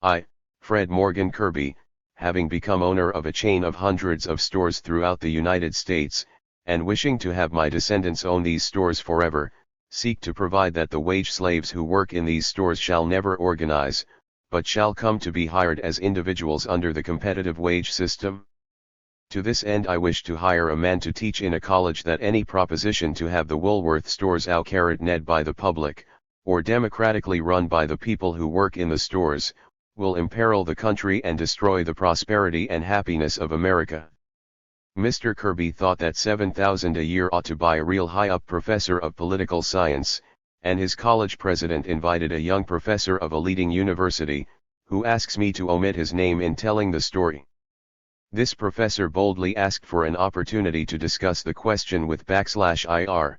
I, Fred Morgan Kirby, having become owner of a chain of hundreds of stores throughout the United States, and wishing to have my descendants own these stores forever, seek to provide that the wage slaves who work in these stores shall never organize, but shall come to be hired as individuals under the competitive wage system. To this end I wish to hire a man to teach in a college that any proposition to have the Woolworth stores out-ned by the public, or democratically run by the people who work in the stores, will imperil the country and destroy the prosperity and happiness of America. Mr. Kirby thought that $7,000 a year ought to buy a real high-up professor of political science, and his college president invited a young professor of a leading university, who asks me to omit his name in telling the story. This professor boldly asked for an opportunity to discuss the question with /IR.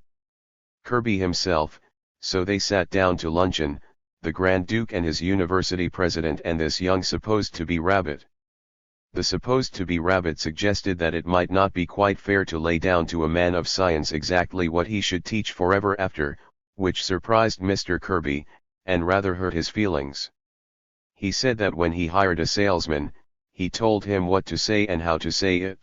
Kirby himself, so they sat down to luncheon, the Grand Duke and his university president and this young supposed to be rabbit. The supposed to be rabbit suggested that it might not be quite fair to lay down to a man of science exactly what he should teach forever after, which surprised Mr. Kirby, and rather hurt his feelings. He said that when he hired a salesman, he told him what to say and how to say it.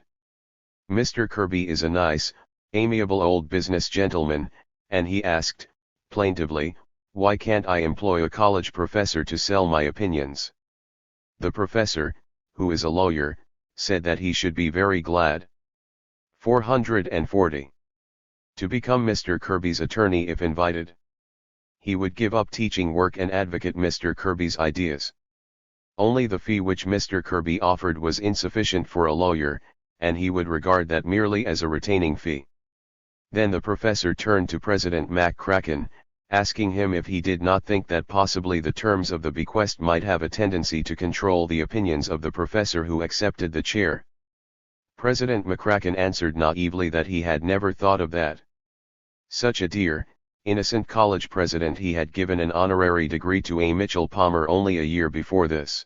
Mr. Kirby is a nice, amiable old business gentleman, and he asked, plaintively, why can't I employ a college professor to sell my opinions? The professor, who is a lawyer, said that he should be very glad. 440. To become Mr. Kirby's attorney if invited. He would give up teaching work and advocate Mr. Kirby's ideas. Only the fee which Mr. Kirby offered was insufficient for a lawyer, and he would regard that merely as a retaining fee. Then the professor turned to President McCracken, asking him if he did not think that possibly the terms of the bequest might have a tendency to control the opinions of the professor who accepted the chair. President McCracken answered naively that he had never thought of that. Such a dear, innocent college president, he had given an honorary degree to A. Mitchell Palmer only a year before this.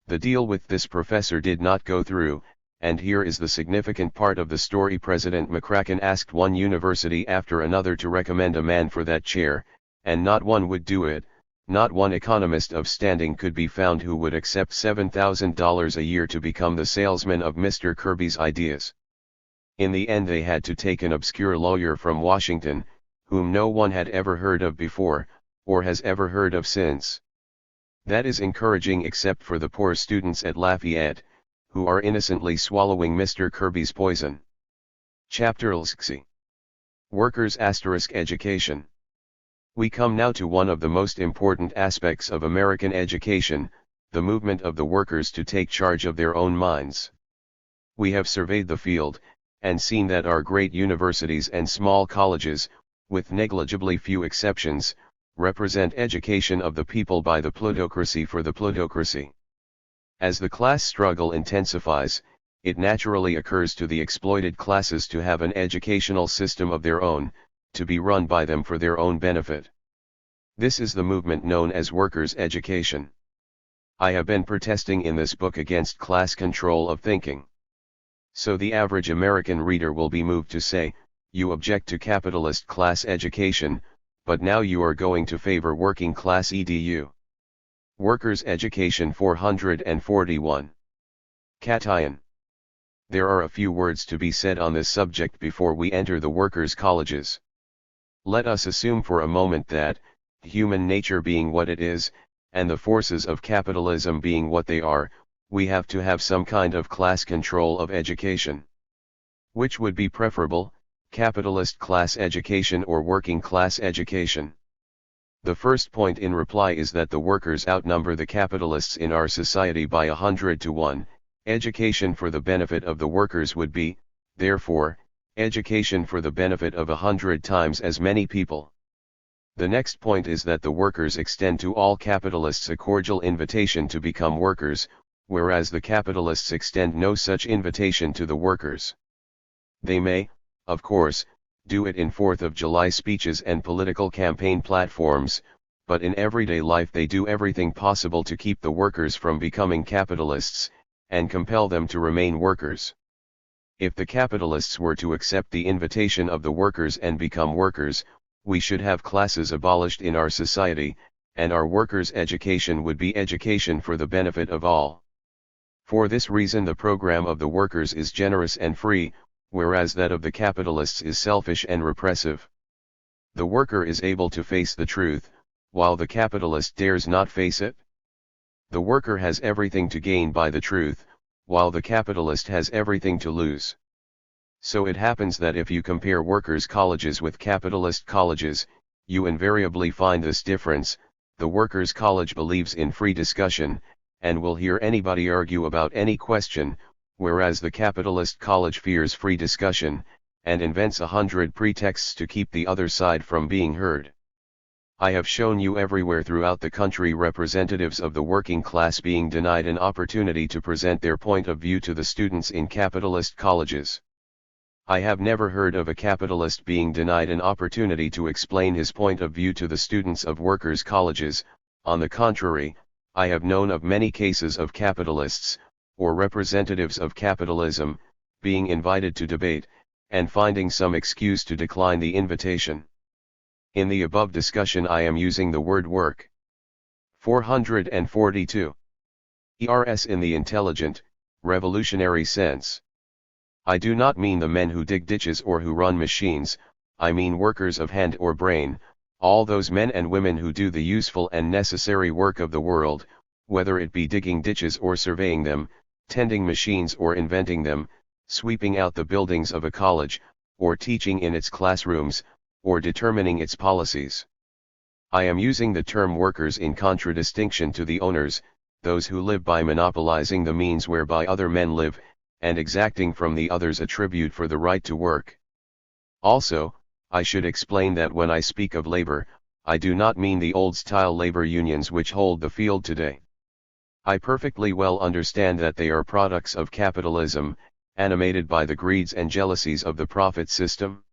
The deal with this professor did not go through, and here is the significant part of the story. President McCracken asked one university after another to recommend a man for that chair, and not one would do it. Not one economist of standing could be found who would accept $7,000 a year to become the salesman of Mr. Kirby's ideas. In the end they had to take an obscure lawyer from Washington, whom no one had ever heard of before, or has ever heard of since. That is encouraging except for the poor students at Lafayette, who are innocently swallowing Mr. Kirby's poison. Chapter LXC. Workers * Education. We come now to one of the most important aspects of American education, the movement of the workers to take charge of their own minds. We have surveyed the field, and seen that our great universities and small colleges, with negligibly few exceptions, represent education of the people by the plutocracy for the plutocracy. As the class struggle intensifies, it naturally occurs to the exploited classes to have an educational system of their own, to be run by them for their own benefit. This is the movement known as workers' education. I have been protesting in this book against class control of thinking. So the average American reader will be moved to say, you object to capitalist class education, but now you are going to favor working class edu. Workers' Education 441. Cation. There are a few words to be said on this subject before we enter the workers' colleges. Let us assume for a moment that, human nature being what it is, and the forces of capitalism being what they are, we have to have some kind of class control of education. Which would be preferable, capitalist class education or working class education? The first point in reply is that the workers outnumber the capitalists in our society by 100 to 1. Education for the benefit of the workers would be, therefore, education for the benefit of 100 times as many people. The next point is that the workers extend to all capitalists a cordial invitation to become workers, whereas the capitalists extend no such invitation to the workers. They may, of course, do it in 4th of July speeches and political campaign platforms, but in everyday life they do everything possible to keep the workers from becoming capitalists, and compel them to remain workers. If the capitalists were to accept the invitation of the workers and become workers, we should have classes abolished in our society, and our workers' education would be education for the benefit of all. For this reason the program of the workers is generous and free, whereas that of the capitalists is selfish and repressive. The worker is able to face the truth, while the capitalist dares not face it. The worker has everything to gain by the truth, while the capitalist has everything to lose. So it happens that if you compare workers' colleges with capitalist colleges, you invariably find this difference: the workers' college believes in free discussion, and will hear anybody argue about any question, whereas the capitalist college fears free discussion, and invents 100 pretexts to keep the other side from being heard. I have shown you everywhere throughout the country representatives of the working class being denied an opportunity to present their point of view to the students in capitalist colleges. I have never heard of a capitalist being denied an opportunity to explain his point of view to the students of workers' colleges, On the contrary, I have known of many cases of capitalists, or representatives of capitalism, being invited to debate, and finding some excuse to decline the invitation. In the above discussion I am using the word work. 442. ERS in the intelligent, revolutionary sense. I do not mean the men who dig ditches or who run machines, I mean workers of hand or brain, all those men and women who do the useful and necessary work of the world, whether it be digging ditches or surveying them, tending machines or inventing them, sweeping out the buildings of a college, or teaching in its classrooms, or determining its policies. I am using the term workers in contradistinction to the owners, those who live by monopolizing the means whereby other men live, and exacting from the others a tribute for the right to work. Also, I should explain that when I speak of labor, I do not mean the old-style labor unions which hold the field today. I perfectly well understand that they are products of capitalism, animated by the greeds and jealousies of the profit system.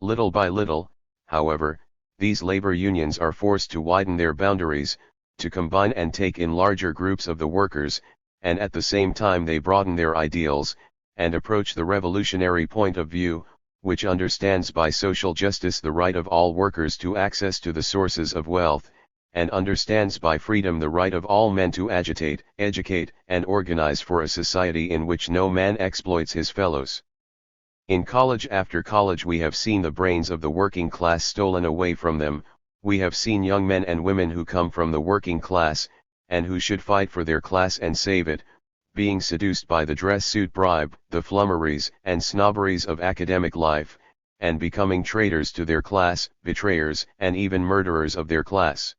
Little by little, however, these labor unions are forced to widen their boundaries, to combine and take in larger groups of the workers, and at the same time they broaden their ideals, and approach the revolutionary point of view, which understands by social justice the right of all workers to access to the sources of wealth, and understands by freedom the right of all men to agitate, educate, and organize for a society in which no man exploits his fellows. In college after college we have seen the brains of the working class stolen away from them, we have seen young men and women who come from the working class, and who should fight for their class and save it, being seduced by the dress suit bribe, the flummeries and snobberies of academic life, and becoming traitors to their class, betrayers and even murderers of their class.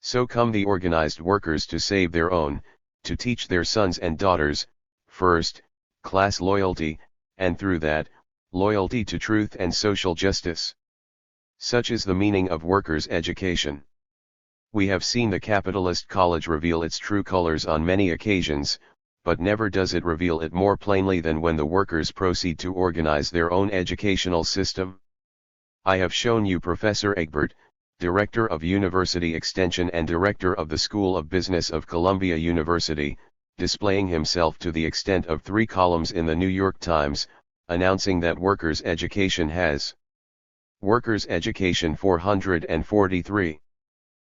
So come the organized workers to save their own, to teach their sons and daughters, first, class loyalty, and through that, loyalty to truth and social justice. Such is the meaning of workers' education. We have seen the capitalist college reveal its true colors on many occasions, but never does it reveal it more plainly than when the workers proceed to organize their own educational system. I have shown you Professor Egbert, Director of University Extension and Director of the School of Business of Columbia University, displaying himself to the extent of 3 columns in the New York Times, announcing that workers' education has workers' education 443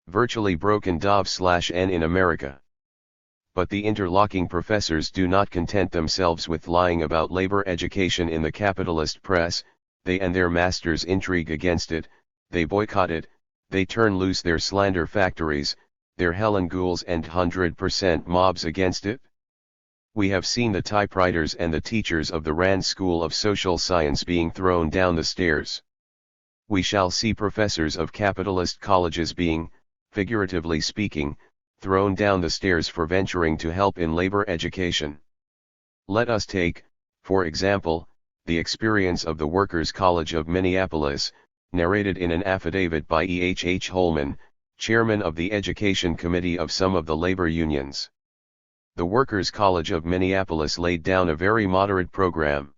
virtually broken Dov/N in America. But the interlocking professors do not content themselves with lying about labor education in the capitalist press, they and their masters intrigue against it, they boycott it, they turn loose their slander factories, their Helen Ghouls and 100% mobs against it. We have seen the typewriters and the teachers of the Rand School of Social Science being thrown down the stairs. We shall see professors of capitalist colleges being, figuratively speaking, thrown down the stairs for venturing to help in labor education. Let us take, for example, the experience of the Workers' College of Minneapolis, narrated in an affidavit by E.H. Holman, chairman of the Education Committee of some of the labor unions. The Workers' College of Minneapolis laid down a very moderate program.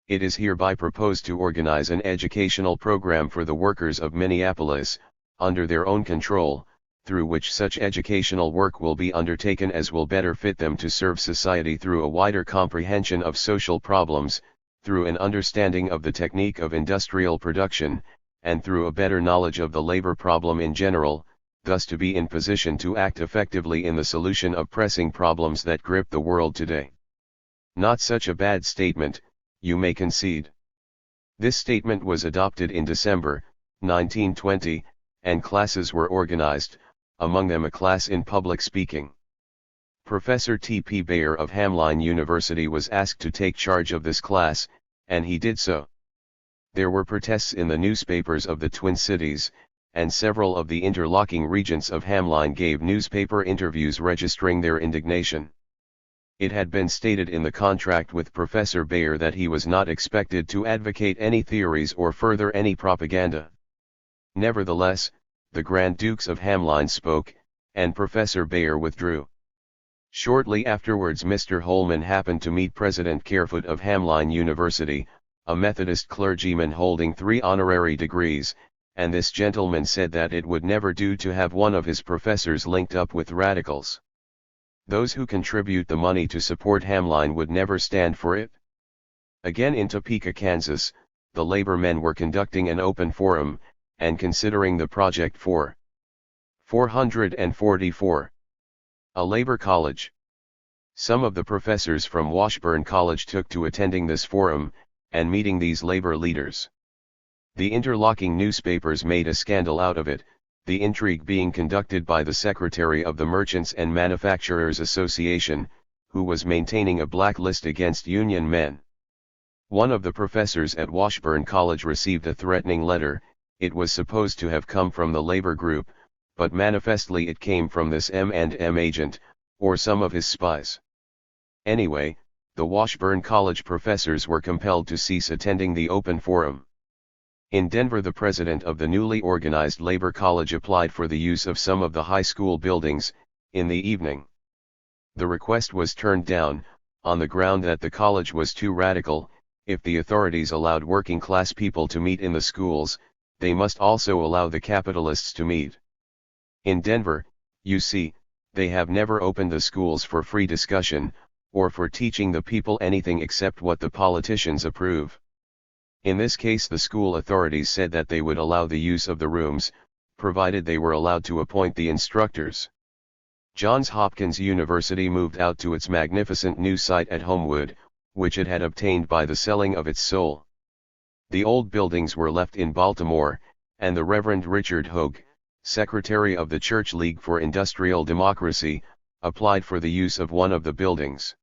It is hereby proposed to organize an educational program for the workers of Minneapolis, under their own control, through which such educational work will be undertaken as will better fit them to serve society through a wider comprehension of social problems, through an understanding of the technique of industrial production, and through a better knowledge of the labor problem in general, thus to be in position to act effectively in the solution of pressing problems that grip the world today. Not such a bad statement, you may concede. This statement was adopted in December, 1920, and classes were organized, among them a class in public speaking. Professor T.P. Bayer of Hamline University was asked to take charge of this class, and he did so. There were protests in the newspapers of the Twin Cities, and several of the interlocking regents of Hamline gave newspaper interviews registering their indignation. It had been stated in the contract with Professor Bayer that he was not expected to advocate any theories or further any propaganda. Nevertheless, the Grand Dukes of Hamline spoke, and Professor Bayer withdrew. Shortly afterwards Mr. Holman happened to meet President Carefoot of Hamline University, a Methodist clergyman holding 3 honorary degrees, and this gentleman said that it would never do to have one of his professors linked up with radicals. Those who contribute the money to support Hamline would never stand for it. Again in Topeka, Kansas, the labor men were conducting an open forum, and considering the project for 444. A labor college. Some of the professors from Washburn College took to attending this forum, and meeting these labor leaders. The interlocking newspapers made a scandal out of it, the intrigue being conducted by the secretary of the Merchants and Manufacturers Association, who was maintaining a blacklist against union men. One of the professors at Washburn College received a threatening letter. It was supposed to have come from the labor group, but manifestly it came from this M&M agent, or some of his spies. Anyway, the Washburn College professors were compelled to cease attending the open forum. In Denver, the president of the newly organized labor college applied for the use of some of the high school buildings, in the evening. The request was turned down, on the ground that the college was too radical. If the authorities allowed working class people to meet in the schools, they must also allow the capitalists to meet. In Denver, you see, they have never opened the schools for free discussion, or for teaching the people anything except what the politicians approve. In this case, the school authorities said that they would allow the use of the rooms, provided they were allowed to appoint the instructors. Johns Hopkins University moved out to its magnificent new site at Homewood, which it had obtained by the selling of its soul. The old buildings were left in Baltimore, and the Reverend Richard Hogue, secretary of the Church League for Industrial Democracy, applied for the use of one of the buildings.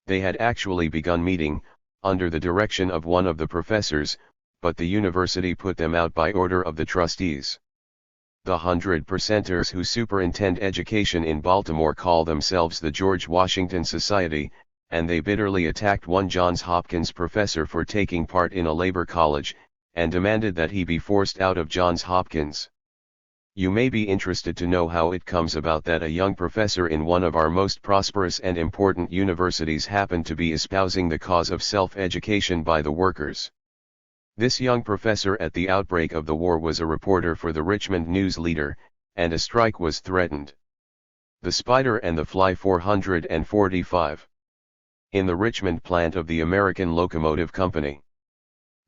They had actually begun meeting, under the direction of one of the professors, but the university put them out by order of the trustees. The 100%ers who superintend education in Baltimore call themselves the George Washington Society, and they bitterly attacked one Johns Hopkins professor for taking part in a labor college, and demanded that he be forced out of Johns Hopkins. You may be interested to know how it comes about that a young professor in one of our most prosperous and important universities happened to be espousing the cause of self-education by the workers. This young professor at the outbreak of the war was a reporter for the Richmond News Leader, and a strike was threatened. The Spider and the Fly 445. In the Richmond plant of the American Locomotive Company.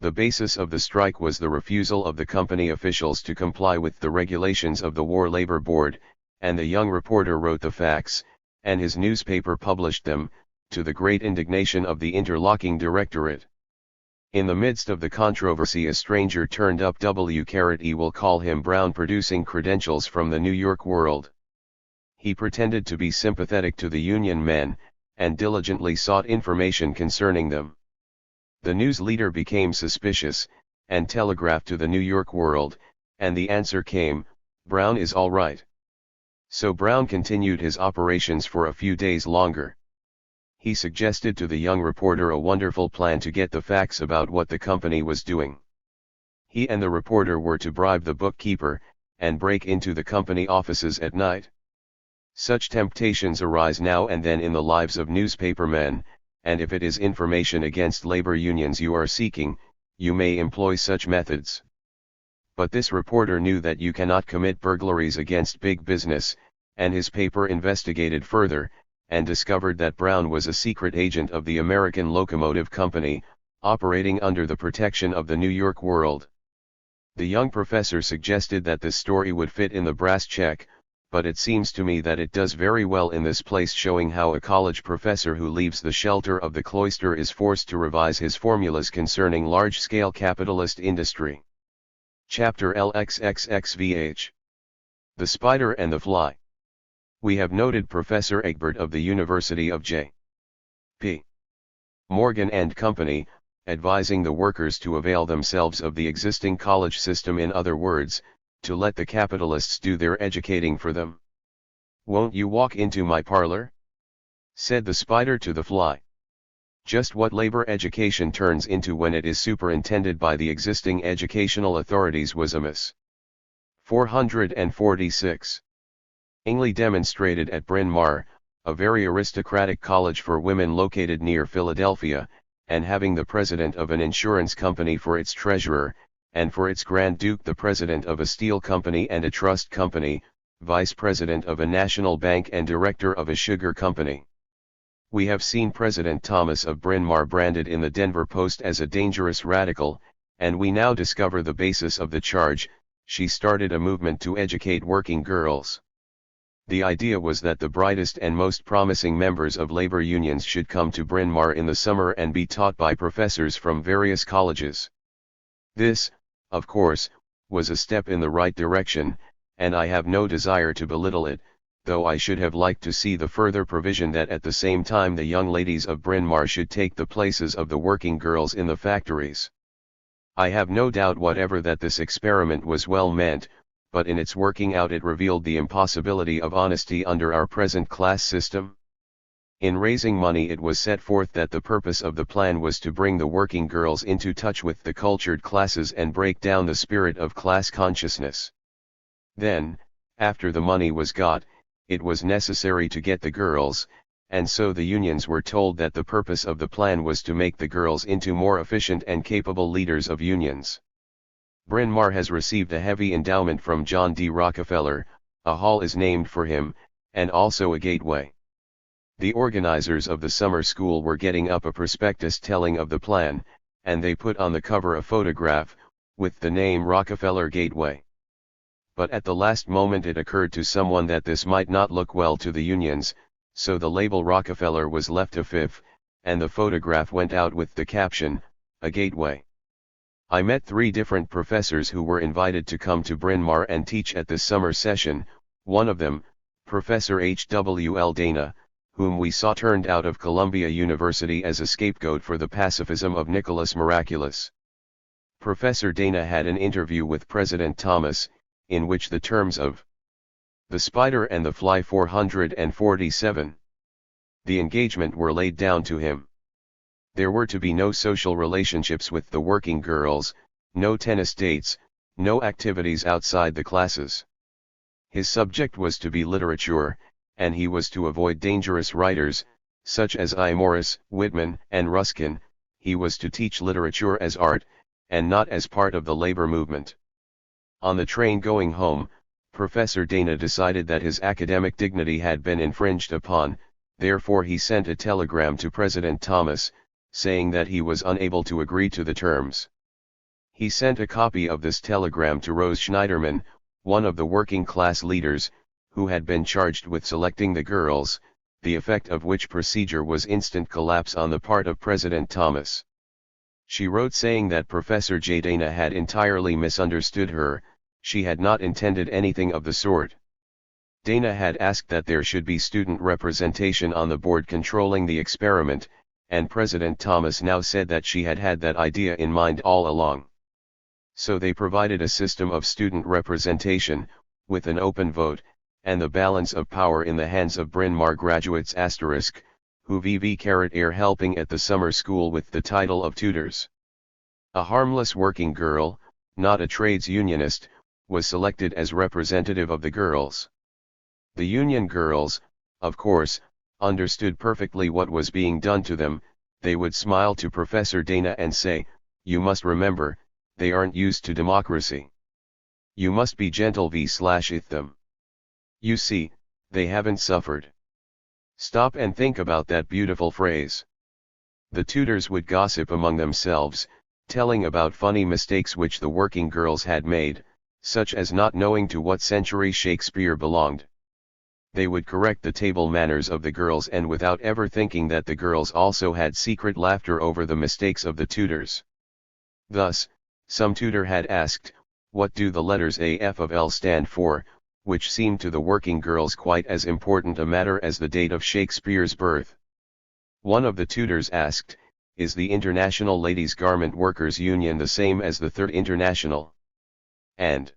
The basis of the strike was the refusal of the company officials to comply with the regulations of the War Labor Board, and the young reporter wrote the facts, and his newspaper published them, to the great indignation of the interlocking directorate. In the midst of the controversy, a stranger turned up. E will call him Brown, producing credentials from the New York World. He pretended to be sympathetic to the Union men, and diligently sought information concerning them. The news leader became suspicious, and telegraphed to the New York World, and the answer came, "Brown is all right." So Brown continued his operations for a few days longer. He suggested to the young reporter a wonderful plan to get the facts about what the company was doing. He and the reporter were to bribe the bookkeeper, and break into the company offices at night. Such temptations arise now and then in the lives of newspapermen, and if it is information against labor unions you are seeking, you may employ such methods. But this reporter knew that you cannot commit burglaries against big business, and his paper investigated further, and discovered that Brown was a secret agent of the American Locomotive Company, operating under the protection of the New York World. The young professor suggested that this story would fit in the brass check, but it seems to me that it does very well in this place, showing how a college professor who leaves the shelter of the cloister is forced to revise his formulas concerning large-scale capitalist industry. Chapter LXXXVH. The Spider and the Fly. We have noted Professor Egbert of the University of J.P. Morgan and Company, advising the workers to avail themselves of the existing college system, in other words, to let the capitalists do their educating for them. "Won't you walk into my parlor?" said the Spider to the Fly. Just what labor education turns into when it is superintended by the existing educational authorities was amiss. 446. Ingley demonstrated at Bryn Mawr, a very aristocratic college for women located near Philadelphia, and having the president of an insurance company for its treasurer, and for its Grand Duke the president of a steel company and a trust company, vice president of a national bank and director of a sugar company. We have seen President Thomas of Bryn Mawr branded in the Denver Post as a dangerous radical, and we now discover the basis of the charge. She started a movement to educate working girls. The idea was that the brightest and most promising members of labor unions should come to Bryn Mawr in the summer and be taught by professors from various colleges. This, of course, was a step in the right direction, and I have no desire to belittle it, though I should have liked to see the further provision that at the same time the young ladies of Bryn Mawr should take the places of the working girls in the factories. I have no doubt whatever that this experiment was well meant, but in its working out it revealed the impossibility of honesty under our present class system. In raising money it was set forth that the purpose of the plan was to bring the working girls into touch with the cultured classes and break down the spirit of class consciousness. Then, after the money was got, it was necessary to get the girls, and so the unions were told that the purpose of the plan was to make the girls into more efficient and capable leaders of unions. Bryn Mawr has received a heavy endowment from John D. Rockefeller, a hall is named for him, and also a gateway. The organizers of the summer school were getting up a prospectus telling of the plan, and they put on the cover a photograph, with the name Rockefeller Gateway. But at the last moment it occurred to someone that this might not look well to the unions, so the label Rockefeller was left afiff, and the photograph went out with the caption, "A Gateway." I met 3 different professors who were invited to come to Bryn Mawr and teach at this summer session, one of them, Professor H.W.L. Dana, whom we saw turned out of Columbia University as a scapegoat for the pacifism of Nicholas Miraculous. Professor Dana had an interview with President Thomas, in which the terms of the Spider and the Fly 447, the engagement were laid down to him. There were to be no social relationships with the working girls, no tennis dates, no activities outside the classes. His subject was to be literature, and he was to avoid dangerous writers, such as I. Morris, Whitman, and Ruskin. He was to teach literature as art, and not as part of the labor movement. On the train going home, Professor Dana decided that his academic dignity had been infringed upon, therefore he sent a telegram to President Thomas, saying that he was unable to agree to the terms. He sent a copy of this telegram to Rose Schneiderman, one of the working class leaders, who had been charged with selecting the girls, the effect of which procedure was instant collapse on the part of President Thomas. She wrote saying that Professor J. Dana had entirely misunderstood her, she had not intended anything of the sort. Dana had asked that there should be student representation on the board controlling the experiment, and President Thomas now said that she had had that idea in mind all along. So they provided a system of student representation, with an open vote, and the balance of power in the hands of Bryn Mawr graduates *, who are helping at the summer school with the title of tutors. A harmless working girl, not a trades unionist, was selected as representative of the girls. The union girls, of course, understood perfectly what was being done to them. They would smile to Professor Dana and say, "You must remember, they aren't used to democracy. You must be gentle with them. You see, they haven't suffered." Stop and think about that beautiful phrase. The tutors would gossip among themselves, telling about funny mistakes which the working girls had made, such as not knowing to what century Shakespeare belonged. They would correct the table manners of the girls, and without ever thinking that the girls also had secret laughter over the mistakes of the tutors. Thus, some tutor had asked, "What do the letters AF of L stand for?" which seemed to the working girls quite as important a matter as the date of Shakespeare's birth. One of the tutors asked, "Is the International Ladies' Garment Workers' Union the same as the Third International?" And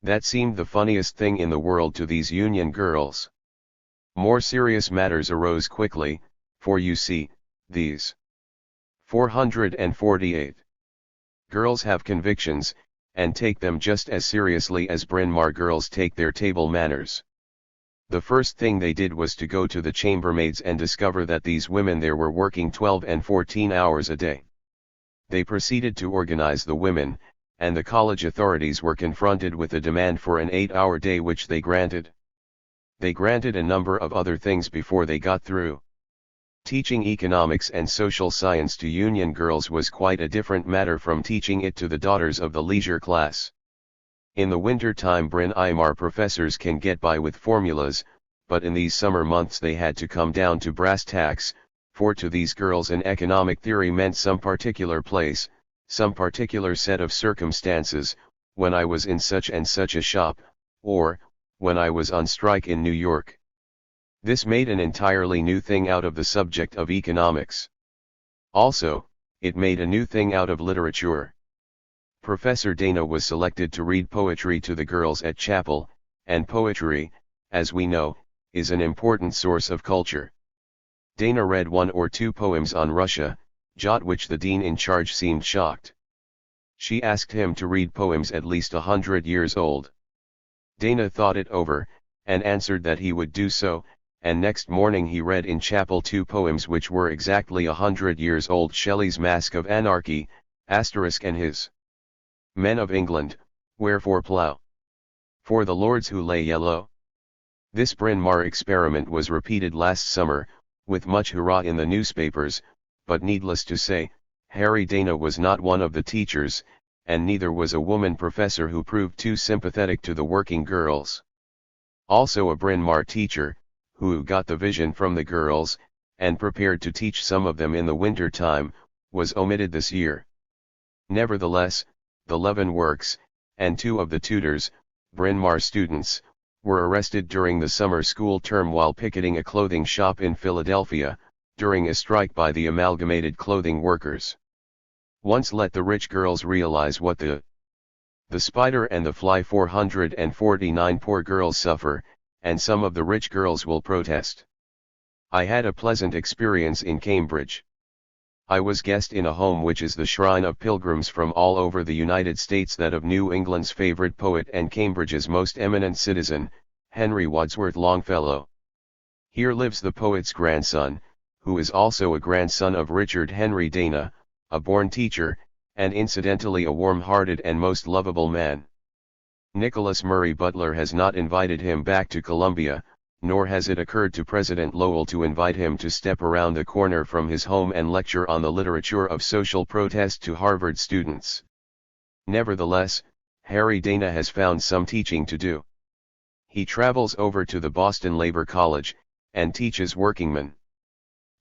that seemed the funniest thing in the world to these union girls. More serious matters arose quickly, for you see, these 448 girls have convictions, and take them just as seriously as Bryn Mawr girls take their table manners. The first thing they did was to go to the chambermaids and discover that these women there were working 12 and 14 hours a day. They proceeded to organize the women, and the college authorities were confronted with a demand for an 8-hour day, which they granted. They granted a number of other things before they got through. Teaching economics and social science to union girls was quite a different matter from teaching it to the daughters of the leisure class. In the winter time Bryn Imar professors can get by with formulas, but in these summer months they had to come down to brass tacks, for to these girls an economic theory meant some particular place, some particular set of circumstances, when I was in such and such a shop, or, when I was on strike in New York. This made an entirely new thing out of the subject of economics. Also, it made a new thing out of literature. Professor Dana was selected to read poetry to the girls at chapel, and poetry, as we know, is an important source of culture. Dana read 1 or 2 poems on Russia, at which the dean in charge seemed shocked. She asked him to read poems at least 100 years old. Dana thought it over, and answered that he would do so, and next morning he read in chapel 2 poems which were exactly 100 years old: Shelley's Mask of Anarchy, and his Men of England, Wherefore Plough? For the Lords Who Lay Yellow. This Bryn Mawr experiment was repeated last summer, with much hurrah in the newspapers, but needless to say, Harry Dana was not one of the teachers, and neither was a woman professor who proved too sympathetic to the working girls. Also a Bryn Mawr teacher, who got the vision from the girls, and prepared to teach some of them in the winter time, was omitted this year. Nevertheless, the Leavenworths, and 2 of the tutors, Bryn Mawr students, were arrested during the summer school term while picketing a clothing shop in Philadelphia, during a strike by the Amalgamated Clothing Workers. Once let the rich girls realize what the spider and the fly 449 poor girls suffer, and some of the rich girls will protest. I had a pleasant experience in Cambridge. I was guest in a home which is the shrine of pilgrims from all over the United States, that of New England's favorite poet and Cambridge's most eminent citizen, Henry Wadsworth Longfellow. Here lives the poet's grandson, who is also a grandson of Richard Henry Dana, a born teacher, and incidentally a warm-hearted and most lovable man. Nicholas Murray Butler has not invited him back to Columbia, nor has it occurred to President Lowell to invite him to step around the corner from his home and lecture on the literature of social protest to Harvard students. Nevertheless, Harry Dana has found some teaching to do. He travels over to the Boston Labor College, and teaches workingmen.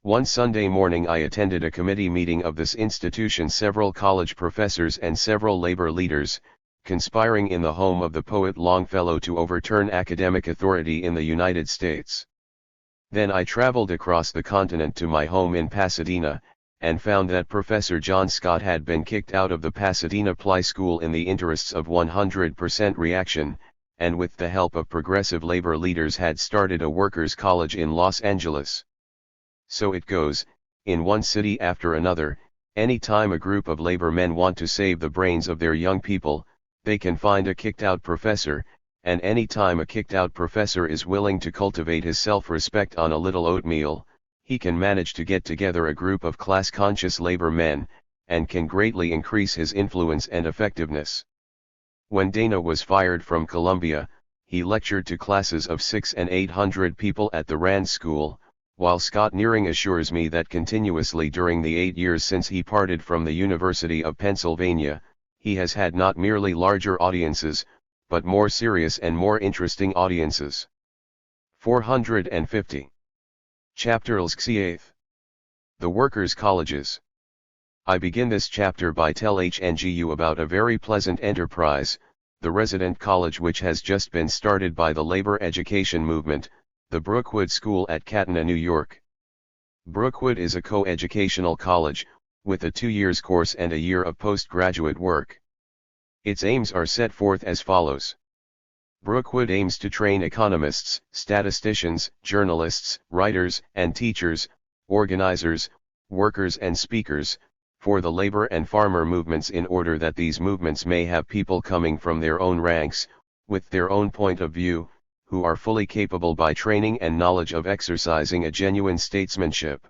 One Sunday morning I attended a committee meeting of this institution. Several college professors and several labor leaders, conspiring in the home of the poet Longfellow to overturn academic authority in the United States. Then I traveled across the continent to my home in Pasadena, and found that Professor John Scott had been kicked out of the Pasadena Ply School in the interests of 100% reaction, and with the help of progressive labor leaders had started a workers' college in Los Angeles. So it goes, in one city after another. Any time a group of labor men want to save the brains of their young people, they can find a kicked-out professor, and any time a kicked-out professor is willing to cultivate his self-respect on a little oatmeal, he can manage to get together a group of class-conscious labor men, and can greatly increase his influence and effectiveness. When Dana was fired from Columbia, he lectured to classes of 600 and 800 people at the Rand School, while Scott Nearing assures me that continuously during the 8 years since he parted from the University of Pennsylvania, he has had not merely larger audiences, but more serious and more interesting audiences. 450. Chapter LXVIII. The Workers' Colleges. I begin this chapter by telling you about a very pleasant enterprise, the resident college which has just been started by the labor education movement, the Brookwood School at Katana, New York. Brookwood is a co-educational college, with a 2-year course and a year of postgraduate work. Its aims are set forth as follows. Brookwood aims to train economists, statisticians, journalists, writers and teachers, organizers, workers and speakers, for the labor and farmer movements, in order that these movements may have people coming from their own ranks, with their own point of view, who are fully capable by training and knowledge of exercising a genuine statesmanship.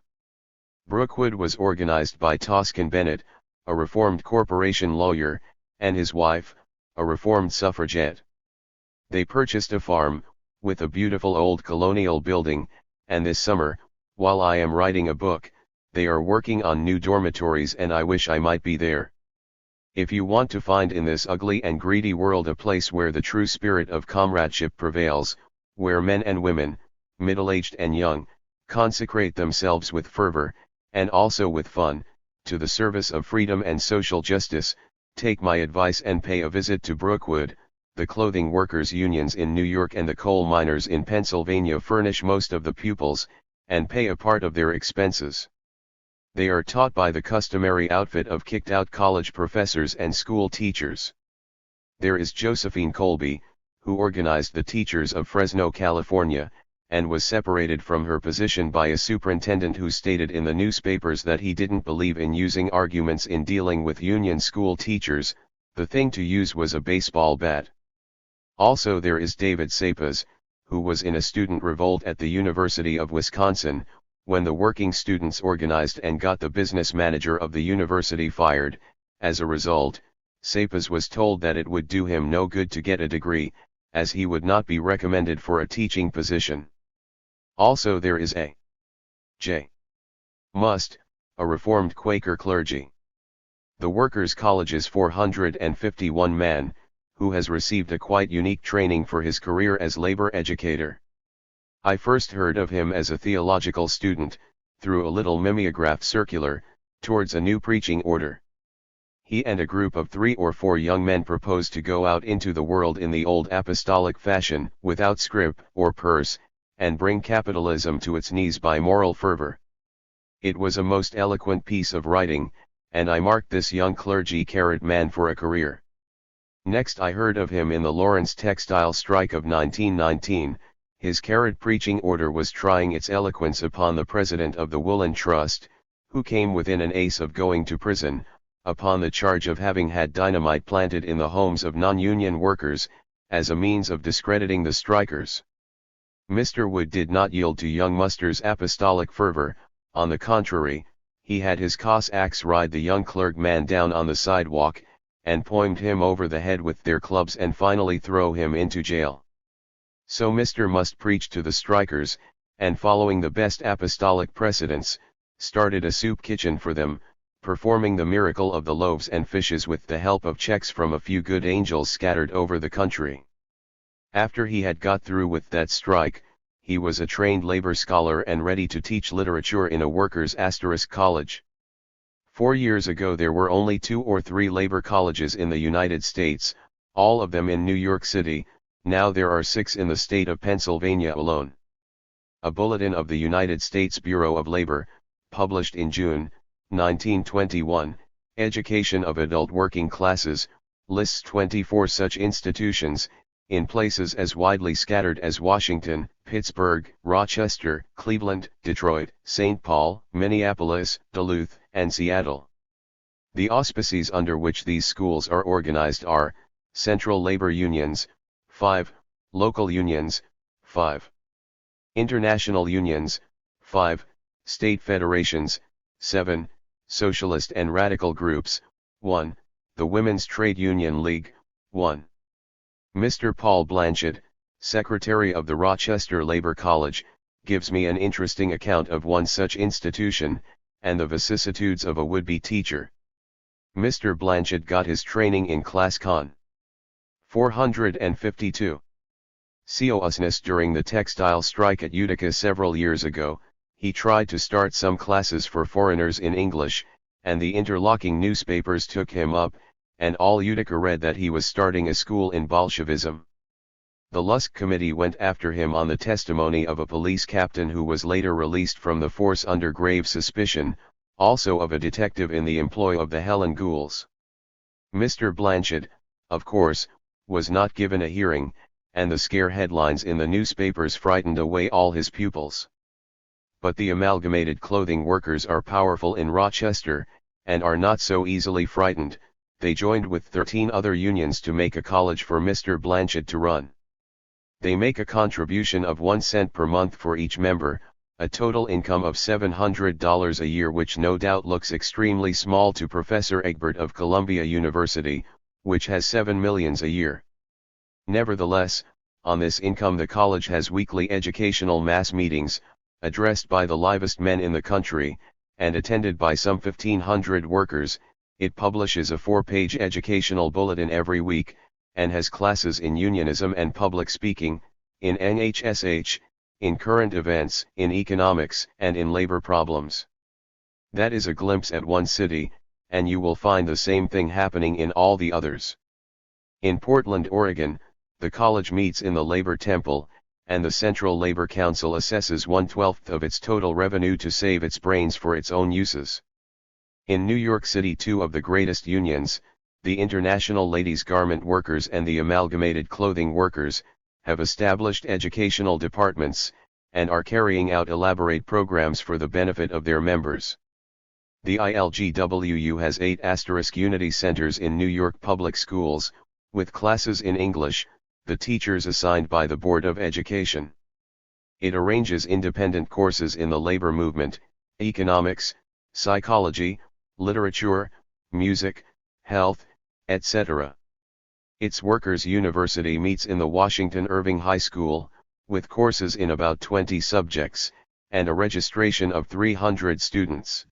Brookwood was organized by Toscan Bennett, a reformed corporation lawyer, and his wife, a reformed suffragette. They purchased a farm, with a beautiful old colonial building, and this summer, while I am writing a book, they are working on new dormitories and I wish I might be there. If you want to find in this ugly and greedy world a place where the true spirit of comradeship prevails, where men and women, middle-aged and young, consecrate themselves with fervor, and also with fun, to the service of freedom and social justice, take my advice and pay a visit to Brookwood. The clothing workers' unions in New York and the coal miners in Pennsylvania furnish most of the pupils, and pay a part of their expenses. They are taught by the customary outfit of kicked-out college professors and school teachers. There is Josephine Colby, who organized the teachers of Fresno, California, and was separated from her position by a superintendent who stated in the newspapers that he didn't believe in using arguments in dealing with union school teachers. The thing to use was a baseball bat. Also there is David Sapaz, who was in a student revolt at the University of Wisconsin, when the working students organized and got the business manager of the university fired. As a result, Sapaz was told that it would do him no good to get a degree, as he would not be recommended for a teaching position. Also there is a J. Must, a Reformed Quaker clergy. The Workers' College's 451 man, who has received a quite unique training for his career as labor educator. I first heard of him as a theological student, through a little mimeographed circular, towards a new preaching order. He and a group of 3 or 4 young men proposed to go out into the world in the old apostolic fashion, without scrip or purse, and bring capitalism to its knees by moral fervor. It was a most eloquent piece of writing, and I marked this young clergy carrot man for a career. Next I heard of him in the Lawrence textile strike of 1919, his carrot preaching order was trying its eloquence upon the president of the Woolen Trust, who came within an ace of going to prison, upon the charge of having had dynamite planted in the homes of non-union workers, as a means of discrediting the strikers. Mr. Wood did not yield to young Muster's apostolic fervor. On the contrary, he had his Cossacks ride the young clergyman down on the sidewalk, and poimed him over the head with their clubs and finally throw him into jail. So Mr. Must preached to the strikers, and following the best apostolic precedents, started a soup kitchen for them, performing the miracle of the loaves and fishes with the help of checks from a few good angels scattered over the country. After he had got through with that strike, he was a trained labor scholar and ready to teach literature in a workers' college. 4 years ago there were only 2 or 3 labor colleges in the United States, all of them in New York City. Now there are 6 in the state of Pennsylvania alone. A bulletin of the United States Bureau of Labor, published in June, 1921, Education of Adult Working Classes, lists 24 such institutions, in places as widely scattered as Washington, Pittsburgh, Rochester, Cleveland, Detroit, St. Paul, Minneapolis, Duluth, and Seattle. The auspices under which these schools are organized are: Central Labor Unions, 5, Local Unions, 5, International Unions, 5, State Federations, 7, Socialist and Radical Groups, 1, the Women's Trade Union League, 1. Mr. Paul Blanchett, Secretary of the Rochester Labor College, gives me an interesting account of one such institution, and the vicissitudes of a would-be teacher. Mr. Blanchett got his training in Class Con. 452. COUSness during the textile strike at Utica several years ago, he tried to start some classes for foreigners in English, and the interlocking newspapers took him up, and all Utica read that he was starting a school in Bolshevism. The Lusk Committee went after him on the testimony of a police captain who was later released from the force under grave suspicion, also of a detective in the employ of the Helen Ghouls. Mr. Blanchett, of course, was not given a hearing, and the scare headlines in the newspapers frightened away all his pupils. But the amalgamated clothing workers are powerful in Rochester, and are not so easily frightened. They joined with 13 other unions to make a college for Mr. Blanchett to run. They make a contribution of 1 cent per month for each member, a total income of $700 a year, which no doubt looks extremely small to Professor Egbert of Columbia University, which has 7 millions a year. Nevertheless, on this income the college has weekly educational mass meetings, addressed by the livest men in the country, and attended by some 1,500 workers. It publishes a 4-page educational bulletin every week, and has classes in unionism and public speaking, in NHSH, in current events, in economics, and in labor problems. That is a glimpse at one city, and you will find the same thing happening in all the others. In Portland, Oregon, the college meets in the Labor Temple, and the Central Labor Council assesses 1/12 of its total revenue to save its brains for its own uses. In New York City, two of the greatest unions, the International Ladies' Garment Workers and the Amalgamated Clothing Workers, have established educational departments, and are carrying out elaborate programs for the benefit of their members. The ILGWU has 8 Unity centers in New York public schools, with classes in English, the teachers assigned by the Board of Education. It arranges independent courses in the labor movement, economics, psychology, literature, music, health, etc. Its Workers' University meets in the Washington Irving High School, with courses in about 20 subjects, and a registration of 300 students.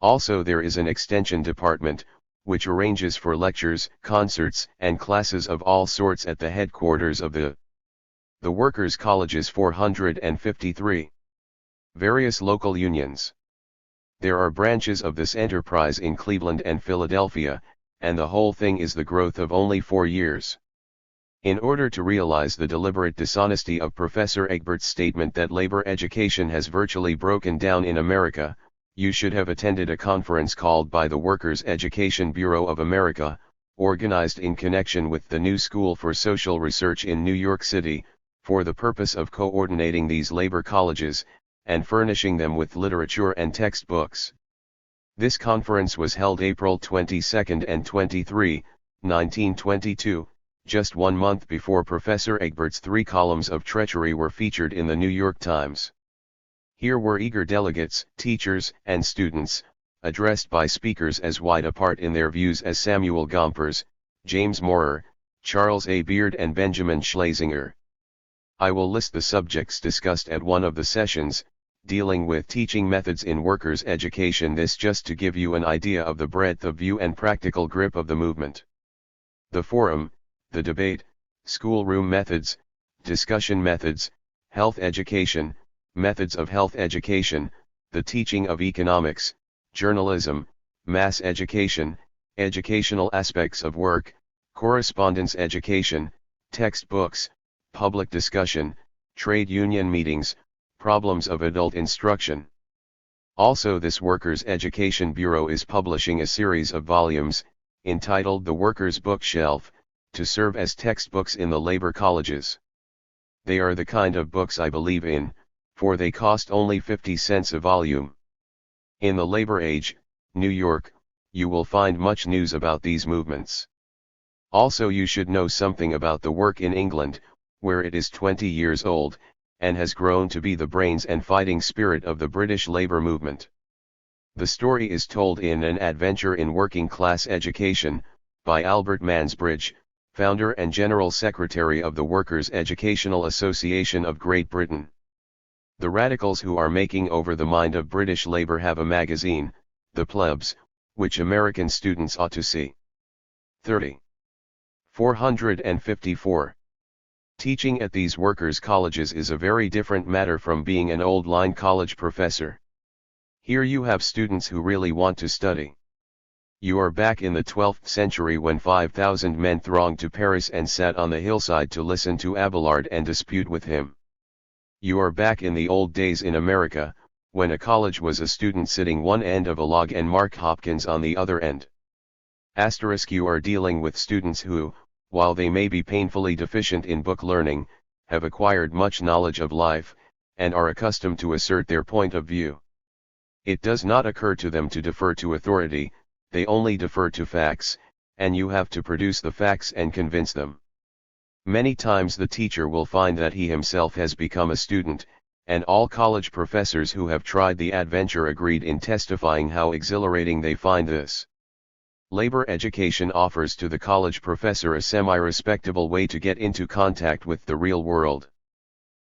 Also there is an extension department, which arranges for lectures, concerts, and classes of all sorts at the headquarters of the Workers' Colleges 453. Various local unions. There are branches of this enterprise in Cleveland and Philadelphia, and the whole thing is the growth of only 4 years. In order to realize the deliberate dishonesty of Professor Egbert's statement that labor education has virtually broken down in America, you should have attended a conference called by the Workers' Education Bureau of America, organized in connection with the New School for Social Research in New York City, for the purpose of coordinating these labor colleges, and furnishing them with literature and textbooks. This conference was held April 22 and 23, 1922, just 1 month before Professor Egbert's 3 columns of treachery were featured in the New York Times. Here were eager delegates, teachers, and students, addressed by speakers as wide apart in their views as Samuel Gompers, James Morer, Charles A. Beard and Benjamin Schlesinger. I will list the subjects discussed at one of the sessions, dealing with teaching methods in workers' education, this just to give you an idea of the breadth of view and practical grip of the movement. The forum, the debate, schoolroom methods, discussion methods, health education, methods of health education, the teaching of economics, journalism, mass education, educational aspects of work, correspondence education, textbooks, public discussion, trade union meetings, problems of adult instruction. Also, this Workers' Education Bureau is publishing a series of volumes, entitled The Workers' Bookshelf, to serve as textbooks in the labor colleges. They are the kind of books I believe in, for they cost only 50 cents a volume. In the Labor Age, New York, you will find much news about these movements. Also, you should know something about the work in England, where it is 20 years old, and has grown to be the brains and fighting spirit of the British labor movement. The story is told in An Adventure in Working Class Education, by Albert Mansbridge, founder and General Secretary of the Workers' Educational Association of Great Britain. The radicals who are making over the mind of British labor have a magazine, The Plebs, which American students ought to see. 30. 454. Teaching at these workers' colleges is a very different matter from being an old-line college professor. Here you have students who really want to study. You are back in the 12th century when 5,000 men thronged to Paris and sat on the hillside to listen to Abelard and dispute with him. You are back in the old days in America, when a college was a student sitting one end of a log and Mark Hopkins on the other end. You are dealing with students who, while they may be painfully deficient in book learning, have acquired much knowledge of life, and are accustomed to assert their point of view. It does not occur to them to defer to authority, they only defer to facts, and you have to produce the facts and convince them. Many times the teacher will find that he himself has become a student, and all college professors who have tried the adventure agreed in testifying how exhilarating they find this. Labor education offers to the college professor a semi-respectable way to get into contact with the real world.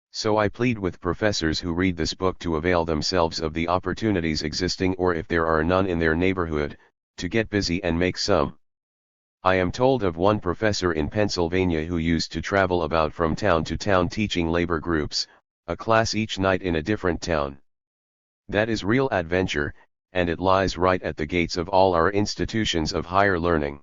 So I plead with professors who read this book to avail themselves of the opportunities existing, or if there are none in their neighborhood, to get busy and make some. I am told of one professor in Pennsylvania who used to travel about from town to town teaching labor groups, a class each night in a different town. That is real adventure, and it lies right at the gates of all our institutions of higher learning.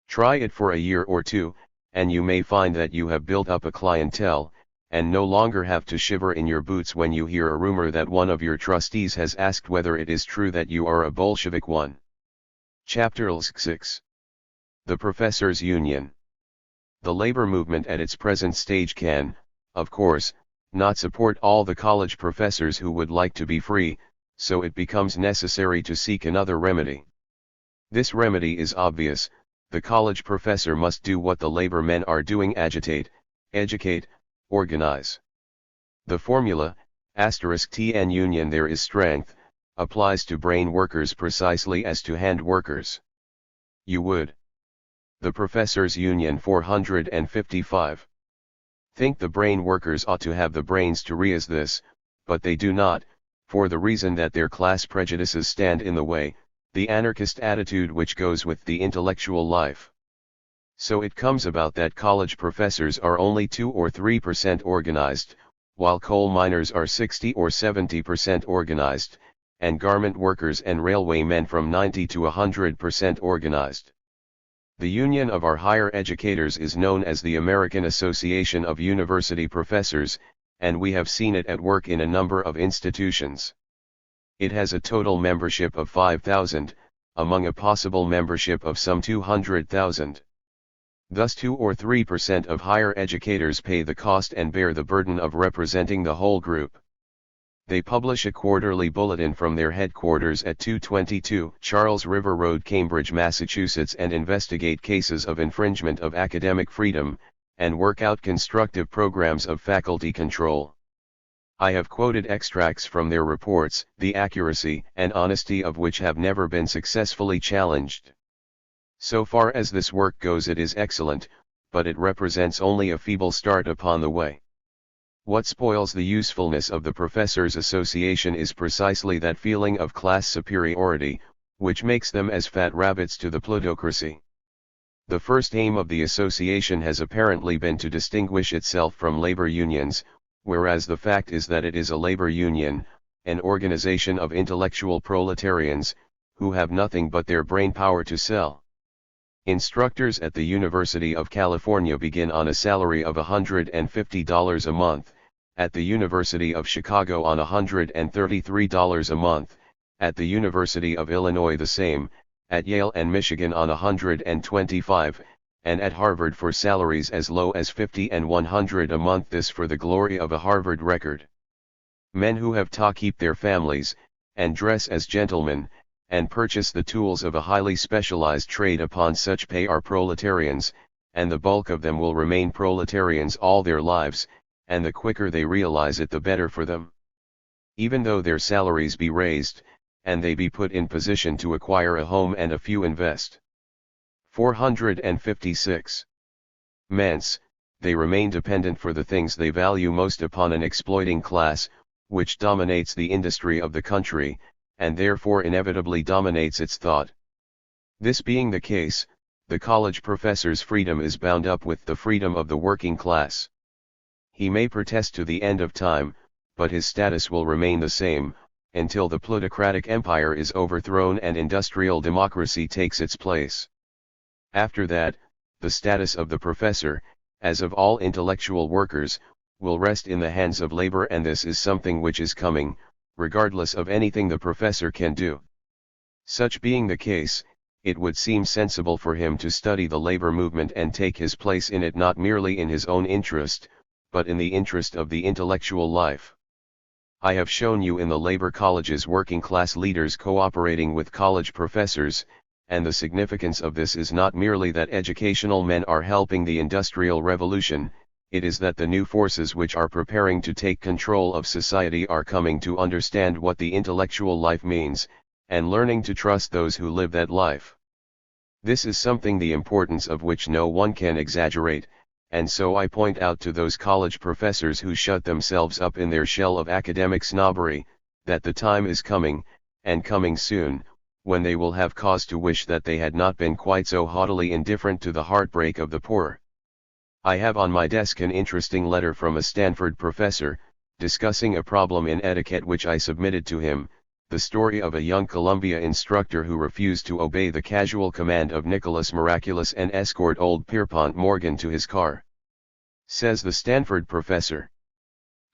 Try it for a year or two, and you may find that you have built up a clientele, and no longer have to shiver in your boots when you hear a rumor that one of your trustees has asked whether it is true that you are a Bolshevik one. Chapter 6. The Professors' Union. The labor movement at its present stage can, of course, not support all the college professors who would like to be free, so it becomes necessary to seek another remedy. This remedy is obvious: the college professor must do what the labor men are doing: agitate, educate, organize. The formula, *Tn union there is strength, applies to brain workers precisely as to hand workers. You would. The Professors' Union 455. Think the brain workers ought to have the brains to realize this, but they do not, for the reason that their class prejudices stand in the way, the anarchist attitude which goes with the intellectual life. So it comes about that college professors are only 2 or 3% organized, while coal miners are 60 or 70% organized, and garment workers and railway men from 90 to 100% organized. The union of our higher educators is known as the American Association of University Professors, and we have seen it at work in a number of institutions. It has a total membership of 5,000, among a possible membership of some 200,000. Thus 2 or 3% of higher educators pay the cost and bear the burden of representing the whole group. They publish a quarterly bulletin from their headquarters at 222 Charles River Road, Cambridge, Massachusetts, and investigate cases of infringement of academic freedom, and work out constructive programs of faculty control. I have quoted extracts from their reports, the accuracy and honesty of which have never been successfully challenged. So far as this work goes, it is excellent, but it represents only a feeble start upon the way. What spoils the usefulness of the Professors' Association is precisely that feeling of class superiority, which makes them as fat rabbits to the plutocracy. The first aim of the association has apparently been to distinguish itself from labor unions, whereas the fact is that it is a labor union, an organization of intellectual proletarians, who have nothing but their brain power to sell. Instructors at the University of California begin on a salary of $150 a month, at the University of Chicago on $133 a month, at the University of Illinois the same, at Yale and Michigan on $125, and at Harvard for salaries as low as $50 and $100 a month. This for the glory of a Harvard record. Men who have to keep their families, and dress as gentlemen, and purchase the tools of a highly specialized trade upon such pay are proletarians, and the bulk of them will remain proletarians all their lives, and the quicker they realize it the better for them. Even though their salaries be raised, and they be put in position to acquire a home and a few invest. 456. Mence, they remain dependent for the things they value most upon an exploiting class, which dominates the industry of the country, and therefore inevitably dominates its thought. This being the case, the college professor's freedom is bound up with the freedom of the working class. He may protest to the end of time, but his status will remain the same, until the plutocratic empire is overthrown and industrial democracy takes its place. After that, the status of the professor, as of all intellectual workers, will rest in the hands of labor, and this is something which is coming, regardless of anything the professor can do. Such being the case, it would seem sensible for him to study the labor movement and take his place in it, not merely in his own interest, but in the interest of the intellectual life. I have shown you in the labor colleges working class leaders cooperating with college professors, and the significance of this is not merely that educational men are helping the industrial revolution, it is that the new forces which are preparing to take control of society are coming to understand what the intellectual life means, and learning to trust those who live that life. This is something the importance of which no one can exaggerate, and so I point out to those college professors who shut themselves up in their shell of academic snobbery, that the time is coming, and coming soon, when they will have cause to wish that they had not been quite so haughtily indifferent to the heartbreak of the poor. I have on my desk an interesting letter from a Stanford professor, discussing a problem in etiquette which I submitted to him, the story of a young Columbia instructor who refused to obey the casual command of Nicholas Miraculous and escort old Pierpont Morgan to his car. Says the Stanford professor,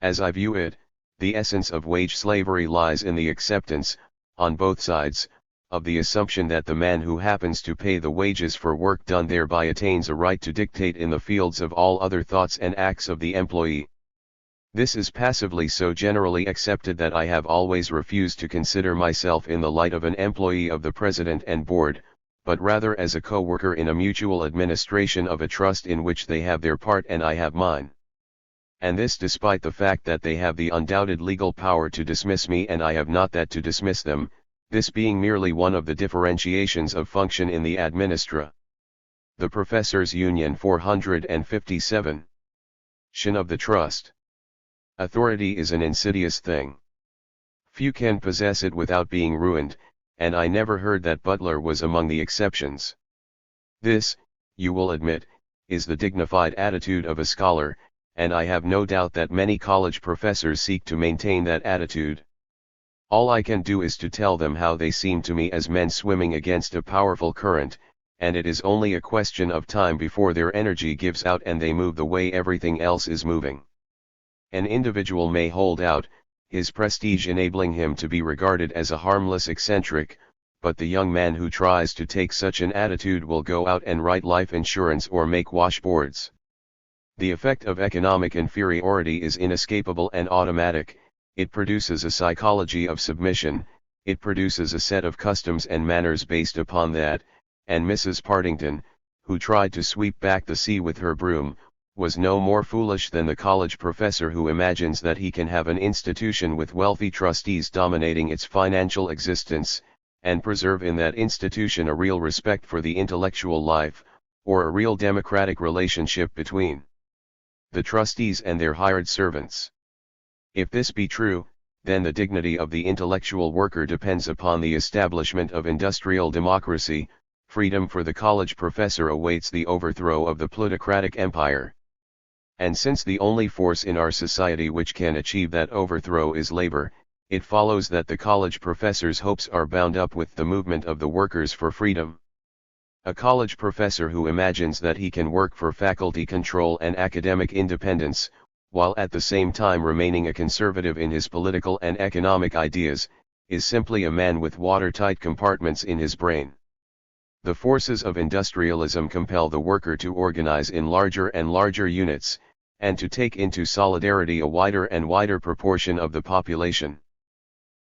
"As I view it, the essence of wage slavery lies in the acceptance, on both sides, of the assumption that the man who happens to pay the wages for work done thereby attains a right to dictate in the fields of all other thoughts and acts of the employee. This is passively so generally accepted that I have always refused to consider myself in the light of an employee of the president and board, but rather as a co-worker in a mutual administration of a trust in which they have their part and I have mine. And this despite the fact that they have the undoubted legal power to dismiss me and I have not that to dismiss them, this being merely one of the differentiations of function in the administra." The Professors Union 457. Shin of the Trust. Authority is an insidious thing. Few can possess it without being ruined, and I never heard that Butler was among the exceptions. This, you will admit, is the dignified attitude of a scholar, and I have no doubt that many college professors seek to maintain that attitude. All I can do is to tell them how they seem to me as men swimming against a powerful current, and it is only a question of time before their energy gives out and they move the way everything else is moving. An individual may hold out, his prestige enabling him to be regarded as a harmless eccentric, but the young man who tries to take such an attitude will go out and write life insurance or make washboards. The effect of economic inferiority is inescapable and automatic. It produces a psychology of submission, it produces a set of customs and manners based upon that, and Mrs. Partington, who tried to sweep back the sea with her broom, was no more foolish than the college professor who imagines that he can have an institution with wealthy trustees dominating its financial existence, and preserve in that institution a real respect for the intellectual life, or a real democratic relationship between the trustees and their hired servants. If this be true, then the dignity of the intellectual worker depends upon the establishment of industrial democracy. Freedom for the college professor awaits the overthrow of the plutocratic empire. And since the only force in our society which can achieve that overthrow is labor, it follows that the college professor's hopes are bound up with the movement of the workers for freedom. A college professor who imagines that he can work for faculty control and academic independence, while at the same time remaining a conservative in his political and economic ideas, is simply a man with watertight compartments in his brain. The forces of industrialism compel the worker to organize in larger and larger units, and to take into solidarity a wider and wider proportion of the population.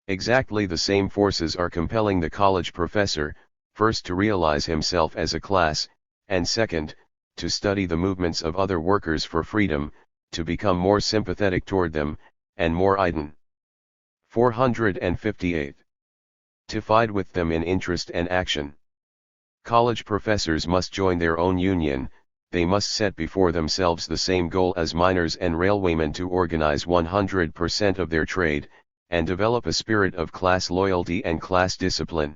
Exactly the same forces are compelling the college professor, first to realize himself as a class, and second, to study the movements of other workers for freedom, to become more sympathetic toward them, and more ident. 458. To fight with them in interest and action. College professors must join their own union, they must set before themselves the same goal as miners and railwaymen to organize 100% of their trade, and develop a spirit of class loyalty and class discipline.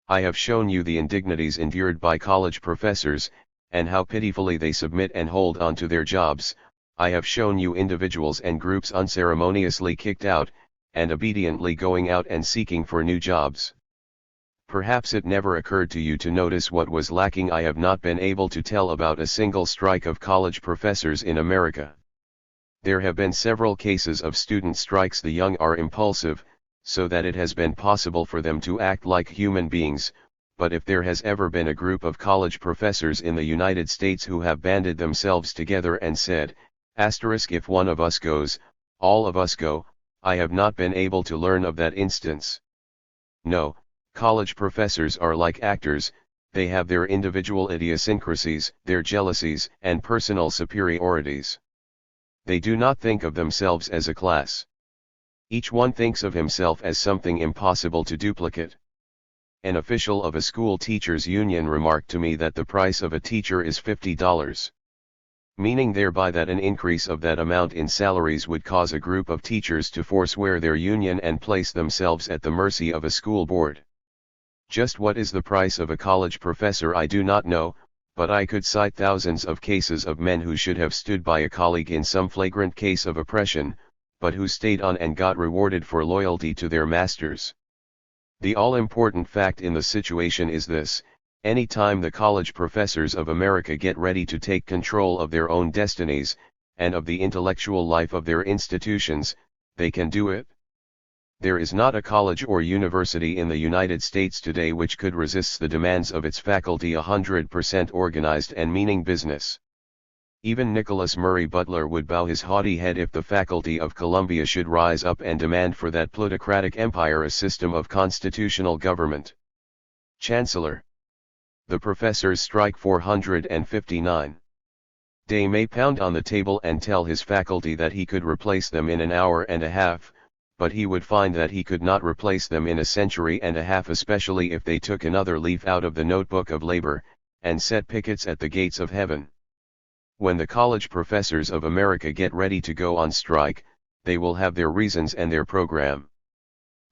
I have shown you the indignities endured by college professors, and how pitifully they submit and hold on to their jobs. I have shown you individuals and groups unceremoniously kicked out, and obediently going out and seeking for new jobs. Perhaps it never occurred to you to notice what was lacking. I have not been able to tell about a single strike of college professors in America. There have been several cases of student strikes. The young are impulsive, so that it has been possible for them to act like human beings, but if there has ever been a group of college professors in the United States who have banded themselves together and said, if one of us goes, all of us go, I have not been able to learn of that instance. No, college professors are like actors, they have their individual idiosyncrasies, their jealousies, and personal superiorities. They do not think of themselves as a class. Each one thinks of himself as something impossible to duplicate. An official of a school teachers union remarked to me that the price of a teacher is $50. Meaning thereby that an increase of that amount in salaries would cause a group of teachers to forswear their union and place themselves at the mercy of a school board. Just what is the price of a college professor I do not know, but I could cite thousands of cases of men who should have stood by a colleague in some flagrant case of oppression, but who stayed on and got rewarded for loyalty to their masters. The all-important fact in the situation is this: any time the college professors of America get ready to take control of their own destinies, and of the intellectual life of their institutions, they can do it. There is not a college or university in the United States today which could resist the demands of its faculty 100% organized and meaning business. Even Nicholas Murray Butler would bow his haughty head if the faculty of Columbia should rise up and demand for that plutocratic empire a system of constitutional government. Chancellor. The professors strike 459. Day may pound on the table and tell his faculty that he could replace them in an hour and a half, but he would find that he could not replace them in a century and a half, especially if they took another leaf out of the notebook of labor, and set pickets at the gates of heaven. When the college professors of America get ready to go on strike, they will have their reasons and their program.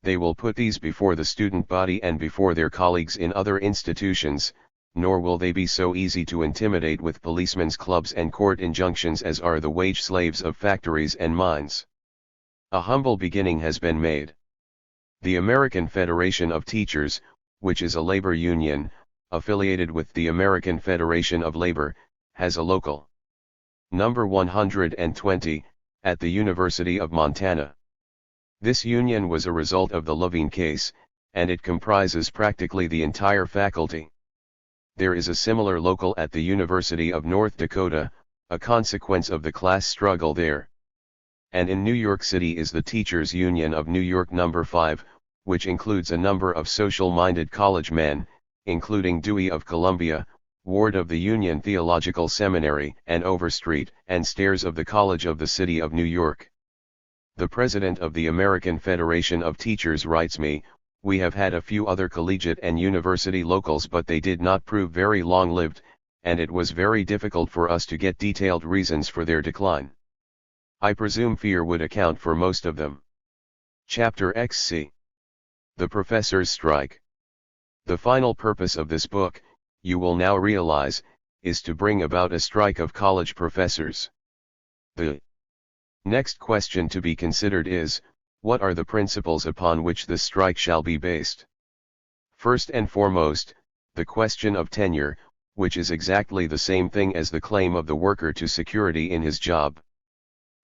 They will put these before the student body and before their colleagues in other institutions, nor will they be so easy to intimidate with policemen's clubs and court injunctions as are the wage slaves of factories and mines. A humble beginning has been made. The American Federation of Teachers, which is a labor union, affiliated with the American Federation of Labor, has a local number 120, at the University of Montana. This union was a result of the Levine case, and it comprises practically the entire faculty. There is a similar local at the University of North Dakota, a consequence of the class struggle there. And in New York City is the Teachers Union of New York No. 5, which includes a number of social-minded college men, including Dewey of Columbia, Ward of the Union Theological Seminary, and Overstreet and Stairs of the College of the City of New York. The president of the American Federation of Teachers writes me, "We have had a few other collegiate and university locals, but they did not prove very long-lived, and it was very difficult for us to get detailed reasons for their decline. I presume fear would account for most of them." Chapter XC. The Professors' Strike. The final purpose of this book, you will now realize, is to bring about a strike of college professors. The next question to be considered is, what are the principles upon which this strike shall be based? First and foremost, the question of tenure, which is exactly the same thing as the claim of the worker to security in his job.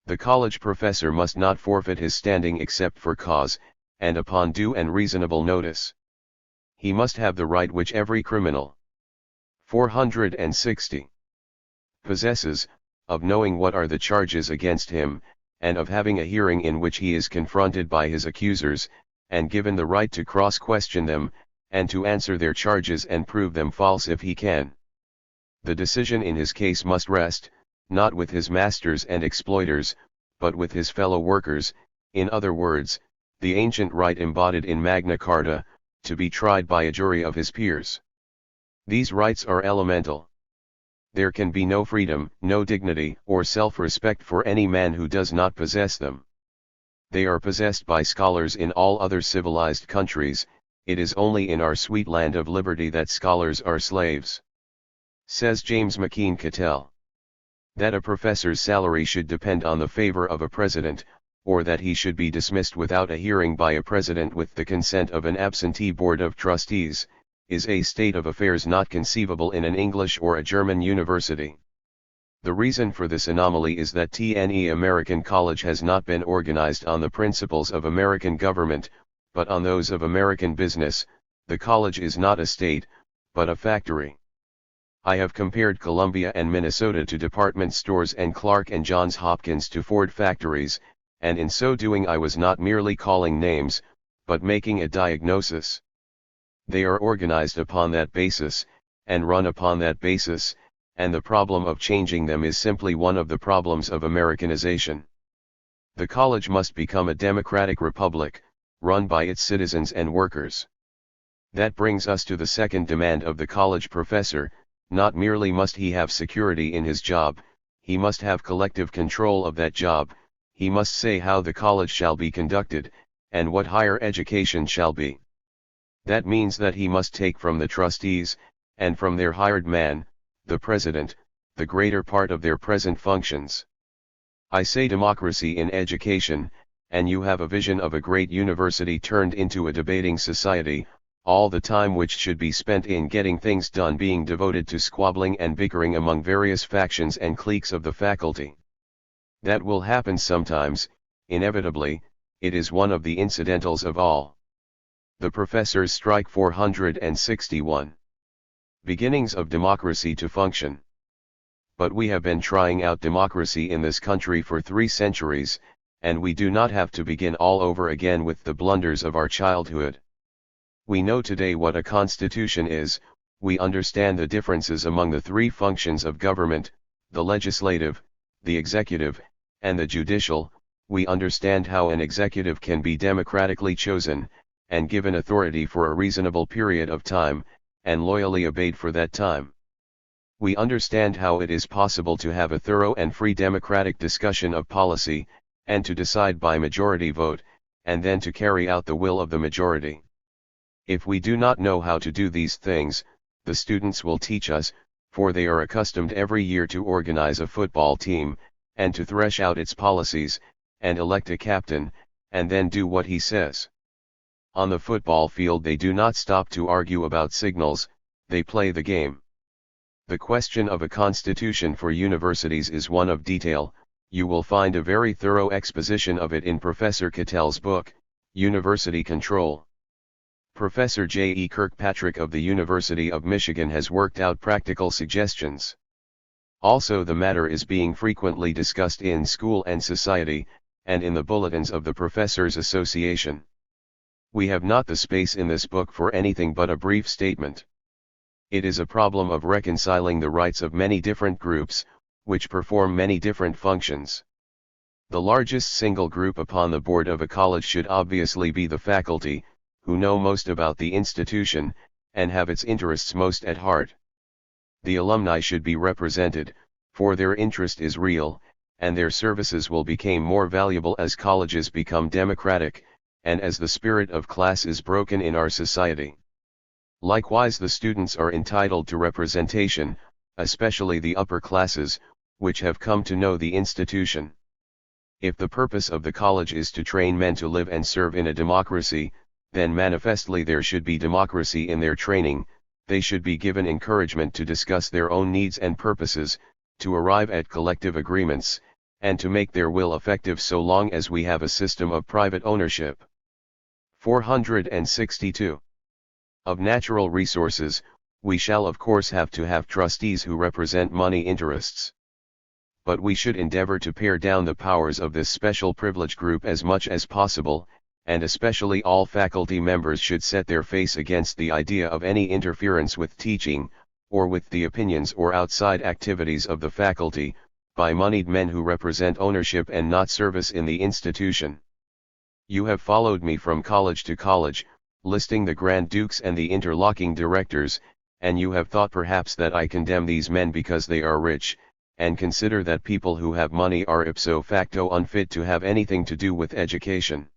The college professor must not forfeit his standing except for cause, and upon due and reasonable notice. He must have the right which every criminal 460 possesses, of knowing what are the charges against him, and of having a hearing in which he is confronted by his accusers, and given the right to cross-question them, and to answer their charges and prove them false if he can. The decision in his case must rest, not with his masters and exploiters, but with his fellow workers, in other words, the ancient right embodied in Magna Carta, to be tried by a jury of his peers. These rights are elemental. There can be no freedom, no dignity, or self-respect for any man who does not possess them. They are possessed by scholars in all other civilized countries, it is only in our sweet land of liberty that scholars are slaves. Says James McKean Cattell. That a professor's salary should depend on the favor of a president, or that he should be dismissed without a hearing by a president with the consent of an absentee board of trustees, is a state of affairs not conceivable in an English or a German university. The reason for this anomaly is that TNE American College has not been organized on the principles of American government, but on those of American business. The college is not a state, but a factory. I have compared Columbia and Minnesota to department stores and Clark and Johns Hopkins to Ford factories, and in so doing I was not merely calling names, but making a diagnosis. They are organized upon that basis, and run upon that basis, and the problem of changing them is simply one of the problems of Americanization. The college must become a democratic republic, run by its citizens and workers. That brings us to the second demand of the college professor. Not merely must he have security in his job, he must have collective control of that job. He must say how the college shall be conducted, and what higher education shall be. That means that he must take from the trustees, and from their hired man, the president, the greater part of their present functions. I say democracy in education, and you have a vision of a great university turned into a debating society, all the time which should be spent in getting things done being devoted to squabbling and bickering among various factions and cliques of the faculty. That will happen sometimes, inevitably, it is one of the incidentals of all. The Professors' Strike 461. Beginnings of democracy to function. But we have been trying out democracy in this country for 3 centuries, and we do not have to begin all over again with the blunders of our childhood. We know today what a constitution is, we understand the differences among the 3 functions of government, the legislative, the executive, and the judicial. We understand how an executive can be democratically chosen, and given authority for a reasonable period of time, and loyally obeyed for that time. We understand how it is possible to have a thorough and free democratic discussion of policy, and to decide by majority vote, and then to carry out the will of the majority. If we do not know how to do these things, the students will teach us, for they are accustomed every year to organize a football team, and to thresh out its policies, and elect a captain, and then do what he says. On the football field they do not stop to argue about signals, they play the game. The question of a constitution for universities is one of detail. You will find a very thorough exposition of it in Professor Cattell's book, University Control. Professor J. E. Kirkpatrick of the University of Michigan has worked out practical suggestions. Also, the matter is being frequently discussed in school and society, and in the bulletins of the Professors' Association. We have not the space in this book for anything but a brief statement. It is a problem of reconciling the rights of many different groups, which perform many different functions. The largest single group upon the board of a college should obviously be the faculty, who know most about the institution, and have its interests most at heart. The alumni should be represented, for their interest is real, and their services will become more valuable as colleges become democratic, and as the spirit of class is broken in our society. Likewise, the students are entitled to representation, especially the upper classes, which have come to know the institution. If the purpose of the college is to train men to live and serve in a democracy, then manifestly there should be democracy in their training. They should be given encouragement to discuss their own needs and purposes, to arrive at collective agreements, and to make their will effective so long as we have a system of private ownership. 462. Of natural resources, we shall of course have to have trustees who represent money interests. But we should endeavor to pare down the powers of this special privilege group as much as possible, and especially all faculty members should set their face against the idea of any interference with teaching, or with the opinions or outside activities of the faculty, by moneyed men who represent ownership and not service in the institution. You have followed me from college to college, listing the Grand Dukes and the interlocking directors, and you have thought perhaps that I condemn these men because they are rich, and consider that people who have money are ipso facto unfit to have anything to do with education.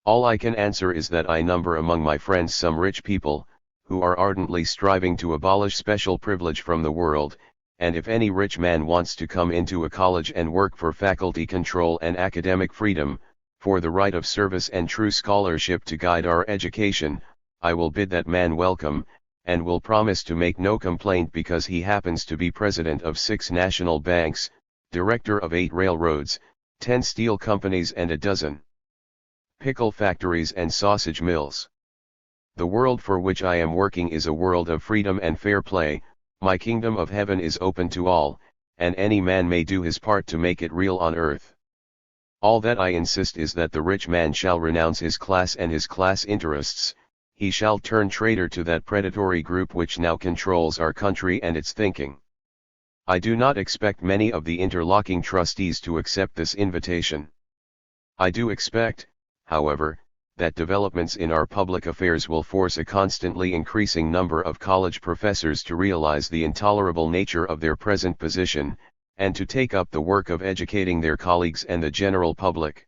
All I can answer is that I number among my friends some rich people, who are ardently striving to abolish special privilege from the world, and if any rich man wants to come into a college and work for faculty control and academic freedom, for the right of service and true scholarship to guide our education, I will bid that man welcome, and will promise to make no complaint because he happens to be president of 6 national banks, director of 8 railroads, 10 steel companies and a dozen pickle factories and sausage mills. The world for which I am working is a world of freedom and fair play. My kingdom of heaven is open to all, and any man may do his part to make it real on earth. All that I insist is that the rich man shall renounce his class and his class interests, he shall turn traitor to that predatory group which now controls our country and its thinking. I do not expect many of the interlocking trustees to accept this invitation. I do expect, however, that developments in our public affairs will force a constantly increasing number of college professors to realize the intolerable nature of their present position, and to take up the work of educating their colleagues and the general public.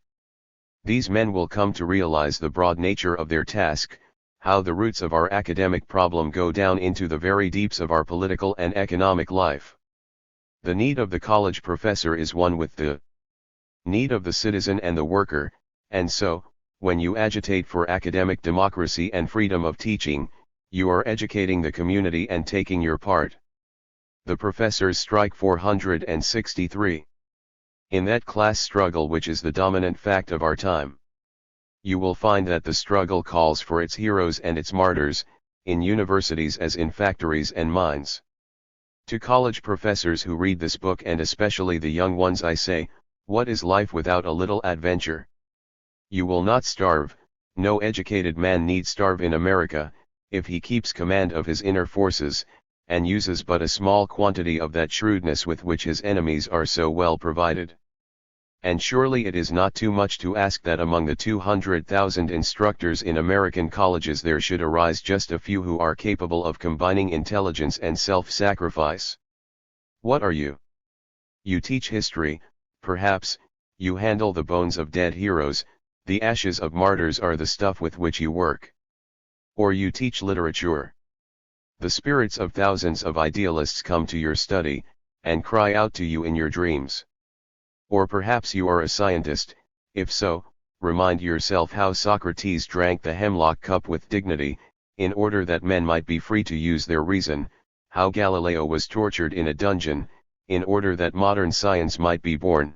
These men will come to realize the broad nature of their task, how the roots of our academic problem go down into the very deeps of our political and economic life. The need of the college professor is one with the need of the citizen and the worker, and so, when you agitate for academic democracy and freedom of teaching, you are educating the community and taking your part. The Professors' Strike 463. In that class struggle which is the dominant fact of our time, you will find that the struggle calls for its heroes and its martyrs, in universities as in factories and mines. To college professors who read this book, and especially the young ones, I say, what is life without a little adventure? You will not starve. No educated man need starve in America, if he keeps command of his inner forces, and uses but a small quantity of that shrewdness with which his enemies are so well provided. And surely it is not too much to ask that among the 200,000 instructors in American colleges there should arise just a few who are capable of combining intelligence and self-sacrifice. What are you? You teach history, perhaps. You handle the bones of dead heroes, the ashes of martyrs are the stuff with which you work. Or you teach literature. The spirits of thousands of idealists come to your study, and cry out to you in your dreams. Or perhaps you are a scientist. If so, remind yourself how Socrates drank the hemlock cup with dignity, in order that men might be free to use their reason, how Galileo was tortured in a dungeon, in order that modern science might be born.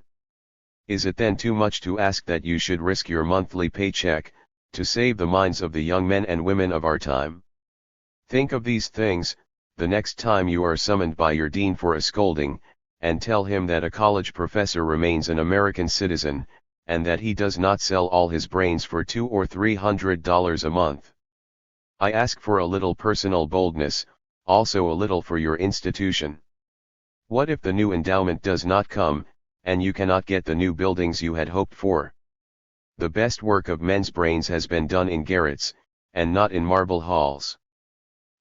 Is it then too much to ask that you should risk your monthly paycheck, to save the minds of the young men and women of our time? Think of these things, the next time you are summoned by your dean for a scolding, and tell him that a college professor remains an American citizen, and that he does not sell all his brains for $200 or $300 a month. I ask for a little personal boldness, also a little for your institution. What if the new endowment does not come, and you cannot get the new buildings you had hoped for? The best work of men's brains has been done in garrets, and not in marble halls.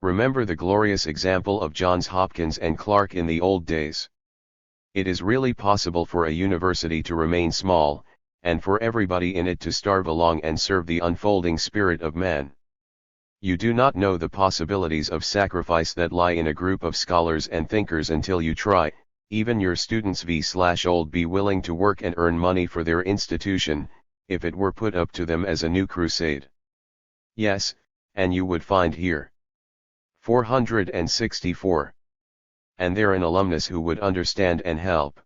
Remember the glorious example of Johns Hopkins and Clark in the old days. It is really possible for a university to remain small, and for everybody in it to starve along and serve the unfolding spirit of man. You do not know the possibilities of sacrifice that lie in a group of scholars and thinkers until you try. Even your students v/old be willing to work and earn money for their institution, if it were put up to them as a new crusade. Yes, and you would find here 464. And there an alumnus who would understand and help.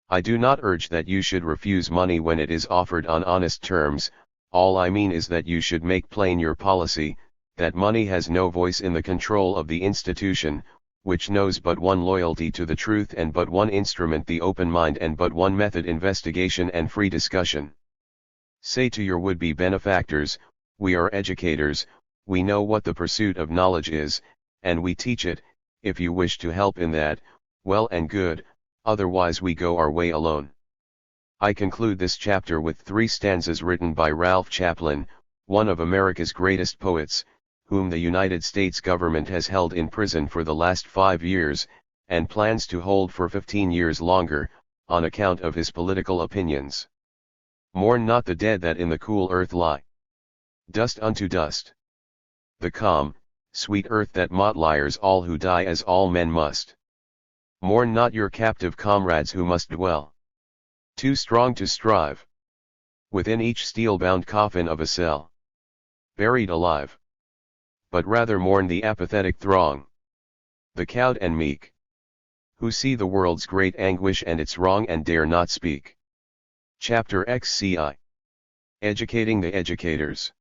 I do not urge that you should refuse money when it is offered on honest terms. All I mean is that you should make plain your policy, that money has no voice in the control of the institution, which knows but one loyalty to the truth and but one instrument the open mind and but one method investigation and free discussion. Say to your would-be benefactors, we are educators, we know what the pursuit of knowledge is, and we teach it. If you wish to help in that, well and good, otherwise we go our way alone. I conclude this chapter with 3 stanzas written by Ralph Chaplin, one of America's greatest poets, whom the United States government has held in prison for the last 5 years, and plans to hold for 15 years longer, on account of his political opinions. Mourn not the dead that in the cool earth lie. Dust unto dust. The calm, sweet earth that liars all who die as all men must. Mourn not your captive comrades who must dwell, too strong to strive, within each steel-bound coffin of a cell, buried alive. But rather mourn the apathetic throng, the cowed and meek, who see the world's great anguish and its wrong and dare not speak. Chapter XCI. Educating the educators.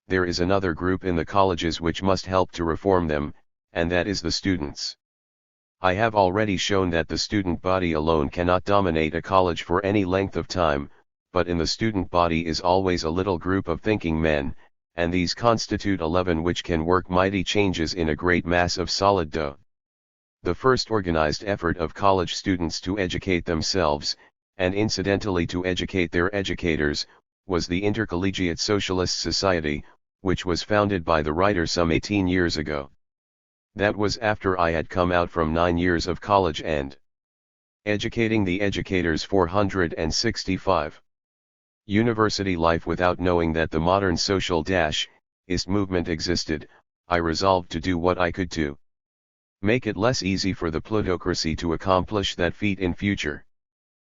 There is another group in the colleges which must help to reform them, and that is the students. I have already shown that the student body alone cannot dominate a college for any length of time, but in the student body is always a little group of thinking men, and these constitute a leaven which can work mighty changes in a great mass of solid dough. The first organized effort of college students to educate themselves, and incidentally to educate their educators, was the Intercollegiate Socialist Society, which was founded by the writer some 18 years ago. That was after I had come out from 9 years of college and educating the educators 465. University life. Without knowing that the modern social-ist movement existed, I resolved to do what I could to make it less easy for the plutocracy to accomplish that feat in future.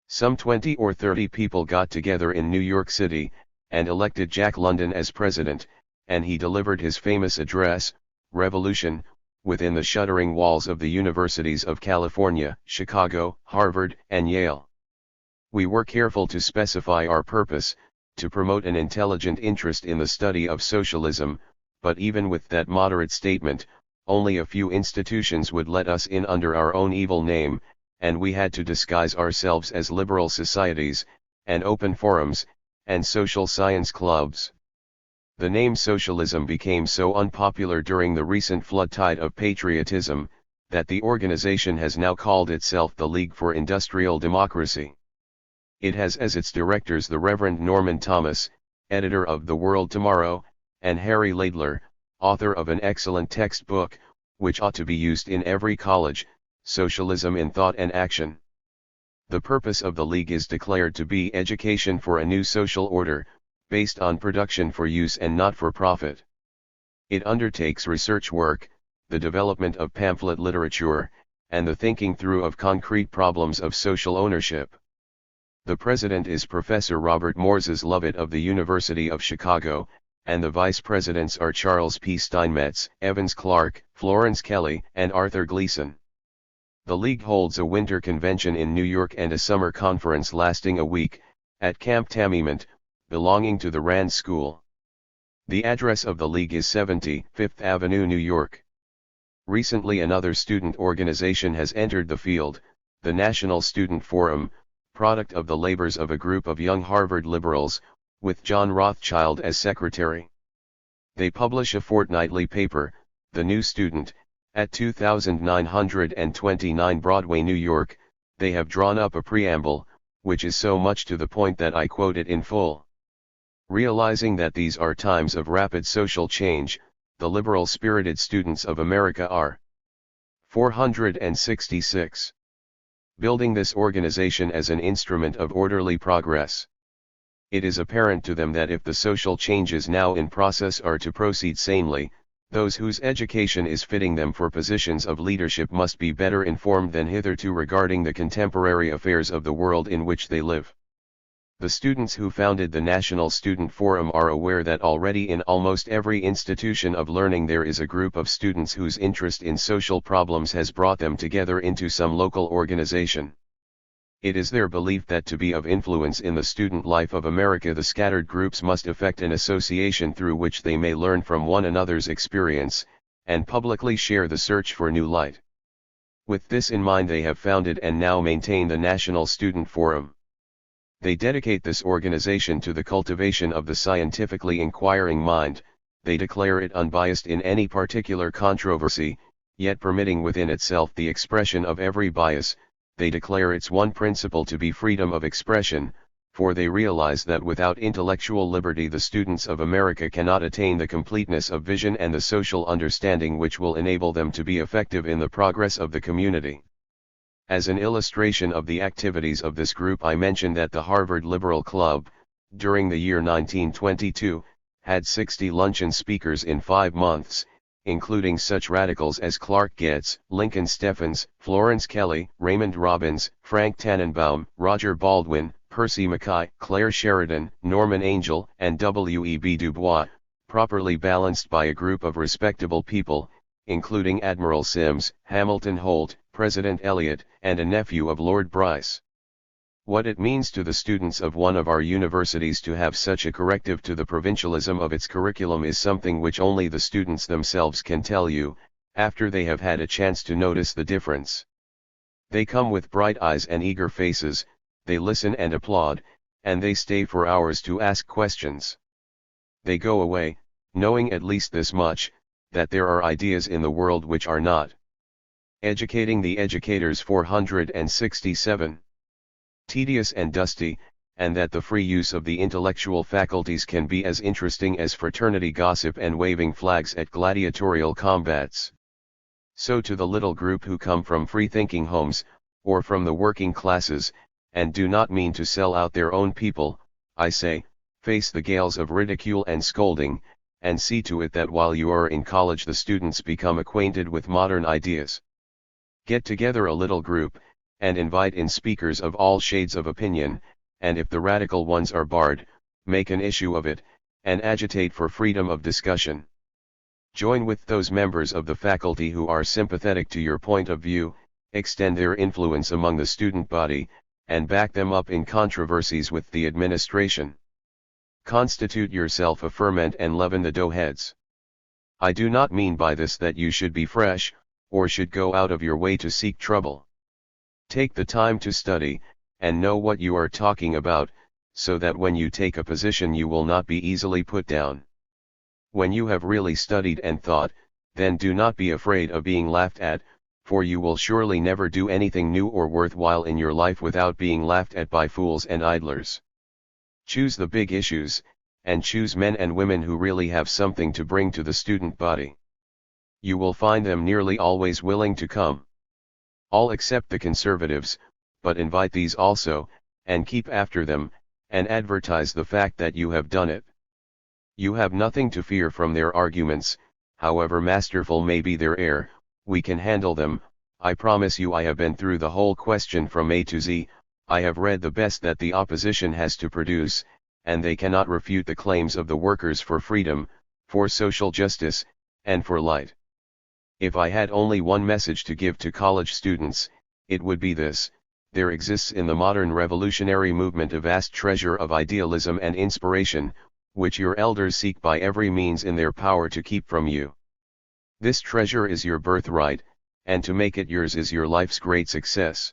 Some 20 or 30 people got together in New York City, and elected Jack London as president, and he delivered his famous address, Revolution, within the shuttering walls of the universities of California, Chicago, Harvard, and Yale. We were careful to specify our purpose, to promote an intelligent interest in the study of socialism, but even with that moderate statement, only a few institutions would let us in under our own evil name, and we had to disguise ourselves as liberal societies, and open forums, and social science clubs. The name socialism became so unpopular during the recent flood tide of patriotism, that the organization has now called itself the League for Industrial Democracy. It has as its directors the Reverend Norman Thomas, editor of The World Tomorrow, and Harry Laidler, author of an excellent textbook, which ought to be used in every college, Socialism in Thought and Action. The purpose of the League is declared to be education for a new social order, based on production for use and not for profit. It undertakes research work, the development of pamphlet literature, and the thinking through of concrete problems of social ownership. The president is Professor Robert Morses Lovett of the University of Chicago, and the vice presidents are Charles P. Steinmetz, Evans Clark, Florence Kelly, and Arthur Gleason. The League holds a winter convention in New York and a summer conference lasting a week, at Camp Tamiment, belonging to the Rand School. The address of the League is 70 Fifth Avenue, New York. Recently another student organization has entered the field, the National Student Forum, product of the labors of a group of young Harvard liberals, with John Rothschild as secretary. They publish a fortnightly paper, The New Student, at 2929 Broadway, New York. They have drawn up a preamble, which is so much to the point that I quote it in full. Realizing that these are times of rapid social change, the liberal-spirited students of America are 466. Building this organization as an instrument of orderly progress. It is apparent to them that if the social changes now in process are to proceed sanely, those whose education is fitting them for positions of leadership must be better informed than hitherto regarding the contemporary affairs of the world in which they live. The students who founded the National Student Forum are aware that already in almost every institution of learning there is a group of students whose interest in social problems has brought them together into some local organization. It is their belief that to be of influence in the student life of America, the scattered groups must effect an association through which they may learn from one another's experience, and publicly share the search for new light. With this in mind, they have founded and now maintain the National Student Forum. They dedicate this organization to the cultivation of the scientifically inquiring mind. They declare it unbiased in any particular controversy, yet permitting within itself the expression of every bias. They declare its one principle to be freedom of expression, for they realize that without intellectual liberty the students of America cannot attain the completeness of vision and the social understanding which will enable them to be effective in the progress of the community. As an illustration of the activities of this group, I mention that the Harvard Liberal Club, during the year 1922, had 60 luncheon speakers in 5 months, including such radicals as Clark Getz, Lincoln Steffens, Florence Kelly, Raymond Robbins, Frank Tannenbaum, Roger Baldwin, Percy Mackay, Claire Sheridan, Norman Angell, and W.E.B. Du Bois, properly balanced by a group of respectable people, including Admiral Sims, Hamilton Holt, President Eliot, and a nephew of Lord Bryce. What it means to the students of one of our universities to have such a corrective to the provincialism of its curriculum is something which only the students themselves can tell you, after they have had a chance to notice the difference. They come with bright eyes and eager faces, they listen and applaud, and they stay for hours to ask questions. They go away, knowing at least this much, that there are ideas in the world which are not. Educating the educators 467. Tedious and dusty, and that the free use of the intellectual faculties can be as interesting as fraternity gossip and waving flags at gladiatorial combats. So to the little group who come from free-thinking homes, or from the working classes, and do not mean to sell out their own people, I say, face the gales of ridicule and scolding, and see to it that while you are in college the students become acquainted with modern ideas. Get together a little group, and invite in speakers of all shades of opinion, and if the radical ones are barred, make an issue of it, and agitate for freedom of discussion. Join with those members of the faculty who are sympathetic to your point of view, extend their influence among the student body, and back them up in controversies with the administration. Constitute yourself a ferment and leaven the dough heads. I do not mean by this that you should be fresh, or should go out of your way to seek trouble. Take the time to study, and know what you are talking about, so that when you take a position you will not be easily put down. When you have really studied and thought, then do not be afraid of being laughed at, for you will surely never do anything new or worthwhile in your life without being laughed at by fools and idlers. Choose the big issues, and choose men and women who really have something to bring to the student body. You will find them nearly always willing to come. All except the conservatives, but invite these also, and keep after them, and advertise the fact that you have done it. You have nothing to fear from their arguments, however masterful may be their air, we can handle them. I promise you I have been through the whole question from A to Z, I have read the best that the opposition has to produce, and they cannot refute the claims of the workers for freedom, for social justice, and for light. If I had only one message to give to college students, it would be this: there exists in the modern revolutionary movement a vast treasure of idealism and inspiration, which your elders seek by every means in their power to keep from you. This treasure is your birthright, and to make it yours is your life's great success.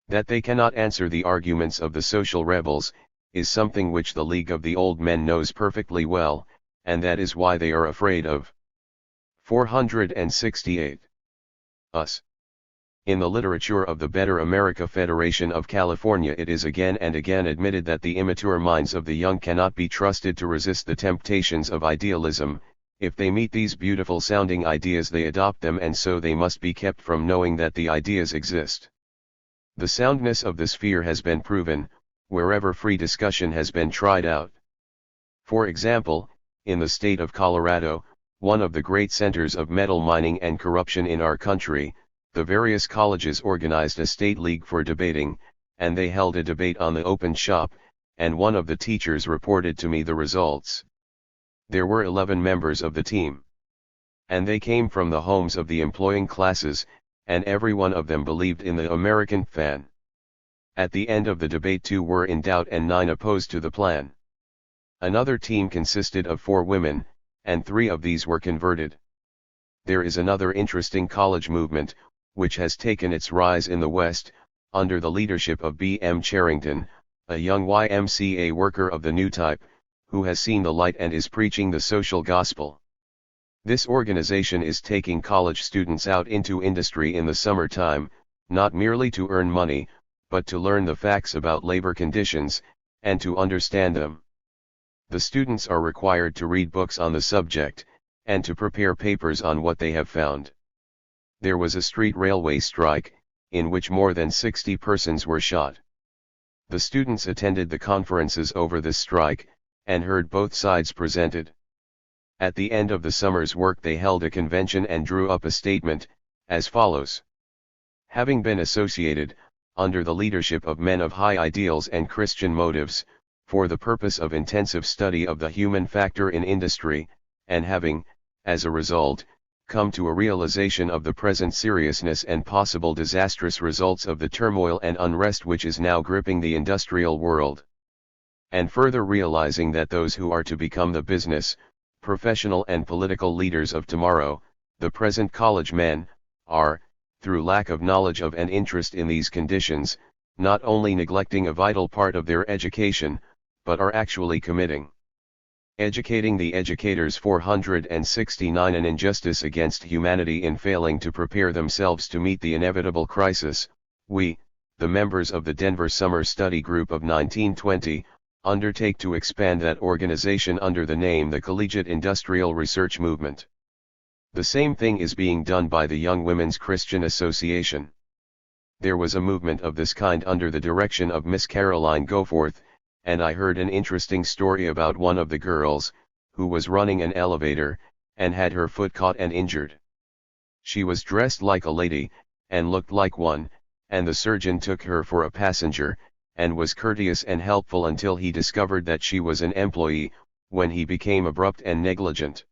That they cannot answer the arguments of the social rebels, is something which the League of the Old Men knows perfectly well, and that is why they are afraid of. 468. Us. In the literature of the Better America Federation of California it is again and again admitted that the immature minds of the young cannot be trusted to resist the temptations of idealism. If they meet these beautiful sounding ideas they adopt them, and so they must be kept from knowing that the ideas exist. The soundness of this fear has been proven, wherever free discussion has been tried out. For example, in the state of Colorado, one of the great centers of metal mining and corruption in our country, the various colleges organized a state league for debating, and they held a debate on the open shop, and one of the teachers reported to me the results. There were 11 members of the team. And they came from the homes of the employing classes, and every one of them believed in the American fan. At the end of the debate 2 were in doubt and 9 opposed to the plan. Another team consisted of 4 women, and 3 of these were converted. There is another interesting college movement, which has taken its rise in the West, under the leadership of B.M. Charrington, a young YMCA worker of the new type, who has seen the light and is preaching the social gospel. This organization is taking college students out into industry in the summertime, not merely to earn money, but to learn the facts about labor conditions, and to understand them. The students are required to read books on the subject, and to prepare papers on what they have found. There was a street railway strike, in which more than 60 persons were shot. The students attended the conferences over this strike, and heard both sides presented. At the end of the summer's work they held a convention and drew up a statement, as follows. Having been associated, under the leadership of men of high ideals and Christian motives, for the purpose of intensive study of the human factor in industry, and having, as a result, come to a realization of the present seriousness and possible disastrous results of the turmoil and unrest which is now gripping the industrial world. And further realizing that those who are to become the business, professional and political leaders of tomorrow, the present college men, are, through lack of knowledge of and interest in these conditions, not only neglecting a vital part of their education, but are actually committing educating the educators 469 an injustice against humanity in failing to prepare themselves to meet the inevitable crisis. We, the members of the Denver Summer Study Group of 1920, undertake to expand that organization under the name the Collegiate Industrial Research Movement. The same thing is being done by the Young Women's Christian Association. There was a movement of this kind under the direction of Miss Caroline Goforth, and I heard an interesting story about one of the girls, who was running an elevator, and had her foot caught and injured. She was dressed like a lady, and looked like one, and the surgeon took her for a passenger, and was courteous and helpful until he discovered that she was an employee, when he became abrupt and negligent.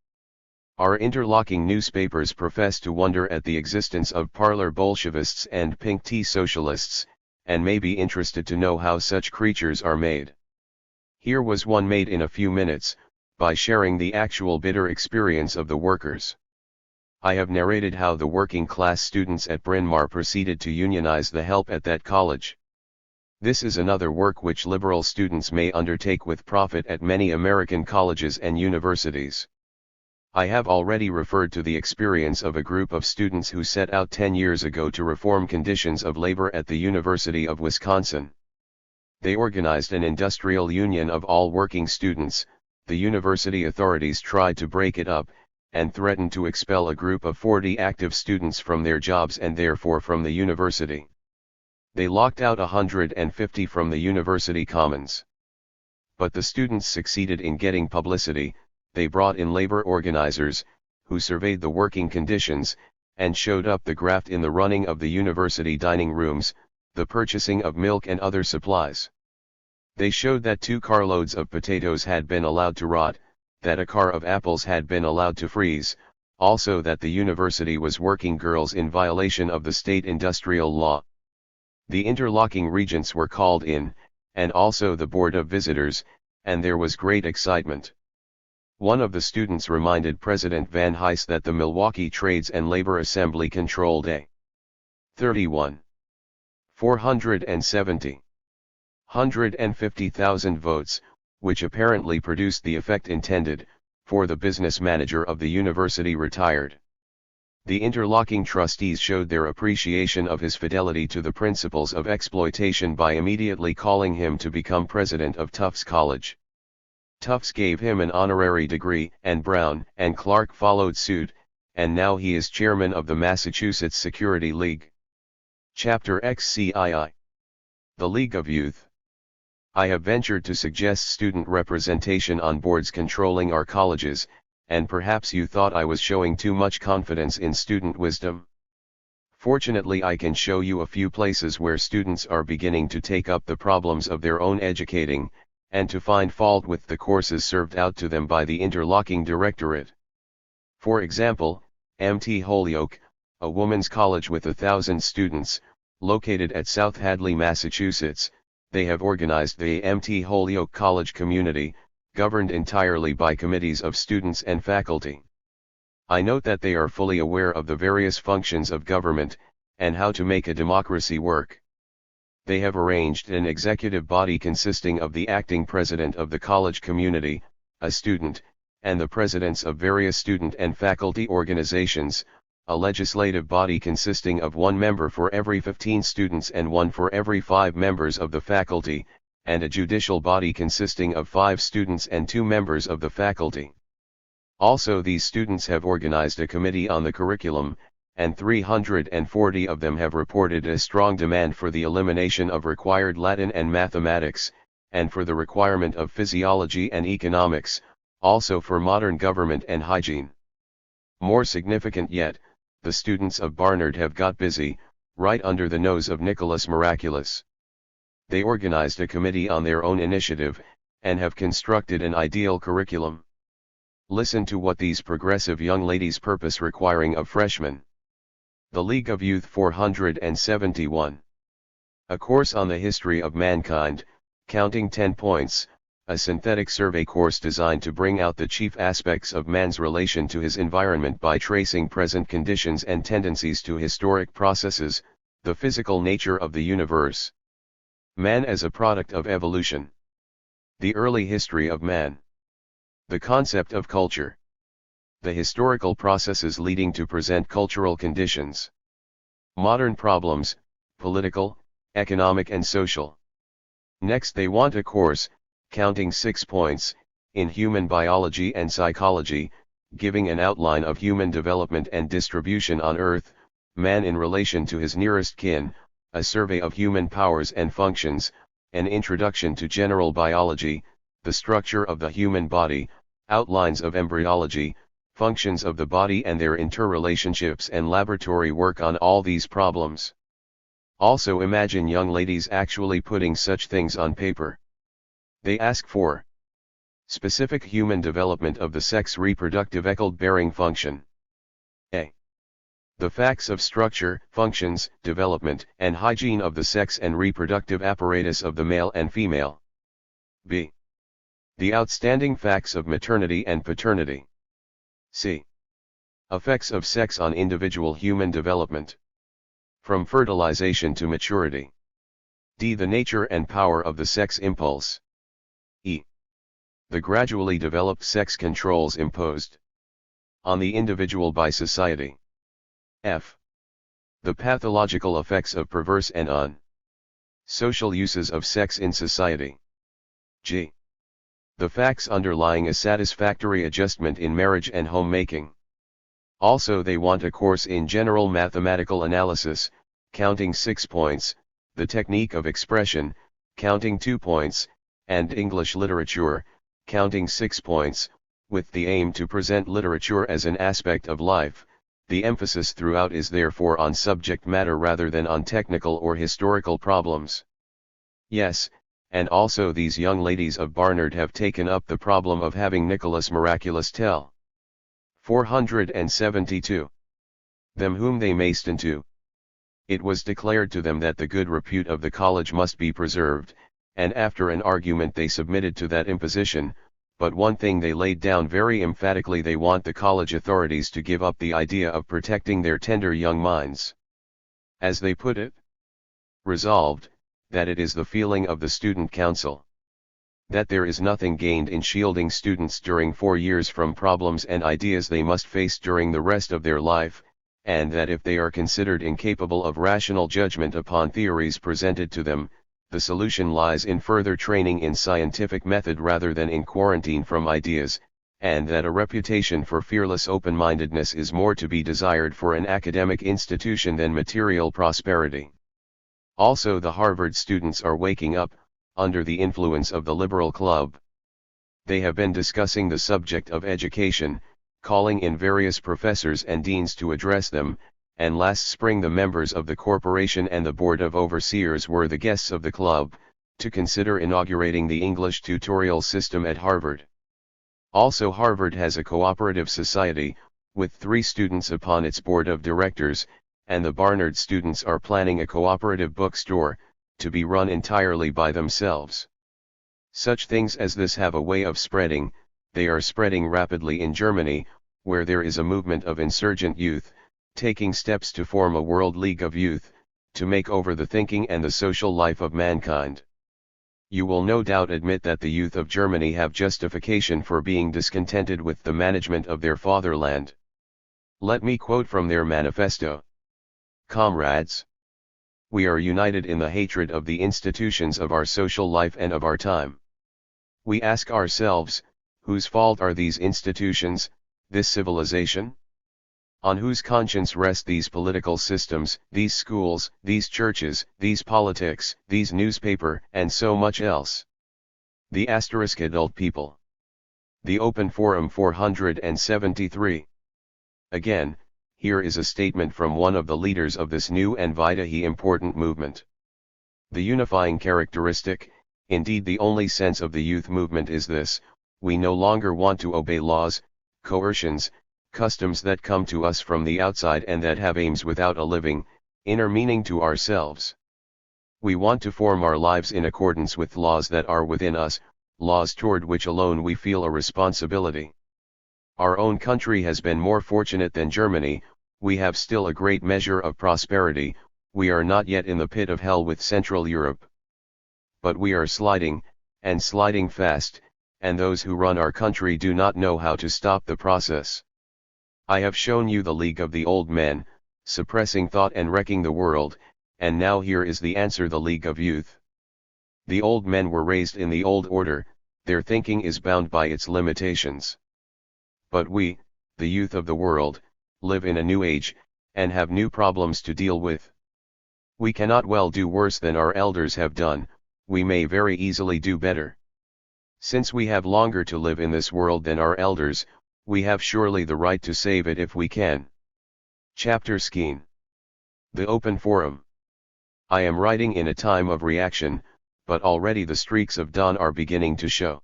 Our interlocking newspapers profess to wonder at the existence of parlor Bolshevists and pink tea socialists, and may be interested to know how such creatures are made. Here was one made in a few minutes, by sharing the actual bitter experience of the workers. I have narrated how the working class students at Bryn Mawr proceeded to unionize the help at that college. This is another work which liberal students may undertake with profit at many American colleges and universities. I have already referred to the experience of a group of students who set out 10 years ago to reform conditions of labor at the University of Wisconsin. They organized an industrial union of all working students. The university authorities tried to break it up, and threatened to expel a group of 40 active students from their jobs and therefore from the university. They locked out 150 from the university commons. But the students succeeded in getting publicity. They brought in labor organizers, who surveyed the working conditions, and showed up the graft in the running of the university dining rooms, the purchasing of milk and other supplies. They showed that 2 carloads of potatoes had been allowed to rot, that a car of apples had been allowed to freeze, also that the university was working girls in violation of the state industrial law. The interlocking regents were called in, and also the board of visitors, and there was great excitement. One of the students reminded President Van Hise that the Milwaukee Trades and Labor Assembly controlled a 150,000 votes, which apparently produced the effect intended, for the business manager of the university retired. The interlocking trustees showed their appreciation of his fidelity to the principles of exploitation by immediately calling him to become president of Tufts College. Tufts gave him an honorary degree, and Brown and Clark followed suit, and now he is chairman of the Massachusetts Security League. Chapter XCII. The League of Youth. I have ventured to suggest student representation on boards controlling our colleges, and perhaps you thought I was showing too much confidence in student wisdom. Fortunately, I can show you a few places where students are beginning to take up the problems of their own educating, and to find fault with the courses served out to them by the interlocking directorate. For example, Mt. Holyoke, a woman's college with 1,000 students, located at South Hadley, Massachusetts. They have organized the Mt. Holyoke College community, governed entirely by committees of students and faculty. I note that they are fully aware of the various functions of government, and how to make a democracy work. They have arranged an executive body consisting of the acting president of the college community, a student, and the presidents of various student and faculty organizations, a legislative body consisting of 1 member for every 15 students and 1 for every 5 members of the faculty, and a judicial body consisting of 5 students and 2 members of the faculty. Also, these students have organized a committee on the curriculum, and 340 of them have reported a strong demand for the elimination of required Latin and mathematics, and for the requirement of physiology and economics, also for modern government and hygiene. More significant yet, the students of Barnard have got busy, right under the nose of Nicholas Miraculous. They organized a committee on their own initiative, and have constructed an ideal curriculum. Listen to what these progressive young ladies purpose requiring of freshmen. The League of Youth 471. A course on the history of mankind, counting 10 points, a synthetic survey course designed to bring out the chief aspects of man's relation to his environment by tracing present conditions and tendencies to historic processes, the physical nature of the universe. Man as a product of evolution. The early history of man. The concept of culture. The historical processes leading to present cultural conditions. Modern problems, political, economic and social. Next they want a course, counting 6 points, in human biology and psychology, giving an outline of human development and distribution on Earth, man in relation to his nearest kin, a survey of human powers and functions, an introduction to general biology, the structure of the human body, outlines of embryology, functions of the body and their interrelationships, and laboratory work on all these problems. Also imagine young ladies actually putting such things on paper. They ask for specific human development of the sex reproductive bearing function. A. The facts of structure, functions, development, and hygiene of the sex and reproductive apparatus of the male and female. B. The outstanding facts of maternity and paternity. C. Effects of sex on individual human development, from fertilization to maturity. D. The nature and power of the sex impulse. E. The gradually developed sex controls imposed on the individual by society. F. The pathological effects of perverse and social uses of sex in society. G. The facts underlying a satisfactory adjustment in marriage and homemaking. Also they want a course in general mathematical analysis, counting 6 points, the technique of expression, counting 2 points, and English literature, counting 6 points, with the aim to present literature as an aspect of life. The emphasis throughout is therefore on subject matter rather than on technical or historical problems. Yes, and also these young ladies of Barnard have taken up the problem of having Nicholas Miraculous tell 472 them whom they masten to. It was declared to them that the good repute of the college must be preserved, and after an argument they submitted to that imposition, but one thing they laid down very emphatically: they want the college authorities to give up the idea of protecting their tender young minds. As they put it, resolved, that it is the feeling of the student council that there is nothing gained in shielding students during 4 years from problems and ideas they must face during the rest of their life, and that if they are considered incapable of rational judgment upon theories presented to them, the solution lies in further training in scientific method rather than in quarantine from ideas, and that a reputation for fearless open-mindedness is more to be desired for an academic institution than material prosperity. Also the Harvard students are waking up, under the influence of the Liberal Club. They have been discussing the subject of education, calling in various professors and deans to address them, and last spring the members of the corporation and the Board of Overseers were the guests of the club, to consider inaugurating the English tutorial system at Harvard. Also Harvard has a cooperative society, with 3 students upon its board of directors, and the Barnard students are planning a cooperative bookstore, to be run entirely by themselves. Such things as this have a way of spreading. They are spreading rapidly in Germany, where there is a movement of insurgent youth, taking steps to form a World League of Youth, to make over the thinking and the social life of mankind. You will no doubt admit that the youth of Germany have justification for being discontented with the management of their fatherland. Let me quote from their manifesto. Comrades, we are united in the hatred of the institutions of our social life and of our time. We ask ourselves, whose fault are these institutions, this civilization? On whose conscience rest these political systems, these schools, these churches, these politics, these newspaper, and so much else? The adult people. The Open Forum 473. Again, here is a statement from one of the leaders of this new and vitally important movement. The unifying characteristic, indeed the only sense of the youth movement is this: we no longer want to obey laws, coercions, customs that come to us from the outside and that have aims without a living, inner meaning to ourselves. We want to form our lives in accordance with laws that are within us, laws toward which alone we feel a responsibility. Our own country has been more fortunate than Germany. We have still a great measure of prosperity. We are not yet in the pit of hell with Central Europe. But we are sliding, and sliding fast, and those who run our country do not know how to stop the process. I have shown you the League of the Old Men, suppressing thought and wrecking the world, and now here is the answer: the League of Youth. The old men were raised in the old order, their thinking is bound by its limitations. But we, the youth of the world, live in a new age, and have new problems to deal with. We cannot well do worse than our elders have done, we may very easily do better. Since we have longer to live in this world than our elders, we have surely the right to save it if we can. Chapter Scheme. The Open Forum. I am writing in a time of reaction, but already the streaks of dawn are beginning to show.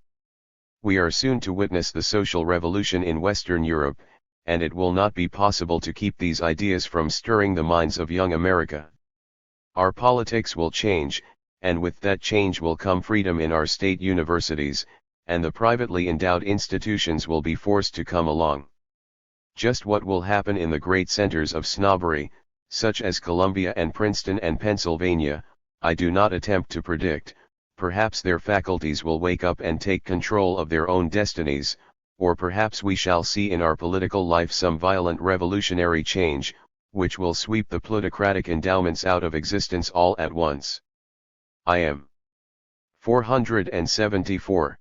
We are soon to witness the social revolution in Western Europe, and it will not be possible to keep these ideas from stirring the minds of young America. Our politics will change, and with that change will come freedom in our state universities, and the privately endowed institutions will be forced to come along. Just what will happen in the great centers of snobbery, such as Columbia and Princeton and Pennsylvania, I do not attempt to predict. Perhaps their faculties will wake up and take control of their own destinies, or perhaps we shall see in our political life some violent revolutionary change, which will sweep the plutocratic endowments out of existence all at once. I am 474.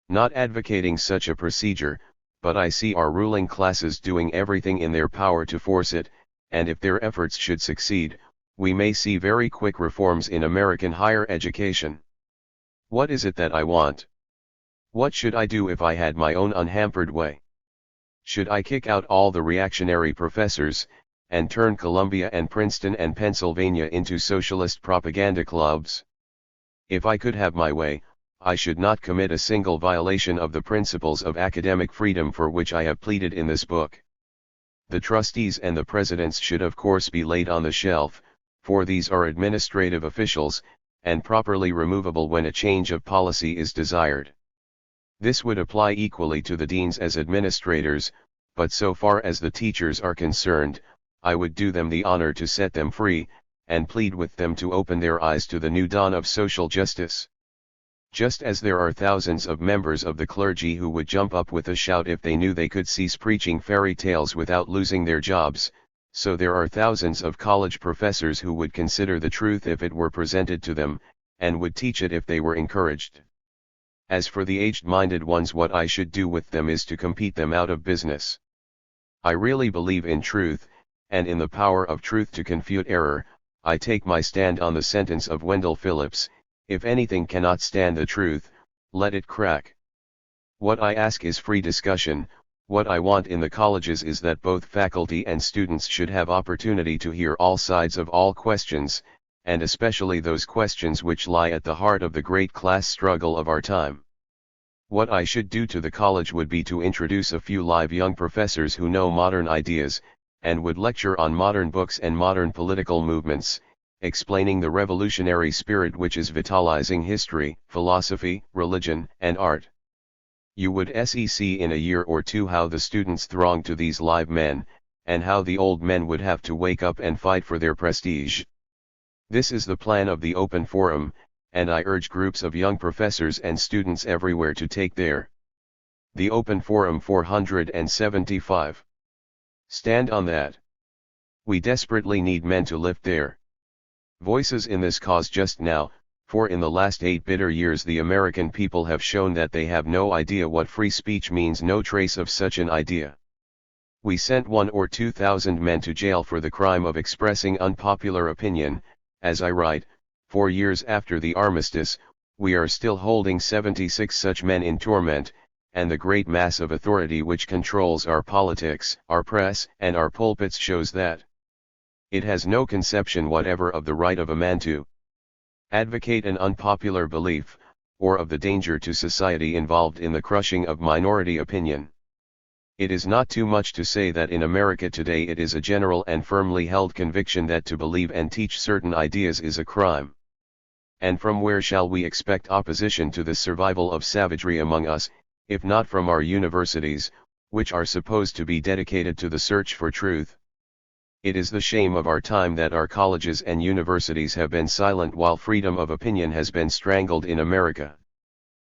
Not advocating such a procedure, but I see our ruling classes doing everything in their power to force it, and if their efforts should succeed, we may see very quick reforms in American higher education. What is it that I want? What should I do if I had my own unhampered way? Should I kick out all the reactionary professors, and turn Columbia and Princeton and Pennsylvania into socialist propaganda clubs? If I could have my way, I should not commit a single violation of the principles of academic freedom for which I have pleaded in this book. The trustees and the presidents should of course be laid on the shelf, for these are administrative officials, and properly removable when a change of policy is desired. This would apply equally to the deans as administrators, but so far as the teachers are concerned, I would do them the honor to set them free, and plead with them to open their eyes to the new dawn of social justice. Just as there are thousands of members of the clergy who would jump up with a shout if they knew they could cease preaching fairy tales without losing their jobs, so there are thousands of college professors who would consider the truth if it were presented to them, and would teach it if they were encouraged. As for the aged-minded ones, what I should do with them is to compete them out of business. I really believe in truth, and in the power of truth to confute error. I take my stand on the sentence of Wendell Phillips: if anything cannot stand the truth, let it crack. What I ask is free discussion. What I want in the colleges is that both faculty and students should have opportunity to hear all sides of all questions, and especially those questions which lie at the heart of the great class struggle of our time. What I should do to the college would be to introduce a few live young professors who know modern ideas, and would lecture on modern books and modern political movements, explaining the revolutionary spirit which is vitalizing history, philosophy, religion, and art. You would see in a year or two how the students throng to these live men, and how the old men would have to wake up and fight for their prestige. This is the plan of the Open Forum, and I urge groups of young professors and students everywhere to take their The Open Forum 475. Stand on that. We desperately need men to lift their voices in this cause just now, for in the last 8 bitter years the American people have shown that they have no idea what free speech means, no trace of such an idea. We sent 1,000 or 2,000 men to jail for the crime of expressing unpopular opinion. As I write, 4 years after the armistice, we are still holding 76 such men in torment, and the great mass of authority which controls our politics, our press, and our pulpits shows that it has no conception whatever of the right of a man to advocate an unpopular belief, or of the danger to society involved in the crushing of minority opinion. It is not too much to say that in America today it is a general and firmly held conviction that to believe and teach certain ideas is a crime. And from where shall we expect opposition to the survival of savagery among us, if not from our universities, which are supposed to be dedicated to the search for truth? It is the shame of our time that our colleges and universities have been silent while freedom of opinion has been strangled in America.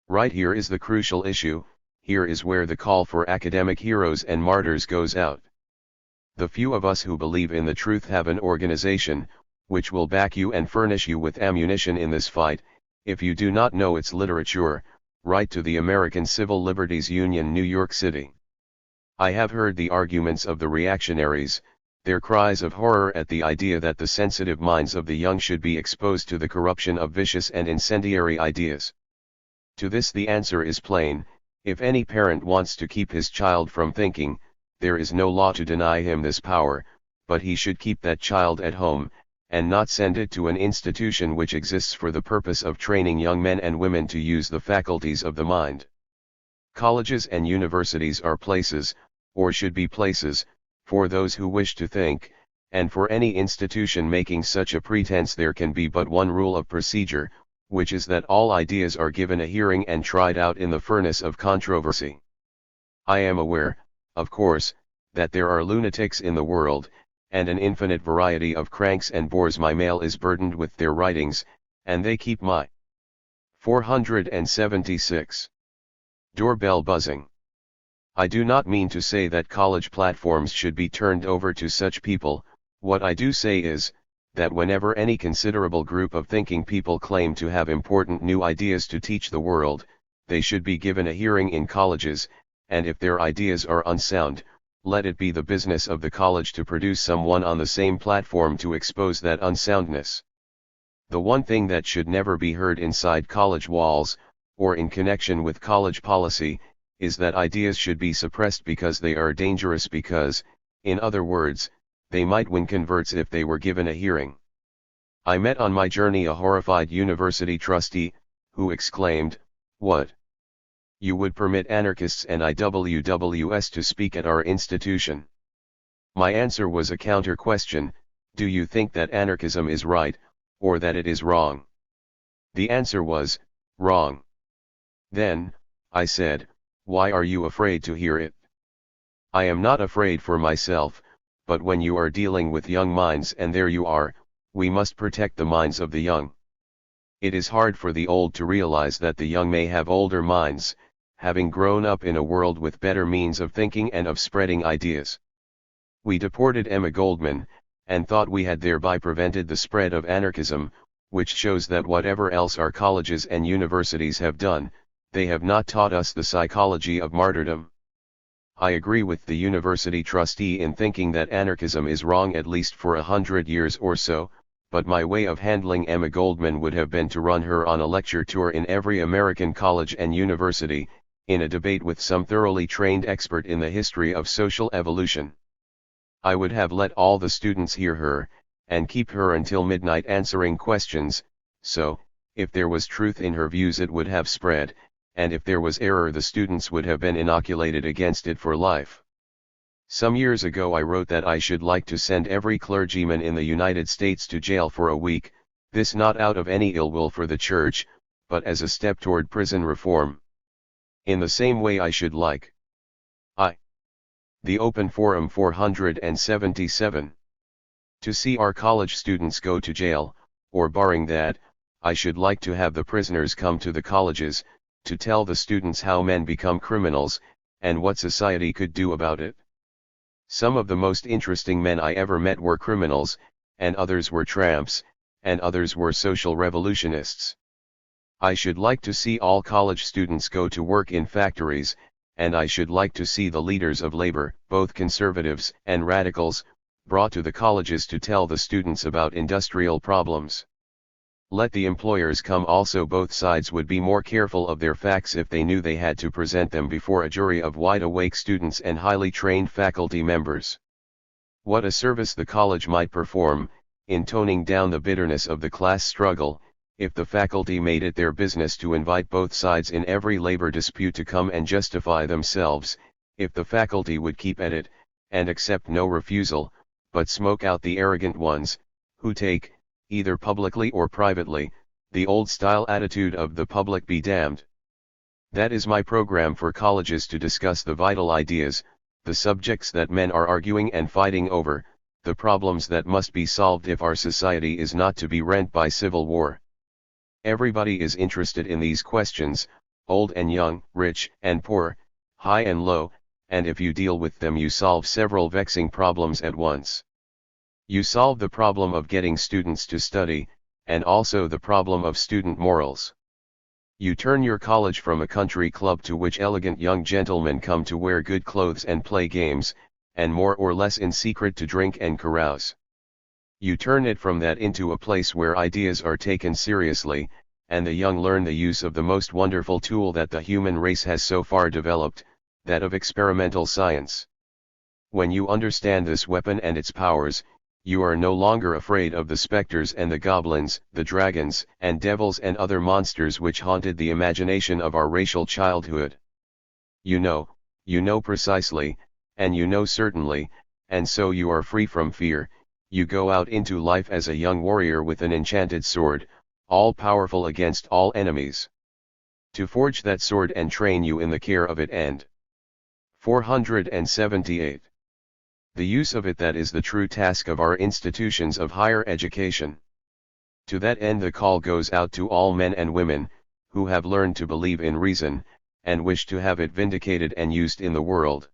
Right here is the crucial issue. Here is where the call for academic heroes and martyrs goes out. The few of us who believe in the truth have an organization, which will back you and furnish you with ammunition in this fight. If you do not know its literature, write to the American Civil Liberties Union, New York City. I have heard the arguments of the reactionaries, their cries of horror at the idea that the sensitive minds of the young should be exposed to the corruption of vicious and incendiary ideas. To this the answer is plain: if any parent wants to keep his child from thinking, there is no law to deny him this power, but he should keep that child at home, and not send it to an institution which exists for the purpose of training young men and women to use the faculties of the mind. Colleges and universities are places, or should be places, for those who wish to think, and for any institution making such a pretense there can be but one rule of procedure, which is that all ideas are given a hearing and tried out in the furnace of controversy. I am aware, of course, that there are lunatics in the world, and an infinite variety of cranks and bores. My mail is burdened with their writings, and they keep my 476 doorbell buzzing. I do not mean to say that college platforms should be turned over to such people. What I do say is, that whenever any considerable group of thinking people claim to have important new ideas to teach the world, they should be given a hearing in colleges, and if their ideas are unsound, let it be the business of the college to produce someone on the same platform to expose that unsoundness. The one thing that should never be heard inside college walls, or in connection with college policy, is that ideas should be suppressed because they are dangerous, because, in other words, they might win converts if they were given a hearing. I met on my journey a horrified university trustee, who exclaimed, "What? You would permit anarchists and IWWS to speak at our institution?" My answer was a counter question: do you think that anarchism is right, or that it is wrong? The answer was, wrong. Then, I said, why are you afraid to hear it? I am not afraid for myself, but when you are dealing with young minds, and there you are, we must protect the minds of the young. It is hard for the old to realize that the young may have older minds, having grown up in a world with better means of thinking and of spreading ideas. We deported Emma Goldman, and thought we had thereby prevented the spread of anarchism, which shows that whatever else our colleges and universities have done, they have not taught us the psychology of martyrdom. I agree with the university trustee in thinking that anarchism is wrong at least for 100 years or so, but my way of handling Emma Goldman would have been to run her on a lecture tour in every American college and university, in a debate with some thoroughly trained expert in the history of social evolution. I would have let all the students hear her, and keep her until midnight answering questions, so, if there was truth in her views it would have spread, and if there was error the students would have been inoculated against it for life. Some years ago I wrote that I should like to send every clergyman in the United States to jail for a week, this not out of any ill will for the church, but as a step toward prison reform. In the same way I should like the Open Forum 477 to see our college students go to jail, or barring that, I should like to have the prisoners come to the colleges, to tell the students how men become criminals, and what society could do about it. Some of the most interesting men I ever met were criminals, and others were tramps, and others were social revolutionists. I should like to see all college students go to work in factories, and I should like to see the leaders of labor, both conservatives and radicals, brought to the colleges to tell the students about industrial problems. Let the employers come also. Both sides would be more careful of their facts if they knew they had to present them before a jury of wide-awake students and highly trained faculty members. What a service the college might perform, in toning down the bitterness of the class struggle, if the faculty made it their business to invite both sides in every labor dispute to come and justify themselves, if the faculty would keep at it, and accept no refusal, but smoke out the arrogant ones, who take, either publicly or privately, the old-style attitude of the public be damned. That is my program for colleges, to discuss the vital ideas, the subjects that men are arguing and fighting over, the problems that must be solved if our society is not to be rent by civil war. Everybody is interested in these questions, old and young, rich and poor, high and low, and if you deal with them you solve several vexing problems at once. You solve the problem of getting students to study, and also the problem of student morals. You turn your college from a country club to which elegant young gentlemen come to wear good clothes and play games, and more or less in secret to drink and carouse. You turn it from that into a place where ideas are taken seriously, and the young learn the use of the most wonderful tool that the human race has so far developed, that of experimental science. When you understand this weapon and its powers, you are no longer afraid of the specters and the goblins, the dragons and devils and other monsters which haunted the imagination of our racial childhood. You know precisely, and you know certainly, and so you are free from fear. You go out into life as a young warrior with an enchanted sword, all powerful against all enemies. To forge that sword and train you in the care of it and 478. The use of it, that is the true task of our institutions of higher education. To that end the call goes out to all men and women, who have learned to believe in reason, and wish to have it vindicated and used in the world.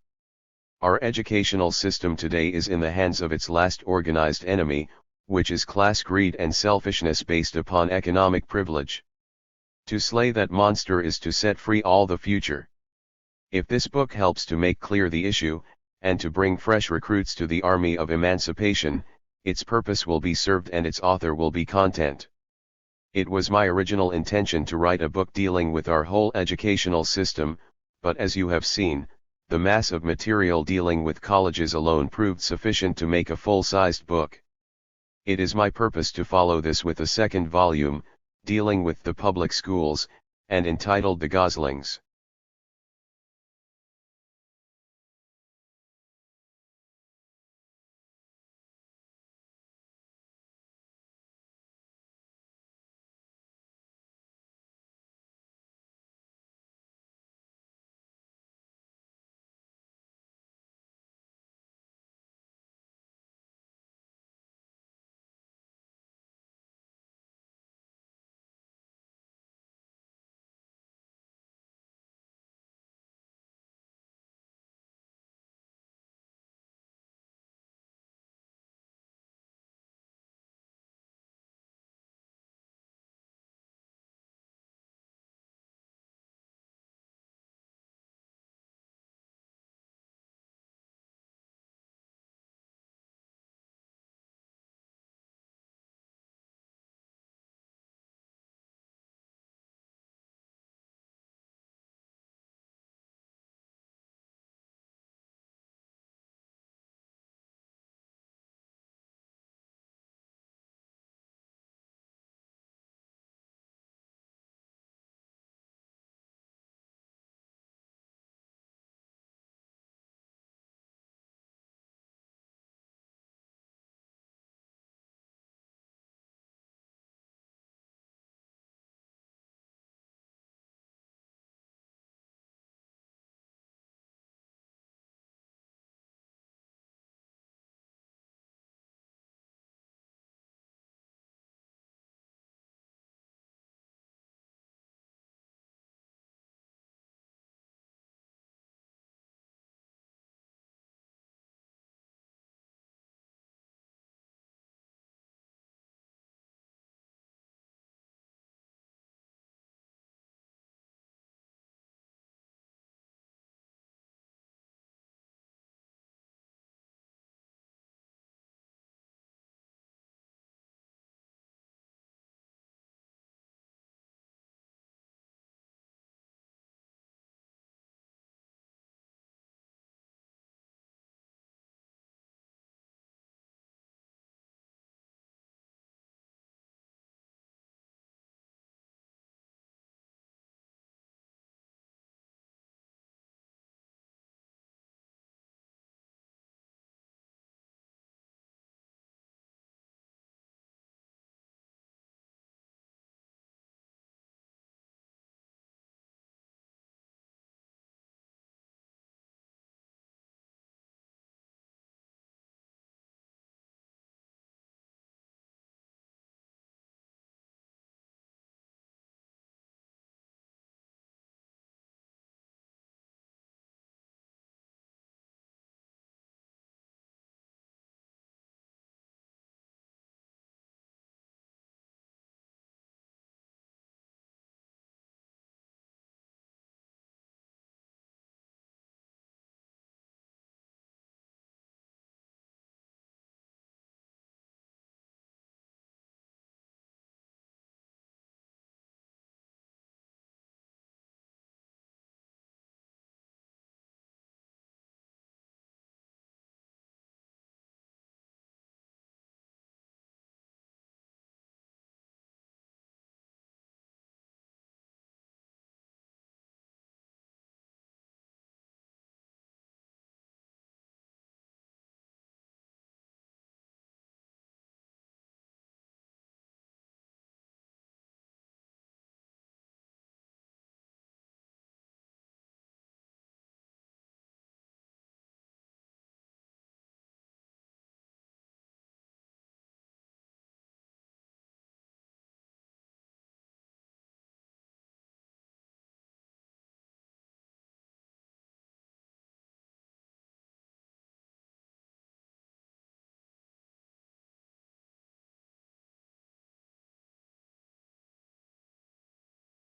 Our educational system today is in the hands of its last organized enemy, which is class greed and selfishness based upon economic privilege. To slay that monster is to set free all the future. If this book helps to make clear the issue, and to bring fresh recruits to the army of emancipation, its purpose will be served and its author will be content. It was my original intention to write a book dealing with our whole educational system, but as you have seen, the mass of material dealing with colleges alone proved sufficient to make a full-sized book. It is my purpose to follow this with a second volume, dealing with the public schools, and entitled The Goslings.